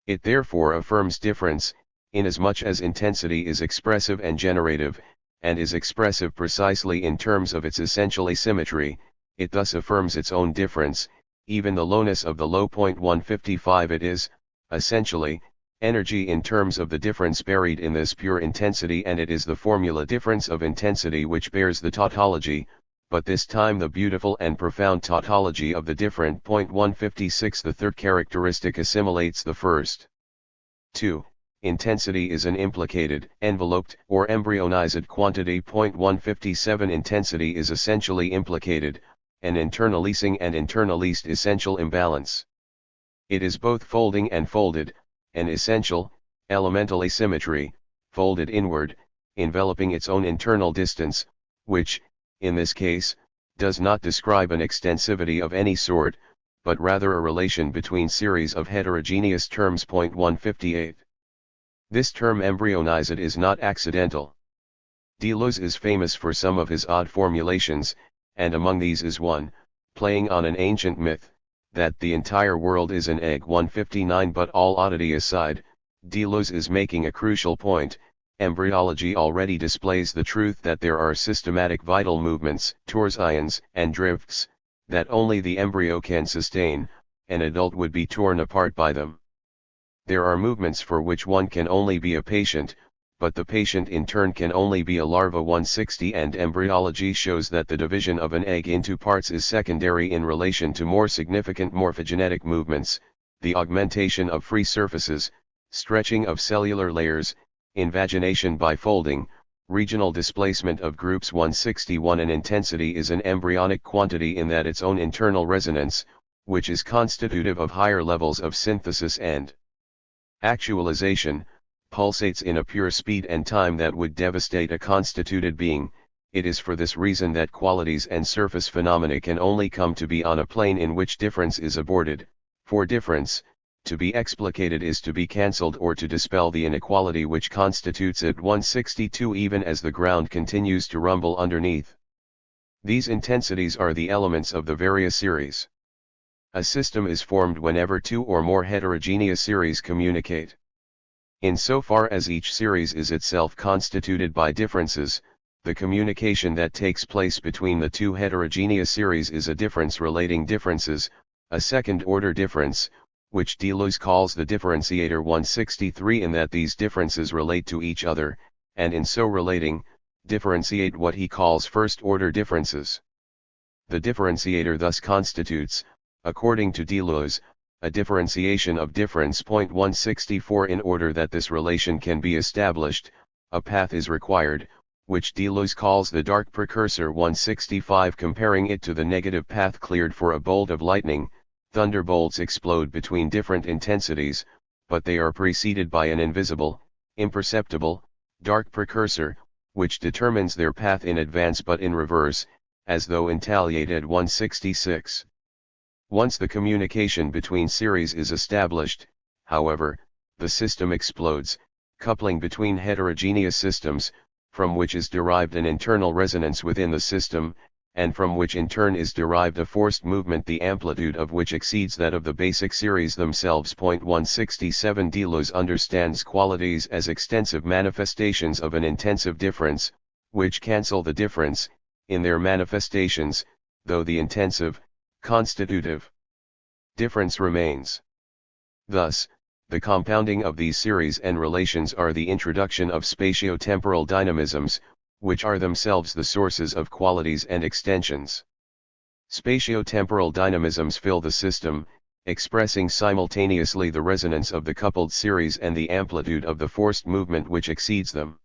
It therefore affirms difference, inasmuch as intensity is expressive and generative, and is expressive precisely in terms of its essential asymmetry. It thus affirms its own difference, even the lowness of the low point. 155 It is, essentially, energy in terms of the difference buried in this pure intensity, and it is the formula difference of intensity which bears the tautology, but this time the beautiful and profound tautology of the different. 156 The third characteristic assimilates the first. 2. Intensity is an implicated, enveloped, or embryonized quantity. 157 Intensity is essentially implicated, an internalizing and internalist essential imbalance. It is both folding and folded, an essential, elemental asymmetry, folded inward, enveloping its own internal distance, which, in this case, does not describe an extensivity of any sort, but rather a relation between series of heterogeneous terms. 158. This term embryonized is not accidental. Deleuze is famous for some of his odd formulations, and among these is one, playing on an ancient myth, that the entire world is an egg. 159 But all oddity aside, Deleuze is making a crucial point. Embryology already displays the truth that there are systematic vital movements, torsions, and drifts, that only the embryo can sustain. An adult would be torn apart by them. There are movements for which one can only be a patient, but the patient in turn can only be a larva. 160 And embryology shows that the division of an egg into parts is secondary in relation to more significant morphogenetic movements, the augmentation of free surfaces, stretching of cellular layers, invagination by folding, regional displacement of groups. 161 An intensity is an embryonic quantity in that its own internal resonance, which is constitutive of higher levels of synthesis and actualization, pulsates in a pure speed and time that would devastate a constituted being. It is for this reason that qualities and surface phenomena can only come to be on a plane in which difference is aborted. For difference, to be explicated is to be cancelled or to dispel the inequality which constitutes it. 162 Even as the ground continues to rumble underneath, these intensities are the elements of the various series. A system is formed whenever two or more heterogeneous series communicate. In so far as each series is itself constituted by differences, the communication that takes place between the two heterogeneous series is a difference relating differences, a second-order difference, which Deleuze calls the differentiator. 163 In that these differences relate to each other, and in so relating, differentiate what he calls first-order differences. The differentiator thus constitutes, according to Deleuze, a differentiation of difference. 164 In order that this relation can be established, a path is required, which Deleuze calls the dark precursor. 165 Comparing it to the negative path cleared for a bolt of lightning, thunderbolts explode between different intensities, but they are preceded by an invisible, imperceptible, dark precursor, which determines their path in advance but in reverse, as though intagliated. 166 Once the communication between series is established, however, the system explodes, coupling between heterogeneous systems, from which is derived an internal resonance within the system, and from which in turn is derived a forced movement the amplitude of which exceeds that of the basic series themselves. 167 Deleuze understands qualities as extensive manifestations of an intensive difference, which cancel the difference, in their manifestations, though the intensive, constitutive difference remains. Thus, the compounding of these series and relations are the introduction of spatio-temporal dynamisms, which are themselves the sources of qualities and extensions. Spatio-temporal dynamisms fill the system, expressing simultaneously the resonance of the coupled series and the amplitude of the forced movement which exceeds them.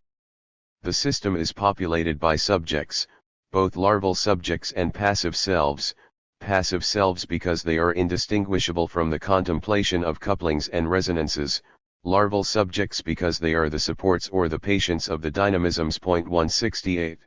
The system is populated by subjects, both larval subjects and passive selves because they are indistinguishable from the contemplation of couplings and resonances, larval subjects because they are the supports or the patients of the dynamisms. 168.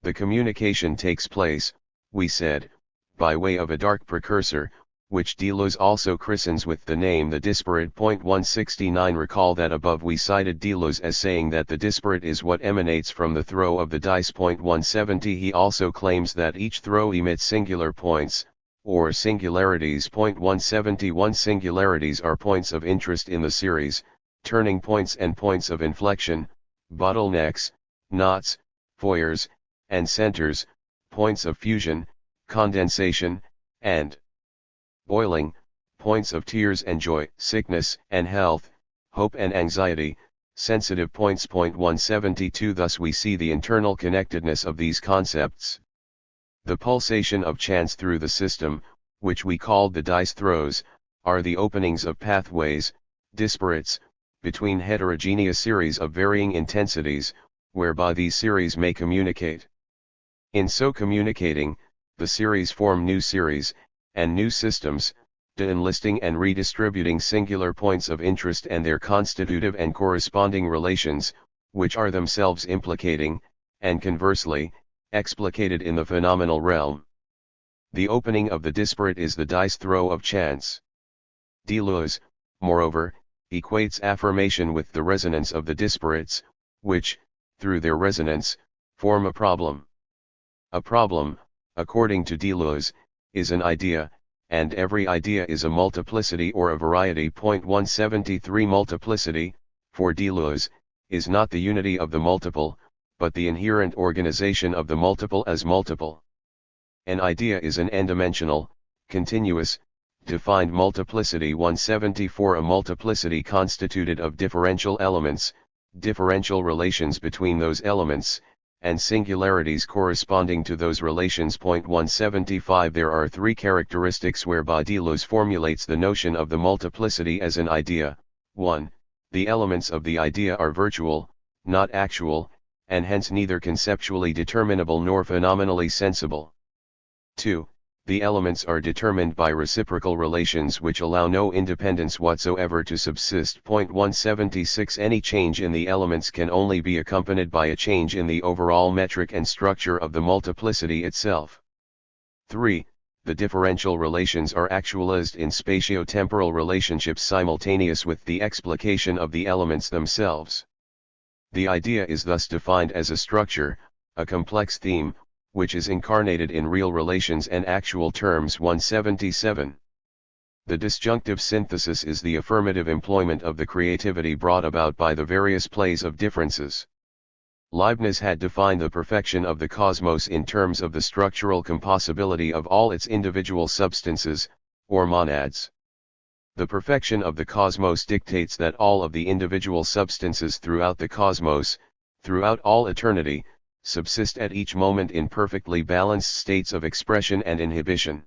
The communication takes place, we said, by way of a dark precursor, which Deleuze also christens with the name the disparate. 169 Recall that above we cited Deleuze as saying that the disparate is what emanates from the throw of the dice. 170 He also claims that each throw emits singular points, or singularities. 171 Singularities are points of interest in the series, turning points and points of inflection, bottlenecks, knots, foyers, and centers, points of fusion, condensation, and boiling, points of tears and joy, sickness and health, hope and anxiety, sensitive points. 172 Thus we see the internal connectedness of these concepts. The pulsation of chance through the system, which we called the dice throws, are the openings of pathways, disparates, between heterogeneous series of varying intensities, whereby these series may communicate. In so communicating, the series form new series, and new systems, de-enlisting and redistributing singular points of interest and their constitutive and corresponding relations, which are themselves implicating, and conversely, explicated in the phenomenal realm. The opening of the disparate is the dice throw of chance. Deleuze, moreover, equates affirmation with the resonance of the disparates, which, through their resonance, form a problem. A problem, according to Deleuze, is an idea, and every idea is a multiplicity or a variety. 173 Multiplicity, for Deleuze, is not the unity of the multiple, but the inherent organization of the multiple as multiple. An idea is an n-dimensional, continuous, defined multiplicity. 174 A multiplicity constituted of differential elements, differential relations between those elements, and singularities corresponding to those relations. 175 There are three characteristics whereby Deleuze formulates the notion of the multiplicity as an idea. 1. The elements of the idea are virtual, not actual, and hence neither conceptually determinable nor phenomenally sensible. 2. The elements are determined by reciprocal relations which allow no independence whatsoever to subsist. 176 Any change in the elements can only be accompanied by a change in the overall metric and structure of the multiplicity itself. 3. The differential relations are actualized in spatio-temporal relationships simultaneous with the explication of the elements themselves. The idea is thus defined as a structure, a complex theme, which is incarnated in real relations and actual terms. 177. The disjunctive synthesis is the affirmative employment of the creativity brought about by the various plays of differences. Leibniz had defined the perfection of the cosmos in terms of the structural compossibility of all its individual substances, or monads. The perfection of the cosmos dictates that all of the individual substances throughout the cosmos, throughout all eternity, subsist at each moment in perfectly balanced states of expression and inhibition.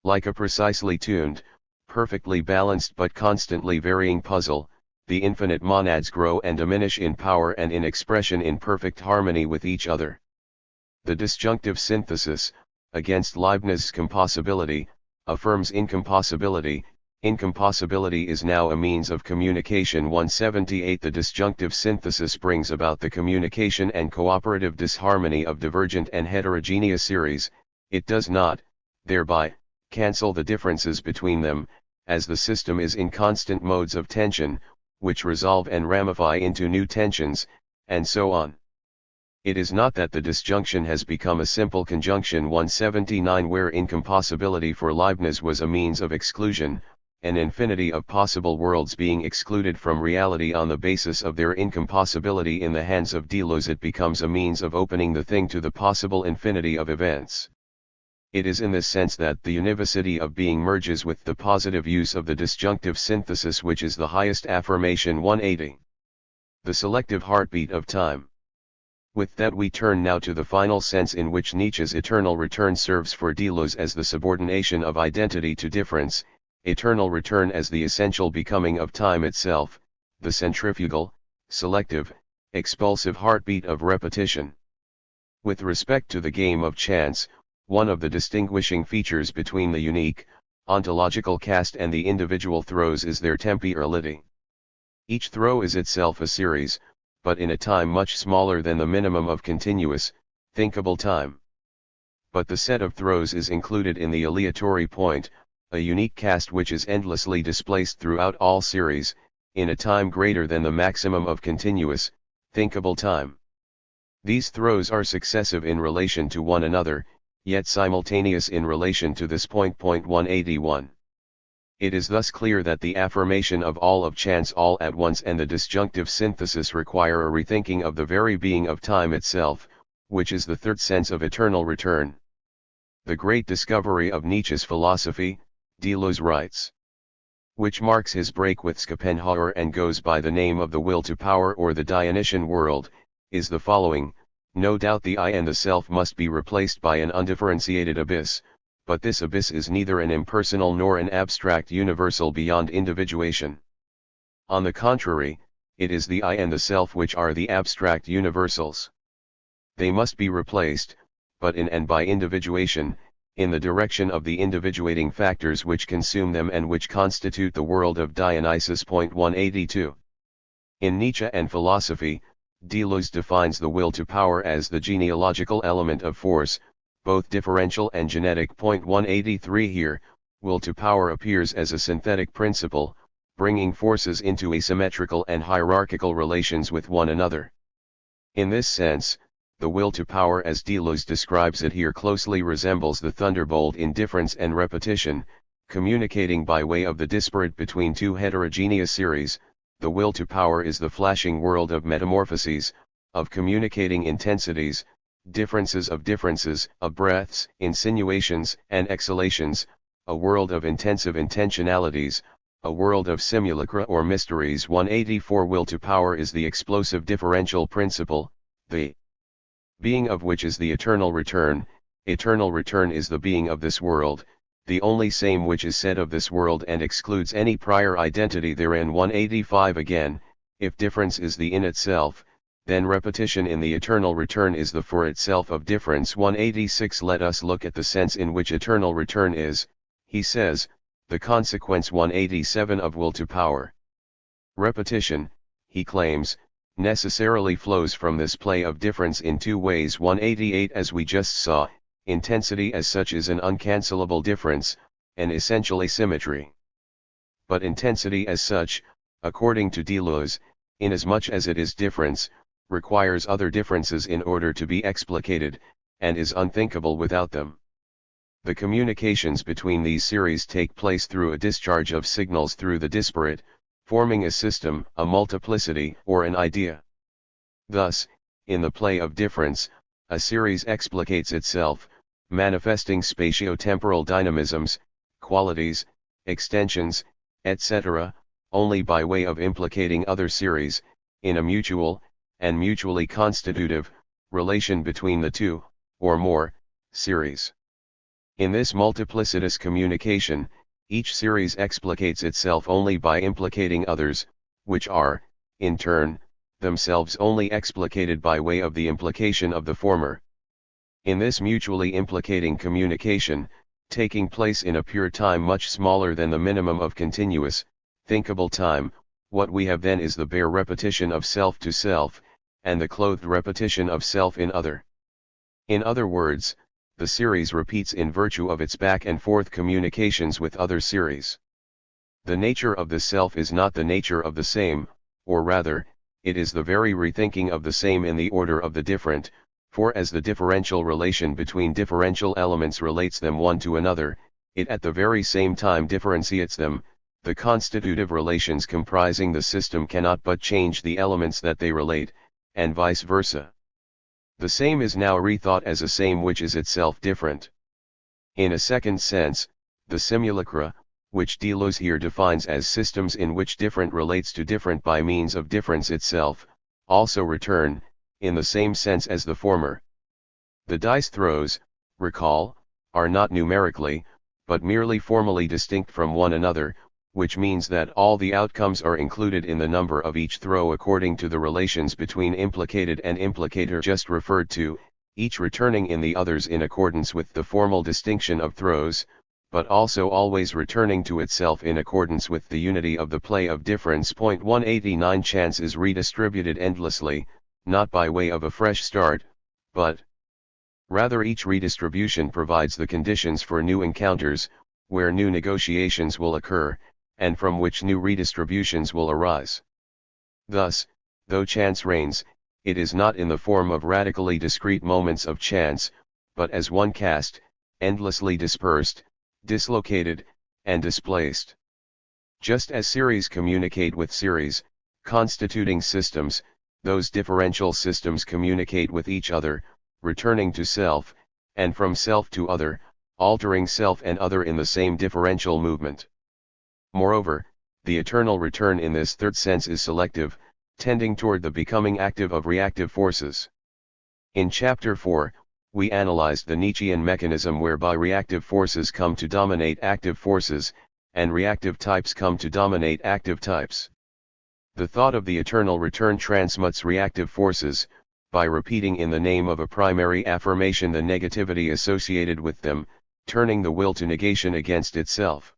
Like a precisely tuned, perfectly balanced but constantly varying puzzle, the infinite monads grow and diminish in power and in expression in perfect harmony with each other. The disjunctive synthesis, against Leibniz's compossibility, affirms incompossibility. Incompossibility is now a means of communication. 178 The disjunctive synthesis brings about the communication and cooperative disharmony of divergent and heterogeneous series. It does not, thereby, cancel the differences between them, as the system is in constant modes of tension, which resolve and ramify into new tensions, and so on. It is not that the disjunction has become a simple conjunction 179 where incompossibility for Leibniz was a means of exclusion, an infinity of possible worlds being excluded from reality on the basis of their incompossibility in the hands of Deleuze. It becomes a means of opening the thing to the possible infinity of events. It is in this sense that the univocity of being merges with the positive use of the disjunctive synthesis, which is the highest affirmation 180. The selective heartbeat of time. With that we turn now to the final sense in which Nietzsche's eternal return serves for Deleuze as the subordination of identity to difference, eternal return as the essential becoming of time itself, the centrifugal, selective, expulsive heartbeat of repetition. With respect to the game of chance, one of the distinguishing features between the unique, ontological cast and the individual throws is their temporality. Each throw is itself a series, but in a time much smaller than the minimum of continuous, thinkable time. But the set of throws is included in the aleatory point, a unique cast which is endlessly displaced throughout all series, in a time greater than the maximum of continuous, thinkable time. These throws are successive in relation to one another, yet simultaneous in relation to this point. 181. It is thus clear that the affirmation of all of chance all at once and the disjunctive synthesis require a rethinking of the very being of time itself, which is the third sense of eternal return. The great discovery of Nietzsche's philosophy, Deleuze writes, which marks his break with Schopenhauer and goes by the name of the will to power or the Dionysian world, is the following: no doubt the I and the self must be replaced by an undifferentiated abyss, but this abyss is neither an impersonal nor an abstract universal beyond individuation. On the contrary, it is the I and the self which are the abstract universals. They must be replaced, but in and by individuation, in the direction of the individuating factors which consume them and which constitute the world of Dionysus. 182. In Nietzsche and philosophy, Deleuze defines the will to power as the genealogical element of force, both differential and genetic. 183 Here, will to power appears as a synthetic principle, bringing forces into asymmetrical and hierarchical relations with one another. In this sense, the will to power as Deleuze describes it here closely resembles the thunderbolt in difference and repetition, communicating by way of the disparate between two heterogeneous series. The will to power is the flashing world of metamorphoses, of communicating intensities, differences, of breaths, insinuations and exhalations, a world of intensive intentionalities, a world of simulacra or mysteries. 184 Will to power is the explosive differential principle, the being of which is the eternal return. Eternal return is the being of this world, the only same which is said of this world and excludes any prior identity therein. 185 Again, if difference is the in itself, then repetition in the eternal return is the for itself of difference. 186 Let us look at the sense in which eternal return is, he says, the consequence. 187 Of will to power. Repetition, he claims, necessarily flows from this play of difference in two ways. 188 As we just saw, intensity as such is an uncancelable difference, an essential asymmetry. But intensity as such, according to Deleuze, inasmuch as it is difference, requires other differences in order to be explicated, and is unthinkable without them. The communications between these series take place through a discharge of signals through the disparate, forming a system, a multiplicity, or an idea. Thus, in the play of difference, a series explicates itself, manifesting spatio-temporal dynamisms, qualities, extensions, etc., only by way of implicating other series, in a mutual, and mutually constitutive, relation between the two, or more, series. In this multiplicitous communication, each series explicates itself only by implicating others, which are, in turn, themselves only explicated by way of the implication of the former. In this mutually implicating communication, taking place in a pure time much smaller than the minimum of continuous, thinkable time, what we have then is the bare repetition of self to self, and the clothed repetition of self in other. In other words, the series repeats in virtue of its back and forth communications with other series. The nature of the self is not the nature of the same, or rather, it is the very rethinking of the same in the order of the different, for as the differential relation between differential elements relates them one to another, it at the very same time differentiates them. The constitutive relations comprising the system cannot but change the elements that they relate, and vice versa. The same is now rethought as a same which is itself different. In a second sense, the simulacra, which Deleuze here defines as systems in which different relates to different by means of difference itself, also return, in the same sense as the former. The dice throws, recall, are not numerically, but merely formally distinct from one another, which means that all the outcomes are included in the number of each throw according to the relations between implicated and implicator just referred to, each returning in the others in accordance with the formal distinction of throws, but also always returning to itself in accordance with the unity of the play of difference. 189 Chance is redistributed endlessly, not by way of a fresh start, but rather each redistribution provides the conditions for new encounters, where new negotiations will occur, and from which new redistributions will arise. Thus, though chance reigns, it is not in the form of radically discrete moments of chance, but as one cast, endlessly dispersed, dislocated, and displaced. Just as series communicate with series, constituting systems, those differential systems communicate with each other, returning to self, and from self to other, altering self and other in the same differential movement. Moreover, the eternal return in this third sense is selective, tending toward the becoming active of reactive forces. In Chapter 4, we analyzed the Nietzschean mechanism whereby reactive forces come to dominate active forces, and reactive types come to dominate active types. The thought of the eternal return transmutes reactive forces, by repeating in the name of a primary affirmation the negativity associated with them, turning the will to negation against itself.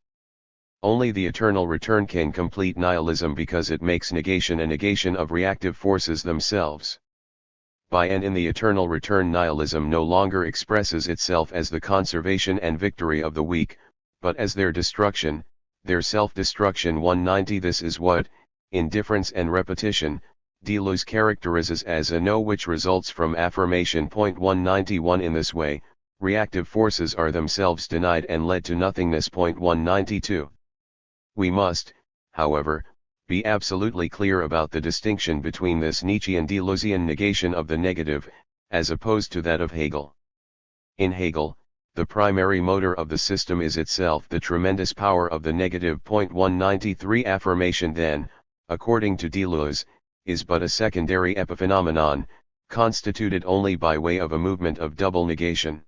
Only the eternal return can complete nihilism because it makes negation a negation of reactive forces themselves. By and in the eternal return nihilism no longer expresses itself as the conservation and victory of the weak, but as their destruction, their self-destruction. 190 This is what, in difference and repetition, Deleuze characterizes as a no which results from affirmation. 191 In this way, reactive forces are themselves denied and led to nothingness. 192 We must, however, be absolutely clear about the distinction between this Nietzschean Deleuzian negation of the negative, as opposed to that of Hegel. In Hegel, the primary motor of the system is itself the tremendous power of the negative. 193 Affirmation then, according to Deleuze, is but a secondary epiphenomenon, constituted only by way of a movement of double negation.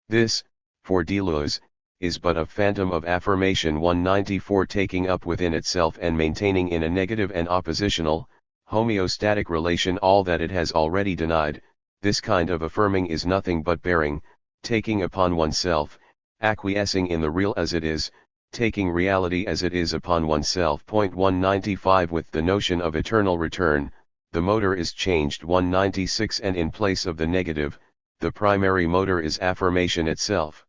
This, for Deleuze, is but a phantom of affirmation. 194 Taking up within itself and maintaining in a negative and oppositional, homeostatic relation all that it has already denied, this kind of affirming is nothing but bearing, taking upon oneself, acquiescing in the real as it is, taking reality as it is upon oneself. 195 With the notion of eternal return, the motor is changed. 196 And in place of the negative, the primary motor is affirmation itself.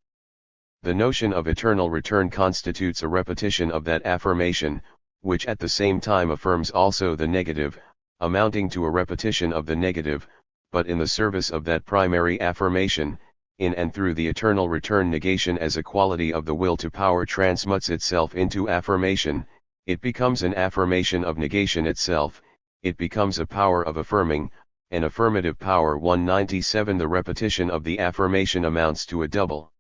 The notion of eternal return constitutes a repetition of that affirmation, which at the same time affirms also the negative, amounting to a repetition of the negative, but in the service of that primary affirmation. In and through the eternal return, negation as a quality of the will to power transmutes itself into affirmation, it becomes an affirmation of negation itself, it becomes a power of affirming, an affirmative power. 197 The repetition of the affirmation amounts to a double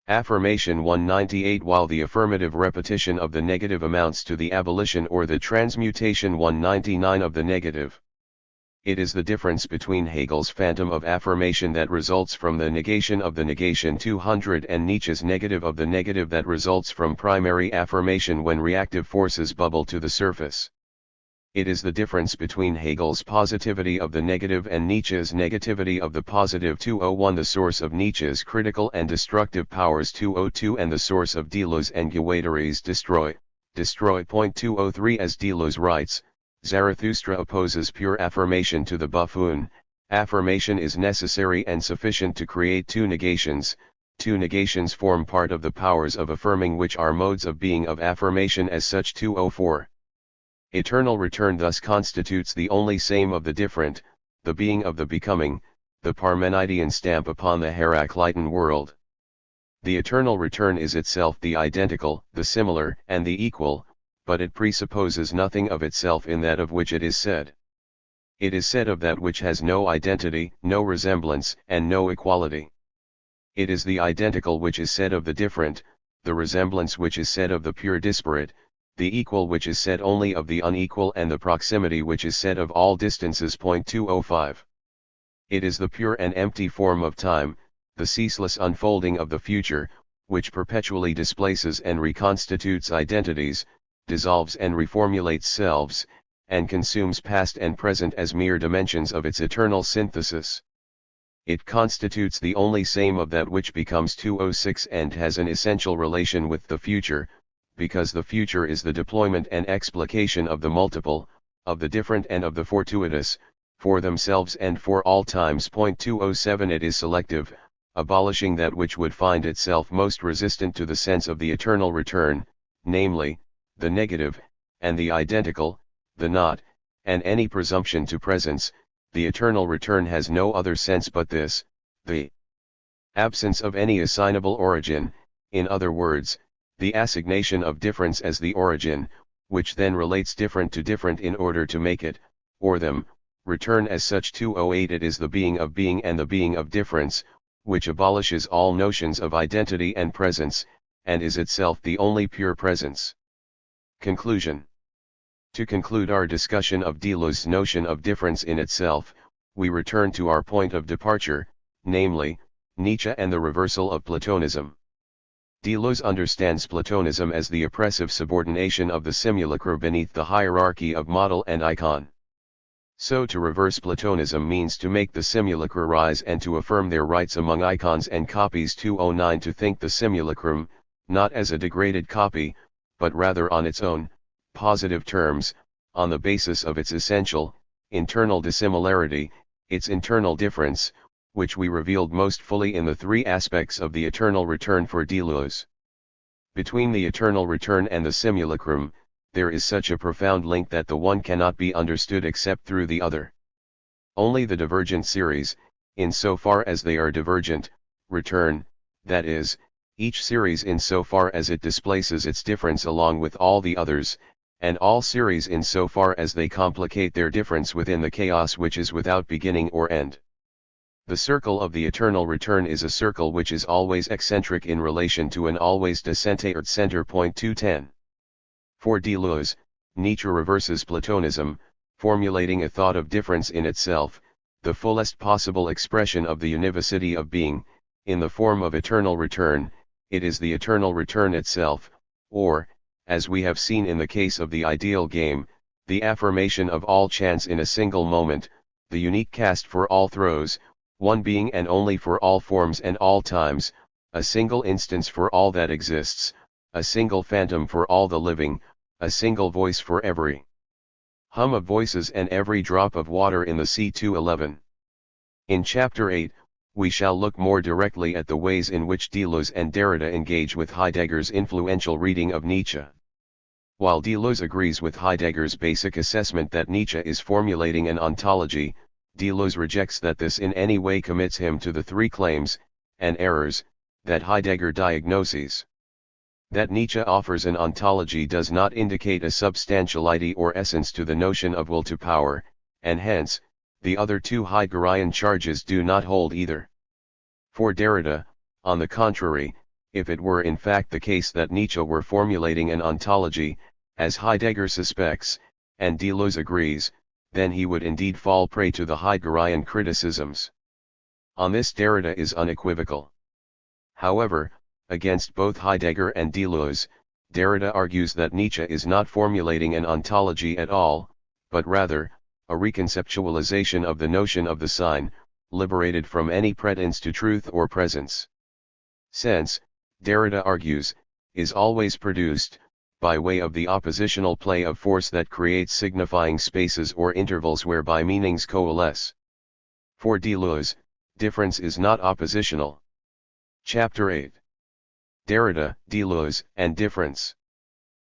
affirmation. 198 While the affirmative repetition of the negative amounts to the abolition or the transmutation. 199 Of the negative. It is the difference between Hegel's phantom of affirmation that results from the negation of the negation 200 and Nietzsche's negative of the negative that results from primary affirmation when reactive forces bubble to the surface. It is the difference between Hegel's positivity of the negative and Nietzsche's negativity of the positive. 201 The source of Nietzsche's critical and destructive powers. 202 And the source of Deleuze and Guattari's destroy. 203 As Deleuze writes, Zarathustra opposes pure affirmation to the buffoon. Affirmation is necessary and sufficient to create two negations. Two negations form part of the powers of affirming which are modes of being of affirmation as such. 204 Eternal return thus constitutes the only same of the different, the being of the becoming, the Parmenidean stamp upon the Heraclitean world. The eternal return is itself the identical, the similar, and the equal, but it presupposes nothing of itself in that of which it is said. It is said of that which has no identity, no resemblance, and no equality. It is the identical which is said of the different, the resemblance which is said of the pure disparate, the equal which is said only of the unequal, and the proximity which is said of all distances. 205. It is the pure and empty form of time, the ceaseless unfolding of the future, which perpetually displaces and reconstitutes identities, dissolves and reformulates selves, and consumes past and present as mere dimensions of its eternal synthesis. It constitutes the only same of that which becomes 206 and has an essential relation with the future, because the future is the deployment and explication of the multiple, of the different and of the fortuitous, for themselves and for all times. 207 It is selective, abolishing that which would find itself most resistant to the sense of the eternal return, namely, the negative, and the identical, the not, and any presumption to presence. The eternal return has no other sense but this, the absence of any assignable origin, in other words, the assignation of difference as the origin, which then relates different to different in order to make it, or them, return as such. 208 It is the being of being and the being of difference, which abolishes all notions of identity and presence, and is itself the only pure presence. Conclusion. To conclude our discussion of Deleuze's notion of difference in itself, we return to our point of departure, namely, Nietzsche and the reversal of Platonism. Deleuze understands Platonism as the oppressive subordination of the simulacra beneath the hierarchy of model and icon. So to reverse Platonism means to make the simulacra rise and to affirm their rights among icons and copies. 209 To think the simulacrum, not as a degraded copy, but rather on its own, positive terms, on the basis of its essential, internal dissimilarity, its internal difference, which we revealed most fully in the three aspects of the eternal return for Deleuze. Between the eternal return and the simulacrum, there is such a profound link that the one cannot be understood except through the other. Only the divergent series, in so far as they are divergent, return, that is, each series in so far as it displaces its difference along with all the others, and all series in so far as they complicate their difference within the chaos which is without beginning or end. The circle of the eternal return is a circle which is always eccentric in relation to an always decentered center. 210. For Deleuze, Nietzsche reverses Platonism, formulating a thought of difference in itself, the fullest possible expression of the univocity of being, in the form of eternal return. It is the eternal return itself, or, as we have seen in the case of the ideal game, the affirmation of all chance in a single moment, the unique cast for all throws, one being and only for all forms and all times, a single instance for all that exists, a single phantom for all the living, a single voice for every hum of voices and every drop of water in the sea. 211. In Chapter 8, we shall look more directly at the ways in which Deleuze and Derrida engage with Heidegger's influential reading of Nietzsche. While Deleuze agrees with Heidegger's basic assessment that Nietzsche is formulating an ontology, Deleuze rejects that this in any way commits him to the three claims, and errors, that Heidegger diagnoses. That Nietzsche offers an ontology does not indicate a substantiality or essence to the notion of will to power, and hence, the other two Heideggerian charges do not hold either. For Derrida, on the contrary, if it were in fact the case that Nietzsche were formulating an ontology, as Heidegger suspects, and Deleuze agrees, then he would indeed fall prey to the Heideggerian criticisms. On this Derrida is unequivocal. However, against both Heidegger and Deleuze, Derrida argues that Nietzsche is not formulating an ontology at all, but rather, a reconceptualization of the notion of the sign, liberated from any pretense to truth or presence. Sense, Derrida argues, is always produced, by way of the oppositional play of force that creates signifying spaces or intervals whereby meanings coalesce. For Deleuze, difference is not oppositional. Chapter 8. Derrida, Deleuze, and Difference.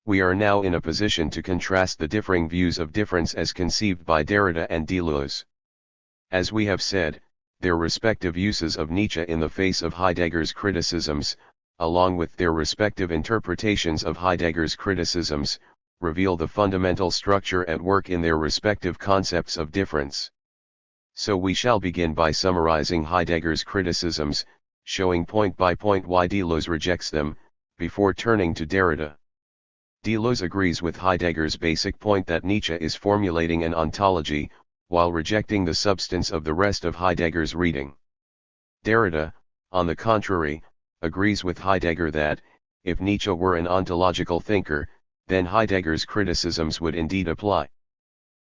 We are now in a position to contrast the differing views of difference as conceived by Derrida and Deleuze. As we have said, their respective uses of Nietzsche in the face of Heidegger's criticisms, along with their respective interpretations of Heidegger's criticisms, reveal the fundamental structure at work in their respective concepts of difference. So we shall begin by summarizing Heidegger's criticisms, showing point by point why Deleuze rejects them, before turning to Derrida. Deleuze agrees with Heidegger's basic point that Nietzsche is formulating an ontology, while rejecting the substance of the rest of Heidegger's reading. Derrida, on the contrary, agrees with Heidegger that, if Nietzsche were an ontological thinker, then Heidegger's criticisms would indeed apply.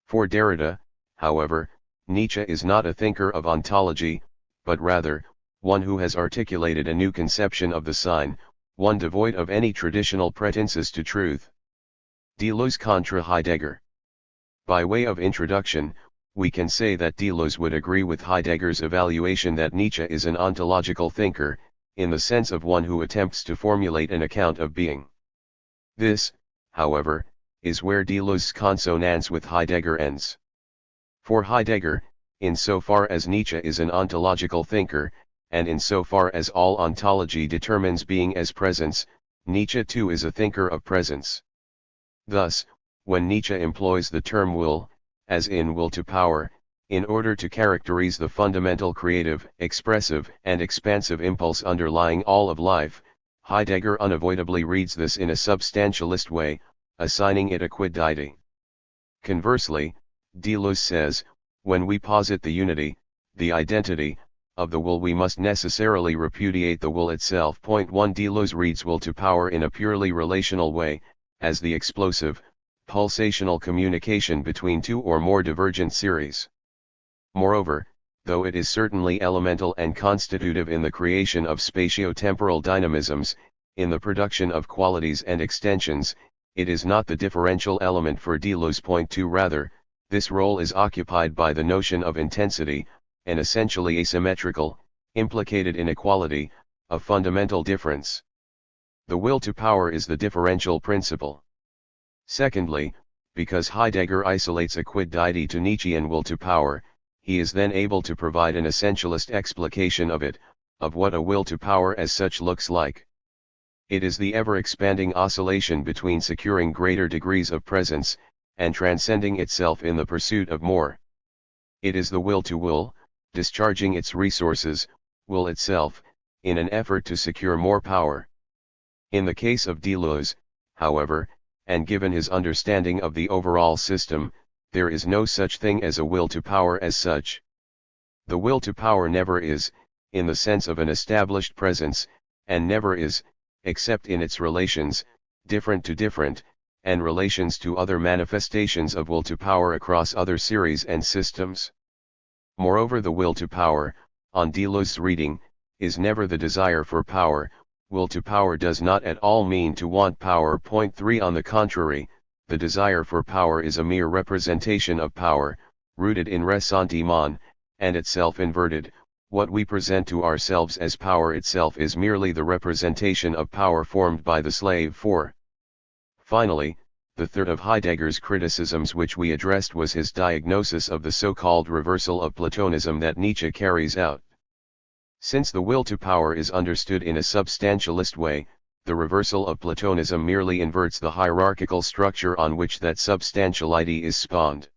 For Derrida, however, Nietzsche is not a thinker of ontology, but rather, one who has articulated a new conception of the sign, one devoid of any traditional pretenses to truth. Deleuze contra Heidegger. By way of introduction, we can say that Deleuze would agree with Heidegger's evaluation that Nietzsche is an ontological thinker, in the sense of one who attempts to formulate an account of being. This, however, is where Deleuze's consonance with Heidegger ends. For Heidegger, insofar as Nietzsche is an ontological thinker, and insofar as all ontology determines being as presence, Nietzsche too is a thinker of presence. Thus, when Nietzsche employs the term will, as in will to power, in order to characterize the fundamental creative, expressive, and expansive impulse underlying all of life, Heidegger unavoidably reads this in a substantialist way, assigning it a quiddity. Conversely, Deleuze says, when we posit the unity, the identity, of the will, we must necessarily repudiate the will itself. 1. Deleuze reads will to power in a purely relational way, as the explosive, pulsational communication between two or more divergent series. Moreover, though it is certainly elemental and constitutive in the creation of spatio-temporal dynamisms, in the production of qualities and extensions, it is not the differential element for Deleuze. 2. Rather, this role is occupied by the notion of intensity, an essentially asymmetrical, implicated inequality, a fundamental difference. The will to power is the differential principle. Secondly, because Heidegger isolates a quiddity to Nietzschean will to power, he is then able to provide an essentialist explication of it, of what a will to power as such looks like. It is the ever-expanding oscillation between securing greater degrees of presence, and transcending itself in the pursuit of more. It is the will to will, discharging its resources, will itself, in an effort to secure more power. In the case of Deleuze, however, and given his understanding of the overall system, there is no such thing as a will to power as such. The will to power never is, in the sense of an established presence, and never is, except in its relations, different to different, and relations to other manifestations of will to power across other series and systems. Moreover, the will to power, on Deleuze's reading, is never the desire for power. Will to power does not at all mean to want power. 3. On the contrary, the desire for power is a mere representation of power, rooted in ressentiment, and itself inverted. What we present to ourselves as power itself is merely the representation of power formed by the slave. 4. Finally, the third of Heidegger's criticisms which we addressed was his diagnosis of the so-called reversal of Platonism that Nietzsche carries out. Since the will to power is understood in a substantialist way, the reversal of Platonism merely inverts the hierarchical structure on which that substantiality is spawned.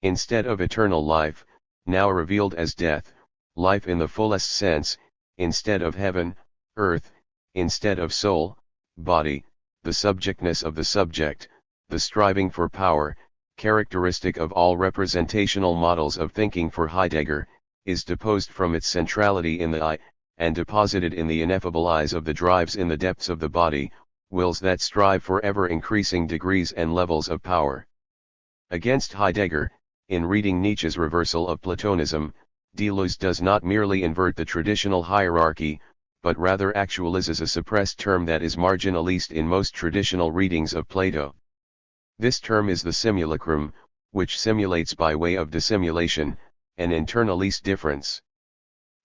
Instead of eternal life, now revealed as death, life in the fullest sense, instead of heaven, earth, instead of soul, body, the subjectness of the subject, the striving for power, characteristic of all representational models of thinking for Heidegger, is deposed from its centrality in the I, and deposited in the ineffable eyes of the drives in the depths of the body, wills that strive for ever increasing degrees and levels of power. Against Heidegger, in reading Nietzsche's reversal of Platonism, Deleuze does not merely invert the traditional hierarchy, but rather actualizes a suppressed term that is marginalist in most traditional readings of Plato. This term is the simulacrum, which simulates by way of dissimulation, an internalist difference.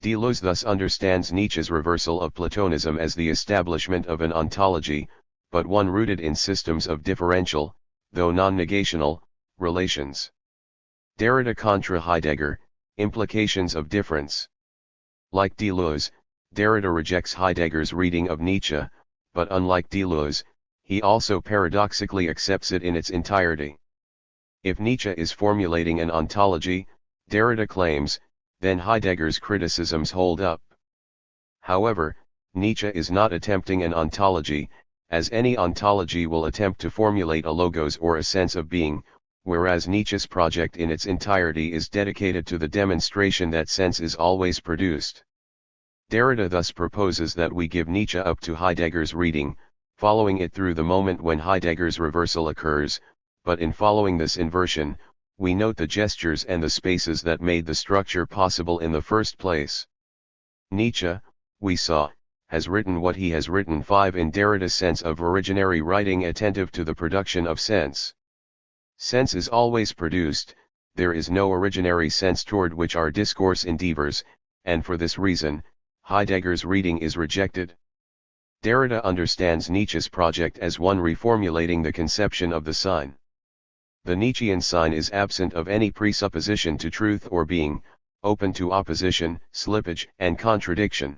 Deleuze thus understands Nietzsche's reversal of Platonism as the establishment of an ontology, but one rooted in systems of differential, though non-negational, relations. Derrida contra Heidegger, implications of difference. Like Deleuze, Derrida rejects Heidegger's reading of Nietzsche, but unlike Deleuze, he also paradoxically accepts it in its entirety. If Nietzsche is formulating an ontology, Derrida claims, then Heidegger's criticisms hold up. However, Nietzsche is not attempting an ontology, as any ontology will attempt to formulate a logos or a sense of being, whereas Nietzsche's project in its entirety is dedicated to the demonstration that sense is always produced. Derrida thus proposes that we give Nietzsche up to Heidegger's reading, following it through the moment when Heidegger's reversal occurs, but in following this inversion, we note the gestures and the spaces that made the structure possible in the first place. Nietzsche, we saw, has written what he has written 5 in Derrida's sense of originary writing attentive to the production of sense. Sense is always produced, there is no originary sense toward which our discourse endeavors, and for this reason, Heidegger's reading is rejected. Derrida understands Nietzsche's project as one reformulating the conception of the sign. The Nietzschean sign is absent of any presupposition to truth or being, open to opposition, slippage, and contradiction.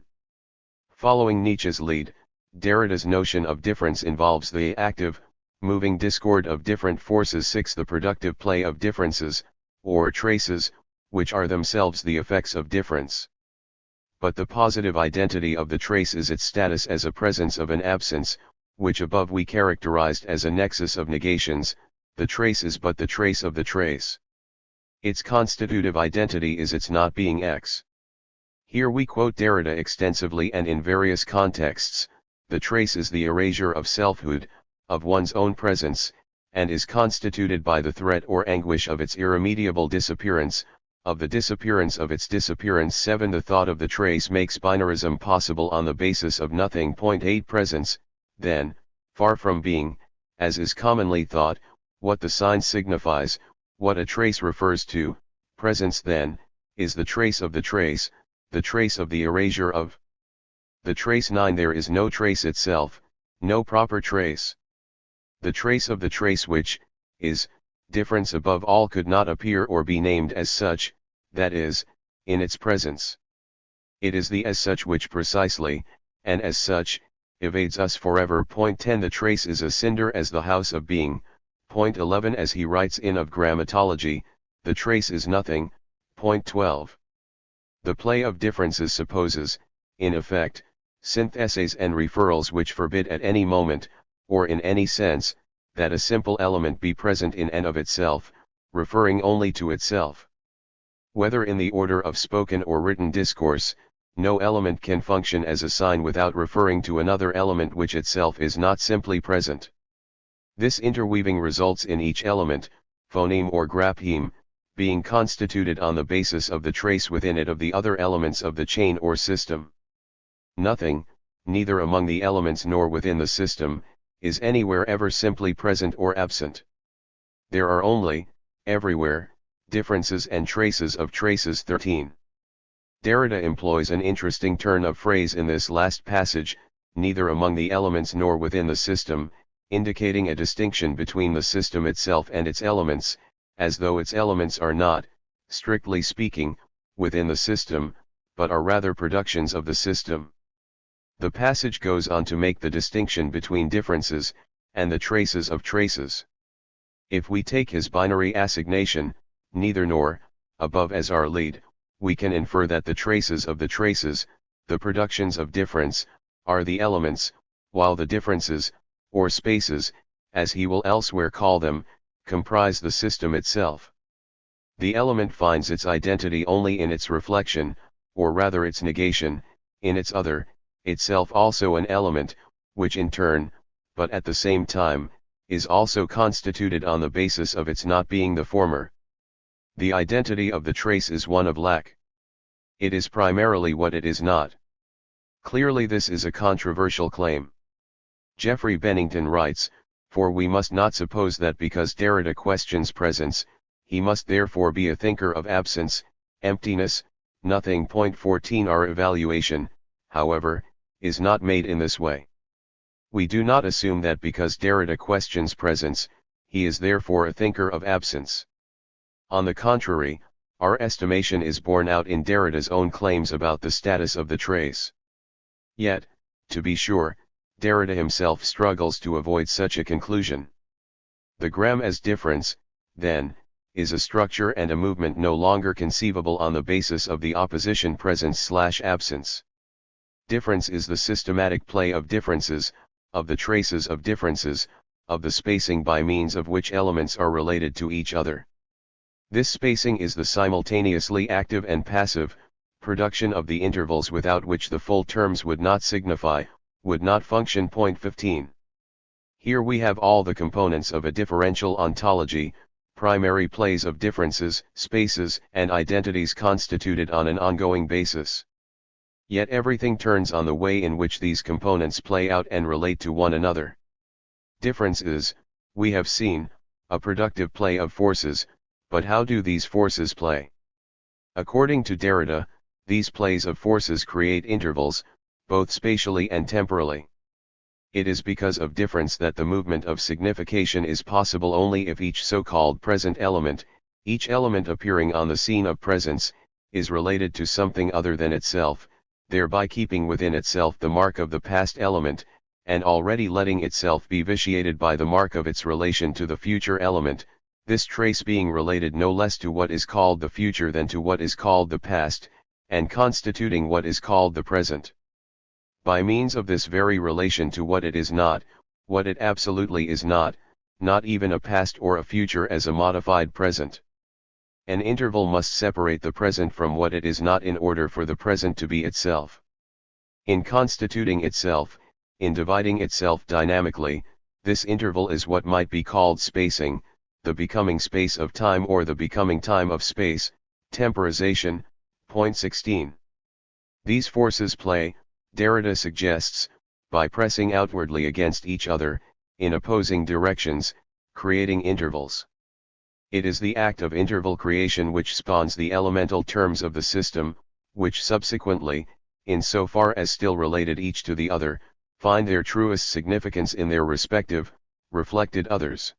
Following Nietzsche's lead, Derrida's notion of difference involves the active, moving discord of different forces. 6. The productive play of differences, or traces, which are themselves the effects of difference. But the positive identity of the trace is its status as a presence of an absence, which above we characterized as a nexus of negations. The trace is but the trace of the trace. Its constitutive identity is its not being X. Here we quote Derrida extensively and in various contexts. The trace is the erasure of selfhood, of one's own presence, and is constituted by the threat or anguish of its irremediable disappearance, of the disappearance of its disappearance. 7. The thought of the trace makes binarism possible on the basis of nothing. 8. Presence, then, far from being, as is commonly thought, what the sign signifies, what a trace refers to. Presence, then, is the trace of the trace of the erasure of the trace. 9. There is no trace itself, no proper trace. The trace of the trace which is difference above all could not appear or be named as such, that is, in its presence. It is the as such which precisely, and as such, evades us forever. 10. The trace is a cinder as the house of being. 11. As he writes in Of Grammatology, the trace is nothing. 12. The play of differences supposes, in effect, syntheses and referrals which forbid at any moment, or in any sense, that a simple element be present in and of itself, referring only to itself. Whether in the order of spoken or written discourse, no element can function as a sign without referring to another element which itself is not simply present. This interweaving results in each element, phoneme or grapheme, being constituted on the basis of the trace within it of the other elements of the chain or system. Nothing, neither among the elements nor within the system, is anywhere ever simply present or absent. There are only, everywhere, differences and traces of traces. 13. Derrida employs an interesting turn of phrase in this last passage, neither among the elements nor within the system, indicating a distinction between the system itself and its elements, as though its elements are not, strictly speaking, within the system, but are rather productions of the system. The passage goes on to make the distinction between differences, and the traces of traces. If we take his binary assignation, neither nor, above as our lead, we can infer that the traces of the traces, the productions of difference, are the elements, while the differences, or spaces, as he will elsewhere call them, comprise the system itself. The element finds its identity only in its reflection, or rather its negation, in its other, itself also an element, which in turn, but at the same time, is also constituted on the basis of its not being the former. The identity of the trace is one of lack. It is primarily what it is not. Clearly this is a controversial claim. Geoffrey Bennington writes, for we must not suppose that because Derrida questions presence, he must therefore be a thinker of absence, emptiness, nothing. 14. Our evaluation, however, is not made in this way. We do not assume that because Derrida questions presence, he is therefore a thinker of absence. On the contrary, our estimation is borne out in Derrida's own claims about the status of the trace. Yet, to be sure, Derrida himself struggles to avoid such a conclusion. The gram as difference, then, is a structure and a movement no longer conceivable on the basis of the opposition presence/absence. Difference is the systematic play of differences, of the traces of differences, of the spacing by means of which elements are related to each other. This spacing is the simultaneously active and passive production of the intervals without which the full terms would not signify, would not function. Point 15. Here we have all the components of a differential ontology, primary plays of differences, spaces, and identities constituted on an ongoing basis. Yet everything turns on the way in which these components play out and relate to one another. Difference is, we have seen, a productive play of forces, but how do these forces play? According to Derrida, these plays of forces create intervals, both spatially and temporally. It is because of difference that the movement of signification is possible only if each so-called present element, each element appearing on the scene of presence, is related to something other than itself, thereby keeping within itself the mark of the past element, and already letting itself be vitiated by the mark of its relation to the future element, this trace being related no less to what is called the future than to what is called the past, and constituting what is called the present. By means of this very relation to what it is not, what it absolutely is not even a past or a future as a modified present. An interval must separate the present from what it is not in order for the present to be itself. In constituting itself, in dividing itself dynamically, this interval is what might be called spacing, the becoming space of time or the becoming time of space, temporization. Point 16. These forces play, Derrida suggests, by pressing outwardly against each other, in opposing directions, creating intervals. It is the act of interval creation which spawns the elemental terms of the system, which subsequently, in so far as still related each to the other, find their truest significance in their respective, reflected others.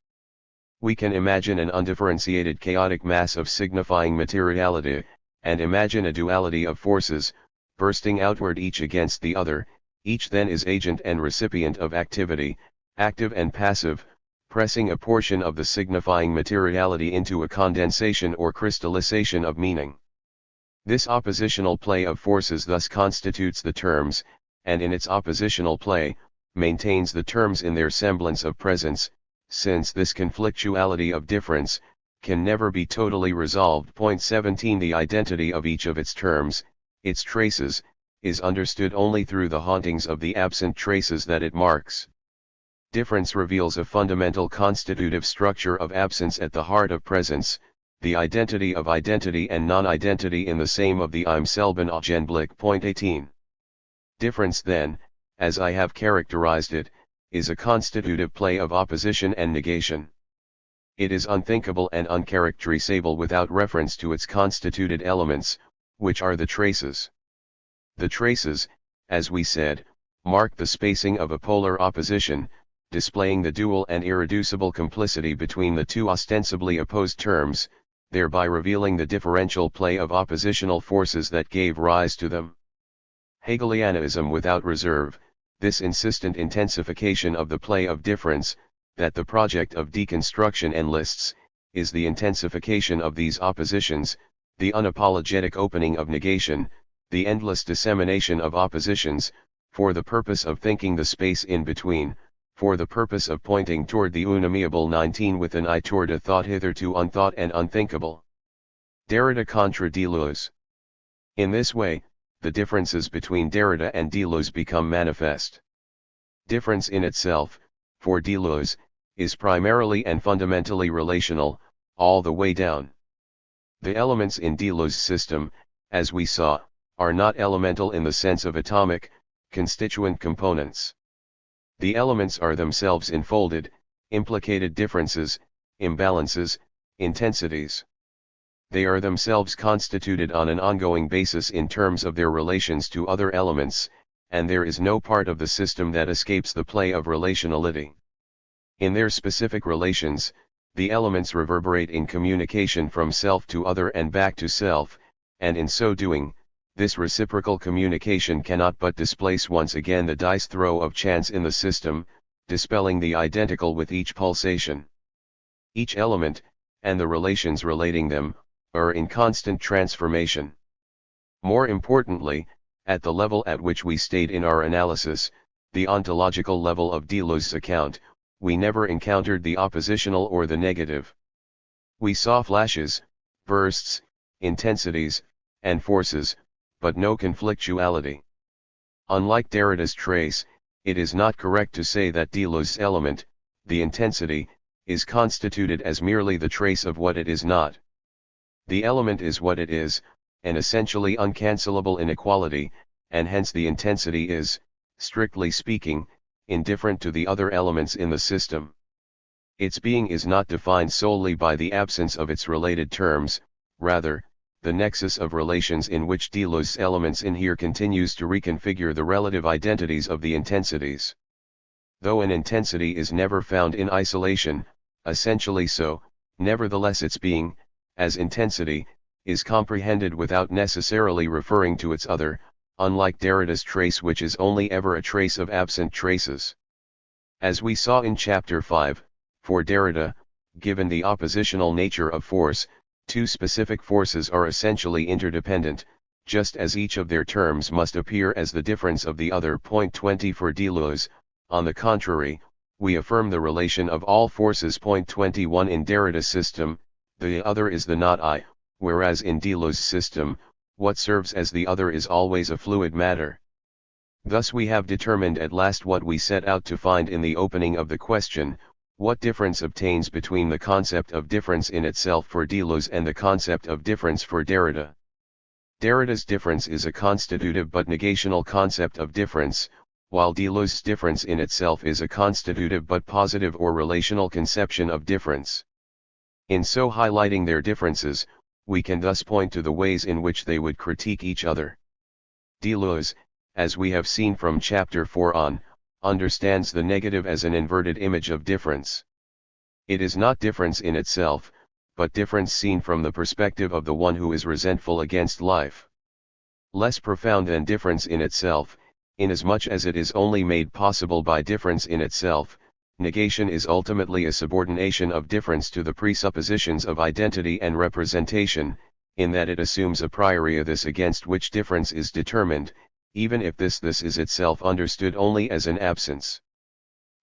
We can imagine an undifferentiated chaotic mass of signifying materiality, and imagine a duality of forces, bursting outward each against the other, each then is agent and recipient of activity, active and passive, pressing a portion of the signifying materiality into a condensation or crystallization of meaning. This oppositional play of forces thus constitutes the terms, and in its oppositional play, maintains the terms in their semblance of presence, since this conflictuality of difference can never be totally resolved. Point 17. The identity of each of its terms, its traces, is understood only through the hauntings of the absent traces that it marks. Difference reveals a fundamental constitutive structure of absence at the heart of presence, the identity of identity and non-identity in the same of the Im selben Augenblick. Point 18. Difference then, as I have characterized it, is a constitutive play of opposition and negation. It is unthinkable and uncharacterizable without reference to its constituted elements, which are the traces. The traces, as we said, mark the spacing of a polar opposition, displaying the dual and irreducible complicity between the two ostensibly opposed terms, thereby revealing the differential play of oppositional forces that gave rise to them. Hegelianism without reserve, this insistent intensification of the play of difference, that the project of deconstruction enlists, is the intensification of these oppositions, the unapologetic opening of negation, the endless dissemination of oppositions, for the purpose of thinking the space in between, for the purpose of pointing toward the unamiable 19 with an eye toward a thought hitherto unthought and unthinkable. Derrida contra Deleuze. In this way, the differences between Derrida and Deleuze become manifest. Difference in itself, for Deleuze, is primarily and fundamentally relational, all the way down. The elements in Deleuze's system, as we saw, are not elemental in the sense of atomic, constituent components. The elements are themselves enfolded, implicated differences, imbalances, intensities. They are themselves constituted on an ongoing basis in terms of their relations to other elements, and there is no part of the system that escapes the play of relationality. In their specific relations, the elements reverberate in communication from self to other and back to self, and in so doing, this reciprocal communication cannot but displace once again the dice throw of chance in the system, dispelling the identical with each pulsation. Each element, and the relations relating them, are in constant transformation. More importantly, at the level at which we stayed in our analysis, the ontological level of Deleuze's account, we never encountered the oppositional or the negative. We saw flashes, bursts, intensities, and forces, but no conflictuality. Unlike Derrida's trace, it is not correct to say that Deleuze's element, the intensity, is constituted as merely the trace of what it is not. The element is what it is, an essentially uncancelable inequality, and hence the intensity is, strictly speaking, indifferent to the other elements in the system. Its being is not defined solely by the absence of its related terms, rather, the nexus of relations in which Deleuze's elements inhere continues to reconfigure the relative identities of the intensities. Though an intensity is never found in isolation, essentially so, nevertheless its being, as intensity, is comprehended without necessarily referring to its other, unlike Derrida's trace, which is only ever a trace of absent traces. As we saw in Chapter 5, for Derrida, given the oppositional nature of force, two specific forces are essentially interdependent, just as each of their terms must appear as the difference of the other. 20 For Deleuze, on the contrary, we affirm the relation of all forces. 21 In Derrida's system, the other is the not I, whereas in Deleuze's system, what serves as the other is always a fluid matter. Thus we have determined at last what we set out to find in the opening of the question: what difference obtains between the concept of difference in itself for Deleuze and the concept of difference for Derrida. Derrida's difference is a constitutive but negational concept of difference, while Deleuze's difference in itself is a constitutive but positive or relational conception of difference. In so highlighting their differences, we can thus point to the ways in which they would critique each other. Deleuze, as we have seen from Chapter 4 on, understands the negative as an inverted image of difference. It is not difference in itself, but difference seen from the perspective of the one who is resentful against life. Less profound than difference in itself, inasmuch as it is only made possible by difference in itself, negation is ultimately a subordination of difference to the presuppositions of identity and representation, in that it assumes a priori of this against which difference is determined, even if this is itself understood only as an absence.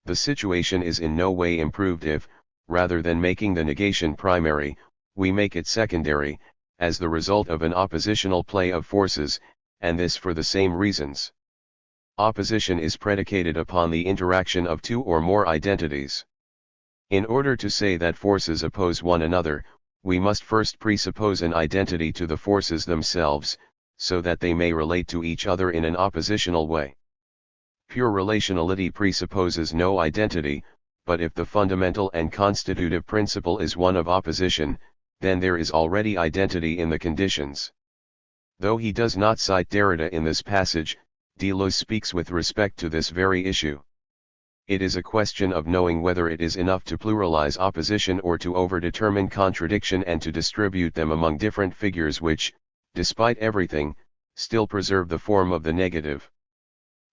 The situation is in no way improved if, rather than making the negation primary, we make it secondary, as the result of an oppositional play of forces, and this for the same reasons. Opposition is predicated upon the interaction of two or more identities. In order to say that forces oppose one another, we must first presuppose an identity to the forces themselves, so that they may relate to each other in an oppositional way. Pure relationality presupposes no identity, but if the fundamental and constitutive principle is one of opposition, then there is already identity in the conditions. Though he does not cite Derrida in this passage, Deleuze speaks with respect to this very issue. It is a question of knowing whether it is enough to pluralize opposition or to overdetermine contradiction and to distribute them among different figures which, despite everything, still preserve the form of the negative.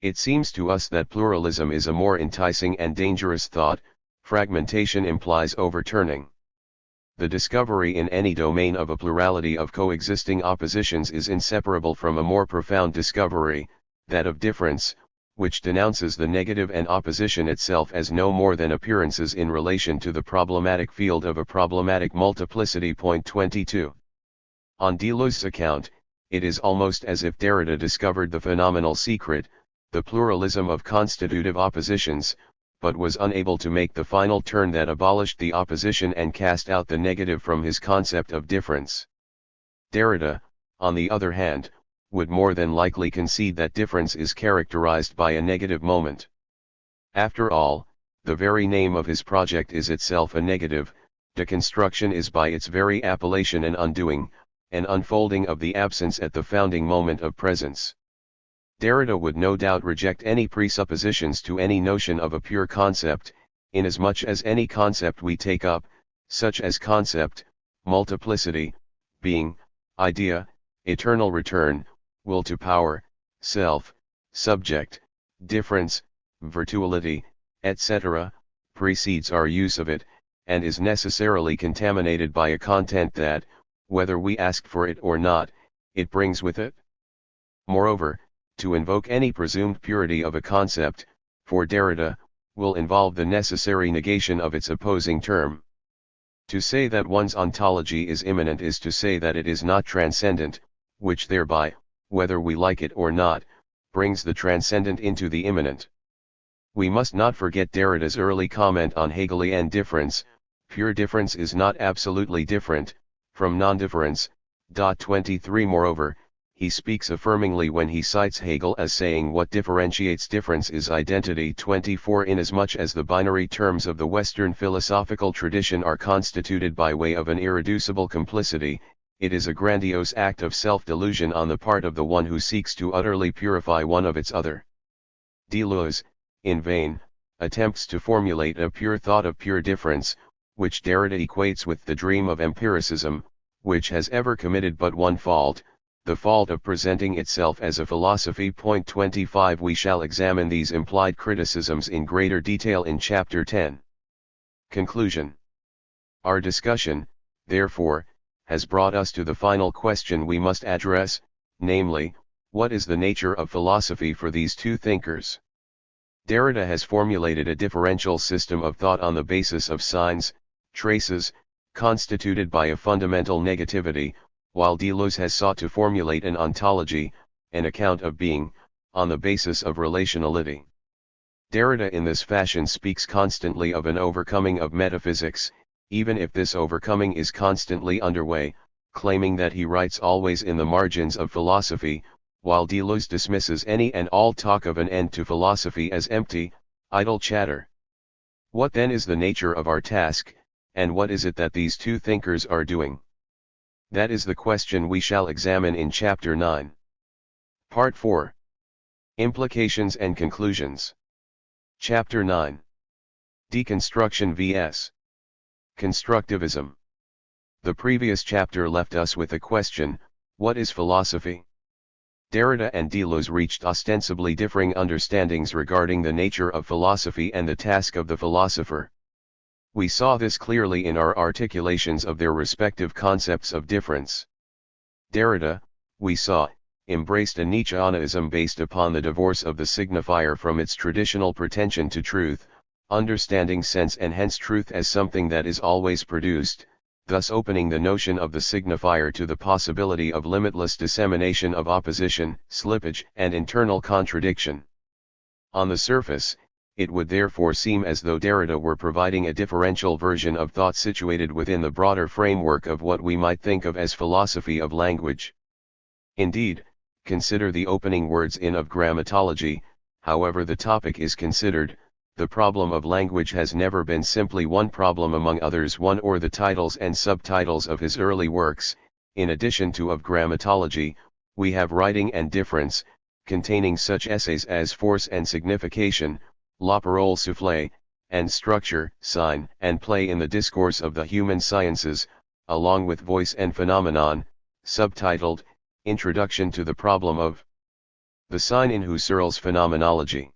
It seems to us that pluralism is a more enticing and dangerous thought. Fragmentation implies overturning. The discovery in any domain of a plurality of coexisting oppositions is inseparable from a more profound discovery, that of difference, which denounces the negative and opposition itself as no more than appearances in relation to the problematic field of a problematic multiplicity. 22. On Deleuze's account, it is almost as if Derrida discovered the phenomenal secret, the pluralism of constitutive oppositions, but was unable to make the final turn that abolished the opposition and cast out the negative from his concept of difference. Derrida, on the other hand, would more than likely concede that difference is characterized by a negative moment. After all, the very name of his project is itself a negative. Deconstruction is by its very appellation an undoing, an unfolding of the absence at the founding moment of presence. Derrida would no doubt reject any presuppositions to any notion of a pure concept, inasmuch as any concept we take up, such as concept, multiplicity, being, idea, eternal return, will to power, self, subject, difference, virtuality, etc., precedes our use of it, and is necessarily contaminated by a content that, whether we ask for it or not, it brings with it. Moreover, to invoke any presumed purity of a concept, for Derrida, will involve the necessary negation of its opposing term. To say that one's ontology is immanent is to say that it is not transcendent, which thereby, whether we like it or not, brings the transcendent into the immanent. We must not forget Derrida's early comment on Hegelian difference: pure difference is not absolutely different from non-difference. 23 Moreover, he speaks affirmingly when he cites Hegel as saying what differentiates difference is identity. 24 Inasmuch as the binary terms of the Western philosophical tradition are constituted by way of an irreducible complicity, it is a grandiose act of self-delusion on the part of the one who seeks to utterly purify one of its other. Deleuze, in vain, attempts to formulate a pure thought of pure difference, which Derrida equates with the dream of empiricism, which has ever committed but one fault, the fault of presenting itself as a philosophy. 25 We shall examine these implied criticisms in greater detail in Chapter 10. Conclusion. Our discussion, therefore, has brought us to the final question we must address, namely, what is the nature of philosophy for these two thinkers? Derrida has formulated a differential system of thought on the basis of signs, traces, constituted by a fundamental negativity, while Deleuze has sought to formulate an ontology, an account of being, on the basis of relationality. Derrida in this fashion speaks constantly of an overcoming of metaphysics, even if this overcoming is constantly underway, claiming that he writes always in the margins of philosophy, while Deleuze dismisses any and all talk of an end to philosophy as empty, idle chatter. What then is the nature of our task, and what is it that these two thinkers are doing? That is the question we shall examine in Chapter 9. Part 4. Implications and Conclusions. Chapter 9. Deconstruction vs. Constructivism. The previous chapter left us with a question: what is philosophy? Derrida and Deleuze reached ostensibly differing understandings regarding the nature of philosophy and the task of the philosopher. We saw this clearly in our articulations of their respective concepts of difference. Derrida, we saw, embraced a Nietzscheanism based upon the divorce of the signifier from its traditional pretension to truth, understanding sense and hence truth as something that is always produced, thus opening the notion of the signifier to the possibility of limitless dissemination of opposition, slippage, and internal contradiction. On the surface, it would therefore seem as though Derrida were providing a differential version of thought situated within the broader framework of what we might think of as philosophy of language. Indeed, consider the opening words in Of Grammatology: however the topic is considered, the problem of language has never been simply one problem among others. One or the titles and subtitles of his early works. In addition to Of Grammatology, we have Writing and Difference, containing such essays as Force and Signification, La Parole Soufflée, and Structure, Sign, and Play in the Discourse of the Human Sciences, along with Voice and Phenomenon, subtitled, Introduction to the Problem of the Sign in Husserl's Phenomenology.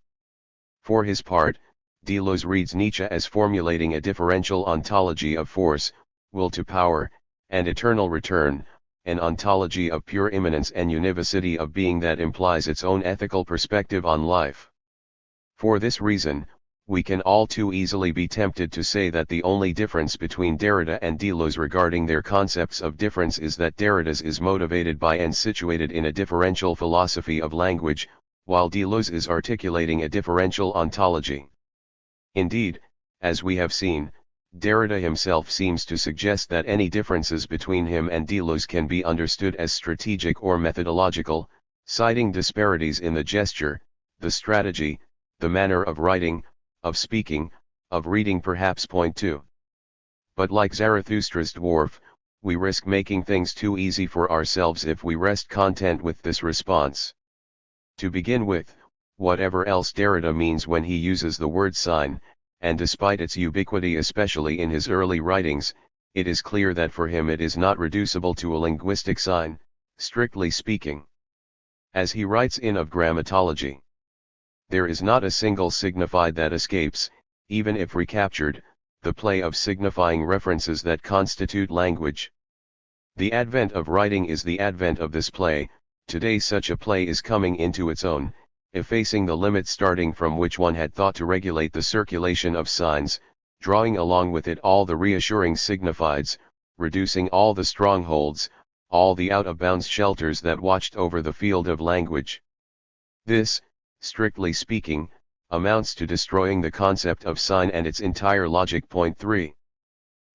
For his part, Deleuze reads Nietzsche as formulating a differential ontology of force, will to power, and eternal return, an ontology of pure immanence and univocity of being that implies its own ethical perspective on life. For this reason, we can all too easily be tempted to say that the only difference between Derrida and Deleuze regarding their concepts of difference is that Derrida's is motivated by and situated in a differential philosophy of language, while Deleuze is articulating a differential ontology. Indeed, as we have seen, Derrida himself seems to suggest that any differences between him and Deleuze can be understood as strategic or methodological, citing disparities in the gesture, the strategy, the manner of writing, of speaking, of reading perhaps. Point 2. But like Zarathustra's dwarf, we risk making things too easy for ourselves if we rest content with this response. To begin with, whatever else Derrida means when he uses the word sign, and despite its ubiquity especially in his early writings, it is clear that for him it is not reducible to a linguistic sign, strictly speaking. As he writes in Of Grammatology, there is not a single signified that escapes, even if recaptured, the play of signifying references that constitute language. The advent of writing is the advent of this play. Today such a play is coming into its own, effacing the limits starting from which one had thought to regulate the circulation of signs, drawing along with it all the reassuring signifieds, reducing all the strongholds, all the out-of-bounds shelters that watched over the field of language. This, strictly speaking, amounts to destroying the concept of sign and its entire logic. Point 3.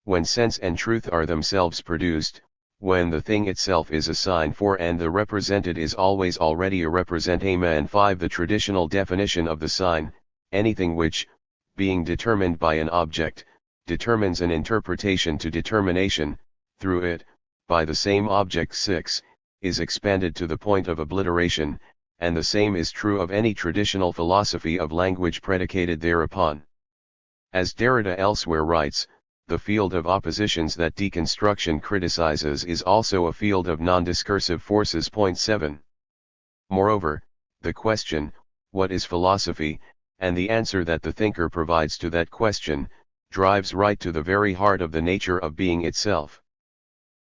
When sense and truth are themselves produced, when the thing itself is a sign for and the represented is always already a representame. And 5. The traditional definition of the sign, anything which, being determined by an object, determines an interpretation to determination, through it, by the same object. 6. Is expanded to the point of obliteration, and the same is true of any traditional philosophy of language predicated thereupon. As Derrida elsewhere writes, the field of oppositions that deconstruction criticizes is also a field of non-discursive forces. Point 7. Moreover, the question, what is philosophy, and the answer that the thinker provides to that question, drives right to the very heart of the nature of being itself.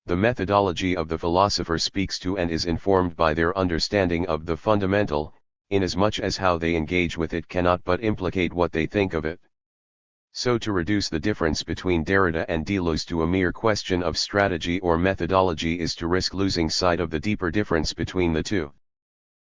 The methodology of the philosopher speaks to and is informed by their understanding of the fundamental, inasmuch as how they engage with it cannot but implicate what they think of it. So to reduce the difference between Derrida and Deleuze to a mere question of strategy or methodology is to risk losing sight of the deeper difference between the two.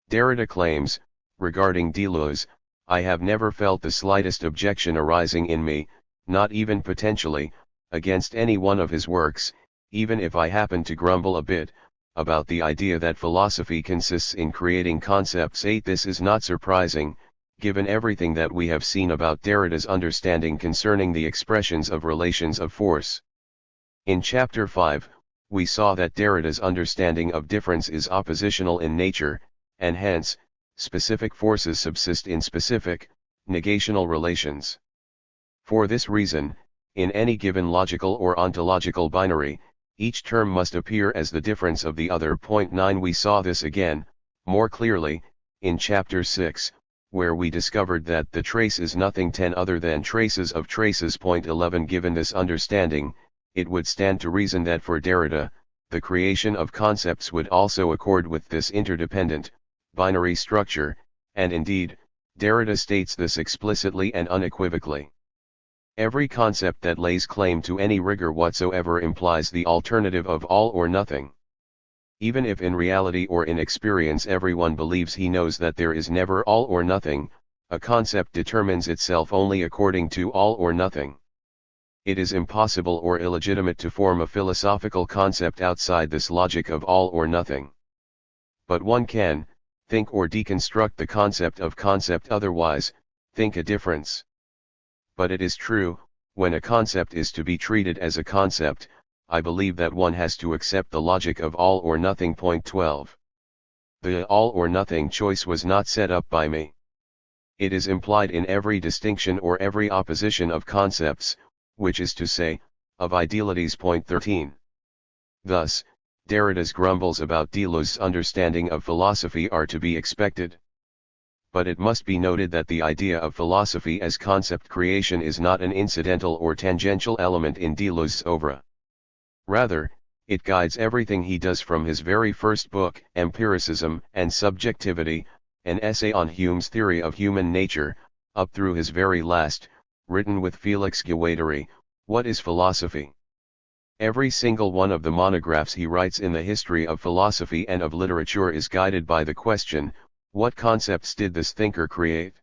Derrida claims, regarding Deleuze, I have never felt the slightest objection arising in me, not even potentially, against any one of his works, even if I happen to grumble a bit, about the idea that philosophy consists in creating concepts. 8. This is not surprising, given everything that we have seen about Derrida's understanding concerning the expressions of relations of force. In Chapter 5, we saw that Derrida's understanding of difference is oppositional in nature, and hence, specific forces subsist in specific, negational relations. For this reason, in any given logical or ontological binary, each term must appear as the difference of the other. Point 9. We saw this again, more clearly, in Chapter 6, where we discovered that the trace is nothing other than traces of traces. Point 11. Given this understanding, it would stand to reason that for Derrida, the creation of concepts would also accord with this interdependent, binary structure, and indeed, Derrida states this explicitly and unequivocally. Every concept that lays claim to any rigor whatsoever implies the alternative of all or nothing. Even if in reality or in experience everyone believes he knows that there is never all or nothing, a concept determines itself only according to all or nothing. It is impossible or illegitimate to form a philosophical concept outside this logic of all or nothing. But one can, think or deconstruct the concept of concept otherwise, think a difference. But it is true, when a concept is to be treated as a concept, I believe that one has to accept the logic of all or nothing. Point 12. The all or nothing choice was not set up by me. It is implied in every distinction or every opposition of concepts, which is to say, of idealities. Point 13. Thus, Derrida's grumbles about Deleuze's understanding of philosophy are to be expected. But it must be noted that the idea of philosophy as concept creation is not an incidental or tangential element in Deleuze's oeuvre. Rather, it guides everything he does from his very first book, Empiricism and Subjectivity, an essay on Hume's theory of human nature, up through his very last, written with Félix Guattari, What is Philosophy? Every single one of the monographs he writes in the history of philosophy and of literature is guided by the question, what concepts did this thinker create?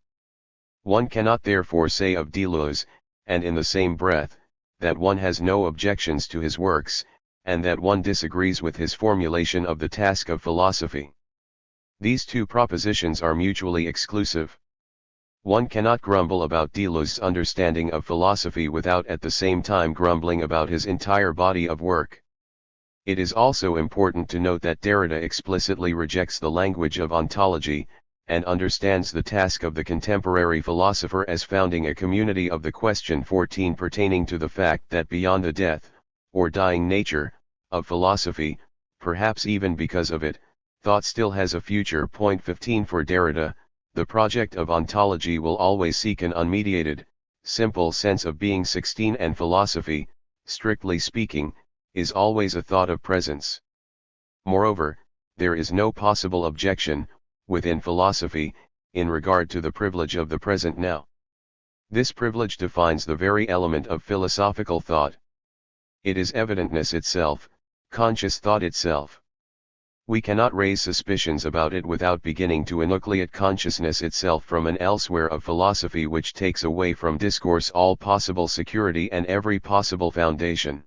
One cannot therefore say of Deleuze, and in the same breath, that one has no objections to his works, and that one disagrees with his formulation of the task of philosophy. These two propositions are mutually exclusive. One cannot grumble about Deleuze's understanding of philosophy without at the same time grumbling about his entire body of work. It is also important to note that Derrida explicitly rejects the language of ontology, and understands the task of the contemporary philosopher as founding a community of the question 14 pertaining to the fact that beyond the death, or dying nature, of philosophy, perhaps even because of it, thought still has a future. Point 15 For Derrida, the project of ontology will always seek an unmediated, simple sense of being. 16 And philosophy, strictly speaking, is always a thought of presence. Moreover, there is no possible objection, within philosophy, in regard to the privilege of the present now. This privilege defines the very element of philosophical thought. It is evidentness itself, conscious thought itself. We cannot raise suspicions about it without beginning to enucleate consciousness itself from an elsewhere of philosophy which takes away from discourse all possible security and every possible foundation.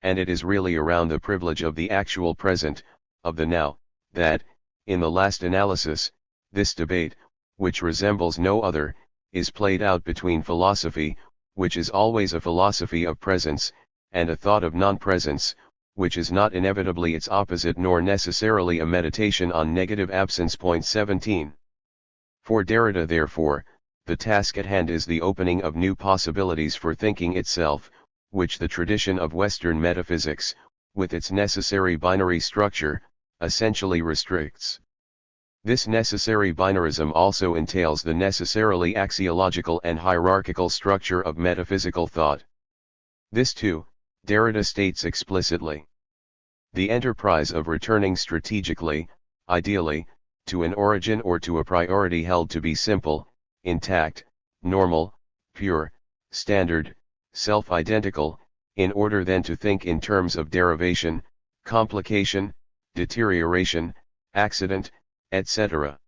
And it is really around the privilege of the actual present, of the now, that, in the last analysis, this debate, which resembles no other, is played out between philosophy, which is always a philosophy of presence, and a thought of non-presence, which is not inevitably its opposite nor necessarily a meditation on negative absence. Point 17. For Derrida, therefore, the task at hand is the opening of new possibilities for thinking itself, which the tradition of Western metaphysics, with its necessary binary structure, essentially restricts. This necessary binarism also entails the necessarily axiological and hierarchical structure of metaphysical thought. This too, Derrida states explicitly. The enterprise of returning strategically, ideally, to an origin or to a priority held to be simple, intact, normal, pure, standard, self-identical, in order then to think in terms of derivation, complication, deterioration, accident, etc.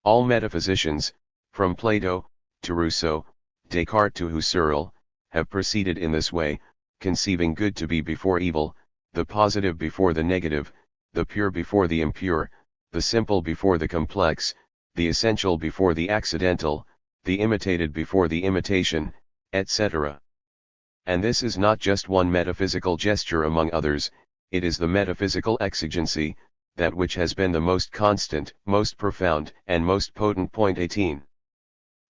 All metaphysicians, from Plato, to Rousseau, Descartes to Husserl, have proceeded in this way, conceiving good to be before evil, the positive before the negative, the pure before the impure, the simple before the complex, the essential before the accidental, the imitated before the imitation, etc. And this is not just one metaphysical gesture among others, it is the metaphysical exigency, that which has been the most constant, most profound, and most potent. Point 18.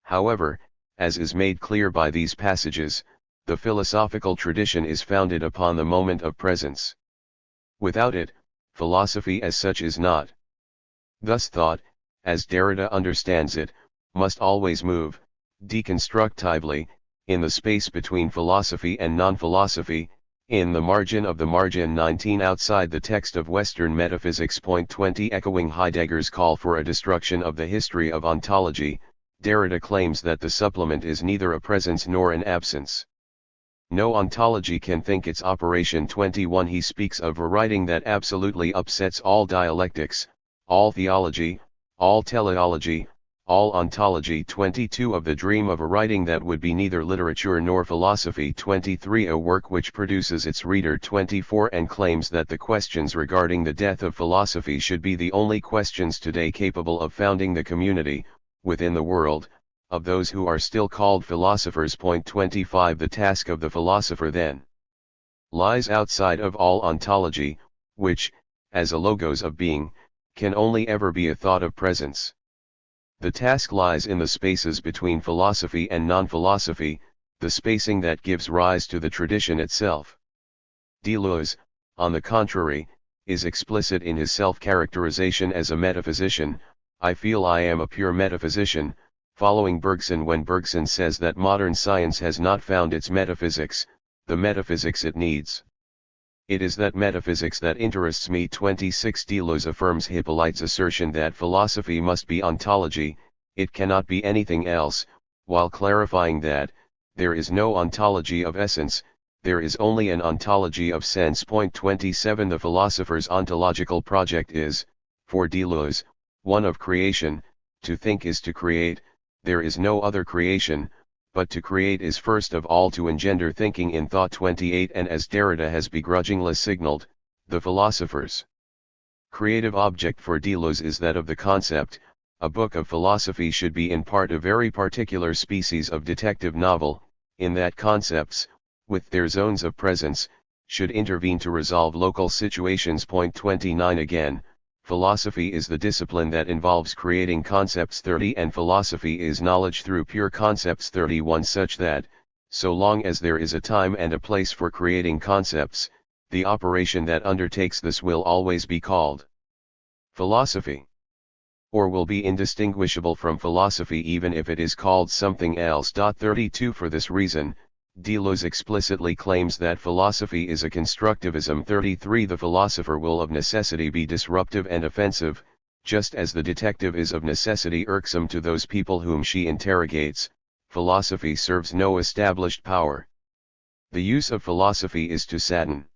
However, as is made clear by these passages, the philosophical tradition is founded upon the moment of presence. Without it, philosophy as such is not. Thus thought, as Derrida understands it, must always move, deconstructively, in the space between philosophy and non-philosophy, in the margin of the margin. 19 Outside the text of Western metaphysics. Point 20 Echoing Heidegger's call for a destruction of the history of ontology, Derrida claims that the supplement is neither a presence nor an absence. No ontology can think its operation. 21 He speaks of a writing that absolutely upsets all dialectics, all theology, all teleology, all ontology. 22 Of the dream of a writing that would be neither literature nor philosophy. 23 A work which produces its reader. 24 And claims that the questions regarding the death of philosophy should be the only questions today capable of founding the community, within the world, of those who are still called philosophers. Point 25 The task of the philosopher then lies outside of all ontology, which, as a logos of being, can only ever be a thought of presence. The task lies in the spaces between philosophy and non-philosophy, the spacing that gives rise to the tradition itself. Deleuze, on the contrary, is explicit in his self-characterization as a metaphysician. I feel I am a pure metaphysician, following Bergson when Bergson says that modern science has not found its metaphysics, the metaphysics it needs. It is that metaphysics that interests me. 26 Deleuze affirms Hippolyte's assertion that philosophy must be ontology, it cannot be anything else, while clarifying that, there is no ontology of essence, there is only an ontology of sense. Point 27 The philosopher's ontological project is, for Deleuze, one of creation. To think is to create, there is no other creation, but to create is first of all to engender thinking in thought. 28 And as Derrida has begrudgingly signaled, the philosopher's creative object for Deleuze is that of the concept. A book of philosophy should be in part a very particular species of detective novel, in that concepts, with their zones of presence, should intervene to resolve local situations. Point 29 Again, Philosophy is the discipline that involves creating concepts. 30 and philosophy is knowledge through pure concepts. 31 such that, so long as there is a time and a place for creating concepts, the operation that undertakes this will always be called philosophy, or will be indistinguishable from philosophy even if it is called something else. 32 For this reason, Deleuze explicitly claims that philosophy is a constructivism. 33 The philosopher will of necessity be disruptive and offensive, just as the detective is of necessity irksome to those people whom she interrogates. Philosophy serves no established power. The use of philosophy is to sadden.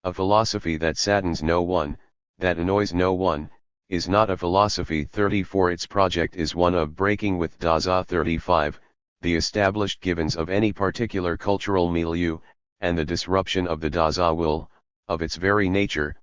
A philosophy that saddens no one, that annoys no one, is not a philosophy. 34 Its project is one of breaking with Dasein. 35 The established givens of any particular cultural milieu, and the disruption of the Dasein will, of its very nature,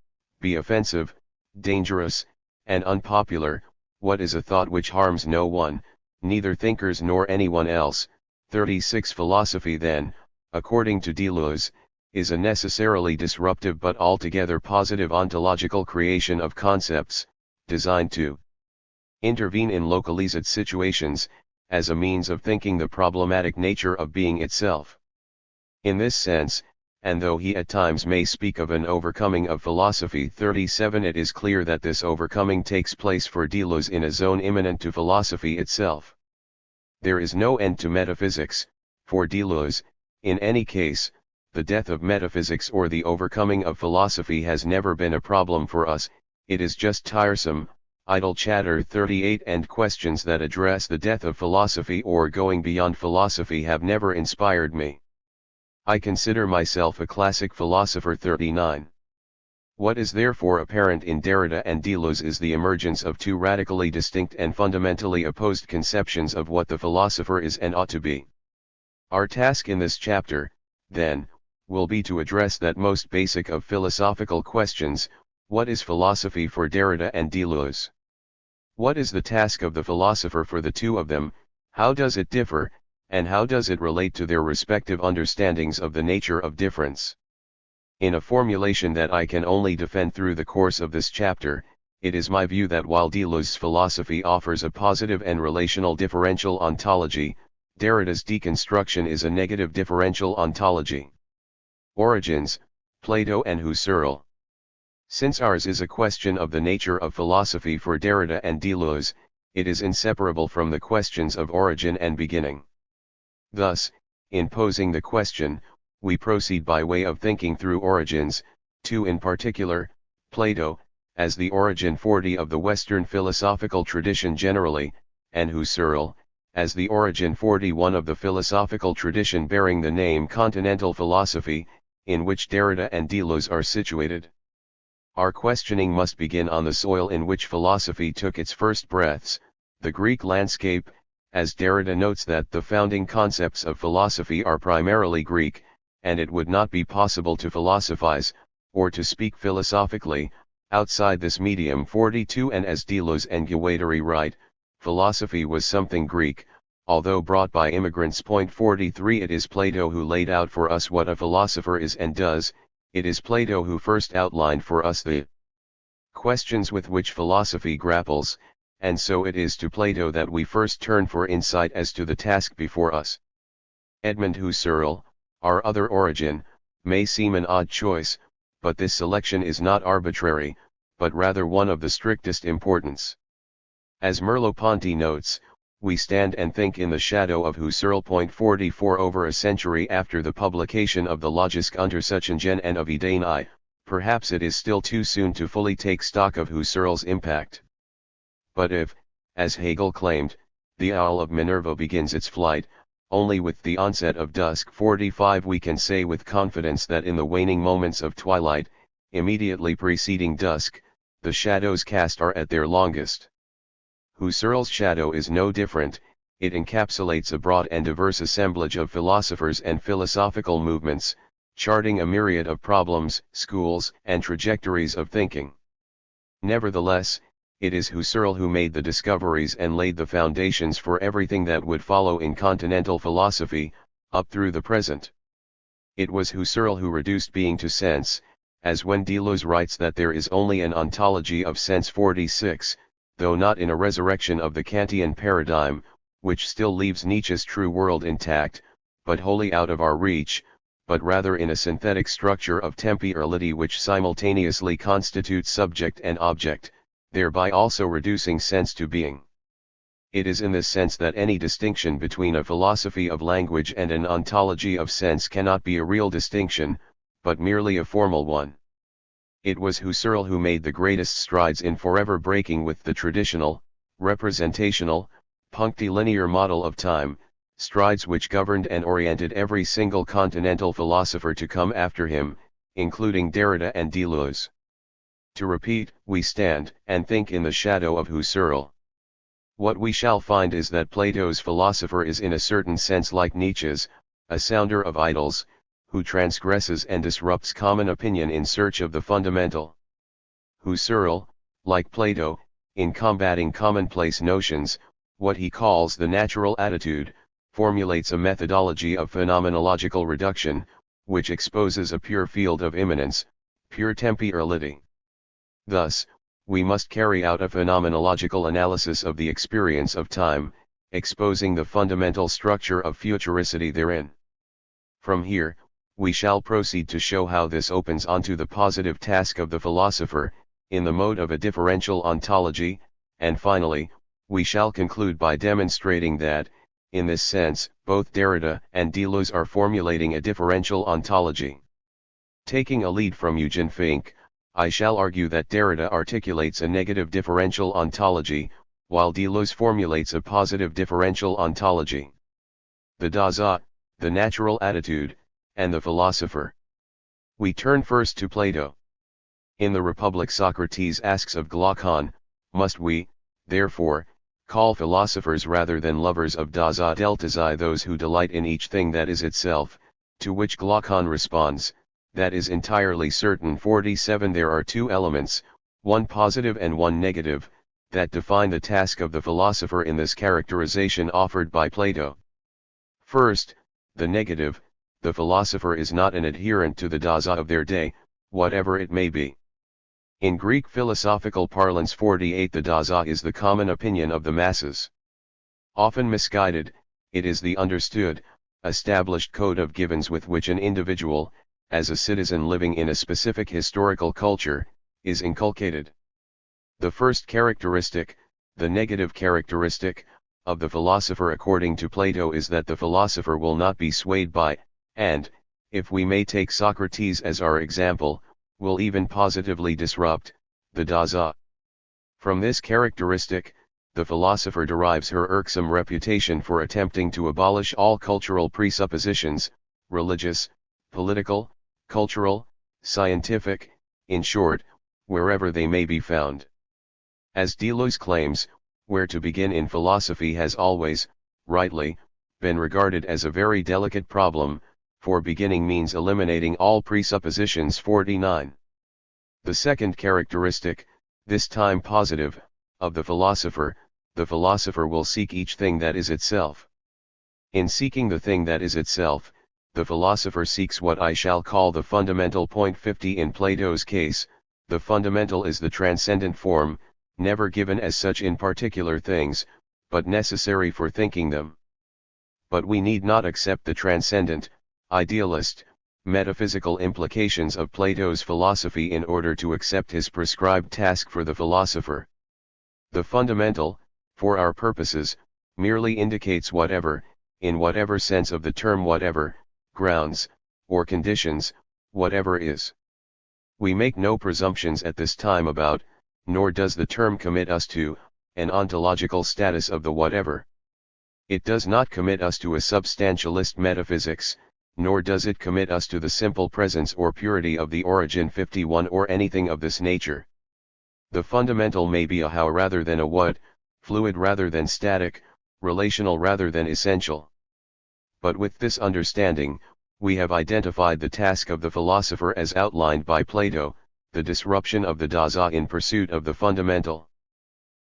be offensive, dangerous, and unpopular. What is a thought which harms no one, neither thinkers nor anyone else? 36 Philosophy then, according to Deleuze, is a necessarily disruptive but altogether positive ontological creation of concepts, designed to intervene in localized situations, as a means of thinking the problematic nature of being itself. In this sense, and though he at times may speak of an overcoming of philosophy. 37 It is clear that this overcoming takes place for Deleuze in a zone immanent to philosophy itself. There is no end to metaphysics, for Deleuze. In any case, the death of metaphysics or the overcoming of philosophy has never been a problem for us. It is just tiresome, idle chatter. 38 And questions that address the death of philosophy or going beyond philosophy have never inspired me. I consider myself a classic philosopher. 39 What is therefore apparent in Derrida and Deleuze is the emergence of two radically distinct and fundamentally opposed conceptions of what the philosopher is and ought to be. Our task in this chapter, then, will be to address that most basic of philosophical questions: what is philosophy for Derrida and Deleuze? What is the task of the philosopher for the two of them? How does it differ, and how does it relate to their respective understandings of the nature of difference? In a formulation that I can only defend through the course of this chapter, it is my view that while Deleuze's philosophy offers a positive and relational differential ontology, Derrida's deconstruction is a negative differential ontology. Origins, Plato and Husserl. Since ours is a question of the nature of philosophy for Derrida and Deleuze, it is inseparable from the questions of origin and beginning. Thus, in posing the question, we proceed by way of thinking through origins, two in particular, Plato, as the origin 40 of the Western philosophical tradition generally, and Husserl, as the origin 41 of the philosophical tradition bearing the name continental philosophy, in which Derrida and Deleuze are situated. Our questioning must begin on the soil in which philosophy took its first breaths, the Greek landscape, as Derrida notes that the founding concepts of philosophy are primarily Greek, and it would not be possible to philosophize, or to speak philosophically, outside this medium. 42 And as Deleuze and Guattari write, philosophy was something Greek, although brought by immigrants. 43 It is Plato who laid out for us what a philosopher is and does. It is Plato who first outlined for us the questions with which philosophy grapples, and so it is to Plato that we first turn for insight as to the task before us. Edmund Husserl, our other origin, may seem an odd choice, but this selection is not arbitrary, but rather one of the strictest importance. As Merleau-Ponty notes, we stand and think in the shadow of Husserl. 44 Over a century after the publication of the Logisk Untersuchungen and of Ideen I, perhaps it is still too soon to fully take stock of Husserl's impact. But if, as Hegel claimed, the owl of Minerva begins its flight, only with the onset of dusk. 45 We can say with confidence that in the waning moments of twilight, immediately preceding dusk, the shadows cast are at their longest. Husserl's shadow is no different. It encapsulates a broad and diverse assemblage of philosophers and philosophical movements, charting a myriad of problems, schools, and trajectories of thinking. Nevertheless, it is Husserl who made the discoveries and laid the foundations for everything that would follow in continental philosophy, up through the present. It was Husserl who reduced being to sense, as when Deleuze writes that there is only an ontology of sense 46, though not in a resurrection of the Kantian paradigm, which still leaves Nietzsche's true world intact, but wholly out of our reach, but rather in a synthetic structure of temporality which simultaneously constitutes subject and object, thereby also reducing sense to being. It is in this sense that any distinction between a philosophy of language and an ontology of sense cannot be a real distinction, but merely a formal one. It was Husserl who made the greatest strides in forever breaking with the traditional, representational, punctilinear model of time, strides which governed and oriented every single continental philosopher to come after him, including Derrida and Deleuze. To repeat, we stand and think in the shadow of Husserl. What we shall find is that Plato's philosopher is in a certain sense like Nietzsche's, a sounder of idols, who transgresses and disrupts common opinion in search of the fundamental. Husserl, like Plato, in combating commonplace notions, what he calls the natural attitude, formulates a methodology of phenomenological reduction, which exposes a pure field of immanence, pure temporality. Thus, we must carry out a phenomenological analysis of the experience of time, exposing the fundamental structure of futuricity therein. From here, we shall proceed to show how this opens onto the positive task of the philosopher, in the mode of a differential ontology, and finally, we shall conclude by demonstrating that, in this sense, both Derrida and Deleuze are formulating a differential ontology. Taking a lead from Eugen Fink, I shall argue that Derrida articulates a negative differential ontology, while Deleuze formulates a positive differential ontology. The Dasein, the natural attitude, and the philosopher. We turn first to Plato. In the Republic, Socrates asks of Glaucon, must we, therefore, call philosophers rather than lovers of Dasein Deltazai those who delight in each thing that is itself, to which Glaucon responds, that is entirely certain. 47 There are two elements, one positive and one negative, that define the task of the philosopher in this characterization offered by Plato. First, the negative, the philosopher is not an adherent to the Dasein of their day, whatever it may be. In Greek philosophical parlance 48 the Dasein is the common opinion of the masses. Often misguided, it is the understood, established code of givens with which an individual, as a citizen living in a specific historical culture, is inculcated. The first characteristic, the negative characteristic, of the philosopher according to Plato is that the philosopher will not be swayed by, and, if we may take Socrates as our example, will even positively disrupt, the Dasein. From this characteristic, the philosopher derives her irksome reputation for attempting to abolish all cultural presuppositions, religious, political, cultural, scientific, in short, wherever they may be found. As Deleuze claims, where to begin in philosophy has always, rightly, been regarded as a very delicate problem, for beginning means eliminating all presuppositions. 49. The second characteristic, this time positive, of the philosopher will seek each thing that is itself. In seeking the thing that is itself, the philosopher seeks what I shall call the fundamental point. 50 In Plato's case, the fundamental is the transcendent form, never given as such in particular things, but necessary for thinking them. But we need not accept the transcendent, idealist, metaphysical implications of Plato's philosophy in order to accept his prescribed task for the philosopher. The fundamental, for our purposes, merely indicates whatever, in whatever sense of the term whatever, grounds, or conditions, whatever is. We make no presumptions at this time about, nor does the term commit us to, an ontological status of the whatever. It does not commit us to a substantialist metaphysics, nor does it commit us to the simple presence or purity of the origin. 51 Or anything of this nature. The fundamental may be a how rather than a what, fluid rather than static, relational rather than essential. But with this understanding, we have identified the task of the philosopher as outlined by Plato, the disruption of the Dasein in pursuit of the fundamental.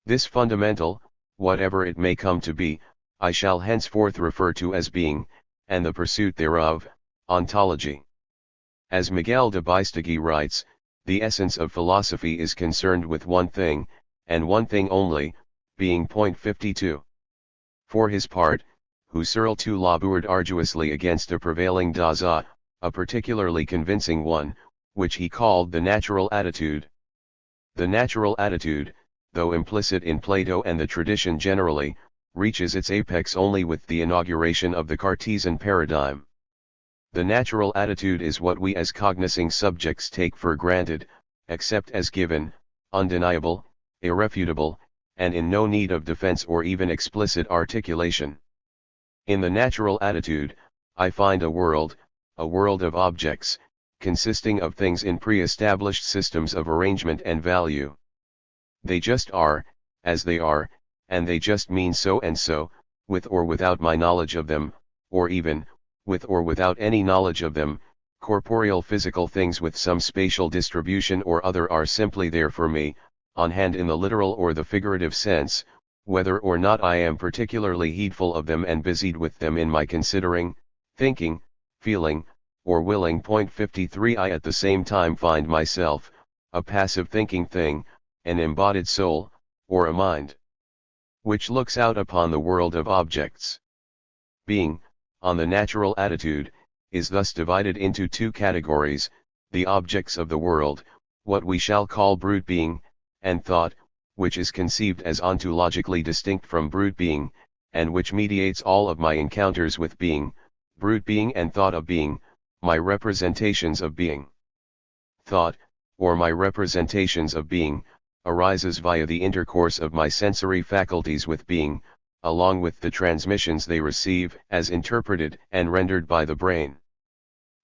This fundamental, whatever it may come to be, I shall henceforth refer to as being, and the pursuit thereof, ontology. As Miguel de Baistegui writes, the essence of philosophy is concerned with one thing, and one thing only, being. 52. For his part, Husserl too labored arduously against a prevailing Dasein, a particularly convincing one, which he called the natural attitude. The natural attitude, though implicit in Plato and the tradition generally, reaches its apex only with the inauguration of the Cartesian paradigm. The natural attitude is what we as cognizing subjects take for granted, accept as given, undeniable, irrefutable, and in no need of defense or even explicit articulation. In the natural attitude, I find a world of objects, consisting of things in pre-established systems of arrangement and value. They just are, as they are, and they just mean so and so, with or without my knowledge of them, or even, with or without any knowledge of them. Corporeal physical things with some spatial distribution or other are simply there for me, on hand in the literal or the figurative sense, whether or not I am particularly heedful of them and busied with them in my considering, thinking, feeling, or willing. 53 I at the same time find myself, a passive thinking thing, an embodied soul, or a mind, which looks out upon the world of objects. Being, on the natural attitude, is thus divided into two categories, the objects of the world, what we shall call brute being, and thought, which is conceived as ontologically distinct from brute being, and which mediates all of my encounters with being, brute being and thought of being, my representations of being. Thought, or my representations of being, arises via the intercourse of my sensory faculties with being, along with the transmissions they receive as interpreted and rendered by the brain.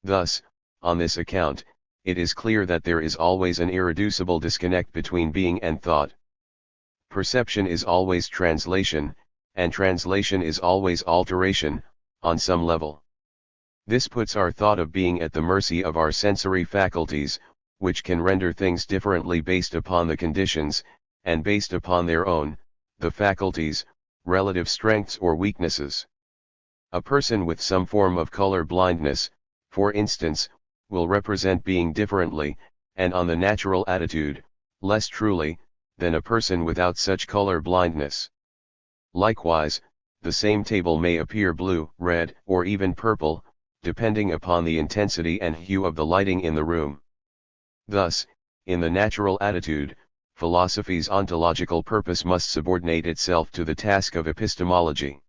Thus, on this account, it is clear that there is always an irreducible disconnect between being and thought. Perception is always translation, and translation is always alteration, on some level. This puts our thought of being at the mercy of our sensory faculties, which can render things differently based upon the conditions, and based upon their own, the faculties, relative strengths or weaknesses. A person with some form of color blindness, for instance, will represent being differently, and on the natural attitude, less truly, than a person without such color blindness. Likewise, the same table may appear blue, red, or even purple, depending upon the intensity and hue of the lighting in the room. Thus, in the natural attitude, philosophy's ontological purpose must subordinate itself to the task of epistemology.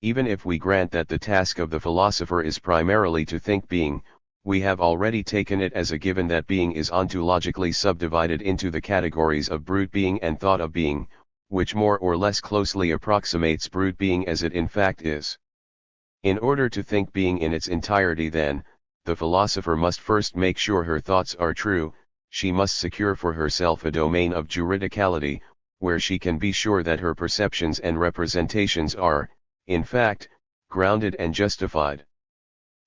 Even if we grant that the task of the philosopher is primarily to think being, we have already taken it as a given that being is ontologically subdivided into the categories of brute being and thought of being, which more or less closely approximates brute being as it in fact is. In order to think being in its entirety then, the philosopher must first make sure her thoughts are true, she must secure for herself a domain of juridicality, where she can be sure that her perceptions and representations are, in fact, grounded and justified.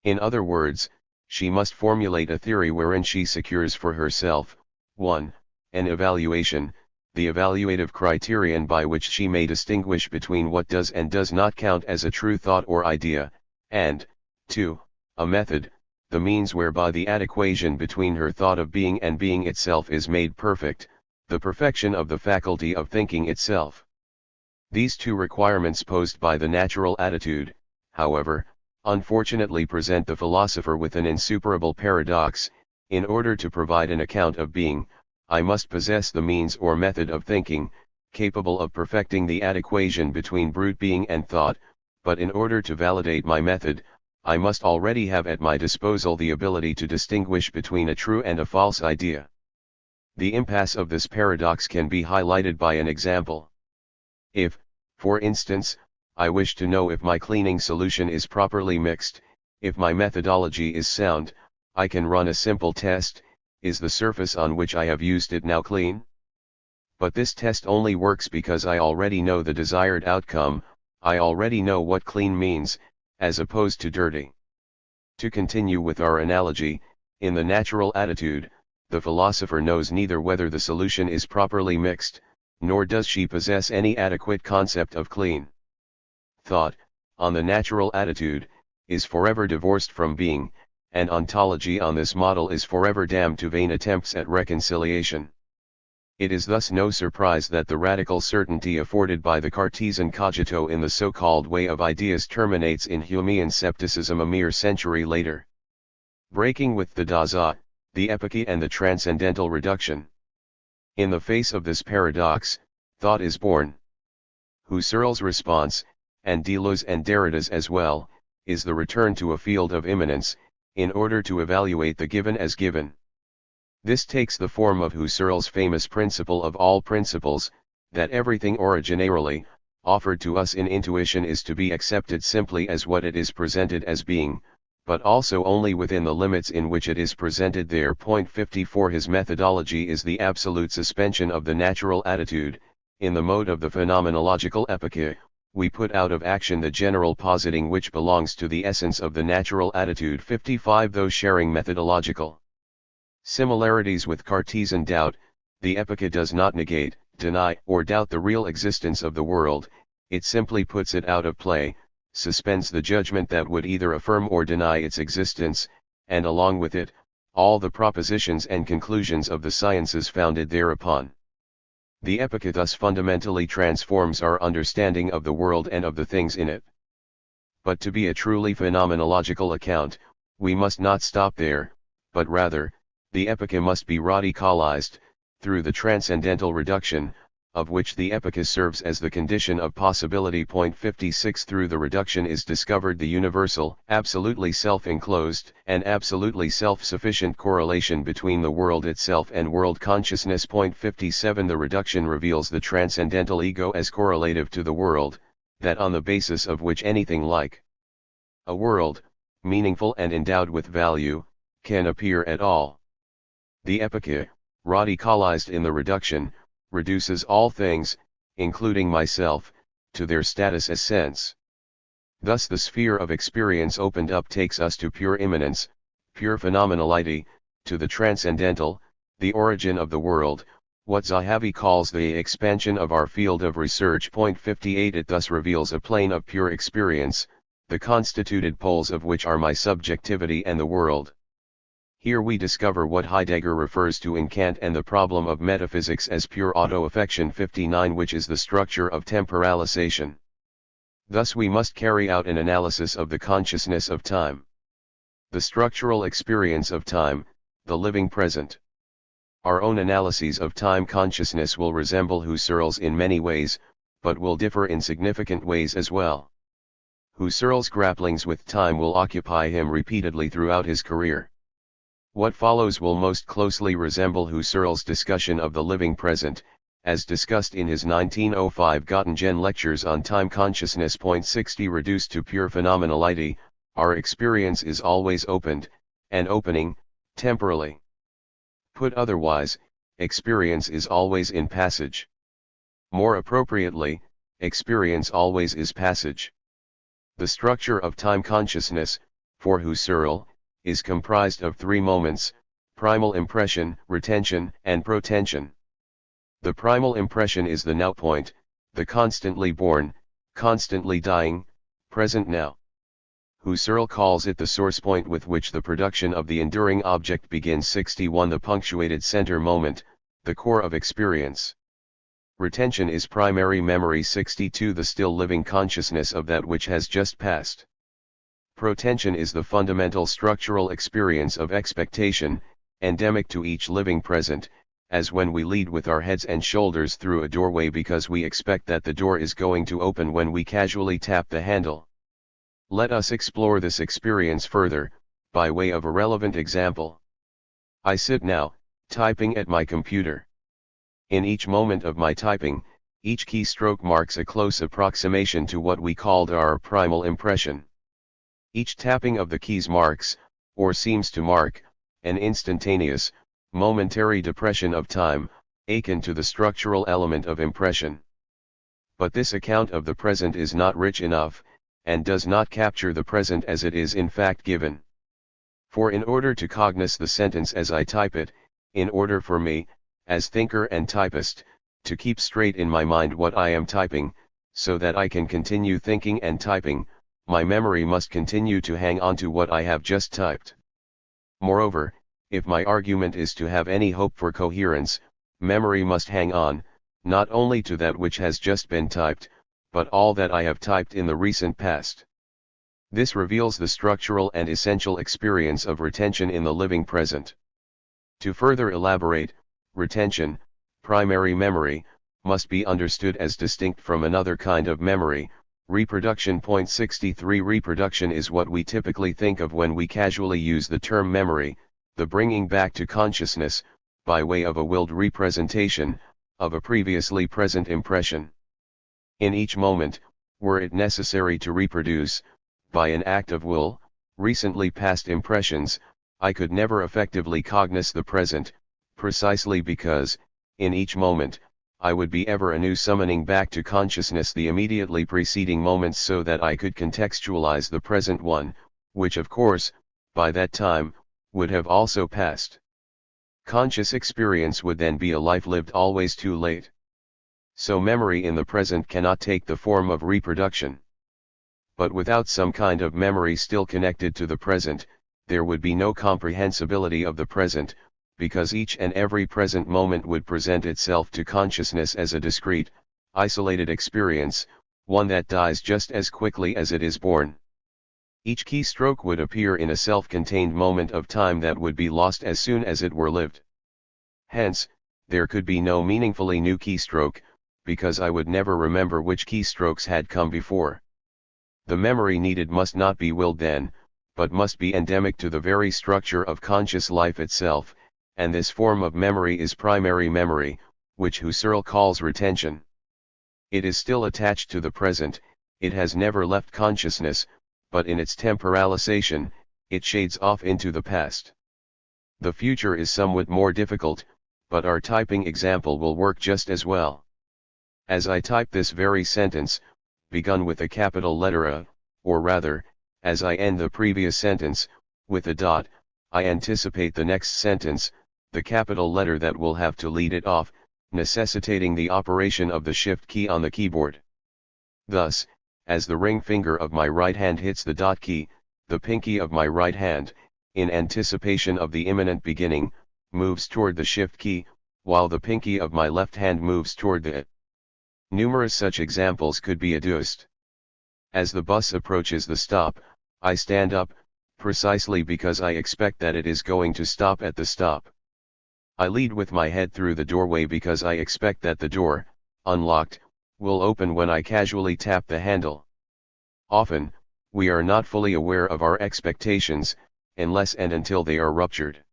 In other words, she must formulate a theory wherein she secures for herself, 1. An evaluation, the evaluative criterion by which she may distinguish between what does and does not count as a true thought or idea, and, 2. A method, the means whereby the adequation between her thought of being and being itself is made perfect, the perfection of the faculty of thinking itself. These two requirements posed by the natural attitude, however, unfortunately present the philosopher with an insuperable paradox. In order to provide an account of being, I must possess the means or method of thinking, capable of perfecting the adequation between brute being and thought, but in order to validate my method, I must already have at my disposal the ability to distinguish between a true and a false idea. The impasse of this paradox can be highlighted by an example. If, for instance, I wish to know if my cleaning solution is properly mixed, if my methodology is sound, I can run a simple test: is the surface on which I have used it now clean? But this test only works because I already know the desired outcome, I already know what clean means, as opposed to dirty. To continue with our analogy, in the natural attitude, the philosopher knows neither whether the solution is properly mixed, nor does she possess any adequate concept of clean. Thought, on the natural attitude, is forever divorced from being, and ontology on this model is forever damned to vain attempts at reconciliation. It is thus no surprise that the radical certainty afforded by the Cartesian cogito in the so-called way of ideas terminates in Humean scepticism a mere century later. Breaking with the Dasein, the epoche and the transcendental reduction. In the face of this paradox, thought is born. Husserl's response, and Deleuze and Derrida's as well, is the return to a field of immanence, in order to evaluate the given as given. This takes the form of Husserl's famous principle of all principles, that everything originarily, offered to us in intuition is to be accepted simply as what it is presented as being, but also only within the limits in which it is presented there. 54 His methodology is the absolute suspension of the natural attitude. In the mode of the phenomenological epoche, we put out of action the general positing which belongs to the essence of the natural attitude. 55 Though sharing methodological similarities with Cartesian doubt, the epoche does not negate, deny, or doubt the real existence of the world, it simply puts it out of play, suspends the judgment that would either affirm or deny its existence, and along with it, all the propositions and conclusions of the sciences founded thereupon. The epoche thus fundamentally transforms our understanding of the world and of the things in it. But to be a truly phenomenological account, we must not stop there, but rather, the epoche must be radicalized, through the transcendental reduction, of which the epoche serves as the condition of possibility. 56 Through the reduction is discovered the universal, absolutely self-enclosed, and absolutely self-sufficient correlation between the world itself and world consciousness. 57 The reduction reveals the transcendental ego as correlative to the world, that on the basis of which anything like a world, meaningful and endowed with value, can appear at all. The epoche, radicalized in the reduction, reduces all things, including myself, to their status as sense. Thus the sphere of experience opened up takes us to pure immanence, pure phenomenality, to the transcendental, the origin of the world, what Zahavi calls the expansion of our field of research. 58 It thus reveals a plane of pure experience, the constituted poles of which are my subjectivity and the world. Here we discover what Heidegger refers to in Kant and the problem of metaphysics as pure auto-affection. 59 Which is the structure of temporalization. Thus we must carry out an analysis of the consciousness of time. The structural experience of time, the living present. Our own analyses of time consciousness will resemble Husserl's in many ways, but will differ in significant ways as well. Husserl's grapplings with time will occupy him repeatedly throughout his career. What follows will most closely resemble Husserl's discussion of the living present, as discussed in his 1905 Göttingen lectures on time consciousness. 60 Reduced to pure phenomenality, our experience is always opened, an opening, temporally. Put otherwise, experience is always in passage. More appropriately, experience always is passage. The structure of time consciousness, for Husserl, is comprised of three moments: primal impression, retention, and protension. The primal impression is the now point, the constantly born, constantly dying, present now. Husserl calls it the source point with which the production of the enduring object begins. 61 The punctuated center moment, the core of experience. Retention is primary memory. 62 The still living consciousness of that which has just passed. Protension is the fundamental structural experience of expectation, endemic to each living present, as when we lead with our heads and shoulders through a doorway because we expect that the door is going to open when we casually tap the handle. Let us explore this experience further, by way of a relevant example. I sit now, typing at my computer. In each moment of my typing, each keystroke marks a close approximation to what we called our primal impression. Each tapping of the keys marks, or seems to mark, an instantaneous, momentary depression of time, akin to the structural element of impression. But this account of the present is not rich enough, and does not capture the present as it is in fact given. For in order to cognize the sentence as I type it, in order for me, as thinker and typist, to keep straight in my mind what I am typing, so that I can continue thinking and typing, my memory must continue to hang on to what I have just typed. Moreover, if my argument is to have any hope for coherence, memory must hang on, not only to that which has just been typed, but all that I have typed in the recent past. This reveals the structural and essential experience of retention in the living present. To further elaborate, retention, primary memory, must be understood as distinct from another kind of memory, reproduction. 63 Reproduction is what we typically think of when we casually use the term memory, the bringing back to consciousness, by way of a willed representation, of a previously present impression. In each moment, were it necessary to reproduce, by an act of will, recently past impressions, I could never effectively cognize the present, precisely because, in each moment, I would be ever anew summoning back to consciousness the immediately preceding moments so that I could contextualize the present one, which of course, by that time, would have also passed. Conscious experience would then be a life lived always too late. So memory in the present cannot take the form of reproduction. But without some kind of memory still connected to the present, there would be no comprehensibility of the present, because each and every present moment would present itself to consciousness as a discrete, isolated experience, one that dies just as quickly as it is born. Each keystroke would appear in a self-contained moment of time that would be lost as soon as it were lived. Hence, there could be no meaningfully new keystroke, because I would never remember which keystrokes had come before. The memory needed must not be willed then, but must be endemic to the very structure of conscious life itself, and this form of memory is primary memory, which Husserl calls retention. It is still attached to the present, it has never left consciousness, but in its temporalization, it shades off into the past. The future is somewhat more difficult, but our typing example will work just as well. As I type this very sentence, begun with a capital letter A, or rather, as I end the previous sentence, with a dot, I anticipate the next sentence, the capital letter that will have to lead it off, necessitating the operation of the shift key on the keyboard. Thus, as the ring finger of my right hand hits the dot key, the pinky of my right hand, in anticipation of the imminent beginning, moves toward the shift key, while the pinky of my left hand moves toward the it. Numerous such examples could be adduced. As the bus approaches the stop, I stand up, precisely because I expect that it is going to stop at the stop. I lead with my head through the doorway because I expect that the door, unlocked, will open when I casually tap the handle. Often, we are not fully aware of our expectations, unless and until they are ruptured.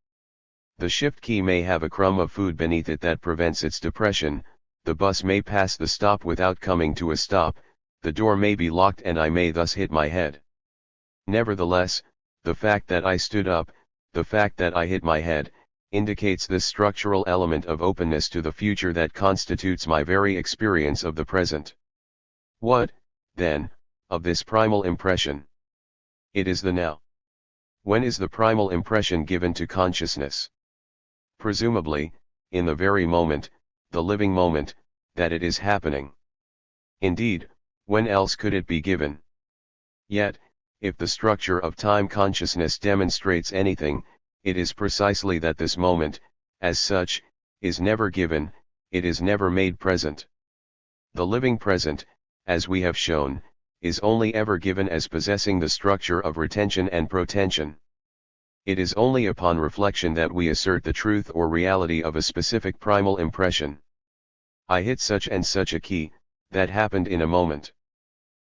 The shift key may have a crumb of food beneath it that prevents its depression, the bus may pass the stop without coming to a stop, the door may be locked and I may thus hit my head. Nevertheless, the fact that I stood up, the fact that I hit my head, indicates this structural element of openness to the future that constitutes my very experience of the present. What, then, of this primal impression? It is the now. When is the primal impression given to consciousness? Presumably, in the very moment, the living moment, that it is happening. Indeed, when else could it be given? Yet, if the structure of time consciousness demonstrates anything, it is precisely that this moment, as such, is never given, it is never made present. The living present, as we have shown, is only ever given as possessing the structure of retention and protension. It is only upon reflection that we assert the truth or reality of a specific primal impression. I hit such and such a key, that happened in a moment.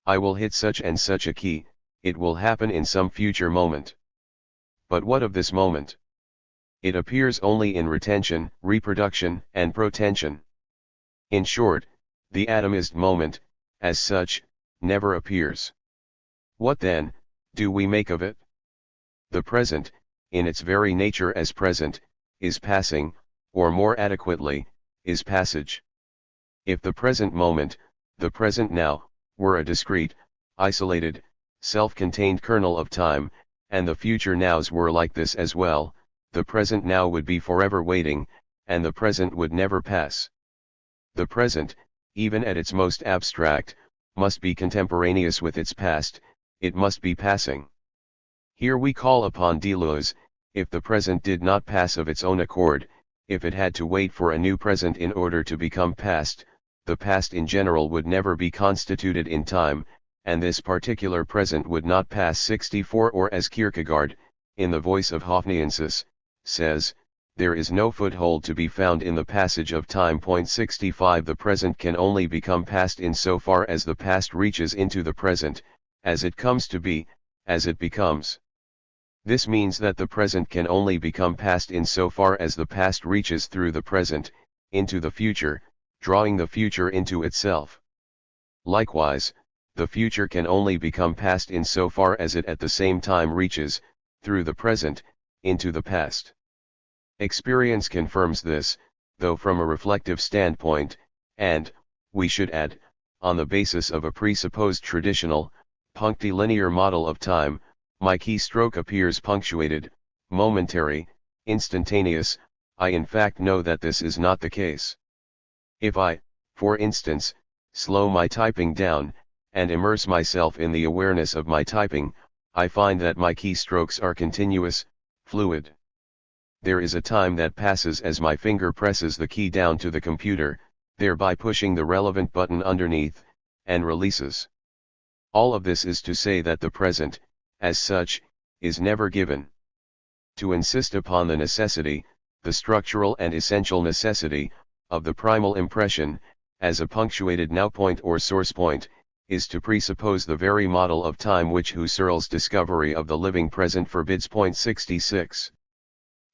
I will hit such and such a key, it will happen in some future moment. But what of this moment? It appears only in retention, reproduction, and protension. In short, the atomized moment, as such, never appears. What then, do we make of it? The present, in its very nature as present, is passing, or more adequately, is passage. If the present moment, the present now, were a discrete, isolated, self-contained kernel of time, and the future nows were like this as well, the present now would be forever waiting, and the present would never pass. The present, even at its most abstract, must be contemporaneous with its past, it must be passing. Here we call upon Deleuze, if the present did not pass of its own accord, if it had to wait for a new present in order to become past, the past in general would never be constituted in time, and this particular present would not pass 64. Or as Kierkegaard, in the Voice of Hoffneiensis, says, there is no foothold to be found in the passage of time. 65 The present can only become past in so far as the past reaches into the present, as it comes to be, as it becomes. This means that the present can only become past in so far as the past reaches through the present, into the future, drawing the future into itself. Likewise, the future can only become past in so far as it at the same time reaches, through the present, into the past. Experience confirms this, though from a reflective standpoint, and, we should add, on the basis of a presupposed traditional, punctilinear model of time. My keystroke appears punctuated, momentary, instantaneous. I in fact know that this is not the case. If I, for instance, slow my typing down, and immerse myself in the awareness of my typing, I find that my keystrokes are continuous, fluid. There is a time that passes as my finger presses the key down to the computer, thereby pushing the relevant button underneath, and releases. All of this is to say that the present, as such, is never given. To insist upon the necessity, the structural and essential necessity, of the primal impression, as a punctuated now point or source point, is to presuppose the very model of time which Husserl's discovery of the living present forbids. 66.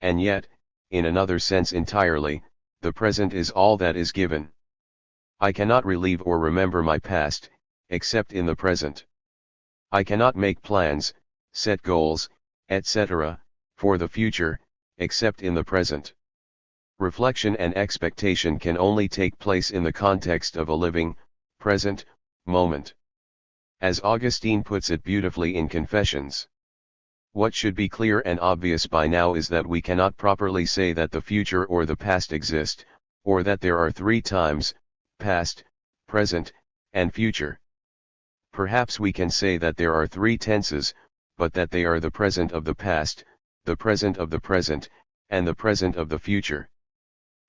And yet, in another sense entirely, the present is all that is given. I cannot relieve or remember my past, except in the present. I cannot make plans, set goals, etc., for the future, except in the present. Reflection and expectation can only take place in the context of a living, present, moment. As Augustine puts it beautifully in Confessions. What should be clear and obvious by now is that we cannot properly say that the future or the past exist, or that there are three times, past, present, and future. Perhaps we can say that there are three tenses, but that they are the present of the past, the present of the present, and the present of the future.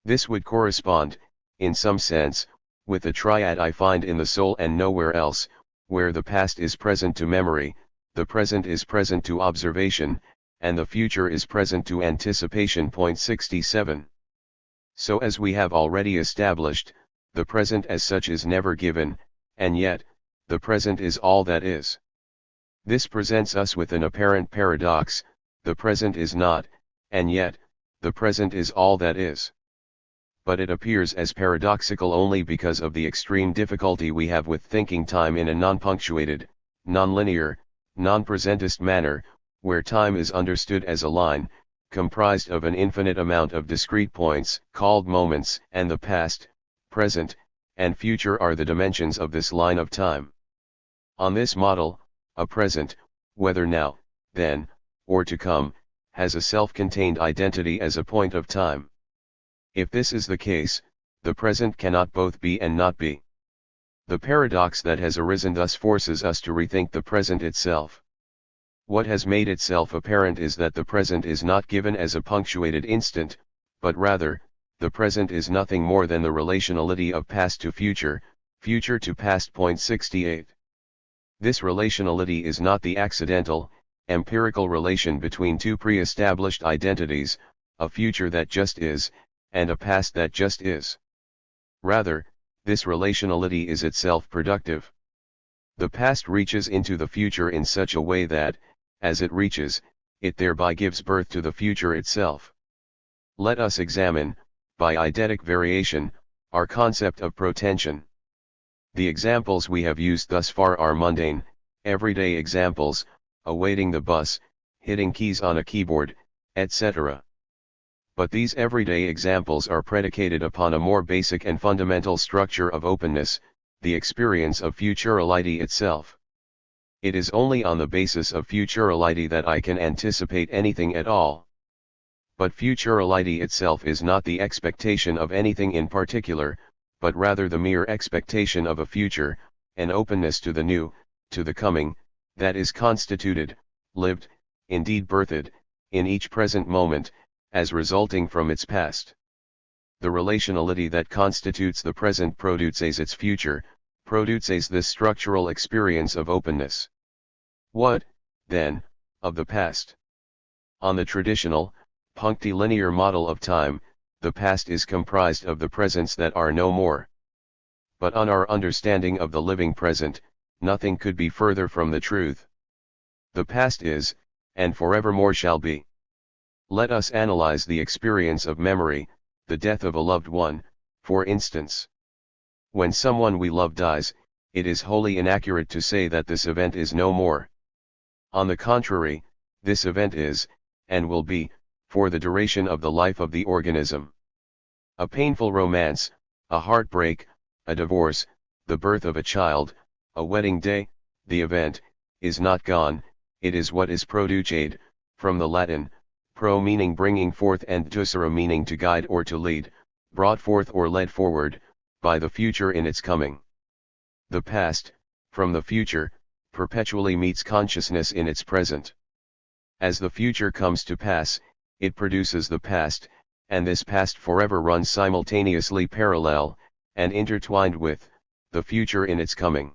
This would correspond, in some sense, with the triad I find in the soul and nowhere else, where the past is present to memory, the present is present to observation, and the future is present to anticipation. 67. So as we have already established, the present as such is never given, and yet, the present is all that is. This presents us with an apparent paradox: the present is not, and yet, the present is all that is. But it appears as paradoxical only because of the extreme difficulty we have with thinking time in a non-punctuated, non-linear, non-presentist manner, where time is understood as a line, comprised of an infinite amount of discrete points, called moments, and the past, present, and future are the dimensions of this line of time. On this model, a present, whether now, then, or to come, has a self-contained identity as a point of time. If this is the case, the present cannot both be and not be. The paradox that has arisen thus forces us to rethink the present itself. What has made itself apparent is that the present is not given as a punctuated instant, but rather, the present is nothing more than the relationality of past to future, future to past. 68. This relationality is not the accidental, empirical relation between two pre-established identities, a future that just is, and a past that just is. Rather, this relationality is itself productive. The past reaches into the future in such a way that, as it reaches, it thereby gives birth to the future itself. Let us examine, by eidetic variation, our concept of protension. The examples we have used thus far are mundane, everyday examples, awaiting the bus, hitting keys on a keyboard, etc. But these everyday examples are predicated upon a more basic and fundamental structure of openness, the experience of futurality itself. It is only on the basis of futurality that I can anticipate anything at all. But futurality itself is not the expectation of anything in particular, but rather the mere expectation of a future, an openness to the new, to the coming, that is constituted, lived, indeed birthed, in each present moment, as resulting from its past. The relationality that constitutes the present produces its future, produces this structural experience of openness. What, then, of the past? On the traditional, punctilinear model of time, the past is comprised of the presents that are no more. But on our understanding of the living present, nothing could be further from the truth. The past is, and forevermore shall be. Let us analyze the experience of memory, the death of a loved one, for instance. When someone we love dies, it is wholly inaccurate to say that this event is no more. On the contrary, this event is, and will be, for the duration of the life of the organism. A painful romance, a heartbreak, a divorce, the birth of a child, a wedding day, the event, is not gone, it is what is produced, from the Latin, pro meaning bringing forth and ducere meaning to guide or to lead, brought forth or led forward, by the future in its coming. The past, from the future, perpetually meets consciousness in its present. As the future comes to pass, it produces the past, and this past forever runs simultaneously parallel, and intertwined with, the future in its coming.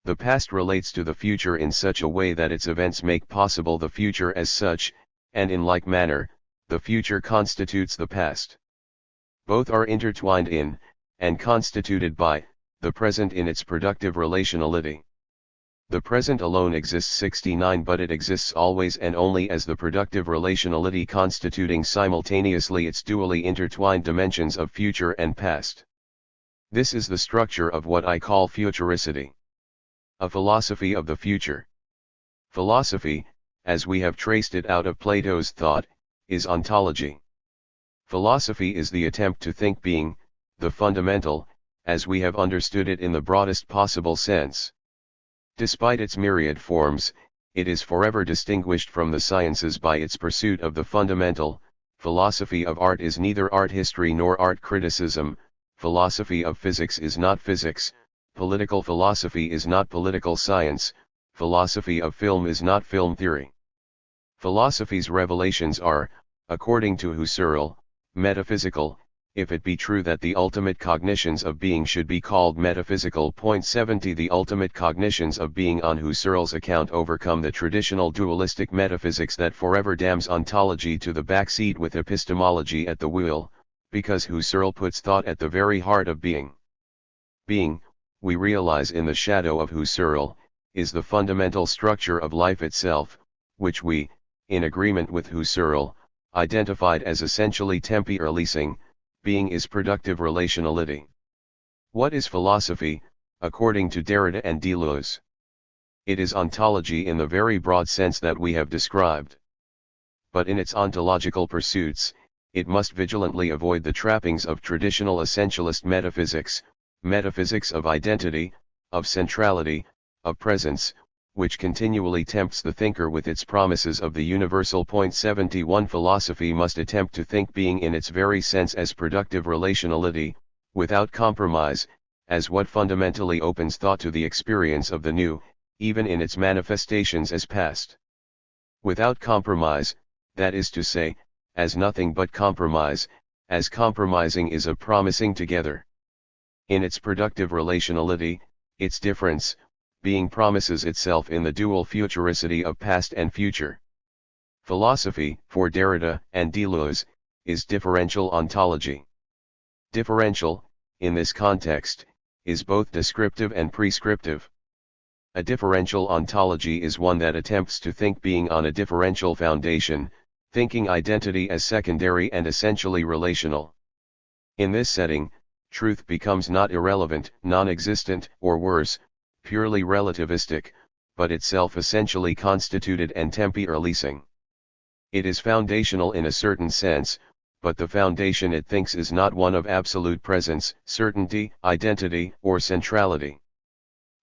The past relates to the future in such a way that its events make possible the future as such, and in like manner, the future constitutes the past. Both are intertwined in, and constituted by, the present in its productive relationality. The present alone exists 69, but it exists always and only as the productive relationality constituting simultaneously its dually intertwined dimensions of future and past. This is the structure of what I call futuricity. A philosophy of the future. Philosophy, as we have traced it out of Plato's thought, is ontology. Philosophy is the attempt to think being, the fundamental, as we have understood it in the broadest possible sense. Despite its myriad forms, it is forever distinguished from the sciences by its pursuit of the fundamental. Philosophy of art is neither art history nor art criticism, philosophy of physics is not physics, political philosophy is not political science, philosophy of film is not film theory. Philosophy's revelations are, according to Husserl, metaphysical, if it be true that the ultimate cognitions of being should be called metaphysical. 70 The ultimate cognitions of being on Husserl's account overcome the traditional dualistic metaphysics that forever damns ontology to the back seat with epistemology at the wheel, because Husserl puts thought at the very heart of being. Being, we realize in the shadow of Husserl, is the fundamental structure of life itself, which we, in agreement with Husserl, identified as essentially tempi erlesing. Being is productive relationality. What is philosophy, according to Derrida and Deleuze? It is ontology in the very broad sense that we have described. But in its ontological pursuits, it must vigilantly avoid the trappings of traditional essentialist metaphysics, metaphysics of identity, of centrality, of presence, which continually tempts the thinker with its promises of the universal. 71 Philosophy must attempt to think being in its very sense as productive relationality, without compromise, as what fundamentally opens thought to the experience of the new, even in its manifestations as past. Without compromise, that is to say, as nothing but compromise, as compromising is a promising together. In its productive relationality, its difference, being promises itself in the dual futuricity of past and future. Philosophy, for Derrida and Deleuze, is differential ontology. Differential, in this context, is both descriptive and prescriptive. A differential ontology is one that attempts to think being on a differential foundation, thinking identity as secondary and essentially relational. In this setting, truth becomes not irrelevant, non-existent, or worse, purely relativistic, but itself essentially constituted and tempi erlesing. It is foundational in a certain sense, but the foundation it thinks is not one of absolute presence, certainty, identity, or centrality.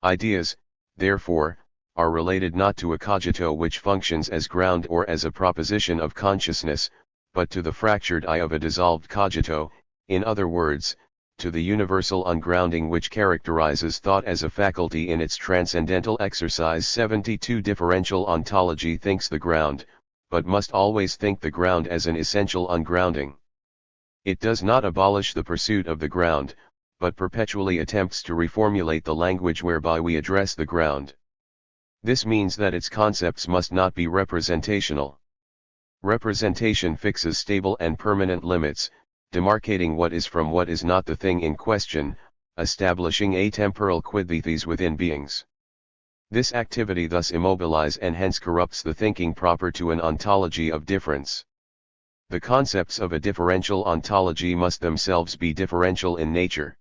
Ideas, therefore, are related not to a cogito which functions as ground or as a proposition of consciousness, but to the fractured I of a dissolved cogito, in other words, to the universal ungrounding which characterizes thought as a faculty in its transcendental exercise. 72 Differential ontology thinks the ground, but must always think the ground as an essential ungrounding. It does not abolish the pursuit of the ground, but perpetually attempts to reformulate the language whereby we address the ground. This means that its concepts must not be representational. Representation fixes stable and permanent limits, demarcating what is from what is not the thing in question, establishing atemporal quiddities within beings. This activity thus immobilizes and hence corrupts the thinking proper to an ontology of difference. The concepts of a differential ontology must themselves be differential in nature.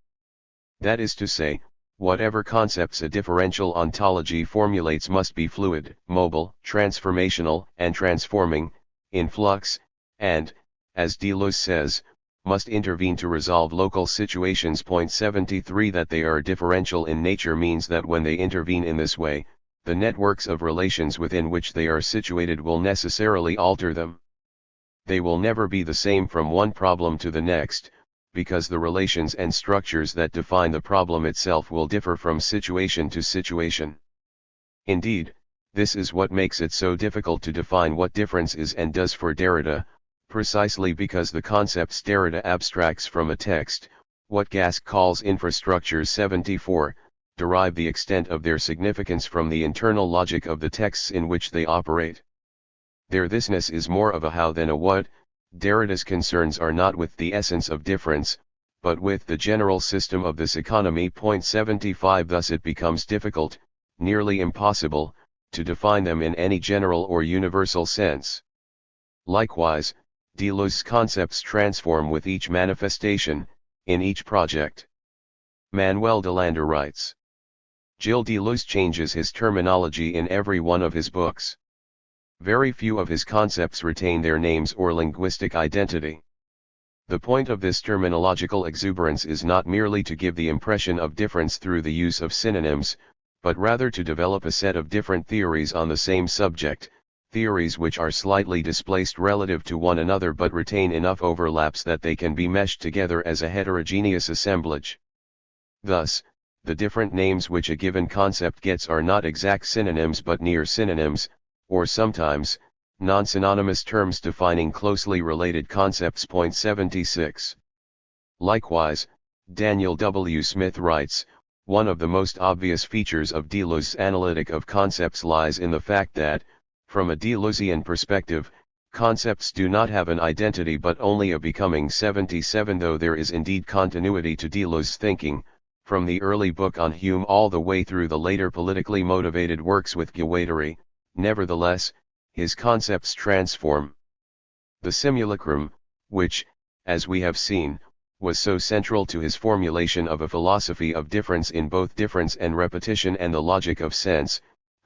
That is to say, whatever concepts a differential ontology formulates must be fluid, mobile, transformational, and transforming, in flux, and, as Deleuze says, must intervene to resolve local situations. 73 That they are differential in nature means that when they intervene in this way, the networks of relations within which they are situated will necessarily alter them. They will never be the same from one problem to the next, because the relations and structures that define the problem itself will differ from situation to situation. Indeed, this is what makes it so difficult to define what difference is and does for Derrida, precisely because the concepts Derrida abstracts from a text, what Gasque calls infrastructures. 74, derive the extent of their significance from the internal logic of the texts in which they operate. Their thisness is more of a how than a what. Derrida's concerns are not with the essence of difference, but with the general system of this economy. 75 Thus it becomes difficult, nearly impossible, to define them in any general or universal sense. Likewise, Deleuze's concepts transform with each manifestation, in each project. Manuel Deleuze writes. Gilles Deleuze changes his terminology in every one of his books. Very few of his concepts retain their names or linguistic identity. The point of this terminological exuberance is not merely to give the impression of difference through the use of synonyms, but rather to develop a set of different theories on the same subject, theories which are slightly displaced relative to one another but retain enough overlaps that they can be meshed together as a heterogeneous assemblage. Thus, the different names which a given concept gets are not exact synonyms but near synonyms, or sometimes, non-synonymous terms defining closely related concepts. 76. Likewise, Daniel W. Smith writes, one of the most obvious features of Deleuze's analytic of concepts lies in the fact that, from a Deleuzean perspective, concepts do not have an identity but only a becoming. 77 Though there is indeed continuity to Deleuze's thinking, from the early book on Hume all the way through the later politically motivated works with Guattari, nevertheless, his concepts transform. The simulacrum, which, as we have seen, was so central to his formulation of a philosophy of difference in both difference and repetition and the logic of sense,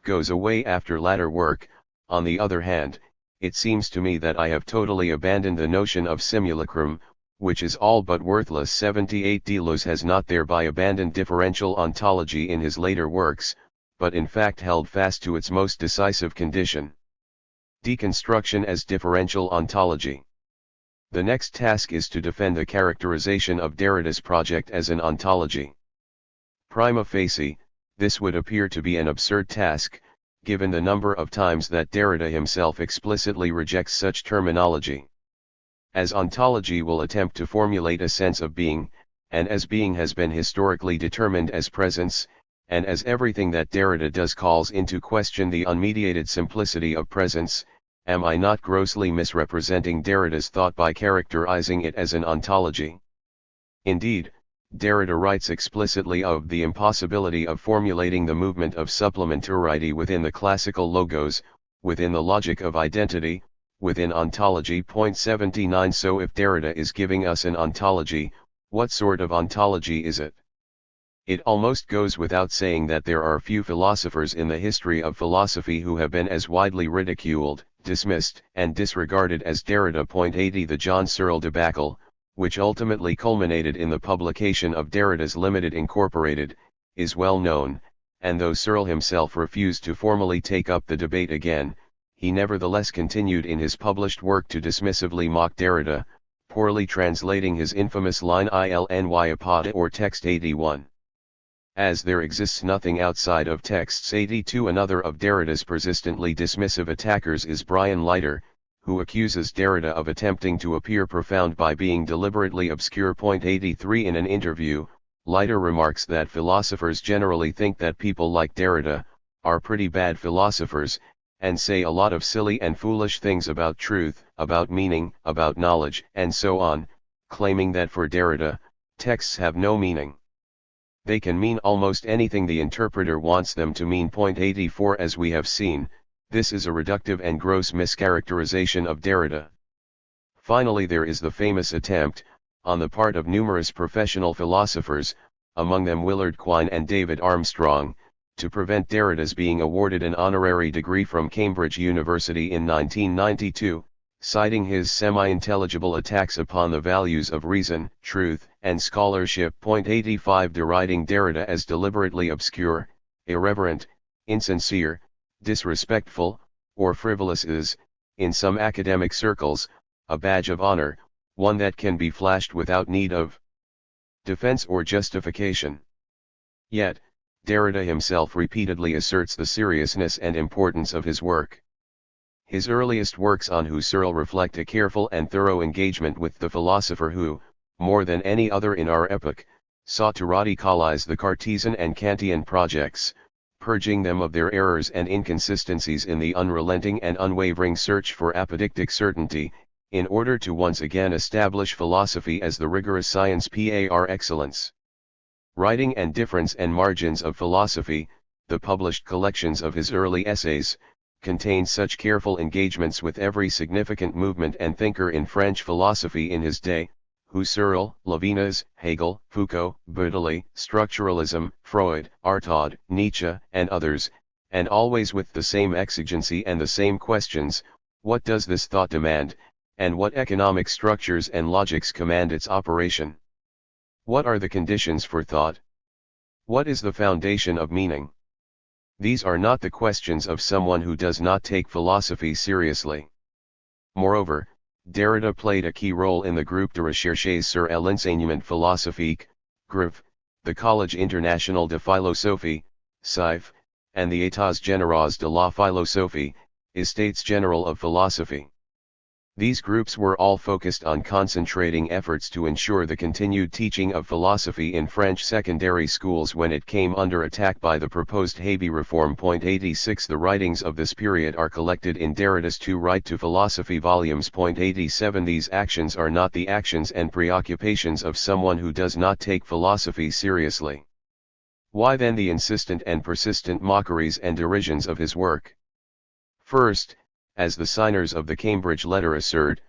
goes away after latter work. On the other hand, it seems to me that I have totally abandoned the notion of simulacrum, which is all but worthless. 78 Deleuze has not thereby abandoned differential ontology in his later works, but in fact held fast to its most decisive condition: deconstruction as differential ontology. The next task is to defend the characterization of Derrida's project as an ontology. Prima facie, this would appear to be an absurd task, given the number of times that Derrida himself explicitly rejects such terminology. As ontology will attempt to formulate a sense of being, and as being has been historically determined as presence, and as everything that Derrida does calls into question the unmediated simplicity of presence, am I not grossly misrepresenting Derrida's thought by characterizing it as an ontology? Indeed, Derrida writes explicitly of the impossibility of formulating the movement of supplementarity within the classical logos, within the logic of identity, within ontology. 79 So if Derrida is giving us an ontology, what sort of ontology is it? It almost goes without saying that there are few philosophers in the history of philosophy who have been as widely ridiculed, dismissed, and disregarded as Derrida. 80 The John Searle debacle, which ultimately culminated in the publication of Derrida's Limited Incorporated, is well known, and though Searle himself refused to formally take up the debate again, he nevertheless continued in his published work to dismissively mock Derrida, poorly translating his infamous line ilny apod or text 81. As there exists nothing outside of texts 82. Another of Derrida's persistently dismissive attackers is Brian Leiter, who accuses Derrida of attempting to appear profound by being deliberately obscure. 83 In an interview, Leiter remarks that philosophers generally think that people like Derrida are pretty bad philosophers, and say a lot of silly and foolish things about truth, about meaning, about knowledge, and so on, claiming that for Derrida, texts have no meaning. They can mean almost anything the interpreter wants them to mean. 84 As we have seen, this is a reductive and gross mischaracterization of Derrida. Finally, there is the famous attempt, on the part of numerous professional philosophers, among them Willard Quine and David Armstrong, to prevent Derrida's being awarded an honorary degree from Cambridge University in 1992, citing his semi-intelligible attacks upon the values of reason, truth, and scholarship. 85 Deriding Derrida as deliberately obscure, irreverent, insincere, disrespectful, or frivolous is, in some academic circles, a badge of honor, one that can be flashed without need of defense or justification. Yet, Derrida himself repeatedly asserts the seriousness and importance of his work. His earliest works on Husserl reflect a careful and thorough engagement with the philosopher who, more than any other in our epoch, sought to radicalize the Cartesian and Kantian projects, purging them of their errors and inconsistencies in the unrelenting and unwavering search for apodictic certainty, in order to once again establish philosophy as the rigorous science par excellence. Writing and Difference and Margins of Philosophy, the published collections of his early essays, contain such careful engagements with every significant movement and thinker in French philosophy in his day, Husserl, Levinas, Hegel, Foucault, Baudelais, Structuralism, Freud, Artaud, Nietzsche, and others, and always with the same exigency and the same questions: what does this thought demand, and what economic structures and logics command its operation? What are the conditions for thought? What is the foundation of meaning? These are not the questions of someone who does not take philosophy seriously. Moreover, Derrida played a key role in the Groupe de Recherche sur l'enseignement philosophique, GREPH, the Collège International de Philosophie, CIPH, and the États Généraux de la Philosophie, Estates General of Philosophy. These groups were all focused on concentrating efforts to ensure the continued teaching of philosophy in French secondary schools when it came under attack by the proposed Haby reform. 86 The writings of this period are collected in Derrida's Two Right to Philosophy volumes. 87 These actions are not the actions and preoccupations of someone who does not take philosophy seriously. Why then the insistent and persistent mockeries and derisions of his work? First, as the signers of the Cambridge letter assert,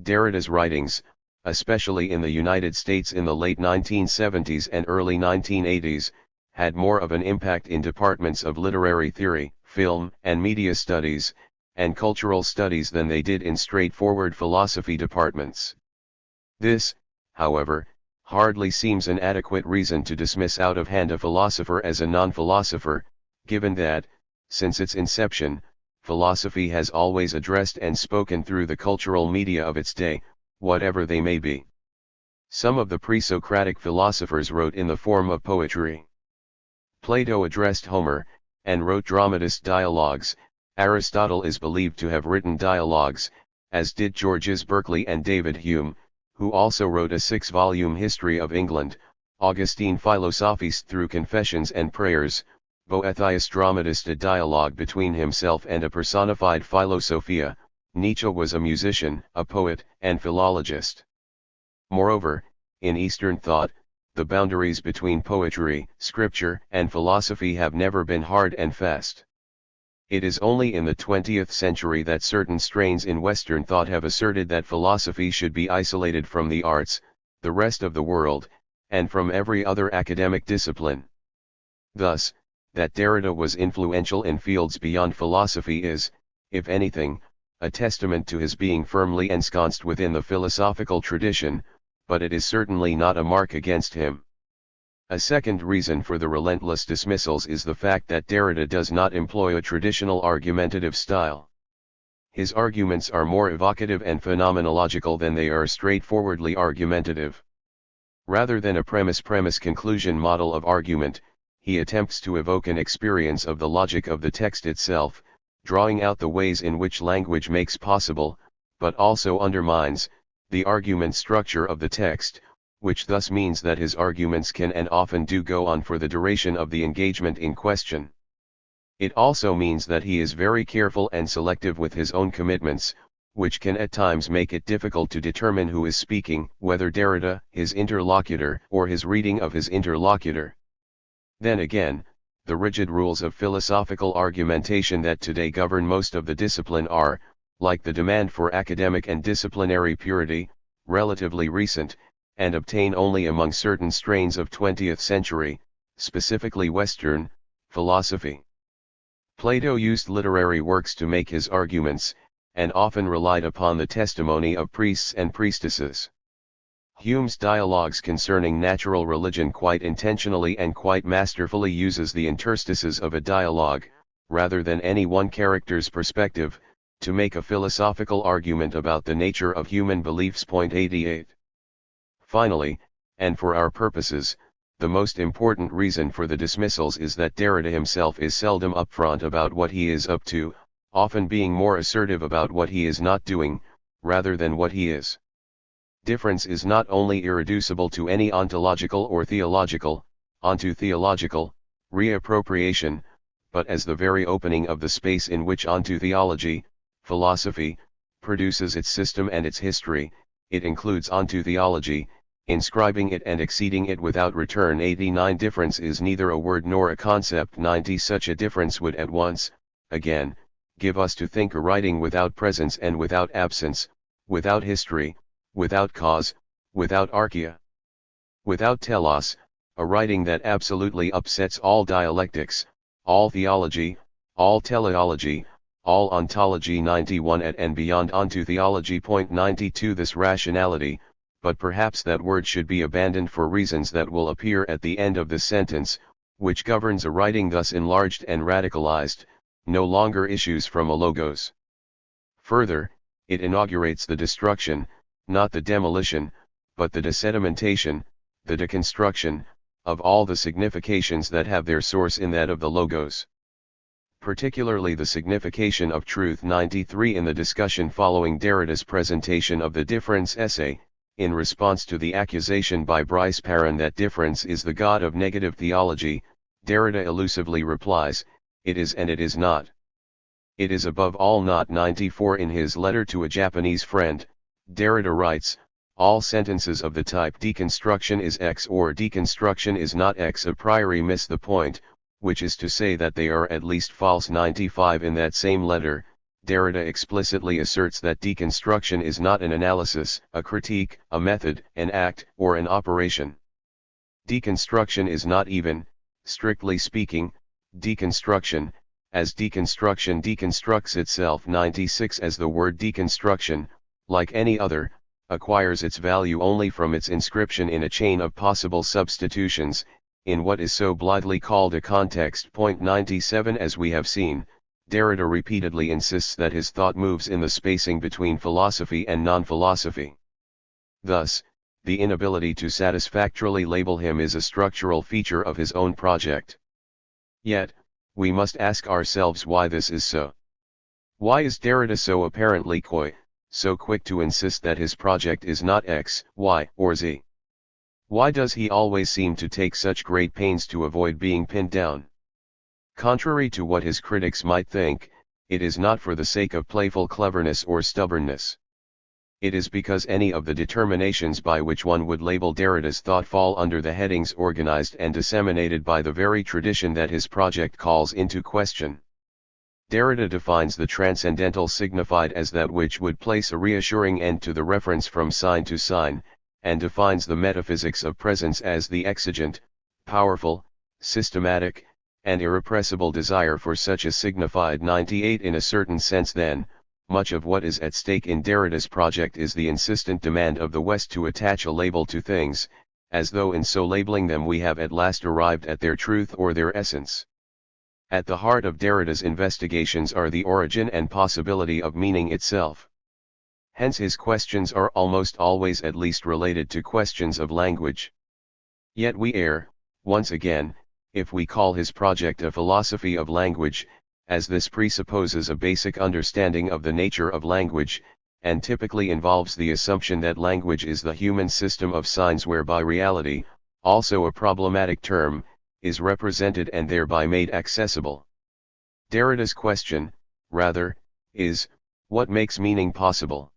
Derrida's writings, especially in the United States in the late 1970s and early 1980s, had more of an impact in departments of literary theory, film and media studies, and cultural studies than they did in straightforward philosophy departments. This, however, hardly seems an adequate reason to dismiss out of hand a philosopher as a non-philosopher, given that, since its inception, philosophy has always addressed and spoken through the cultural media of its day, whatever they may be. Some of the pre-Socratic philosophers wrote in the form of poetry. Plato addressed Homer, and wrote dramatist dialogues. Aristotle is believed to have written dialogues, as did Georges Berkeley and David Hume, who also wrote a 6-volume history of England. Augustine philosophized through confessions and prayers. Boethius dramatized a dialogue between himself and a personified philosophia. Nietzsche was a musician, a poet, and philologist. Moreover, in Eastern thought, the boundaries between poetry, scripture, and philosophy have never been hard and fast. It is only in the 20th century that certain strains in Western thought have asserted that philosophy should be isolated from the arts, the rest of the world, and from every other academic discipline. Thus, that Derrida was influential in fields beyond philosophy is, if anything, a testament to his being firmly ensconced within the philosophical tradition, but it is certainly not a mark against him. A second reason for the relentless dismissals is the fact that Derrida does not employ a traditional argumentative style. His arguments are more evocative and phenomenological than they are straightforwardly argumentative. Rather than a premise-conclusion model of argument, he attempts to evoke an experience of the logic of the text itself, drawing out the ways in which language makes possible, but also undermines the argument structure of the text, which thus means that his arguments can and often do go on for the duration of the engagement in question. It also means that he is very careful and selective with his own commitments, which can at times make it difficult to determine who is speaking, whether Derrida, his interlocutor, or his reading of his interlocutor. Then again, the rigid rules of philosophical argumentation that today govern most of the discipline are, like the demand for academic and disciplinary purity, relatively recent, and obtain only among certain strains of 20th century, specifically Western, philosophy. Plato used literary works to make his arguments, and often relied upon the testimony of priests and priestesses. Hume's dialogues concerning natural religion quite intentionally and quite masterfully uses the interstices of a dialogue, rather than any one character's perspective, to make a philosophical argument about the nature of human beliefs. 88. Finally, and for our purposes, the most important reason for the dismissals is that Derrida himself is seldom upfront about what he is up to, often being more assertive about what he is not doing, rather than what he is. Difference is not only irreducible to any ontological or theological, onto theological, reappropriation, but as the very opening of the space in which onto theology, philosophy, produces its system and its history, it includes onto theology, inscribing it and exceeding it without return. 89. Difference is neither a word nor a concept. 90. Such a difference would at once, again, give us to think a writing without presence and without absence, without history, without cause, without archaea, without telos, a writing that absolutely upsets all dialectics, all theology, all teleology, all ontology. 91. At and beyond onto theology. 92. This rationality, but perhaps that word should be abandoned for reasons that will appear at the end of this sentence, which governs a writing thus enlarged and radicalized, no longer issues from a logos. Further, it inaugurates the destruction, not the demolition, but the desedimentation, the deconstruction, of all the significations that have their source in that of the logos. Particularly the signification of truth. 93. In the discussion following Derrida's presentation of the difference essay, in response to the accusation by Bryce Perrin that difference is the god of negative theology, Derrida elusively replies, it is and it is not. It is above all not. 94. In his letter to a Japanese friend, Derrida writes, all sentences of the type deconstruction is X or deconstruction is not X a priori miss the point, which is to say that they are at least false. 95. In that same letter, Derrida explicitly asserts that deconstruction is not an analysis, a critique, a method, an act, or an operation. Deconstruction is not even, strictly speaking, deconstruction, as deconstruction deconstructs itself. 96. As the word deconstruction, like any other, acquires its value only from its inscription in a chain of possible substitutions, in what is so blithely called a context. 97. As we have seen, Derrida repeatedly insists that his thought moves in the spacing between philosophy and non-philosophy. Thus, the inability to satisfactorily label him is a structural feature of his own project. Yet, we must ask ourselves why this is so. Why is Derrida so apparently coy, so quick to insist that his project is not X, Y, or Z? Why does he always seem to take such great pains to avoid being pinned down? Contrary to what his critics might think, it is not for the sake of playful cleverness or stubbornness. It is because any of the determinations by which one would label Derrida's thought fall under the headings organized and disseminated by the very tradition that his project calls into question. Derrida defines the transcendental signified as that which would place a reassuring end to the reference from sign to sign, and defines the metaphysics of presence as the exigent, powerful, systematic, and irrepressible desire for such a signified. 98. In a certain sense then, much of what is at stake in Derrida's project is the insistent demand of the West to attach a label to things, as though in so labeling them we have at last arrived at their truth or their essence. At the heart of Derrida's investigations are the origin and possibility of meaning itself. Hence his questions are almost always at least related to questions of language. Yet we err, once again, if we call his project a philosophy of language, as this presupposes a basic understanding of the nature of language, and typically involves the assumption that language is the human system of signs whereby reality, also a problematic term, is represented and thereby made accessible. Derrida's question, rather, is, what makes meaning possible?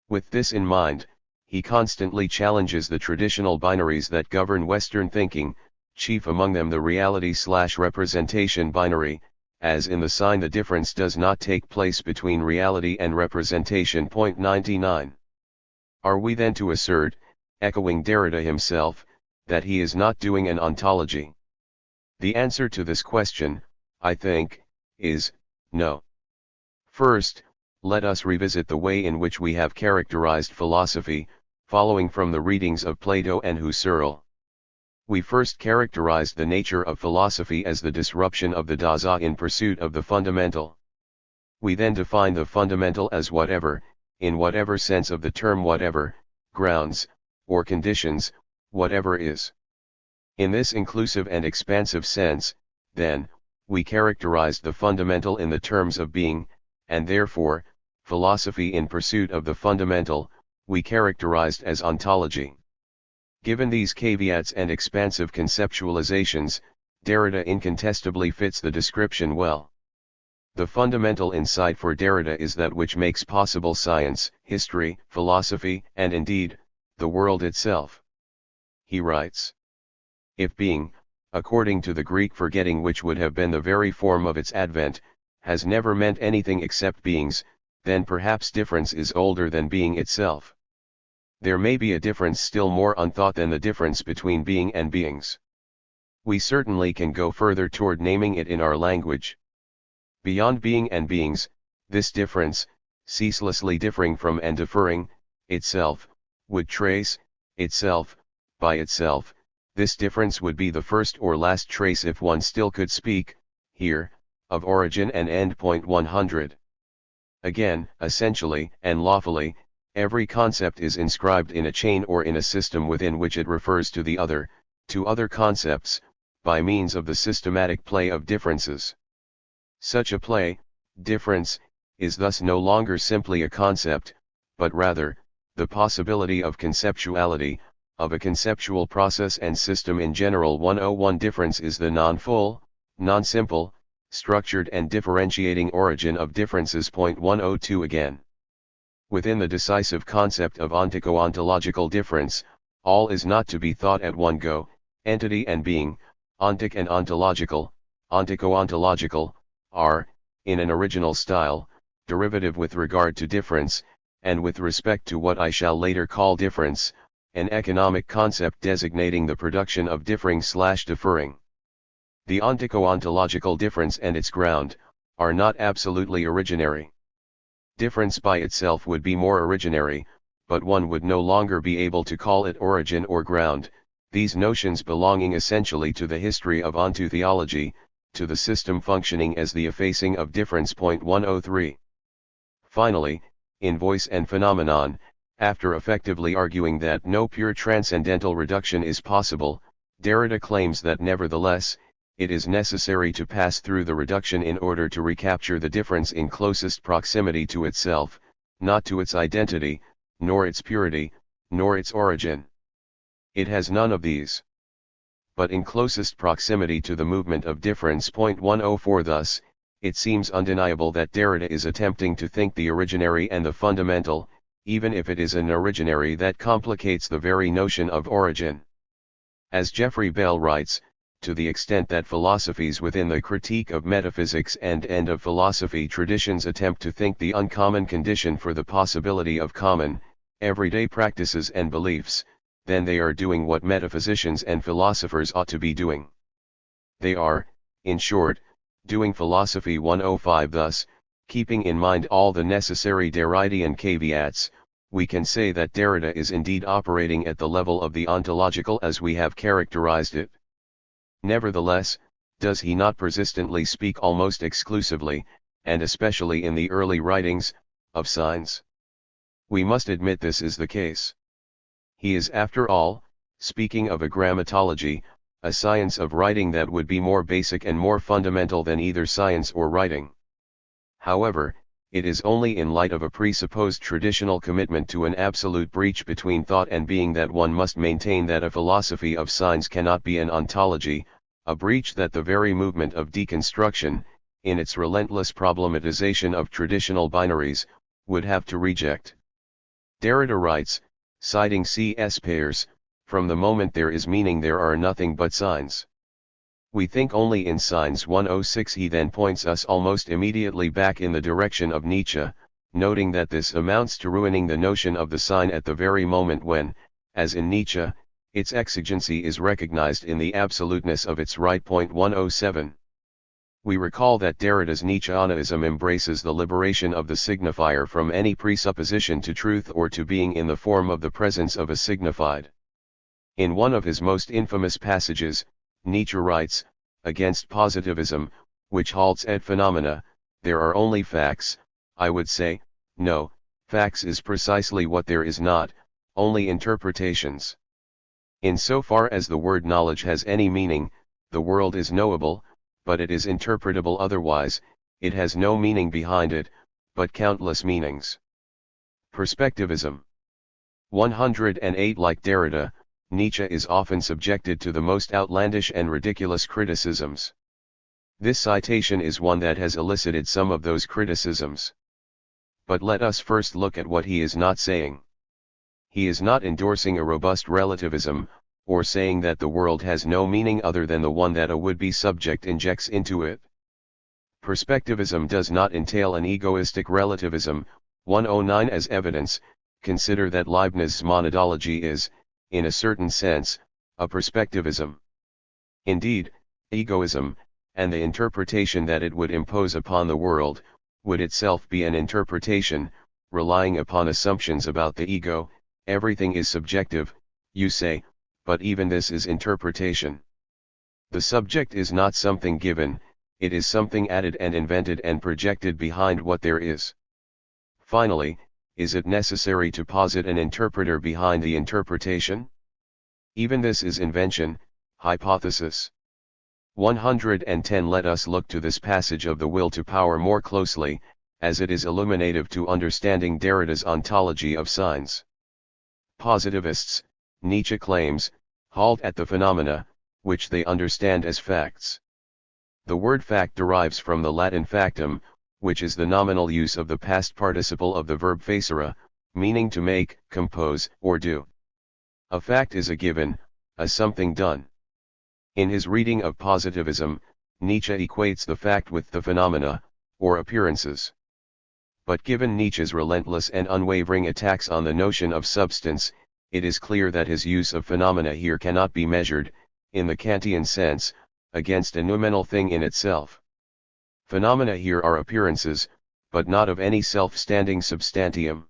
With this in mind, he constantly challenges the traditional binaries that govern Western thinking, chief among them the reality/representation binary, as in the sign the difference does not take place between reality and representation. 99. Are we then to assert, echoing Derrida himself, that he is not doing an ontology? The answer to this question, I think, is, no. First, let us revisit the way in which we have characterized philosophy, following from the readings of Plato and Husserl. We first characterized the nature of philosophy as the disruption of the Dasein in pursuit of the fundamental. We then defined the fundamental as whatever, in whatever sense of the term whatever, grounds, or conditions, whatever is. In this inclusive and expansive sense, then, we characterized the fundamental in the terms of being, and therefore, philosophy in pursuit of the fundamental, we characterized as ontology. Given these caveats and expansive conceptualizations, Derrida incontestably fits the description well. The fundamental insight for Derrida is that which makes possible science, history, philosophy, and indeed, the world itself. He writes, if being, according to the Greek forgetting which would have been the very form of its advent, has never meant anything except beings, then perhaps difference is older than being itself. There may be a difference still more unthought than the difference between being and beings. We certainly can go further toward naming it in our language. Beyond being and beings, this difference, ceaselessly differing from and differing, itself, would trace, itself, by itself. This difference would be the first or last trace if one still could speak, here, of origin and end. 100. Again, essentially and lawfully, every concept is inscribed in a chain or in a system within which it refers to the other, to other concepts, by means of the systematic play of differences. Such a play, difference, is thus no longer simply a concept, but rather, the possibility of conceptuality, of a conceptual process and system in general. 101 Difference is the non-full, non-simple, structured and differentiating origin of differences. 102 Again. Within the decisive concept of ontico-ontological difference, all is not to be thought at one go, entity and being, ontic and ontological, ontico-ontological, are, in an original style, derivative with regard to difference, and with respect to what I shall later call difference, an economic concept designating the production of differing/differing. The ontico-ontological difference and its ground, are not absolutely originary. Difference by itself would be more originary, but one would no longer be able to call it origin or ground, these notions belonging essentially to the history of ontotheology, to the system functioning as the effacing of difference. 103. Finally, in Voice and Phenomenon, after effectively arguing that no pure transcendental reduction is possible, Derrida claims that nevertheless, it is necessary to pass through the reduction in order to recapture the difference in closest proximity to itself, not to its identity, nor its purity, nor its origin. It has none of these. But in closest proximity to the movement of difference. 104 Thus, it seems undeniable that Derrida is attempting to think the originary and the fundamental, even if it is an originary that complicates the very notion of origin. As Geoffrey Bell writes, to the extent that philosophies within the critique of metaphysics and end of philosophy traditions attempt to think the uncommon condition for the possibility of common, everyday practices and beliefs, then they are doing what metaphysicians and philosophers ought to be doing. They are, in short, doing philosophy. 105 Thus, keeping in mind all the necessary Derridean caveats, we can say that Derrida is indeed operating at the level of the ontological as we have characterized it. Nevertheless, does he not persistently speak almost exclusively, and especially in the early writings, of signs? We must admit this is the case. He is after all, speaking of a grammatology, a science of writing that would be more basic and more fundamental than either science or writing. However, it is only in light of a presupposed traditional commitment to an absolute breach between thought and being that one must maintain that a philosophy of signs cannot be an ontology, a breach that the very movement of deconstruction, in its relentless problematization of traditional binaries, would have to reject. Derrida writes, citing C.S. Peirce, "From the moment there is meaning there are nothing but signs. We think only in signs." 106. He then points us almost immediately back in the direction of Nietzsche, noting that this amounts to ruining the notion of the sign at the very moment when, as in Nietzsche, its exigency is recognized in the absoluteness of its right. 107. We recall that Derrida's Nietzscheanism embraces the liberation of the signifier from any presupposition to truth or to being in the form of the presence of a signified. In one of his most infamous passages, Nietzsche writes, against positivism, which halts at phenomena, there are only facts. I would say, no, facts is precisely what there is not, only interpretations. In so far as the word knowledge has any meaning, the world is knowable, but it is interpretable otherwise, it has no meaning behind it, but countless meanings. Perspectivism. 108. Like Derrida, Nietzsche is often subjected to the most outlandish and ridiculous criticisms. This citation is one that has elicited some of those criticisms. But let us first look at what he is not saying. He is not endorsing a robust relativism, or saying that the world has no meaning other than the one that a would-be subject injects into it. Perspectivism does not entail an egoistic relativism. 109. As evidence, consider that Leibniz's monadology is, in a certain sense, a perspectivism. Indeed, egoism, and the interpretation that it would impose upon the world, would itself be an interpretation, relying upon assumptions about the ego. Everything is subjective, you say, but even this is interpretation. The subject is not something given, it is something added and invented and projected behind what there is. Finally, is it necessary to posit an interpreter behind the interpretation? Even this is invention, hypothesis. 110. Let us look to this passage of the Will to Power more closely, as it is illuminative to understanding Derrida's ontology of signs. Positivists, Nietzsche claims, halt at the phenomena, which they understand as facts. The word fact derives from the Latin factum, which is the nominal use of the past participle of the verb facere, meaning to make, compose, or do. A fact is a given, a something done. In his reading of positivism, Nietzsche equates the fact with the phenomena, or appearances. But given Nietzsche's relentless and unwavering attacks on the notion of substance, it is clear that his use of phenomena here cannot be measured, in the Kantian sense, against a noumenal thing in itself. Phenomena here are appearances, but not of any self-standing substantium.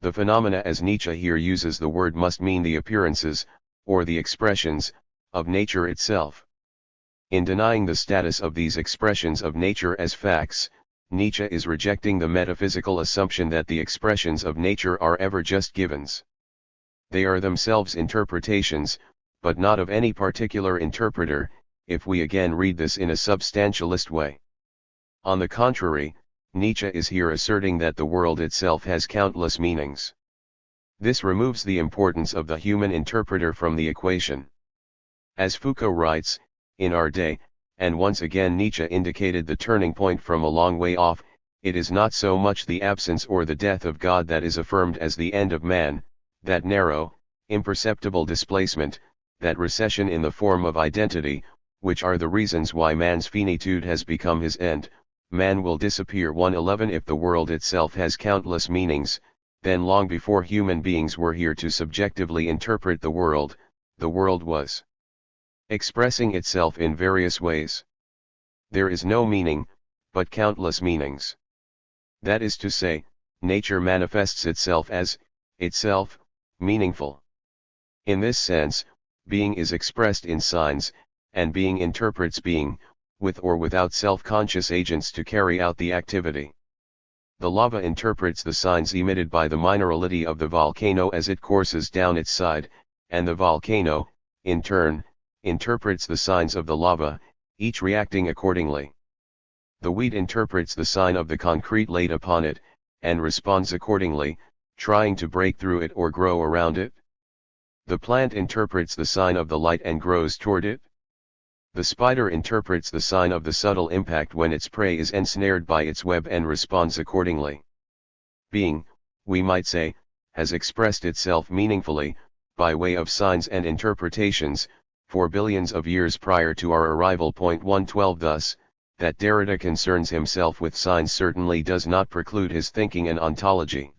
The phenomena as Nietzsche here uses the word must mean the appearances, or the expressions, of nature itself. In denying the status of these expressions of nature as facts, Nietzsche is rejecting the metaphysical assumption that the expressions of nature are ever just givens. They are themselves interpretations, but not of any particular interpreter, if we again read this in a substantialist way. On the contrary, Nietzsche is here asserting that the world itself has countless meanings. This removes the importance of the human interpreter from the equation. As Foucault writes, in our day, and once again Nietzsche indicated the turning point from a long way off, it is not so much the absence or the death of God that is affirmed as the end of man, that narrow, imperceptible displacement, that recession in the form of identity, which are the reasons why man's finitude has become his end. Man will disappear. 111. If the world itself has countless meanings, then long before human beings were here to subjectively interpret the world was expressing itself in various ways. There is no meaning, but countless meanings. That is to say, nature manifests itself as, itself, meaningful. In this sense, being is expressed in signs, and being interprets being, with or without self-conscious agents to carry out the activity. The lava interprets the signs emitted by the minerality of the volcano as it courses down its side, and the volcano, in turn, interprets the signs of the lava, each reacting accordingly. The wheat interprets the sign of the concrete laid upon it, and responds accordingly, trying to break through it or grow around it. The plant interprets the sign of the light and grows toward it. The spider interprets the sign of the subtle impact when its prey is ensnared by its web and responds accordingly. Being, we might say, has expressed itself meaningfully, by way of signs and interpretations, for billions of years prior to our arrival. 112 Thus, that Derrida concerns himself with signs certainly does not preclude his thinking an ontology.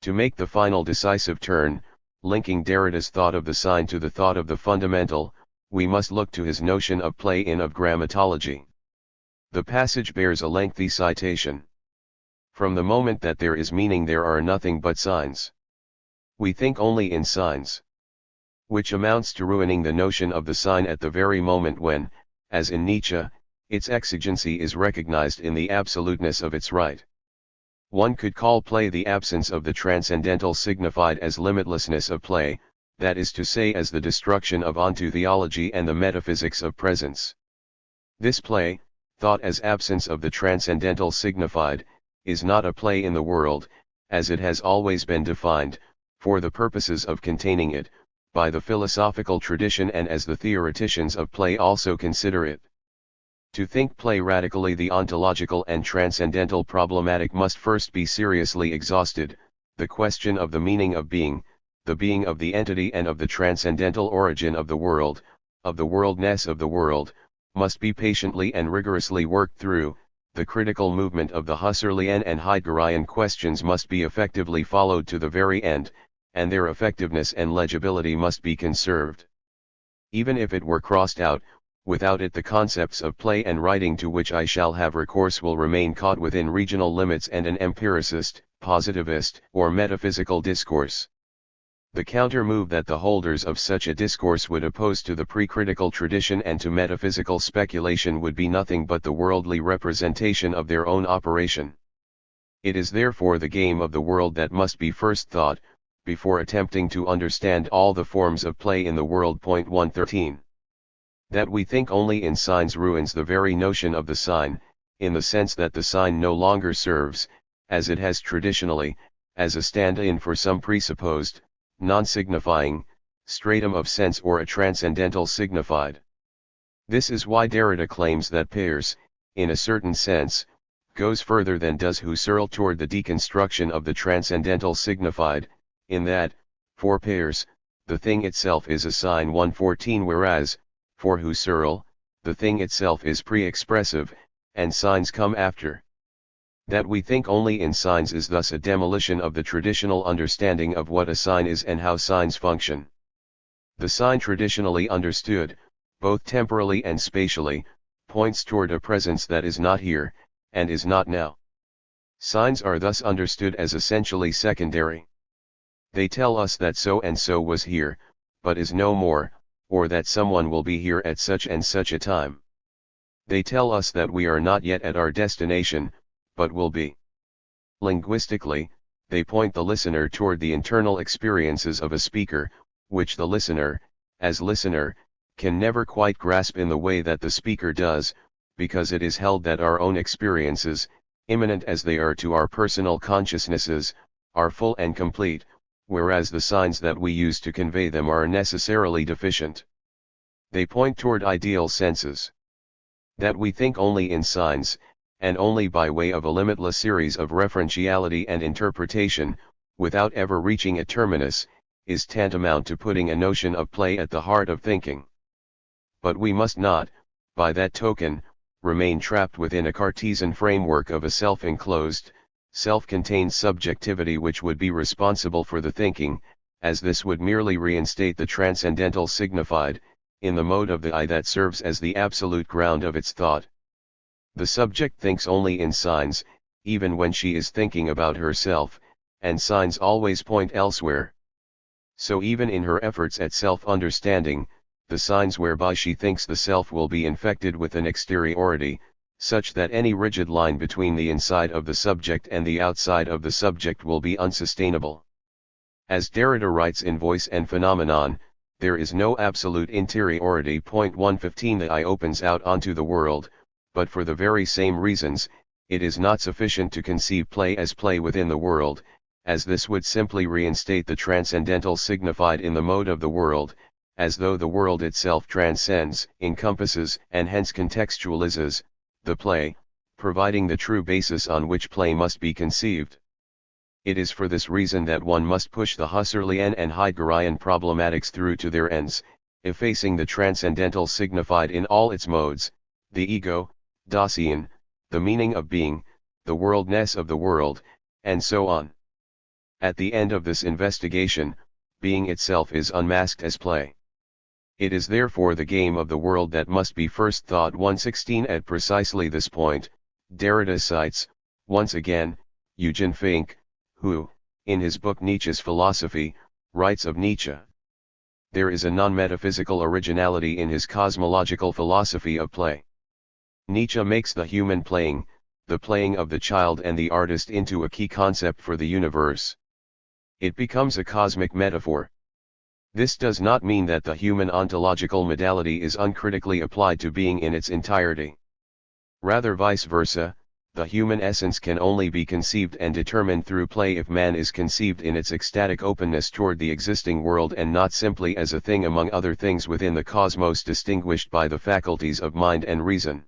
To make the final decisive turn, linking Derrida's thought of the sign to the thought of the fundamental, we must look to his notion of play in of grammatology. The passage bears a lengthy citation. From the moment that there is meaning there are nothing but signs. We think only in signs. Which amounts to ruining the notion of the sign at the very moment when, as in Nietzsche, its exigency is recognized in the absoluteness of its right. One could call play the absence of the transcendental signified as limitlessness of play, that is to say as the destruction of ontotheology and the metaphysics of presence. This play, thought as absence of the transcendental signified, is not a play in the world, as it has always been defined, for the purposes of containing it, by the philosophical tradition and as the theoreticians of play also consider it. To think play radically the ontological and transcendental problematic must first be seriously exhausted. The question of the meaning of being, the being of the entity and of the transcendental origin of the world, of the worldness of the world, must be patiently and rigorously worked through. The critical movement of the Husserlian and Heideggerian questions must be effectively followed to the very end, and their effectiveness and legibility must be conserved. Even if it were crossed out, without it the concepts of play and writing to which I shall have recourse will remain caught within regional limits and an empiricist, positivist, or metaphysical discourse. The counter-move that the holders of such a discourse would oppose to the pre-critical tradition and to metaphysical speculation would be nothing but the worldly representation of their own operation. It is therefore the game of the world that must be first thought, before attempting to understand all the forms of play in the world. 113. That we think only in signs ruins the very notion of the sign, in the sense that the sign no longer serves, as it has traditionally, as a stand-in for some presupposed, non-signifying, stratum of sense or a transcendental signified. This is why Derrida claims that Peirce, in a certain sense, goes further than does Husserl toward the deconstruction of the transcendental signified, in that, for Peirce, the thing itself is a sign. 114 whereas, for Husserl, the thing itself is pre-expressive, and signs come after. That we think only in signs is thus a demolition of the traditional understanding of what a sign is and how signs function. The sign traditionally understood, both temporally and spatially, points toward a presence that is not here, and is not now. Signs are thus understood as essentially secondary. They tell us that so and so was here, but is no more, or that someone will be here at such and such a time. They tell us that we are not yet at our destination, but will be. Linguistically, they point the listener toward the internal experiences of a speaker, which the listener, as listener, can never quite grasp in the way that the speaker does, because it is held that our own experiences, immanent as they are to our personal consciousnesses, are full and complete, whereas the signs that we use to convey them are necessarily deficient. They point toward ideal senses. That we think only in signs, and only by way of a limitless series of referentiality and interpretation, without ever reaching a terminus, is tantamount to putting a notion of play at the heart of thinking. But we must not, by that token, remain trapped within a Cartesian framework of a self-enclosed, self-contained subjectivity which would be responsible for the thinking, as this would merely reinstate the transcendental signified, in the mode of the I that serves as the absolute ground of its thought. The subject thinks only in signs, even when she is thinking about herself, and signs always point elsewhere. So even in her efforts at self-understanding, the signs whereby she thinks the self will be infected with an exteriority, such that any rigid line between the inside of the subject and the outside of the subject will be unsustainable. As Derrida writes in Voice and Phenomenon, there is no absolute interiority. 115 The I opens out onto the world, but for the very same reasons, it is not sufficient to conceive play as play within the world, as this would simply reinstate the transcendental signified in the mode of the world, as though the world itself transcends, encompasses, and hence contextualizes, the play, providing the true basis on which play must be conceived. It is for this reason that one must push the Husserlian and Heideggerian problematics through to their ends, effacing the transcendental signified in all its modes, the ego, Dasein, the meaning of being, the worldness of the world, and so on. At the end of this investigation, being itself is unmasked as play. It is therefore the game of the world that must be first thought. 116. At precisely this point, Derrida cites, once again, Eugen Fink, who, in his book Nietzsche's Philosophy, writes of Nietzsche. There is a non-metaphysical originality in his cosmological philosophy of play. Nietzsche makes the human playing, the playing of the child and the artist, into a key concept for the universe. It becomes a cosmic metaphor. This does not mean that the human ontological modality is uncritically applied to being in its entirety. Rather vice versa, the human essence can only be conceived and determined through play if man is conceived in its ecstatic openness toward the existing world and not simply as a thing among other things within the cosmos distinguished by the faculties of mind and reason.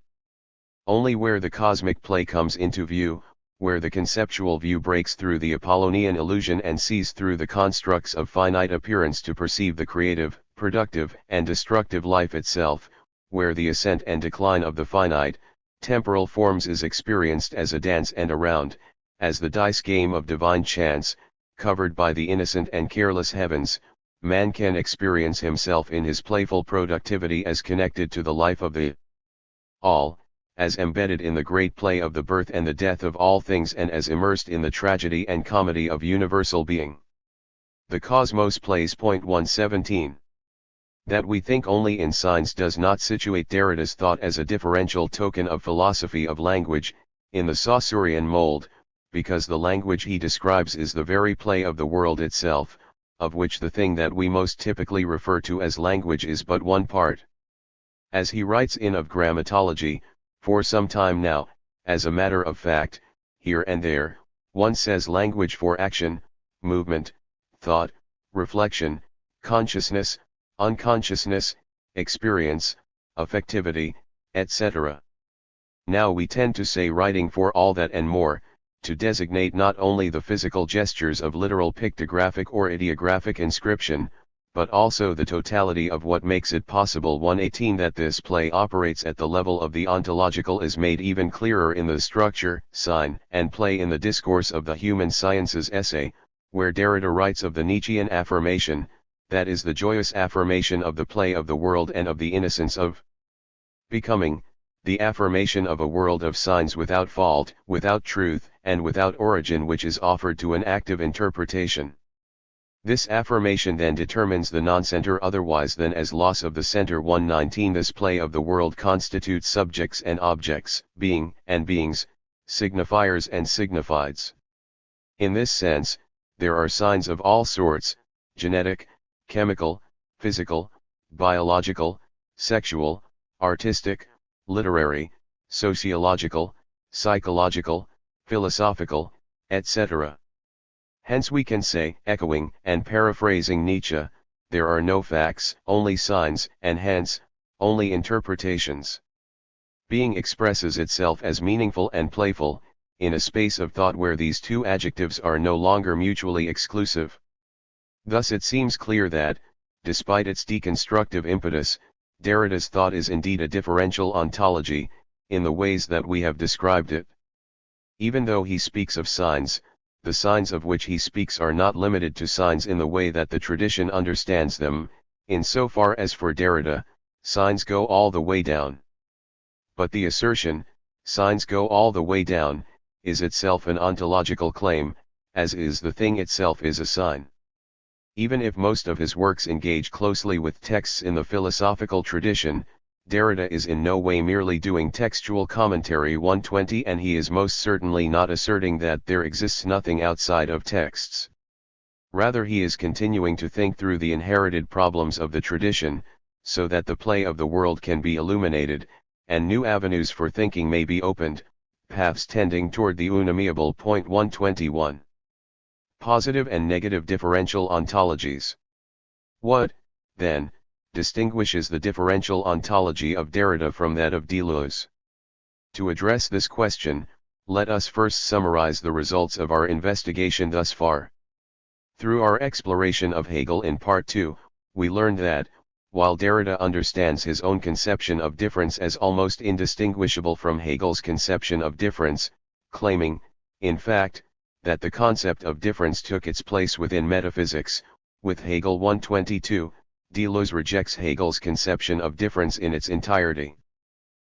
Only where the cosmic play comes into view, where the conceptual view breaks through the Apollonian illusion and sees through the constructs of finite appearance to perceive the creative, productive, and destructive life itself, where the ascent and decline of the finite, temporal forms is experienced as a dance and a round, as the dice game of divine chance, covered by the innocent and careless heavens, man can experience himself in his playful productivity as connected to the life of the all, as embedded in the great play of the birth and the death of all things, and as immersed in the tragedy and comedy of universal being. The cosmos plays. 117. That we think only in signs does not situate Derrida's thought as a differential token of philosophy of language, in the Saussurean mold, because the language he describes is the very play of the world itself, of which the thing that we most typically refer to as language is but one part. As he writes in Of Grammatology, for some time now, as a matter of fact, here and there, one says language for action, movement, thought, reflection, consciousness, unconsciousness, experience, affectivity, etc. Now we tend to say writing for all that and more, to designate not only the physical gestures of literal pictographic or ideographic inscription, but also the totality of what makes it possible. 118. That this play operates at the level of the ontological is made even clearer in the structure, sign, and play in the Discourse of the Human Sciences essay, where Derrida writes of the Nietzschean affirmation, that is the joyous affirmation of the play of the world and of the innocence of becoming, the affirmation of a world of signs without fault, without truth, and without origin, which is offered to an active interpretation. This affirmation then determines the non-center otherwise than as loss of the center. 119. This play of the world constitutes subjects and objects, being and beings, signifiers and signifieds. In this sense, there are signs of all sorts, genetic, chemical, physical, biological, sexual, artistic, literary, sociological, psychological, philosophical, etc. Hence we can say, echoing and paraphrasing Nietzsche, there are no facts, only signs, and hence, only interpretations. Being expresses itself as meaningful and playful, in a space of thought where these two adjectives are no longer mutually exclusive. Thus it seems clear that, despite its deconstructive impetus, Derrida's thought is indeed a differential ontology, in the ways that we have described it. Even though he speaks of signs, the signs of which he speaks are not limited to signs in the way that the tradition understands them, in so far as for Derrida, signs go all the way down. But the assertion, signs go all the way down, is itself an ontological claim, as is the thing itself is a sign. Even if most of his works engage closely with texts in the philosophical tradition, Derrida is in no way merely doing textual commentary. 120. And he is most certainly not asserting that there exists nothing outside of texts. Rather he is continuing to think through the inherited problems of the tradition, so that the play of the world can be illuminated, and new avenues for thinking may be opened, paths tending toward the unamiable. 121. Positive and negative differential ontologies. What, then, distinguishes the differential ontology of Derrida from that of Deleuze? To address this question, let us first summarize the results of our investigation thus far. Through our exploration of Hegel in Part 2, we learned that, while Derrida understands his own conception of difference as almost indistinguishable from Hegel's conception of difference, claiming, in fact, that the concept of difference took its place within metaphysics, with Hegel 122, Deleuze rejects Hegel's conception of difference in its entirety.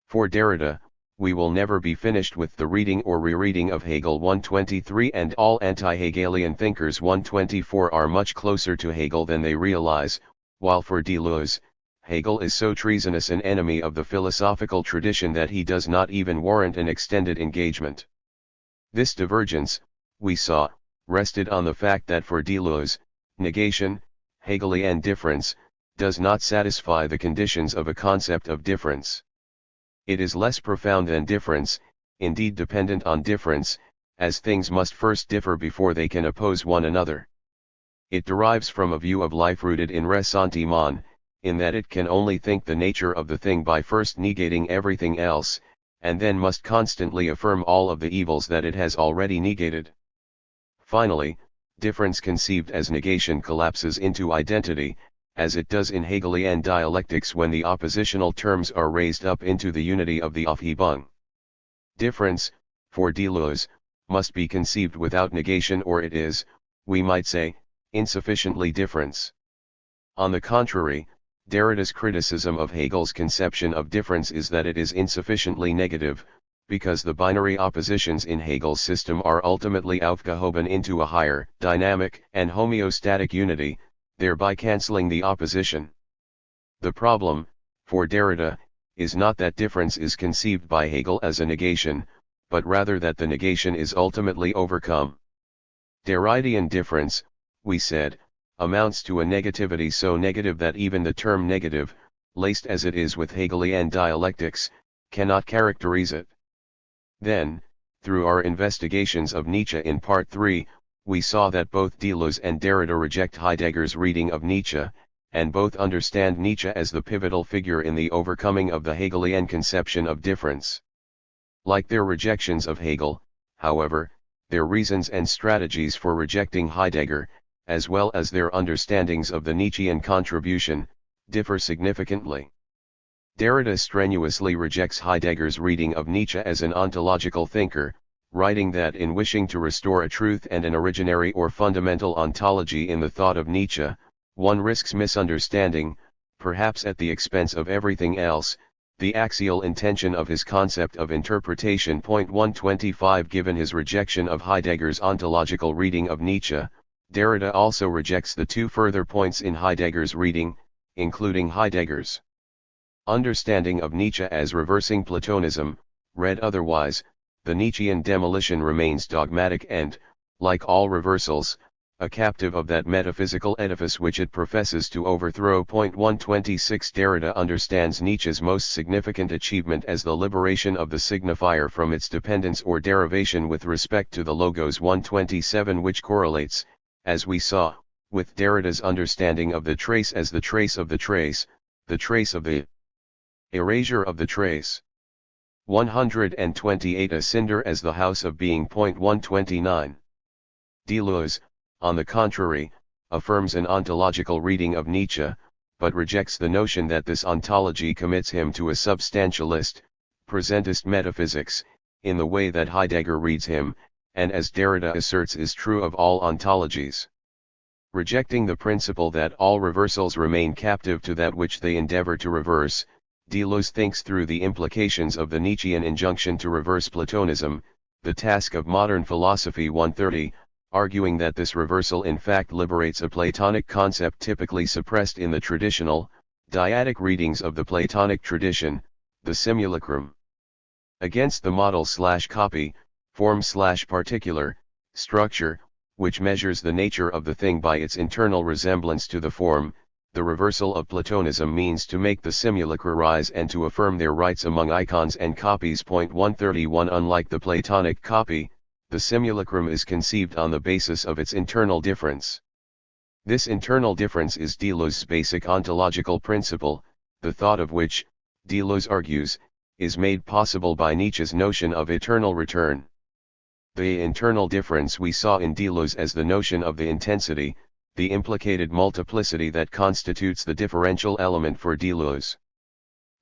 For Derrida, we will never be finished with the reading or rereading of Hegel 123, and all anti-Hegelian thinkers 124 are much closer to Hegel than they realize, while for Deleuze, Hegel is so treasonous an enemy of the philosophical tradition that he does not even warrant an extended engagement. This divergence, we saw, rested on the fact that for Deleuze, negation, Hegelian difference, does not satisfy the conditions of a concept of difference. It is less profound than difference, indeed dependent on difference, as things must first differ before they can oppose one another. It derives from a view of life rooted in ressentiment, in that it can only think the nature of the thing by first negating everything else, and then must constantly affirm all of the evils that it has already negated. Finally, difference conceived as negation collapses into identity, as it does in Hegelian dialectics when the oppositional terms are raised up into the unity of the Aufhebung. Difference, for Deleuze, must be conceived without negation, or it is, we might say, insufficiently difference. On the contrary, Derrida's criticism of Hegel's conception of difference is that it is insufficiently negative, because the binary oppositions in Hegel's system are ultimately aufgehoben into a higher, dynamic, and homeostatic unity, thereby cancelling the opposition. The problem, for Derrida, is not that difference is conceived by Hegel as a negation, but rather that the negation is ultimately overcome. Derridean difference, we said, amounts to a negativity so negative that even the term negative, laced as it is with Hegelian dialectics, cannot characterize it. Then, through our investigations of Nietzsche in Part 3, we saw that both Deleuze and Derrida reject Heidegger's reading of Nietzsche, and both understand Nietzsche as the pivotal figure in the overcoming of the Hegelian conception of difference. Like their rejections of Hegel, however, their reasons and strategies for rejecting Heidegger, as well as their understandings of the Nietzschean contribution, differ significantly. Derrida strenuously rejects Heidegger's reading of Nietzsche as an ontological thinker, writing that in wishing to restore a truth and an originary or fundamental ontology in the thought of Nietzsche, one risks misunderstanding, perhaps at the expense of everything else, the axial intention of his concept of interpretation. 125 Given his rejection of Heidegger's ontological reading of Nietzsche, Derrida also rejects the two further points in Heidegger's reading, including Heidegger's understanding of Nietzsche as reversing Platonism. Read otherwise, the Nietzschean demolition remains dogmatic and, like all reversals, a captive of that metaphysical edifice which it professes to overthrow. 126 Derrida understands Nietzsche's most significant achievement as the liberation of the signifier from its dependence or derivation with respect to the logos. 127 Which correlates, as we saw, with Derrida's understanding of the trace as the trace of the trace of the erasure of the trace. 128 A cinder as the house of being. 129 Deleuze, on the contrary, affirms an ontological reading of Nietzsche, but rejects the notion that this ontology commits him to a substantialist, presentist metaphysics, in the way that Heidegger reads him, and as Derrida asserts is true of all ontologies. Rejecting the principle that all reversals remain captive to that which they endeavor to reverse, Deleuze thinks through the implications of the Nietzschean injunction to reverse Platonism, the task of modern philosophy. 130, arguing that this reversal in fact liberates a Platonic concept typically suppressed in the traditional, dyadic readings of the Platonic tradition, the simulacrum. Against the model/copy, form/particular, structure, which measures the nature of the thing by its internal resemblance to the form, The reversal of Platonism means to make the simulacra rise and to affirm their rights among icons and copies. 131 Unlike the Platonic copy, the simulacrum is conceived on the basis of its internal difference. This internal difference is Deleuze's basic ontological principle, the thought of which, Deleuze argues, is made possible by Nietzsche's notion of eternal return. The internal difference we saw in Deleuze as the notion of the intensity, the implicated multiplicity that constitutes the differential element for Deleuze.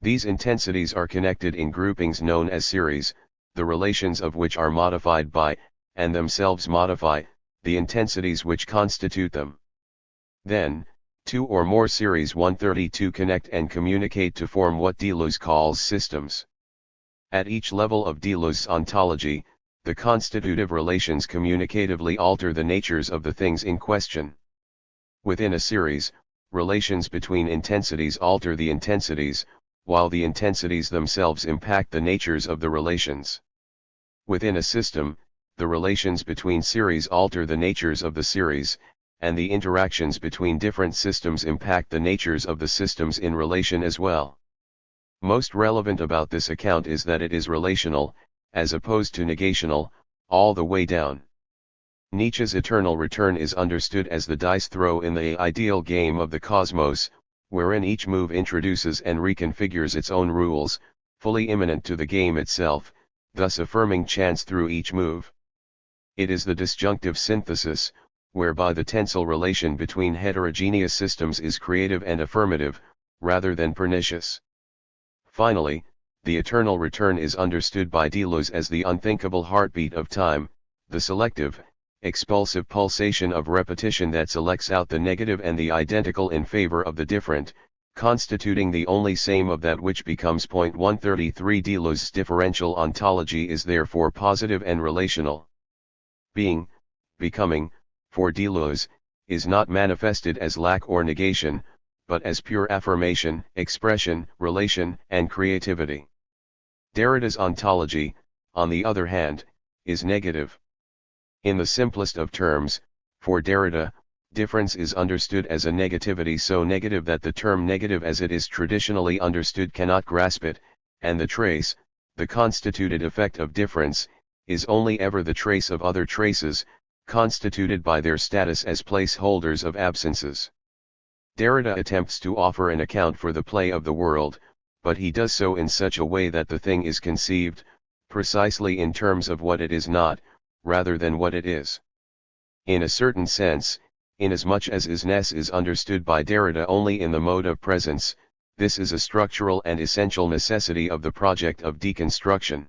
These intensities are connected in groupings known as series, the relations of which are modified by, and themselves modify, the intensities which constitute them. Then, two or more series 132 connect and communicate to form what Deleuze calls systems. At each level of Deleuze's ontology, the constitutive relations communicatively alter the natures of the things in question. Within a series, relations between intensities alter the intensities, while the intensities themselves impact the natures of the relations. Within a system, the relations between series alter the natures of the series, and the interactions between different systems impact the natures of the systems in relation as well. Most relevant about this account is that it is relational, as opposed to negational, all the way down. Nietzsche's eternal return is understood as the dice throw in the ideal game of the cosmos, wherein each move introduces and reconfigures its own rules, fully immanent to the game itself, thus affirming chance through each move. It is the disjunctive synthesis, whereby the tensile relation between heterogeneous systems is creative and affirmative, rather than pernicious. Finally, the eternal return is understood by Deleuze as the unthinkable heartbeat of time, the selective, expulsive pulsation of repetition that selects out the negative and the identical in favor of the different, constituting the only same of that which becomes. 133 Deleuze's differential ontology is therefore positive and relational. Being, becoming, for Deleuze, is not manifested as lack or negation, but as pure affirmation, expression, relation, and creativity. Derrida's ontology, on the other hand, is negative. In the simplest of terms, for Derrida, difference is understood as a negativity so negative that the term negative as it is traditionally understood cannot grasp it, and the trace, the constituted effect of difference, is only ever the trace of other traces, constituted by their status as placeholders of absences. Derrida attempts to offer an account for the play of the world, but he does so in such a way that the thing is conceived, precisely in terms of what it is not, rather than what it is. In a certain sense, inasmuch as isness is understood by Derrida only in the mode of presence, this is a structural and essential necessity of the project of deconstruction.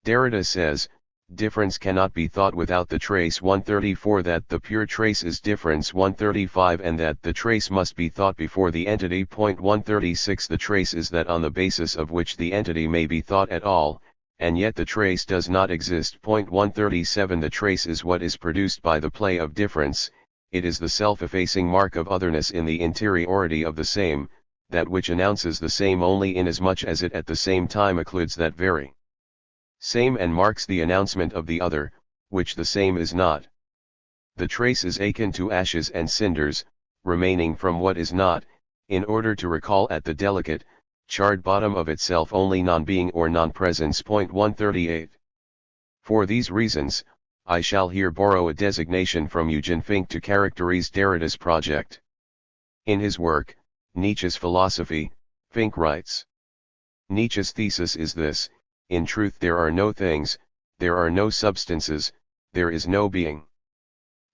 Derrida says, difference cannot be thought without the trace. 134 That the pure trace is difference. 135 And that the trace must be thought before the entity. 136 The trace is that on the basis of which the entity may be thought at all, and yet the trace does not exist. 137 The trace is what is produced by the play of difference, it is the self-effacing mark of otherness in the interiority of the same, that which announces the same only inasmuch as it at the same time occludes that very same and marks the announcement of the other, which the same is not. The trace is akin to ashes and cinders, remaining from what is not, in order to recall at the delicate, charred bottom of itself only non-being or non-presence. 138. For these reasons, I shall here borrow a designation from Eugen Fink to characterize Derrida's project. In his work, Nietzsche's Philosophy, Fink writes, Nietzsche's thesis is this: in truth there are no things, there are no substances, there is no being.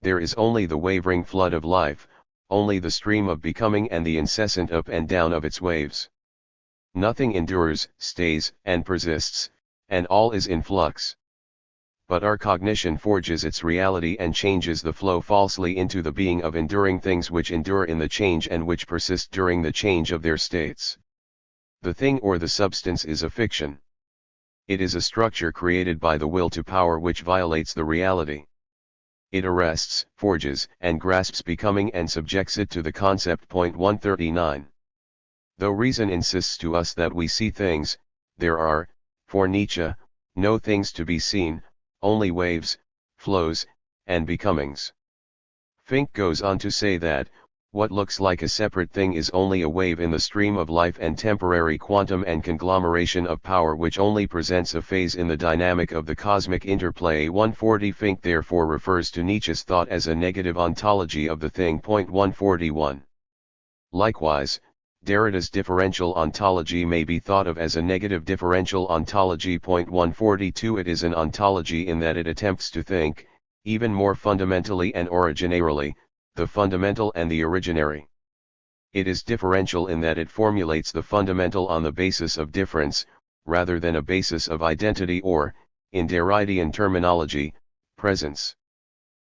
There is only the wavering flood of life, only the stream of becoming and the incessant up and down of its waves. Nothing endures, stays, and persists, and all is in flux. But our cognition forges its reality and changes the flow falsely into the being of enduring things which endure in the change and which persist during the change of their states. The thing or the substance is a fiction. It is a structure created by the will to power which violates the reality. It arrests, forges, and grasps becoming and subjects it to the concept. 139. Though reason insists to us that we see things, there are, for Nietzsche, no things to be seen, only waves, flows, and becomings. Fink goes on to say that, What looks like a separate thing is only a wave in the stream of life and temporary quantum and conglomeration of power which only presents a phase in the dynamic of the cosmic interplay. 140 Fink therefore refers to Nietzsche's thought as a negative ontology of the thing. 141. Likewise, Derrida's differential ontology may be thought of as a negative differential ontology. 142 It is an ontology in that it attempts to think, even more fundamentally and originarily, the fundamental and the originary. It is differential in that it formulates the fundamental on the basis of difference, rather than a basis of identity or, in Derridian terminology, presence.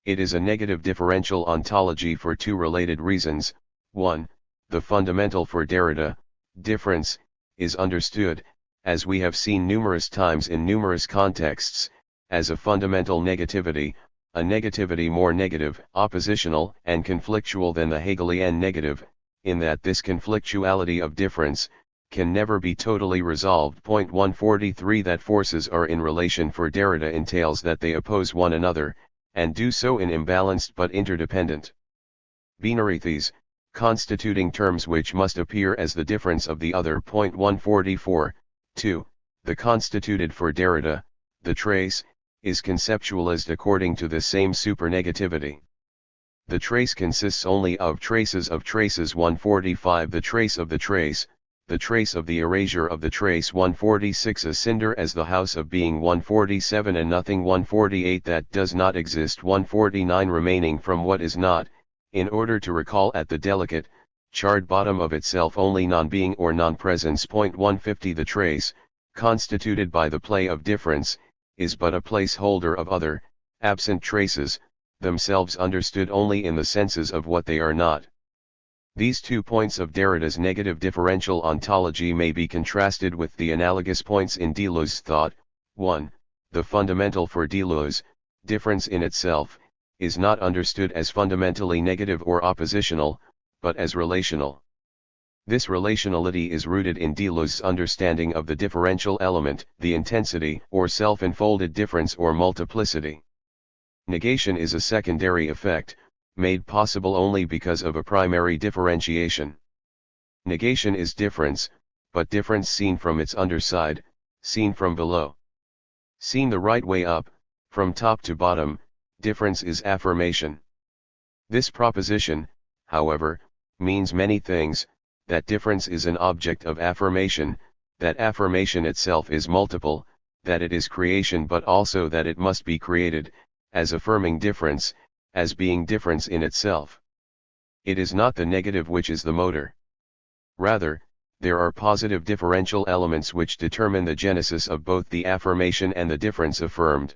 It is a negative differential ontology for two related reasons. 1. The fundamental for Derrida, difference, is understood, as we have seen numerous times in numerous contexts, as a fundamental negativity, a negativity more negative, oppositional, and conflictual than the Hegelian negative, in that this conflictuality of difference can never be totally resolved. 143 That forces are in relation for Derrida entails that they oppose one another, and do so in imbalanced but interdependent binarities, constituting terms which must appear as the difference of the other. 144. 2. The constituted for Derrida, the trace, is conceptualized according to the same supernegativity. The trace consists only of traces of traces. 145 The trace of the trace of the erasure of the trace. 146 A cinder as the house of being. 147 A nothing. 148 That does not exist. 149 Remaining from what is not, in order to recall at the delicate, charred bottom of itself only non-being or non-presence. 150 The trace, constituted by the play of difference, is but a placeholder of other, absent traces, themselves understood only in the senses of what they are not. These 2 points of Derrida's negative differential ontology may be contrasted with the analogous points in Deleuze's thought. 1. The fundamental for Deleuze, difference in itself, is not understood as fundamentally negative or oppositional, but as relational. This relationality is rooted in Deleuze's understanding of the differential element, the intensity or self-enfolded difference or multiplicity. Negation is a secondary effect, made possible only because of a primary differentiation. Negation is difference, but difference seen from its underside, seen from below. Seen the right way up, from top to bottom, difference is affirmation. This proposition, however, means many things: that difference is an object of affirmation, that affirmation itself is multiple, that it is creation but also that it must be created, as affirming difference, as being difference in itself. It is not the negative which is the motor. Rather, there are positive differential elements which determine the genesis of both the affirmation and the difference affirmed.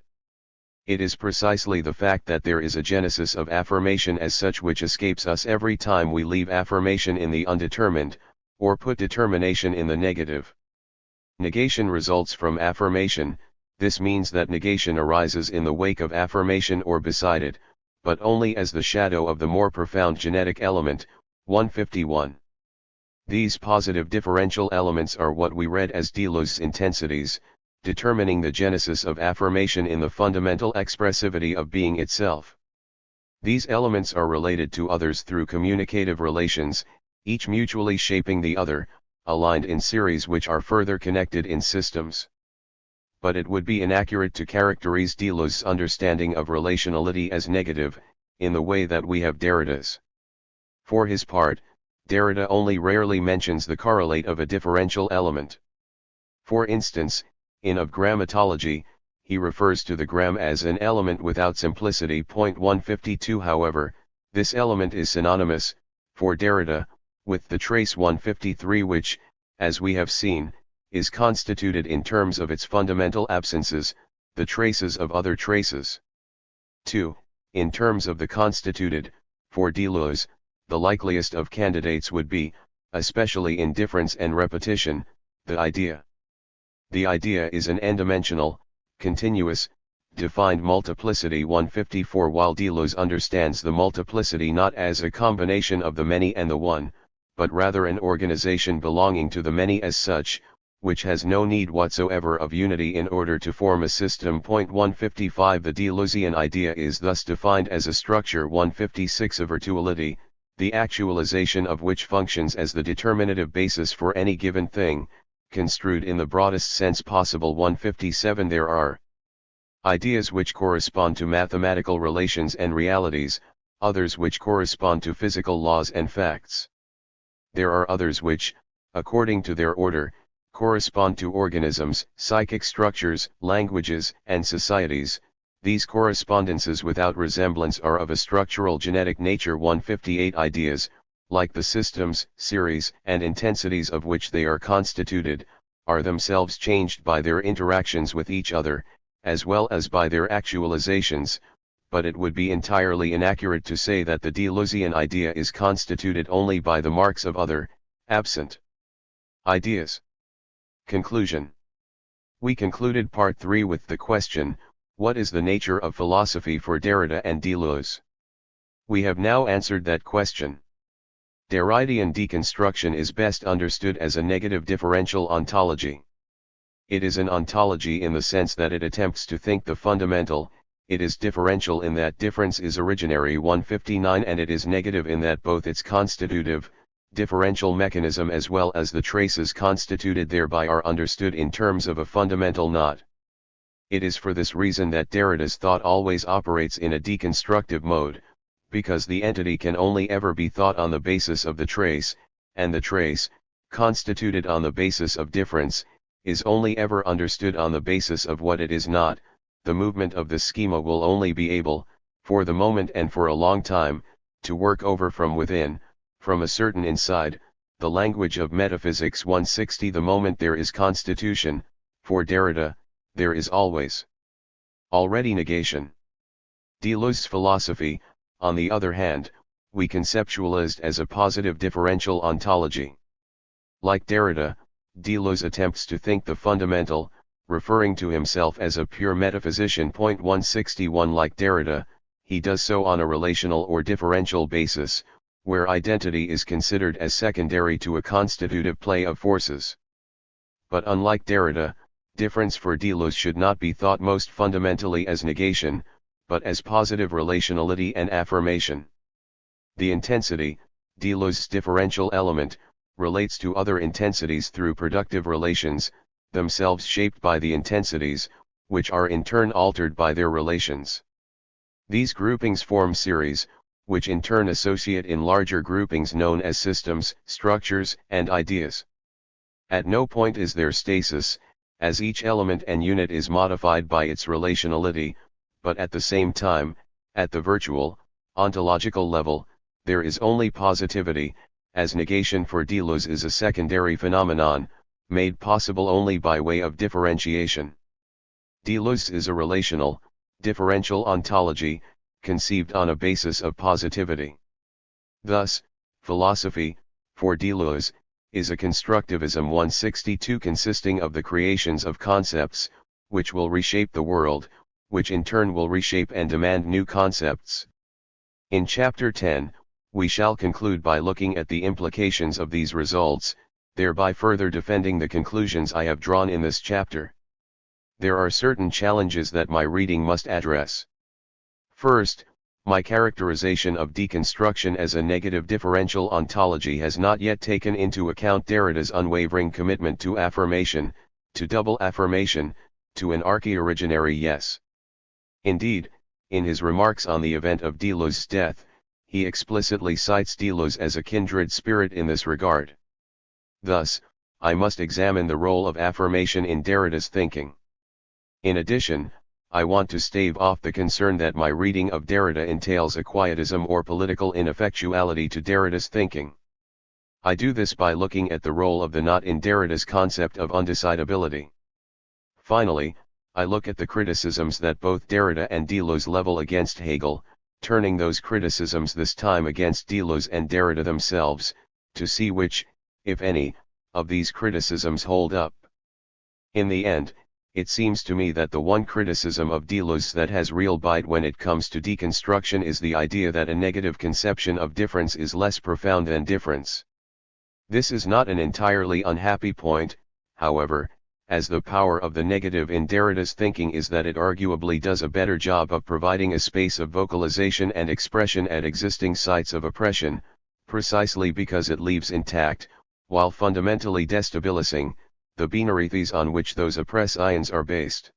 It is precisely the fact that there is a genesis of affirmation as such which escapes us every time we leave affirmation in the undetermined, or put determination in the negative. Negation results from affirmation. This means that negation arises in the wake of affirmation or beside it, but only as the shadow of the more profound genetic element. 151. These positive differential elements are what we read as Deleuze's intensities, determining the genesis of affirmation in the fundamental expressivity of being itself. These elements are related to others through communicative relations, each mutually shaping the other, aligned in series which are further connected in systems. But it would be inaccurate to characterize Deleuze's understanding of relationality as negative, in the way that we have Derrida's. For his part, Derrida only rarely mentions the correlate of a differential element. For instance, in Of Grammatology, he refers to the gram as an element without simplicity. 152 However, this element is synonymous, for Derrida, with the trace. 153 Which, as we have seen, is constituted in terms of its fundamental absences, the traces of other traces. 2. In terms of the constituted, for Deleuze, the likeliest of candidates would be, especially in difference and repetition, the idea. The idea is an n-dimensional, continuous, defined multiplicity. 154 While Deleuze understands the multiplicity not as a combination of the many and the one, but rather an organization belonging to the many as such, which has no need whatsoever of unity in order to form a system. 155 The Deleuzean idea is thus defined as a structure. 156 A virtuality, the actualization of which functions as the determinative basis for any given thing, construed in the broadest sense possible. 157 There are ideas which correspond to mathematical relations and realities, others which correspond to physical laws and facts. There are others which, according to their order, correspond to organisms, psychic structures, languages, and societies. These correspondences without resemblance are of a structural genetic nature. 158 Ideas, like the systems, series, and intensities of which they are constituted, are themselves changed by their interactions with each other, as well as by their actualizations, but it would be entirely inaccurate to say that the Deleuzian idea is constituted only by the marks of other, absent ideas. Conclusion. We concluded Part 3 with the question, what is the nature of philosophy for Derrida and Deleuze? We have now answered that question. Derridian deconstruction is best understood as a negative differential ontology. It is an ontology in the sense that it attempts to think the fundamental. It is differential in that difference is originary. 159 And it is negative in that both its constitutive, differential mechanism as well as the traces constituted thereby are understood in terms of a fundamental not. It is for this reason that Derrida's thought always operates in a deconstructive mode, because the entity can only ever be thought on the basis of the trace, and the trace, constituted on the basis of difference, is only ever understood on the basis of what it is not. The movement of the schema will only be able, for the moment and for a long time, to work over from within, from a certain inside, the language of metaphysics. 160 The moment there is constitution, for Derrida, there is always already negation. Deleuze's philosophy, on the other hand, we conceptualized as a positive differential ontology. Like Derrida, Deleuze attempts to think the fundamental, referring to himself as a pure metaphysician. 161 Like Derrida, he does so on a relational or differential basis, where identity is considered as secondary to a constitutive play of forces. But unlike Derrida, difference for Deleuze should not be thought most fundamentally as negation, but as positive relationality and affirmation. The intensity, Deleuze's differential element, relates to other intensities through productive relations, themselves shaped by the intensities, which are in turn altered by their relations. These groupings form series, which in turn associate in larger groupings known as systems, structures, and ideas. At no point is there stasis, as each element and unit is modified by its relationality, but at the same time, at the virtual, ontological level, there is only positivity, as negation for Deleuze is a secondary phenomenon, made possible only by way of differentiation. Deleuze is a relational, differential ontology, conceived on a basis of positivity. Thus, philosophy, for Deleuze, is a constructivism. 162 consisting of the creations of concepts, which will reshape the world, which in turn will reshape and demand new concepts. In Chapter 10, we shall conclude by looking at the implications of these results, thereby further defending the conclusions I have drawn in this chapter. There are certain challenges that my reading must address. First, my characterization of deconstruction as a negative differential ontology has not yet taken into account Derrida's unwavering commitment to affirmation, to double affirmation, to an archi-originary yes. Indeed, in his remarks on the event of Deleuze's death, he explicitly cites Deleuze as a kindred spirit in this regard. Thus, I must examine the role of affirmation in Derrida's thinking. In addition, I want to stave off the concern that my reading of Derrida entails a quietism or political ineffectuality to Derrida's thinking. I do this by looking at the role of the not in Derrida's concept of undecidability. Finally, I look at the criticisms that both Derrida and Deleuze level against Hegel, turning those criticisms this time against Deleuze and Derrida themselves, to see which, if any, of these criticisms hold up. In the end, it seems to me that the one criticism of Deleuze that has real bite when it comes to deconstruction is the idea that a negative conception of difference is less profound than difference. This is not an entirely unhappy point, however, as the power of the negative in Derrida's thinking is that it arguably does a better job of providing a space of vocalization and expression at existing sites of oppression, precisely because it leaves intact, while fundamentally destabilizing, the binarities on which those oppressions are based.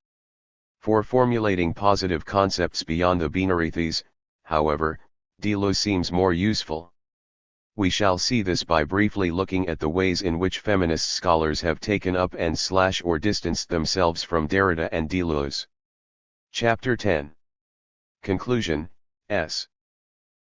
For formulating positive concepts beyond the binarities, however, Deleuze seems more useful. We shall see this by briefly looking at the ways in which feminist scholars have taken up and or distanced themselves from Derrida and Deleuze. Chapter 10. Conclusion, S.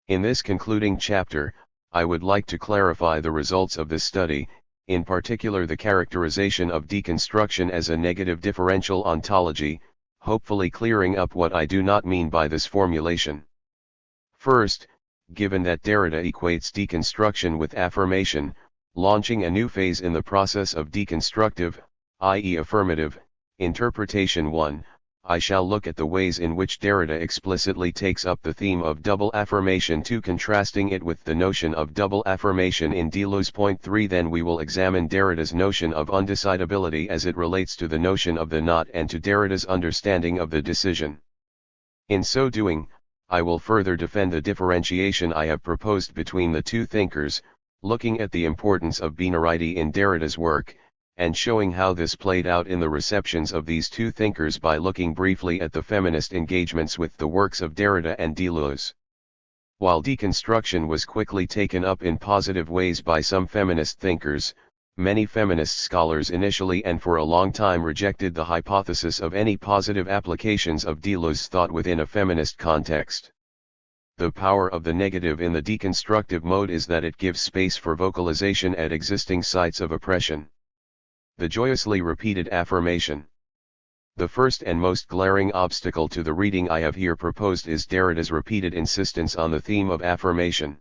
In this concluding chapter, I would like to clarify the results of this study, in particular the characterization of deconstruction as a negative differential ontology, hopefully clearing up what I do not mean by this formulation. First, given that Derrida equates deconstruction with affirmation, launching a new phase in the process of deconstructive, i.e. affirmative, interpretation 1, I shall look at the ways in which Derrida explicitly takes up the theme of double affirmation 2, contrasting it with the notion of double affirmation in Deleuze. Point 3. Then we will examine Derrida's notion of undecidability as it relates to the notion of the not and to Derrida's understanding of the decision. In so doing, I will further defend the differentiation I have proposed between the two thinkers, looking at the importance of binarity in Derrida's work, and showing how this played out in the receptions of these two thinkers by looking briefly at the feminist engagements with the works of Derrida and Deleuze. While deconstruction was quickly taken up in positive ways by some feminist thinkers, many feminist scholars initially and for a long time rejected the hypothesis of any positive applications of Deleuze thought within a feminist context. The power of the negative in the deconstructive mode is that it gives space for vocalization at existing sites of oppression. The joyously repeated affirmation. The first and most glaring obstacle to the reading I have here proposed is Derrida's repeated insistence on the theme of affirmation.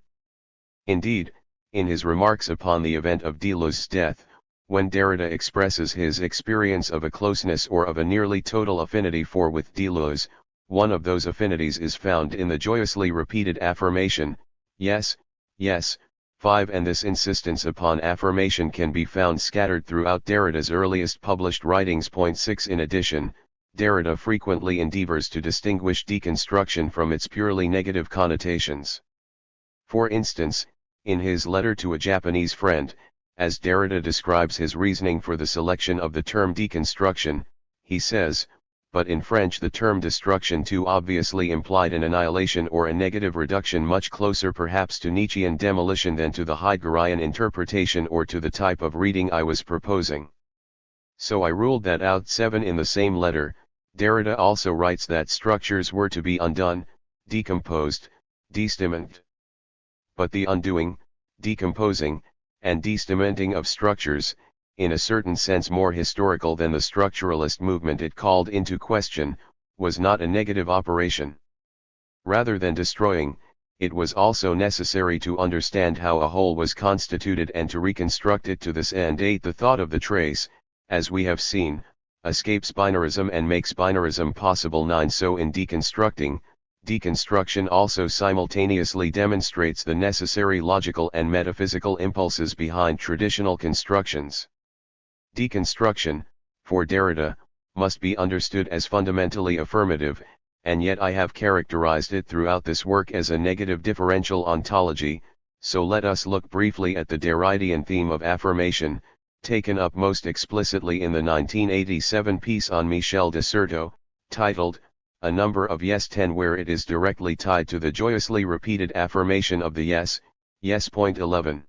Indeed, in his remarks upon the event of Deleuze's death, when Derrida expresses his experience of a closeness or of a nearly total affinity for with Deleuze, one of those affinities is found in the joyously repeated affirmation, yes, yes, 5, and this insistence upon affirmation can be found scattered throughout Derrida's earliest published writings. Point 6. In addition, Derrida frequently endeavors to distinguish deconstruction from its purely negative connotations. For instance, in his letter to a Japanese friend, as Derrida describes his reasoning for the selection of the term deconstruction, he says, but in French the term destruction too obviously implied an annihilation or a negative reduction much closer perhaps to Nietzschean demolition than to the Heideggerian interpretation or to the type of reading I was proposing. So I ruled that out. 7. In the same letter, Derrida also writes that structures were to be undone, decomposed, destimented. But the undoing, decomposing, and destimenting of structures, in a certain sense more historical than the structuralist movement it called into question, was not a negative operation. Rather than destroying, it was also necessary to understand how a whole was constituted and to reconstruct it to this end. 8. The thought of the trace, as we have seen, escapes binarism and makes binarism possible. 9. So in deconstructing, deconstruction also simultaneously demonstrates the necessary logical and metaphysical impulses behind traditional constructions. Deconstruction, for Derrida, must be understood as fundamentally affirmative, and yet I have characterized it throughout this work as a negative differential ontology, so let us look briefly at the Derridian theme of affirmation, taken up most explicitly in the 1987 piece on Michel de Certeau, titled, A Number of Yes 10, where it is directly tied to the joyously repeated affirmation of the yes, yes. Point 11.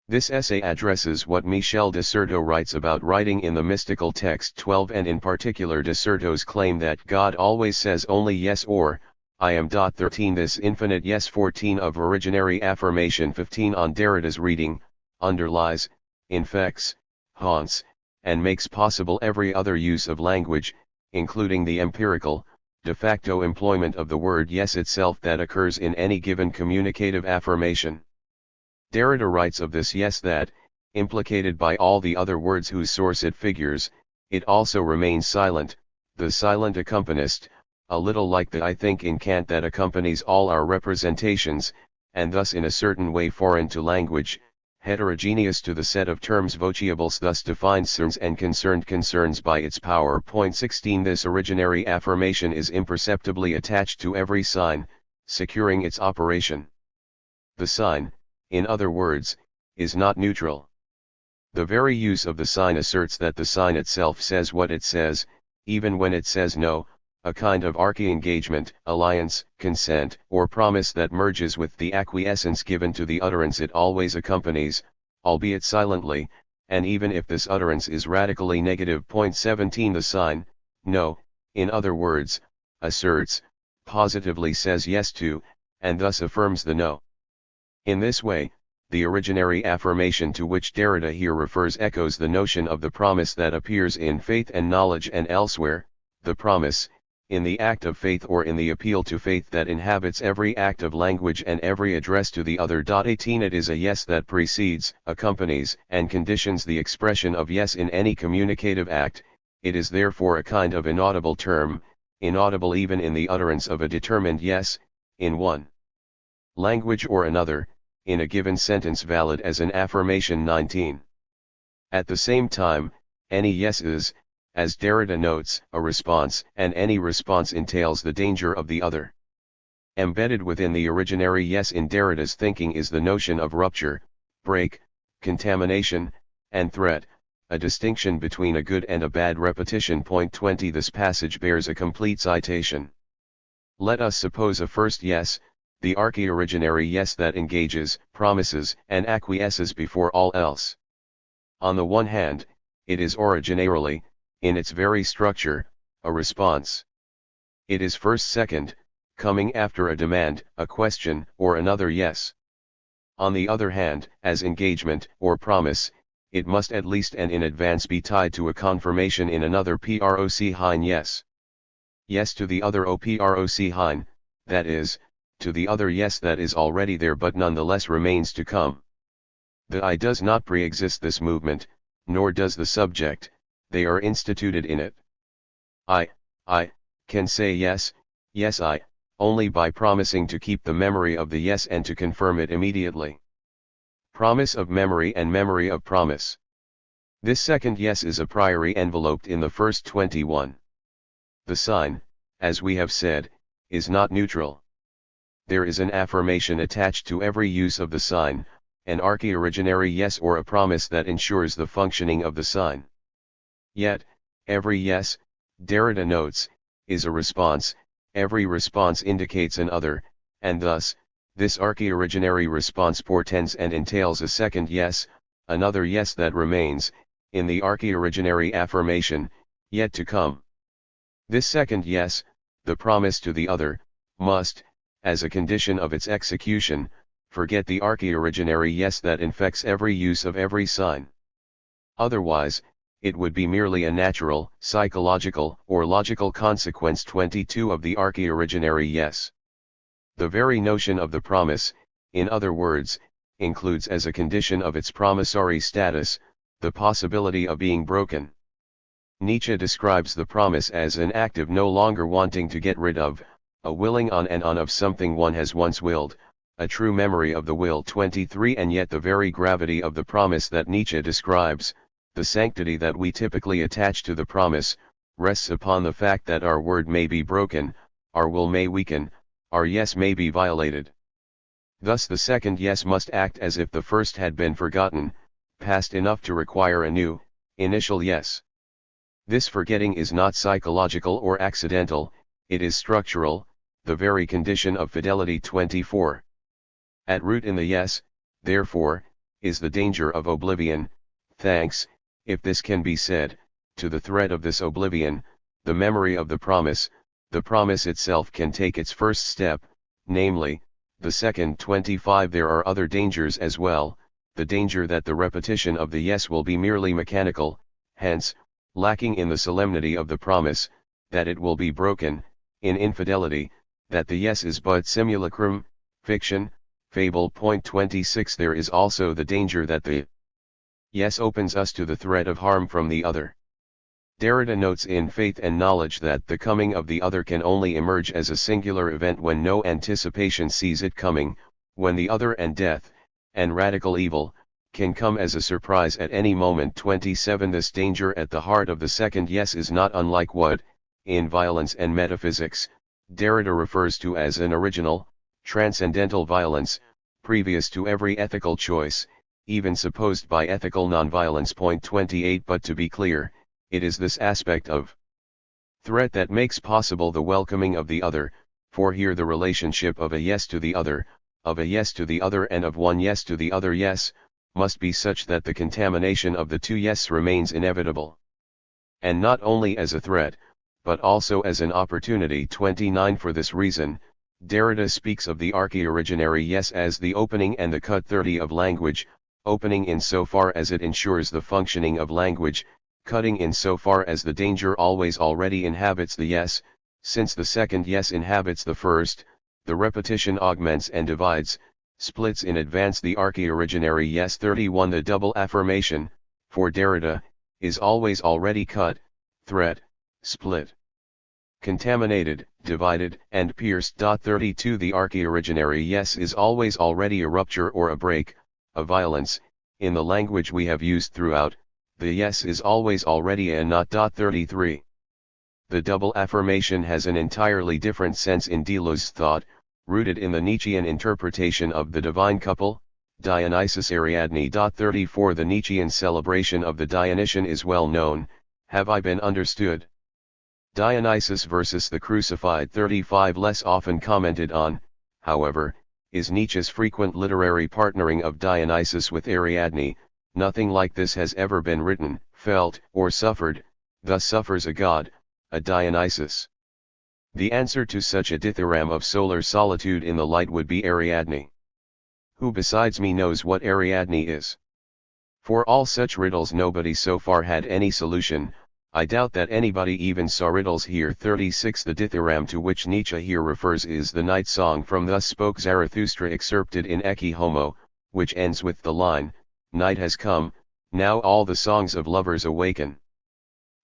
This essay addresses what Michel de Certeau writes about writing in the mystical text 12, and in particular de Certeau's claim that God always says only yes or, I am. 13. This infinite yes. 14. Of originary affirmation. 15. On Derrida's reading, underlies, infects, haunts, and makes possible every other use of language, including the empirical, de facto employment of the word yes itself that occurs in any given communicative affirmation. Derrida writes of this yes that, implicated by all the other words whose source it figures, it also remains silent, the silent accompanist, a little like the I think in Kant that accompanies all our representations, and thus in a certain way foreign to language, heterogeneous to the set of terms vocables thus defined cerns and concerned concerns by its power. 16. This originary affirmation is imperceptibly attached to every sign, securing its operation. The sign, in other words, is not neutral. The very use of the sign asserts that the sign itself says what it says, even when it says no, a kind of archi-engagement, alliance, consent, or promise that merges with the acquiescence given to the utterance it always accompanies, albeit silently, and even if this utterance is radically negative. 17 The sign, no, in other words, asserts, positively says yes to, and thus affirms the no. In this way, the originary affirmation to which Derrida here refers echoes the notion of the promise that appears in Faith and Knowledge and elsewhere, the promise, in the act of faith or in the appeal to faith that inhabits every act of language and every address to the other. 18 It is a yes that precedes, accompanies, and conditions the expression of yes in any communicative act. It is therefore a kind of inaudible term, inaudible even in the utterance of a determined yes, in one language or another, in a given sentence valid as an affirmation. 19. At the same time, any yes is, as Derrida notes, a response, and any response entails the danger of the other. Embedded within the originary yes in Derrida's thinking is the notion of rupture, break, contamination, and threat, a distinction between a good and a bad repetition. 20 This passage bears a complete citation. Let us suppose a first yes, the archi-originary yes that engages, promises, and acquiesces before all else. On the one hand, it is originarily, in its very structure, a response. It is first second, coming after a demand, a question, or another yes. On the other hand, as engagement, or promise, it must at least and in advance be tied to a confirmation in another proc yes. Yes to the other oproc, that is, to the other yes that is already there but nonetheless remains to come. The I does not pre-exist this movement, nor does the subject, they are instituted in it. I can say yes, yes I, only by promising to keep the memory of the yes and to confirm it immediately. Promise of memory and memory of promise. This second yes is a priori enveloped in the first 21. The sign, as we have said, is not neutral. There is an affirmation attached to every use of the sign, an archi-originary yes or a promise that ensures the functioning of the sign. Yet, every yes, Derrida notes, is a response, every response indicates an other, and thus, this archi-originary response portends and entails a second yes, another yes that remains, in the archi-originary affirmation, yet to come. This second yes, the promise to the other, must, as a condition of its execution, forget the archi-originary yes that infects every use of every sign. Otherwise, it would be merely a natural, psychological, or logical consequence. 22 of the archi-originary yes. The very notion of the promise, in other words, includes as a condition of its promissory status, the possibility of being broken. Nietzsche describes the promise as an act of no longer wanting to get rid of, a willing on and on of something one has once willed, a true memory of the will. 23 And yet the very gravity of the promise that Nietzsche describes, the sanctity that we typically attach to the promise, rests upon the fact that our word may be broken, our will may weaken, our yes may be violated. Thus the second yes must act as if the first had been forgotten, past enough to require a new, initial yes. This forgetting is not psychological or accidental, it is structural, the very condition of fidelity. 24. At root in the yes, therefore, is the danger of oblivion, thanks, if this can be said, to the threat of this oblivion, the memory of the promise itself can take its first step, namely, the second. 25 There are other dangers as well, the danger that the repetition of the yes will be merely mechanical, hence, lacking in the solemnity of the promise, that it will be broken, in infidelity, that the yes is but simulacrum, fiction, fable. 26 There is also the danger that the yes opens us to the threat of harm from the other. Derrida notes in Faith and Knowledge that the coming of the other can only emerge as a singular event when no anticipation sees it coming, when the other and death, and radical evil, can come as a surprise at any moment. 27 This danger at the heart of the second yes is not unlike what, in violence and metaphysics, Derrida refers to as an original, transcendental violence, previous to every ethical choice, even supposed by ethical nonviolence. 28 But to be clear, it is this aspect of threat that makes possible the welcoming of the other, for here the relationship of a yes to the other, of a yes to the other and of one yes to the other yes, must be such that the contamination of the two yes remains inevitable. And not only as a threat, but also as an opportunity. 29 For this reason, Derrida speaks of the archi-originary yes as the opening and the cut 30 of language, opening in so far as it ensures the functioning of language, cutting in so far as the danger always already inhabits the yes, since the second yes inhabits the first, the repetition augments and divides, splits in advance the archi-originary yes. 31 The double affirmation, for Derrida, is always already cut, threat, split, contaminated, divided, and pierced. 32 The archi-originary yes is always already a rupture or a break, a violence. In the language we have used throughout, the yes is always already a not. 33 The double affirmation has an entirely different sense in Deleuze's thought, rooted in the Nietzschean interpretation of the divine couple, Dionysus Ariadne. 34 The Nietzschean celebration of the Dionysian is well known. Have I been understood? Dionysus versus the crucified. 35 Less often commented on, however, is Nietzsche's frequent literary partnering of Dionysus with Ariadne. Nothing like this has ever been written, felt, or suffered. Thus suffers a god, a Dionysus. The answer to such a dithyramb of solar solitude in the light would be Ariadne. Who besides me knows what Ariadne is? For all such riddles nobody so far had any solution. I doubt that anybody even saw riddles here. 36 The dithyramb to which Nietzsche here refers is the night song from Thus Spoke Zarathustra excerpted in Ecce Homo, which ends with the line, Night has come, now all the songs of lovers awaken.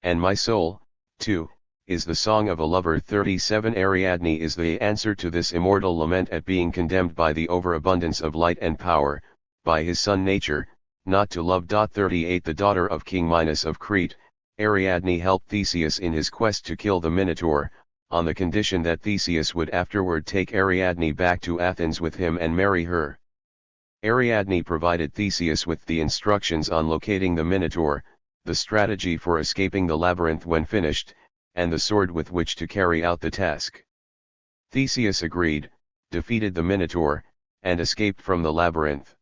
And my soul, too, is the song of a lover. 37 Ariadne is the answer to this immortal lament at being condemned by the overabundance of light and power, by his son nature, not to love. 38 The daughter of King Minos of Crete, Ariadne helped Theseus in his quest to kill the Minotaur, on the condition that Theseus would afterward take Ariadne back to Athens with him and marry her. Ariadne provided Theseus with the instructions on locating the Minotaur, the strategy for escaping the labyrinth when finished, and the sword with which to carry out the task. Theseus agreed, defeated the Minotaur, and escaped from the labyrinth.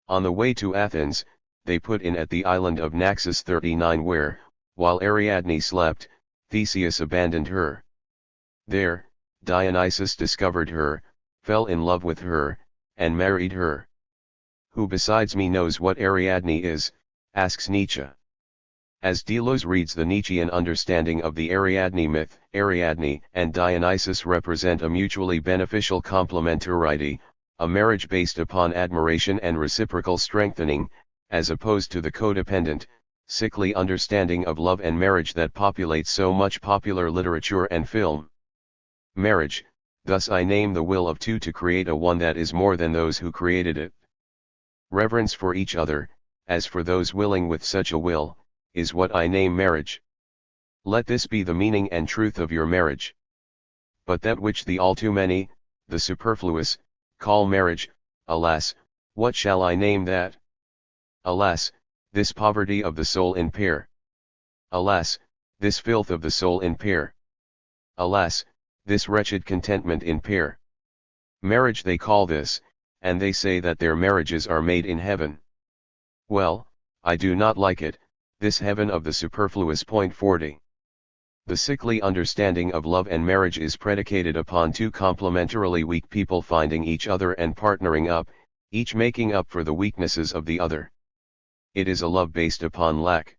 On the way to Athens, they put in at the island of Naxos. 39 Where, while Ariadne slept, Theseus abandoned her. There, Dionysus discovered her, fell in love with her, and married her. Who besides me knows what Ariadne is? Asks Nietzsche. As Deleuze reads the Nietzschean understanding of the Ariadne myth, Ariadne and Dionysus represent a mutually beneficial complementarity, a marriage based upon admiration and reciprocal strengthening, as opposed to the codependent, sickly understanding of love and marriage that populates so much popular literature and film. Marriage, thus I name the will of two to create a one that is more than those who created it. Reverence for each other, as for those willing with such a will, is what I name marriage. Let this be the meaning and truth of your marriage. But that which the all too many, the superfluous, call marriage, alas, what shall I name that? Alas, this poverty of the soul in pair. Alas, this filth of the soul in pair. Alas, this wretched contentment in pair. Marriage they call this, and they say that their marriages are made in heaven. Well, I do not like it, this heaven of the superfluous. 40 The sickly understanding of love and marriage is predicated upon two complementarily weak people finding each other and partnering up, each making up for the weaknesses of the other. It is a love based upon lack.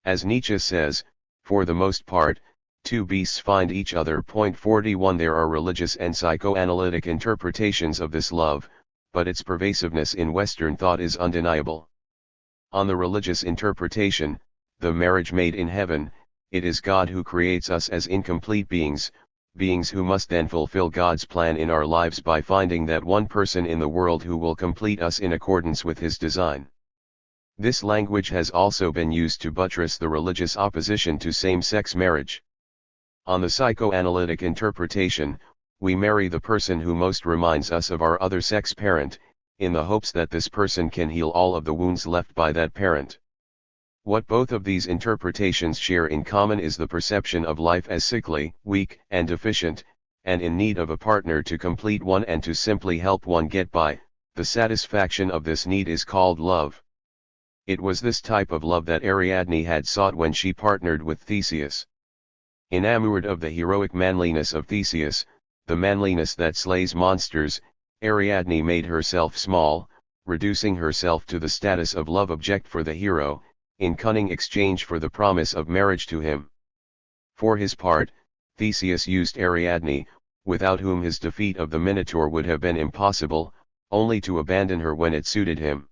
As Nietzsche says, for the most part, two beasts find each other. 41 There are religious and psychoanalytic interpretations of this love, but its pervasiveness in Western thought is undeniable. On the religious interpretation, the marriage made in heaven, it is God who creates us as incomplete beings, beings who must then fulfill God's plan in our lives by finding that one person in the world who will complete us in accordance with his design. This language has also been used to buttress the religious opposition to same-sex marriage. On the psychoanalytic interpretation, We marry the person who most reminds us of our other sex parent, in the hopes that this person can heal all of the wounds left by that parent. What both of these interpretations share in common is the perception of life as sickly, weak, and deficient, and in need of a partner to complete one and to simply help one get by. The satisfaction of this need is called love. It was this type of love that Ariadne had sought when she partnered with Theseus. Enamored of the heroic manliness of Theseus, the manliness that slays monsters, Ariadne made herself small, reducing herself to the status of love object for the hero, in cunning exchange for the promise of marriage to him. For his part, Theseus used Ariadne, without whom his defeat of the Minotaur would have been impossible, only to abandon her when it suited him.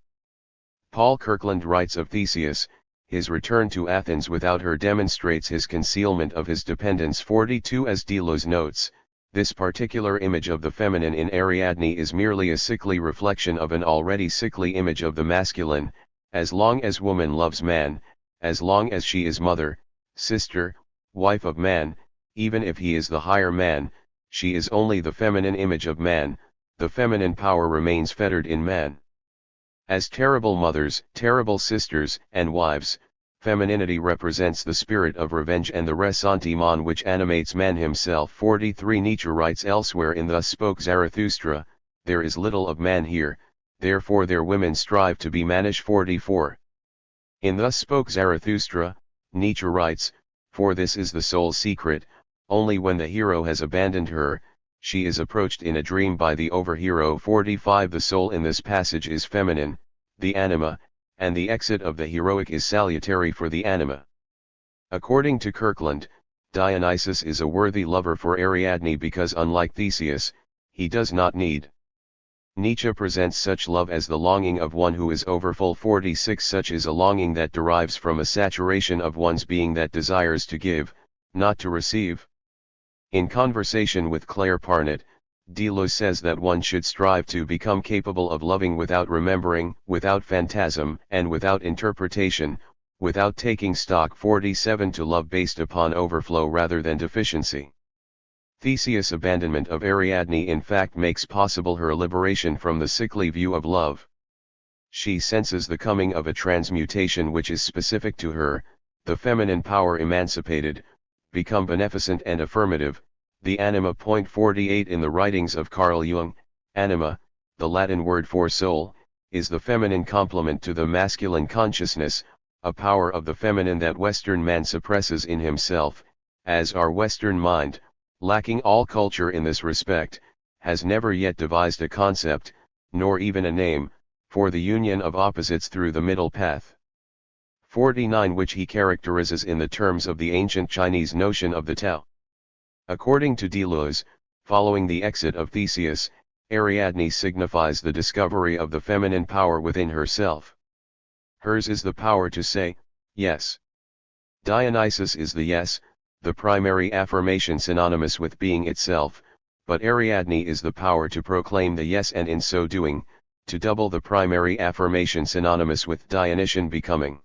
Paul Kirkland writes of Theseus, his return to Athens without her demonstrates his concealment of his dependence. 42. As Deleuze notes, this particular image of the feminine in Ariadne is merely a sickly reflection of an already sickly image of the masculine. As long as woman loves man, as long as she is mother, sister, wife of man, even if he is the higher man, she is only the feminine image of man, the feminine power remains fettered in man. As terrible mothers, terrible sisters, and wives, femininity represents the spirit of revenge and the ressentiment which animates man himself. 43. Nietzsche writes elsewhere in Thus Spoke Zarathustra, there is little of man here, therefore their women strive to be mannish. 44. In Thus Spoke Zarathustra, Nietzsche writes, for this is the soul's secret, only when the hero has abandoned her, she is approached in a dream by the over-hero. 45. The soul in this passage is feminine, the anima, and the exit of the heroic is salutary for the anima. According to Kirkland, Dionysus is a worthy lover for Ariadne because unlike Theseus, he does not need. Nietzsche presents such love as the longing of one who is overfull. 46. Such is a longing that derives from a saturation of one's being that desires to give, not to receive. In conversation with Claire Parnett, Deleuze says that one should strive to become capable of loving without remembering, without phantasm, and without interpretation, without taking stock. 47. To love based upon overflow rather than deficiency. Theseus' abandonment of Ariadne in fact makes possible her liberation from the sickly view of love. She senses the coming of a transmutation which is specific to her, the feminine power emancipated, become beneficent and affirmative, the anima. 48. In the writings of Carl Jung, anima, the Latin word for soul, is the feminine complement to the masculine consciousness, a power of the feminine that Western man suppresses in himself, as our Western mind, lacking all culture in this respect, has never yet devised a concept, nor even a name, for the union of opposites through the middle path. 49. Which he characterizes in the terms of the ancient Chinese notion of the Tao. According to Deleuze, following the exit of Theseus, Ariadne signifies the discovery of the feminine power within herself. Hers is the power to say, yes. Dionysus is the yes, the primary affirmation synonymous with being itself, but Ariadne is the power to proclaim the yes and in so doing, to double the primary affirmation synonymous with Dionysian becoming.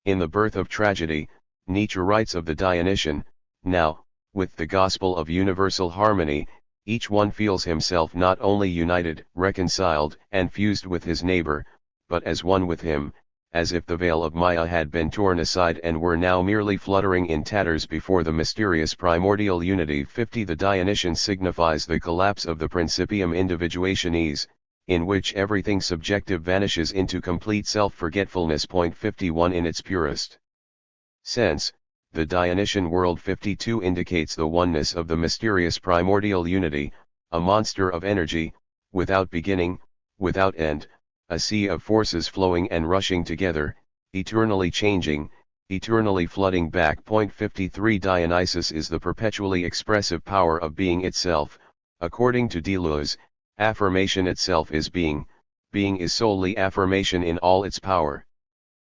In The Birth of Tragedy, Nietzsche writes of the Dionysian, now, with the gospel of universal harmony, each one feels himself not only united, reconciled, and fused with his neighbor, but as one with him, as if the veil of Maya had been torn aside and were now merely fluttering in tatters before the mysterious primordial unity. 50. The Dionysian signifies the collapse of the principium individuationis, in which everything subjective vanishes into complete self-forgetfulness. 51. In its purest sense, the Dionysian world. 52 indicates the oneness of the mysterious primordial unity, a monster of energy, without beginning, without end, a sea of forces flowing and rushing together, eternally changing, eternally flooding back. 53. Dionysus is the perpetually expressive power of being itself. According to Deleuze, affirmation itself is being, being is solely affirmation in all its power.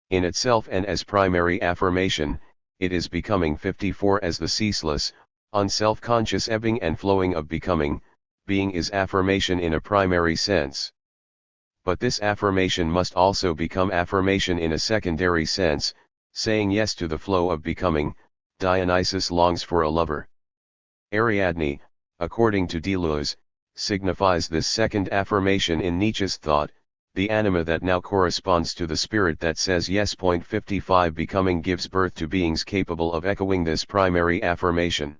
In itself and as primary affirmation, it is becoming. 54. As the ceaseless, unself-conscious ebbing and flowing of becoming, being is affirmation in a primary sense. But this affirmation must also become affirmation in a secondary sense, saying yes to the flow of becoming. Dionysus longs for a lover. Ariadne, according to Deleuze, signifies this second affirmation in Nietzsche's thought, the anima that now corresponds to the spirit that says yes. 55 Becoming gives birth to beings capable of echoing this primary affirmation.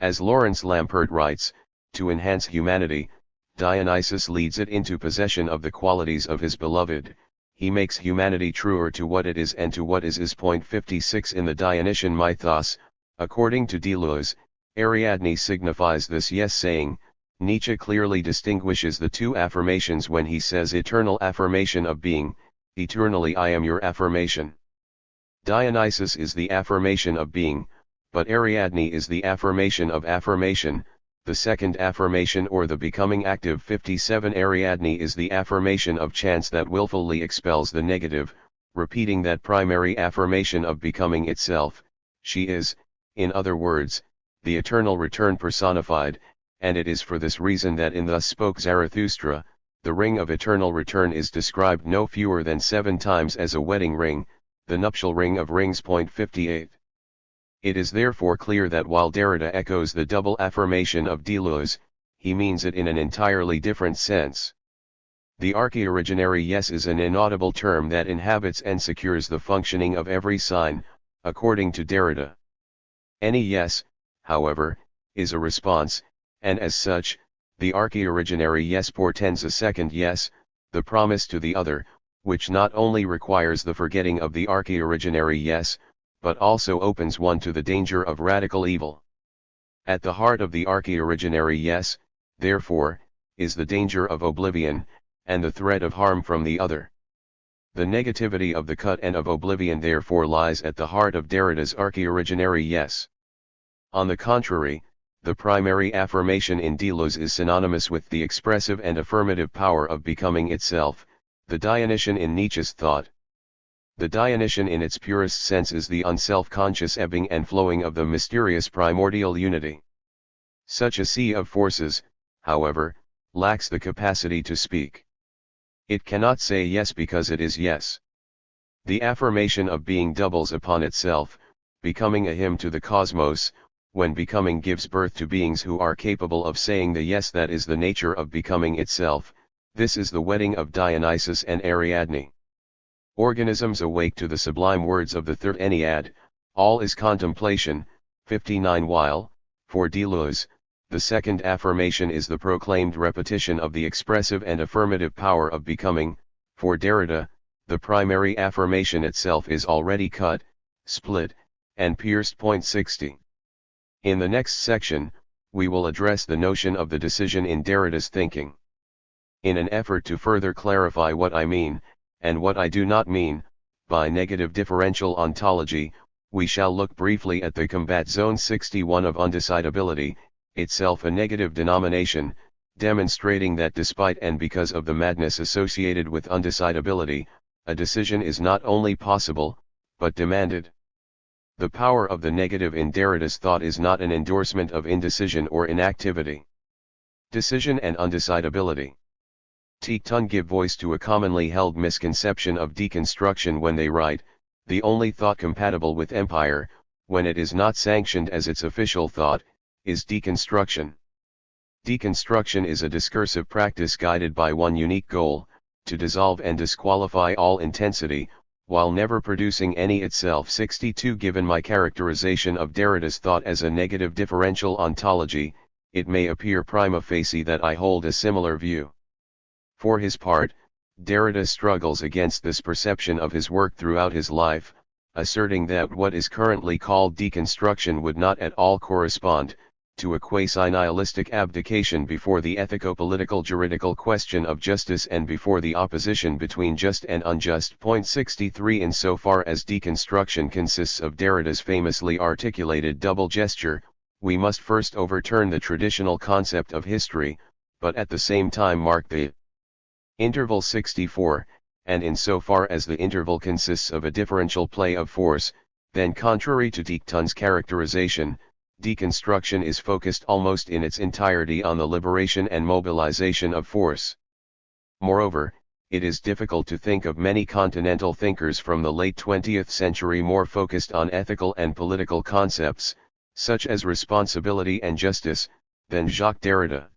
As Lawrence Lampert writes, to enhance humanity, Dionysus leads it into possession of the qualities of his beloved. He makes humanity truer to what it is and to what is. 56 In the Dionysian mythos, according to Deleuze, Ariadne signifies this yes saying. Nietzsche clearly distinguishes the two affirmations when he says eternal affirmation of being, eternally I am your affirmation. Dionysus is the affirmation of being, but Ariadne is the affirmation of affirmation, the second affirmation or the becoming active. 57 Ariadne is the affirmation of chance that willfully expels the negative, repeating that primary affirmation of becoming itself. She is, in other words, the eternal return personified, and it is for this reason that in Thus Spoke Zarathustra, the ring of eternal return is described no fewer than 7 times as a wedding ring, the nuptial ring of rings. 58. It is therefore clear that while Derrida echoes the double affirmation of Deleuze, he means it in an entirely different sense. The archaeoriginary yes is an inaudible term that inhabits and secures the functioning of every sign, according to Derrida. Any yes, however, is a response, and as such, the archaeoriginary yes portends a second yes, the promise to the other, which not only requires the forgetting of the archaeoriginary yes, but also opens one to the danger of radical evil. At the heart of the archaeoriginary yes, therefore, is the danger of oblivion, and the threat of harm from the other. The negativity of the cut and of oblivion therefore lies at the heart of Derrida's archaeoriginary yes. On the contrary, the primary affirmation in Deleuze is synonymous with the expressive and affirmative power of becoming itself, the Dionysian in Nietzsche's thought. The Dionysian in its purest sense is the unself-conscious ebbing and flowing of the mysterious primordial unity. Such a sea of forces, however, lacks the capacity to speak. It cannot say yes because it is yes. The affirmation of being doubles upon itself, becoming a hymn to the cosmos, when becoming gives birth to beings who are capable of saying the yes that is the nature of becoming itself. This is the wedding of Dionysus and Ariadne. Organisms awake to the sublime words of the third Ennead, all is contemplation. 59 While, for Deleuze, the second affirmation is the proclaimed repetition of the expressive and affirmative power of becoming, for Derrida, the primary affirmation itself is already cut, split, and pierced. 60. In the next section, we will address the notion of the decision in Derrida's thinking. In an effort to further clarify what I mean, and what I do not mean, by negative differential ontology, we shall look briefly at the combat zone 61 of undecidability, itself a negative denomination, demonstrating that despite and because of the madness associated with undecidability, a decision is not only possible, but demanded. The power of the negative in Derrida's thought is not an endorsement of indecision or inactivity. Decision and undecidability. Thich give voice to a commonly held misconception of deconstruction when they write, the only thought compatible with empire, when it is not sanctioned as its official thought, is deconstruction. Deconstruction is a discursive practice guided by one unique goal, to dissolve and disqualify all intensity, while never producing any itself. 62 Given my characterization of Derrida's thought as a negative differential ontology, it may appear prima facie that I hold a similar view. For his part, Derrida struggles against this perception of his work throughout his life, asserting that what is currently called deconstruction would not at all correspond to a quasi-nihilistic abdication before the ethico-political juridical question of justice and before the opposition between just and unjust. 63 Insofar as deconstruction consists of Derrida's famously articulated double gesture, we must first overturn the traditional concept of history, but at the same time mark the interval 64, and insofar as the interval consists of a differential play of force, then contrary to Thich's characterization, deconstruction is focused almost in its entirety on the liberation and mobilization of force. Moreover, it is difficult to think of many continental thinkers from the late 20th century more focused on ethical and political concepts, such as responsibility and justice, than Jacques Derrida.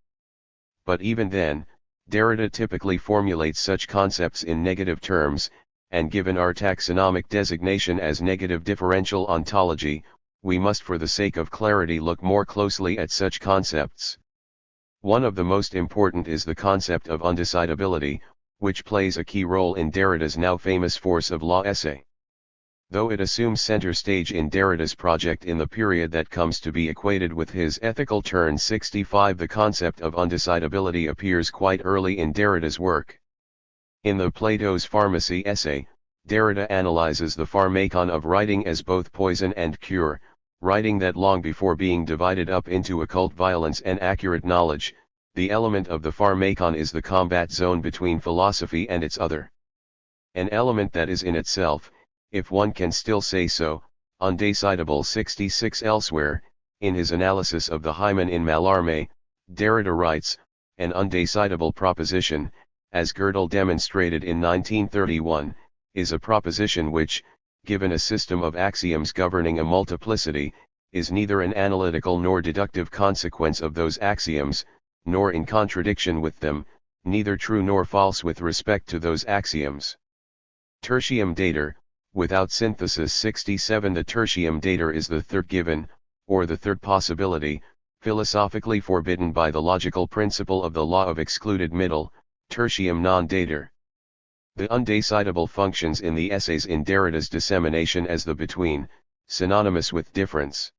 But even then, Derrida typically formulates such concepts in negative terms, and given our taxonomic designation as negative differential ontology, we must for the sake of clarity look more closely at such concepts. One of the most important is the concept of undecidability, which plays a key role in Derrida's now famous force of law essay. Though it assumes center stage in Derrida's project in the period that comes to be equated with his ethical turn 65, the concept of undecidability appears quite early in Derrida's work. In the Plato's Pharmacy essay, Derrida analyzes the pharmakon of writing as both poison and cure, writing that long before being divided up into occult violence and accurate knowledge, the element of the pharmakon is the combat zone between philosophy and its other. An element that is in itself, if one can still say so, undecidable. 66 Elsewhere, in his analysis of the hymen in Mallarmé, Derrida writes, an undecidable proposition, as Gödel demonstrated in 1931, is a proposition which, given a system of axioms governing a multiplicity, is neither an analytical nor deductive consequence of those axioms, nor in contradiction with them, neither true nor false with respect to those axioms. Tertium dater, without synthesis. 67 The tertium dater is the third given, or the third possibility, philosophically forbidden by the logical principle of the law of excluded middle, tertium non dater. The undecidable functions in the essays in Derrida's dissemination as the between, synonymous with difference.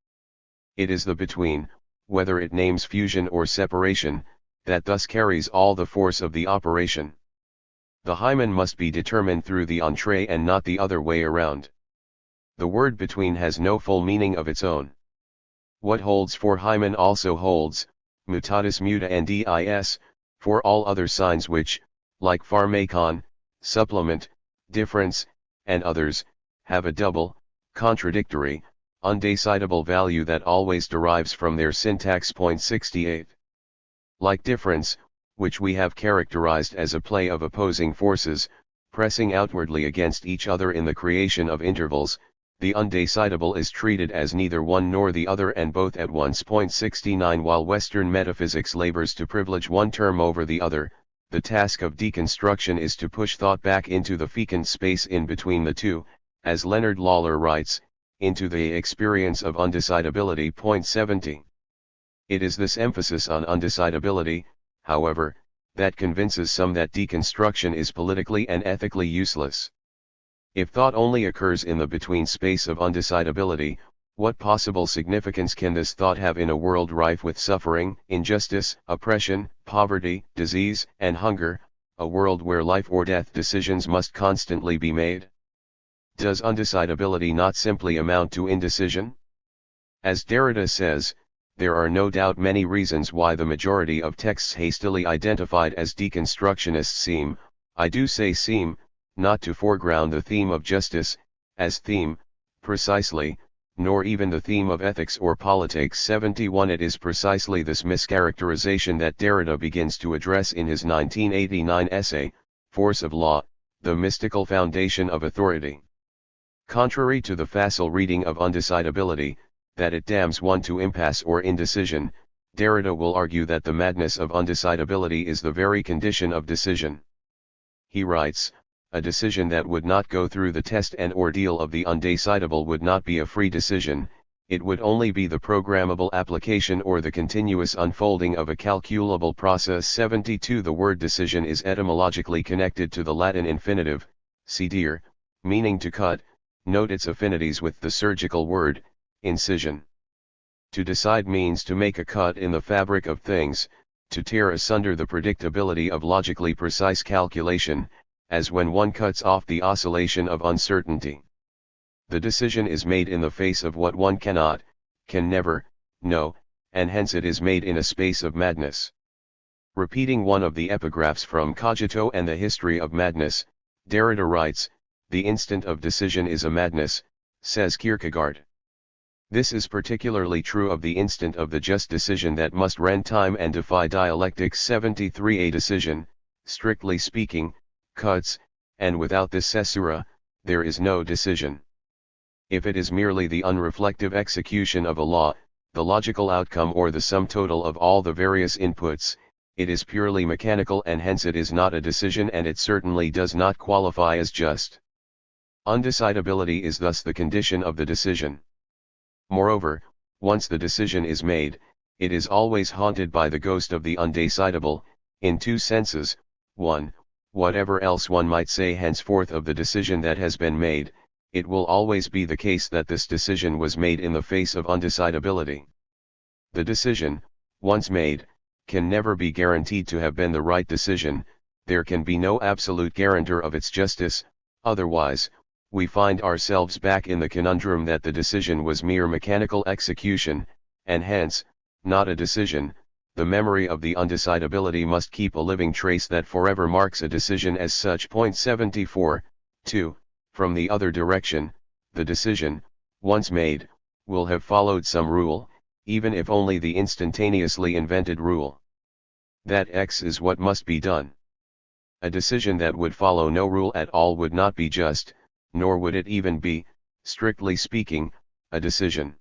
It is the between, whether it names fusion or separation, that thus carries all the force of the operation. The hymen must be determined through the entree and not the other way around. The word between has no full meaning of its own. What holds for hymen also holds, mutatis mutandis, for all other signs which, like pharmakon, supplement, difference, and others, have a double, contradictory, undecidable value that always derives from their syntax. 68. Like difference, which we have characterized as a play of opposing forces, pressing outwardly against each other in the creation of intervals, the undecidable is treated as neither one nor the other and both at once. 69 While Western metaphysics labors to privilege one term over the other, the task of deconstruction is to push thought back into the fecund space in between the two, as Leonard Lawler writes, into the experience of undecidability. 70. It is this emphasis on undecidability, however, that convinces some that deconstruction is politically and ethically useless. If thought only occurs in the between space of undecidability, what possible significance can this thought have in a world rife with suffering, injustice, oppression, poverty, disease, and hunger, a world where life or death decisions must constantly be made? Does undecidability not simply amount to indecision? As Derrida says, there are no doubt many reasons why the majority of texts hastily identified as deconstructionists seem, I do say seem, not to foreground the theme of justice, as theme, precisely, nor even the theme of ethics or politics. 71 It is precisely this mischaracterization that Derrida begins to address in his 1989 essay, Force of Law, the Mystical Foundation of Authority. Contrary to the facile reading of undecidability, that it damns one to impasse or indecision, Derrida will argue that the madness of undecidability is the very condition of decision. He writes, a decision that would not go through the test and ordeal of the undecidable would not be a free decision, it would only be the programmable application or the continuous unfolding of a calculable process. 72 The word decision is etymologically connected to the Latin infinitive, cedere, meaning to cut. Note its affinities with the surgical word, incision. To decide means to make a cut in the fabric of things, to tear asunder the predictability of logically precise calculation, as when one cuts off the oscillation of uncertainty. The decision is made in the face of what one cannot, can never, know, and hence it is made in a space of madness. Repeating one of the epigraphs from Cogito and the History of Madness, Derrida writes, the instant of decision is a madness, says Kierkegaard. This is particularly true of the instant of the just decision that must rend time and defy dialectics. 73 A decision, strictly speaking, cuts, and without this caesura, there is no decision. If it is merely the unreflective execution of a law, the logical outcome or the sum total of all the various inputs, it is purely mechanical and hence it is not a decision and it certainly does not qualify as just. Undecidability is thus the condition of the decision. Moreover, once the decision is made, it is always haunted by the ghost of the undecidable, in two senses: 1. Whatever else one might say henceforth of the decision that has been made, it will always be the case that this decision was made in the face of undecidability. The decision, once made, can never be guaranteed to have been the right decision, there can be no absolute guarantor of its justice, otherwise, we find ourselves back in the conundrum that the decision was mere mechanical execution, and hence, not a decision. The memory of the undecidability must keep a living trace that forever marks a decision as such. 74. 2. From the other direction, the decision, once made, will have followed some rule, even if only the instantaneously invented rule. That X is what must be done. A decision that would follow no rule at all would not be just, nor would it even be, strictly speaking, a decision.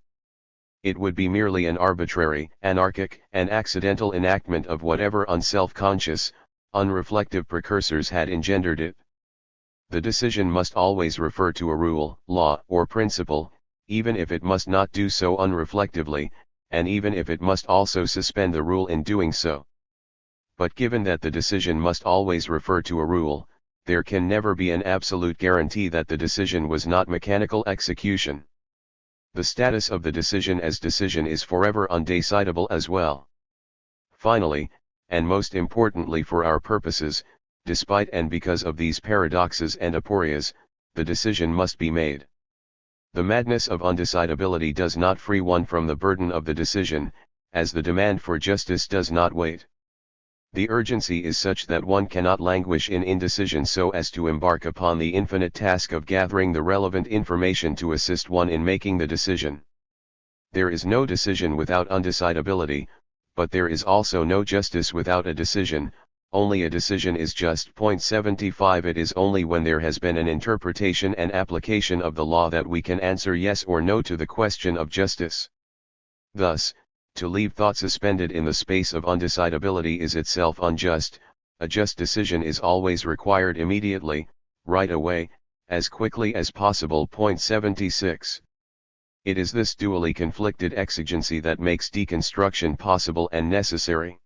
It would be merely an arbitrary, anarchic, and accidental enactment of whatever unself-conscious, unreflective precursors had engendered it. The decision must always refer to a rule, law, or principle, even if it must not do so unreflectively, and even if it must also suspend the rule in doing so. But given that the decision must always refer to a rule, there can never be an absolute guarantee that the decision was not mechanical execution. The status of the decision as decision is forever undecidable as well. Finally, and most importantly for our purposes, despite and because of these paradoxes and aporias, the decision must be made. The madness of undecidability does not free one from the burden of the decision, as the demand for justice does not wait. The urgency is such that one cannot languish in indecision so as to embark upon the infinite task of gathering the relevant information to assist one in making the decision. There is no decision without undecidability, but there is also no justice without a decision. Only a decision is just. 75. It is only when there has been an interpretation and application of the law that we can answer yes or no to the question of justice. Thus, to leave thought suspended in the space of undecidability is itself unjust. A just decision is always required immediately, right away, as quickly as possible. 76. It is this dually conflicted exigency that makes deconstruction possible and necessary.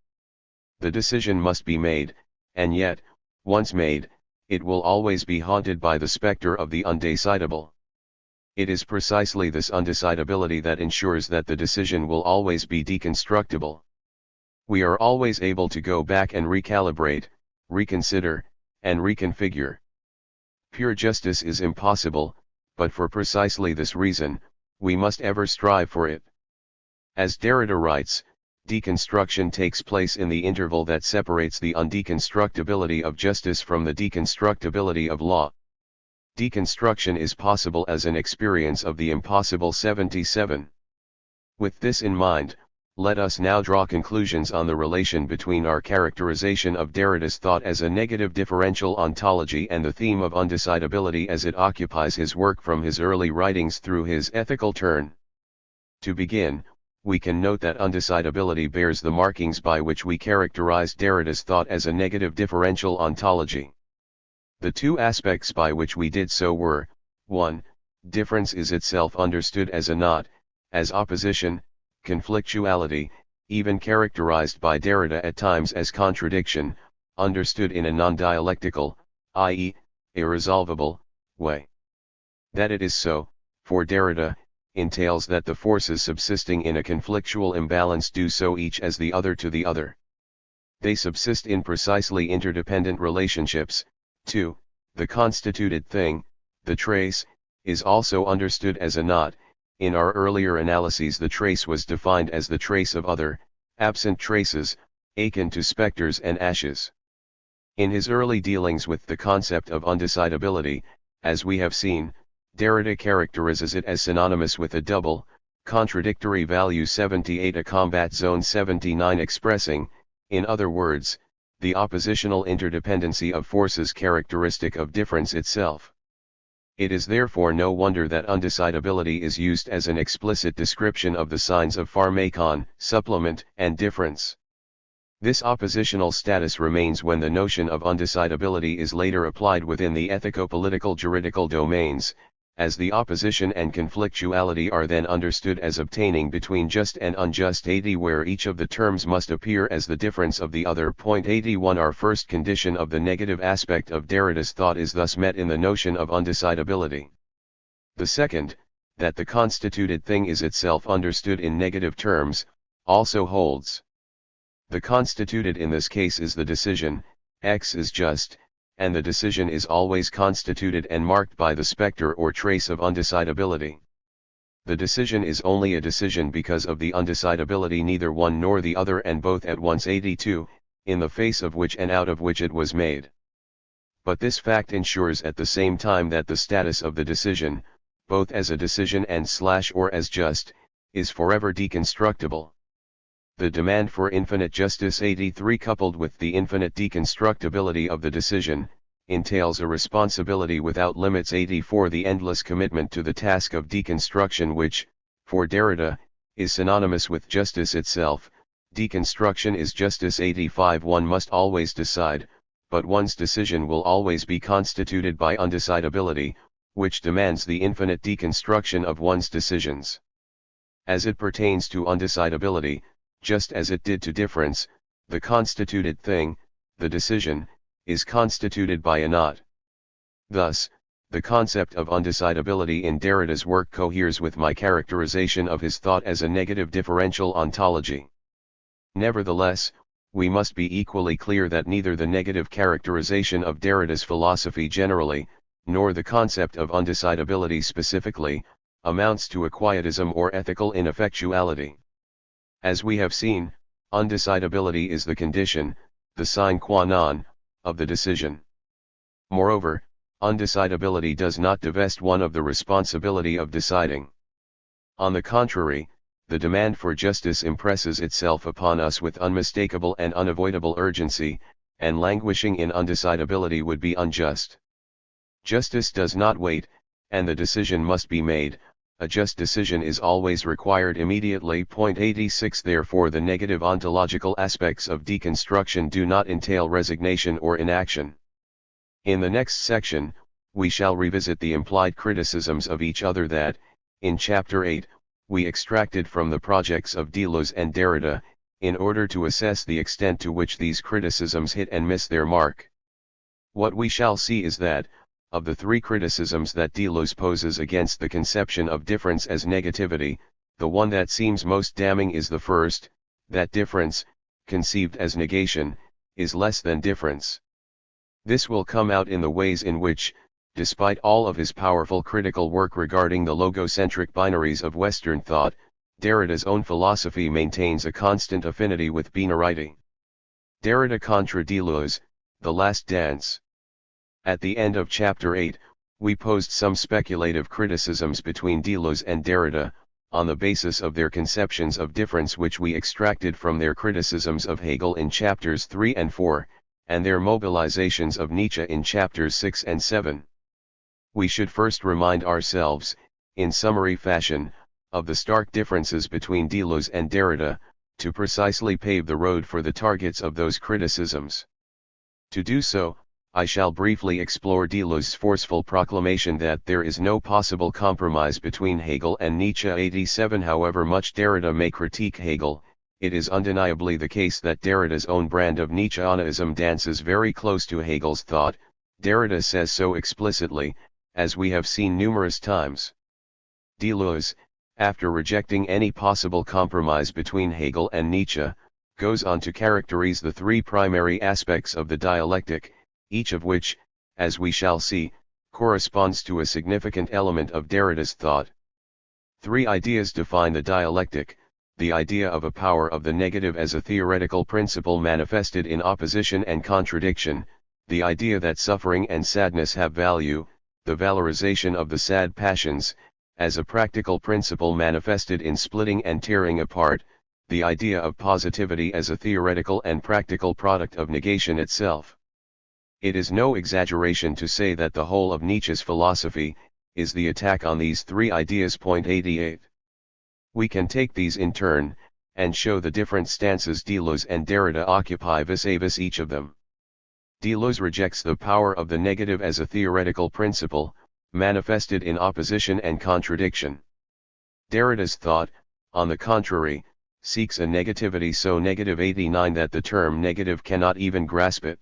The decision must be made, and yet, once made, it will always be haunted by the specter of the undecidable. It is precisely this undecidability that ensures that the decision will always be deconstructible. We are always able to go back and recalibrate, reconsider, and reconfigure. Pure justice is impossible, but for precisely this reason, we must ever strive for it. As Derrida writes, deconstruction takes place in the interval that separates the undeconstructibility of justice from the deconstructibility of law. Deconstruction is possible as an experience of the impossible. 77. With this in mind, let us now draw conclusions on the relation between our characterization of Derrida's thought as a negative differential ontology and the theme of undecidability as it occupies his work from his early writings through his ethical turn. To begin, we can note that undecidability bears the markings by which we characterize Derrida's thought as a negative differential ontology. The two aspects by which we did so were, 1. Difference is itself understood as a not, as opposition, conflictuality, even characterized by Derrida at times as contradiction, understood in a non-dialectical, i.e., irresolvable, way. That it is so, for Derrida, entails that the forces subsisting in a conflictual imbalance do so each as the other to the other. They subsist in precisely interdependent relationships. 2. The constituted thing, the trace, is also understood as a not. In our earlier analyses the trace was defined as the trace of other, absent traces, akin to specters and ashes. In his early dealings with the concept of undecidability, as we have seen, Derrida characterizes it as synonymous with a double, contradictory value. 78. A combat zone. 79. Expressing, in other words, the oppositional interdependency of forces characteristic of difference itself. It is therefore no wonder that undecidability is used as an explicit description of the signs of pharmakon, supplement, and difference. This oppositional status remains when the notion of undecidability is later applied within the ethico-political juridical domains, as the opposition and conflictuality are then understood as obtaining between just and unjust 80, where each of the terms must appear as the difference of the other. 81 Our first condition of the negative aspect of Derrida's thought is thus met in the notion of undecidability. The second, that the constituted thing is itself understood in negative terms, also holds. The constituted in this case is the decision, X is just, and the decision is always constituted and marked by the specter or trace of undecidability. The decision is only a decision because of the undecidability, neither one nor the other and both at once. 82, in the face of which and out of which it was made. But this fact ensures at the same time that the status of the decision, both as a decision and / or as just, is forever deconstructible. The demand for infinite justice 83 coupled with the infinite deconstructibility of the decision, entails a responsibility without limits 84 the endless commitment to the task of deconstruction which, for Derrida, is synonymous with justice itself. Deconstruction is justice 85 one must always decide, but one's decision will always be constituted by undecidability, which demands the infinite deconstruction of one's decisions. As it pertains to undecidability, just as it did to difference, the constituted thing, the decision, is constituted by a not. Thus, the concept of undecidability in Derrida's work coheres with my characterization of his thought as a negative differential ontology. Nevertheless, we must be equally clear that neither the negative characterization of Derrida's philosophy generally, nor the concept of undecidability specifically, amounts to a quietism or ethical ineffectuality. As we have seen, undecidability is the condition, the sine qua non, of the decision. Moreover, undecidability does not divest one of the responsibility of deciding. On the contrary, the demand for justice impresses itself upon us with unmistakable and unavoidable urgency, and languishing in undecidability would be unjust. Justice does not wait, and the decision must be made. A just decision is always required immediately. 86 Therefore the negative ontological aspects of deconstruction do not entail resignation or inaction. In the next section, we shall revisit the implied criticisms of each other that, in Chapter 8, we extracted from the projects of Deleuze and Derrida, in order to assess the extent to which these criticisms hit and miss their mark. What we shall see is that, of the three criticisms that Deleuze poses against the conception of difference as negativity, the one that seems most damning is the first, that difference, conceived as negation, is less than difference. This will come out in the ways in which, despite all of his powerful critical work regarding the logocentric binaries of Western thought, Derrida's own philosophy maintains a constant affinity with binarity. Derrida contra Deleuze, The Last Dance. At the end of Chapter 8, we posed some speculative criticisms between Deleuze and Derrida, on the basis of their conceptions of difference which we extracted from their criticisms of Hegel in Chapters 3 and 4, and their mobilizations of Nietzsche in Chapters 6 and 7. We should first remind ourselves, in summary fashion, of the stark differences between Deleuze and Derrida, to precisely pave the road for the targets of those criticisms. To do so, I shall briefly explore Deleuze's forceful proclamation that there is no possible compromise between Hegel and Nietzsche. 87 However much Derrida may critique Hegel, it is undeniably the case that Derrida's own brand of Nietzscheanism dances very close to Hegel's thought. Derrida says so explicitly, as we have seen numerous times. Deleuze, after rejecting any possible compromise between Hegel and Nietzsche, goes on to characterize the three primary aspects of the dialectic, each of which, as we shall see, corresponds to a significant element of Derrida's thought. Three ideas define the dialectic: the idea of a power of the negative as a theoretical principle manifested in opposition and contradiction, the idea that suffering and sadness have value, the valorization of the sad passions, as a practical principle manifested in splitting and tearing apart, the idea of positivity as a theoretical and practical product of negation itself. It is no exaggeration to say that the whole of Nietzsche's philosophy is the attack on these three ideas. 88. We can take these in turn, and show the different stances Deleuze and Derrida occupy vis-a-vis each of them. Deleuze rejects the power of the negative as a theoretical principle, manifested in opposition and contradiction. Derrida's thought, on the contrary, seeks a negativity so negative 89 that the term negative cannot even grasp it.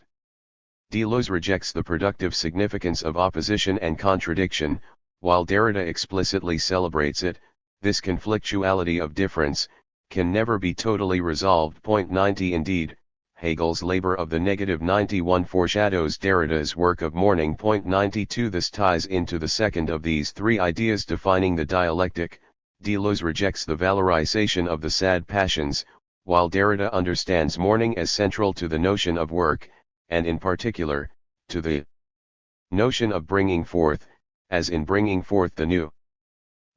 Deleuze rejects the productive significance of opposition and contradiction, while Derrida explicitly celebrates it. This conflictuality of difference can never be totally resolved. 90 Indeed, Hegel's labor of the negative 91 foreshadows Derrida's work of mourning. 92 This ties into the second of these three ideas defining the dialectic. Deleuze rejects the valorization of the sad passions, while Derrida understands mourning as central to the notion of work, and in particular, to the notion of bringing forth, as in bringing forth the new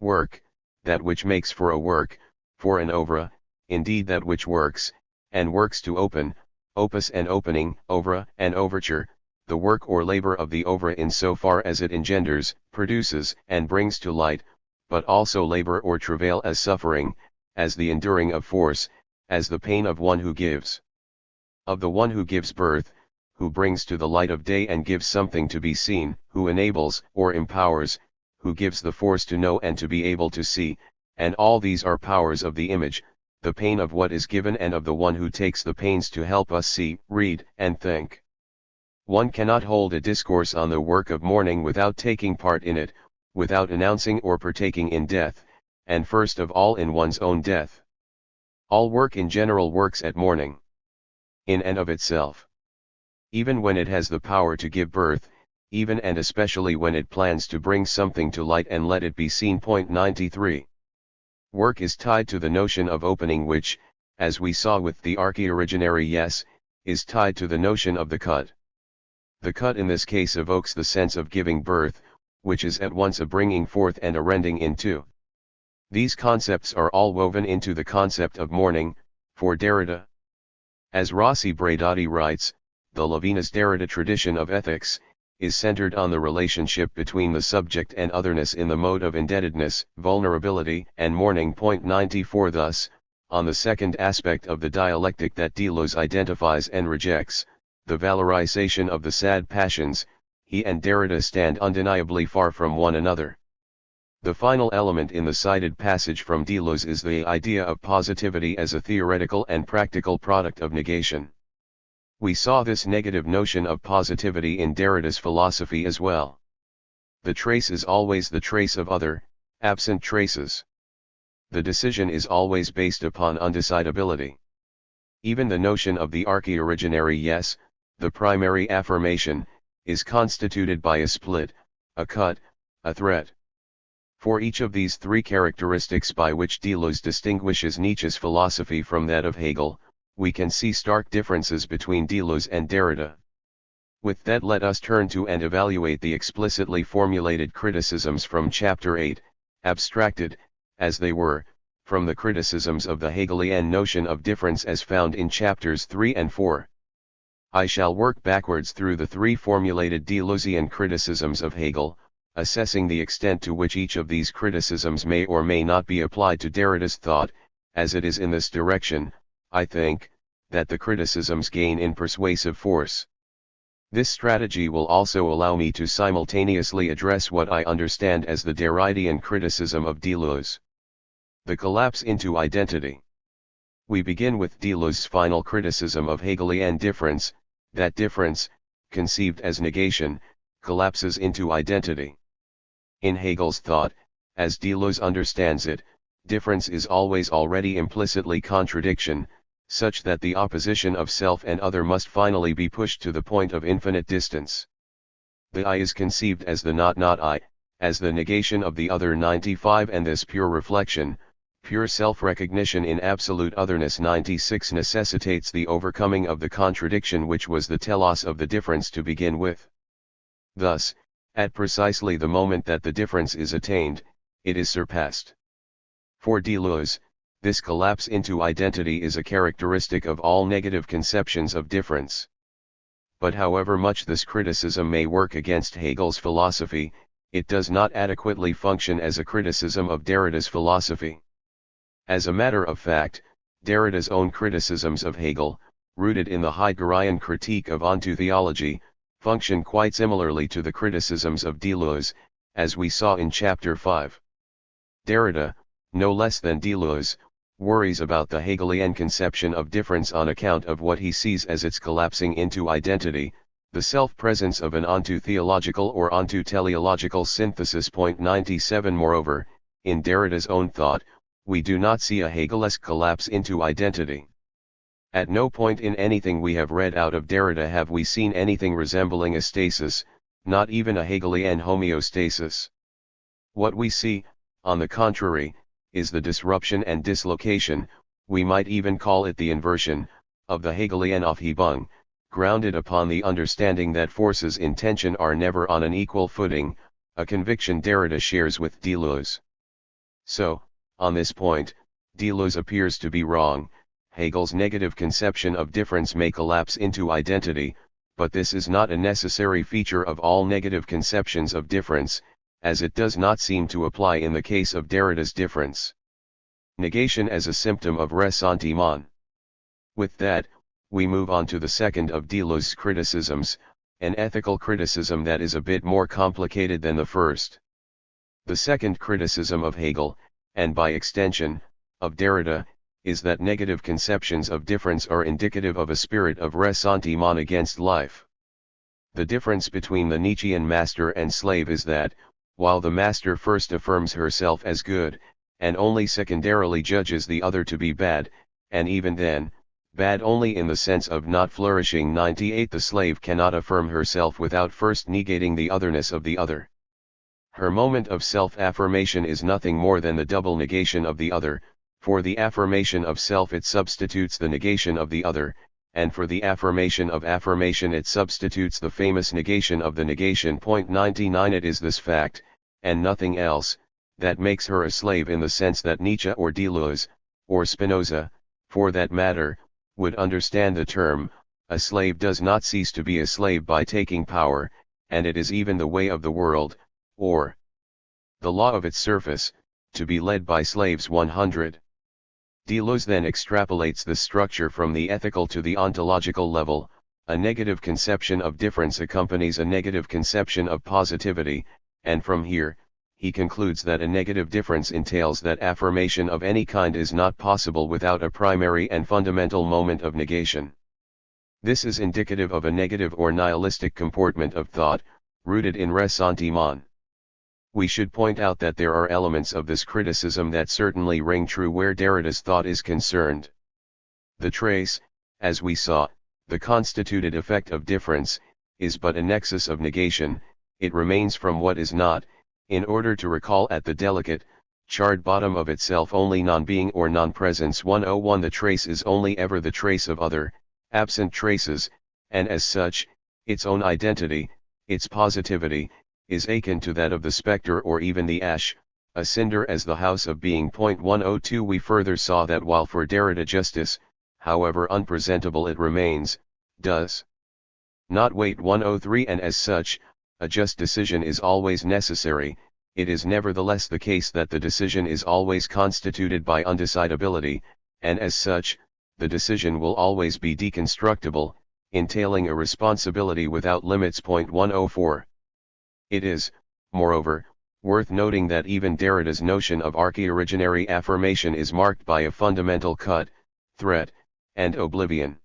work, that which makes for a work, for an oeuvre, indeed that which works, and works to open, opus and opening, oeuvre and overture, the work or labor of the oeuvre in so far as it engenders, produces, and brings to light, but also labor or travail as suffering, as the enduring of force, as the pain of one who gives. Of the one who gives birth, who brings to the light of day and gives something to be seen, who enables or empowers, who gives the force to know and to be able to see, and all these are powers of the image, the pain of what is given and of the one who takes the pains to help us see, read, and think. One cannot hold a discourse on the work of mourning without taking part in it, without announcing or partaking in death, and first of all in one's own death. All work in general works at mourning. In and of itself. Even when it has the power to give birth, even and especially when it plans to bring something to light and let it be seen. 93. Work is tied to the notion of opening which, as we saw with the archi-originary yes, is tied to the notion of the cut. The cut in this case evokes the sense of giving birth, which is at once a bringing forth and a rending into. These concepts are all woven into the concept of mourning, for Derrida. As Rossi Braidotti writes, the Levinas-Derrida tradition of ethics is centered on the relationship between the subject and otherness in the mode of indebtedness, vulnerability, and mourning. 94 Thus, on the second aspect of the dialectic that Deleuze identifies and rejects, the valorization of the sad passions, he and Derrida stand undeniably far from one another. The final element in the cited passage from Deleuze is the idea of positivity as a theoretical and practical product of negation. We saw this negative notion of positivity in Derrida's philosophy as well. The trace is always the trace of other, absent traces. The decision is always based upon undecidability. Even the notion of the archi-originary yes, the primary affirmation, is constituted by a split, a cut, a threat. For each of these three characteristics by which Deleuze distinguishes Nietzsche's philosophy from that of Hegel, we can see stark differences between Deleuze and Derrida. With that, let us turn to and evaluate the explicitly formulated criticisms from Chapter 8, abstracted, as they were, from the criticisms of the Hegelian notion of difference as found in Chapters 3 and 4. I shall work backwards through the three formulated Deleuzian criticisms of Hegel, assessing the extent to which each of these criticisms may or may not be applied to Derrida's thought. As it is in this direction, I think, that the criticisms gain in persuasive force. This strategy will also allow me to simultaneously address what I understand as the Derridian criticism of Deleuze. The collapse into identity. We begin with Deleuze's final criticism of Hegelian difference, that difference, conceived as negation, collapses into identity. In Hegel's thought, as Deleuze understands it, difference is always already implicitly contradiction, such that the opposition of self and other must finally be pushed to the point of infinite distance. The I is conceived as the not I, as the negation of the other. 95 And this pure reflection, pure self-recognition in absolute otherness. 96 necessitates the overcoming of the contradiction which was the telos of the difference to begin with. Thus, at precisely the moment that the difference is attained, it is surpassed. For Deleuze, this collapse into identity is a characteristic of all negative conceptions of difference. but however much this criticism may work against Hegel's philosophy, it does not adequately function as a criticism of Derrida's philosophy. As a matter of fact, Derrida's own criticisms of Hegel, rooted in the Heideggerian critique of ontotheology, function quite similarly to the criticisms of Deleuze, as we saw in Chapter 5. Derrida, no less than Deleuze, worries about the Hegelian conception of difference on account of what he sees as its collapsing into identity, the self-presence of an ontotheological or ontoteleological synthesis. 97. Moreover, in Derrida's own thought, we do not see a Hegelesque collapse into identity. At no point in anything we have read out of Derrida have we seen anything resembling a stasis, not even a Hegelian homeostasis. What we see, on the contrary, is the disruption and dislocation, we might even call it the inversion, of the Hegelian Aufhebung, grounded upon the understanding that forces in tension are never on an equal footing, a conviction Derrida shares with Deleuze. So, on this point, Deleuze appears to be wrong. Hegel's negative conception of difference may collapse into identity, but this is not a necessary feature of all negative conceptions of difference, as it does not seem to apply in the case of Derrida's difference. Negation as a symptom of ressentiment. With that, we move on to the second of Deleuze's criticisms, an ethical criticism that is a bit more complicated than the first. The second criticism of Hegel, and by extension, of Derrida, is that negative conceptions of difference are indicative of a spirit of ressentiment against life. The difference between the Nietzschean master and slave is that, while the master first affirms herself as good, and only secondarily judges the other to be bad, and even then, bad only in the sense of not flourishing. 98 The slave cannot affirm herself without first negating the otherness of the other. Her moment of self-affirmation is nothing more than the double negation of the other. For the affirmation of self it substitutes the negation of the other, and for the affirmation of affirmation it substitutes the famous negation of the negation. 99 It is this fact, and nothing else, that makes her a slave in the sense that Nietzsche or Deleuze, or Spinoza, for that matter, would understand the term. A slave does not cease to be a slave by taking power, and it is even the way of the world, or the law of its surface, to be led by slaves. 100. Deleuze then extrapolates this structure from the ethical to the ontological level. A negative conception of difference accompanies a negative conception of positivity, and from here, he concludes that a negative difference entails that affirmation of any kind is not possible without a primary and fundamental moment of negation. This is indicative of a negative or nihilistic comportment of thought, rooted in ressentiment. We should point out that there are elements of this criticism that certainly ring true where Derrida's thought is concerned. The trace, as we saw, the constituted effect of difference, is but a nexus of negation, it remains from what is not, in order to recall at the delicate, charred bottom of itself only non-being or non-presence. 101 The trace is only ever the trace of other, absent traces, and as such, its own identity, its positivity, is akin to that of the spectre or even the ash, a cinder as the house of being. 102 We further saw that while for Derrida justice, however unpresentable it remains, does not wait. 103 And as such, a just decision is always necessary. It is nevertheless the case that the decision is always constituted by undecidability, and as such, the decision will always be deconstructible, entailing a responsibility without limits. 104 It is, moreover, worth noting that even Derrida's notion of archaeoriginary affirmation is marked by a fundamental cut, threat, and oblivion.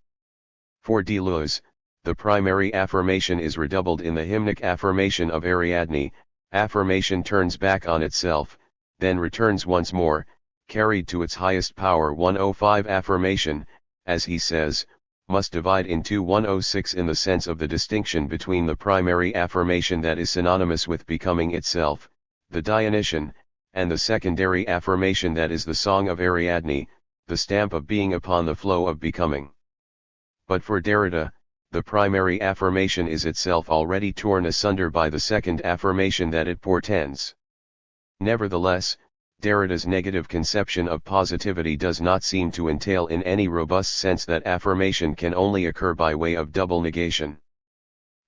For Deleuze, the primary affirmation is redoubled in the hymnic affirmation of Ariadne. Affirmation turns back on itself, then returns once more, carried to its highest power. 105 Affirmation, as he says, must divide into 106 in the sense of the distinction between the primary affirmation that is synonymous with becoming itself, the Dionysian, and the secondary affirmation that is the song of Ariadne, the stamp of being upon the flow of becoming. But for Derrida, the primary affirmation is itself already torn asunder by the second affirmation that it portends. Nevertheless, Derrida's negative conception of positivity does not seem to entail in any robust sense that affirmation can only occur by way of double negation.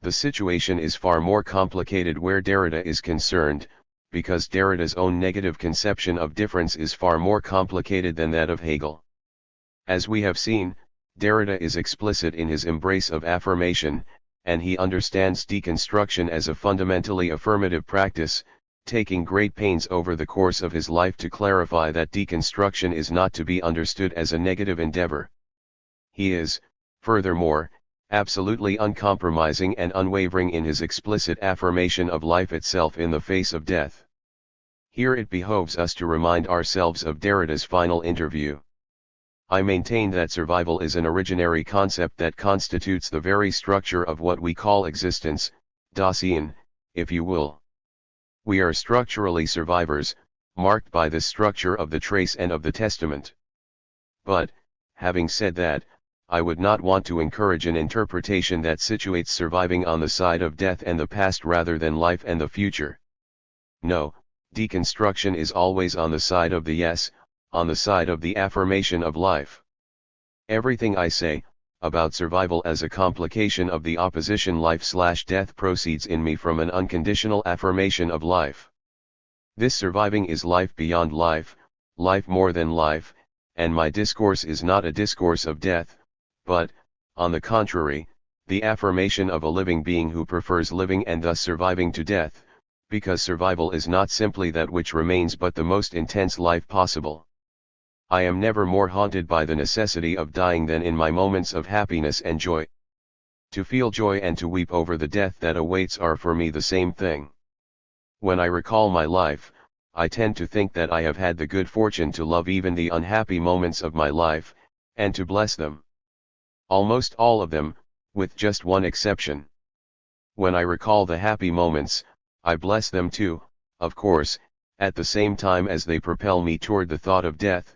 The situation is far more complicated where Derrida is concerned, because Derrida's own negative conception of difference is far more complicated than that of Hegel. As we have seen, Derrida is explicit in his embrace of affirmation, and he understands deconstruction as a fundamentally affirmative practice, taking great pains over the course of his life to clarify that deconstruction is not to be understood as a negative endeavor. He is, furthermore, absolutely uncompromising and unwavering in his explicit affirmation of life itself in the face of death. Here it behoves us to remind ourselves of Derrida's final interview. I maintain that survival is an originary concept that constitutes the very structure of what we call existence, Dasein, if you will. We are structurally survivors, marked by this structure of the trace and of the testament. But, having said that, I would not want to encourage an interpretation that situates surviving on the side of death and the past rather than life and the future. No, deconstruction is always on the side of the yes, on the side of the affirmation of life. Everything I say about survival as a complication of the opposition life/death proceeds in me from an unconditional affirmation of life. This surviving is life beyond life, life more than life, and my discourse is not a discourse of death, but, on the contrary, the affirmation of a living being who prefers living and thus surviving to death, because survival is not simply that which remains but the most intense life possible. I am never more haunted by the necessity of dying than in my moments of happiness and joy. To feel joy and to weep over the death that awaits are for me the same thing. When I recall my life, I tend to think that I have had the good fortune to love even the unhappy moments of my life, and to bless them. Almost all of them, with just one exception. When I recall the happy moments, I bless them too, of course, at the same time as they propel me toward the thought of death,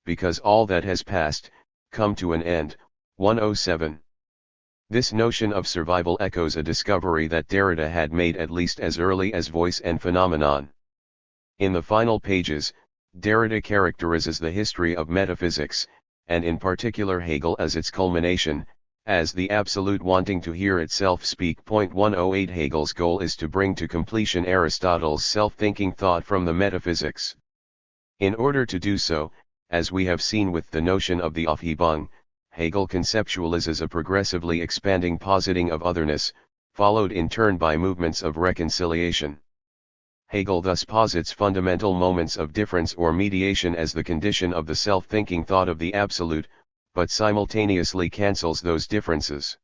because all that has passed, come to an end. 107. This notion of survival echoes a discovery that Derrida had made at least as early as Voice and Phenomenon. In the final pages, Derrida characterizes the history of metaphysics, and in particular Hegel as its culmination, as the absolute wanting to hear itself speak. 108 Hegel's goal is to bring to completion Aristotle's self-thinking thought from the metaphysics. In order to do so, as we have seen with the notion of the Aufhebung, Hegel conceptualizes a progressively expanding positing of otherness, followed in turn by movements of reconciliation. Hegel thus posits fundamental moments of difference or mediation as the condition of the self-thinking thought of the absolute, but simultaneously cancels those differences.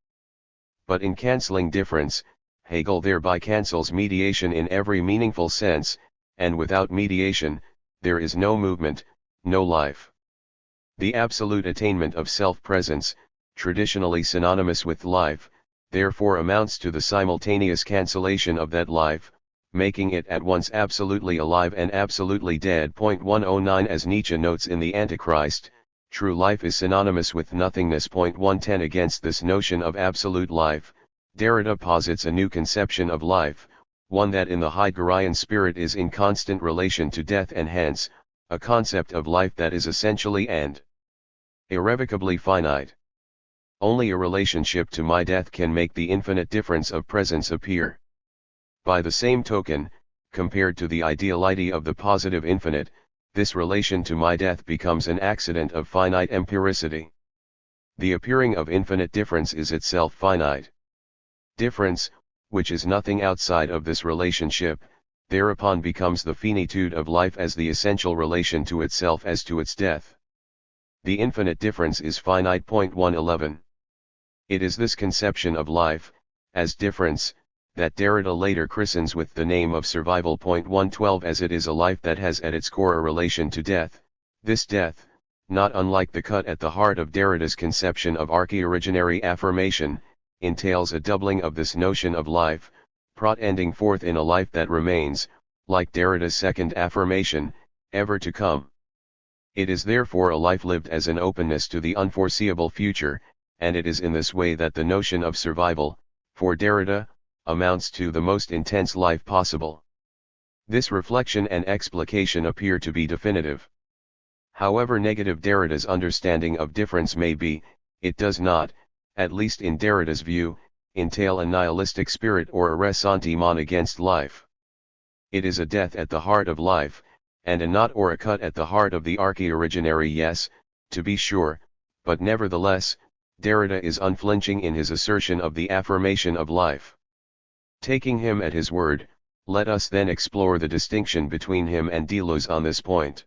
But in cancelling difference, Hegel thereby cancels mediation in every meaningful sense, and without mediation, there is no movement, no life. The absolute attainment of self-presence, traditionally synonymous with life, therefore amounts to the simultaneous cancellation of that life, making it at once absolutely alive and absolutely dead. 109 As Nietzsche notes in The Antichrist, true life is synonymous with nothingness. 110 Against this notion of absolute life, Derrida posits a new conception of life, one that in the Heideggerian spirit is in constant relation to death and hence, a concept of life that is essentially and irrevocably finite. Only a relationship to my death can make the infinite difference of presence appear. By the same token, compared to the ideality of the positive infinite, this relation to my death becomes an accident of finite empiricity. The appearing of infinite difference is itself finite. Difference, which is nothing outside of this relationship, thereupon becomes the finitude of life as the essential relation to itself as to its death. The infinite difference is finite. 111. It is this conception of life, as difference, that Derrida later christens with the name of survival. 112 As it is a life that has at its core a relation to death, this death, not unlike the cut at the heart of Derrida's conception of archi-originary affirmation, entails a doubling of this notion of life, ending forth in a life that remains, like Derrida's second affirmation, ever to come. It is therefore a life lived as an openness to the unforeseeable future, and it is in this way that the notion of survival, for Derrida, amounts to the most intense life possible. This reflection and explication appear to be definitive. However negative Derrida's understanding of difference may be, it does not, at least in Derrida's view, entail a nihilistic spirit or a ressentiment against life. It is a death at the heart of life, and a knot or a cut at the heart of the archi-originary yes, to be sure, but nevertheless, Derrida is unflinching in his assertion of the affirmation of life. Taking him at his word, let us then explore the distinction between him and Deleuze on this point.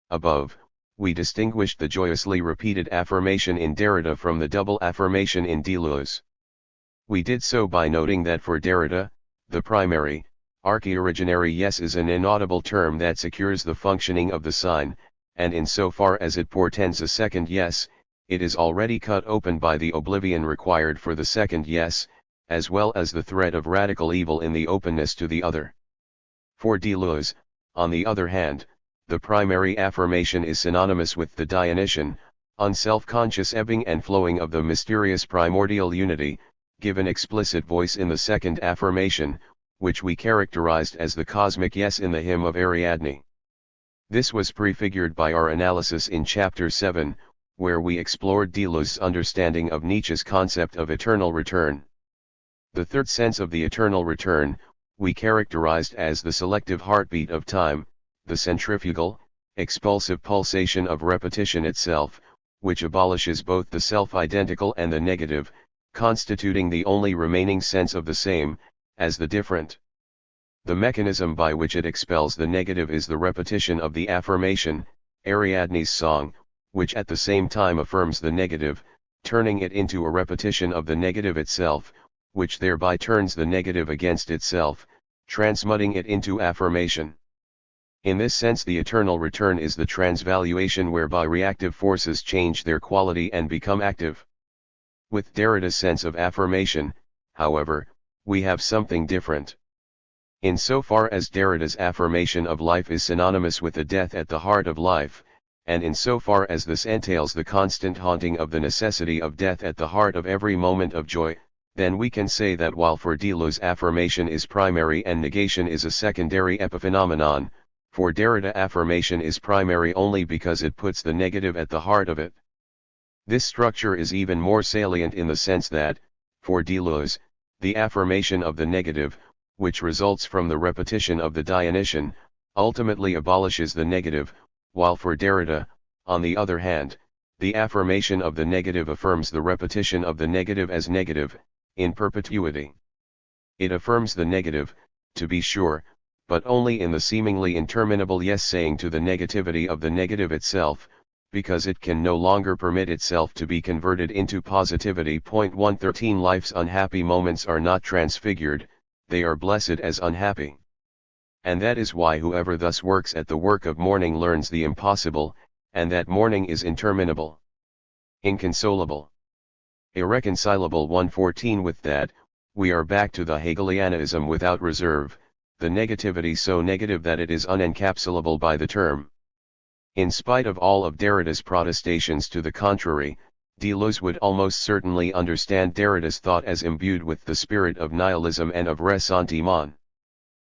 Above, we distinguished the joyously repeated affirmation in Derrida from the double affirmation in Deleuze. We did so by noting that for Derrida, the primary, archi-originary yes is an inaudible term that secures the functioning of the sign, and insofar as it portends a second yes, it is already cut open by the oblivion required for the second yes, as well as the threat of radical evil in the openness to the other. For Deleuze, on the other hand, the primary affirmation is synonymous with the Dionysian, unself-conscious ebbing and flowing of the mysterious primordial unity, given explicit voice in the second affirmation, which we characterized as the cosmic yes in the hymn of Ariadne. This was prefigured by our analysis in Chapter 7, where we explored Deleuze's understanding of Nietzsche's concept of eternal return. The third sense of the eternal return, we characterized as the selective heartbeat of time, the centrifugal, expulsive pulsation of repetition itself, which abolishes both the self-identical and the negative, constituting the only remaining sense of the same, as the different. The mechanism by which it expels the negative is the repetition of the affirmation, Ariadne's song, which at the same time affirms the negative, turning it into a repetition of the negative itself, which thereby turns the negative against itself, transmuting it into affirmation. In this sense, the eternal return is the transvaluation whereby reactive forces change their quality and become active. With Derrida's sense of affirmation, however, we have something different. Insofar as Derrida's affirmation of life is synonymous with the death at the heart of life, and insofar as this entails the constant haunting of the necessity of death at the heart of every moment of joy, then we can say that while for Deleuze affirmation is primary and negation is a secondary epiphenomenon, for Derrida affirmation is primary only because it puts the negative at the heart of it. This structure is even more salient in the sense that, for Deleuze, the affirmation of the negative, which results from the repetition of the Dionysian, ultimately abolishes the negative, while for Derrida, on the other hand, the affirmation of the negative affirms the repetition of the negative as negative, in perpetuity. It affirms the negative, to be sure, but only in the seemingly interminable yes saying to the negativity of the negative itself, because it can no longer permit itself to be converted into positivity. 113 Life's unhappy moments are not transfigured, they are blessed as unhappy. And that is why whoever thus works at the work of mourning learns the impossible, and that mourning is interminable, inconsolable, irreconcilable. 114 With that, we are back to the Hegelianism without reserve, the negativity so negative that it is unencapsulable by the term. In spite of all of Derrida's protestations to the contrary, Deleuze would almost certainly understand Derrida's thought as imbued with the spirit of nihilism and of ressentiment.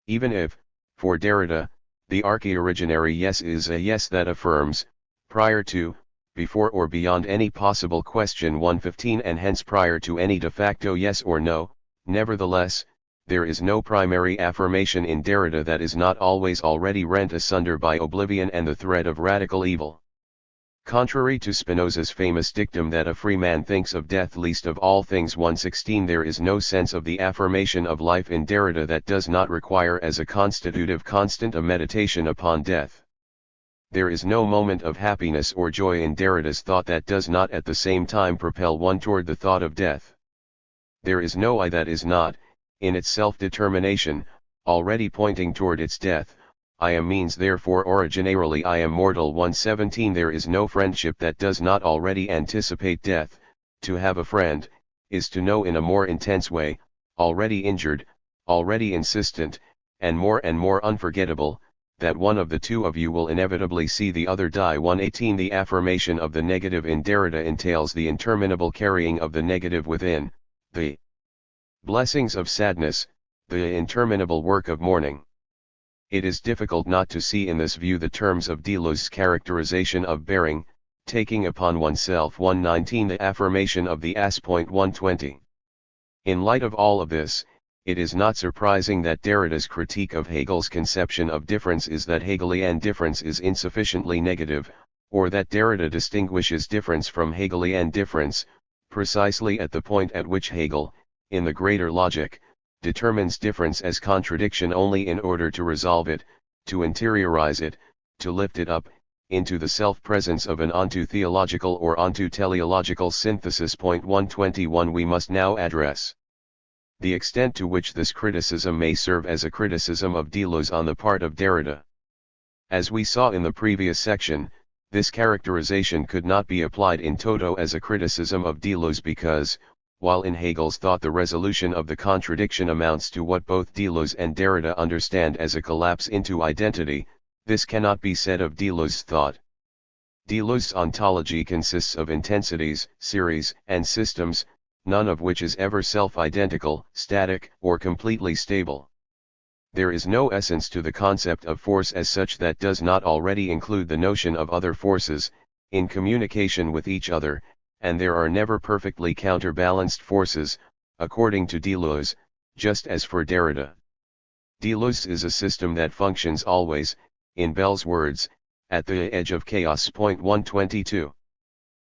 Even if, for Derrida, the archi-originary yes is a yes that affirms, prior to, before or beyond any possible question. 115 And hence prior to any de facto yes or no, nevertheless, there is no primary affirmation in Derrida that is not always already rent asunder by oblivion and the threat of radical evil. Contrary to Spinoza's famous dictum that a free man thinks of death least of all things. 116 There is no sense of the affirmation of life in Derrida that does not require as a constitutive constant a meditation upon death. There is no moment of happiness or joy in Derrida's thought that does not at the same time propel one toward the thought of death. There is no I that is not, in its self-determination, already pointing toward its death. I am means therefore originarily I am mortal. 117 There is no friendship that does not already anticipate death. To have a friend, is to know in a more intense way, already injured, already insistent, and more unforgettable, that one of the two of you will inevitably see the other die. 118 The affirmation of the negative in Derrida entails the interminable carrying of the negative within, the blessings of sadness, the interminable work of mourning. It is difficult not to see in this view the terms of Deleuze's characterization of bearing, taking upon oneself. 119 The affirmation of the as. 120. In light of all of this, it is not surprising that Derrida's critique of Hegel's conception of difference is that Hegelian difference is insufficiently negative, or that Derrida distinguishes difference from Hegelian difference, precisely at the point at which Hegel, in the greater logic, determines difference as contradiction only in order to resolve it, to interiorize it, to lift it up, into the self-presence of an onto-theological or onto-teleological synthesis. 121 We must now address the extent to which this criticism may serve as a criticism of Deleuze on the part of Derrida. As we saw in the previous section, this characterization could not be applied in toto as a criticism of Deleuze because, while in Hegel's thought the resolution of the contradiction amounts to what both Deleuze and Derrida understand as a collapse into identity, this cannot be said of Deleuze's thought. Deleuze's ontology consists of intensities, series, and systems, none of which is ever self-identical, static, or completely stable. There is no essence to the concept of force as such that does not already include the notion of other forces, in communication with each other, and there are never perfectly counterbalanced forces, according to Deleuze, just as for Derrida. Deleuze is a system that functions always, in Bell's words, at the edge of chaos. 122.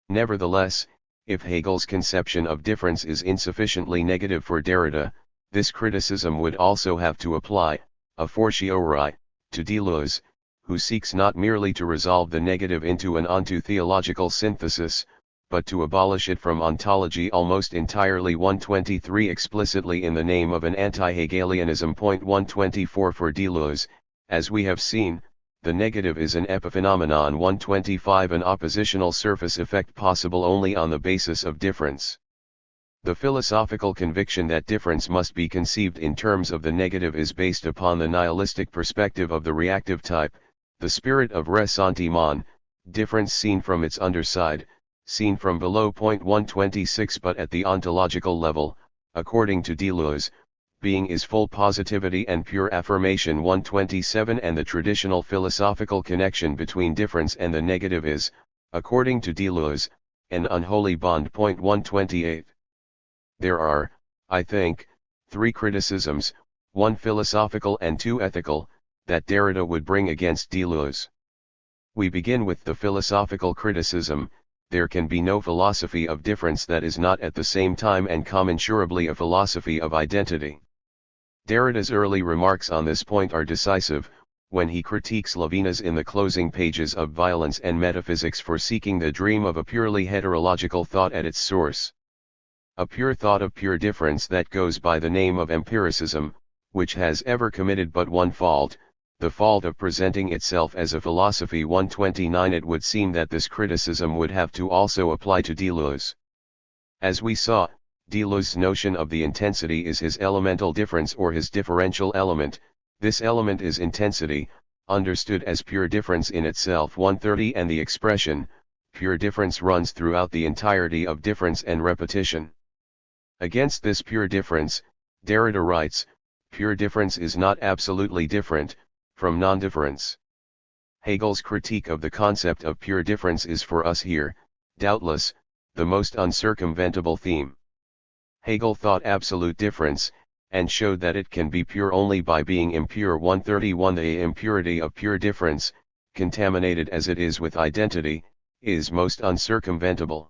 Nevertheless, if Hegel's conception of difference is insufficiently negative for Derrida, this criticism would also have to apply, a fortiori, to Deleuze, who seeks not merely to resolve the negative into an onto-theological synthesis, but to abolish it from ontology almost entirely. 123 Explicitly in the name of an anti-Hegelianism. 124 For Deleuze, as we have seen, the negative is an epiphenomenon. 125 An oppositional surface effect possible only on the basis of difference. The philosophical conviction that difference must be conceived in terms of the negative is based upon the nihilistic perspective of the reactive type, the spirit of ressentiment, difference seen from its underside, seen from below. 126 But at the ontological level, according to Deleuze, being is full positivity and pure affirmation. 127 And the traditional philosophical connection between difference and the negative is, according to Deleuze, an unholy bond. 128 There are, I think, three criticisms, one philosophical and two ethical, that Derrida would bring against Deleuze. We begin with the philosophical criticism. There can be no philosophy of difference that is not at the same time and commensurably a philosophy of identity. Derrida's early remarks on this point are decisive, when he critiques Levinas in the closing pages of Violence and Metaphysics for seeking the dream of a purely heterological thought at its source. A pure thought of pure difference that goes by the name of empiricism, which has ever committed but one fault, the fault of presenting itself as a philosophy. 129 It would seem that this criticism would have to also apply to Deleuze. As we saw, Deleuze's notion of the intensity is his elemental difference or his differential element. This element is intensity, understood as pure difference in itself. 130 And the expression, pure difference runs throughout the entirety of difference and repetition. Against this pure difference, Derrida writes, pure difference is not absolutely different from non-difference. Hegel's critique of the concept of pure difference is for us here, doubtless, the most uncircumventable theme. Hegel thought absolute difference, and showed that it can be pure only by being impure. 131 The impurity of pure difference, contaminated as it is with identity, is most uncircumventable.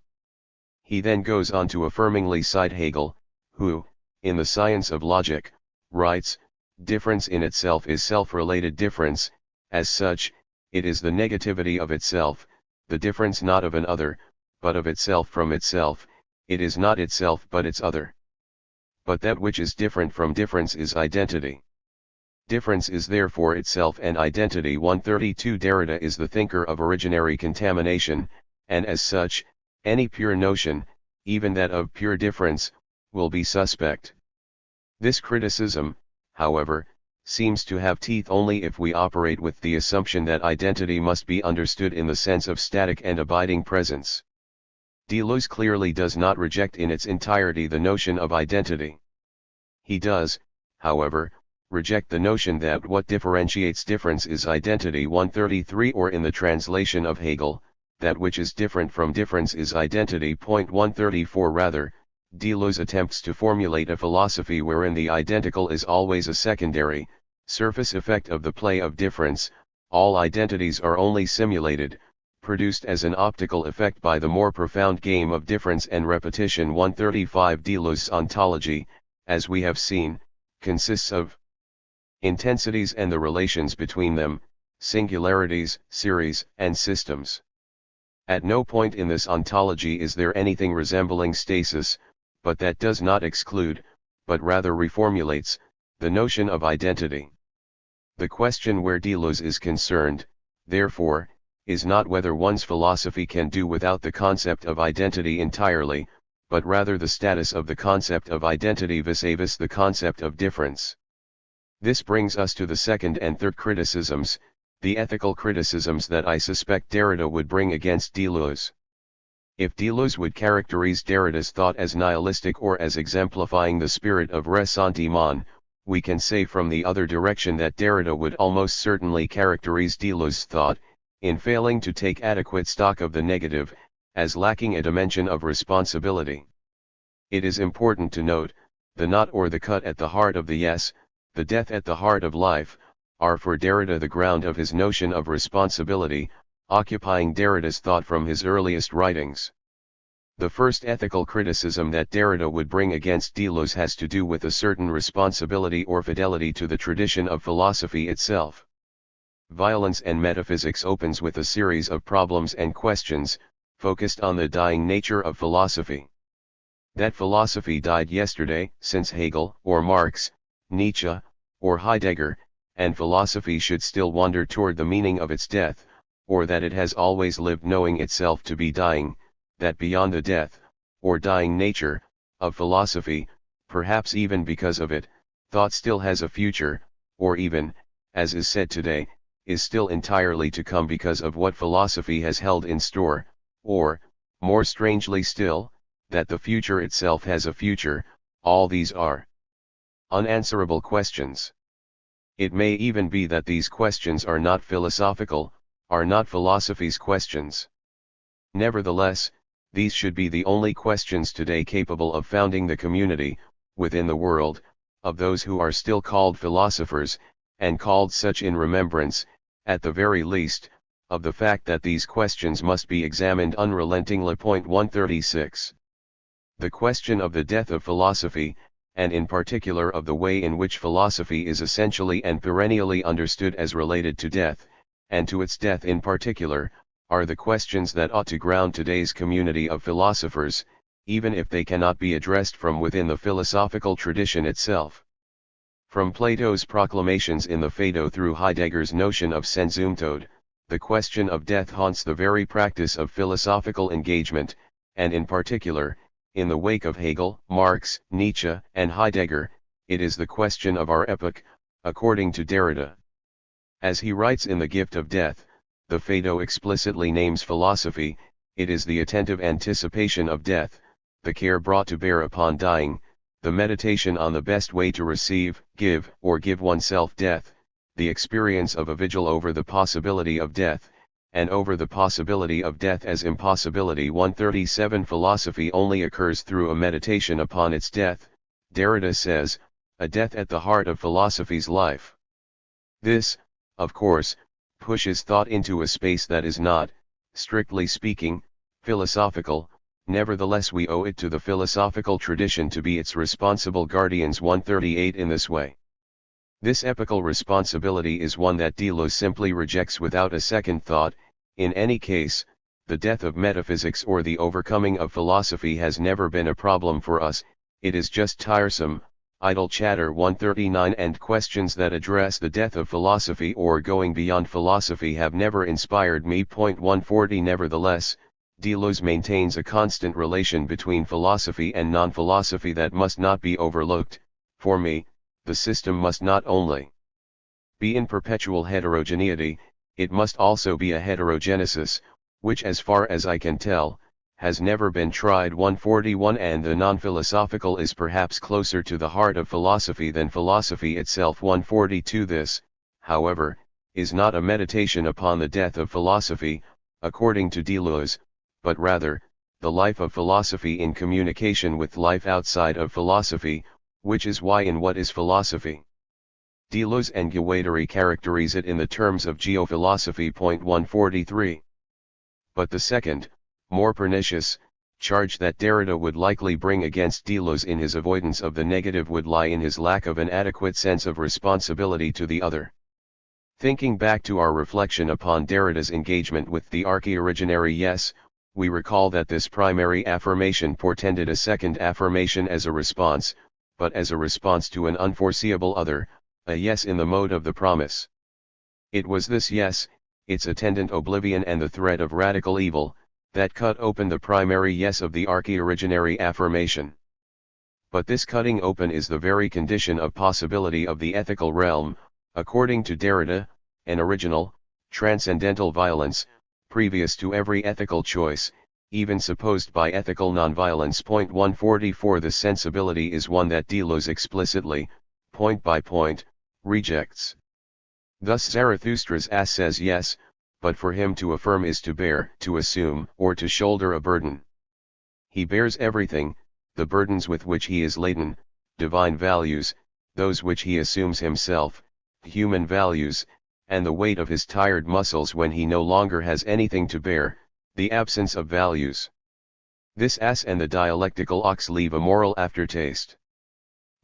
He then goes on to affirmingly cite Hegel, who, in The Science of Logic, writes, difference in itself is self-related difference, as such, it is the negativity of itself, the difference not of an other, but of itself from itself. It is not itself but its other. But that which is different from difference is identity. Difference is therefore itself and identity. 132 Derrida is the thinker of originary contamination, and as such, any pure notion, even that of pure difference, will be suspect. This criticism, however, seems to have teeth only if we operate with the assumption that identity must be understood in the sense of static and abiding presence. Deleuze clearly does not reject in its entirety the notion of identity. He does, however, reject the notion that what differentiates difference is identity. 133 Or in the translation of Hegel, that which is different from difference is identity. 134 Rather, Deleuze attempts to formulate a philosophy wherein the identical is always a secondary, surface effect of the play of difference. All identities are only simulated, produced as an optical effect by the more profound game of difference and repetition. 135 Deleuze's ontology, as we have seen, consists of intensities and the relations between them, singularities, series, and systems. At no point in this ontology is there anything resembling stasis, but that does not exclude, but rather reformulates, the notion of identity. The question where Deleuze is concerned, therefore, is not whether one's philosophy can do without the concept of identity entirely, but rather the status of the concept of identity vis-a-vis the concept of difference. This brings us to the second and third criticisms, the ethical criticisms that I suspect Derrida would bring against Deleuze. If Deleuze would characterize Derrida's thought as nihilistic or as exemplifying the spirit of ressentiment, we can say from the other direction that Derrida would almost certainly characterize Deleuze's thought, in failing to take adequate stock of the negative, as lacking a dimension of responsibility. It is important to note, the knot or the cut at the heart of the yes, the death at the heart of life, are for Derrida the ground of his notion of responsibility, occupying Derrida's thought from his earliest writings. The first ethical criticism that Derrida would bring against Deleuze has to do with a certain responsibility or fidelity to the tradition of philosophy itself. Violence and Metaphysics opens with a series of problems and questions, focused on the dying nature of philosophy. That philosophy died yesterday, since Hegel, or Marx, Nietzsche, or Heidegger, and philosophy should still wander toward the meaning of its death, or that it has always lived knowing itself to be dying, that beyond the death, or dying nature, of philosophy, perhaps even because of it, thought still has a future, or even, as is said today, is still entirely to come because of what philosophy has held in store, or, more strangely still, that the future itself has a future. All these are unanswerable questions. It may even be that these questions are not philosophical, are not philosophy's questions. Nevertheless, these should be the only questions today capable of founding the community, within the world, of those who are still called philosophers, and called such in remembrance, at the very least, of the fact that these questions must be examined unrelentingly. 136. The question of the death of philosophy, and in particular of the way in which philosophy is essentially and perennially understood as related to death, and to its death in particular, are the questions that ought to ground today's community of philosophers, even if they cannot be addressed from within the philosophical tradition itself. From Plato's proclamations in the Phaedo through Heidegger's notion of Sehnsucht, the question of death haunts the very practice of philosophical engagement, and in particular, in the wake of Hegel, Marx, Nietzsche, and Heidegger, it is the question of our epoch, according to Derrida. As he writes in The Gift of Death, the Phaedo explicitly names philosophy, it is the attentive anticipation of death, the care brought to bear upon dying, the meditation on the best way to receive, give, or give oneself death, the experience of a vigil over the possibility of death, and over the possibility of death as impossibility. 137 Philosophy only occurs through a meditation upon its death, Derrida says, a death at the heart of philosophy's life. This, of course, pushes thought into a space that is not, strictly speaking, philosophical. Nevertheless we owe it to the philosophical tradition to be its responsible guardians. 138 In this way, this epical responsibility is one that Deleuze simply rejects without a second thought. In any case, the death of metaphysics or the overcoming of philosophy has never been a problem for us, it is just tiresome, idle chatter. 139 And questions that address the death of philosophy or going beyond philosophy have never inspired me. 140 Nevertheless, Deleuze maintains a constant relation between philosophy and non-philosophy that must not be overlooked. For me, the system must not only be in perpetual heterogeneity, it must also be a heterogenesis, which as far as I can tell, has never been tried. 141 And the non-philosophical is perhaps closer to the heart of philosophy than philosophy itself. 142 This, however, is not a meditation upon the death of philosophy, according to Deleuze, but rather, the life of philosophy in communication with life outside of philosophy, which is why in What is Philosophy? Deleuze and Guattari characterize it in the terms of geophilosophy. 143. But the second, more pernicious, charge that Derrida would likely bring against Deleuze in his avoidance of the negative would lie in his lack of an adequate sense of responsibility to the other. Thinking back to our reflection upon Derrida's engagement with the archi-originary yes, we recall that this primary affirmation portended a second affirmation as a response, but as a response to an unforeseeable other, a yes in the mode of the promise. It was this yes, its attendant oblivion and the threat of radical evil, that cut open the primary yes of the archi-originary affirmation. But this cutting open is the very condition of possibility of the ethical realm, according to Derrida, an original, transcendental violence, previous to every ethical choice, even supposed by ethical nonviolence. 144 The sensibility is one that Deleuze explicitly, point by point, rejects. Thus Zarathustra's ass says yes, but for him to affirm is to bear, to assume, or to shoulder a burden. He bears everything, the burdens with which he is laden, divine values, those which he assumes himself, human values, and the weight of his tired muscles when he no longer has anything to bear, the absence of values. This ass and the dialectical ox leave a moral aftertaste.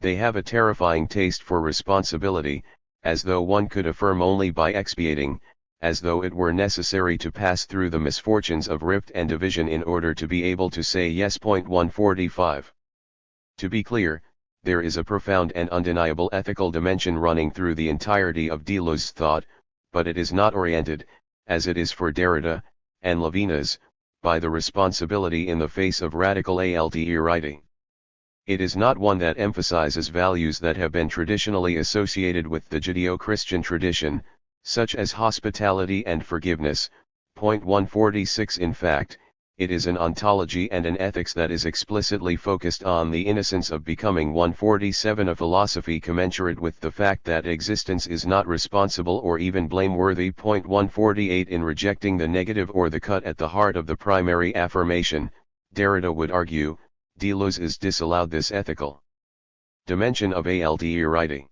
They have a terrifying taste for responsibility, as though one could affirm only by expiating, as though it were necessary to pass through the misfortunes of rift and division in order to be able to say yes. 145. To be clear, there is a profound and undeniable ethical dimension running through the entirety of Deleuze's thought, but it is not oriented, as it is for Derrida, and Levinas, by the responsibility in the face of radical altruity. It is not one that emphasizes values that have been traditionally associated with the Judeo-Christian tradition, such as hospitality and forgiveness. 146 In fact, it is an ontology and an ethics that is explicitly focused on the innocence of becoming. 147 A philosophy commensurate with the fact that existence is not responsible or even blameworthy. 148 In rejecting the negative or the cut at the heart of the primary affirmation, Derrida would argue, Deleuze is disallowed this ethical dimension of altruity.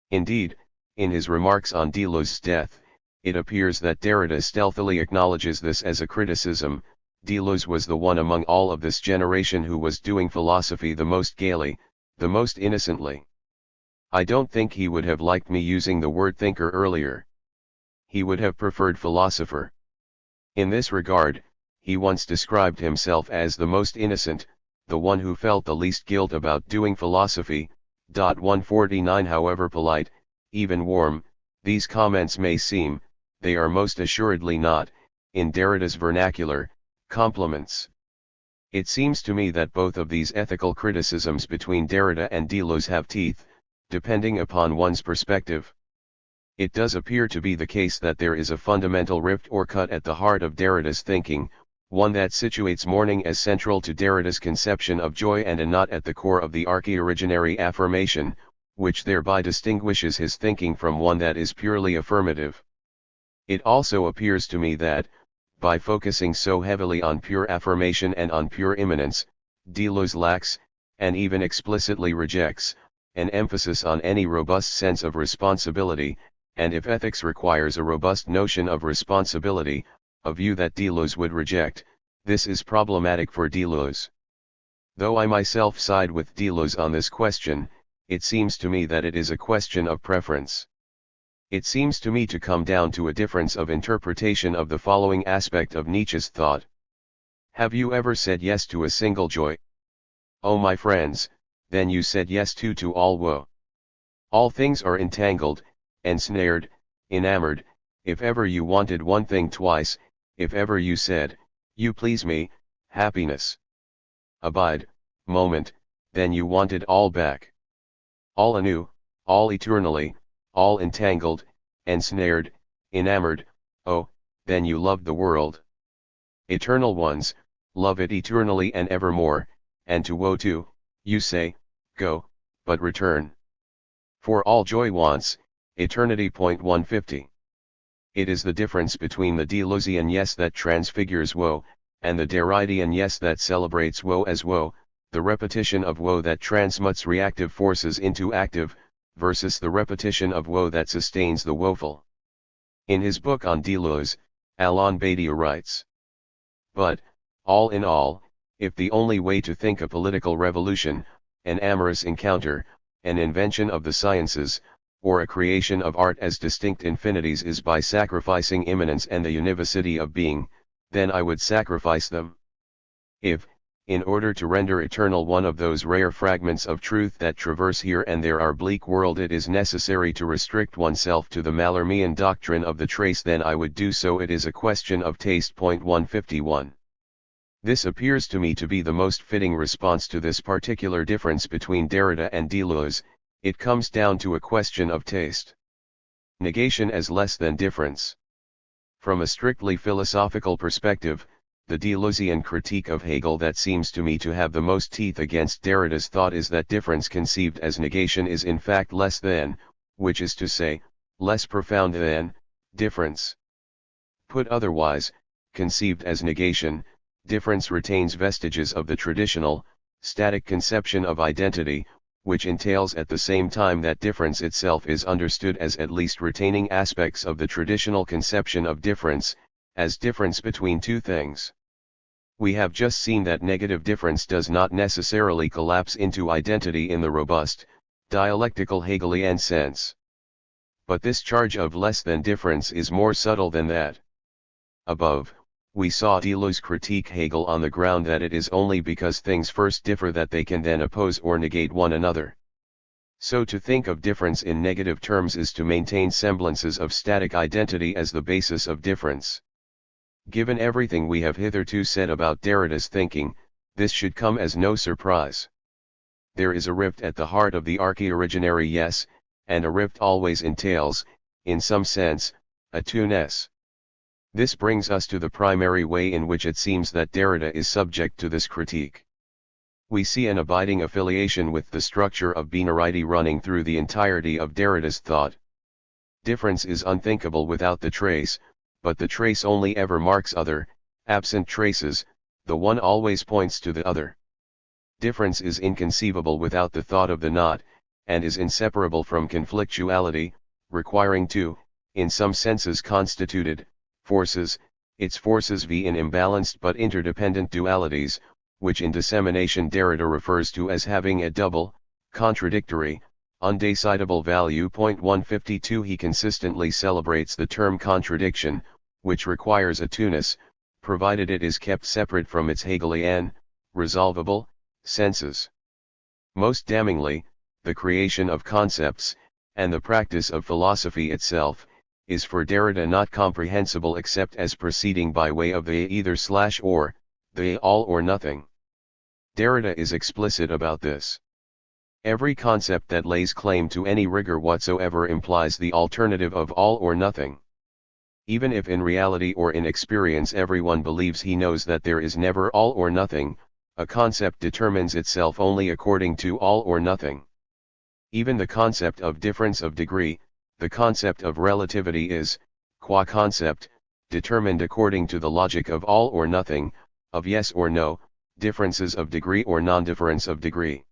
Indeed, in his remarks on Deleuze's death, it appears that Derrida stealthily acknowledges this as a criticism. Deleuze was the one among all of this generation who was doing philosophy the most gaily, the most innocently. I don't think he would have liked me using the word thinker earlier. He would have preferred philosopher. In this regard, he once described himself as the most innocent, the one who felt the least guilt about doing philosophy. 149 However polite, even warm, these comments may seem, they are most assuredly not, in Derrida's vernacular, compliments. It seems to me that both of these ethical criticisms between Derrida and Deleuze have teeth, depending upon one's perspective. It does appear to be the case that there is a fundamental rift or cut at the heart of Derrida's thinking, one that situates mourning as central to Derrida's conception of joy and not at the core of the archi-originary affirmation, which thereby distinguishes his thinking from one that is purely affirmative. It also appears to me that, by focusing so heavily on pure affirmation and on pure immanence, Deleuze lacks, and even explicitly rejects, an emphasis on any robust sense of responsibility, and if ethics requires a robust notion of responsibility, a view that Deleuze would reject, this is problematic for Deleuze. Though I myself side with Deleuze on this question, it seems to me that it is a question of preference. It seems to me to come down to a difference of interpretation of the following aspect of Nietzsche's thought. Have you ever said yes to a single joy? Oh my friends, then you said yes to all woe. All things are entangled, ensnared, enamored. If ever you wanted one thing twice, if ever you said, you please me, happiness. Abide, moment, then you wanted all back. All anew, all eternally, all entangled, ensnared, enamored, oh, then you loved the world. Eternal ones, love it eternally and evermore, and to woe too, you say, go, but return. For all joy wants, eternity. 150. It is the difference between the Deleuzian yes that transfigures woe, and the Derridian yes that celebrates woe as woe, the repetition of woe that transmutes reactive forces into active, versus the repetition of woe that sustains the woeful. In his book on Deleuze, Alain Badiou writes, "But, all in all, if the only way to think a political revolution, an amorous encounter, an invention of the sciences, or a creation of art as distinct infinities is by sacrificing immanence and the univocity of being, then I would sacrifice them. If, in order to render eternal one of those rare fragments of truth that traverse here and there our bleak world, it is necessary to restrict oneself to the Mallarmian doctrine of the trace, then I would do so. It is a question of taste." 151. This appears to me to be the most fitting response to this particular difference between Derrida and Deleuze. It comes down to a question of taste. Negation as less than difference. From a strictly philosophical perspective, the Deleuzian critique of Hegel that seems to me to have the most teeth against Derrida's thought is that difference conceived as negation is in fact less than, which is to say, less profound than, difference. Put otherwise, conceived as negation, difference retains vestiges of the traditional, static conception of identity, which entails at the same time that difference itself is understood as at least retaining aspects of the traditional conception of difference, as difference between two things. We have just seen that negative difference does not necessarily collapse into identity in the robust, dialectical Hegelian sense. But this charge of less than difference is more subtle than that. Above, we saw Deleuze critique Hegel on the ground that it is only because things first differ that they can then oppose or negate one another. So to think of difference in negative terms is to maintain semblances of static identity as the basis of difference. Given everything we have hitherto said about Derrida's thinking, this should come as no surprise. There is a rift at the heart of the archi-originary yes, and a rift always entails, in some sense, a two-ness. This brings us to the primary way in which it seems that Derrida is subject to this critique. We see an abiding affiliation with the structure of binarity running through the entirety of Derrida's thought. Difference is unthinkable without the trace, but the trace only ever marks other, absent traces, the one always points to the other. Difference is inconceivable without the thought of the not, and is inseparable from conflictuality, requiring two, in some senses constituted, forces, its forces v in imbalanced but interdependent dualities, which in dissemination Derrida refers to as having a double, contradictory, undecidable value. 152 He consistently celebrates the term contradiction, which requires a two-ness, provided it is kept separate from its Hegelian, resolvable, senses. Most damningly, the creation of concepts, and the practice of philosophy itself, is for Derrida not comprehensible except as proceeding by way of the either/or, the all or nothing. Derrida is explicit about this. Every concept that lays claim to any rigor whatsoever implies the alternative of all or nothing. Even if in reality or in experience everyone believes he knows that there is never all or nothing, a concept determines itself only according to all or nothing. Even the concept of difference of degree, the concept of relativity is, qua concept, determined according to the logic of all or nothing, of yes or no, differences of degree or non-difference of degree.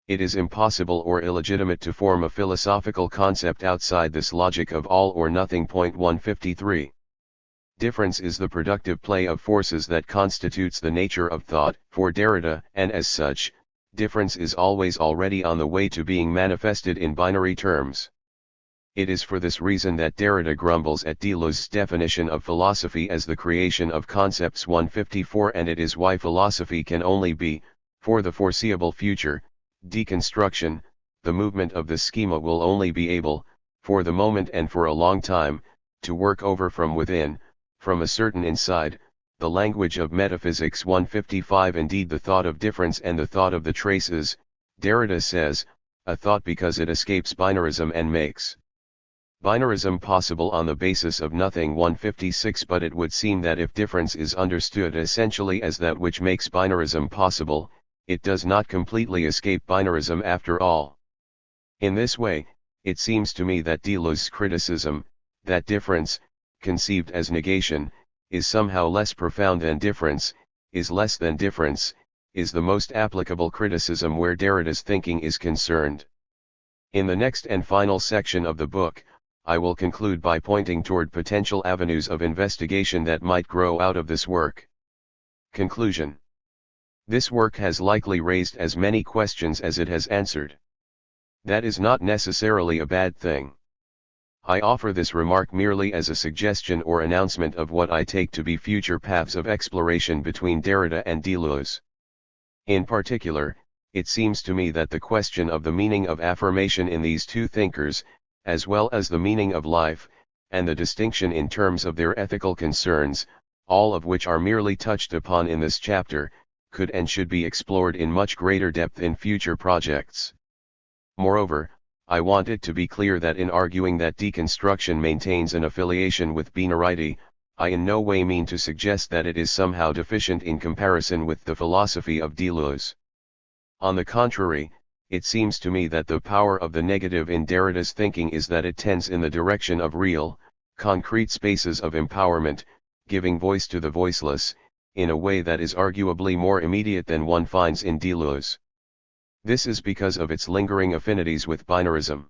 It is impossible or illegitimate to form a philosophical concept outside this logic of all or nothing. 153. Difference is the productive play of forces that constitutes the nature of thought for Derrida, and as such, difference is always already on the way to being manifested in binary terms. It is for this reason that Derrida grumbles at Deleuze's definition of philosophy as the creation of concepts. 154 And it is why philosophy can only be, for the foreseeable future, deconstruction. The movement of the schema will only be able, for the moment and for a long time, to work over from within, from a certain inside, the language of metaphysics. 155 Indeed the thought of difference and the thought of the traces, Derrida says, a thought because it escapes binarism and makes binarism possible on the basis of nothing. 156 But it would seem that if difference is understood essentially as that which makes binarism possible, it does not completely escape binarism after all. In this way, it seems to me that Deleuze's criticism, that difference, conceived as negation, is somehow less profound than difference, is less than difference, is the most applicable criticism where Derrida's thinking is concerned. In the next and final section of the book, I will conclude by pointing toward potential avenues of investigation that might grow out of this work. Conclusion. This work has likely raised as many questions as it has answered. That is not necessarily a bad thing. I offer this remark merely as a suggestion or announcement of what I take to be future paths of exploration between Derrida and Deleuze. In particular, it seems to me that the question of the meaning of affirmation in these two thinkers, as well as the meaning of life, and the distinction in terms of their ethical concerns, all of which are merely touched upon in this chapter, could and should be explored in much greater depth in future projects. Moreover, I want it to be clear that in arguing that deconstruction maintains an affiliation with binarity, I in no way mean to suggest that it is somehow deficient in comparison with the philosophy of Deleuze. On the contrary, it seems to me that the power of the negative in Derrida's thinking is that it tends in the direction of real, concrete spaces of empowerment, giving voice to the voiceless, in a way that is arguably more immediate than one finds in Deleuze. This is because of its lingering affinities with binarism.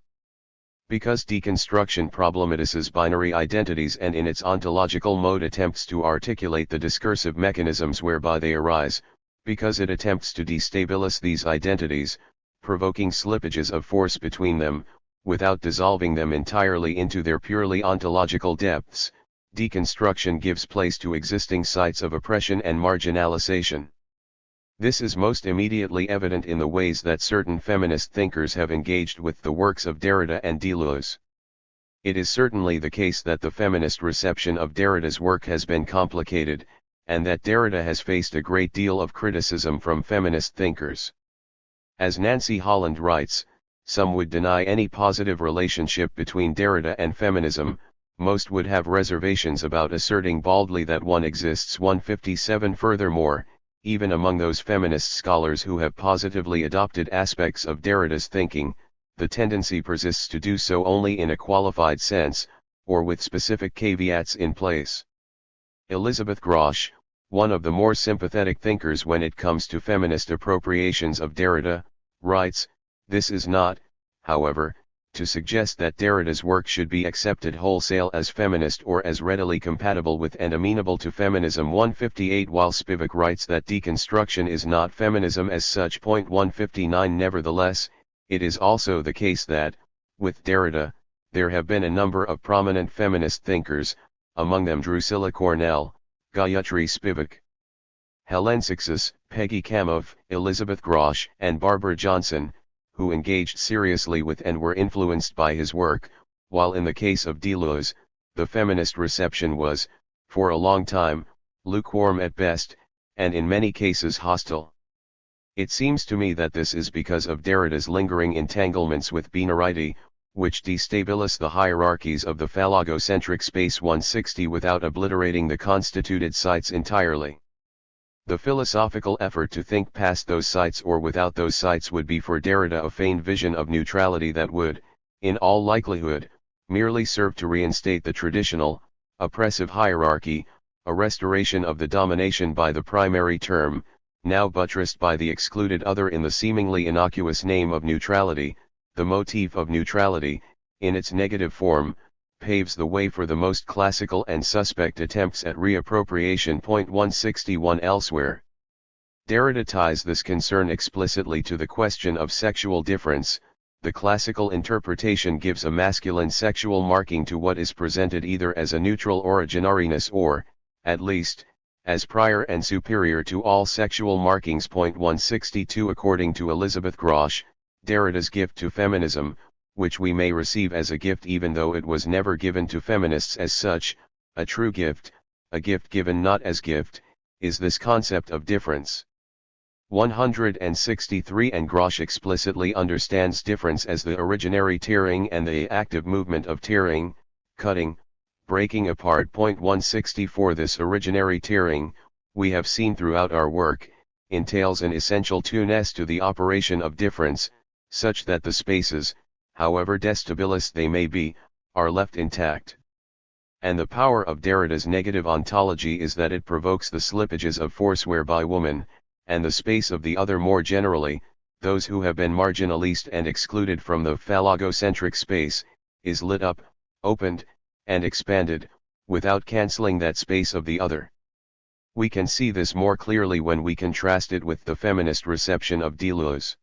Because deconstruction problematizes binary identities and in its ontological mode attempts to articulate the discursive mechanisms whereby they arise, because it attempts to destabilize these identities, provoking slippages of force between them, without dissolving them entirely into their purely ontological depths, deconstruction gives place to existing sites of oppression and marginalization. This is most immediately evident in the ways that certain feminist thinkers have engaged with the works of Derrida and Deleuze. It is certainly the case that the feminist reception of Derrida's work has been complicated, and that Derrida has faced a great deal of criticism from feminist thinkers. As Nancy Holland writes, some would deny any positive relationship between Derrida and feminism, most would have reservations about asserting baldly that one exists. 157 Furthermore, even among those feminist scholars who have positively adopted aspects of Derrida's thinking, the tendency persists to do so only in a qualified sense, or with specific caveats in place. Elizabeth Grosz, one of the more sympathetic thinkers when it comes to feminist appropriations of Derrida, writes, "This is not, however, to suggest that Derrida's work should be accepted wholesale as feminist or as readily compatible with and amenable to feminism." 158 While Spivak writes that deconstruction is not feminism as such. 159 Nevertheless, it is also the case that, with Derrida, there have been a number of prominent feminist thinkers, among them Drusilla Cornell, Gayatri Spivak, Helen Sixus, Peggy Kamov, Elizabeth Grosz, and Barbara Johnson, who engaged seriously with and were influenced by his work, while in the case of Deleuze, the feminist reception was, for a long time, lukewarm at best, and in many cases hostile. It seems to me that this is because of Derrida's lingering entanglements with binarity, which destabilize the hierarchies of the phallogocentric space. 160 Without obliterating the constituted sites entirely. The philosophical effort to think past those sites or without those sites would be for Derrida a feigned vision of neutrality that would, in all likelihood, merely serve to reinstate the traditional, oppressive hierarchy, a restoration of the domination by the primary term, now buttressed by the excluded other in the seemingly innocuous name of neutrality. The motif of neutrality, in its negative form, paves the way for the most classical and suspect attempts at reappropriation. 161 Elsewhere, Derrida ties this concern explicitly to the question of sexual difference. The classical interpretation gives a masculine sexual marking to what is presented either as a neutral originariness or, at least, as prior and superior to all sexual markings. 162 According to Elizabeth Grosz, Derrida's gift to feminism, which we may receive as a gift even though it was never given to feminists as such, a true gift, a gift given not as gift, is this concept of difference. 163 And Grosz explicitly understands difference as the originary tearing and the active movement of tearing, cutting, breaking apart. 164 This originary tearing, we have seen throughout our work, entails an essential tuneness to the operation of difference, such that the spaces, however destabilized they may be, are left intact. And the power of Derrida's negative ontology is that it provokes the slippages of force whereby woman, and the space of the other more generally, those who have been marginalized and excluded from the phallogocentric space, is lit up, opened, and expanded, without cancelling that space of the other. We can see this more clearly when we contrast it with the feminist reception of Deleuze.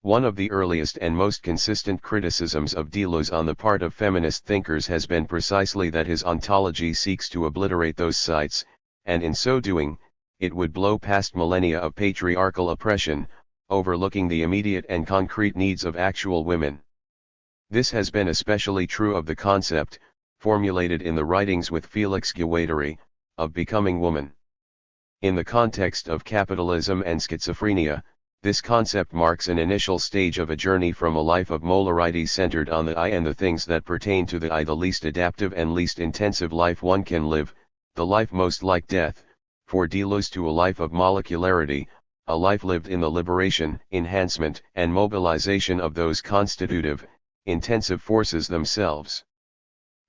One of the earliest and most consistent criticisms of Deleuze on the part of feminist thinkers has been precisely that his ontology seeks to obliterate those sites, and in so doing, it would blow past millennia of patriarchal oppression, overlooking the immediate and concrete needs of actual women. This has been especially true of the concept, formulated in the writings with Félix Guattari, of becoming woman. In the context of capitalism and schizophrenia, this concept marks an initial stage of a journey from a life of molarity centered on the I and the things that pertain to the I, the least adaptive and least intensive life one can live, the life most like death, for Deleuze, to a life of molecularity, a life lived in the liberation, enhancement, and mobilization of those constitutive, intensive forces themselves.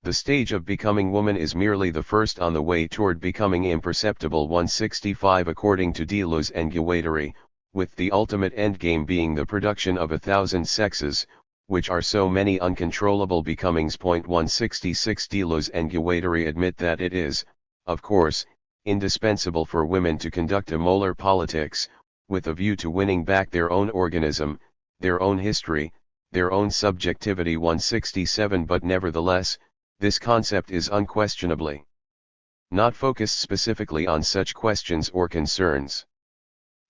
The stage of becoming woman is merely the first on the way toward becoming imperceptible 165 according to Deleuze and Guattari, with the ultimate endgame being the production of 1,000 sexes, which are so many uncontrollable becomings. 166 Deleuze and Guattari admit that it is, of course, indispensable for women to conduct a molar politics, with a view to winning back their own organism, their own history, their own subjectivity. 167 But nevertheless, this concept is unquestionably not focused specifically on such questions or concerns.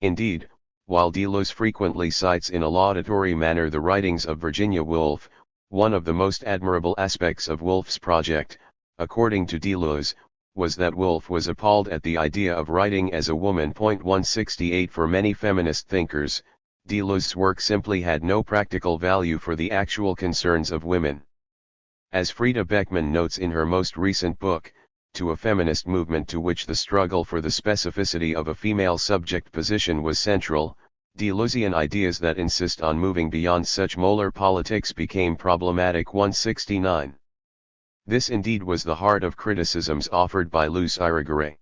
Indeed, while Deleuze frequently cites in a laudatory manner the writings of Virginia Woolf, one of the most admirable aspects of Woolf's project, according to Deleuze, was that Woolf was appalled at the idea of writing as a woman. 168 For many feminist thinkers, Deleuze's work simply had no practical value for the actual concerns of women. As Frida Beckmann notes in her most recent book, To a Feminist Movement, to which the struggle for the specificity of a female subject position was central, Deleuzian ideas that insist on moving beyond such molar politics became problematic. 169. This indeed was the heart of criticisms offered by Luce Irigaray.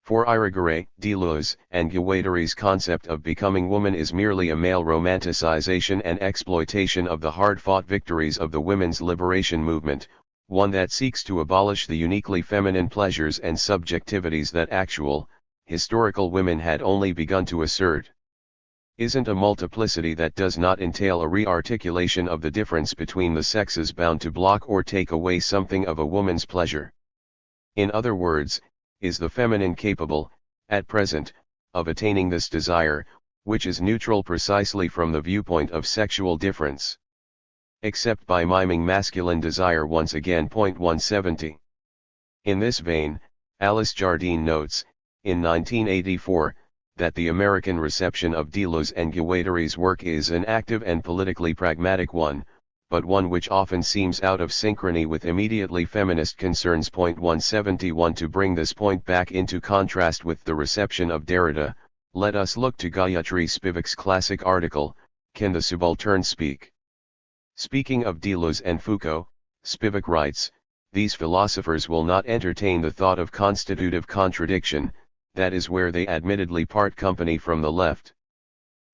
For Irigaray, Deleuze and Guattari's concept of becoming woman is merely a male romanticization and exploitation of the hard-fought victories of the women's liberation movement, one that seeks to abolish the uniquely feminine pleasures and subjectivities that actual, historical women had only begun to assert. Isn't a multiplicity that does not entail a re-articulation of the difference between the sexes bound to block or take away something of a woman's pleasure? In other words, is the feminine capable, at present, of attaining this desire, which is neutral precisely from the viewpoint of sexual difference? Except by miming masculine desire once again. 170. In this vein, Alice Jardine notes, in 1984, that the American reception of Deleuze and Guattari's work is an active and politically pragmatic one, but one which often seems out of synchrony with immediately feminist concerns. 171 To bring this point back into contrast with the reception of Derrida, let us look to Gayatri Spivak's classic article, Can the Subaltern Speak? Speaking of Deleuze and Foucault, Spivak writes, these philosophers will not entertain the thought of constitutive contradiction, that is where they admittedly part company from the left.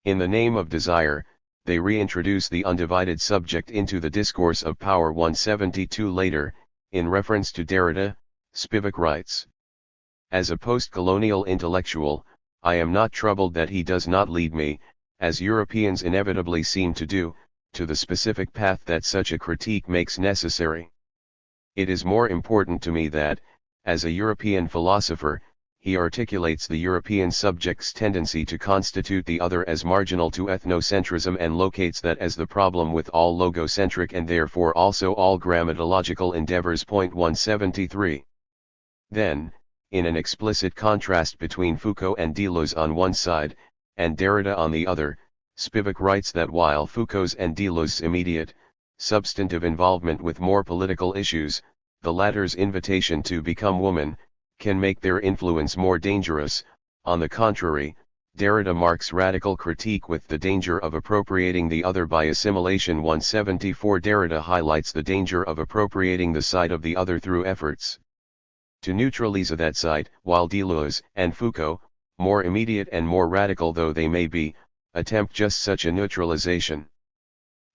In the name of desire, they reintroduce the undivided subject into the discourse of power. 172 Later, in reference to Derrida, Spivak writes, as a post-colonial intellectual, I am not troubled that he does not lead me, as Europeans inevitably seem to do, to the specific path that such a critique makes necessary. It is more important to me that, as a European philosopher, he articulates the European subject's tendency to constitute the other as marginal to ethnocentrism and locates that as the problem with all logocentric and therefore also all grammatological endeavors. 173. Then, in an explicit contrast between Foucault and Deleuze on one side, and Derrida on the other, Spivak writes that while Foucault's and Deleuze's immediate, substantive involvement with more political issues, the latter's invitation to become woman, can make their influence more dangerous, on the contrary, Derrida marks radical critique with the danger of appropriating the other by assimilation. 174 Derrida highlights the danger of appropriating the side of the other through efforts to neutralize that side, while Deleuze and Foucault, more immediate and more radical though they may be, attempt just such a neutralization.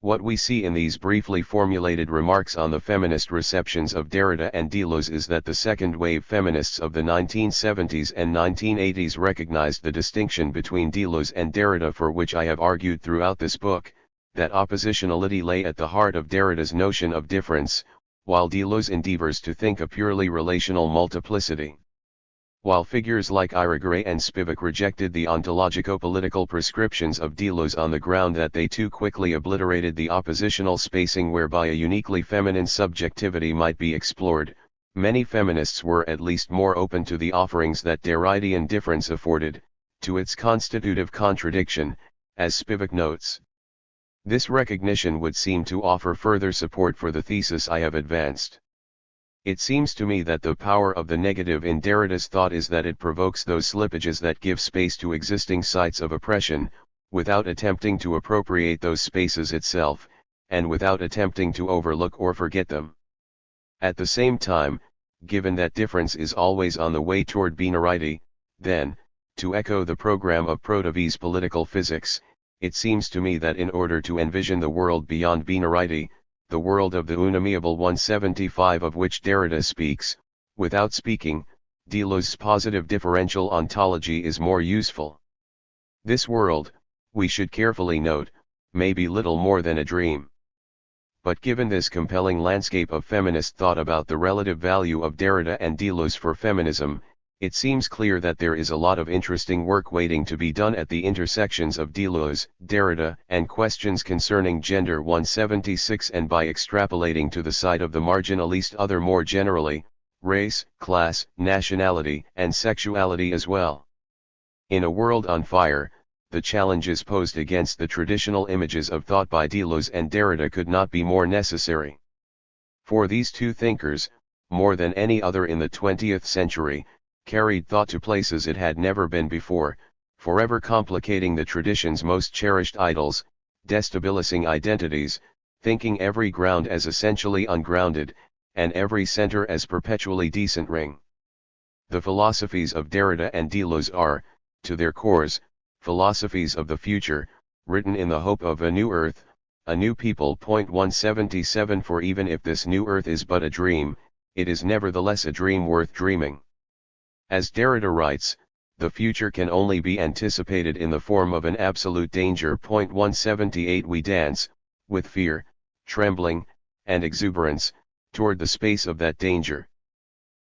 What we see in these briefly formulated remarks on the feminist receptions of Derrida and Deleuze is that the second-wave feminists of the 1970s and 1980s recognized the distinction between Deleuze and Derrida, for which I have argued throughout this book, that oppositionality lay at the heart of Derrida's notion of difference, while Deleuze endeavors to think a purely relational multiplicity. While figures like Irigaray and Spivak rejected the ontologico-political prescriptions of Deleuze on the ground that they too quickly obliterated the oppositional spacing whereby a uniquely feminine subjectivity might be explored, many feminists were at least more open to the offerings that Derridean difference afforded, to its constitutive contradiction, as Spivak notes. This recognition would seem to offer further support for the thesis I have advanced. It seems to me that the power of the negative in Derrida's thought is that it provokes those slippages that give space to existing sites of oppression, without attempting to appropriate those spaces itself, and without attempting to overlook or forget them. At the same time, given that difference is always on the way toward binarity, then, to echo the program of Protevy's political physics, it seems to me that in order to envision the world beyond binarity, the world of the unamiable 175 of which Derrida speaks, without speaking, Deleuze's positive differential ontology is more useful. This world, we should carefully note, may be little more than a dream. But given this compelling landscape of feminist thought about the relative value of Derrida and Deleuze for feminism, it seems clear that there is a lot of interesting work waiting to be done at the intersections of Deleuze, Derrida, and questions concerning gender. 176 and by extrapolating to the side of the marginalist other more generally, race, class, nationality, and sexuality as well. In A World on Fire, the challenges posed against the traditional images of thought by Deleuze and Derrida could not be more necessary. For these two thinkers, more than any other in the 20th century, carried thought to places it had never been before, forever complicating the tradition's most cherished idols, destabilizing identities, thinking every ground as essentially ungrounded, and every center as perpetually decentering. The philosophies of Derrida and Deleuze are, to their cores, philosophies of the future, written in the hope of a new earth, a new people. 177 For even if this new earth is but a dream, it is nevertheless a dream worth dreaming. As Derrida writes, the future can only be anticipated in the form of an absolute danger. 178 We dance, with fear, trembling, and exuberance, toward the space of that danger.